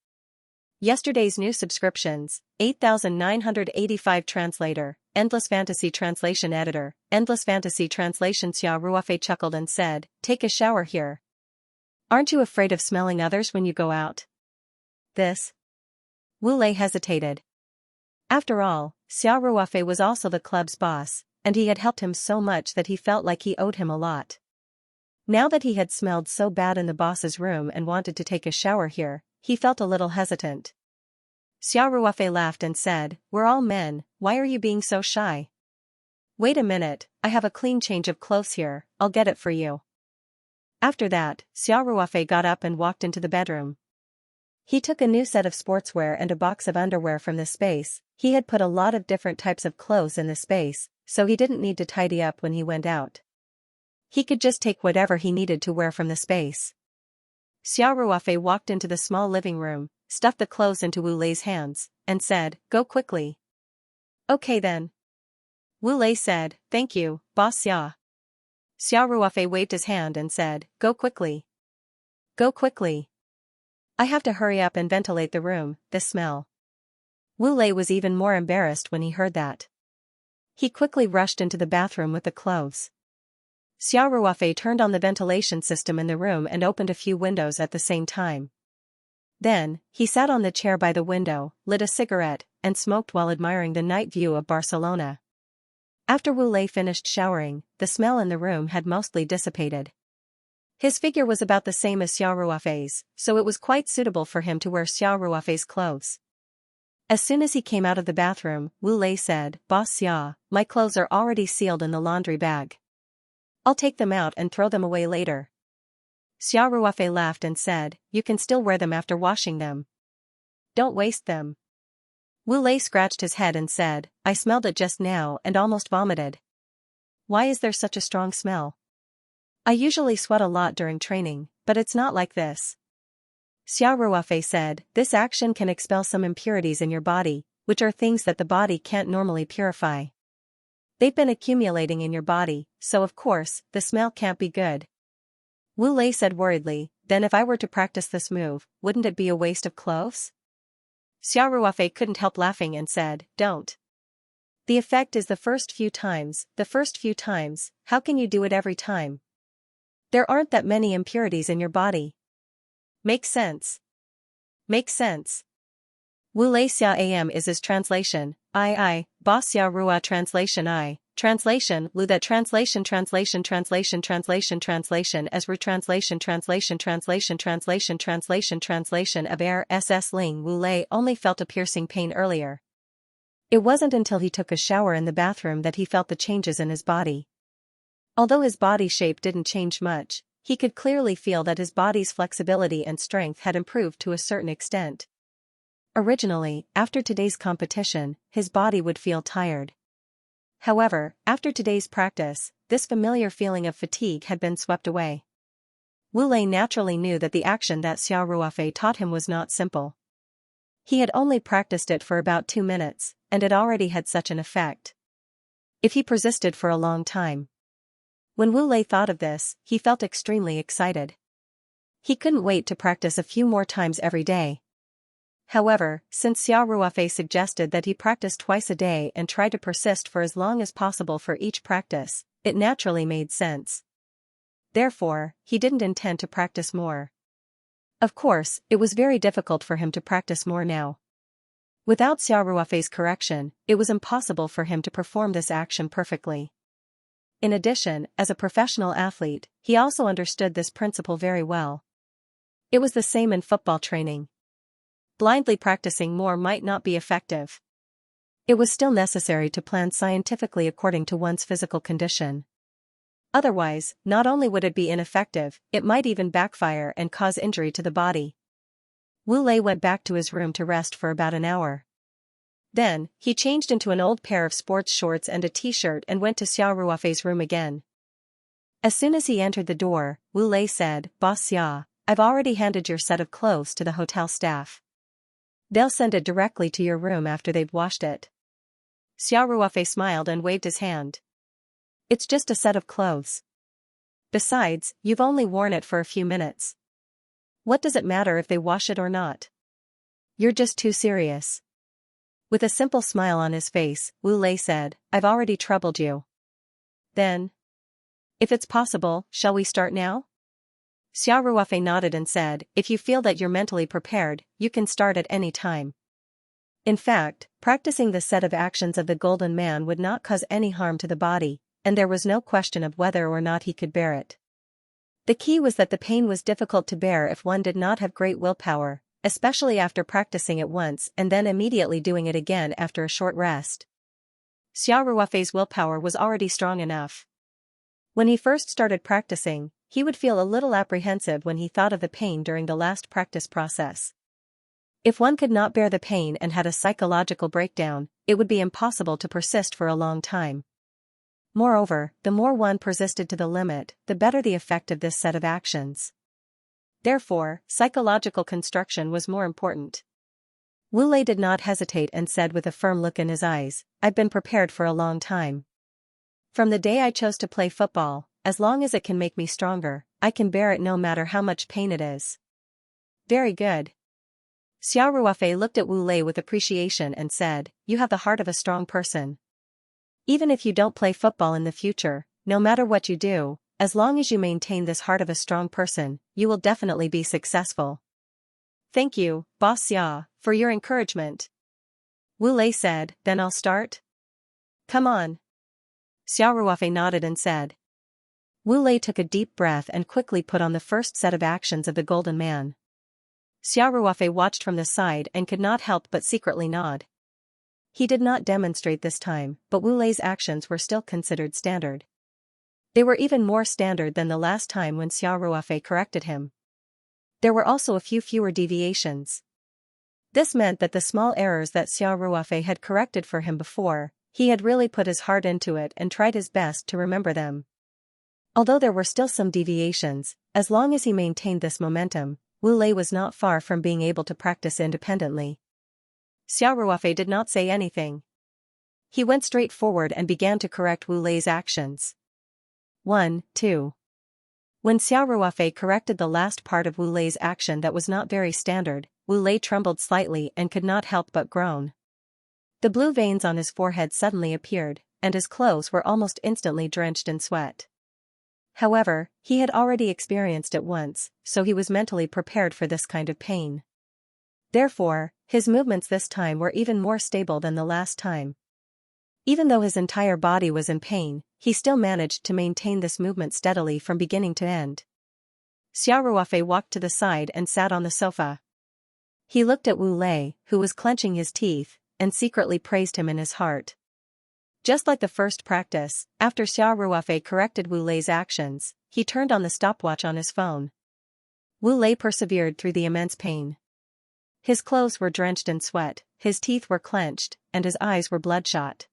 Yesterday's new subscriptions: 8,985 Translator, Endless Fantasy Translation Editor, Endless Fantasy Translation. Xiao Ruofei chuckled and said, "Take a shower here. Aren't you afraid of smelling others when you go out?" "This?" Wu Lei hesitated. After all, Xiao Ruofei was also the club's boss, and he had helped him so much that he felt like he owed him a lot. Now that he had smelled so bad in the boss's room and wanted to take a shower here, he felt a little hesitant. Xiao Ruofei laughed and said, "We're all men, why are you being so shy? Wait a minute, I have a clean change of clothes here, I'll get it for you." After that, Xiao Ruofei got up and walked into the bedroom. He took a new set of sportswear and a box of underwear from the space. He had put a lot of different types of clothes in the space, so he didn't need to tidy up when he went out. He could just take whatever he needed to wear from the space. Xiao Ruofei walked into the small living room, stuffed the clothes into Wu Lei's hands, and said, "Go quickly." "Okay then." Wu Lei said, "Thank you, Boss Xia." Xiao Ruofei waved his hand and said, "Go quickly. Go quickly. I have to hurry up and ventilate the room, the smell." Wu Lei was even more embarrassed when he heard that. He quickly rushed into the bathroom with the clothes. Xiao Ruofei turned on the ventilation system in the room and opened a few windows at the same time. Then, he sat on the chair by the window, lit a cigarette, and smoked while admiring the night view of Barcelona. After Wu Lei finished showering, the smell in the room had mostly dissipated. His figure was about the same as Xiao Ruofei's, so it was quite suitable for him to wear Xiao Ruofei's clothes. As soon as he came out of the bathroom, Wu Lei said, "Boss Xia, my clothes are already sealed in the laundry bag. I'll take them out and throw them away later." Xia Ruofei laughed and said, "You can still wear them after washing them. Don't waste them." Wu Lei scratched his head and said, "I smelled it just now and almost vomited. Why is there such a strong smell? I usually sweat a lot during training, but it's not like this." Xia Ruofei said, "This action can expel some impurities in your body, which are things that the body can't normally purify. They've been accumulating in your body, so of course, the smell can't be good." Wu Lei said worriedly, "Then if I were to practice this move, wouldn't it be a waste of clothes?" Xia Ruofei couldn't help laughing and said, "Don't. The effect is the first few times, how can you do it every time? There aren't that many impurities in your body. Makes sense. Makes sense." Wu Lei Xia Am is his translation, Boss Xia Rua translation Translation, Lu that translation as retranslation of air ss Ling. Wu Lei only felt a piercing pain earlier. It wasn't until he took a shower in the bathroom that he felt the changes in his body. Although his body shape didn't change much, he could clearly feel that his body's flexibility and strength had improved to a certain extent. Originally, after today's competition, his body would feel tired. However, after today's practice, this familiar feeling of fatigue had been swept away. Wu Lei naturally knew that the action that Xia Ruofei taught him was not simple. He had only practiced it for about 2 minutes, and it already had such an effect. If he persisted for a long time. When Wu Lei thought of this, he felt extremely excited. He couldn't wait to practice a few more times every day. However, since Xia Ruofei suggested that he practice twice a day and try to persist for as long as possible for each practice, it naturally made sense. Therefore, he didn't intend to practice more. Of course, it was very difficult for him to practice more now. Without Xia Ruofei's correction, it was impossible for him to perform this action perfectly. In addition, as a professional athlete, he also understood this principle very well. It was the same in football training. Blindly practicing more might not be effective. It was still necessary to plan scientifically according to one's physical condition. Otherwise, not only would it be ineffective, it might even backfire and cause injury to the body. Wu Lei went back to his room to rest for about an hour. Then, he changed into an old pair of sports shorts and a t-shirt and went to Xia Ruofei's room again. As soon as he entered the door, Wu Lei said, "Boss Xia, I've already handed your set of clothes to the hotel staff. They'll send it directly to your room after they've washed it." Xia Ruofei smiled and waved his hand. "It's just a set of clothes. Besides, you've only worn it for a few minutes. What does it matter if they wash it or not? You're just too serious." With a simple smile on his face, Wu Lei said, "I've already troubled you. Then, if it's possible, shall we start now?" Xia Ruofei nodded and said, "If you feel that you're mentally prepared, you can start at any time." In fact, practicing the set of actions of the Golden Man would not cause any harm to the body, and there was no question of whether or not he could bear it. The key was that the pain was difficult to bear if one did not have great willpower, especially after practicing it once and then immediately doing it again after a short rest. Xia Ruofei's willpower was already strong enough. When he first started practicing, he would feel a little apprehensive when he thought of the pain during the last practice process. If one could not bear the pain and had a psychological breakdown, it would be impossible to persist for a long time. Moreover, the more one persisted to the limit, the better the effect of this set of actions. Therefore, psychological construction was more important. Wu Lei did not hesitate and said with a firm look in his eyes, "I've been prepared for a long time. From the day I chose to play football, as long as it can make me stronger, I can bear it no matter how much pain it is." "Very good." Xia Ruofei looked at Wu Lei with appreciation and said, "You have the heart of a strong person. Even if you don't play football in the future, no matter what you do, as long as you maintain this heart of a strong person, you will definitely be successful." "Thank you, Boss Xia, for your encouragement." Wu Lei said, "Then I'll start?" "Come on." Xia Ruofei nodded and said. Wu Lei took a deep breath and quickly put on the first set of actions of the Golden Man. Xiao Ruofei watched from the side and could not help but secretly nod. He did not demonstrate this time, but Wu Lei's actions were still considered standard. They were even more standard than the last time when Xiao Ruofei corrected him. There were also a few fewer deviations. This meant that the small errors that Xiao Ruofei had corrected for him before, he had really put his heart into it and tried his best to remember them. Although there were still some deviations, as long as he maintained this momentum, Wu Lei was not far from being able to practice independently. Xiao Ruofei did not say anything. He went straight forward and began to correct Wu Lei's actions. 1, 2. When Xiao Ruofei corrected the last part of Wu Lei's action that was not very standard, Wu Lei trembled slightly and could not help but groan. The blue veins on his forehead suddenly appeared, and his clothes were almost instantly drenched in sweat. However, he had already experienced it once, so he was mentally prepared for this kind of pain. Therefore, his movements this time were even more stable than the last time. Even though his entire body was in pain, he still managed to maintain this movement steadily from beginning to end. Xiao Ruofei walked to the side and sat on the sofa. He looked at Wu Lei, who was clenching his teeth, and secretly praised him in his heart. Just like the first practice, after Xiao Ruofei corrected Wu Lei's actions, he turned on the stopwatch on his phone. Wu Lei persevered through the immense pain. His clothes were drenched in sweat, his teeth were clenched, and his eyes were bloodshot.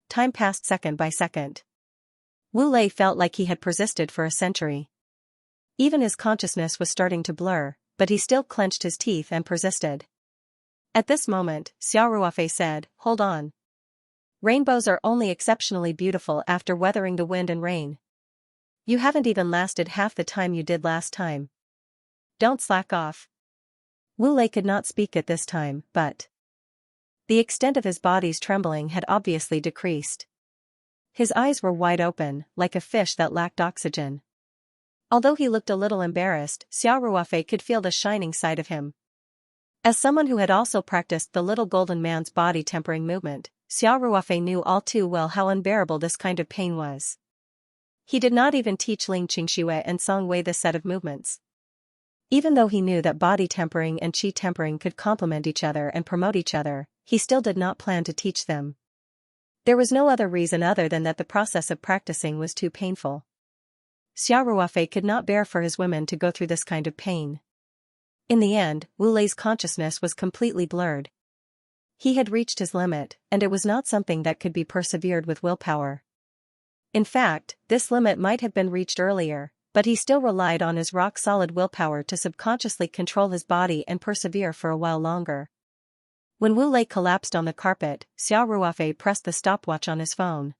Time passed second by second. Wu Lei felt like he had persisted for a century. Even his consciousness was starting to blur, but he still clenched his teeth and persisted. At this moment, Xiao Ruofei said, "Hold on. Rainbows are only exceptionally beautiful after weathering the wind and rain. You haven't even lasted half the time you did last time. Don't slack off." Wu Lei could not speak at this time, but the extent of his body's trembling had obviously decreased. His eyes were wide open, like a fish that lacked oxygen. Although he looked a little embarrassed, Xiao Ruofei could feel the shining side of him. As someone who had also practiced the little golden man's body tempering movement, Xiao Ruofei knew all too well how unbearable this kind of pain was. He did not even teach Ling Qingxue and Song Wei this set of movements. Even though he knew that body tempering and qi tempering could complement each other and promote each other, he still did not plan to teach them. There was no other reason other than that the process of practicing was too painful. Xiao Ruofei could not bear for his women to go through this kind of pain. In the end, Wu Lei's consciousness was completely blurred. He had reached his limit, and it was not something that could be persevered with willpower. In fact, this limit might have been reached earlier, but he still relied on his rock-solid willpower to subconsciously control his body and persevere for a while longer. When Wu Lei collapsed on the carpet, Xiao Ruofei pressed the stopwatch on his phone.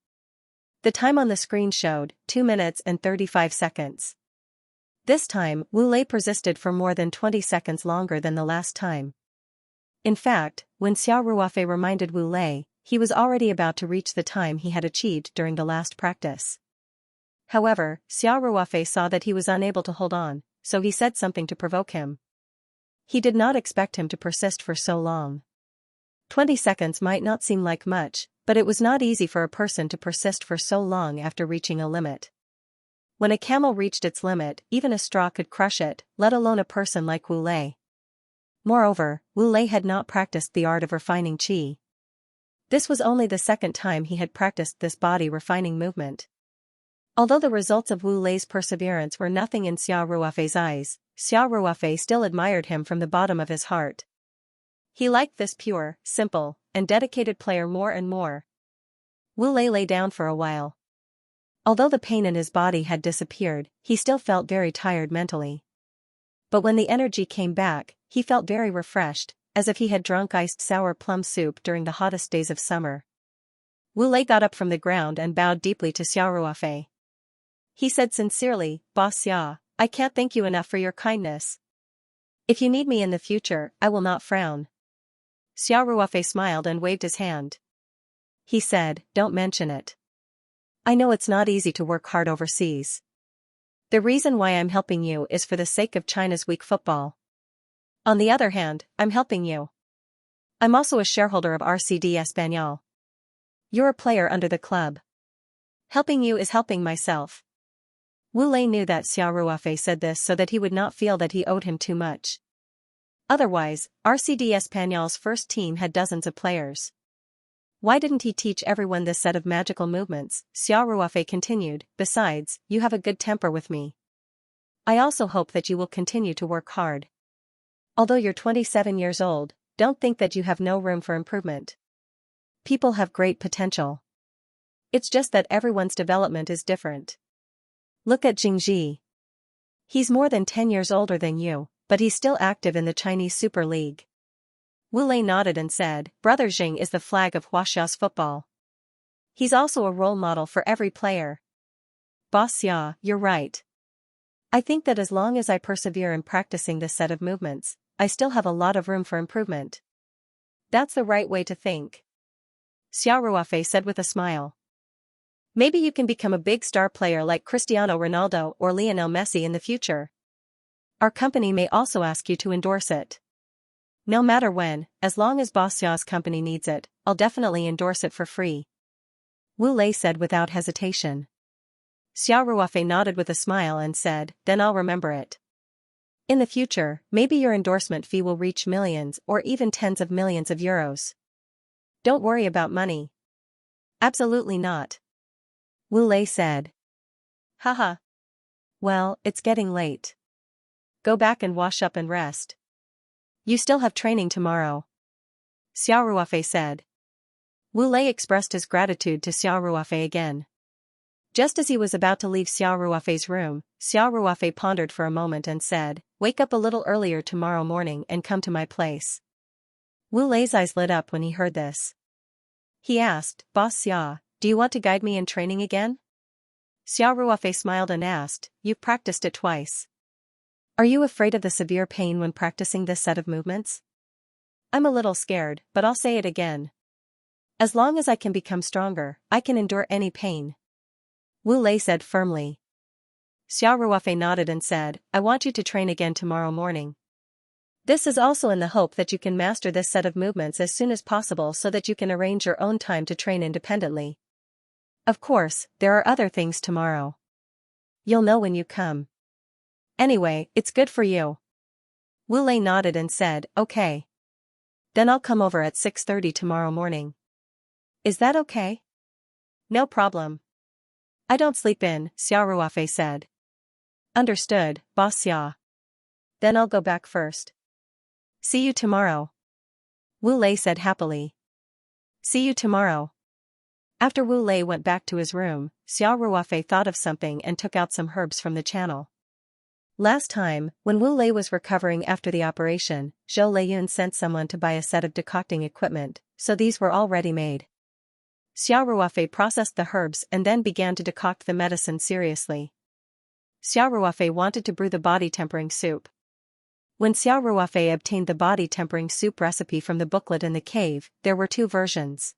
The time on the screen showed 2 minutes and 35 seconds. This time, Wu Lei persisted for more than 20 seconds longer than the last time. In fact, when Xiao Ruofei reminded Wu Lei, he was already about to reach the time he had achieved during the last practice. However, Xiao Ruofei saw that he was unable to hold on, so he said something to provoke him. He did not expect him to persist for so long. 20 seconds might not seem like much, but it was not easy for a person to persist for so long after reaching a limit. When a camel reached its limit, even a straw could crush it, let alone a person like Wu Lei. Moreover, Wu Lei had not practiced the art of refining qi. This was only the second time he had practiced this body-refining movement. Although the results of Wu Lei's perseverance were nothing in Xiao Ruofei's eyes, Xiao Ruofei still admired him from the bottom of his heart. He liked this pure, simple, and dedicated player more and more. Wu Lei lay down for a while. Although the pain in his body had disappeared, he still felt very tired mentally. But when the energy came back, he felt very refreshed, as if he had drunk iced sour plum soup during the hottest days of summer. Wu Lei got up from the ground and bowed deeply to Xiao Ruofei. He said sincerely, "Boss Xia, I can't thank you enough for your kindness. If you need me in the future, I will not frown." Xiao Ruofei smiled and waved his hand. He said, "Don't mention it. I know it's not easy to work hard overseas. The reason why I'm helping you is for the sake of China's weak football. On the other hand, I'm helping you. I'm also a shareholder of RCD Español. You're a player under the club. Helping you is helping myself." Wu Lei knew that Xiao Ruofei said this so that he would not feel that he owed him too much. Otherwise, RCD Español's first team had dozens of players. Why didn't he teach everyone this set of magical movements? Xiao Ruofei continued. Besides, you have a good temper with me. I also hope that you will continue to work hard. Although you're 27 years old, don't think that you have no room for improvement. People have great potential. It's just that everyone's development is different. Look at Jingji. He's more than 10 years older than you, but he's still active in the Chinese Super League. Wu Lei nodded and said, Brother Jing is the flag of Huaxia's football. He's also a role model for every player. Boss Xia, you're right. I think that as long as I persevere in practicing this set of movements, I still have a lot of room for improvement. That's the right way to think. Xiao Ruofei said with a smile. Maybe you can become a big star player like Cristiano Ronaldo or Lionel Messi in the future. Our company may also ask you to endorse it. No matter when, as long as Boss Xiao's company needs it, I'll definitely endorse it for free. Wu Lei said without hesitation. Xiao Ruofei nodded with a smile and said, then I'll remember it. In the future, maybe your endorsement fee will reach millions or even tens of millions of euros. Don't worry about money. Absolutely not. Wu Lei said. Haha. Well, it's getting late. Go back and wash up and rest. You still have training tomorrow. Xiao Ruofei said. Wu Lei expressed his gratitude to Xiao Ruofei again. Just as he was about to leave Xiao Ruofei's room, Xiao Ruofei pondered for a moment and said, wake up a little earlier tomorrow morning and come to my place. Wu Lei's eyes lit up when he heard this. He asked, Boss Xia, do you want to guide me in training again? Xiao Ruofei smiled and asked, you've practiced it twice. Are you afraid of the severe pain when practicing this set of movements? I'm a little scared, but I'll say it again. As long as I can become stronger, I can endure any pain. Wu Lei said firmly. Xiao Ruofei nodded and said, I want you to train again tomorrow morning. This is also in the hope that you can master this set of movements as soon as possible so that you can arrange your own time to train independently. Of course, there are other things tomorrow. You'll know when you come. Anyway, it's good for you. Wu Lei nodded and said, okay. Then I'll come over at 6:30 tomorrow morning. Is that okay? No problem. I don't sleep in, Xiao Ruofei said. Understood, Boss Xia. Then I'll go back first. See you tomorrow. Wu Lei said happily. See you tomorrow. After Wu Lei went back to his room, Xiao Ruofei thought of something and took out some herbs from the channel. Last time, when Wu Lei was recovering after the operation, Zhou Leiyun sent someone to buy a set of decocting equipment, so these were all ready-made. Xiao Ruofei processed the herbs and then began to decoct the medicine seriously. Xiao Ruofei wanted to brew the body-tempering soup. When Xiao Ruofei obtained the body-tempering soup recipe from the booklet in the cave, there were two versions.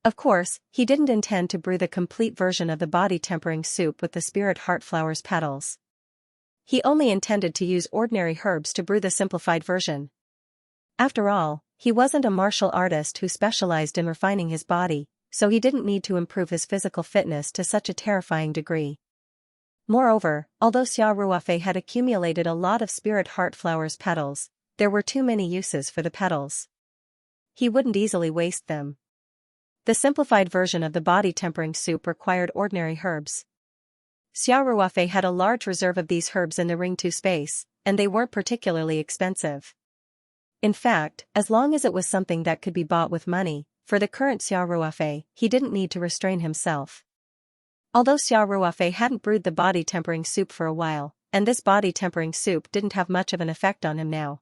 Of course, he didn't intend to brew the complete version of the body-tempering soup with the spirit heart flowers petals. He only intended to use ordinary herbs to brew the simplified version. After all, he wasn't a martial artist who specialized in refining his body, so he didn't need to improve his physical fitness to such a terrifying degree. Moreover, although Xiao Ruofei had accumulated a lot of spirit heart flowers petals, there were too many uses for the petals. He wouldn't easily waste them. The simplified version of the body-tempering soup required ordinary herbs. Xiao Ruofei had a large reserve of these herbs in the Ring 2 space, and they weren't particularly expensive. In fact, as long as it was something that could be bought with money, for the current Xiao Ruofei, he didn't need to restrain himself. Although Xiao Ruofei hadn't brewed the body-tempering soup for a while, and this body-tempering soup didn't have much of an effect on him now.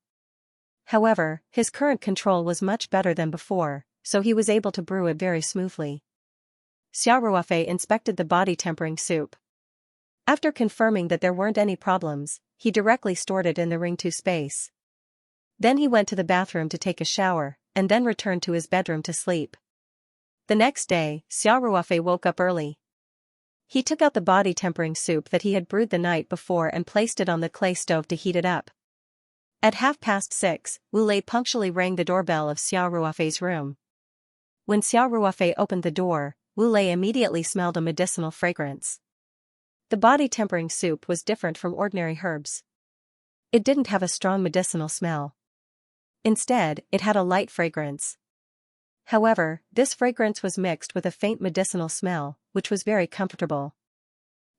However, his current control was much better than before, so he was able to brew it very smoothly. Xiao Ruofei inspected the body-tempering soup. After confirming that there weren't any problems, he directly stored it in the Ring 2 space. Then he went to the bathroom to take a shower, and then returned to his bedroom to sleep. The next day, Xiao Ruofei woke up early. He took out the body-tempering soup that he had brewed the night before and placed it on the clay stove to heat it up. At 6:30, Wu Lei punctually rang the doorbell of Xiao Ruofei's room. When Xiao Ruofei opened the door, Wu Lei immediately smelled a medicinal fragrance. The body-tempering soup was different from ordinary herbs. It didn't have a strong medicinal smell. Instead, it had a light fragrance. However, this fragrance was mixed with a faint medicinal smell, which was very comfortable.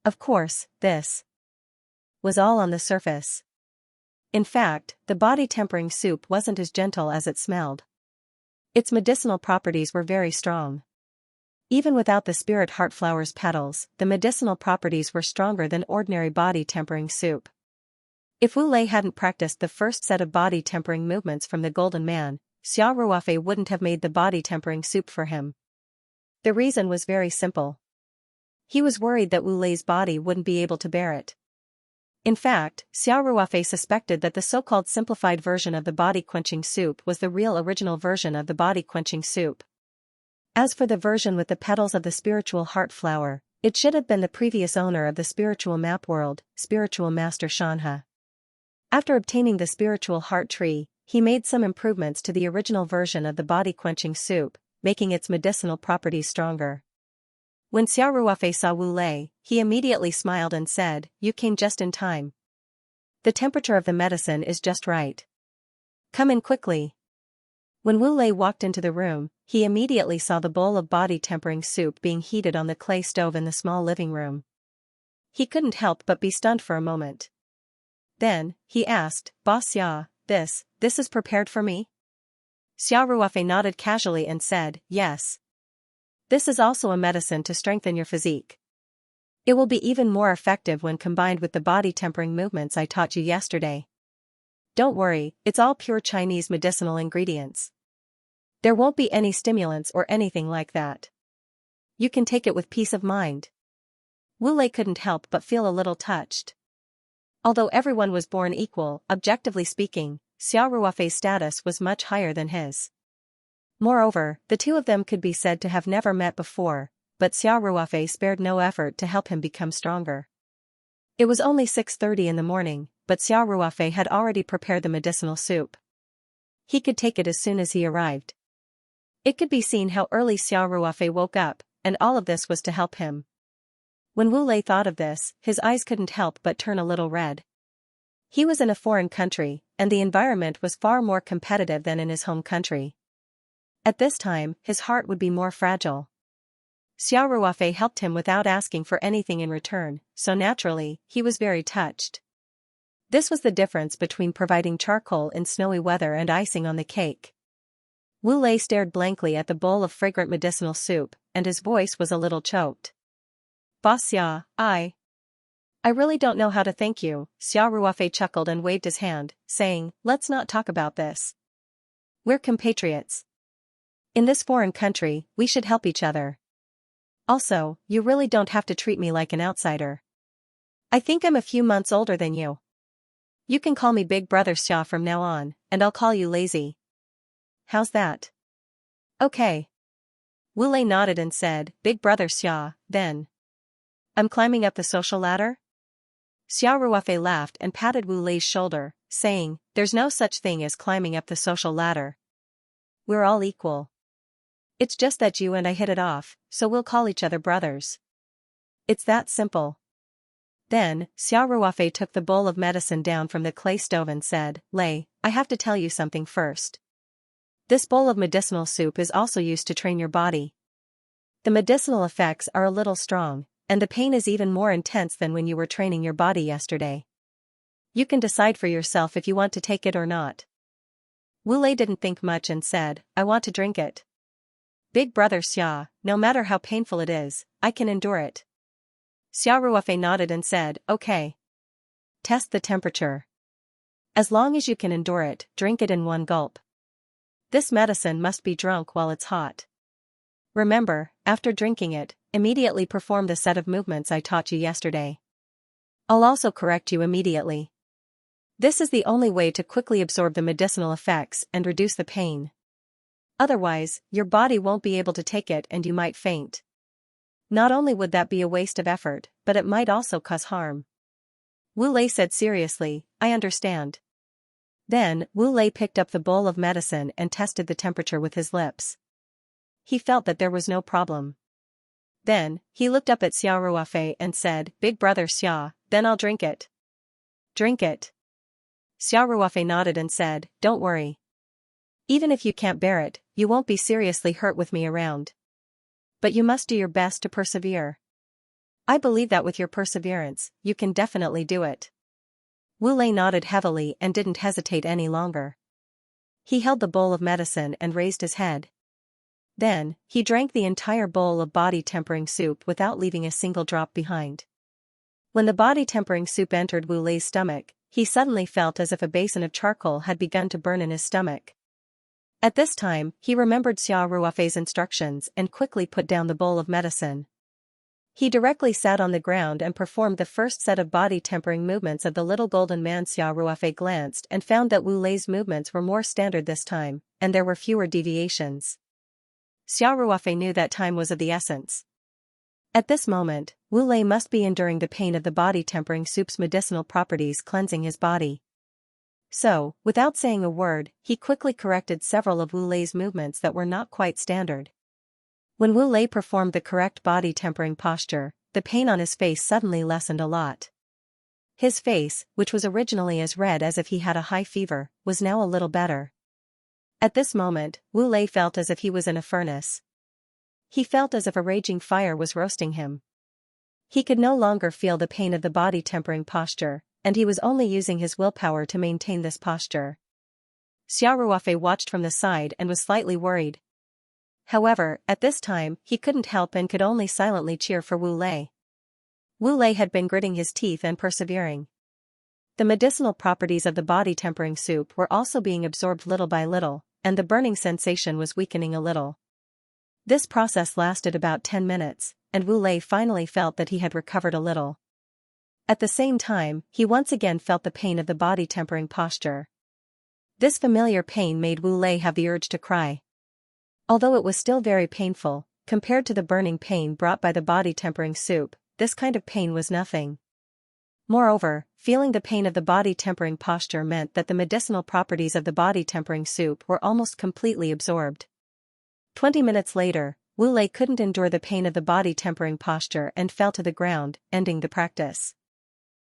Of course, this was all on the surface. In fact, the body-tempering soup wasn't as gentle as it smelled. Its medicinal properties were very strong. Even without the spirit heartflower's petals, the medicinal properties were stronger than ordinary body-tempering soup. If Wu Lei hadn't practiced the first set of body-tempering movements from the Golden Man, Xia Ruofei wouldn't have made the body-tempering soup for him. The reason was very simple. He was worried that Wu Lei's body wouldn't be able to bear it. In fact, Xia Ruofei suspected that the so-called simplified version of the body-quenching soup was the real original version of the body-quenching soup. As for the version with the petals of the spiritual heart flower, it should have been the previous owner of the spiritual map world, spiritual master Xianxia. After obtaining the spiritual heart tree, he made some improvements to the original version of the body-quenching soup, making its medicinal properties stronger. When Xia Ruofei saw Wu Lei, he immediately smiled and said, "You came just in time. The temperature of the medicine is just right. Come in quickly." When Wu Lei walked into the room, he immediately saw the bowl of body-tempering soup being heated on the clay stove in the small living room. He couldn't help but be stunned for a moment. Then, he asked, "Boss Xia, this is prepared for me?" Xia Ruofei nodded casually and said, "Yes. This is also a medicine to strengthen your physique. It will be even more effective when combined with the body-tempering movements I taught you yesterday. Don't worry, it's all pure Chinese medicinal ingredients. There won't be any stimulants or anything like that. You can take it with peace of mind." Wu Lei couldn't help but feel a little touched. Although everyone was born equal, objectively speaking, Xia Ruofei's status was much higher than his. Moreover, the two of them could be said to have never met before, but Xia Ruofei spared no effort to help him become stronger. It was only 6:30 in the morning, but Xia Ruofei had already prepared the medicinal soup. He could take it as soon as he arrived. It could be seen how early Xia Ruofei woke up, and all of this was to help him. When Wu Lei thought of this, his eyes couldn't help but turn a little red. He was in a foreign country, and the environment was far more competitive than in his home country. At this time, his heart would be more fragile. Xia Ruofei helped him without asking for anything in return, so naturally, he was very touched. This was the difference between providing charcoal in snowy weather and icing on the cake. Wu Lei stared blankly at the bowl of fragrant medicinal soup, and his voice was a little choked. "Boss Xia, I really don't know how to thank you." Xia Ruofei chuckled and waved his hand, saying, "Let's not talk about this. We're compatriots. In this foreign country, we should help each other. Also, you really don't have to treat me like an outsider. I think I'm a few months older than you. You can call me Big Brother Xia from now on, and I'll call you Lazy. How's that?" "Okay." Wu Lei nodded and said, "Big Brother Xia, then. I'm climbing up the social ladder?" Xia Ruofei laughed and patted Wu Lei's shoulder, saying, "There's no such thing as climbing up the social ladder. We're all equal. It's just that you and I hit it off, so we'll call each other brothers. It's that simple." Then, Xia Ruofei took the bowl of medicine down from the clay stove and said, "Lei, I have to tell you something first. This bowl of medicinal soup is also used to train your body. The medicinal effects are a little strong, and the pain is even more intense than when you were training your body yesterday. You can decide for yourself if you want to take it or not." Wu Lei didn't think much and said, "I want to drink it. Big Brother Xia, no matter how painful it is, I can endure it." Xia Ruofei nodded and said, "Okay. Test the temperature. As long as you can endure it, drink it in one gulp. This medicine must be drunk while it's hot. Remember, after drinking it, immediately perform the set of movements I taught you yesterday. I'll also correct you immediately. This is the only way to quickly absorb the medicinal effects and reduce the pain. Otherwise, your body won't be able to take it and you might faint. Not only would that be a waste of effort, but it might also cause harm." Wu Lei said seriously, "I understand." Then, Wu Lei picked up the bowl of medicine and tested the temperature with his lips. He felt that there was no problem. Then, he looked up at Xia Ruofei and said, "Big Brother Xia, then I'll drink it." "Drink it." Xia Ruofei nodded and said, "Don't worry. Even if you can't bear it, you won't be seriously hurt with me around. But you must do your best to persevere. I believe that with your perseverance, you can definitely do it. Wu Lei nodded heavily and didn't hesitate any longer. He held the bowl of medicine and raised his head. Then, he drank the entire bowl of body-tempering soup without leaving a single drop behind. When the body-tempering soup entered Wu Lei's stomach, he suddenly felt as if a basin of charcoal had begun to burn in his stomach. At this time, he remembered Xia Ruofei's instructions and quickly put down the bowl of medicine. He directly sat on the ground and performed the first set of body-tempering movements of the little golden man. Xia Ruofei glanced and found that Wu Lei's movements were more standard this time, and there were fewer deviations. Xia Ruofei knew that time was of the essence. At this moment, Wu Lei must be enduring the pain of the body-tempering soup's medicinal properties cleansing his body. So, without saying a word, he quickly corrected several of Wu Lei's movements that were not quite standard. When Wu Lei performed the correct body-tempering posture, the pain on his face suddenly lessened a lot. His face, which was originally as red as if he had a high fever, was now a little better. At this moment, Wu Lei felt as if he was in a furnace. He felt as if a raging fire was roasting him. He could no longer feel the pain of the body-tempering posture, and he was only using his willpower to maintain this posture. Xia Ruofei watched from the side and was slightly worried. However, at this time, he couldn't help and could only silently cheer for Wu Lei. Wu Lei had been gritting his teeth and persevering. The medicinal properties of the body-tempering soup were also being absorbed little by little, and the burning sensation was weakening a little. This process lasted about 10 minutes, and Wu Lei finally felt that he had recovered a little. At the same time, he once again felt the pain of the body-tempering posture. This familiar pain made Wu Lei have the urge to cry. Although it was still very painful, compared to the burning pain brought by the body-tempering soup, this kind of pain was nothing. Moreover, feeling the pain of the body-tempering posture meant that the medicinal properties of the body-tempering soup were almost completely absorbed. 20 minutes later, Wu Lei couldn't endure the pain of the body-tempering posture and fell to the ground, ending the practice.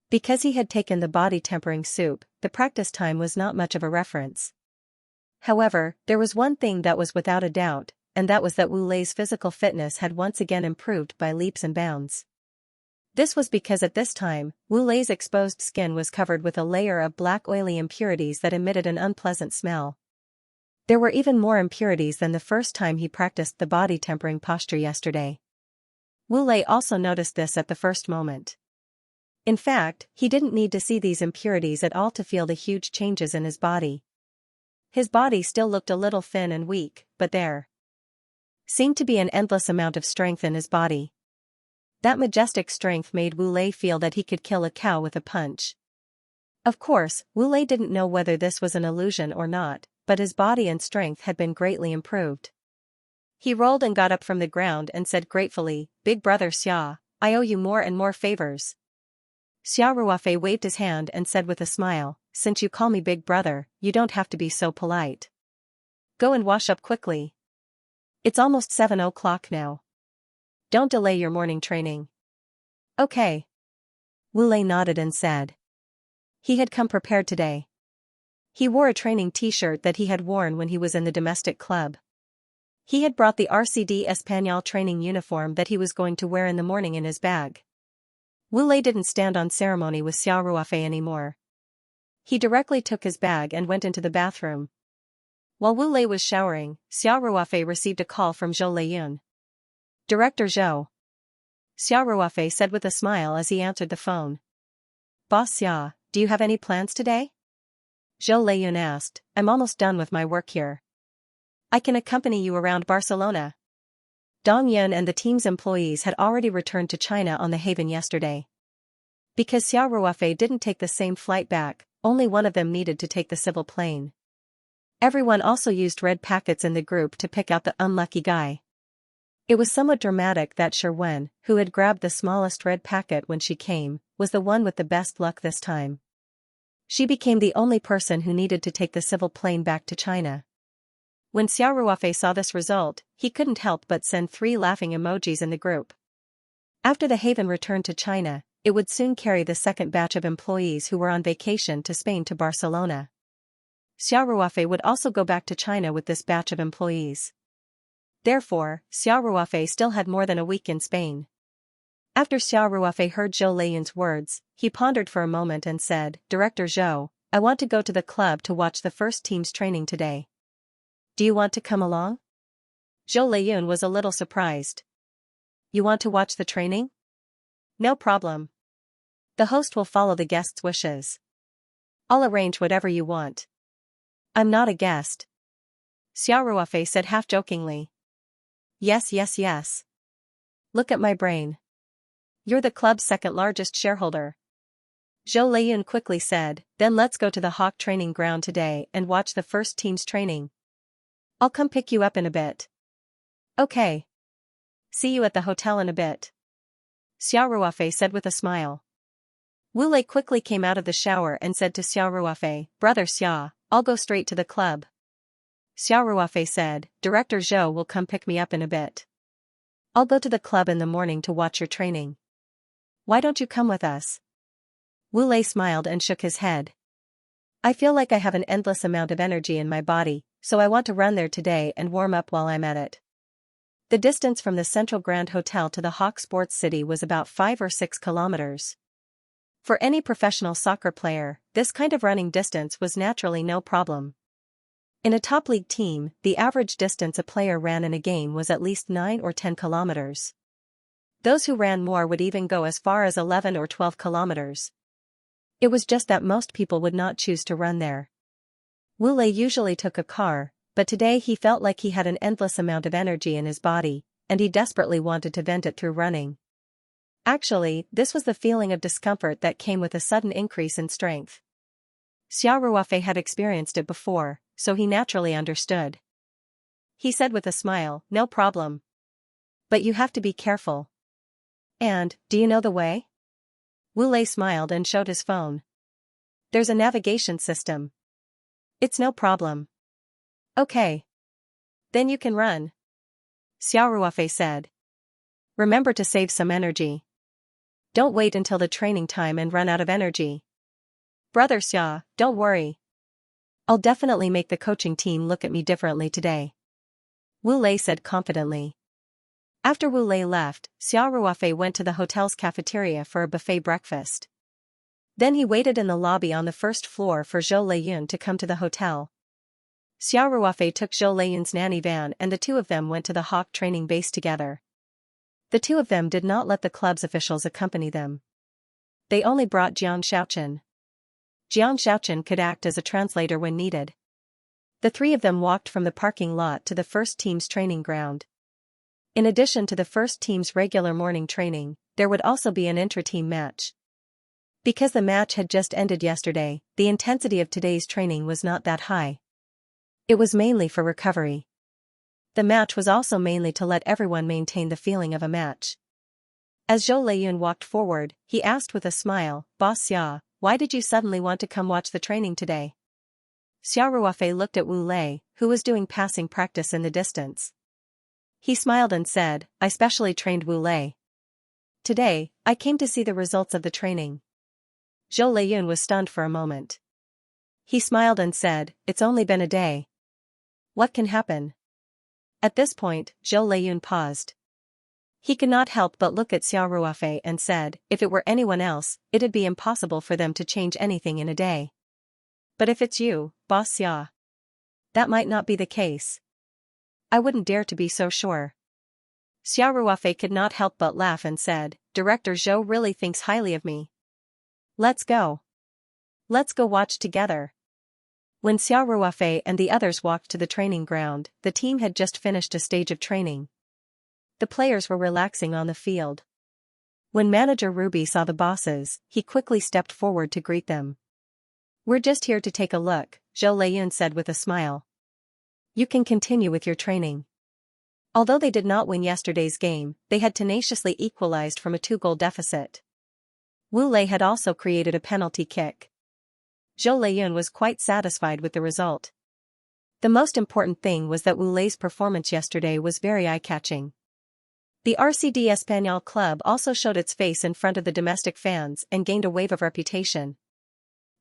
Because he had taken the body-tempering soup, the practice time was not much of a reference. However, there was one thing that was without a doubt, and that was that Wu Lei's physical fitness had once again improved by leaps and bounds. This was because at this time, Wu Lei's exposed skin was covered with a layer of black oily impurities that emitted an unpleasant smell. There were even more impurities than the first time he practiced the body-tempering posture yesterday. Wu Lei also noticed this at the first moment. In fact, he didn't need to see these impurities at all to feel the huge changes in his body. His body still looked a little thin and weak, but there seemed to be an endless amount of strength in his body. That majestic strength made Wu Lei feel that he could kill a cow with a punch. Of course, Wu Lei didn't know whether this was an illusion or not, but his body and strength had been greatly improved. He rolled and got up from the ground and said gratefully, "Big brother Xia, I owe you more and more favors." Xia Ruofei waved his hand and said with a smile, "Since you call me big brother, you don't have to be so polite. Go and wash up quickly. It's almost 7 o'clock now. Don't delay your morning training." "Okay." Wu Lei nodded and said. He had come prepared today. He wore a training t-shirt that he had worn when he was in the domestic club. He had brought the RCD Español training uniform that he was going to wear in the morning in his bag. Wu Lei didn't stand on ceremony with Xia Ruofei anymore. He directly took his bag and went into the bathroom. While Wu Lei was showering, Xia Ruofei received a call from Zhou Leiyun. "Director Zhou," Xia Ruofei said with a smile as he answered the phone. "Boss Xia, do you have any plans today?" Zhou Leiyun asked. "I'm almost done with my work here. I can accompany you around Barcelona." Dong Yun and the team's employees had already returned to China on the Haven yesterday. Because Xia Ruofei didn't take the same flight back, only one of them needed to take the civil plane. Everyone also used red packets in the group to pick out the unlucky guy. It was somewhat dramatic that Sherwen, who had grabbed the smallest red packet when she came, was the one with the best luck this time. She became the only person who needed to take the civil plane back to China. When Xia Ruofei saw this result, he couldn't help but send 3 laughing emojis in the group. After the Haven returned to China, it would soon carry the second batch of employees who were on vacation to Spain to Barcelona. Xiao Ruofei would also go back to China with this batch of employees. Therefore, Xiao Ruofei still had more than a week in Spain. After Xiao Ruofei heard Zhou Leiyun's words, he pondered for a moment and said, "Director Zhou, I want to go to the club to watch the first team's training today. Do you want to come along?" Zhou Leiyun was a little surprised. "You want to watch the training?" "No problem. The host will follow the guest's wishes. I'll arrange whatever you want." "I'm not a guest," Xiao Ruofei said half-jokingly. Yes, yes, yes. Look at my brain. You're the club's second-largest shareholder." Zhou Leiyun quickly said, "Then let's go to the Hawk training ground today and watch the first team's training. I'll come pick you up in a bit." "Okay. See you at the hotel in a bit," Xiao Ruofei said with a smile. Wu Lei quickly came out of the shower and said to Xiao Ruofei, "Brother Xia, I'll go straight to the club." Xiao Ruofei said, "Director Zhou will come pick me up in a bit. I'll go to the club in the morning to watch your training. Why don't you come with us?" Wu Lei smiled and shook his head. "I feel like I have an endless amount of energy in my body, so I want to run there today and warm up while I'm at it." The distance from the Central Grand Hotel to the Hawk Sports City was about 5 or 6 kilometers. For any professional soccer player, this kind of running distance was naturally no problem. In a top-league team, the average distance a player ran in a game was at least 9 or 10 kilometers. Those who ran more would even go as far as 11 or 12 kilometers. It was just that most people would not choose to run there. Wu Lei usually took a car, but today he felt like he had an endless amount of energy in his body, and he desperately wanted to vent it through running. Actually, this was the feeling of discomfort that came with a sudden increase in strength. Xiao Ruofei had experienced it before, so he naturally understood. He said with a smile, "No problem. But you have to be careful. And, do you know the way?" Wu Lei smiled and showed his phone. "There's a navigation system. It's no problem." "Okay. Then you can run," Xiao Ruofei said. "Remember to save some energy. Don't wait until the training time and run out of energy." "Brother Xia, don't worry. I'll definitely make the coaching team look at me differently today," Wu Lei said confidently. After Wu Lei left, Xiao Ruofei went to the hotel's cafeteria for a buffet breakfast. Then he waited in the lobby on the first floor for Zhou Leiyun to come to the hotel. Xiao Ruofei took Zhou Leiyun's nanny van and the two of them went to the Hawk training base together. The two of them did not let the club's officials accompany them. They only brought Jiang Xiaochen. Jiang Xiaochen could act as a translator when needed. The three of them walked from the parking lot to the first team's training ground. In addition to the first team's regular morning training, there would also be an intra-team match. Because the match had just ended yesterday, the intensity of today's training was not that high. It was mainly for recovery. The match was also mainly to let everyone maintain the feeling of a match. As Zhou Leiyun walked forward, he asked with a smile, "Boss Xia, why did you suddenly want to come watch the training today?" Xiao Ruofei looked at Wu Lei, who was doing passing practice in the distance. He smiled and said, "I specially trained Wu Lei. Today, I came to see the results of the training." Zhou Leiyun was stunned for a moment. He smiled and said, "It's only been a day. What can happen?" At this point, Zhou Leiyun paused. He could not help but look at Xiao Ruofei and said, "If it were anyone else, it'd be impossible for them to change anything in a day. But if it's you, Boss Xia, that might not be the case. I wouldn't dare to be so sure." Xiao Ruofei could not help but laugh and said, "Director Zhou really thinks highly of me. Let's go. Let's go watch together." When Xiao Ruofei and the others walked to the training ground, the team had just finished a stage of training. The players were relaxing on the field. When manager Ruby saw the bosses, he quickly stepped forward to greet them. "We're just here to take a look," Zhou Leiyun said with a smile. "You can continue with your training." Although they did not win yesterday's game, they had tenaciously equalized from a 2-goal deficit. Wu Lei had also created a penalty kick. Zhou Leiyun was quite satisfied with the result. The most important thing was that Wu Lei's performance yesterday was very eye-catching. The RCD Español club also showed its face in front of the domestic fans and gained a wave of reputation.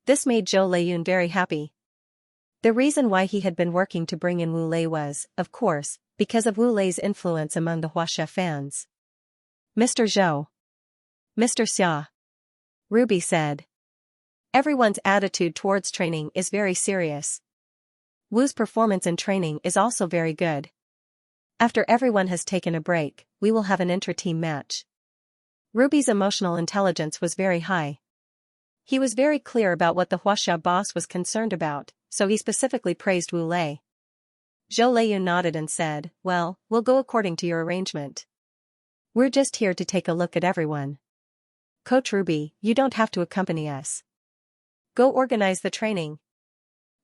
This made Zhou Leiyun very happy. The reason why he had been working to bring in Wu Lei was, of course, because of Wu Lei's influence among the Huaxia fans. Mr. Zhou. Mr. Xia. Ruby said. Everyone's attitude towards training is very serious. Wu's performance in training is also very good. After everyone has taken a break, we will have an inter-team match. Ruby's emotional intelligence was very high. He was very clear about what the Huaxia boss was concerned about, so he specifically praised Wu Lei. Zhou Leiyun nodded and said, well, we'll go according to your arrangement. We're just here to take a look at everyone. Coach Ruby, you don't have to accompany us. Go organize the training.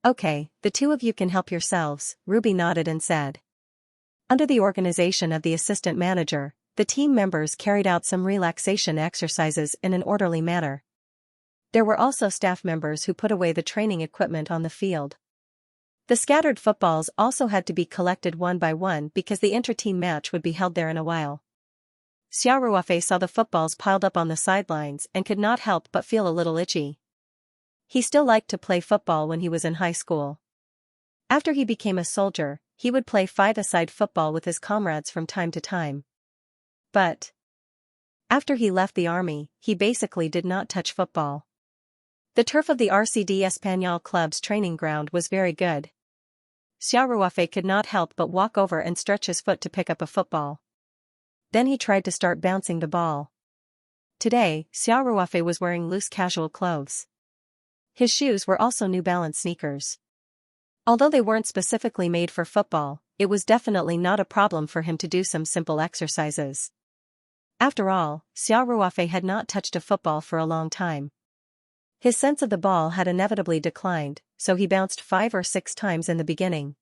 Okay, the two of you can help yourselves, Ruby nodded and said. Under the organization of the assistant manager, the team members carried out some relaxation exercises in an orderly manner. There were also staff members who put away the training equipment on the field. The scattered footballs also had to be collected one by one because the inter-team match would be held there in a while. Xiao Ruofei saw the footballs piled up on the sidelines and could not help but feel a little itchy. He still liked to play football when he was in high school. After he became a soldier, he would play five-a-side football with his comrades from time to time. But after he left the army, he basically did not touch football. The turf of the RCD Español club's training ground was very good. Xiao Ruofei could not help but walk over and stretch his foot to pick up a football. Then he tried to start bouncing the ball. Today, Xiao Ruofei was wearing loose casual clothes. His shoes were also New Balance sneakers. Although they weren't specifically made for football, it was definitely not a problem for him to do some simple exercises. After all, Xiao Ruofei had not touched a football for a long time. His sense of the ball had inevitably declined, so he bounced 5 or 6 times in the beginning.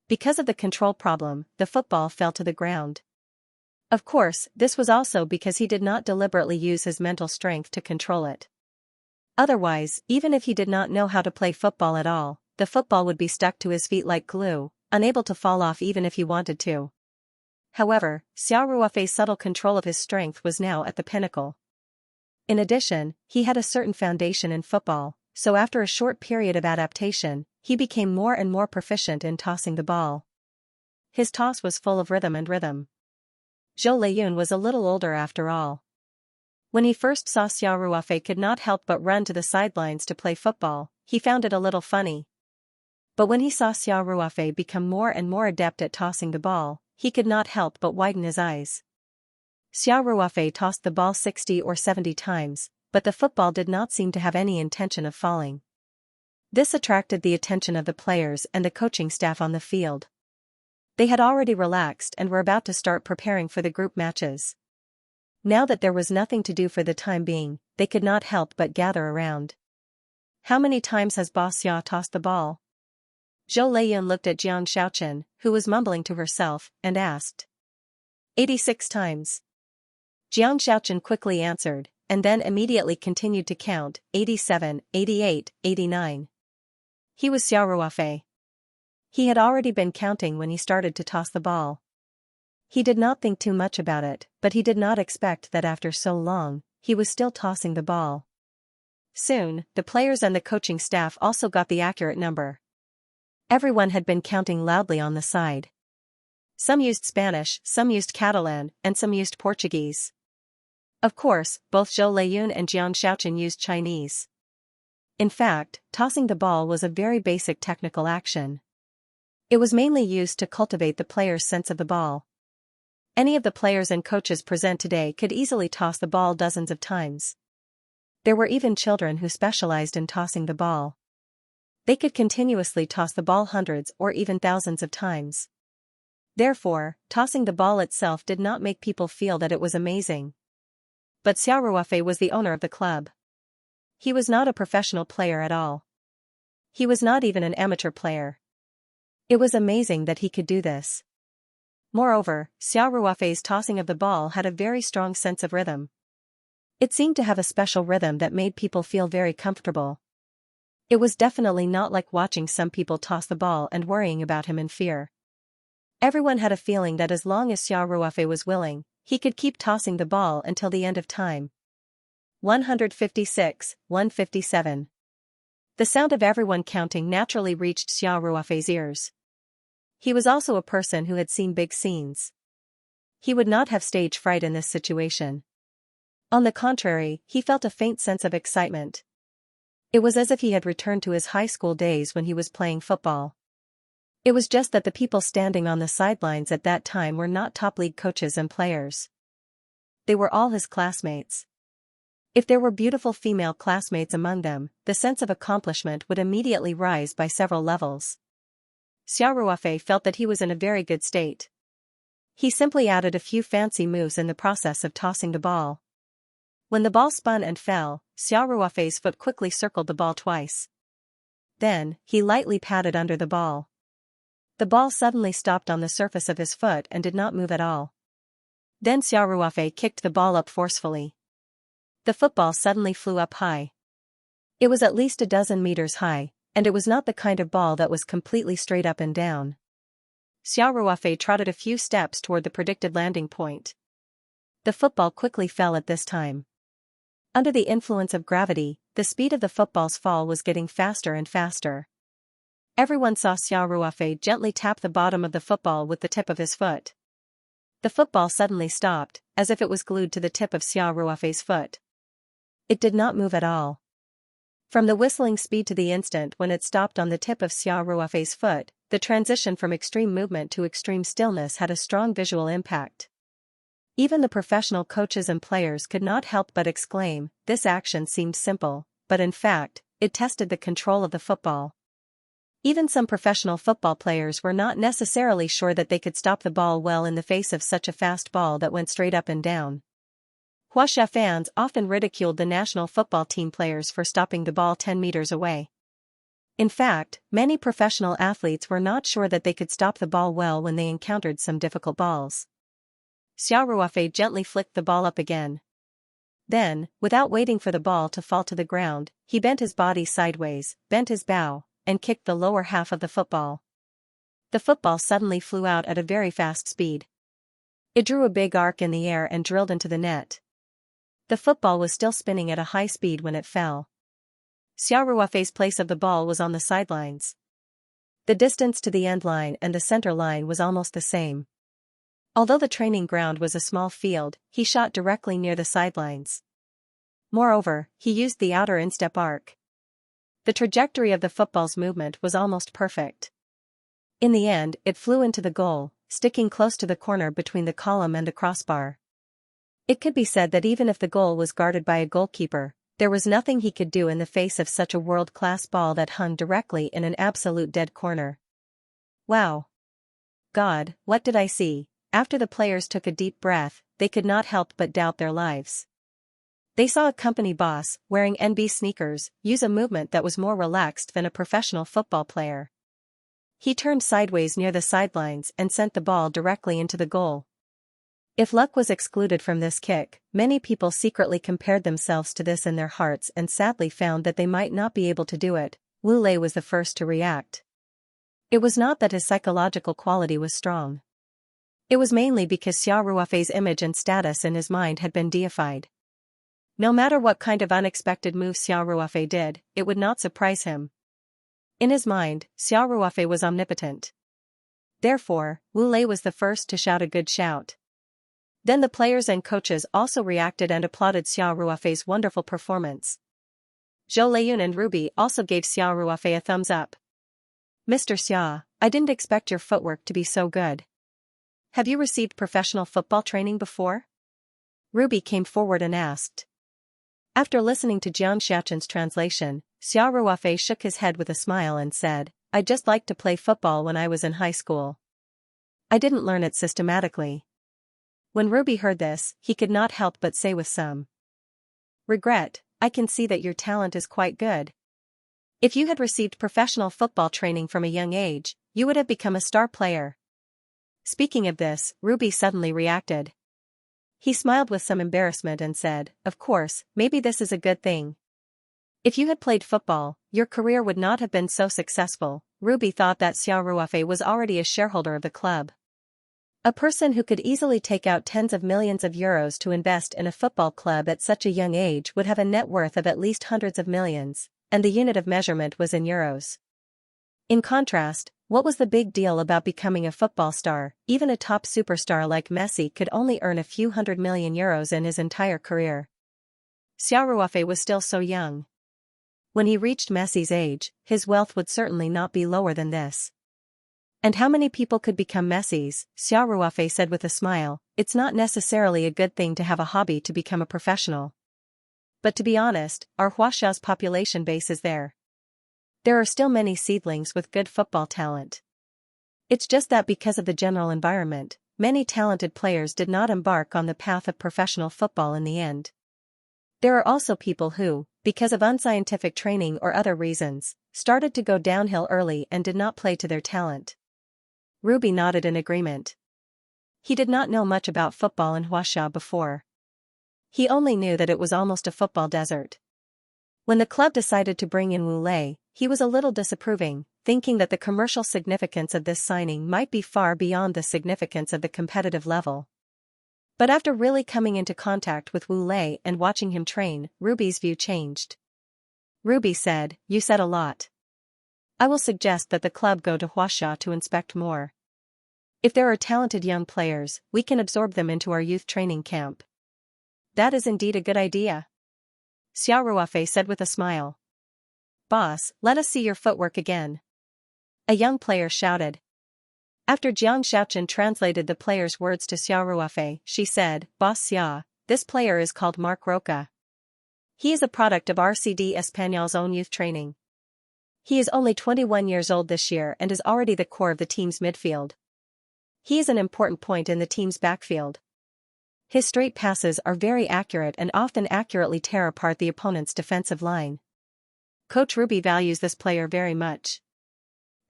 Because of the control problem, the football fell to the ground. Of course, this was also because he did not deliberately use his mental strength to control it. Otherwise, even if he did not know how to play football at all, the football would be stuck to his feet like glue, unable to fall off even if he wanted to. However, Xiao Ruofei's subtle control of his strength was now at the pinnacle. In addition, he had a certain foundation in football, so after a short period of adaptation, he became more and more proficient in tossing the ball. His toss was full of rhythm. Zhou Leiyun was a little older after all. When he first saw Xiao Ruofei could not help but run to the sidelines to play football, he found it a little funny. But when he saw Xiao Ruofei become more and more adept at tossing the ball, he could not help but widen his eyes. Xiao Ruofei tossed the ball 60 or 70 times, but the football did not seem to have any intention of falling. This attracted the attention of the players and the coaching staff on the field. They had already relaxed and were about to start preparing for the group matches. Now that there was nothing to do for the time being, they could not help but gather around. How many times has Boss Xia tossed the ball? Zhou Leiyun looked at Jiang Shaochen, who was mumbling to herself, and asked. 86 times. Jiang Shaochen quickly answered, and then immediately continued to count, 87, 88, 89. He was Xiao Ruofei. He had already been counting when he started to toss the ball. He did not think too much about it, but he did not expect that after so long, he was still tossing the ball. Soon, the players and the coaching staff also got the accurate number. Everyone had been counting loudly on the side. Some used Spanish, some used Catalan, and some used Portuguese. Of course, both Zhou Leiyun and Jiang Shaochen used Chinese. In fact, tossing the ball was a very basic technical action. It was mainly used to cultivate the player's sense of the ball. Any of the players and coaches present today could easily toss the ball dozens of times. There were even children who specialized in tossing the ball. They could continuously toss the ball hundreds or even thousands of times. Therefore, tossing the ball itself did not make people feel that it was amazing. But Xiao Ruofei was the owner of the club. He was not a professional player at all. He was not even an amateur player. It was amazing that he could do this. Moreover, Xiao Ruofei's tossing of the ball had a very strong sense of rhythm. It seemed to have a special rhythm that made people feel very comfortable. It was definitely not like watching some people toss the ball and worrying about him in fear. Everyone had a feeling that as long as Xiao Ruofei was willing, he could keep tossing the ball until the end of time. 156, 157. The sound of everyone counting naturally reached Xiao Ruofei's ears. He was also a person who had seen big scenes. He would not have stage fright in this situation. On the contrary, he felt a faint sense of excitement. It was as if he had returned to his high school days when he was playing football. It was just that the people standing on the sidelines at that time were not top league coaches and players. They were all his classmates. If there were beautiful female classmates among them, the sense of accomplishment would immediately rise by several levels. Xiao Ruofei felt that he was in a very good state. He simply added a few fancy moves in the process of tossing the ball. When the ball spun and fell, Xiao Ruofei's foot quickly circled the ball twice. Then, he lightly patted under the ball. The ball suddenly stopped on the surface of his foot and did not move at all. Then Xiao Ruofei kicked the ball up forcefully. The football suddenly flew up high. It was at least a dozen meters high, and it was not the kind of ball that was completely straight up and down. Xiao Ruofei trotted a few steps toward the predicted landing point. The football quickly fell at this time. Under the influence of gravity, the speed of the football's fall was getting faster and faster. Everyone saw Xiao Ruofei gently tap the bottom of the football with the tip of his foot. The football suddenly stopped, as if it was glued to the tip of Xiao Ruofei's foot. It did not move at all. From the whistling speed to the instant when it stopped on the tip of Xiao Ruofei's foot, the transition from extreme movement to extreme stillness had a strong visual impact. Even the professional coaches and players could not help but exclaim, this action seemed simple, but in fact, it tested the control of the football. Even some professional football players were not necessarily sure that they could stop the ball well in the face of such a fast ball that went straight up and down. Huaxia fans often ridiculed the national football team players for stopping the ball 10 meters away. In fact, many professional athletes were not sure that they could stop the ball well when they encountered some difficult balls. Xiao Ruofei gently flicked the ball up again. Then, without waiting for the ball to fall to the ground, he bent his body sideways, bent his bow, and kicked the lower half of the football. The football suddenly flew out at a very fast speed. It drew a big arc in the air and drilled into the net. The football was still spinning at a high speed when it fell. Xiao Ruofei's place of the ball was on the sidelines. The distance to the end line and the center line was almost the same. Although the training ground was a small field, he shot directly near the sidelines. Moreover, he used the outer instep arc. The trajectory of the football's movement was almost perfect. In the end, it flew into the goal, sticking close to the corner between the column and the crossbar. It could be said that even if the goal was guarded by a goalkeeper, there was nothing he could do in the face of such a world-class ball that hung directly in an absolute dead corner. Wow! God, what did I see? After the players took a deep breath, they could not help but doubt their lives. They saw a company boss, wearing NB sneakers, use a movement that was more relaxed than a professional football player. He turned sideways near the sidelines and sent the ball directly into the goal. If luck was excluded from this kick, many people secretly compared themselves to this in their hearts and sadly found that they might not be able to do it. Wu Lei was the first to react. It was not that his psychological quality was strong. It was mainly because Xiao Ruofei's image and status in his mind had been deified. No matter what kind of unexpected move Xiao Ruofei did, it would not surprise him. In his mind, Xiao Ruofei was omnipotent. Therefore, Wu Lei was the first to shout a good shout. Then the players and coaches also reacted and applauded Xiao Ruofei's wonderful performance. Zhou Leiyun and Ruby also gave Xiao Ruofei a thumbs up. Mr. Xia, I didn't expect your footwork to be so good. Have you received professional football training before? Ruby came forward and asked. After listening to Jiang Xiaochen's translation, Xiao Ruofei shook his head with a smile and said, I just liked to play football when I was in high school. I didn't learn it systematically. When Ruby heard this, he could not help but say with some regret, I can see that your talent is quite good. If you had received professional football training from a young age, you would have become a star player. Speaking of this, Ruby suddenly reacted. He smiled with some embarrassment and said, of course, maybe this is a good thing. If you had played football, your career would not have been so successful. Ruby thought that Xiao Ruofei was already a shareholder of the club. A person who could easily take out tens of millions of euros to invest in a football club at such a young age would have a net worth of at least hundreds of millions. and the unit of measurement was in euros. In contrast, what was the big deal about becoming a football star? Even a top superstar like Messi could only earn a few €100 million in his entire career. Xiao Ruofei was still so young. When he reached Messi's age, his wealth would certainly not be lower than this. And how many people could become Messi's? Xiao Ruofei said with a smile, it's not necessarily a good thing to have a hobby to become a professional. But to be honest, our Huaxia's population base is there. There are still many seedlings with good football talent. It's just that because of the general environment, many talented players did not embark on the path of professional football in the end. There are also people who, because of unscientific training or other reasons, started to go downhill early and did not play to their talent. Ruby nodded in agreement. He did not know much about football in Huaxia before. He only knew that it was almost a football desert. When the club decided to bring in Wu Lei, he was a little disapproving, thinking that the commercial significance of this signing might be far beyond the significance of the competitive level. But after really coming into contact with Wu Lei and watching him train, Ruby's view changed. Ruby said, "You said a lot. I will suggest that the club go to Huaxia to inspect more. If there are talented young players, we can absorb them into our youth training camp." "That is indeed a good idea," Xiao Ruofei said with a smile. "Boss, let us see your footwork again," a young player shouted. After Jiang Xiaochen translated the player's words to Xiao Ruofei, she said, "Boss Xia, this player is called Marc Roca. He is a product of RCD Español's own youth training. He is only 21 years old this year and is already the core of the team's midfield. He is an important point in the team's backfield. His straight passes are very accurate and often accurately tear apart the opponent's defensive line. Coach Ruby values this player very much."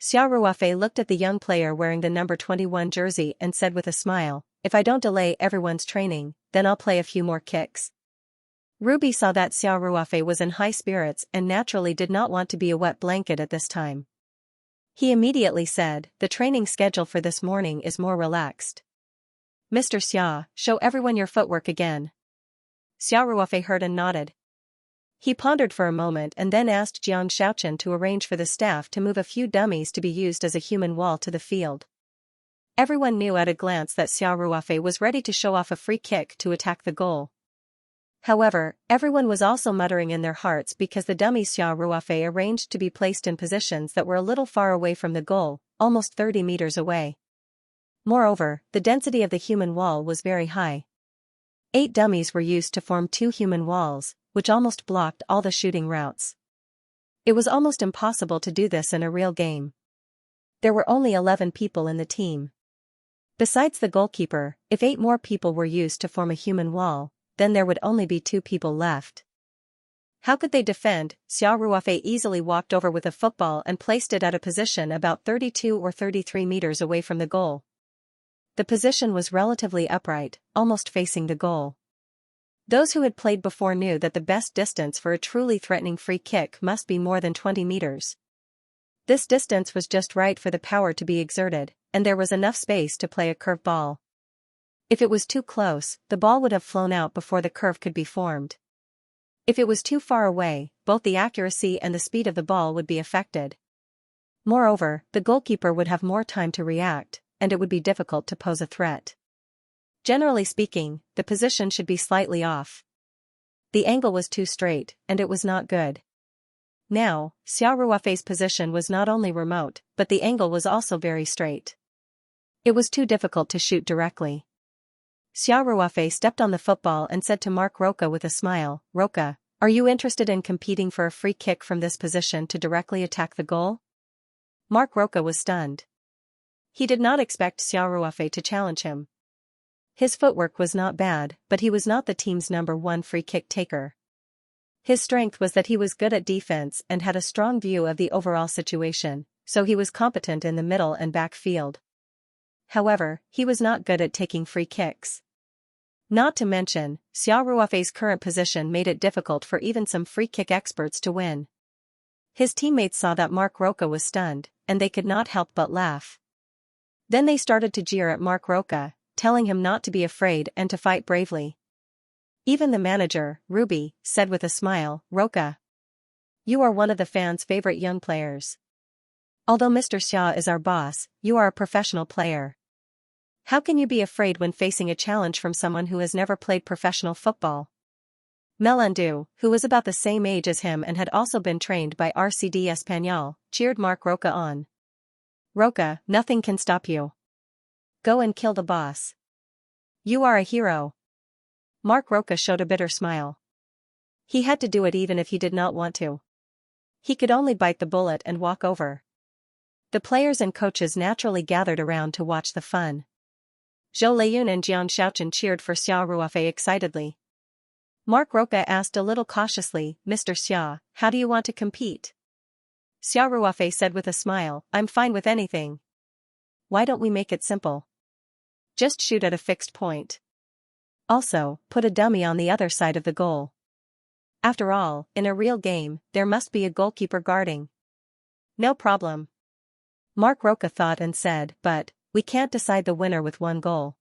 Xiao Ruofei looked at the young player wearing the number 21 jersey and said with a smile, "If I don't delay everyone's training, then I'll play a few more kicks." Ruby saw that Xiao Ruofei was in high spirits and naturally did not want to be a wet blanket at this time. He immediately said, "The training schedule for this morning is more relaxed. Mr. Xia, show everyone your footwork again." Xiao Ruofei heard and nodded. He pondered for a moment and then asked Jiang Xiaochen to arrange for the staff to move a few dummies to be used as a human wall to the field. Everyone knew at a glance that Xiao Ruofei was ready to show off a free kick to attack the goal. However, everyone was also muttering in their hearts because the dummies Xiao Ruofei arranged to be placed in positions that were a little far away from the goal, almost 30 meters away. Moreover, the density of the human wall was very high. 8 dummies were used to form 2 human walls, which almost blocked all the shooting routes. It was almost impossible to do this in a real game. There were only 11 people in the team. Besides the goalkeeper, if 8 more people were used to form a human wall, then there would only be 2 people left. How could they defend? Xiao Ruofei easily walked over with a football and placed it at a position about 32 or 33 meters away from the goal. The position was relatively upright, almost facing the goal. Those who had played before knew that the best distance for a truly threatening free kick must be more than 20 meters. This distance was just right for the power to be exerted, and there was enough space to play a curved ball. If it was too close, the ball would have flown out before the curve could be formed. If it was too far away, both the accuracy and the speed of the ball would be affected. Moreover, the goalkeeper would have more time to react, and it would be difficult to pose a threat. Generally speaking, the position should be slightly off. The angle was too straight, and it was not good. Now, Xiao Ruofei's position was not only remote, but the angle was also very straight. It was too difficult to shoot directly. Xiao Ruofei stepped on the football and said to Marc Roca with a smile, "Roca, are you interested in competing for a free kick from this position to directly attack the goal?" Marc Roca was stunned. He did not expect Xiao Ruofei to challenge him. His footwork was not bad, but he was not the team's number 1 free kick taker. His strength was that he was good at defense and had a strong view of the overall situation, so he was competent in the middle and back field. However, he was not good at taking free kicks. Not to mention, Xiao Ruofei's current position made it difficult for even some free kick experts to win. His teammates saw that Marc Roca was stunned, and they could not help but laugh. Then they started to jeer at Marc Roca, telling him not to be afraid and to fight bravely. Even the manager, Ruby, said with a smile, "Roca, You are one of the fans' favorite young players. Although Mr. Xia is our boss, you are a professional player. How can you be afraid when facing a challenge from someone who has never played professional football? Melandu, who was about the same age as him and had also been trained by RCD Espanyol, cheered Mark Roca on. Roca, nothing can stop you. Go and kill the boss. You are a hero. Mark Roca showed a bitter smile. He had to do it even if he did not want to. He could only bite the bullet and walk over. The players and coaches naturally gathered around to watch the fun. Zhou Leiyun and Jiang Shaochen cheered for Xia Ruofei excitedly. Mark Roca asked a little cautiously, Mr. Xia, how do you want to compete? Xia Ruofei said with a smile, I'm fine with anything. Why don't we make it simple? Just shoot at a fixed point. Also, put a dummy on the other side of the goal. After all, in a real game, there must be a goalkeeper guarding. No problem. Mark Roca thought and said, but, we can't decide the winner with one goal.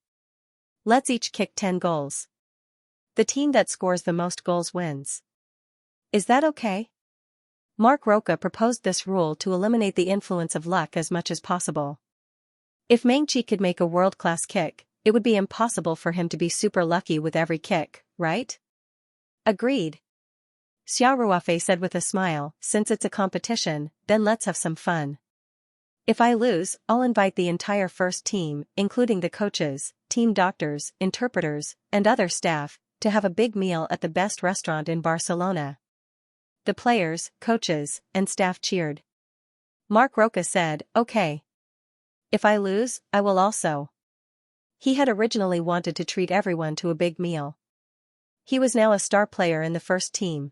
Let's each kick 10 goals. The team that scores the most goals wins. Is that okay? Mark Roca proposed this rule to eliminate the influence of luck as much as possible. If Mengqi could make a world-class kick, it would be impossible for him to be super lucky with every kick, right? Agreed. Xia Ruofei said with a smile, since it's a competition, then let's have some fun. If I lose, I'll invite the entire first team, including the coaches, team doctors, interpreters, and other staff, to have a big meal at the best restaurant in Barcelona. The players, coaches, and staff cheered. Mark Roca said, okay. If I lose, I will also. He had originally wanted to treat everyone to a big meal. He was now a star player in the first team.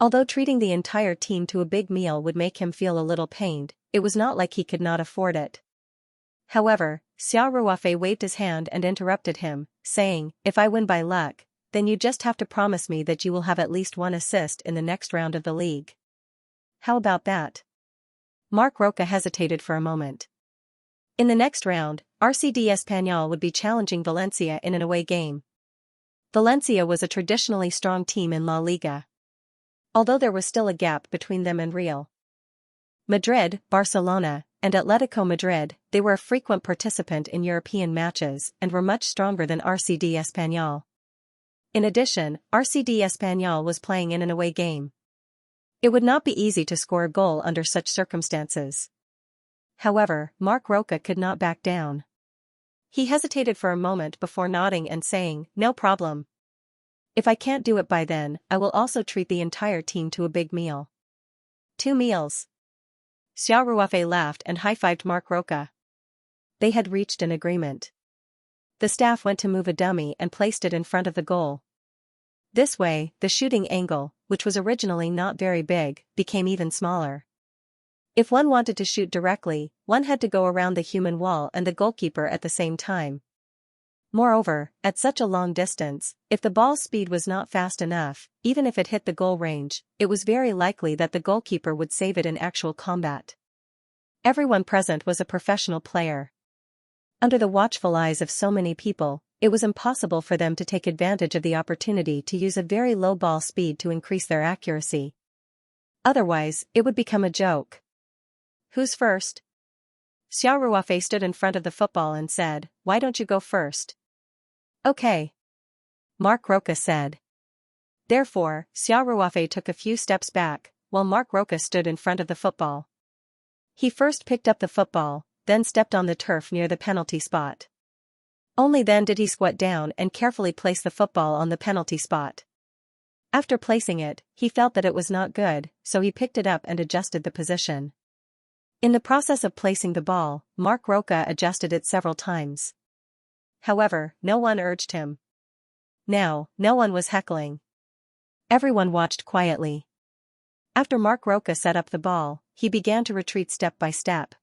Although treating the entire team to a big meal would make him feel a little pained, it was not like he could not afford it. However, Xia Ruofei waved his hand and interrupted him, saying, if I win by luck, then you just have to promise me that you will have at least one assist in the next round of the league. How about that? Mark Roca hesitated for a moment. In the next round, RCD Espanyol would be challenging Valencia in an away game. Valencia was a traditionally strong team in La Liga. Although there was still a gap between them and Real Madrid, Barcelona, and Atletico Madrid, they were a frequent participant in European matches and were much stronger than RCD Espanyol. In addition, RCD Espanyol was playing in an away game. It would not be easy to score a goal under such circumstances. However, Mark Roca could not back down. He hesitated for a moment before nodding and saying, no problem. If I can't do it by then, I will also treat the entire team to a big meal. 2 meals. Xia Ruofei laughed and high-fived Mark Roca. They had reached an agreement. The staff went to move a dummy and placed it in front of the goal. This way, the shooting angle, which was originally not very big, became even smaller. If one wanted to shoot directly, one had to go around the human wall and the goalkeeper at the same time. Moreover, at such a long distance, if the ball's speed was not fast enough, even if it hit the goal range, it was very likely that the goalkeeper would save it in actual combat. Everyone present was a professional player. Under the watchful eyes of so many people, it was impossible for them to take advantage of the opportunity to use a very low ball speed to increase their accuracy. Otherwise, it would become a joke. Who's first? Xia Ruofei stood in front of the football and said, why don't you go first? Okay. Mark Roca said. Therefore, Xia Ruofei took a few steps back, while Mark Roca stood in front of the football. He first picked up the football, then stepped on the turf near the penalty spot. Only then did he squat down and carefully place the football on the penalty spot. After placing it, he felt that it was not good, so he picked it up and adjusted the position. In the process of placing the ball, Mark Roca adjusted it several times. However, no one urged him. Now, no one was heckling. Everyone watched quietly. After Mark Roca set up the ball, he began to retreat step by step.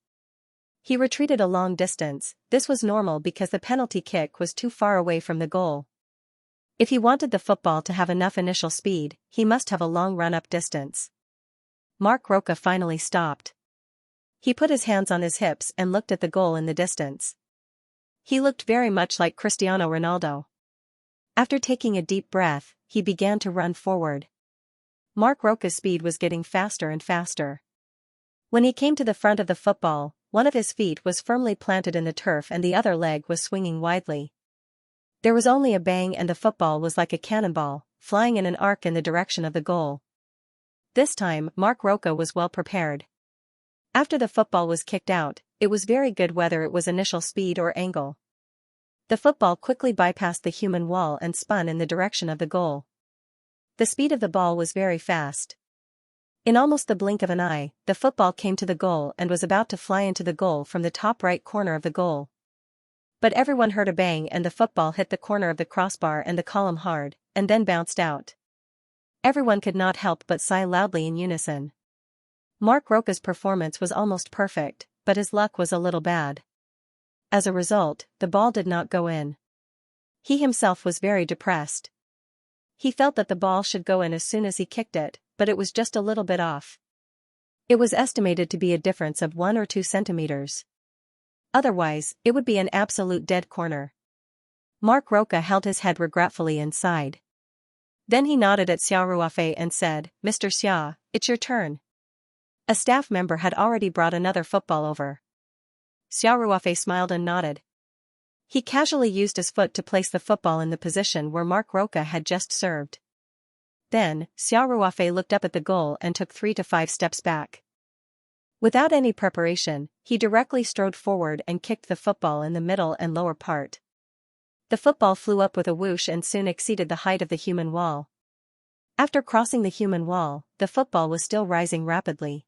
He retreated a long distance. This was normal because the penalty kick was too far away from the goal. If he wanted the football to have enough initial speed, he must have a long run-up distance. Mark Roca finally stopped. He put his hands on his hips and looked at the goal in the distance. He looked very much like Cristiano Ronaldo. After taking a deep breath, he began to run forward. Mark Roca's speed was getting faster and faster. When he came to the front of the football, one of his feet was firmly planted in the turf and the other leg was swinging widely. There was only a bang and the football was like a cannonball, flying in an arc in the direction of the goal. This time, Mark Roca was well prepared. After the football was kicked out, it was very good whether it was initial speed or angle. The football quickly bypassed the human wall and spun in the direction of the goal. The speed of the ball was very fast. In almost the blink of an eye, the football came to the goal and was about to fly into the goal from the top right corner of the goal. But everyone heard a bang and the football hit the corner of the crossbar and the column hard, and then bounced out. Everyone could not help but sigh loudly in unison. Mark Roca's performance was almost perfect, but his luck was a little bad. As a result, the ball did not go in. He himself was very depressed. He felt that the ball should go in as soon as he kicked it, but it was just a little bit off. It was estimated to be a difference of 1 or 2 centimeters. Otherwise, it would be an absolute dead corner. Mark Roca held his head regretfully and sighed. Then he nodded at Xiao Ruofei and said, "Mr. Xia, it's your turn." A staff member had already brought another football over. Xiao Ruofei smiled and nodded. He casually used his foot to place the football in the position where Mark Roca had just served. Then, Xiao Ruofei looked up at the goal and took 3 to 5 steps back. Without any preparation, he directly strode forward and kicked the football in the middle and lower part. The football flew up with a whoosh and soon exceeded the height of the human wall. After crossing the human wall, the football was still rising rapidly.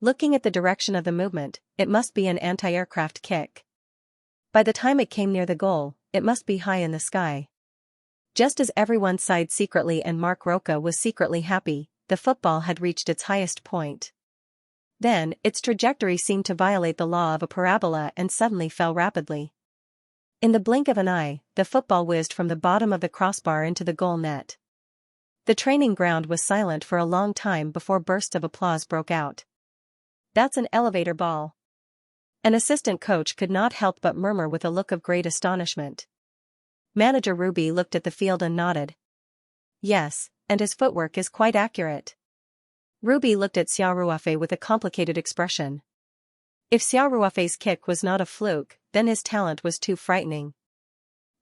Looking at the direction of the movement, it must be an anti-aircraft kick. By the time it came near the goal, it must be high in the sky. Just as everyone sighed secretly and Mark Roca was secretly happy, the football had reached its highest point. Then, its trajectory seemed to violate the law of a parabola and suddenly fell rapidly. In the blink of an eye, the football whizzed from the bottom of the crossbar into the goal net. The training ground was silent for a long time before bursts of applause broke out. "That's an elevator ball." An assistant coach could not help but murmur with a look of great astonishment. Manager Ruby looked at the field and nodded. "Yes, and his footwork is quite accurate." Ruby looked at Xiao Ruofei with a complicated expression. If Xiao Ruofei's kick was not a fluke, then his talent was too frightening.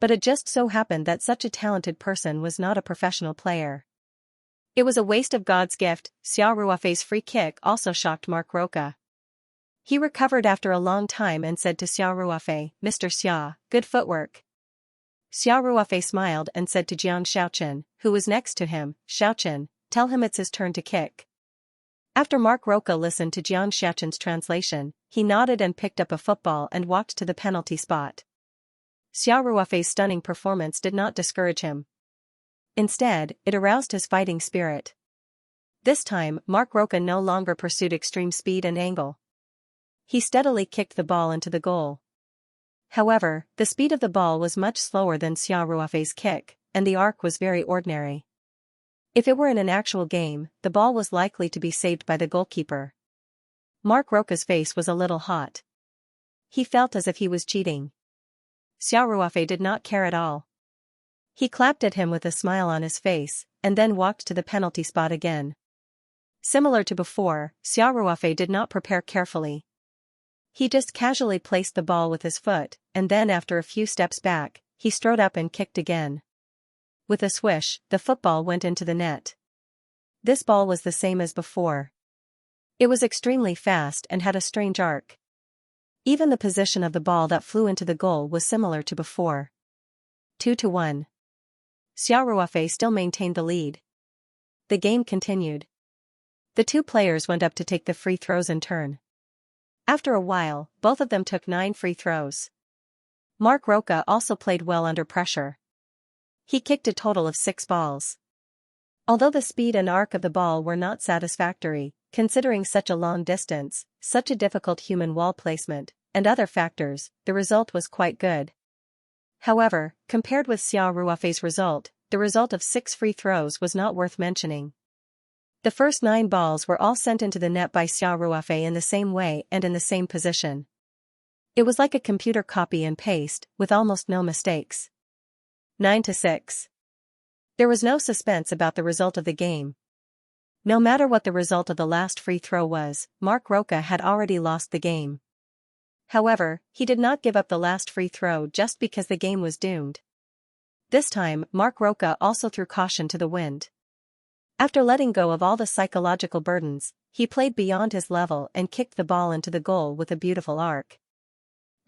But it just so happened that such a talented person was not a professional player. It was a waste of God's gift. Xiao Ruofei's free kick also shocked Mark Roca. He recovered after a long time and said to Xiao Ruofei, "Mr. Xia, good footwork." Xiao Ruofei smiled and said to Jiang Shaochen, who was next to him, "Shaochen, tell him it's his turn to kick." After Mark Roca listened to Jiang Shaochen's translation, he nodded and picked up a football and walked to the penalty spot. Xiao Ruofei's stunning performance did not discourage him. Instead, it aroused his fighting spirit. This time, Mark Roca no longer pursued extreme speed and angle. He steadily kicked the ball into the goal. However, the speed of the ball was much slower than Xiao Ruofei's kick, and the arc was very ordinary. If it were in an actual game, the ball was likely to be saved by the goalkeeper. Mark Roca's face was a little hot. He felt as if he was cheating. Xiao Ruofei did not care at all. He clapped at him with a smile on his face, and then walked to the penalty spot again. Similar to before, Xiao Ruofei did not prepare carefully. He just casually placed the ball with his foot, and then after a few steps back, he strode up and kicked again. With a swish, the football went into the net. This ball was the same as before. It was extremely fast and had a strange arc. Even the position of the ball that flew into the goal was similar to before. 2-1. Xiao Ruofei still maintained the lead. The game continued. The two players went up to take the free throws in turn. After a while, both of them took 9 free throws. Mark Roca also played well under pressure. He kicked a total of 6 balls. Although the speed and arc of the ball were not satisfactory, considering such a long distance, such a difficult human wall placement, and other factors, the result was quite good. However, compared with Xiao Ruofei's result, the result of 6 free throws was not worth mentioning. The first 9 balls were all sent into the net by Xiao Ruofei in the same way and in the same position. It was like a computer copy and paste, with almost no mistakes. 9-6. There was no suspense about the result of the game. No matter what the result of the last free throw was, Mark Roca had already lost the game. However, he did not give up the last free throw just because the game was doomed. This time, Mark Roca also threw caution to the wind. After letting go of all the psychological burdens, he played beyond his level and kicked the ball into the goal with a beautiful arc.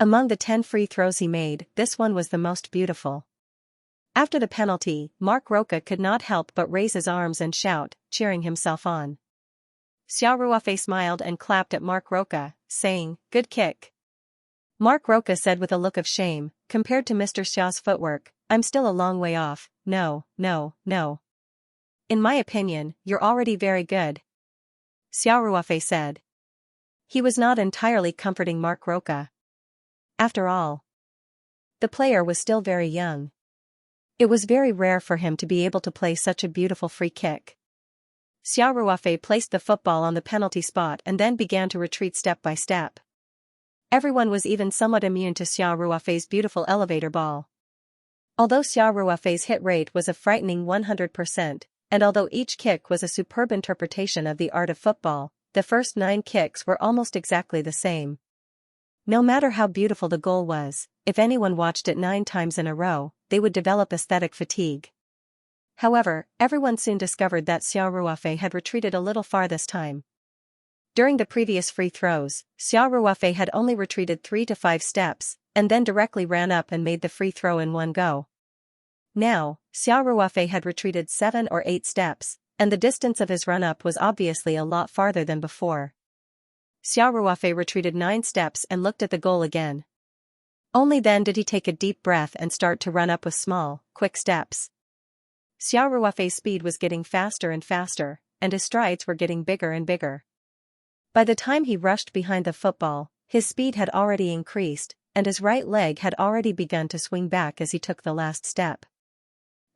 Among the 10 free throws he made, this one was the most beautiful. After the penalty, Mark Roca could not help but raise his arms and shout, cheering himself on. Xiao Ruofei smiled and clapped at Mark Roca, saying, "Good kick." Mark Roca said with a look of shame, "Compared to Mr. Xiao's footwork, I'm still a long way off. No. In my opinion, you're already very good," Xiao Ruofei said. He was not entirely comforting Mark Roca. After all, the player was still very young. It was very rare for him to be able to play such a beautiful free kick. Xiao Ruofei placed the football on the penalty spot and then began to retreat step by step. Everyone was even somewhat immune to Xiao Ruofei's beautiful elevator ball. Although Xiao Ruofei's hit rate was a frightening 100%, and although each kick was a superb interpretation of the art of football, the first 9 kicks were almost exactly the same. No matter how beautiful the goal was, if anyone watched it 9 times in a row, they would develop aesthetic fatigue. However, everyone soon discovered that Xiao Ruofei had retreated a little far this time. During the previous free throws, Xiao Ruofei had only retreated 3 to 5 steps, and then directly ran up and made the free throw in one go. Now, Xiao Ruofei had retreated 7 or 8 steps, and the distance of his run-up was obviously a lot farther than before. Xiao Ruofei retreated 9 steps and looked at the goal again. Only then did he take a deep breath and start to run up with small, quick steps. Xiao Ruofei's speed was getting faster and faster, and his strides were getting bigger and bigger. By the time he rushed behind the football, his speed had already increased, and his right leg had already begun to swing back as he took the last step.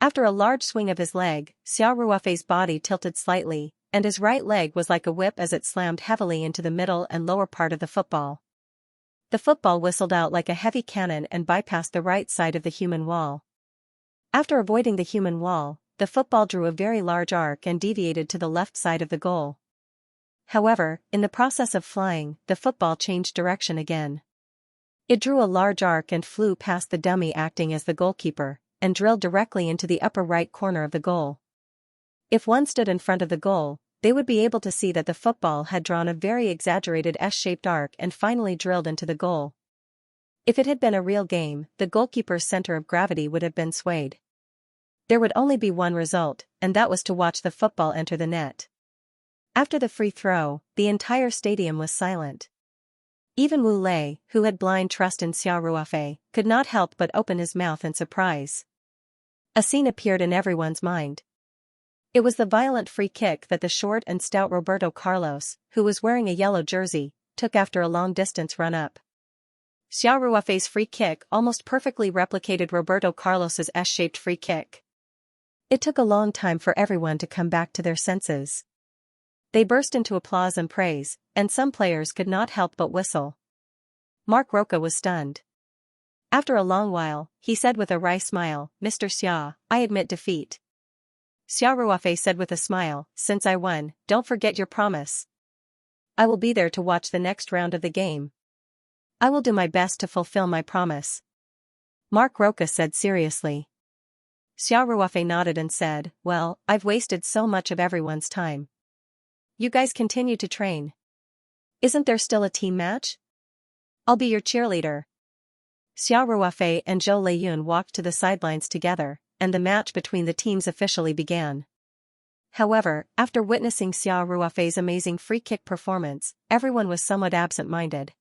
After a large swing of his leg, Xiao Ruofei's body tilted slightly, and his right leg was like a whip as it slammed heavily into the middle and lower part of the football. The football whistled out like a heavy cannon and bypassed the right side of the human wall. After avoiding the human wall, the football drew a very large arc and deviated to the left side of the goal. However, in the process of flying, the football changed direction again. It drew a large arc and flew past the dummy acting as the goalkeeper, and drilled directly into the upper right corner of the goal. If one stood in front of the goal, they would be able to see that the football had drawn a very exaggerated S-shaped arc and finally drilled into the goal. If it had been a real game, the goalkeeper's center of gravity would have been swayed. There would only be one result, and that was to watch the football enter the net. After the free throw, the entire stadium was silent. Even Wu Lei, who had blind trust in Xiao Ruofei, could not help but open his mouth in surprise. A scene appeared in everyone's mind. It was the violent free kick that the short and stout Roberto Carlos, who was wearing a yellow jersey, took after a long-distance run-up. Xiao Ruofei's free kick almost perfectly replicated Roberto Carlos's S-shaped free kick. It took a long time for everyone to come back to their senses. They burst into applause and praise, and some players could not help but whistle. Mark Roca was stunned. After a long while, he said with a wry smile, "Mr. Xia, I admit defeat." Xiao Ruofei said with a smile, "Since I won, don't forget your promise. I will be there to watch the next round of the game. I will do my best to fulfill my promise." Mark Roca said seriously. Xiao Ruofei nodded and said, "Well, I've wasted so much of everyone's time. You guys continue to train. Isn't there still a team match? I'll be your cheerleader." Xiao Ruofei and Zhou Leiyun walked to the sidelines together, and the match between the teams officially began. However, after witnessing Xiao Ruofei's amazing free kick performance, everyone was somewhat absent-minded.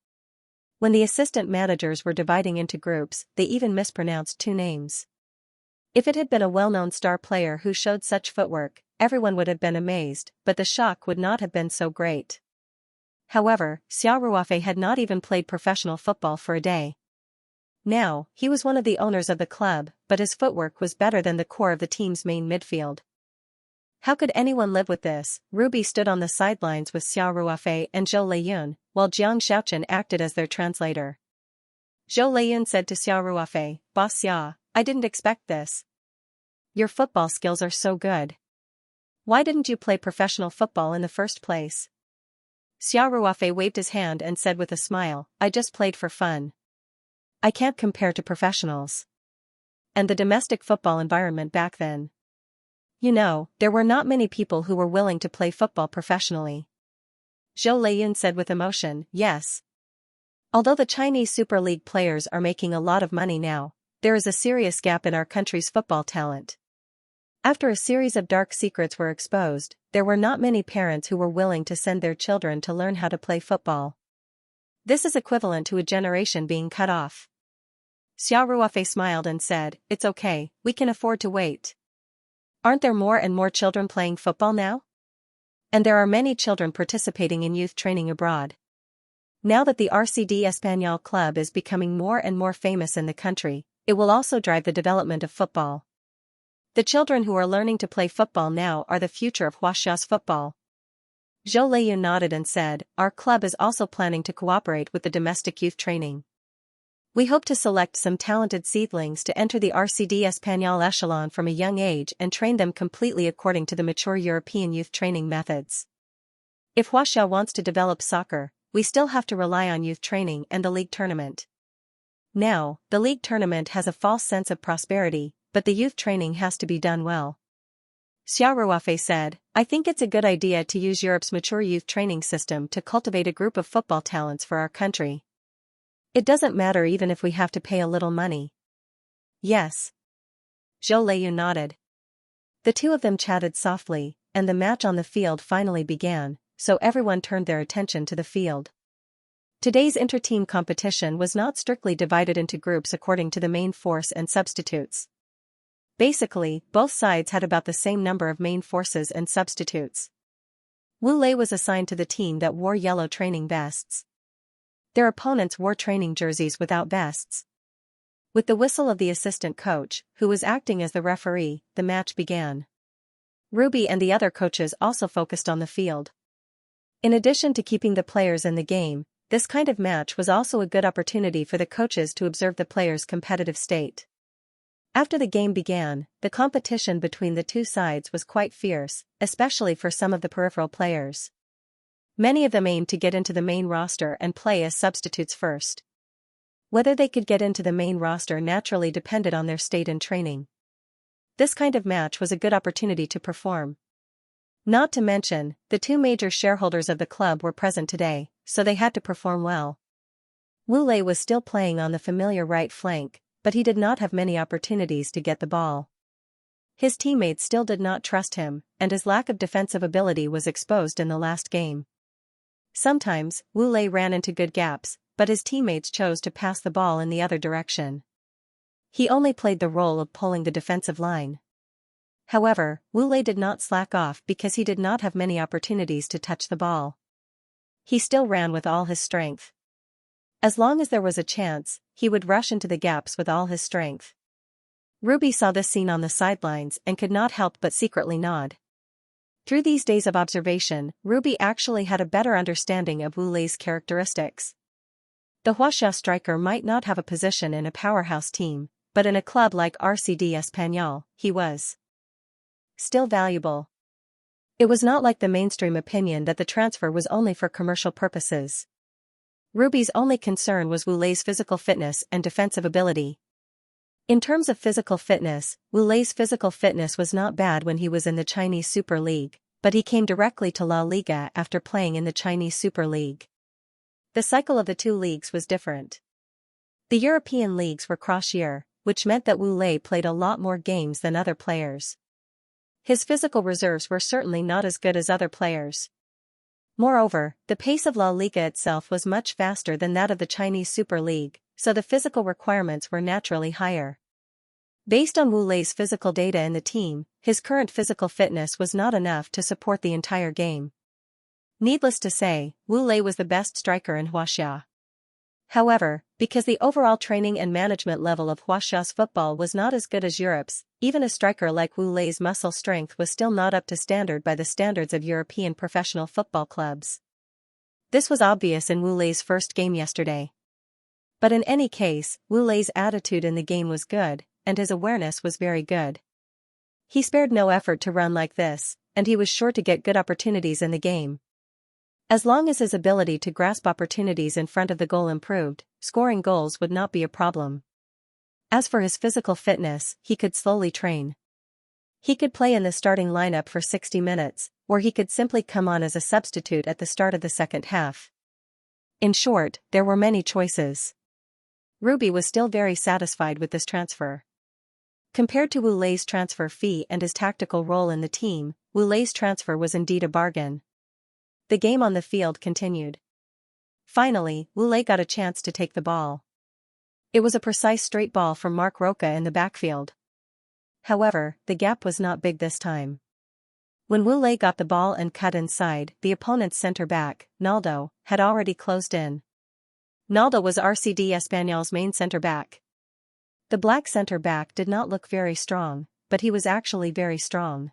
When the assistant managers were dividing into groups, they even mispronounced 2 names. If it had been a well-known star player who showed such footwork, everyone would have been amazed, but the shock would not have been so great. However, Xiao Ruofei had not even played professional football for a day. Now, he was one of the owners of the club, but his footwork was better than the core of the team's main midfield. How could anyone live with this? Ruby stood on the sidelines with Xiao Ruofei and Zhou Leiyun, while Jiang Xiaochen acted as their translator. Zhou Leiyun said to Xiao Ruofei, "Boss Xia, I didn't expect this. Your football skills are so good." Why didn't you play professional football in the first place? Xiao Ruofei waved his hand and said with a smile, I just played for fun. I can't compare to professionals. And the domestic football environment back then. You know, there were not many people who were willing to play football professionally. Zhou Leiyun said with emotion, yes. Although the Chinese Super League players are making a lot of money now, there is a serious gap in our country's football talent. After a series of dark secrets were exposed, there were not many parents who were willing to send their children to learn how to play football. This is equivalent to a generation being cut off. Xiao Ruofei smiled and said, it's okay, we can afford to wait. Aren't there more and more children playing football now? And there are many children participating in youth training abroad. Now that the RCD Español club is becoming more and more famous in the country, it will also drive the development of football. The children who are learning to play football now are the future of Huaxia's football. Zhou Leiyun nodded and said, our club is also planning to cooperate with the domestic youth training. We hope to select some talented seedlings to enter the RCD Español echelon from a young age and train them completely according to the mature European youth training methods. If Huaxia wants to develop soccer, we still have to rely on youth training and the league tournament. Now, the league tournament has a false sense of prosperity, but the youth training has to be done well. Xiao Ruofei said, I think it's a good idea to use Europe's mature youth training system to cultivate a group of football talents for our country. It doesn't matter even if we have to pay a little money. Yes. Zhou Leiyun nodded. The two of them chatted softly, and the match on the field finally began, so everyone turned their attention to the field. Today's inter-team competition was not strictly divided into groups according to the main force and substitutes. Basically, both sides had about the same number of main forces and substitutes. Wu Lei was assigned to the team that wore yellow training vests. Their opponents wore training jerseys without vests. With the whistle of the assistant coach, who was acting as the referee, the match began. Ruby and the other coaches also focused on the field. In addition to keeping the players in the game, this kind of match was also a good opportunity for the coaches to observe the players' competitive state. After the game began, the competition between the two sides was quite fierce, especially for some of the peripheral players. Many of them aimed to get into the main roster and play as substitutes first. Whether they could get into the main roster naturally depended on their state in training. This kind of match was a good opportunity to perform. Not to mention, the two major shareholders of the club were present today, so they had to perform well. Wu Lei was still playing on the familiar right flank, but he did not have many opportunities to get the ball. His teammates still did not trust him, and his lack of defensive ability was exposed in the last game. Sometimes, Wu Lei ran into good gaps, but his teammates chose to pass the ball in the other direction. He only played the role of pulling the defensive line. However, Wu Lei did not slack off because he did not have many opportunities to touch the ball. He still ran with all his strength. As long as there was a chance, he would rush into the gaps with all his strength. Ruby saw this scene on the sidelines and could not help but secretly nod. Through these days of observation, Ruby actually had a better understanding of Wu Lei's characteristics. The Huaxia striker might not have a position in a powerhouse team, but in a club like RCD Español, he was still valuable. It was not like the mainstream opinion that the transfer was only for commercial purposes. Ruby's only concern was Wu Lei's physical fitness and defensive ability. In terms of physical fitness, Wu Lei's physical fitness was not bad when he was in the Chinese Super League, but he came directly to La Liga after playing in the Chinese Super League. The cycle of the two leagues was different. The European leagues were cross-year, which meant that Wu Lei played a lot more games than other players. His physical reserves were certainly not as good as other players. Moreover, the pace of La Liga itself was much faster than that of the Chinese Super League, so the physical requirements were naturally higher. Based on Wu Lei's physical data in the team, his current physical fitness was not enough to support the entire game. Needless to say, Wu Lei was the best striker in Huaxia. However, because the overall training and management level of Huaxia's football was not as good as Europe's, even a striker like Wu Lei's muscle strength was still not up to standard by the standards of European professional football clubs. This was obvious in Wu Lei's first game yesterday. But in any case, Wu Lei's attitude in the game was good, and his awareness was very good. He spared no effort to run like this, and he was sure to get good opportunities in the game. As long as his ability to grasp opportunities in front of the goal improved, scoring goals would not be a problem. As for his physical fitness, he could slowly train. He could play in the starting lineup for 60 minutes, or he could simply come on as a substitute at the start of the second half. In short, there were many choices. Ruby was still very satisfied with this transfer. Compared to Wu Lei's transfer fee and his tactical role in the team, Wu Lei's transfer was indeed a bargain. The game on the field continued. Finally, Wu Lei got a chance to take the ball. It was a precise straight ball from Mark Roca in the backfield. However, the gap was not big this time. When Wu Lei got the ball and cut inside, the opponent's center-back, Naldo, had already closed in. Naldo was RCD Espanyol's main center-back. The black center-back did not look very strong, but he was actually very strong.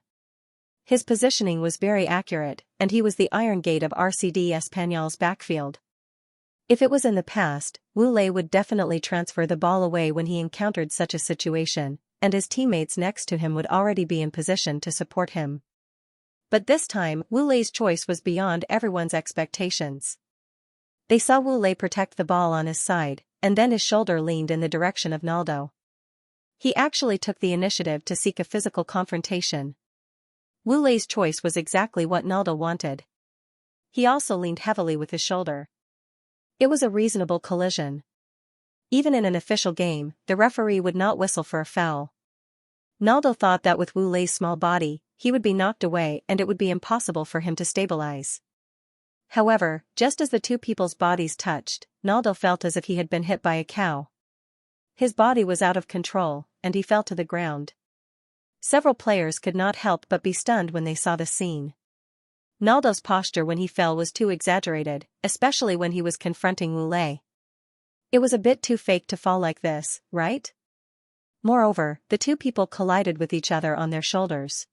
His positioning was very accurate, and he was the iron gate of RCD Espanyol's backfield. If it was in the past, Wu Lei would definitely transfer the ball away when he encountered such a situation, and his teammates next to him would already be in position to support him. But this time, Wu Lei's choice was beyond everyone's expectations. They saw Wu Lei protect the ball on his side, and then his shoulder leaned in the direction of Naldo. He actually took the initiative to seek a physical confrontation. Wu Lei's choice was exactly what Naldo wanted. He also leaned heavily with his shoulder. It was a reasonable collision. Even in an official game, the referee would not whistle for a foul. Naldo thought that with Wu Lei's small body, he would be knocked away and it would be impossible for him to stabilize. However, just as the two people's bodies touched, Naldo felt as if he had been hit by a cow. His body was out of control, and he fell to the ground. Several players could not help but be stunned when they saw the scene. Naldo's posture when he fell was too exaggerated, especially when he was confronting Wu Lei. It was a bit too fake to fall like this, right? Moreover, the two people collided with each other on their shoulders.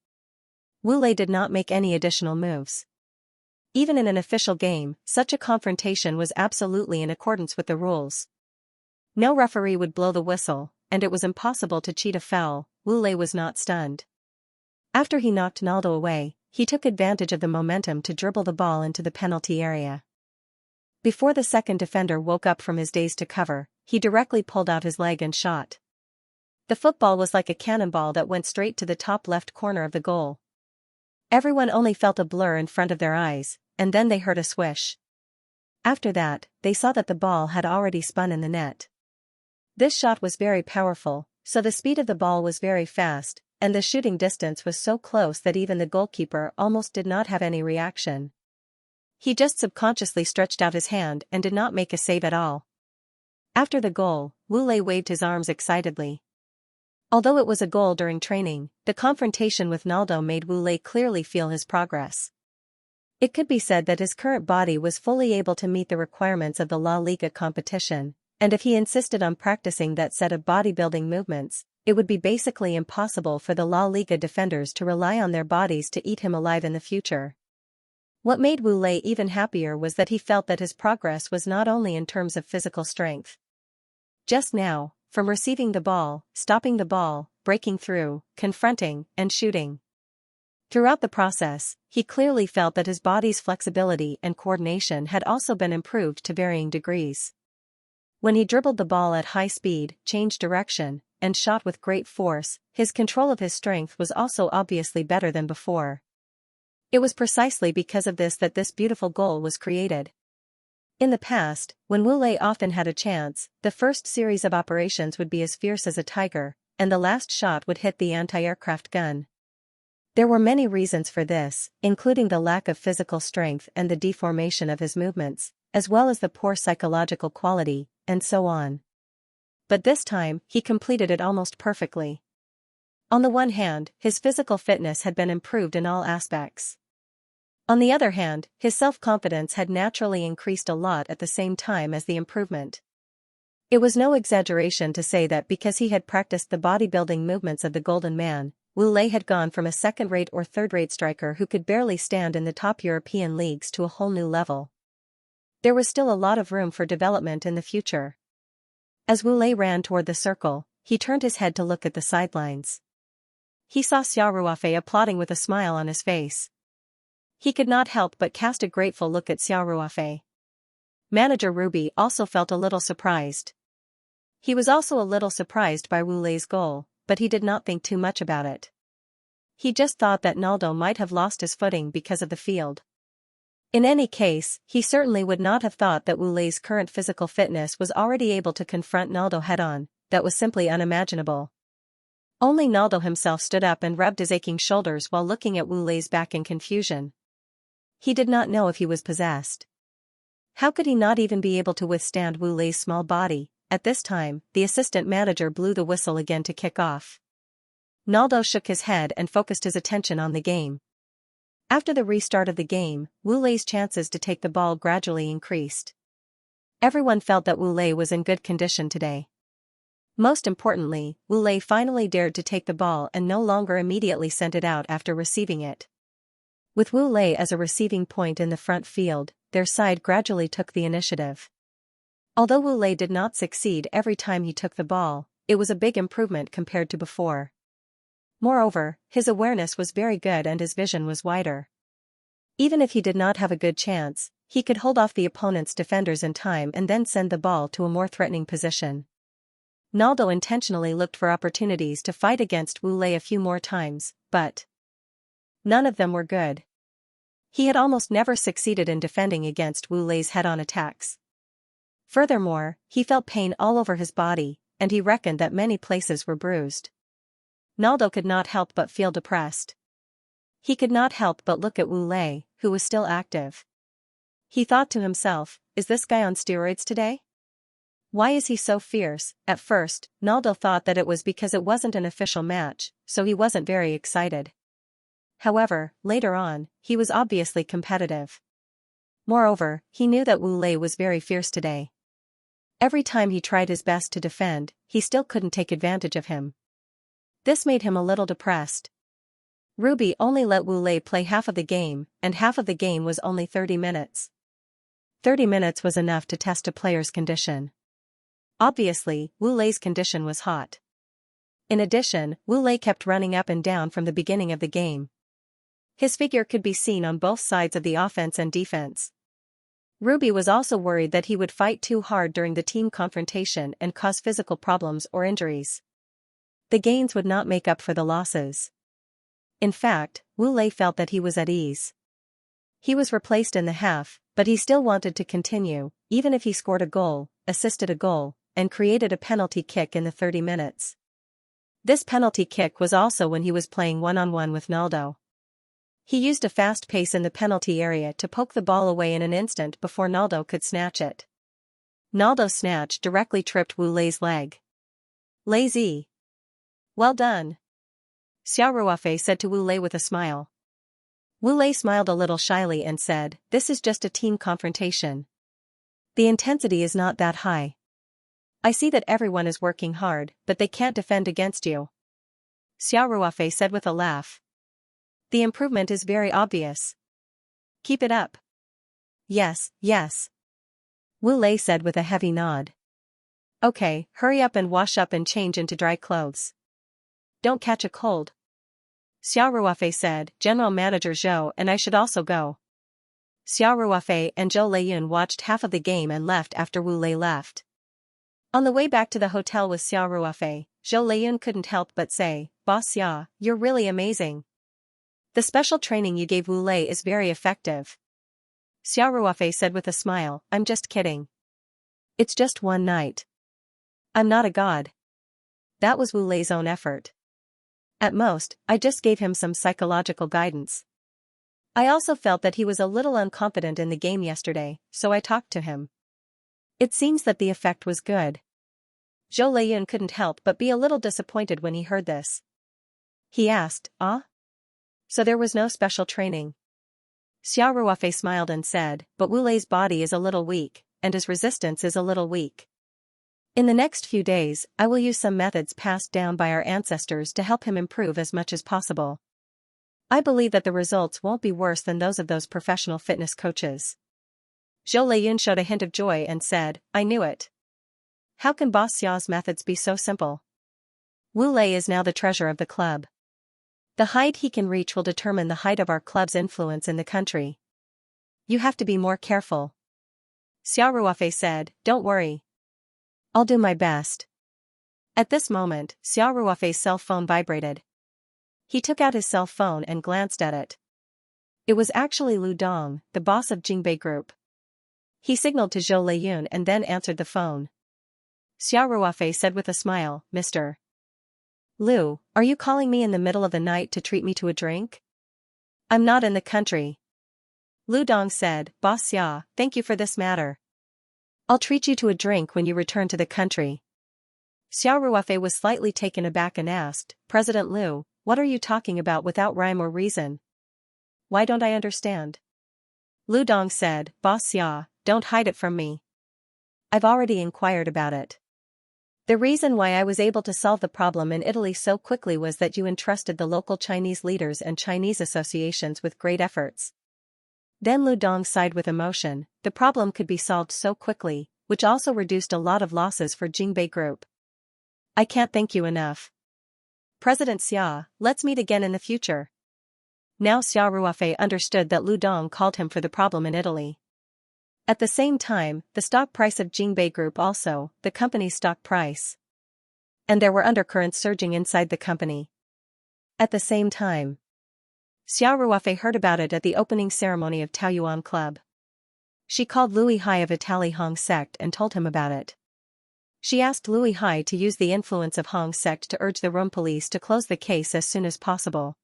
Wu Lei did not make any additional moves. Even in an official game, such a confrontation was absolutely in accordance with the rules. No referee would blow the whistle, and it was impossible to cheat a foul. Wu Lei was not stunned. After he knocked Naldo away, he took advantage of the momentum to dribble the ball into the penalty area. Before the second defender woke up from his daze to cover, he directly pulled out his leg and shot. The football was like a cannonball that went straight to the top left corner of the goal. Everyone only felt a blur in front of their eyes, and then they heard a swish. After that, they saw that the ball had already spun in the net. This shot was very powerful, so the speed of the ball was very fast, and the shooting distance was so close that even the goalkeeper almost did not have any reaction. He just subconsciously stretched out his hand and did not make a save at all. After the goal, Wu Lei waved his arms excitedly. Although it was a goal during training, the confrontation with Naldo made Wu Lei clearly feel his progress. It could be said that his current body was fully able to meet the requirements of the La Liga competition, and if he insisted on practicing that set of bodybuilding movements, it would be basically impossible for the La Liga defenders to rely on their bodies to eat him alive in the future. What made Wu Lei even happier was that he felt that his progress was not only in terms of physical strength. Just now, from receiving the ball, stopping the ball, breaking through, confronting, and shooting. Throughout the process, he clearly felt that his body's flexibility and coordination had also been improved to varying degrees. When he dribbled the ball at high speed, changed direction, and shot with great force, his control of his strength was also obviously better than before. It was precisely because of this that this beautiful goal was created. In the past, when Wu Lei often had a chance, the first series of operations would be as fierce as a tiger, and the last shot would hit the anti-aircraft gun. There were many reasons for this, including the lack of physical strength and the deformation of his movements, as well as the poor psychological quality, and so on. But this time, he completed it almost perfectly. On the one hand, his physical fitness had been improved in all aspects. On the other hand, his self-confidence had naturally increased a lot at the same time as the improvement. It was no exaggeration to say that because he had practiced the bodybuilding movements of the Golden Man, Wu Lei had gone from a second-rate or third-rate striker who could barely stand in the top European leagues to a whole new level. There was still a lot of room for development in the future. As Wu Lei ran toward the circle, he turned his head to look at the sidelines. he saw Xiao Ruofei applauding with a smile on his face. He could not help but cast a grateful look at Xiao Ruofei. Manager Ruby also felt a little surprised. He was also a little surprised by Wu Lei's goal, but he did not think too much about it. He just thought that Naldo might have lost his footing because of the field. In any case, he certainly would not have thought that Wu Lei's current physical fitness was already able to confront Naldo head-on. That was simply unimaginable. Only Naldo himself stood up and rubbed his aching shoulders while looking at Wu Lei's back in confusion. He did not know if he was possessed. How could he not even be able to withstand Wu Lei's small body? At this time, the assistant manager blew the whistle again to kick off. Naldo shook his head and focused his attention on the game. After the restart of the game, Wu Lei's chances to take the ball gradually increased. Everyone felt that Wu Lei was in good condition today. Most importantly, Wu Lei finally dared to take the ball and no longer immediately sent it out after receiving it. With Wu Lei as a receiving point in the front field, their side gradually took the initiative. Although Wu Lei did not succeed every time he took the ball, it was a big improvement compared to before. Moreover, his awareness was very good and his vision was wider. Even if he did not have a good chance, he could hold off the opponent's defenders in time and then send the ball to a more threatening position. Naldo intentionally looked for opportunities to fight against Wu Lei a few more times, but none of them were good. He had almost never succeeded in defending against Wu Lei's head-on attacks. Furthermore, he felt pain all over his body, and he reckoned that many places were bruised. Naldo could not help but feel depressed. He could not help but look at Wu Lei, who was still active. He thought to himself, is this guy on steroids today? Why is he so fierce? At first, Naldo thought that it was because it wasn't an official match, so he wasn't very excited. However, later on, he was obviously competitive. Moreover, he knew that Wu Lei was very fierce today. Every time he tried his best to defend, he still couldn't take advantage of him. This made him a little depressed. Ruby only let Wu Lei play half of the game, and half of the game was only 30 minutes. 30 minutes was enough to test a player's condition. Obviously, Wu Lei's condition was hot. In addition, Wu Lei kept running up and down from the beginning of the game. His figure could be seen on both sides of the offense and defense. Ruby was also worried that he would fight too hard during the team confrontation and cause physical problems or injuries. The gains would not make up for the losses. In fact, Wu Lei felt that he was at ease. He was replaced in the half, but he still wanted to continue, even if he scored a goal, assisted a goal, and created a penalty kick in the 30 minutes. This penalty kick was also when he was playing one-on-one with Naldo. He used a fast pace in the penalty area to poke the ball away in an instant before Naldo could snatch it. Naldo's snatch directly tripped Wu Lei's leg. Lazy. Well done. Xiao Ruofei said to Wu Lei with a smile. Wu Lei smiled a little shyly and said, this is just a team confrontation. The intensity is not that high. I see that everyone is working hard, but they can't defend against you. Xiao Ruofei said with a laugh. The improvement is very obvious. Keep it up. Yes, yes. Wu Lei said with a heavy nod. Okay, hurry up and wash up and change into dry clothes. Don't catch a cold. Xiao Ruofei said, General Manager Zhou and I should also go. Xiao Ruofei and Zhou Leiyun watched half of the game and left after Wu Lei left. On the way back to the hotel with Xiao Ruofei, Zhou Leiyun couldn't help but say, Boss Xia, you're really amazing. The special training you gave Wu Lei is very effective. Xiao Ruofei said with a smile, I'm just kidding. It's just one night. I'm not a god. That was Wu Lei's own effort. At most, I just gave him some psychological guidance. I also felt that he was a little unconfident in the game yesterday, so I talked to him. It seems that the effect was good. Zhou Leiyun couldn't help but be a little disappointed when he heard this. He asked, So there was no special training. Xiao Ruofei smiled and said, but Wu Lei's body is a little weak, and his resistance is a little weak. In the next few days, I will use some methods passed down by our ancestors to help him improve as much as possible. I believe that the results won't be worse than those of those professional fitness coaches. Zhou Leiyun showed a hint of joy and said, I knew it. How can Boss Xiao's methods be so simple? Wu Lei is now the treasure of the club. The height he can reach will determine the height of our club's influence in the country. You have to be more careful. Xiao Ruofei said, don't worry. I'll do my best. At this moment, Xiao Ruofei's cell phone vibrated. He took out his cell phone and glanced at it. It was actually Lu Dong, the boss of Jingbei Group. He signaled to Zhou Leiyun and then answered the phone. Xiao Ruofei said with a smile, Mr. Lu, are you calling me in the middle of the night to treat me to a drink? I'm not in the country. Lu Dong said, Boss Xia, thank you for this matter. I'll treat you to a drink when you return to the country. Xiao Ruofei was slightly taken aback and asked, President Lu, what are you talking about without rhyme or reason? Why don't I understand? Lu Dong said, Boss Xia, don't hide it from me. I've already inquired about it. The reason why I was able to solve the problem in Italy so quickly was that you entrusted the local Chinese leaders and Chinese associations with great efforts. Then Lu Dong sighed with emotion, the problem could be solved so quickly, which also reduced a lot of losses for Jingbei Group. I can't thank you enough. President Xia, let's meet again in the future. Now Xiao Ruofei understood that Lu Dong called him for the problem in Italy. At the same time, the stock price of Jingbei Group also, the company's stock price. And there were undercurrents surging inside the company. At the same time, Xiao Ruofei heard about it at the opening ceremony of Taoyuan Club. She called Louis Hai of Itali Hong sect and told him about it. She asked Louis Hai to use the influence of Hong sect to urge the Rome police to close the case as soon as possible.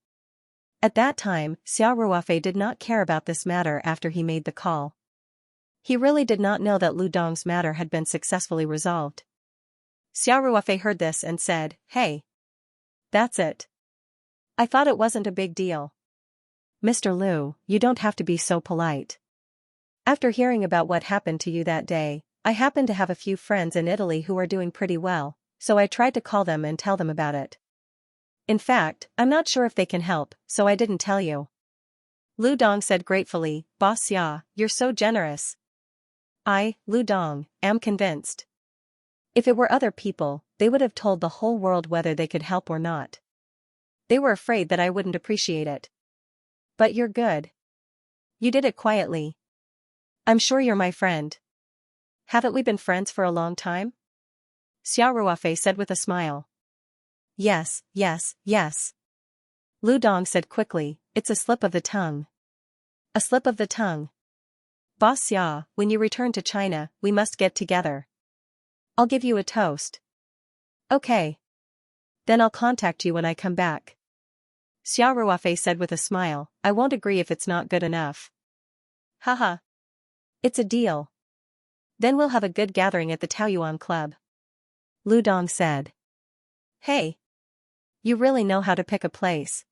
At that time, Xiao Ruofei did not care about this matter after he made the call. He really did not know that Lu Dong's matter had been successfully resolved. Xiao Ruofei heard this and said, Hey. That's it. I thought it wasn't a big deal. Mr. Lu, you don't have to be so polite. After hearing about what happened to you that day, I happen to have a few friends in Italy who are doing pretty well, so I tried to call them and tell them about it. In fact, I'm not sure if they can help, so I didn't tell you. Lu Dong said gratefully, Boss Xia, you're so generous. I, Lu Dong, am convinced. If it were other people, they would have told the whole world whether they could help or not. They were afraid that I wouldn't appreciate it. But you're good. You did it quietly. I'm sure you're my friend. Haven't we been friends for a long time? Xiao Ruofei said with a smile. Yes, yes, yes. Lu Dong said quickly, it's a slip of the tongue. A slip of the tongue. Boss Xia, when you return to China, we must get together. I'll give you a toast. Okay. Then I'll contact you when I come back. Xiao Ruofei said with a smile, I won't agree if it's not good enough. Haha. It's a deal. Then we'll have a good gathering at the Taoyuan Club. Lu Dong said. Hey. You really know how to pick a place.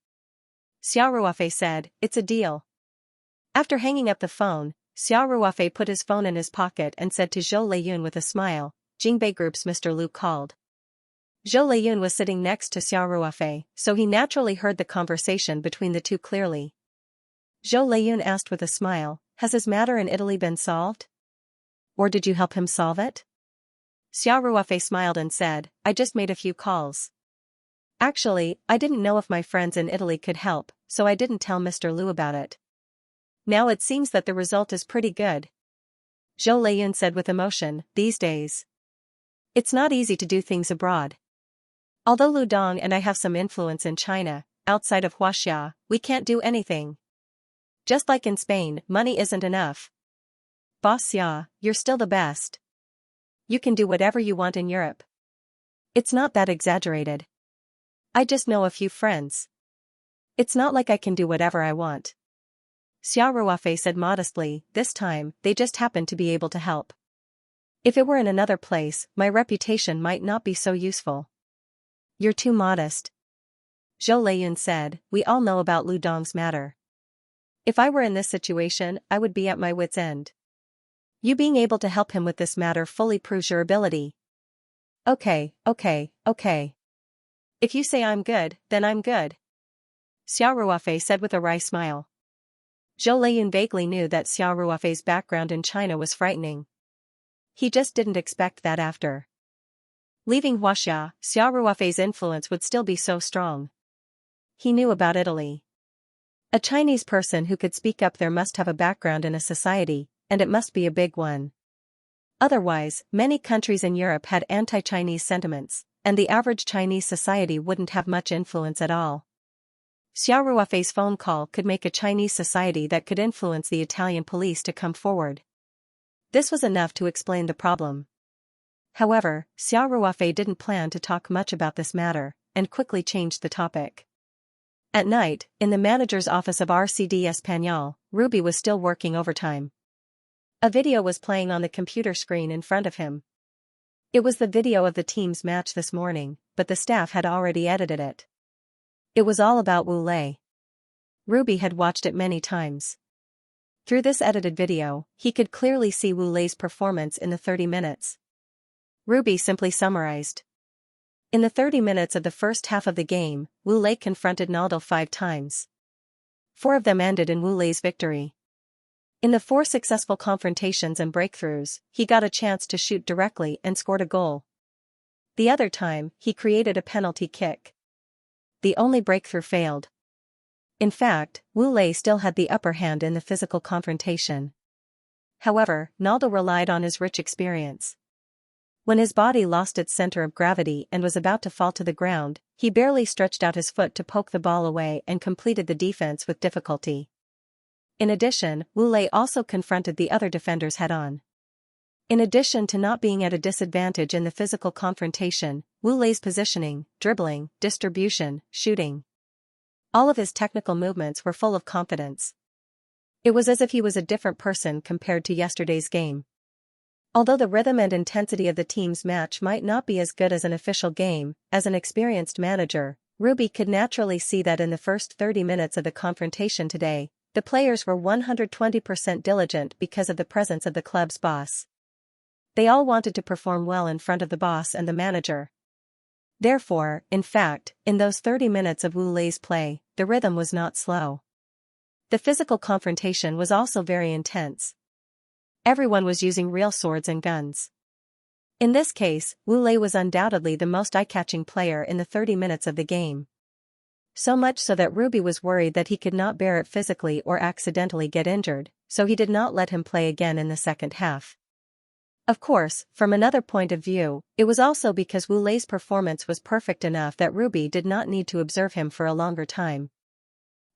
Xiao Ruofei said, it's a deal. After hanging up the phone, Xiao Ruofei put his phone in his pocket and said to Zhou Leiyun with a smile, Jingbei Group's Mr. Lu called. Zhou Leiyun was sitting next to Xiao Ruofei, so he naturally heard the conversation between the two clearly. Zhou Leiyun asked with a smile, has his matter in Italy been solved? Or did you help him solve it? Xiao Ruofei smiled and said, I just made a few calls. Actually, I didn't know if my friends in Italy could help, so I didn't tell Mr. Lu about it. Now it seems that the result is pretty good. Zhou Leiyun said with emotion, these days. It's not easy to do things abroad. Although Lu Dong and I have some influence in China, outside of Huaxia, we can't do anything. Just like in Spain, money isn't enough. Boss Xia, you're still the best. You can do whatever you want in Europe. It's not that exaggerated. I just know a few friends. It's not like I can do whatever I want. Xiao Ruofei said modestly, this time, they just happened to be able to help. If it were in another place, my reputation might not be so useful. You're too modest. Zhou Leiyun said, we all know about Lu Dong's matter. If I were in this situation, I would be at my wit's end. You being able to help him with this matter fully proves your ability. Okay. If you say I'm good, then I'm good. Xiao Ruofei said with a wry smile. Zhou Leiyun vaguely knew that Xiao Ruofei's background in China was frightening. He just didn't expect that after leaving Huaxia, Xiao Ruofei's influence would still be so strong. he knew about Italy. A Chinese person who could speak up there must have a background in a society, and it must be a big one. Otherwise, many countries in Europe had anti-Chinese sentiments, and the average Chinese society wouldn't have much influence at all. Xiao Ruofei's phone call could make a Chinese society that could influence the Italian police to come forward. This was enough to explain the problem. However, Xiao Ruofei didn't plan to talk much about this matter, and quickly changed the topic. At night, in the manager's office of RCD Español, Ruby was still working overtime. A video was playing on the computer screen in front of him. It was the video of the team's match this morning, but the staff had already edited it. It was all about Wu Lei. Ruby had watched it many times. Through this edited video, he could clearly see Wu Lei's performance in the 30 minutes. Ruby simply summarized. In the 30 minutes of the first half of the game, Wu Lei confronted Naldo 5 times. 4 of them ended in Wu Lei's victory. In the 4 successful confrontations and breakthroughs, he got a chance to shoot directly and scored a goal. The other time, he created a penalty kick. The only breakthrough failed. In fact, Wu Lei still had the upper hand in the physical confrontation. However, Naldo relied on his rich experience. When his body lost its center of gravity and was about to fall to the ground, he barely stretched out his foot to poke the ball away and completed the defense with difficulty. In addition, Wu Lei also confronted the other defenders head-on. In addition to not being at a disadvantage in the physical confrontation, Wu Lei's positioning, dribbling, distribution, shooting. All of his technical movements were full of confidence. It was as if he was a different person compared to yesterday's game. Although the rhythm and intensity of the team's match might not be as good as an official game, as an experienced manager, Ruby could naturally see that in the first 30 minutes of the confrontation today, the players were 120% diligent because of the presence of the club's boss. They all wanted to perform well in front of the boss and the manager. Therefore, in fact, in those 30 minutes of Wu Lei's play, the rhythm was not slow. The physical confrontation was also very intense. Everyone was using real swords and guns. In this case, Wu Lei was undoubtedly the most eye-catching player in the 30 minutes of the game. So much so that Ruby was worried that he could not bear it physically or accidentally get injured, so he did not let him play again in the second half. Of course, from another point of view, it was also because Wu Lei's performance was perfect enough that Ruby did not need to observe him for a longer time.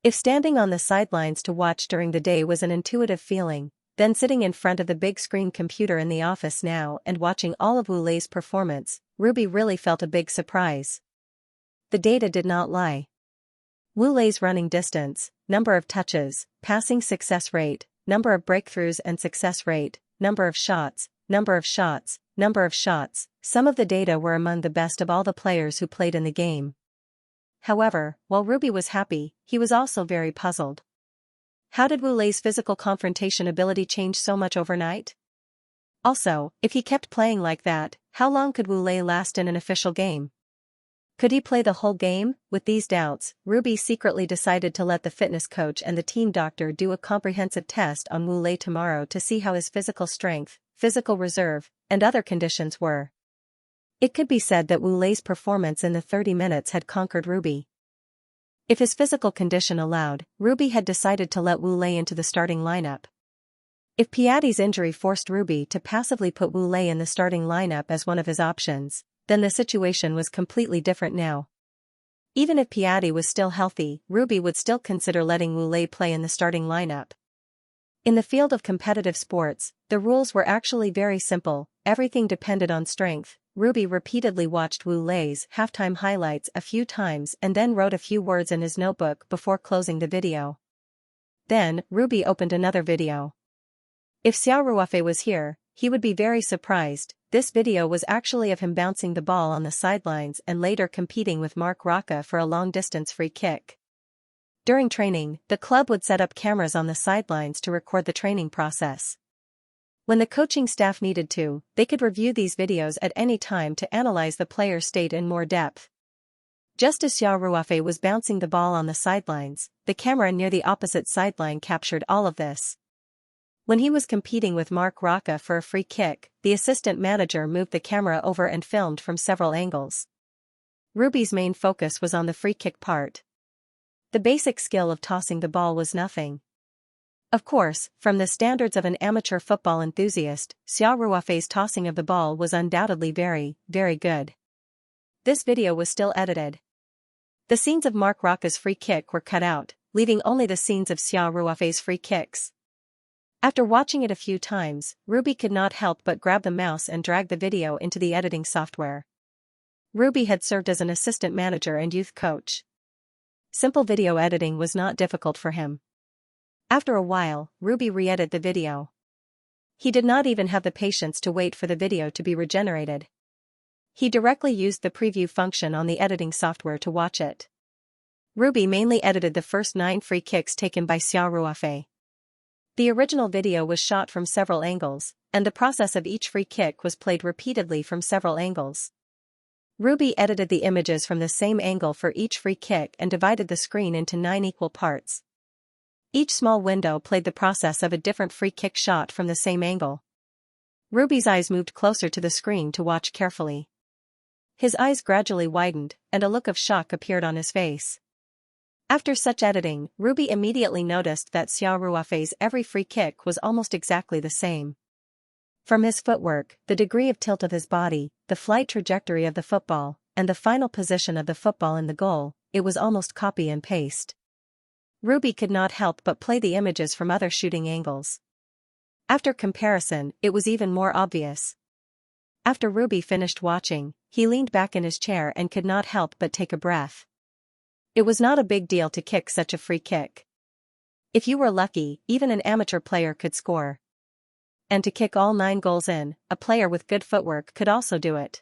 If standing on the sidelines to watch during the day was an intuitive feeling, then sitting in front of the big screen computer in the office now and watching all of Wu Lei's performance, Ruby really felt a big surprise. The data did not lie. Wu Lei's running distance, number of touches, passing success rate, number of breakthroughs and success rate, number of shots, some of the data were among the best of all the players who played in the game. However, while Ruby was happy, he was also very puzzled. How did Wu Lei's physical confrontation ability change so much overnight? Also, if he kept playing like that, how long could Wu Lei last in an official game? Could he play the whole game? With these doubts, Ruby secretly decided to let the fitness coach and the team doctor do a comprehensive test on Wu Lei tomorrow to see how his physical strength, physical reserve, and other conditions were. It could be said that Wu Lei's performance in the 30 minutes had conquered Ruby. If his physical condition allowed, Ruby had decided to let Wu Lei into the starting lineup. If Piatti's injury forced Ruby to passively put Wu Lei in the starting lineup as one of his options, then the situation was completely different now. Even if Piatti was still healthy, Ruby would still consider letting Wu Lei play in the starting lineup. In the field of competitive sports, the rules were actually very simple, everything depended on strength. Ruby repeatedly watched Wu Lei's halftime highlights a few times and then wrote a few words in his notebook before closing the video. Then, Ruby opened another video. If Xiao Ruofei was here, he would be very surprised. This video was actually of him bouncing the ball on the sidelines and later competing with Mark Rocca for a long-distance free kick. During training, the club would set up cameras on the sidelines to record the training process. When the coaching staff needed to, they could review these videos at any time to analyze the player's state in more depth. Just as Xiao Ruofei was bouncing the ball on the sidelines, the camera near the opposite sideline captured all of this. When he was competing with Mark Rocca for a free kick, the assistant manager moved the camera over and filmed from several angles. Ruby's main focus was on the free kick part. The basic skill of tossing the ball was nothing. Of course, from the standards of an amateur football enthusiast, Xia Ruofei's tossing of the ball was undoubtedly very, very good. This video was still edited. The scenes of Mark Rocca's free kick were cut out, leaving only the scenes of Xia Ruofei's free kicks. After watching it a few times, Ruby could not help but grab the mouse and drag the video into the editing software. Ruby had served as an assistant manager and youth coach. Simple video editing was not difficult for him. After a while, Ruby re-edited the video. He did not even have the patience to wait for the video to be regenerated. He directly used the preview function on the editing software to watch it. Ruby mainly edited the first 9 free kicks taken by Xia Ruofei. The original video was shot from several angles, and the process of each free kick was played repeatedly from several angles. Ruby edited the images from the same angle for each free kick and divided the screen into 9 equal parts. Each small window played the process of a different free kick shot from the same angle. Ruby's eyes moved closer to the screen to watch carefully. His eyes gradually widened, and a look of shock appeared on his face. After such editing, Ruby immediately noticed that Xia Ruofei's every free kick was almost exactly the same. From his footwork, the degree of tilt of his body, the flight trajectory of the football, and the final position of the football in the goal, it was almost copy and paste. Ruby could not help but play the images from other shooting angles. After comparison, it was even more obvious. After Ruby finished watching, he leaned back in his chair and could not help but take a breath. It was not a big deal to kick such a free kick. If you were lucky, even an amateur player could score. And to kick all 9 goals in, a player with good footwork could also do it.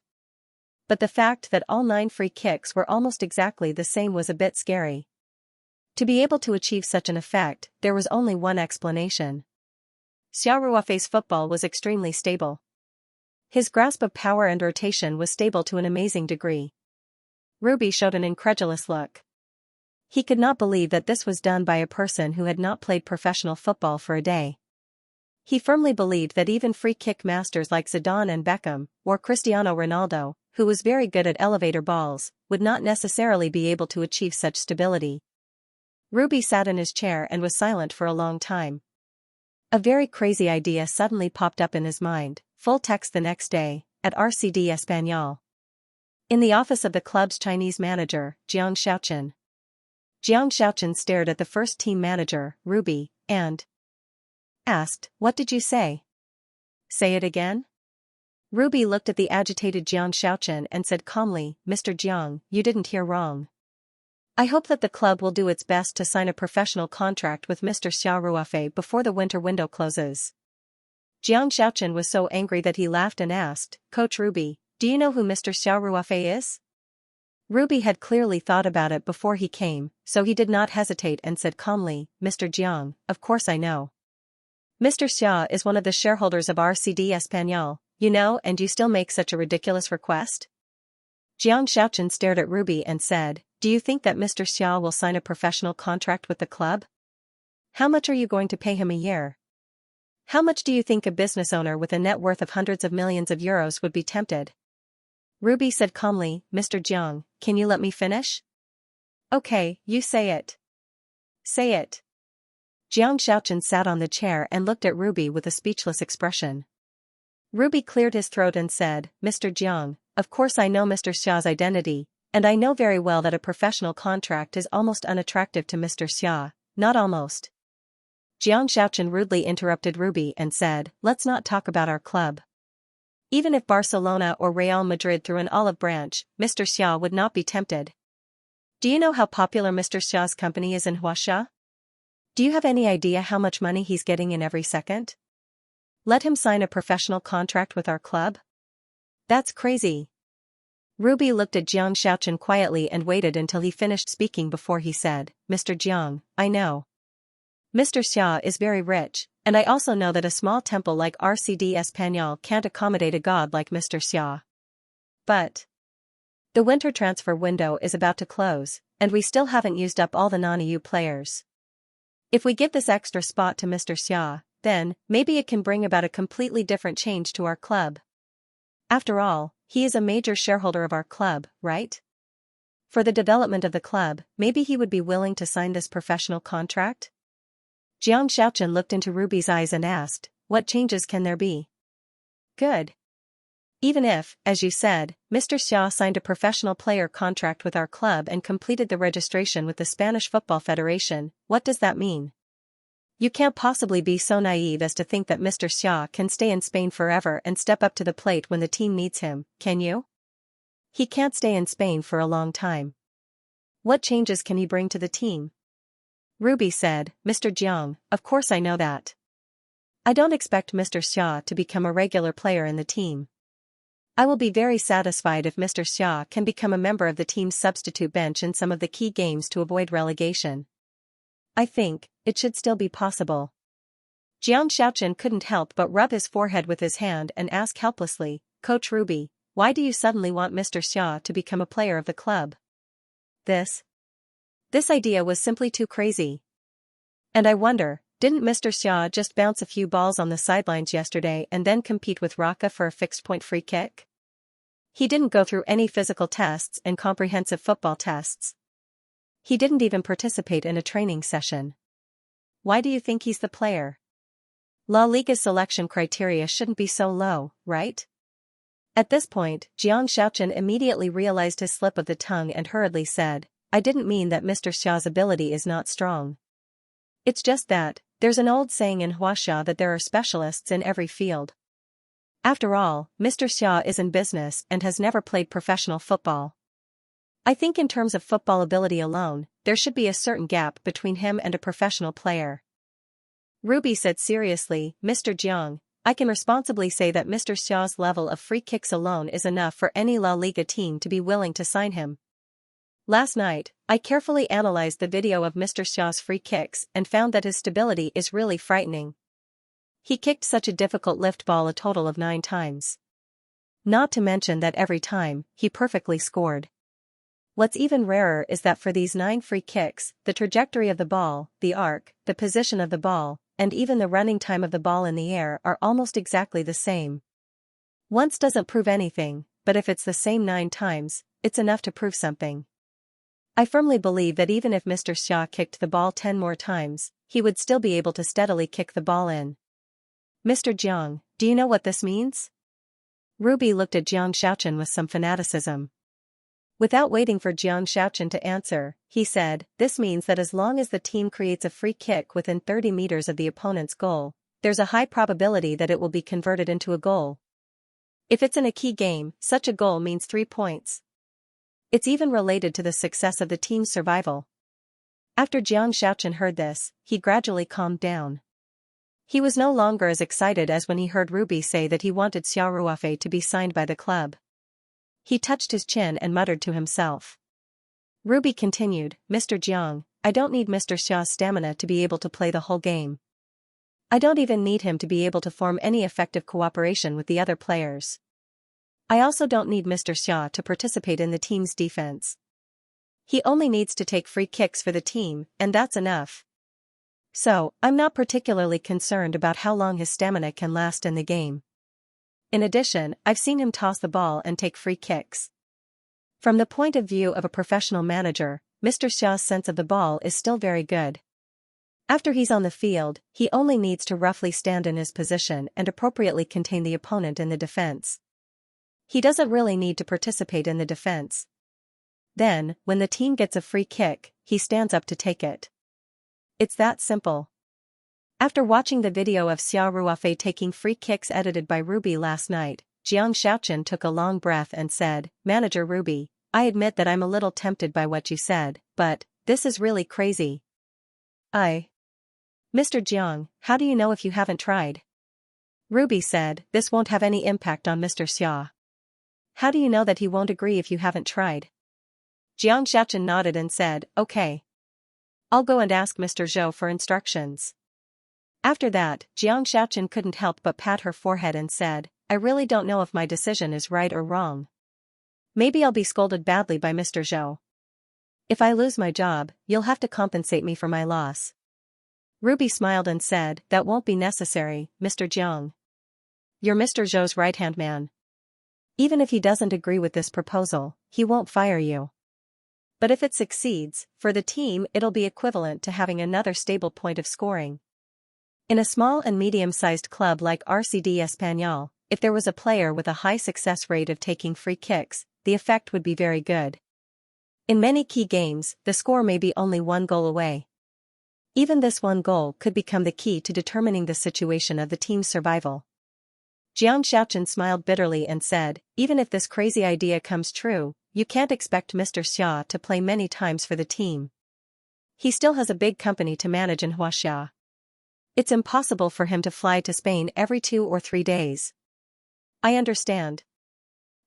But the fact that all 9 free kicks were almost exactly the same was a bit scary. To be able to achieve such an effect, there was only one explanation. Xia Ruofei's football was extremely stable. His grasp of power and rotation was stable to an amazing degree. Ruby showed an incredulous look. He could not believe that this was done by a person who had not played professional football for a day. He firmly believed that even free kick masters like Zidane and Beckham, or Cristiano Ronaldo, who was very good at elevator balls, would not necessarily be able to achieve such stability. Ruby sat in his chair and was silent for a long time. A very crazy idea suddenly popped up in his mind, full text the next day, at RCD Español. In the office of the club's Chinese manager, Xianxia. Xianxia stared at the first team manager, Ruby, and asked, "What did you say?" "Say it again?" Ruby looked at the agitated Xianxia and said calmly, "Mr. Jiang, you didn't hear wrong. I hope that the club will do its best to sign a professional contract with Mr. Xia Ruofei before the winter window closes." Xianxia was so angry that he laughed and asked, "Coach Ruby, do you know who Mr. Xia Ruofei is?" Ruby had clearly thought about it before he came, so he did not hesitate and said calmly, "Mr. Jiang, of course I know. Mr. Xia is one of the shareholders of RCD Español, you know, and you still make such a ridiculous request?" Xianxia stared at Ruby and said, "Do you think that Mr. Xia will sign a professional contract with the club? How much are you going to pay him a year? How much do you think a business owner with a net worth of hundreds of millions of euros would be tempted?" Ruby said calmly, "Mr. Jiang, can you let me finish?" "Okay, you say it. Say it." Xianxia sat on the chair and looked at Ruby with a speechless expression. Ruby cleared his throat and said, "Mr. Jiang, of course I know Mr. Xia's identity, and I know very well that a professional contract is almost unattractive to Mr. Xia, not almost." Xianxia rudely interrupted Ruby and said, "Let's not talk about our club. Even if Barcelona or Real Madrid threw an olive branch, Mr. Xia would not be tempted. Do you know how popular Mr. Xia's company is in Huaxia? Do you have any idea how much money he's getting in every second? Let him sign a professional contract with our club? That's crazy." Ruby looked at Xianxia quietly and waited until he finished speaking before he said, "Mr. Jiang, I know. Mr. Xia is very rich, and I also know that a small temple like RCD Español can't accommodate a god like Mr. Xia. But the winter transfer window is about to close, and we still haven't used up all the non-EU players. If we give this extra spot to Mr. Xia, then maybe it can bring about a completely different change to our club. After all, he is a major shareholder of our club, right? For the development of the club, maybe he would be willing to sign this professional contract? Xianxia looked into Ruby's eyes and asked, what changes can there be? Good. Even if, as you said, Mr. Xia signed a professional player contract with our club and completed the registration with the Spanish Football Federation, what does that mean? You can't possibly be so naive as to think that Mr. Xia can stay in Spain forever and step up to the plate when the team needs him, can you? He can't stay in Spain for a long time. What changes can he bring to the team? Ruby said, Mr. Jiang, of course I know that. I don't expect Mr. Xia to become a regular player in the team. I will be very satisfied if Mr. Xia can become a member of the team's substitute bench in some of the key games to avoid relegation. I think it should still be possible. Jiang Shaochen couldn't help but rub his forehead with his hand and ask helplessly, Coach Ruby, why do you suddenly want Mr. Xia to become a player of the club? This idea was simply too crazy. And I wonder, didn't Mr. Xia just bounce a few balls on the sidelines yesterday and then compete with Raka for a fixed-point free kick? He didn't go through any physical tests and comprehensive football tests. He didn't even participate in a training session. Why do you think he's the player? La Liga's selection criteria shouldn't be so low, right? At this point, Jiang Shaochen immediately realized his slip of the tongue and hurriedly said, I didn't mean that Mr. Xia's ability is not strong. It's just that, there's an old saying in Huaxia that there are specialists in every field. After all, Mr. Xia is in business and has never played professional football. I think in terms of football ability alone, there should be a certain gap between him and a professional player. Ruby said seriously, Mr. Jiang, I can responsibly say that Mr. Xia's level of free kicks alone is enough for any La Liga team to be willing to sign him. Last night, I carefully analyzed the video of Mr. Xia's free kicks and found that his stability is really frightening. He kicked such a difficult lift ball a total of 9 times. Not to mention that every time, he perfectly scored. What's even rarer is that for these 9 free kicks, the trajectory of the ball, the arc, the position of the ball, and even the running time of the ball in the air are almost exactly the same. Once doesn't prove anything, but if it's the same 9 times, it's enough to prove something. I firmly believe that even if Mr. Xia kicked the ball 10 more times, he would still be able to steadily kick the ball in. Mr. Jiang, do you know what this means? Ruby looked at Jiang Shaochen with some fanaticism. Without waiting for Jiang Shaochen to answer, he said, this means that as long as the team creates a free kick within 30 meters of the opponent's goal, there's a high probability that it will be converted into a goal. If it's in a key game, such a goal means 3 points. It's even related to the success of the team's survival. After Jiang Shaochen heard this, he gradually calmed down. He was no longer as excited as when he heard Ruby say that he wanted Xiao Ruofei to be signed by the club. He touched his chin and muttered to himself. Ruby continued, Mr. Jiang, I don't need Mr. Xia's stamina to be able to play the whole game. I don't even need him to be able to form any effective cooperation with the other players. I also don't need Mr. Xia to participate in the team's defense. He only needs to take free kicks for the team, and that's enough. So, I'm not particularly concerned about how long his stamina can last in the game. In addition, I've seen him toss the ball and take free kicks. From the point of view of a professional manager, Mr. Xia's sense of the ball is still very good. After he's on the field, he only needs to roughly stand in his position and appropriately contain the opponent in the defense. He doesn't really need to participate in the defense. Then, when the team gets a free kick, he stands up to take it. It's that simple. After watching the video of Xiao Ruofei taking free kicks edited by Ruby last night, Jiang Shaochen took a long breath and said, Manager Ruby, I admit that I'm a little tempted by what you said, but this is really crazy. Mr. Jiang, how do you know if you haven't tried? Ruby said, this won't have any impact on Mr. Xia. How do you know that he won't agree if you haven't tried? Jiang Shaochen nodded and said, okay. I'll go and ask Mr. Zhou for instructions. After that, Jiang Shaochen couldn't help but pat her forehead and said, I really don't know if my decision is right or wrong. Maybe I'll be scolded badly by Mr. Zhou. If I lose my job, you'll have to compensate me for my loss. Ruby smiled and said, that won't be necessary, Mr. Jiang. You're Mr. Zhou's right-hand man. Even if he doesn't agree with this proposal, he won't fire you. But if it succeeds, for the team it'll be equivalent to having another stable point of scoring. In a small and medium-sized club like RCD Espanyol, if there was a player with a high success rate of taking free kicks, the effect would be very good. In many key games, the score may be only one goal away. Even this one goal could become the key to determining the situation of the team's survival. Xianxia smiled bitterly and said, even if this crazy idea comes true, you can't expect Mr. Xia to play many times for the team. He still has a big company to manage in Huaxia. It's impossible for him to fly to Spain every 2 or 3 days. I understand.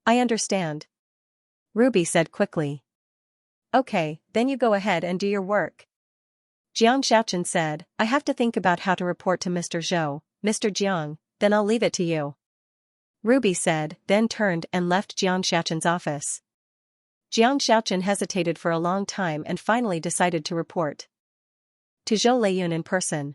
I understand. Ruby said quickly. Okay, then you go ahead and do your work. Xianxia said, I have to think about how to report to Mr. Zhou, Mr. Jiang, then I'll leave it to you. Ruby said, then turned and left Xianxia's office. Xianxia hesitated for a long time and finally decided to report to Zhou Leiyun in person.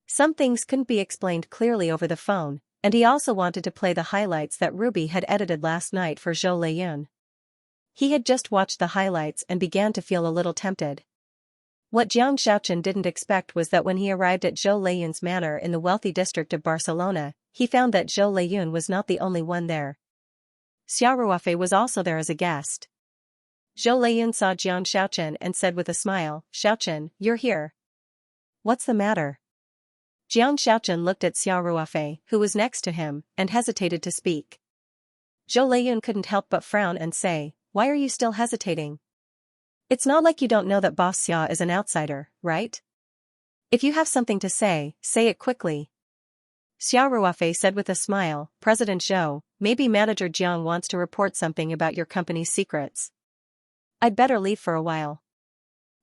Some things couldn't be explained clearly over the phone, and he also wanted to play the highlights that Ruby had edited last night for Zhou Leiyun. He had just watched the highlights and began to feel a little tempted. What Xianxia didn't expect was that when he arrived at Zhou Leiyun's manor in the wealthy district of Barcelona, he found that Zhou Leiyun was not the only one there. Xia Ruofei was also there as a guest. Zhou Leiyun saw Xianxia and said with a smile, Xiaochen, you're here. What's the matter? Xianxia looked at Xia Ruofei, who was next to him, and hesitated to speak. Zhou Leiyun couldn't help but frown and say, why are you still hesitating? It's not like you don't know that Boss Xia is an outsider, right? If you have something to say it quickly. Xia Ruofei said with a smile, President Zhou, maybe Manager Jiang wants to report something about your company's secrets. I'd better leave for a while.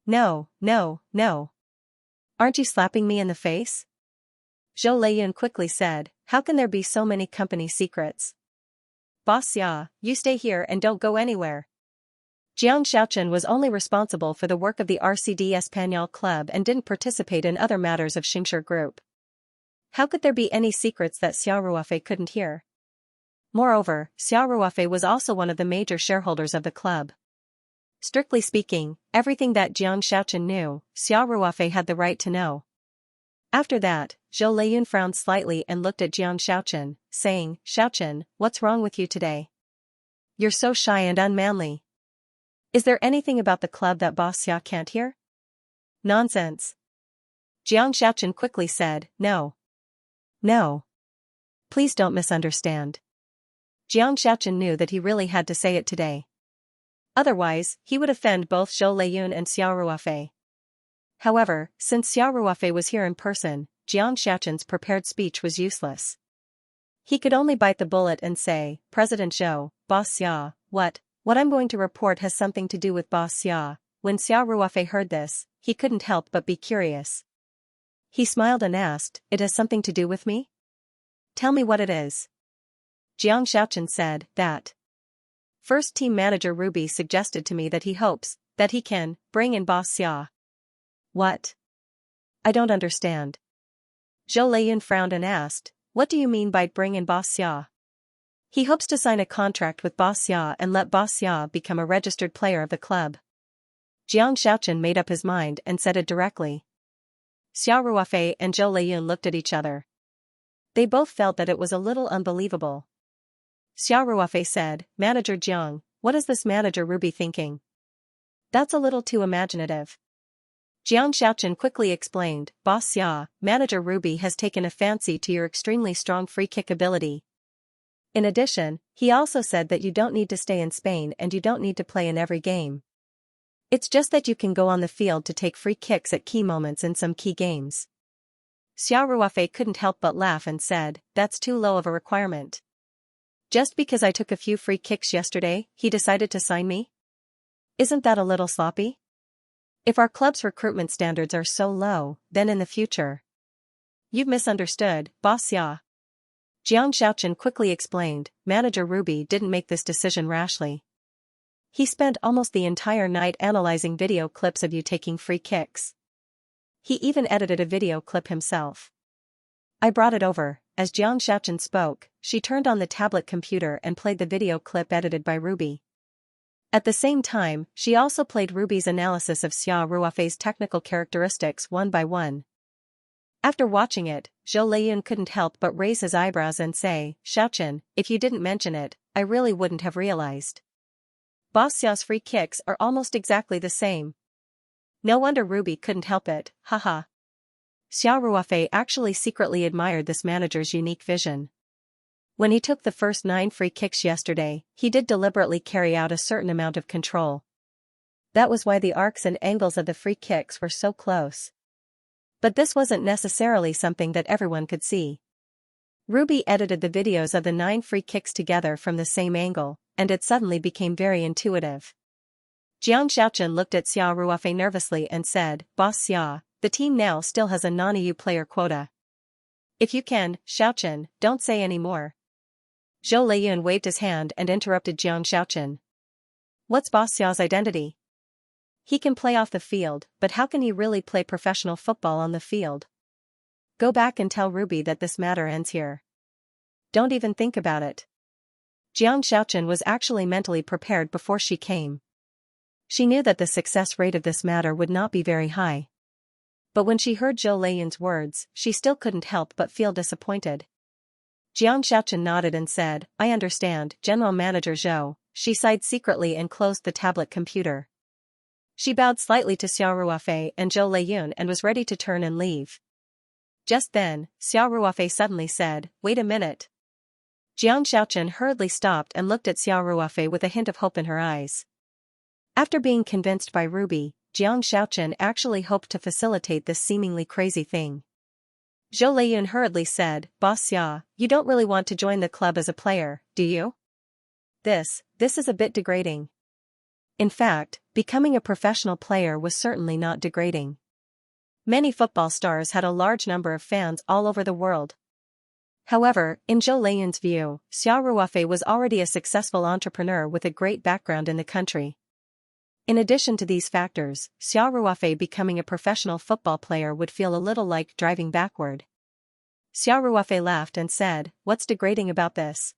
No. Aren't you slapping me in the face? Zhou Leiyun quickly said, how can there be so many company secrets? Boss Xia, you stay here and don't go anywhere. Xianxia was only responsible for the work of the RCD Espanyol club and didn't participate in other matters of Xianxia Group. How could there be any secrets that Xia Ruofei couldn't hear? Moreover, Xia Ruofei was also one of the major shareholders of the club. Strictly speaking, everything that Xianxia knew, Xia Ruofei had the right to know. After that, Zhou Leiyun frowned slightly and looked at Xianxia, saying, Xiaochen, what's wrong with you today? You're so shy and unmanly. Is there anything about the club that Boss Xia can't hear? Nonsense. Xianxia quickly said, No. Please don't misunderstand. Xianxia knew that he really had to say it today. Otherwise, he would offend both Zhou Leiyun and Xia Ruofei. However, since Xia Ruofei was here in person, Xianxia's prepared speech was useless. He could only bite the bullet and say, President Zhou, Boss Xia, what I'm going to report has something to do with Boss Xia. When Xia Ruofei heard this, he couldn't help but be curious. He smiled and asked, it has something to do with me? Tell me what it is. Xianxia said, that first team manager Ruby suggested to me that he hopes that he can bring in Boss Xia. What? I don't understand. Zhou Leiyun frowned and asked, what do you mean by bring in Boss Xia? He hopes to sign a contract with Boss Xia and let Boss Xia become a registered player of the club. Xianxia made up his mind and said it directly. Xia Ruofei and Zhou Leiyun looked at each other. They both felt that it was a little unbelievable. Xia Ruofei said, Manager Jiang, what is this Manager Ruby thinking? That's a little too imaginative. Xianxia quickly explained, Boss Xia, Manager Ruby has taken a fancy to your extremely strong free kick ability. In addition, he also said that you don't need to stay in Spain and you don't need to play in every game. It's just that you can go on the field to take free kicks at key moments in some key games. Xia Ruofei couldn't help but laugh and said, that's too low of a requirement. Just because I took a few free kicks yesterday, he decided to sign me? Isn't that a little sloppy? If our club's recruitment standards are so low, then in the future. You've misunderstood, Boss Xia. Xianxia quickly explained, Manager Ruby didn't make this decision rashly. He spent almost the entire night analyzing video clips of you taking free kicks. He even edited a video clip himself. I brought it over. As Xianxia spoke, she turned on the tablet computer and played the video clip edited by Ruby. At the same time, she also played Ruby's analysis of Xia Ruofei's technical characteristics one by one. After watching it, Zhou Leiyun couldn't help but raise his eyebrows and say, "Xiaochen, if you didn't mention it, I really wouldn't have realized. Boss Xiao's free kicks are almost exactly the same. No wonder Ruby couldn't help it, haha." Xia Ruofei actually secretly admired this manager's unique vision. When he took the first 9 free kicks yesterday, he did deliberately carry out a certain amount of control. That was why the arcs and angles of the free kicks were so close. But this wasn't necessarily something that everyone could see. Ruby edited the videos of the 9 free kicks together from the same angle, and it suddenly became very intuitive. Jiang Xiaochen looked at Xia Ruofei nervously and said, "Boss Xia, the team now still has a non-EU player quota. If you can, Xiaochen, don't say any more." Zhou Leiyun waved his hand and interrupted Jiang Xiaochen. "What's Boss Xiao's identity? He can play off the field, but how can he really play professional football on the field? Go back and tell Ruby that this matter ends here. Don't even think about it." Jiang Xiaochen was actually mentally prepared before she came. She knew that the success rate of this matter would not be very high. But when she heard Zhou Leiyun's words, she still couldn't help but feel disappointed. Jiang Xiaochen nodded and said, "I understand, General Manager Zhou." She sighed secretly and closed the tablet computer. She bowed slightly to Xia Ruofei and Zhou Leiyun and was ready to turn and leave. Just then, Xia Ruofei suddenly said, "Wait a minute." Jiang Xiaochen hurriedly stopped and looked at Xia Ruofei with a hint of hope in her eyes. After being convinced by Ruby, Jiang Xiaochen actually hoped to facilitate this seemingly crazy thing. Zhou Leiyun hurriedly said, "Boss Xia, you don't really want to join the club as a player, do you? This is a bit degrading." In fact, becoming a professional player was certainly not degrading. Many football stars had a large number of fans all over the world. However, in Zhou Leiyun's view, Xia Ruofei was already a successful entrepreneur with a great background in the country. In addition to these factors, Xia Ruofei becoming a professional football player would feel a little like driving backward. Xia Ruofei laughed and said, "What's degrading about this?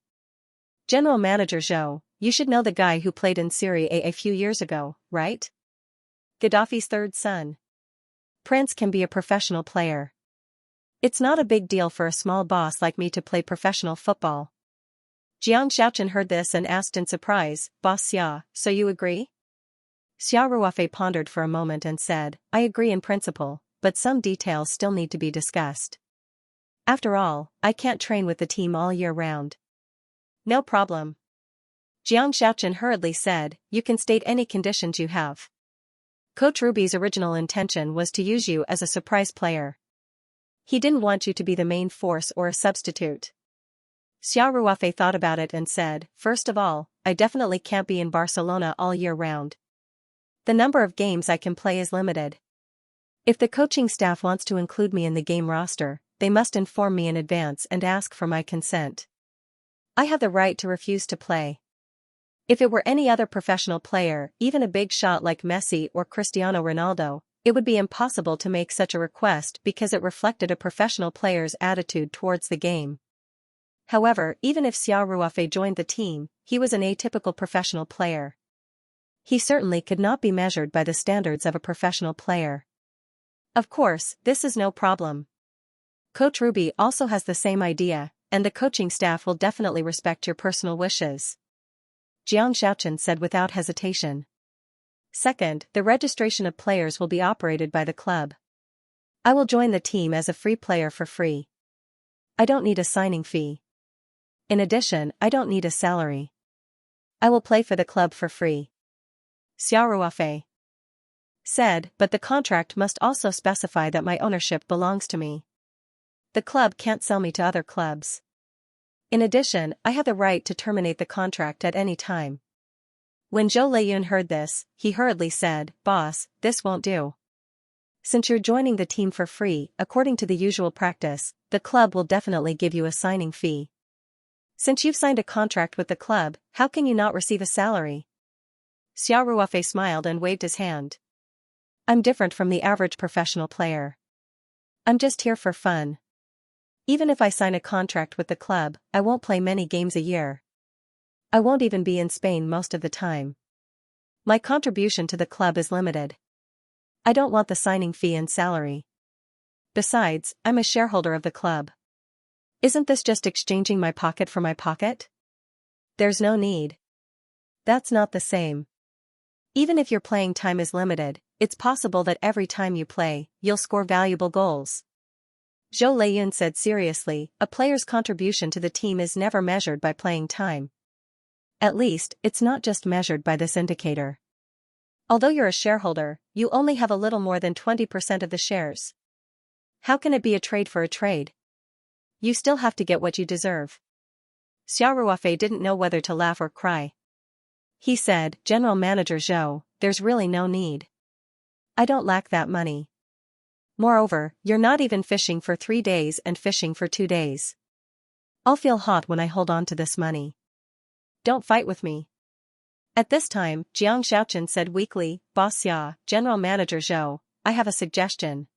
General Manager Zhou, you should know the guy who played in Serie A few years ago, right? Gaddafi's third son. Prince can be a professional player. It's not a big deal for a small boss like me to play professional football." Jiang Xiaochen heard this and asked in surprise, "Boss Xia, so you agree?" Xia Ruofei pondered for a moment and said, "I agree in principle, but some details still need to be discussed. After all, I can't train with the team all year round." "No problem." Jiang Xiaochen hurriedly said, "You can state any conditions you have." Coach Ruby's original intention was to use you as a surprise player. He didn't want you to be the main force or a substitute. Xia Ruofei thought about it and said, "First of all, I definitely can't be in Barcelona all year round. The number of games I can play is limited. If the coaching staff wants to include me in the game roster, they must inform me in advance and ask for my consent. I have the right to refuse to play. If it were any other professional player, even a big shot like Messi or Cristiano Ronaldo, it would be impossible to make such a request because it reflected a professional player's attitude towards the game. However, even if Xia Ruofei joined the team, he was an atypical professional player. He certainly could not be measured by the standards of a professional player. Of course, this is no problem. Coach Ruby also has the same idea, and the coaching staff will definitely respect your personal wishes," Jiang Xiaochen said without hesitation. "Second, the registration of players will be operated by the club. I will join the team as a free player for free. I don't need a signing fee. In addition, I don't need a salary. I will play for the club for free," Xia Ruofei said, "but the contract must also specify that my ownership belongs to me. The club can't sell me to other clubs. In addition, I have the right to terminate the contract at any time." When Zhou Leiyun heard this, he hurriedly said, "Boss, this won't do. Since you're joining the team for free, according to the usual practice, the club will definitely give you a signing fee. Since you've signed a contract with the club, how can you not receive a salary?" Xia Ruofei smiled and waved his hand. "I'm different from the average professional player. I'm just here for fun. Even if I sign a contract with the club, I won't play many games a year. I won't even be in Spain most of the time. My contribution to the club is limited. I don't want the signing fee and salary. Besides, I'm a shareholder of the club. Isn't this just exchanging my pocket for my pocket? There's no need. That's not the same. Even if your playing time is limited, it's possible that every time you play, you'll score valuable goals. Zhou Leiyun said seriously, a player's contribution to the team is never measured by playing time. At least, it's not just measured by this indicator. Although you're a shareholder, you only have a little more than 20% of the shares. How can it be a trade for a trade? You still have to get what you deserve. Xiao Ruofei didn't know whether to laugh or cry. He said, General Manager Zhou, there's really no need. I don't lack that money. Moreover, you're not even fishing for 3 days and fishing for 2 days. I'll feel hot when I hold on to this money. Don't fight with me. At this time, Jiang Xiaochen said weakly, Boss Xia, General Manager Zhou, I have a suggestion.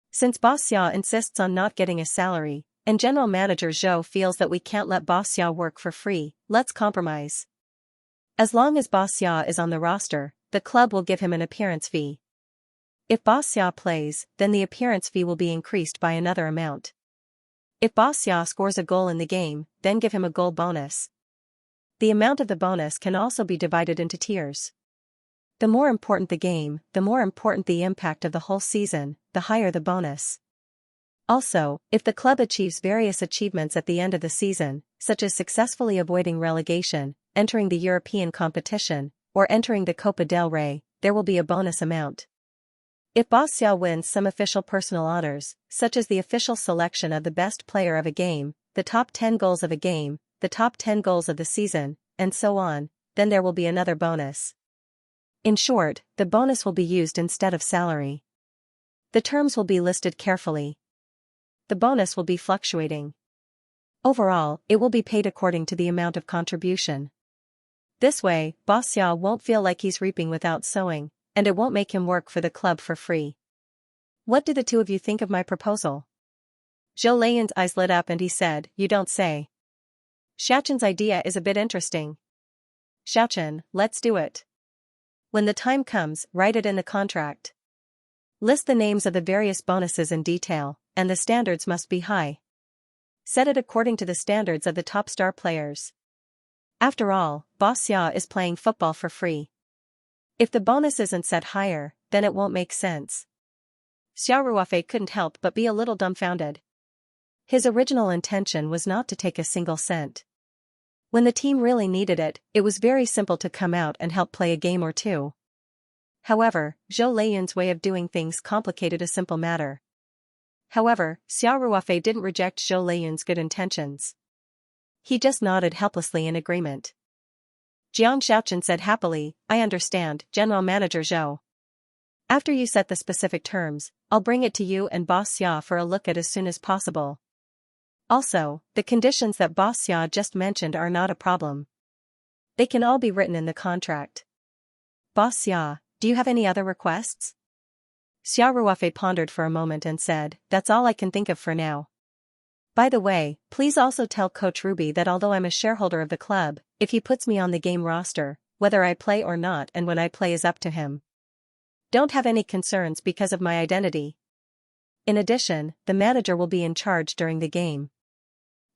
Since Boss Xia insists on not getting a salary, and General Manager Zhou feels that we can't let Boss Xia work for free, let's compromise. As long as Boss Xia is on the roster, the club will give him an appearance fee. If Boss Xia plays, then the appearance fee will be increased by another amount. If Boss Xia scores a goal in the game, then give him a goal bonus. The amount of the bonus can also be divided into tiers. The more important the game, the more important the impact of the whole season, the higher the bonus. Also, if the club achieves various achievements at the end of the season, such as successfully avoiding relegation, entering the European competition, or entering the Copa del Rey, there will be a bonus amount. If Boss Xia wins some official personal honors, such as the official selection of the best player of a game, the top 10 goals of a game, the top 10 goals of the season, and so on, then there will be another bonus. In short, the bonus will be used instead of salary. The terms will be listed carefully. The bonus will be fluctuating. Overall, it will be paid according to the amount of contribution. This way, Boss Xia won't feel like he's reaping without sowing, and it won't make him work for the club for free. What do the two of you think of my proposal? Zhou Leiyun's eyes lit up and he said, You don't say. Xiaochen's idea is a bit interesting. Xiaochen, let's do it. When the time comes, write it in the contract. List the names of the various bonuses in detail, and the standards must be high. Set it according to the standards of the top star players. After all, Boss Xia is playing football for free. If the bonus isn't set higher, then it won't make sense. Xiao Ruofei couldn't help but be a little dumbfounded. His original intention was not to take a single cent. When the team really needed it, it was very simple to come out and help play a game or two. However, Zhou Leiyun's way of doing things complicated a simple matter. However, Xiao Ruofei didn't reject Zhou Leiyun's good intentions. He just nodded helplessly in agreement. Jiang Xiaochen said happily, I understand, General Manager Zhou. After you set the specific terms, I'll bring it to you and Boss Xia for a look at as soon as possible. Also, the conditions that Boss Xia just mentioned are not a problem. They can all be written in the contract. Boss Xia, do you have any other requests? Xiao Ruofei pondered for a moment and said, That's all I can think of for now. By the way, please also tell Coach Ruby that although I'm a shareholder of the club, if he puts me on the game roster, whether I play or not and when I play is up to him. Don't have any concerns because of my identity. In addition, the manager will be in charge during the game.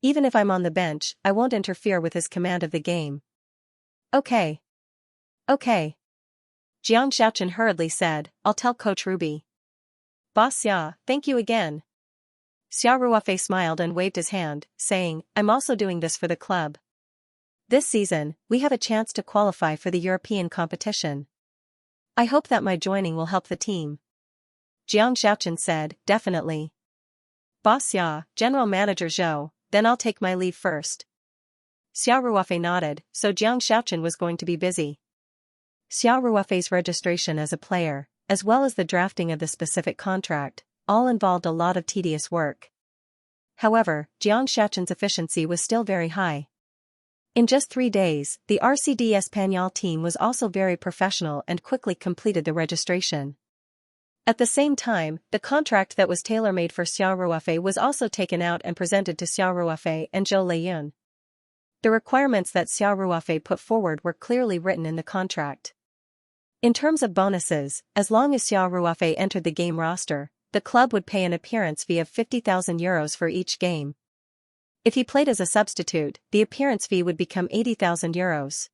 Even if I'm on the bench, I won't interfere with his command of the game. Okay. Okay. Jiang Xiaochen hurriedly said, I'll tell Coach Ruby. Boss Xia, thank you again. Xiao Ruofei smiled and waved his hand, saying, I'm also doing this for the club. This season, we have a chance to qualify for the European competition. I hope that my joining will help the team. Jiang Xiaochen said, Definitely. Boss Xia, General Manager Zhou, then I'll take my leave first. Xiao Ruofei nodded, so Jiang Xiaochen was going to be busy. Xiao Ruofei's registration as a player, as well as the drafting of the specific contract, all involved a lot of tedious work. However, Jiang Xiaochen's efficiency was still very high. In just 3 days, the RCD Español team was also very professional and quickly completed the registration. At the same time, the contract that was tailor-made for Xiao Ruofei was also taken out and presented to Xiao Ruofei and Zhou Leiyun. The requirements that Xiao Ruofei put forward were clearly written in the contract. In terms of bonuses, as long as Xiao Ruofei entered the game roster, the club would pay an appearance fee of 50,000 euros for each game. If he played as a substitute, the appearance fee would become 80,000 euros.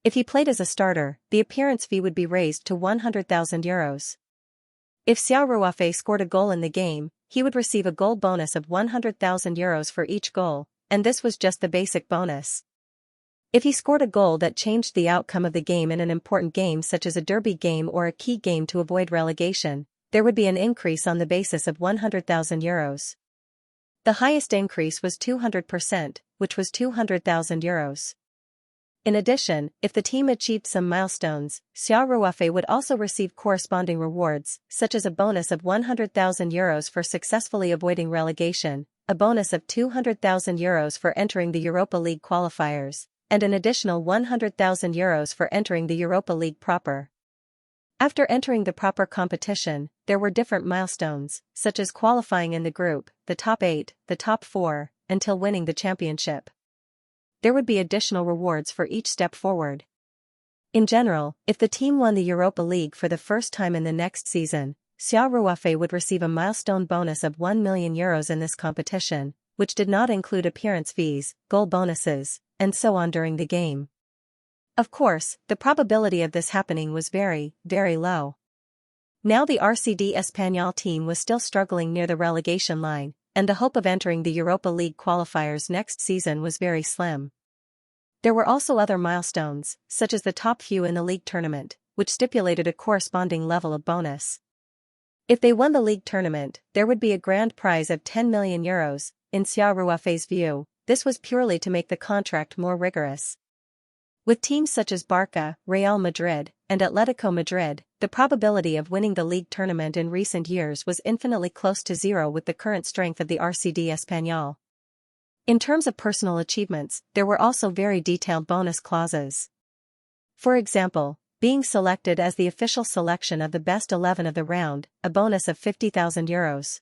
If he played as a starter, the appearance fee would be raised to 100,000 euros. If Xiao Ruofei scored a goal in the game, he would receive a goal bonus of 100,000 euros for each goal, and this was just the basic bonus. If he scored a goal that changed the outcome of the game in an important game such as a derby game or a key game to avoid relegation, there would be an increase on the basis of 100,000 euros. The highest increase was 200%, which was 200,000 euros. In addition, if the team achieved some milestones, Xiao Ruofei would also receive corresponding rewards, such as a bonus of 100,000 euros for successfully avoiding relegation, a bonus of 200,000 euros for entering the Europa League qualifiers, and an additional 100,000 euros for entering the Europa League proper. After entering the proper competition, there were different milestones, such as qualifying in the group, the top 8, the top 4, until winning the championship. There would be additional rewards for each step forward. In general, if the team won the Europa League for the first time in the next season, Xiao Ruofei would receive a milestone bonus of 1 million euros in this competition, which did not include appearance fees, goal bonuses, and so on during the game. Of course, the probability of this happening was very, very low. Now the RCD Espanyol team was still struggling near the relegation line, and the hope of entering the Europa League qualifiers next season was very slim. There were also other milestones, such as the top few in the league tournament, which stipulated a corresponding level of bonus. If they won the league tournament, there would be a grand prize of 10 million euros. In Xiao Ruofei's view, this was purely to make the contract more rigorous. With teams such as Barca, Real Madrid, and Atletico Madrid, the probability of winning the league tournament in recent years was infinitely close to zero with the current strength of the RCD Espanyol. In terms of personal achievements, there were also very detailed bonus clauses. For example, being selected as the official selection of the best 11 of the round, a bonus of 50,000 euros.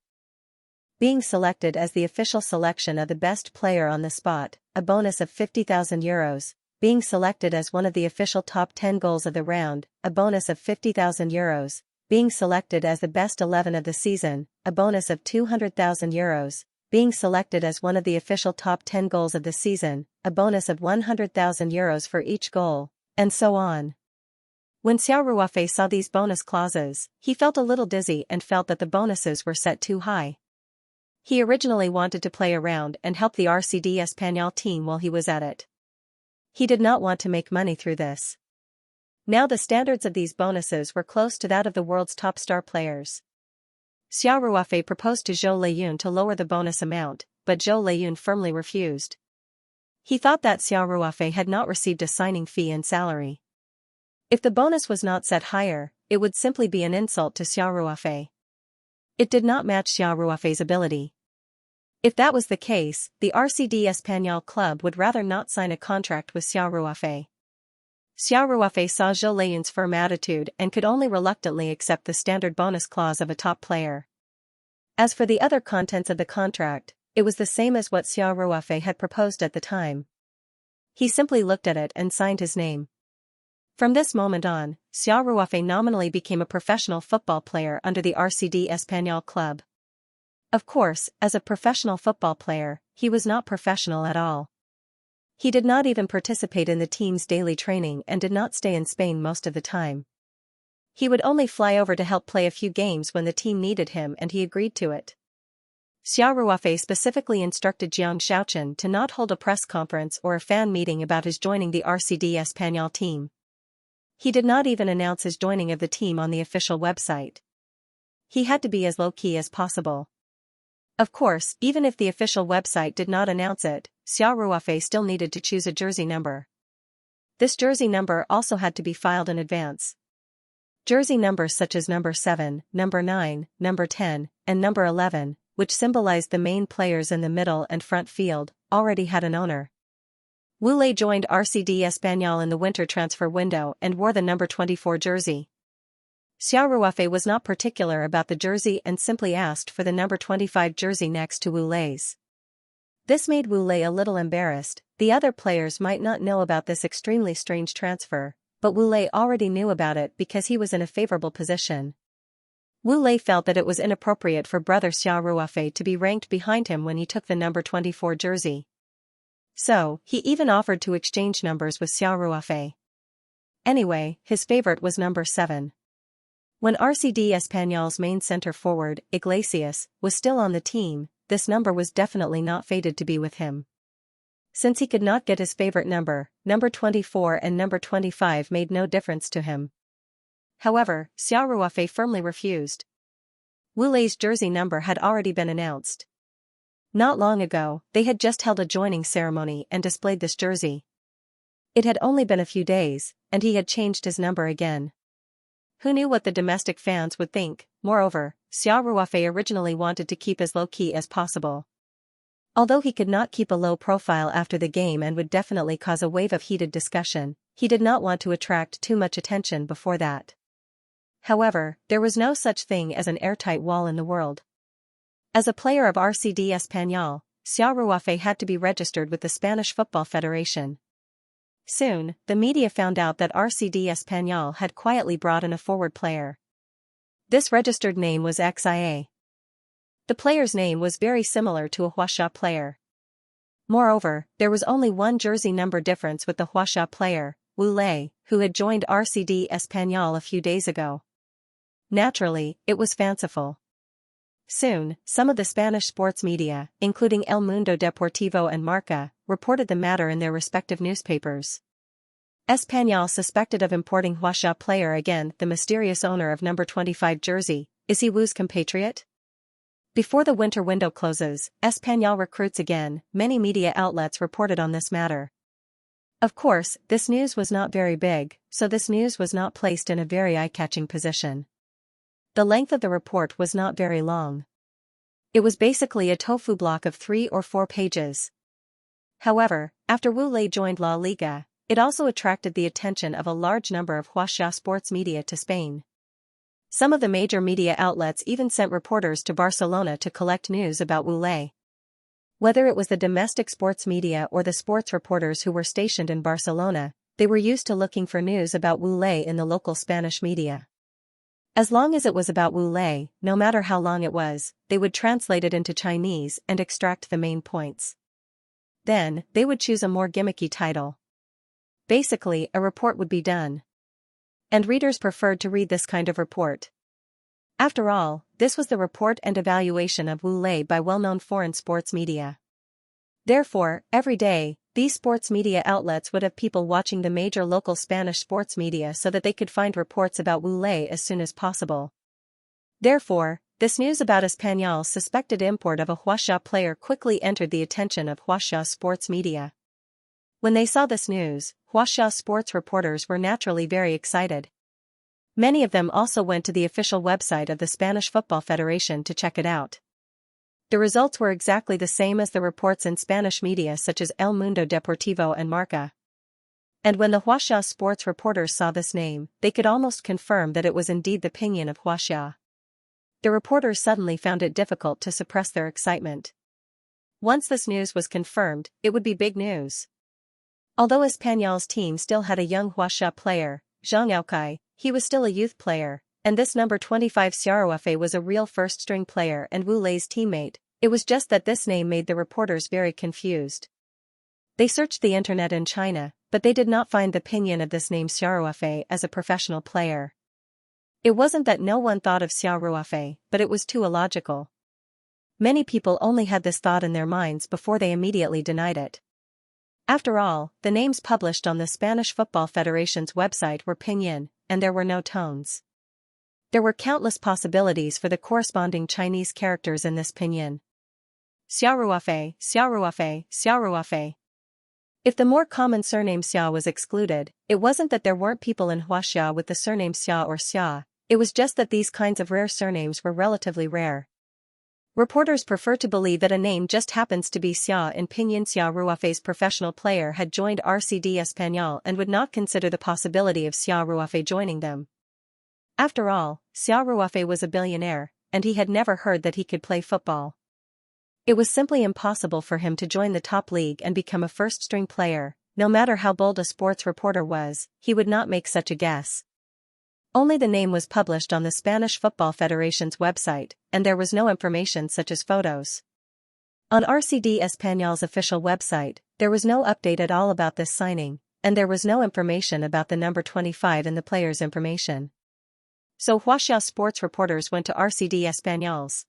Being selected as the official selection of the best player on the spot, a bonus of 50,000 euros. Being selected as one of the official top 10 goals of the round, a bonus of 50,000 euros. Being selected as the best 11 of the season, a bonus of 200,000 euros. Being selected as one of the official top 10 goals of the season, a bonus of 100,000 euros for each goal, and so on. When Xiao Ruofei saw these bonus clauses, he felt a little dizzy and felt that the bonuses were set too high. He originally wanted to play around and help the RCD Espanyol team while he was at it. He did not want to make money through this. Now the standards of these bonuses were close to that of the world's top star players. Xiao Ruofei proposed to Zhou Leyun to lower the bonus amount, but Zhou Leyun firmly refused. He thought that Xiao Ruofei had not received a signing fee and salary. If the bonus was not set higher, it would simply be an insult to Xiao Ruofei. It did not match Xiao Ruofei's ability. If that was the case, the RCD Espanyol club would rather not sign a contract with Xiao Ruofei. Xiao Ruofei saw Zhou Leyun's firm attitude and could only reluctantly accept the standard bonus clause of a top player. As for the other contents of the contract, it was the same as what Xiao Ruofei had proposed at the time. He simply looked at it and signed his name. From this moment on, Xiao Ruofei nominally became a professional football player under the RCD Espanyol club. Of course, as a professional football player, he was not professional at all. He did not even participate in the team's daily training and did not stay in Spain most of the time. He would only fly over to help play a few games when the team needed him, and he agreed to it. Xiao Ruofei specifically instructed Xianxia to not hold a press conference or a fan meeting about his joining the RCD Espanyol team. He did not even announce his joining of the team on the official website. He had to be as low-key as possible. Of course, even if the official website did not announce it, Xiao Ruofei still needed to choose a jersey number. This jersey number also had to be filed in advance. Jersey numbers such as number 7, number 9, number 10, and number 11, which symbolized the main players in the middle and front field, already had an owner. Wu Lei joined RCD Espanyol in the winter transfer window and wore the number 24 jersey. Xiao Ruofei was not particular about the jersey and simply asked for the number 25 jersey next to Wu Lei's. This made Wu Lei a little embarrassed. The other players might not know about this extremely strange transfer, but Wu Lei already knew about it because he was in a favorable position. Wu Lei felt that it was inappropriate for brother Xia Ruofei to be ranked behind him when he took the number 24 jersey. So, he even offered to exchange numbers with Xia Ruofei. Anyway, his favorite was number 7. When RCD Espanyol's main center forward, Iglesias, was still on the team, this number was definitely not fated to be with him. Since he could not get his favorite number, number 24 and number 25 made no difference to him. However, Xia Ruofei firmly refused. Wu Lei's jersey number had already been announced. Not long ago, they had just held a joining ceremony and displayed this jersey. It had only been a few days, and he had changed his number again. Who knew what the domestic fans would think? Moreover, Xia Ruofei originally wanted to keep as low-key as possible. Although he could not keep a low profile after the game and would definitely cause a wave of heated discussion, he did not want to attract too much attention before that. However, there was no such thing as an airtight wall in the world. As a player of RCD Espanyol, Xia Ruofei had to be registered with the Spanish Football Federation. Soon, the media found out that RCD Espanyol had quietly brought in a forward player. This registered name was Xia. The player's name was very similar to a Huaxia player. Moreover, there was only one jersey number difference with the Huaxia player, Wu Lei, who had joined RCD Espanyol a few days ago. Naturally, it was fanciful. Soon, some of the Spanish sports media, including El Mundo Deportivo and Marca, reported the matter in their respective newspapers. Espanyol suspected of importing Huaxia player again. The mysterious owner of number 25 jersey, is he Wu's compatriot? Before the winter window closes, Espanyol recruits again. Many media outlets reported on this matter. Of course, this news was not very big, so this news was not placed in a very eye-catching position. The length of the report was not very long. It was basically a tofu block of 3 or 4 pages. However, after Wu Lei joined La Liga, it also attracted the attention of a large number of Huaxia sports media to Spain. Some of the major media outlets even sent reporters to Barcelona to collect news about Wu Lei. Whether it was the domestic sports media or the sports reporters who were stationed in Barcelona, they were used to looking for news about Wu Lei in the local Spanish media. As long as it was about Wu Lei, no matter how long it was, they would translate it into Chinese and extract the main points. Then, they would choose a more gimmicky title. Basically, a report would be done. And readers preferred to read this kind of report. After all, this was the report and evaluation of Wu Lei by well-known foreign sports media. Therefore, every day, these sports media outlets would have people watching the major local Spanish sports media so that they could find reports about Wu Lei as soon as possible. Therefore, this news about Espanyol's suspected import of a Huaxia player quickly entered the attention of Huaxia sports media. When they saw this news, Huaxia sports reporters were naturally very excited. Many of them also went to the official website of the Spanish Football Federation to check it out. The results were exactly the same as the reports in Spanish media such as El Mundo Deportivo and Marca. And when the Huaxia sports reporters saw this name, they could almost confirm that it was indeed the pinyin of Huaxia. The reporters suddenly found it difficult to suppress their excitement. Once this news was confirmed, it would be big news. Although Espanyol's team still had a young Huaxia player, Xianxia, he was still a youth player, and this number 25 Xia Ruofei was a real first-string player and Wu Lei's teammate. It was just that this name made the reporters very confused. They searched the internet in China, but they did not find the pinyin of this name Xia Ruofei as a professional player. It wasn't that no one thought of Xia Ruofei, but it was too illogical. Many people only had this thought in their minds before they immediately denied it. After all, the names published on the Spanish Football Federation's website were pinyin, and there were no tones. There were countless possibilities for the corresponding Chinese characters in this pinyin. Xia Ruofei, Xia Ruofei, Xia Ruofei. If the more common surname Xia was excluded, it wasn't that there weren't people in Huaxia with the surname Xia or Xia, it was just that these kinds of rare surnames were relatively rare. Reporters prefer to believe that a name just happens to be Xia in pinyin. Xia Ruofei's professional player had joined RCD Espanyol and would not consider the possibility of Xia Ruofei joining them. After all, Xia Ruofei was a billionaire, and he had never heard that he could play football. It was simply impossible for him to join the top league and become a first-string player, no matter how bold a sports reporter was, he would not make such a guess. Only the name was published on the Spanish Football Federation's website, and there was no information such as photos. On RCD Español's official website, there was no update at all about this signing, and there was no information about the number 25 in the player's information. So Xianxia sports reporters went to RCD Español's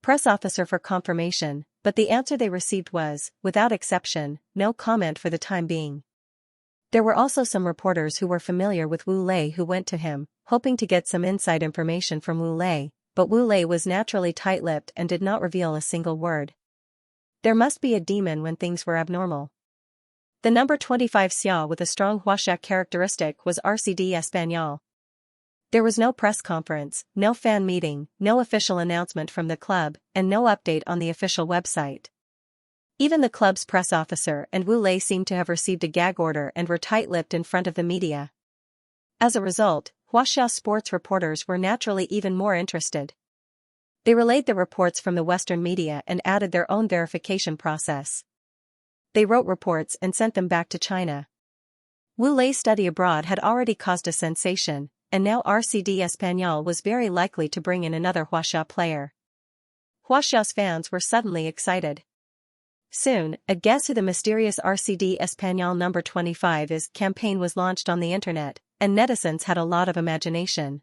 press officer for confirmation, but the answer they received was, without exception, no comment for the time being. There were also some reporters who were familiar with Wu Lei who went to him, hoping to get some inside information from Wu Lei, but Wu Lei was naturally tight-lipped and did not reveal a single word. There must be a demon when things were abnormal. The number 25 Xia with a strong Xianxia characteristic was RCD Español. There was no press conference, no fan meeting, no official announcement from the club, and no update on the official website. Even the club's press officer and Wu Lei seemed to have received a gag order and were tight-lipped in front of the media. As a result, Xianxia sports reporters were naturally even more interested. They relayed the reports from the Western media and added their own verification process. They wrote reports and sent them back to China. Wu Lei's study abroad had already caused a sensation, and now RCD Español was very likely to bring in another Xianxia player. Xianxia's fans were suddenly excited. Soon, a Guess Who the Mysterious RCD Español number 25 is campaign was launched on the internet, and netizens had a lot of imagination.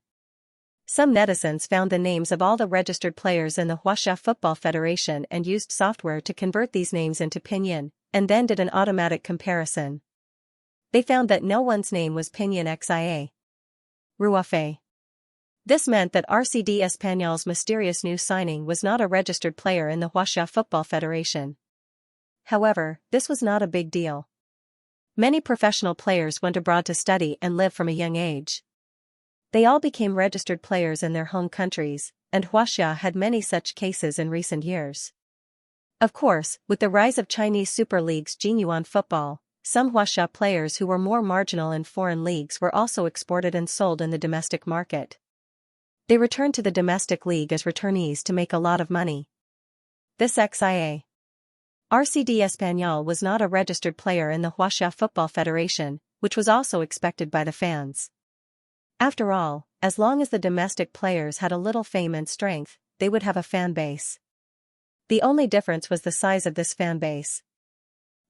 Some netizens found the names of all the registered players in the Xianxia Football Federation and used software to convert these names into pinyin, and then did an automatic comparison. They found that no one's name was pinyin Xia Ruafe. This meant that RCD Español's mysterious new signing was not a registered player in the Xianxia Football Federation. However, this was not a big deal. Many professional players went abroad to study and live from a young age. They all became registered players in their home countries, and Xianxia had many such cases in recent years. Of course, with the rise of Chinese Super League's Jinyuan football, some Xianxia players who were more marginal in foreign leagues were also exported and sold in the domestic market. They returned to the domestic league as returnees to make a lot of money. This Xia RCD Español was not a registered player in the Xianxia Football Federation, which was also expected by the fans. After all, as long as the domestic players had a little fame and strength, they would have a fan base. The only difference was the size of this fan base.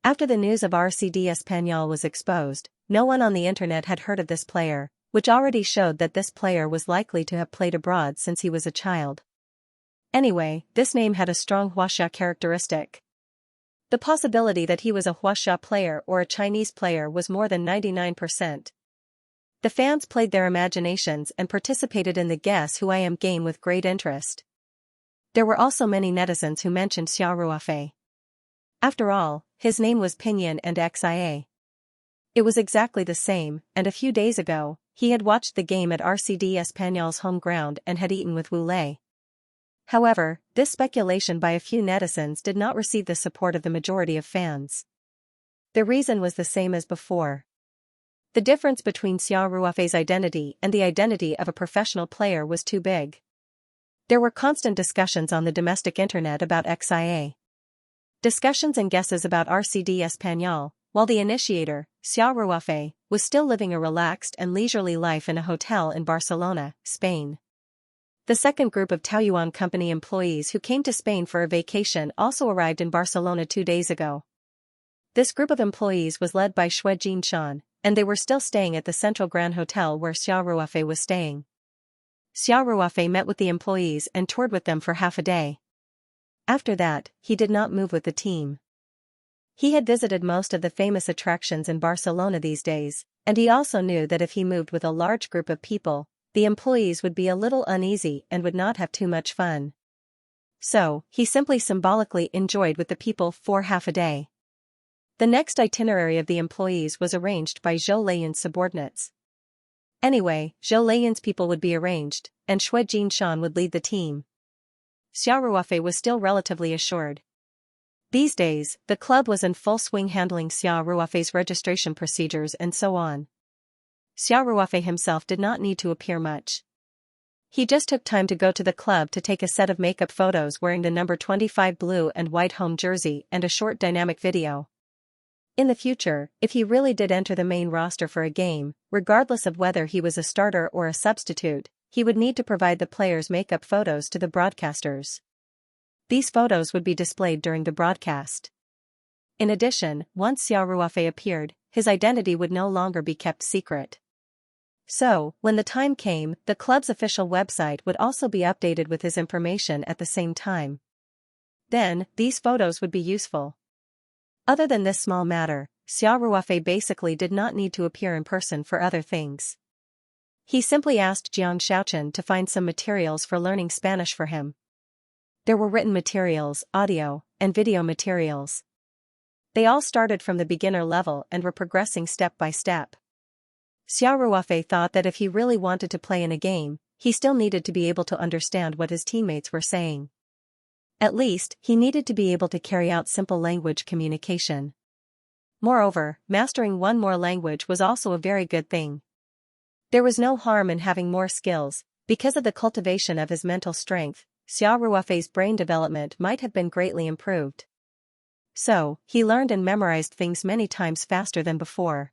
After the news of RCD Español was exposed, no one on the internet had heard of this player, which already showed that this player was likely to have played abroad since he was a child. Anyway, this name had a strong Xianxia characteristic. The possibility that he was a Xianxia player or a Chinese player was more than 99%. The fans played their imaginations and participated in the Guess Who I Am game with great interest. There were also many netizens who mentioned Xia Ruafe. After all, his name was Pinyin and Xia. It was exactly the same, and a few days ago, he had watched the game at RCD Español's home ground and had eaten with Wu Lei. However, this speculation by a few netizens did not receive the support of the majority of fans. The reason was the same as before. The difference between Xia Ruafe's identity and the identity of a professional player was too big. There were constant discussions on the domestic internet about Xia. Discussions and guesses about RCD Español, while the initiator, Xia Ruafe, was still living a relaxed and leisurely life in a hotel in Barcelona, Spain. The second group of Taoyuan Company employees who came to Spain for a vacation also arrived in Barcelona 2 days ago. This group of employees was led by Xianxia, and they were still staying at the Central Grand Hotel where Xia Ruafe was staying. Xia Ruafe met with the employees and toured with them for half a day. After that, he did not move with the team. He had visited most of the famous attractions in Barcelona these days, and he also knew that if he moved with a large group of people, the employees would be a little uneasy and would not have too much fun. So, he simply symbolically enjoyed with the people for half a day. The next itinerary of the employees was arranged by Zhou Leiyun's subordinates. Anyway, Zhou Leiyun's people would be arranged, and Xianxia would lead the team. Xia Ruafe was still relatively assured. These days, the club was in full swing handling Xia Ruafe's registration procedures and so on. Xia Ruafe himself did not need to appear much. He just took time to go to the club to take a set of makeup photos wearing the number 25 blue and white home jersey and a short dynamic video. In the future, if he really did enter the main roster for a game, regardless of whether he was a starter or a substitute, he would need to provide the players' makeup photos to the broadcasters. These photos would be displayed during the broadcast. In addition, once Xiao Ruofei appeared, his identity would no longer be kept secret. So, when the time came, the club's official website would also be updated with his information at the same time. Then, these photos would be useful. Other than this small matter, Xiao Ruofei basically did not need to appear in person for other things. He simply asked Xianxia to find some materials for learning Spanish for him. There were written materials, audio, and video materials. They all started from the beginner level and were progressing step by step. Xiao Ruofei thought that if he really wanted to play in a game, he still needed to be able to understand what his teammates were saying. At least, he needed to be able to carry out simple language communication. Moreover, mastering one more language was also a very good thing. There was no harm in having more skills. Because of the cultivation of his mental strength, Xiao Ruofei's brain development might have been greatly improved. So, he learned and memorized things many times faster than before.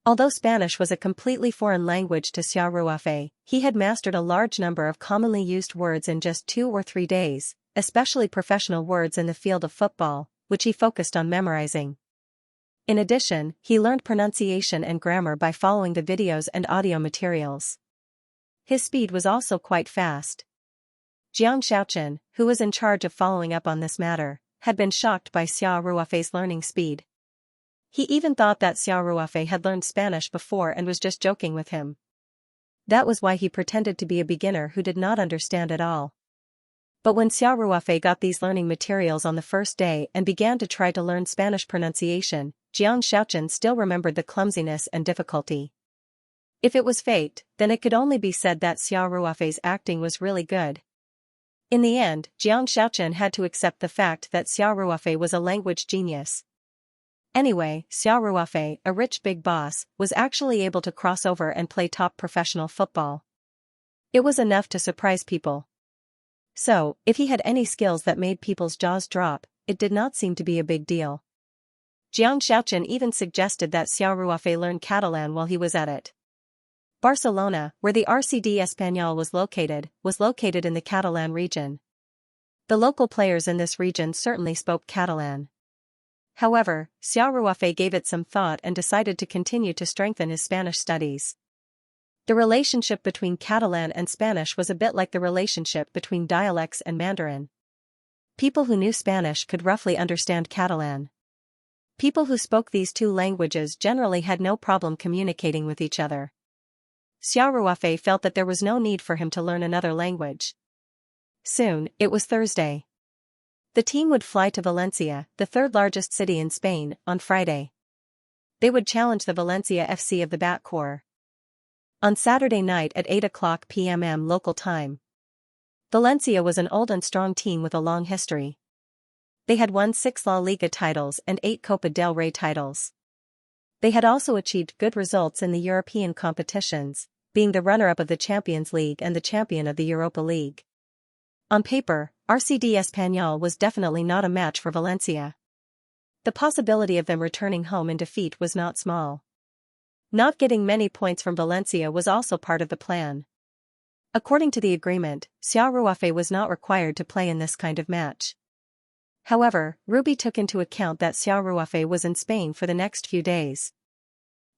Although Spanish was a completely foreign language to Xiao Ruofei, he had mastered a large number of commonly used words in just 2 or 3 days, especially professional words in the field of football, which he focused on memorizing. In addition, he learned pronunciation and grammar by following the videos and audio materials. His speed was also quite fast. Xianxia, who was in charge of following up on this matter, had been shocked by Xiao Ruofei's learning speed. He even thought that Xiao Ruofei had learned Spanish before and was just joking with him. That was why he pretended to be a beginner who did not understand at all. But when Xiao Ruofei got these learning materials on the first day and began to try to learn Spanish pronunciation, Xianxia still remembered the clumsiness and difficulty. If it was fate, then it could only be said that Xiao Ruofei's acting was really good. In the end, Xianxia had to accept the fact that Xiao Ruofei was a language genius. Anyway, Xiao Ruofei, a rich big boss, was actually able to cross over and play top professional football. It was enough to surprise people. So, if he had any skills that made people's jaws drop, it did not seem to be a big deal. Xianxia even suggested that Xiao Ruofei learn Catalan while he was at it. Barcelona, where the RCD Espanyol was located in the Catalan region. The local players in this region certainly spoke Catalan. However, Xiao Ruofei gave it some thought and decided to continue to strengthen his Spanish studies. The relationship between Catalan and Spanish was a bit like the relationship between dialects and Mandarin. People who knew Spanish could roughly understand Catalan. People who spoke these two languages generally had no problem communicating with each other. Xiao Ruofei felt that there was no need for him to learn another language. Soon, it was Thursday. The team would fly to Valencia, the third largest city in Spain, on Friday. They would challenge the Valencia FC of the Bat Corps. On Saturday night at 8:00 p.m. local time. Valencia was an old and strong team with a long history. They had won 6 La Liga titles and 8 Copa del Rey titles. They had also achieved good results in the European competitions, being the runner-up of the Champions League and the champion of the Europa League. On paper, RCD Espanyol was definitely not a match for Valencia. The possibility of them returning home in defeat was not small. Not getting many points from Valencia was also part of the plan. According to the agreement, Xiao Ruofei was not required to play in this kind of match. However, Ruby took into account that Xiao Ruofei was in Spain for the next few days.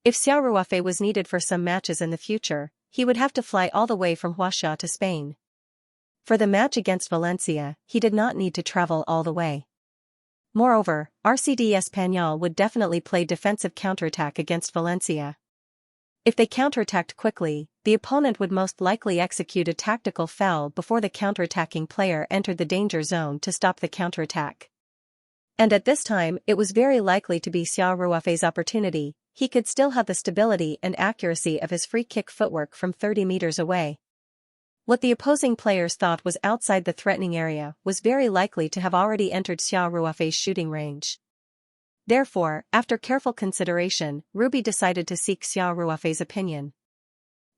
If Xiao Ruofei was needed for some matches in the future, he would have to fly all the way from Xianxia to Spain. For the match against Valencia, he did not need to travel all the way. Moreover, RCD Espanyol would definitely play defensive counterattack against Valencia. If they counterattacked quickly, the opponent would most likely execute a tactical foul before the counterattacking player entered the danger zone to stop the counterattack. And at this time, it was very likely to be Xiao Ruofei's opportunity. He could still have the stability and accuracy of his free kick footwork from 30 meters away. What the opposing players thought was outside the threatening area was very likely to have already entered Xiao Ruofei's shooting range. Therefore, after careful consideration, Ruby decided to seek Xiao Ruofei's opinion.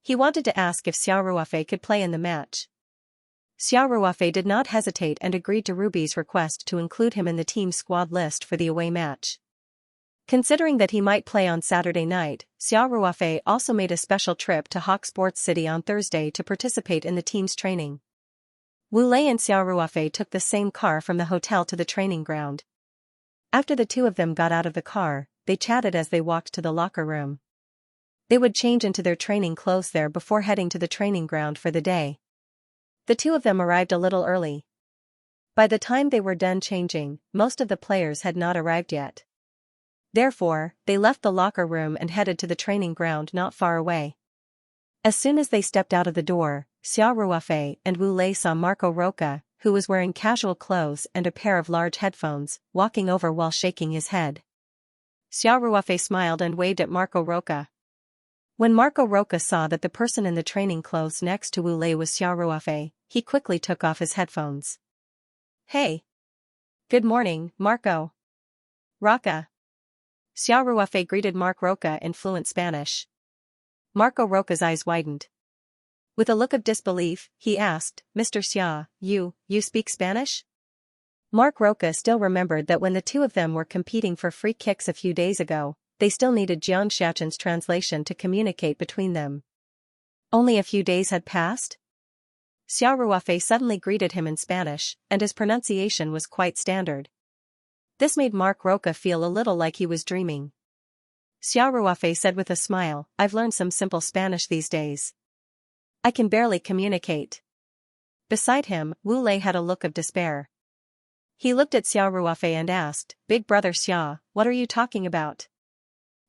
He wanted to ask if Xiao Ruofei could play in the match. Xiao Ruofei did not hesitate and agreed to Ruby's request to include him in the team squad list for the away match. Considering that he might play on Saturday night, Xiao Ruofei also made a special trip to Hawk Sports City on Thursday to participate in the team's training. Wu Lei and Xiao Ruofei took the same car from the hotel to the training ground. After the two of them got out of the car, they chatted as they walked to the locker room. They would change into their training clothes there before heading to the training ground for the day. The two of them arrived a little early. By the time they were done changing, most of the players had not arrived yet. Therefore, they left the locker room and headed to the training ground not far away. As soon as they stepped out of the door, Xiao Ruofei and Wu Lei saw Marco Roca, who was wearing casual clothes and a pair of large headphones, walking over while shaking his head. Xiao Ruofei smiled and waved at Marco Roca. When Marco Roca saw that the person in the training clothes next to Wu Lei was Xiao Ruofei, he quickly took off his headphones. "Hey! Good morning, Marco Roca." Xiao Ruofei greeted Marco Roca in fluent Spanish. Marco Roca's eyes widened. With a look of disbelief, he asked, "Mr. Xia, you speak Spanish?" Marco Roca still remembered that when the two of them were competing for free kicks a few days ago, they still needed Xianxia's translation to communicate between them. Only a few days had passed? Xiao Ruofei suddenly greeted him in Spanish, and his pronunciation was quite standard. This made Marco Roca feel a little like he was dreaming. Xiao Ruofei said with a smile, "I've learned some simple Spanish these days. I can barely communicate." Beside him, Wu Lei had a look of despair. He looked at Xiao Ruofei and asked, "Big brother Xia, what are you talking about?"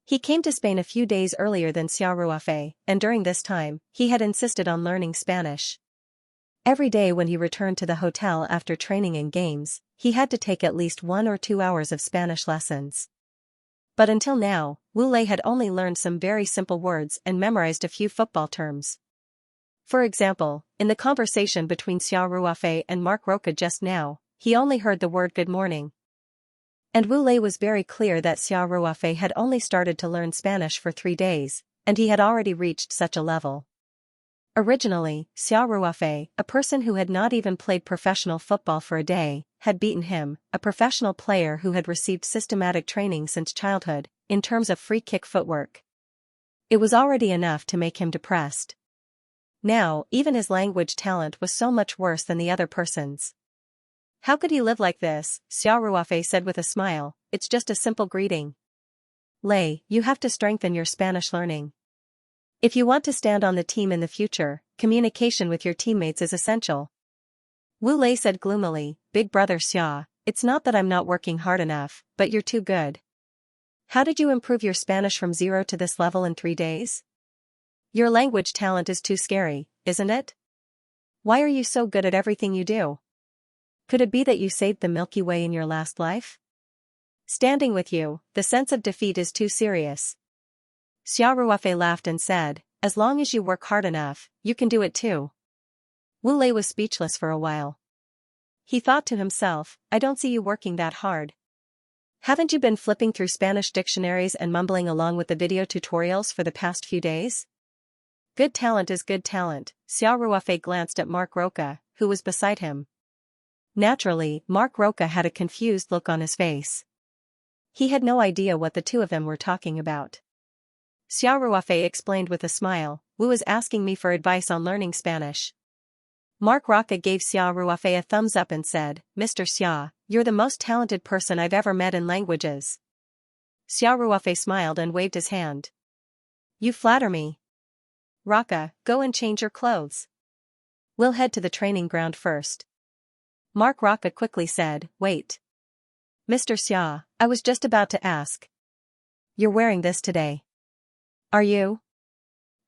He came to Spain a few days earlier than Xiao Ruofei, and during this time, he had insisted on learning Spanish. Every day when he returned to the hotel after training and games, he had to take at least 1 or 2 hours of Spanish lessons. But until now, Wu Lei had only learned some very simple words and memorized a few football terms. For example, in the conversation between Xiao Ruofei and Marco Roca just now, he only heard the word "good morning." And Wu Lei was very clear that Xiao Ruofei had only started to learn Spanish for 3 days, and he had already reached such a level. Originally, Xiao Ruofei, a person who had not even played professional football for a day, had beaten him, a professional player who had received systematic training since childhood, in terms of free kick footwork. It was already enough to make him depressed. Now, even his language talent was so much worse than the other person's. "How could he live like this?" Xiao Ruofei said with a smile. "It's just a simple greeting. Lei, you have to strengthen your Spanish learning. If you want to stand on the team in the future, communication with your teammates is essential." Wu Lei said gloomily, "Big brother Xia, it's not that I'm not working hard enough, but you're too good. How did you improve your Spanish from 0 to this level in 3 days? Your language talent is too scary, isn't it? Why are you so good at everything you do? Could it be that you saved the Milky Way in your last life? Standing with you, the sense of defeat is too serious." Xiao Ruofei laughed and said, "As long as you work hard enough, you can do it too." Wu Lei was speechless for a while. He thought to himself, "I don't see you working that hard. Haven't you been flipping through Spanish dictionaries and mumbling along with the video tutorials for the past few days?" "Good talent is good talent." Xiao Ruofei glanced at Marco Roca, who was beside him. Naturally, Marco Roca had a confused look on his face. He had no idea what the two of them were talking about. Xiao Ruofei explained with a smile, "Wu is asking me for advice on learning Spanish." Marco Roca gave Xiao Ruofei a thumbs up and said, "Mr. Xia, you're the most talented person I've ever met in languages." Xiao Ruofei smiled and waved his hand. "You flatter me. Roca, go and change your clothes. We'll head to the training ground first." Marco Roca quickly said, "Wait. Mr. Xia, I was just about to ask. You're wearing this today. Are you?"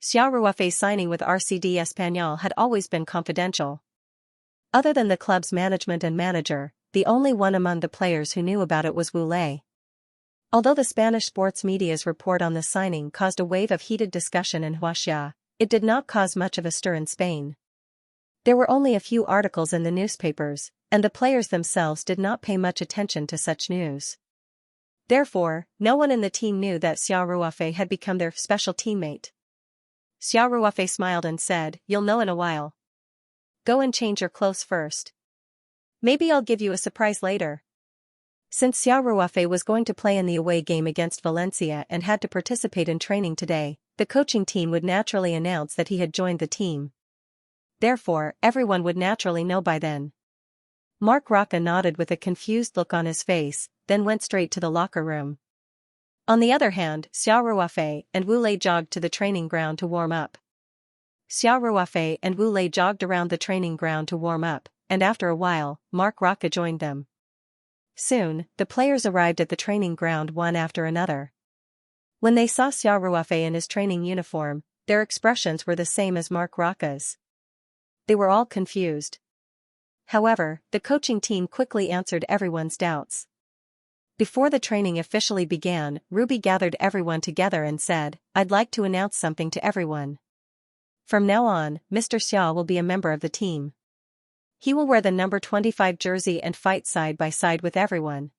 Xiao Ruofei's signing with RCD Español had always been confidential. Other than the club's management and manager, the only one among the players who knew about it was Wu Lei. Although the Spanish sports media's report on the signing caused a wave of heated discussion in Xianxia, it did not cause much of a stir in Spain. There were only a few articles in the newspapers, and the players themselves did not pay much attention to such news. Therefore, no one in the team knew that Xiao Ruofei had become their special teammate. Xiao Ruofei smiled and said, "You'll know in a while. Go and change your clothes first. Maybe I'll give you a surprise later." Since Xiao Ruofei was going to play in the away game against Valencia and had to participate in training today, the coaching team would naturally announce that he had joined the team. Therefore, everyone would naturally know by then. Mark Rocca nodded with a confused look on his face, then went straight to the locker room. On the other hand, Xiao Ruofei and Wu Lei jogged to the training ground to warm up. Xiao Ruofei and Wu Lei jogged around the training ground to warm up, and after a while, Mark Rocca joined them. Soon, the players arrived at the training ground one after another. When they saw Xiao Ruofei in his training uniform, their expressions were the same as Mark Rocca's. They were all confused. However, the coaching team quickly answered everyone's doubts. Before the training officially began, Ruby gathered everyone together and said, "I'd like to announce something to everyone. From now on, Mr. Xiao will be a member of the team. He will wear the number 25 jersey and fight side by side with everyone."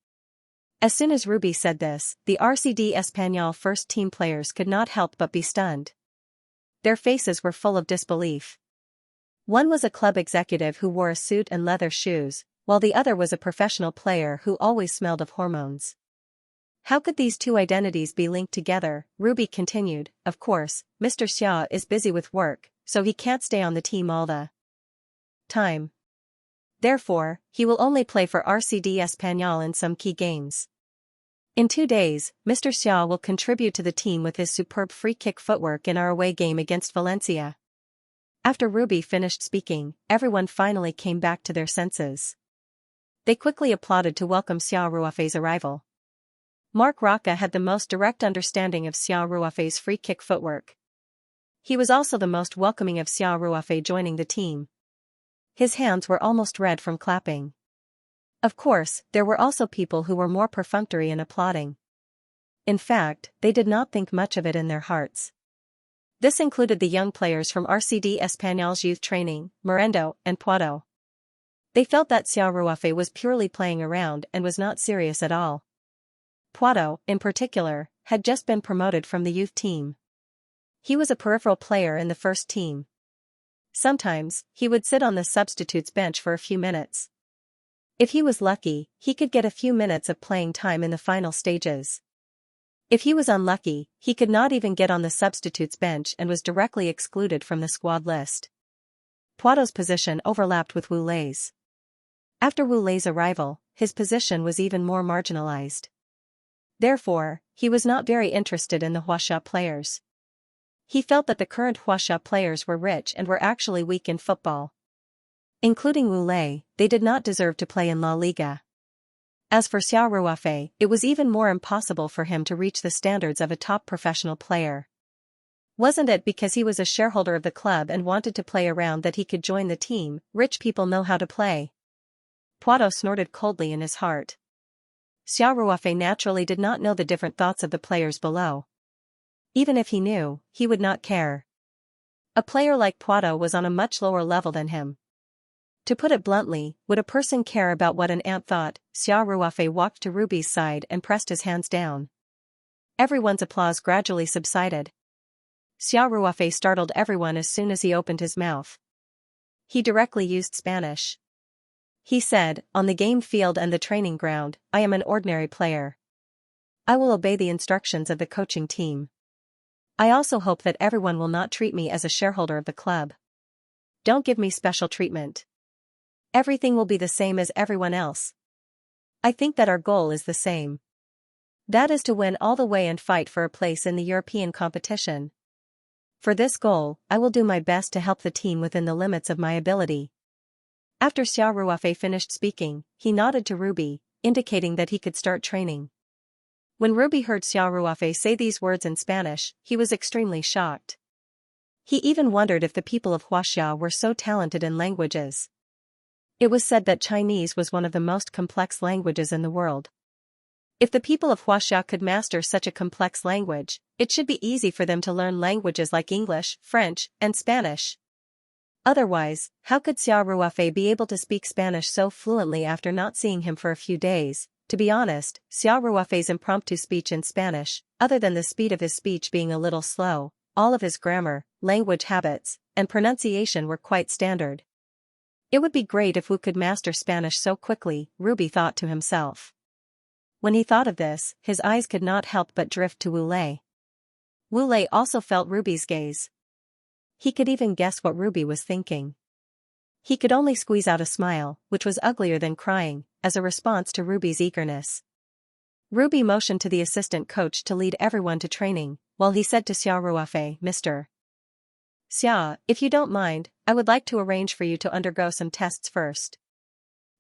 As soon as Ruby said this, the RCD Español first team players could not help but be stunned. Their faces were full of disbelief. One was a club executive who wore a suit and leather shoes, while the other was a professional player who always smelled of hormones. How could these two identities be linked together? Ruby continued, "Of course, Mr. Xia is busy with work, so he can't stay on the team all the time. Therefore, he will only play for RCD Español in some key games. In 2 days, Mr. Xia will contribute to the team with his superb free-kick footwork in our away game against Valencia." After Ruby finished speaking, everyone finally came back to their senses. They quickly applauded to welcome Xiao Ruofei's arrival. Mark Rocca had the most direct understanding of Xiao Ruofei's free-kick footwork. He was also the most welcoming of Xiao Ruofei joining the team. His hands were almost red from clapping. Of course, there were also people who were more perfunctory in applauding. In fact, they did not think much of it in their hearts. This included the young players from RCD Español's youth training, Merendo and Puado. They felt that Xiao Ruofei was purely playing around and was not serious at all. Puado, in particular, had just been promoted from the youth team. He was a peripheral player in the first team. Sometimes, he would sit on the substitutes bench for a few minutes. If he was lucky, he could get a few minutes of playing time in the final stages. If he was unlucky, he could not even get on the substitutes bench and was directly excluded from the squad list. Puado's position overlapped with Wu Lei's. After Wu Lei's arrival, his position was even more marginalized. Therefore, he was not very interested in the Huaxia players. He felt that the current Huaxia players were rich and were actually weak in football. Including Wu Lei, they did not deserve to play in La Liga. As for Xiao Ruofei, it was even more impossible for him to reach the standards of a top professional player. Wasn't it because he was a shareholder of the club and wanted to play around that he could join the team? Rich people know how to play. Puado snorted coldly in his heart. Xiao Ruofei naturally did not know the different thoughts of the players below. Even if he knew, he would not care. A player like Puado was on a much lower level than him. To put it bluntly, would a person care about what an ant thought? Xiao Ruofei walked to Ruby's side and pressed his hands down. Everyone's applause gradually subsided. Xiao Ruofei startled everyone as soon as he opened his mouth. He directly used Spanish. He said, "On the game field and the training ground, I am an ordinary player. I will obey the instructions of the coaching team. I also hope that everyone will not treat me as a shareholder of the club. Don't give me special treatment. Everything will be the same as everyone else. I think that our goal is the same. That is to win all the way and fight for a place in the European competition. For this goal, I will do my best to help the team within the limits of my ability." After Xiao Ruofei finished speaking, he nodded to Ruby, indicating that he could start training. When Ruby heard Xiao Ruofei say these words in Spanish, he was extremely shocked. He even wondered if the people of Huaxia were so talented in languages. It was said that Chinese was one of the most complex languages in the world. If the people of Huaxia could master such a complex language, it should be easy for them to learn languages like English, French, and Spanish. Otherwise, how could Xiao Ruofei be able to speak Spanish so fluently after not seeing him for a few days? To be honest, Xiao Ruofei's impromptu speech in Spanish, other than the speed of his speech being a little slow, all of his grammar, language habits, and pronunciation were quite standard. It would be great if Wu could master Spanish so quickly, Ruby thought to himself. When he thought of this, his eyes could not help but drift to Wu Lei. Wu Lei also felt Ruby's gaze. He could even guess what Ruby was thinking. He could only squeeze out a smile, which was uglier than crying, as a response to Ruby's eagerness. Ruby motioned to the assistant coach to lead everyone to training, while he said to Xia Ruofei, "Mr. Xia, if you don't mind, I would like to arrange for you to undergo some tests first.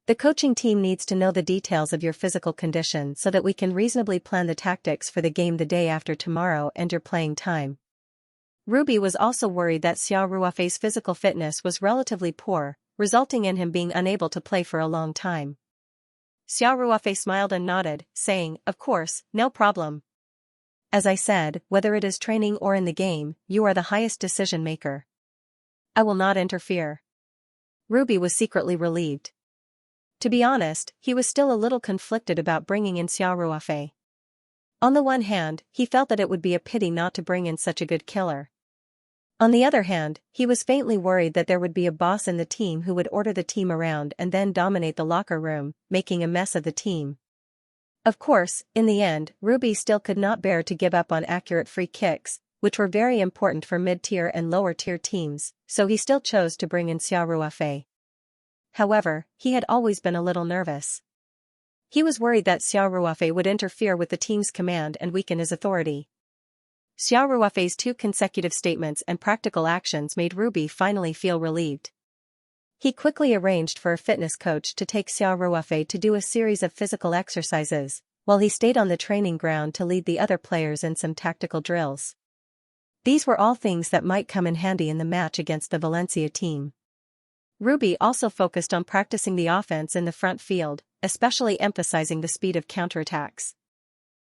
The coaching team needs to know the details of your physical condition so that we can reasonably plan the tactics for the game the day after tomorrow and your playing time." Ruby was also worried that Xia Ruofei's physical fitness was relatively poor, resulting in him being unable to play for a long time. Xia Ruofei smiled and nodded, saying, "Of course, no problem. As I said, whether it is training or in the game, you are the highest decision maker. I will not interfere." Ruby was secretly relieved. To be honest, he was still a little conflicted about bringing in Xia Ruofei. On the one hand, he felt that it would be a pity not to bring in such a good killer. On the other hand, he was faintly worried that there would be a boss in the team who would order the team around and then dominate the locker room, making a mess of the team. Of course, in the end, Ruby still could not bear to give up on accurate free kicks, which were very important for mid-tier and lower-tier teams, so he still chose to bring in Xia Ruofei. However, he had always been a little nervous. He was worried that Xia Ruofei would interfere with the team's command and weaken his authority. Xia Ruofei's 2 consecutive statements and practical actions made Ruby finally feel relieved. He quickly arranged for a fitness coach to take Xia Ruofei to do a series of physical exercises, while he stayed on the training ground to lead the other players in some tactical drills. These were all things that might come in handy in the match against the Valencia team. Ruby also focused on practicing the offense in the front field, especially emphasizing the speed of counterattacks.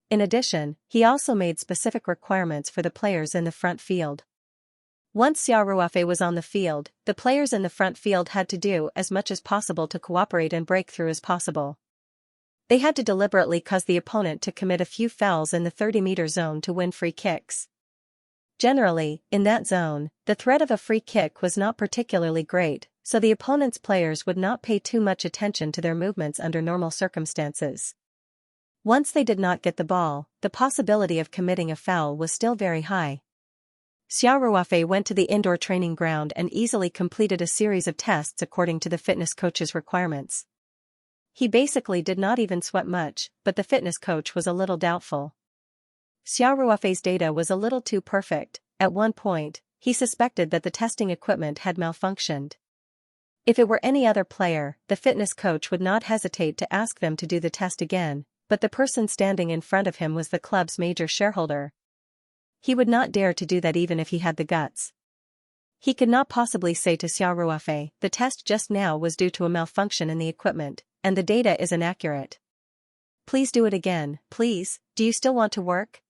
In addition, he also made specific requirements for the players in the front field. Once Xia Ruofei was on the field, the players in the front field had to do as much as possible to cooperate and break through as possible. They had to deliberately cause the opponent to commit a few fouls in the 30-meter zone to win free kicks. Generally, in that zone, the threat of a free kick was not particularly great, so the opponent's players would not pay too much attention to their movements under normal circumstances. Once they did not get the ball, the possibility of committing a foul was still very high. Xia Ruofei went to the indoor training ground and easily completed a series of tests according to the fitness coach's requirements. He basically did not even sweat much, but the fitness coach was a little doubtful. Xia Ruofei's data was a little too perfect. At one point, he suspected that the testing equipment had malfunctioned. If it were any other player, the fitness coach would not hesitate to ask them to do the test again, but the person standing in front of him was the club's major shareholder. He would not dare to do that even if he had the guts. He could not possibly say to Xia Ruofei, "The test just now was due to a malfunction in the equipment, and the data is inaccurate. Please do it again, please, do you still want to work?"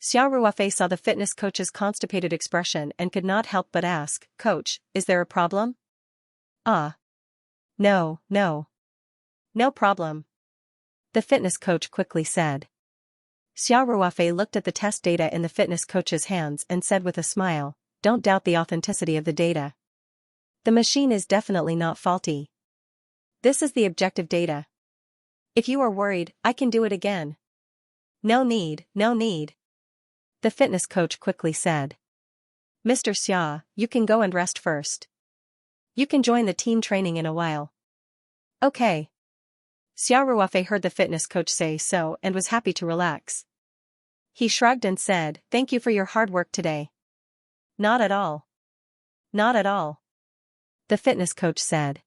Xia Ruofei saw the fitness coach's constipated expression and could not help but ask, "Coach, is there a problem?" No. No problem," the fitness coach quickly said. Xia Ruofei looked at the test data in the fitness coach's hands and said with a smile, "Don't doubt the authenticity of the data. The machine is definitely not faulty. This is the objective data. If you are worried, I can do it again." No need. The fitness coach quickly said. "Mr. Xia, you can go and rest first. You can join the team training in a while." "Okay." Xia Ruofei heard the fitness coach say so and was happy to relax. He shrugged and said, "Thank you for your hard work today." Not at all," the fitness coach said.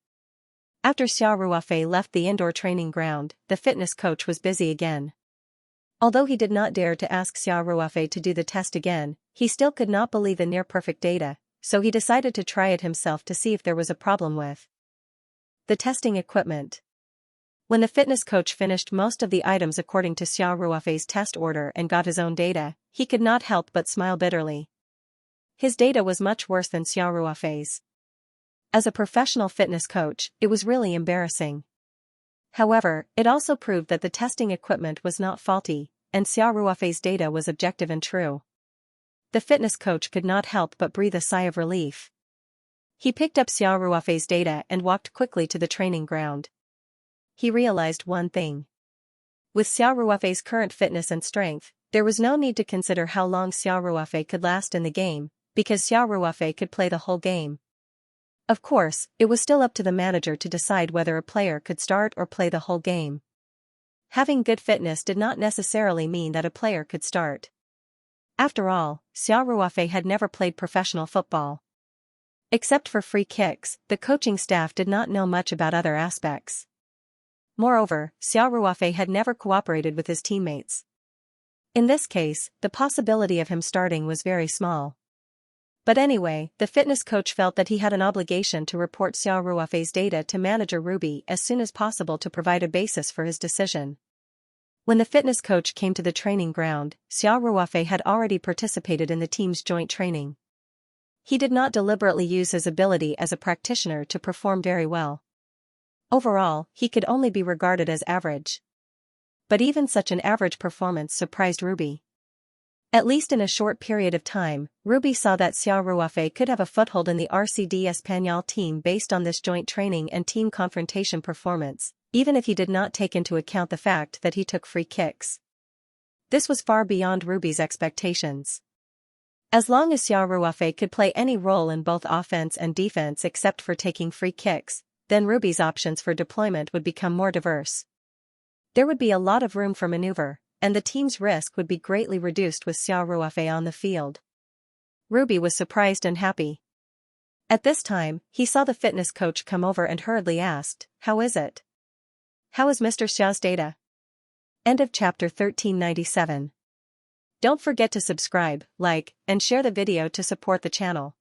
After Xia Ruofei left the indoor training ground, the fitness coach was busy again. Although he did not dare to ask Xia Ruofei to do the test again, he still could not believe the near-perfect data, so he decided to try it himself to see if there was a problem with the testing equipment. When the fitness coach finished most of the items according to Xia Ruofei's test order and got his own data, he could not help but smile bitterly. His data was much worse than Xia Ruofei's. As a professional fitness coach, it was really embarrassing. However, it also proved that the testing equipment was not faulty, and Xia Ruofei's data was objective and true. The fitness coach could not help but breathe a sigh of relief. He picked up Xia Ruofei's data and walked quickly to the training ground. He realized one thing. With Xiao Ruofei's current fitness and strength, there was no need to consider how long Xiao Ruofei could last in the game, because Xiao Ruofei could play the whole game. Of course, it was still up to the manager to decide whether a player could start or play the whole game. Having good fitness did not necessarily mean that a player could start. After all, Xiao Ruofei had never played professional football. Except for free kicks, the coaching staff did not know much about other aspects. Moreover, Xiao Ruofei had never cooperated with his teammates. In this case, the possibility of him starting was very small. But anyway, the fitness coach felt that he had an obligation to report Xiao Ruofei's data to manager Ruby as soon as possible to provide a basis for his decision. When the fitness coach came to the training ground, Xiao Ruofei had already participated in the team's joint training. He did not deliberately use his ability as a practitioner to perform very well. Overall, he could only be regarded as average. But even such an average performance surprised Ruby. At least in a short period of time, Ruby saw that Xiao Ruofei could have a foothold in the RCD Español team based on this joint training and team confrontation performance, even if he did not take into account the fact that he took free kicks. This was far beyond Ruby's expectations. As long as Xiao Ruofei could play any role in both offense and defense except for taking free kicks, then Ruby's options for deployment would become more diverse. There would be a lot of room for maneuver, and the team's risk would be greatly reduced with Xiao Ruofei on the field. Ruby was surprised and happy. At this time, he saw the fitness coach come over and hurriedly asked, "How is it? How is Mr. Xiao's data?" End of chapter 1397. Don't forget to subscribe, like, and share the video to support the channel.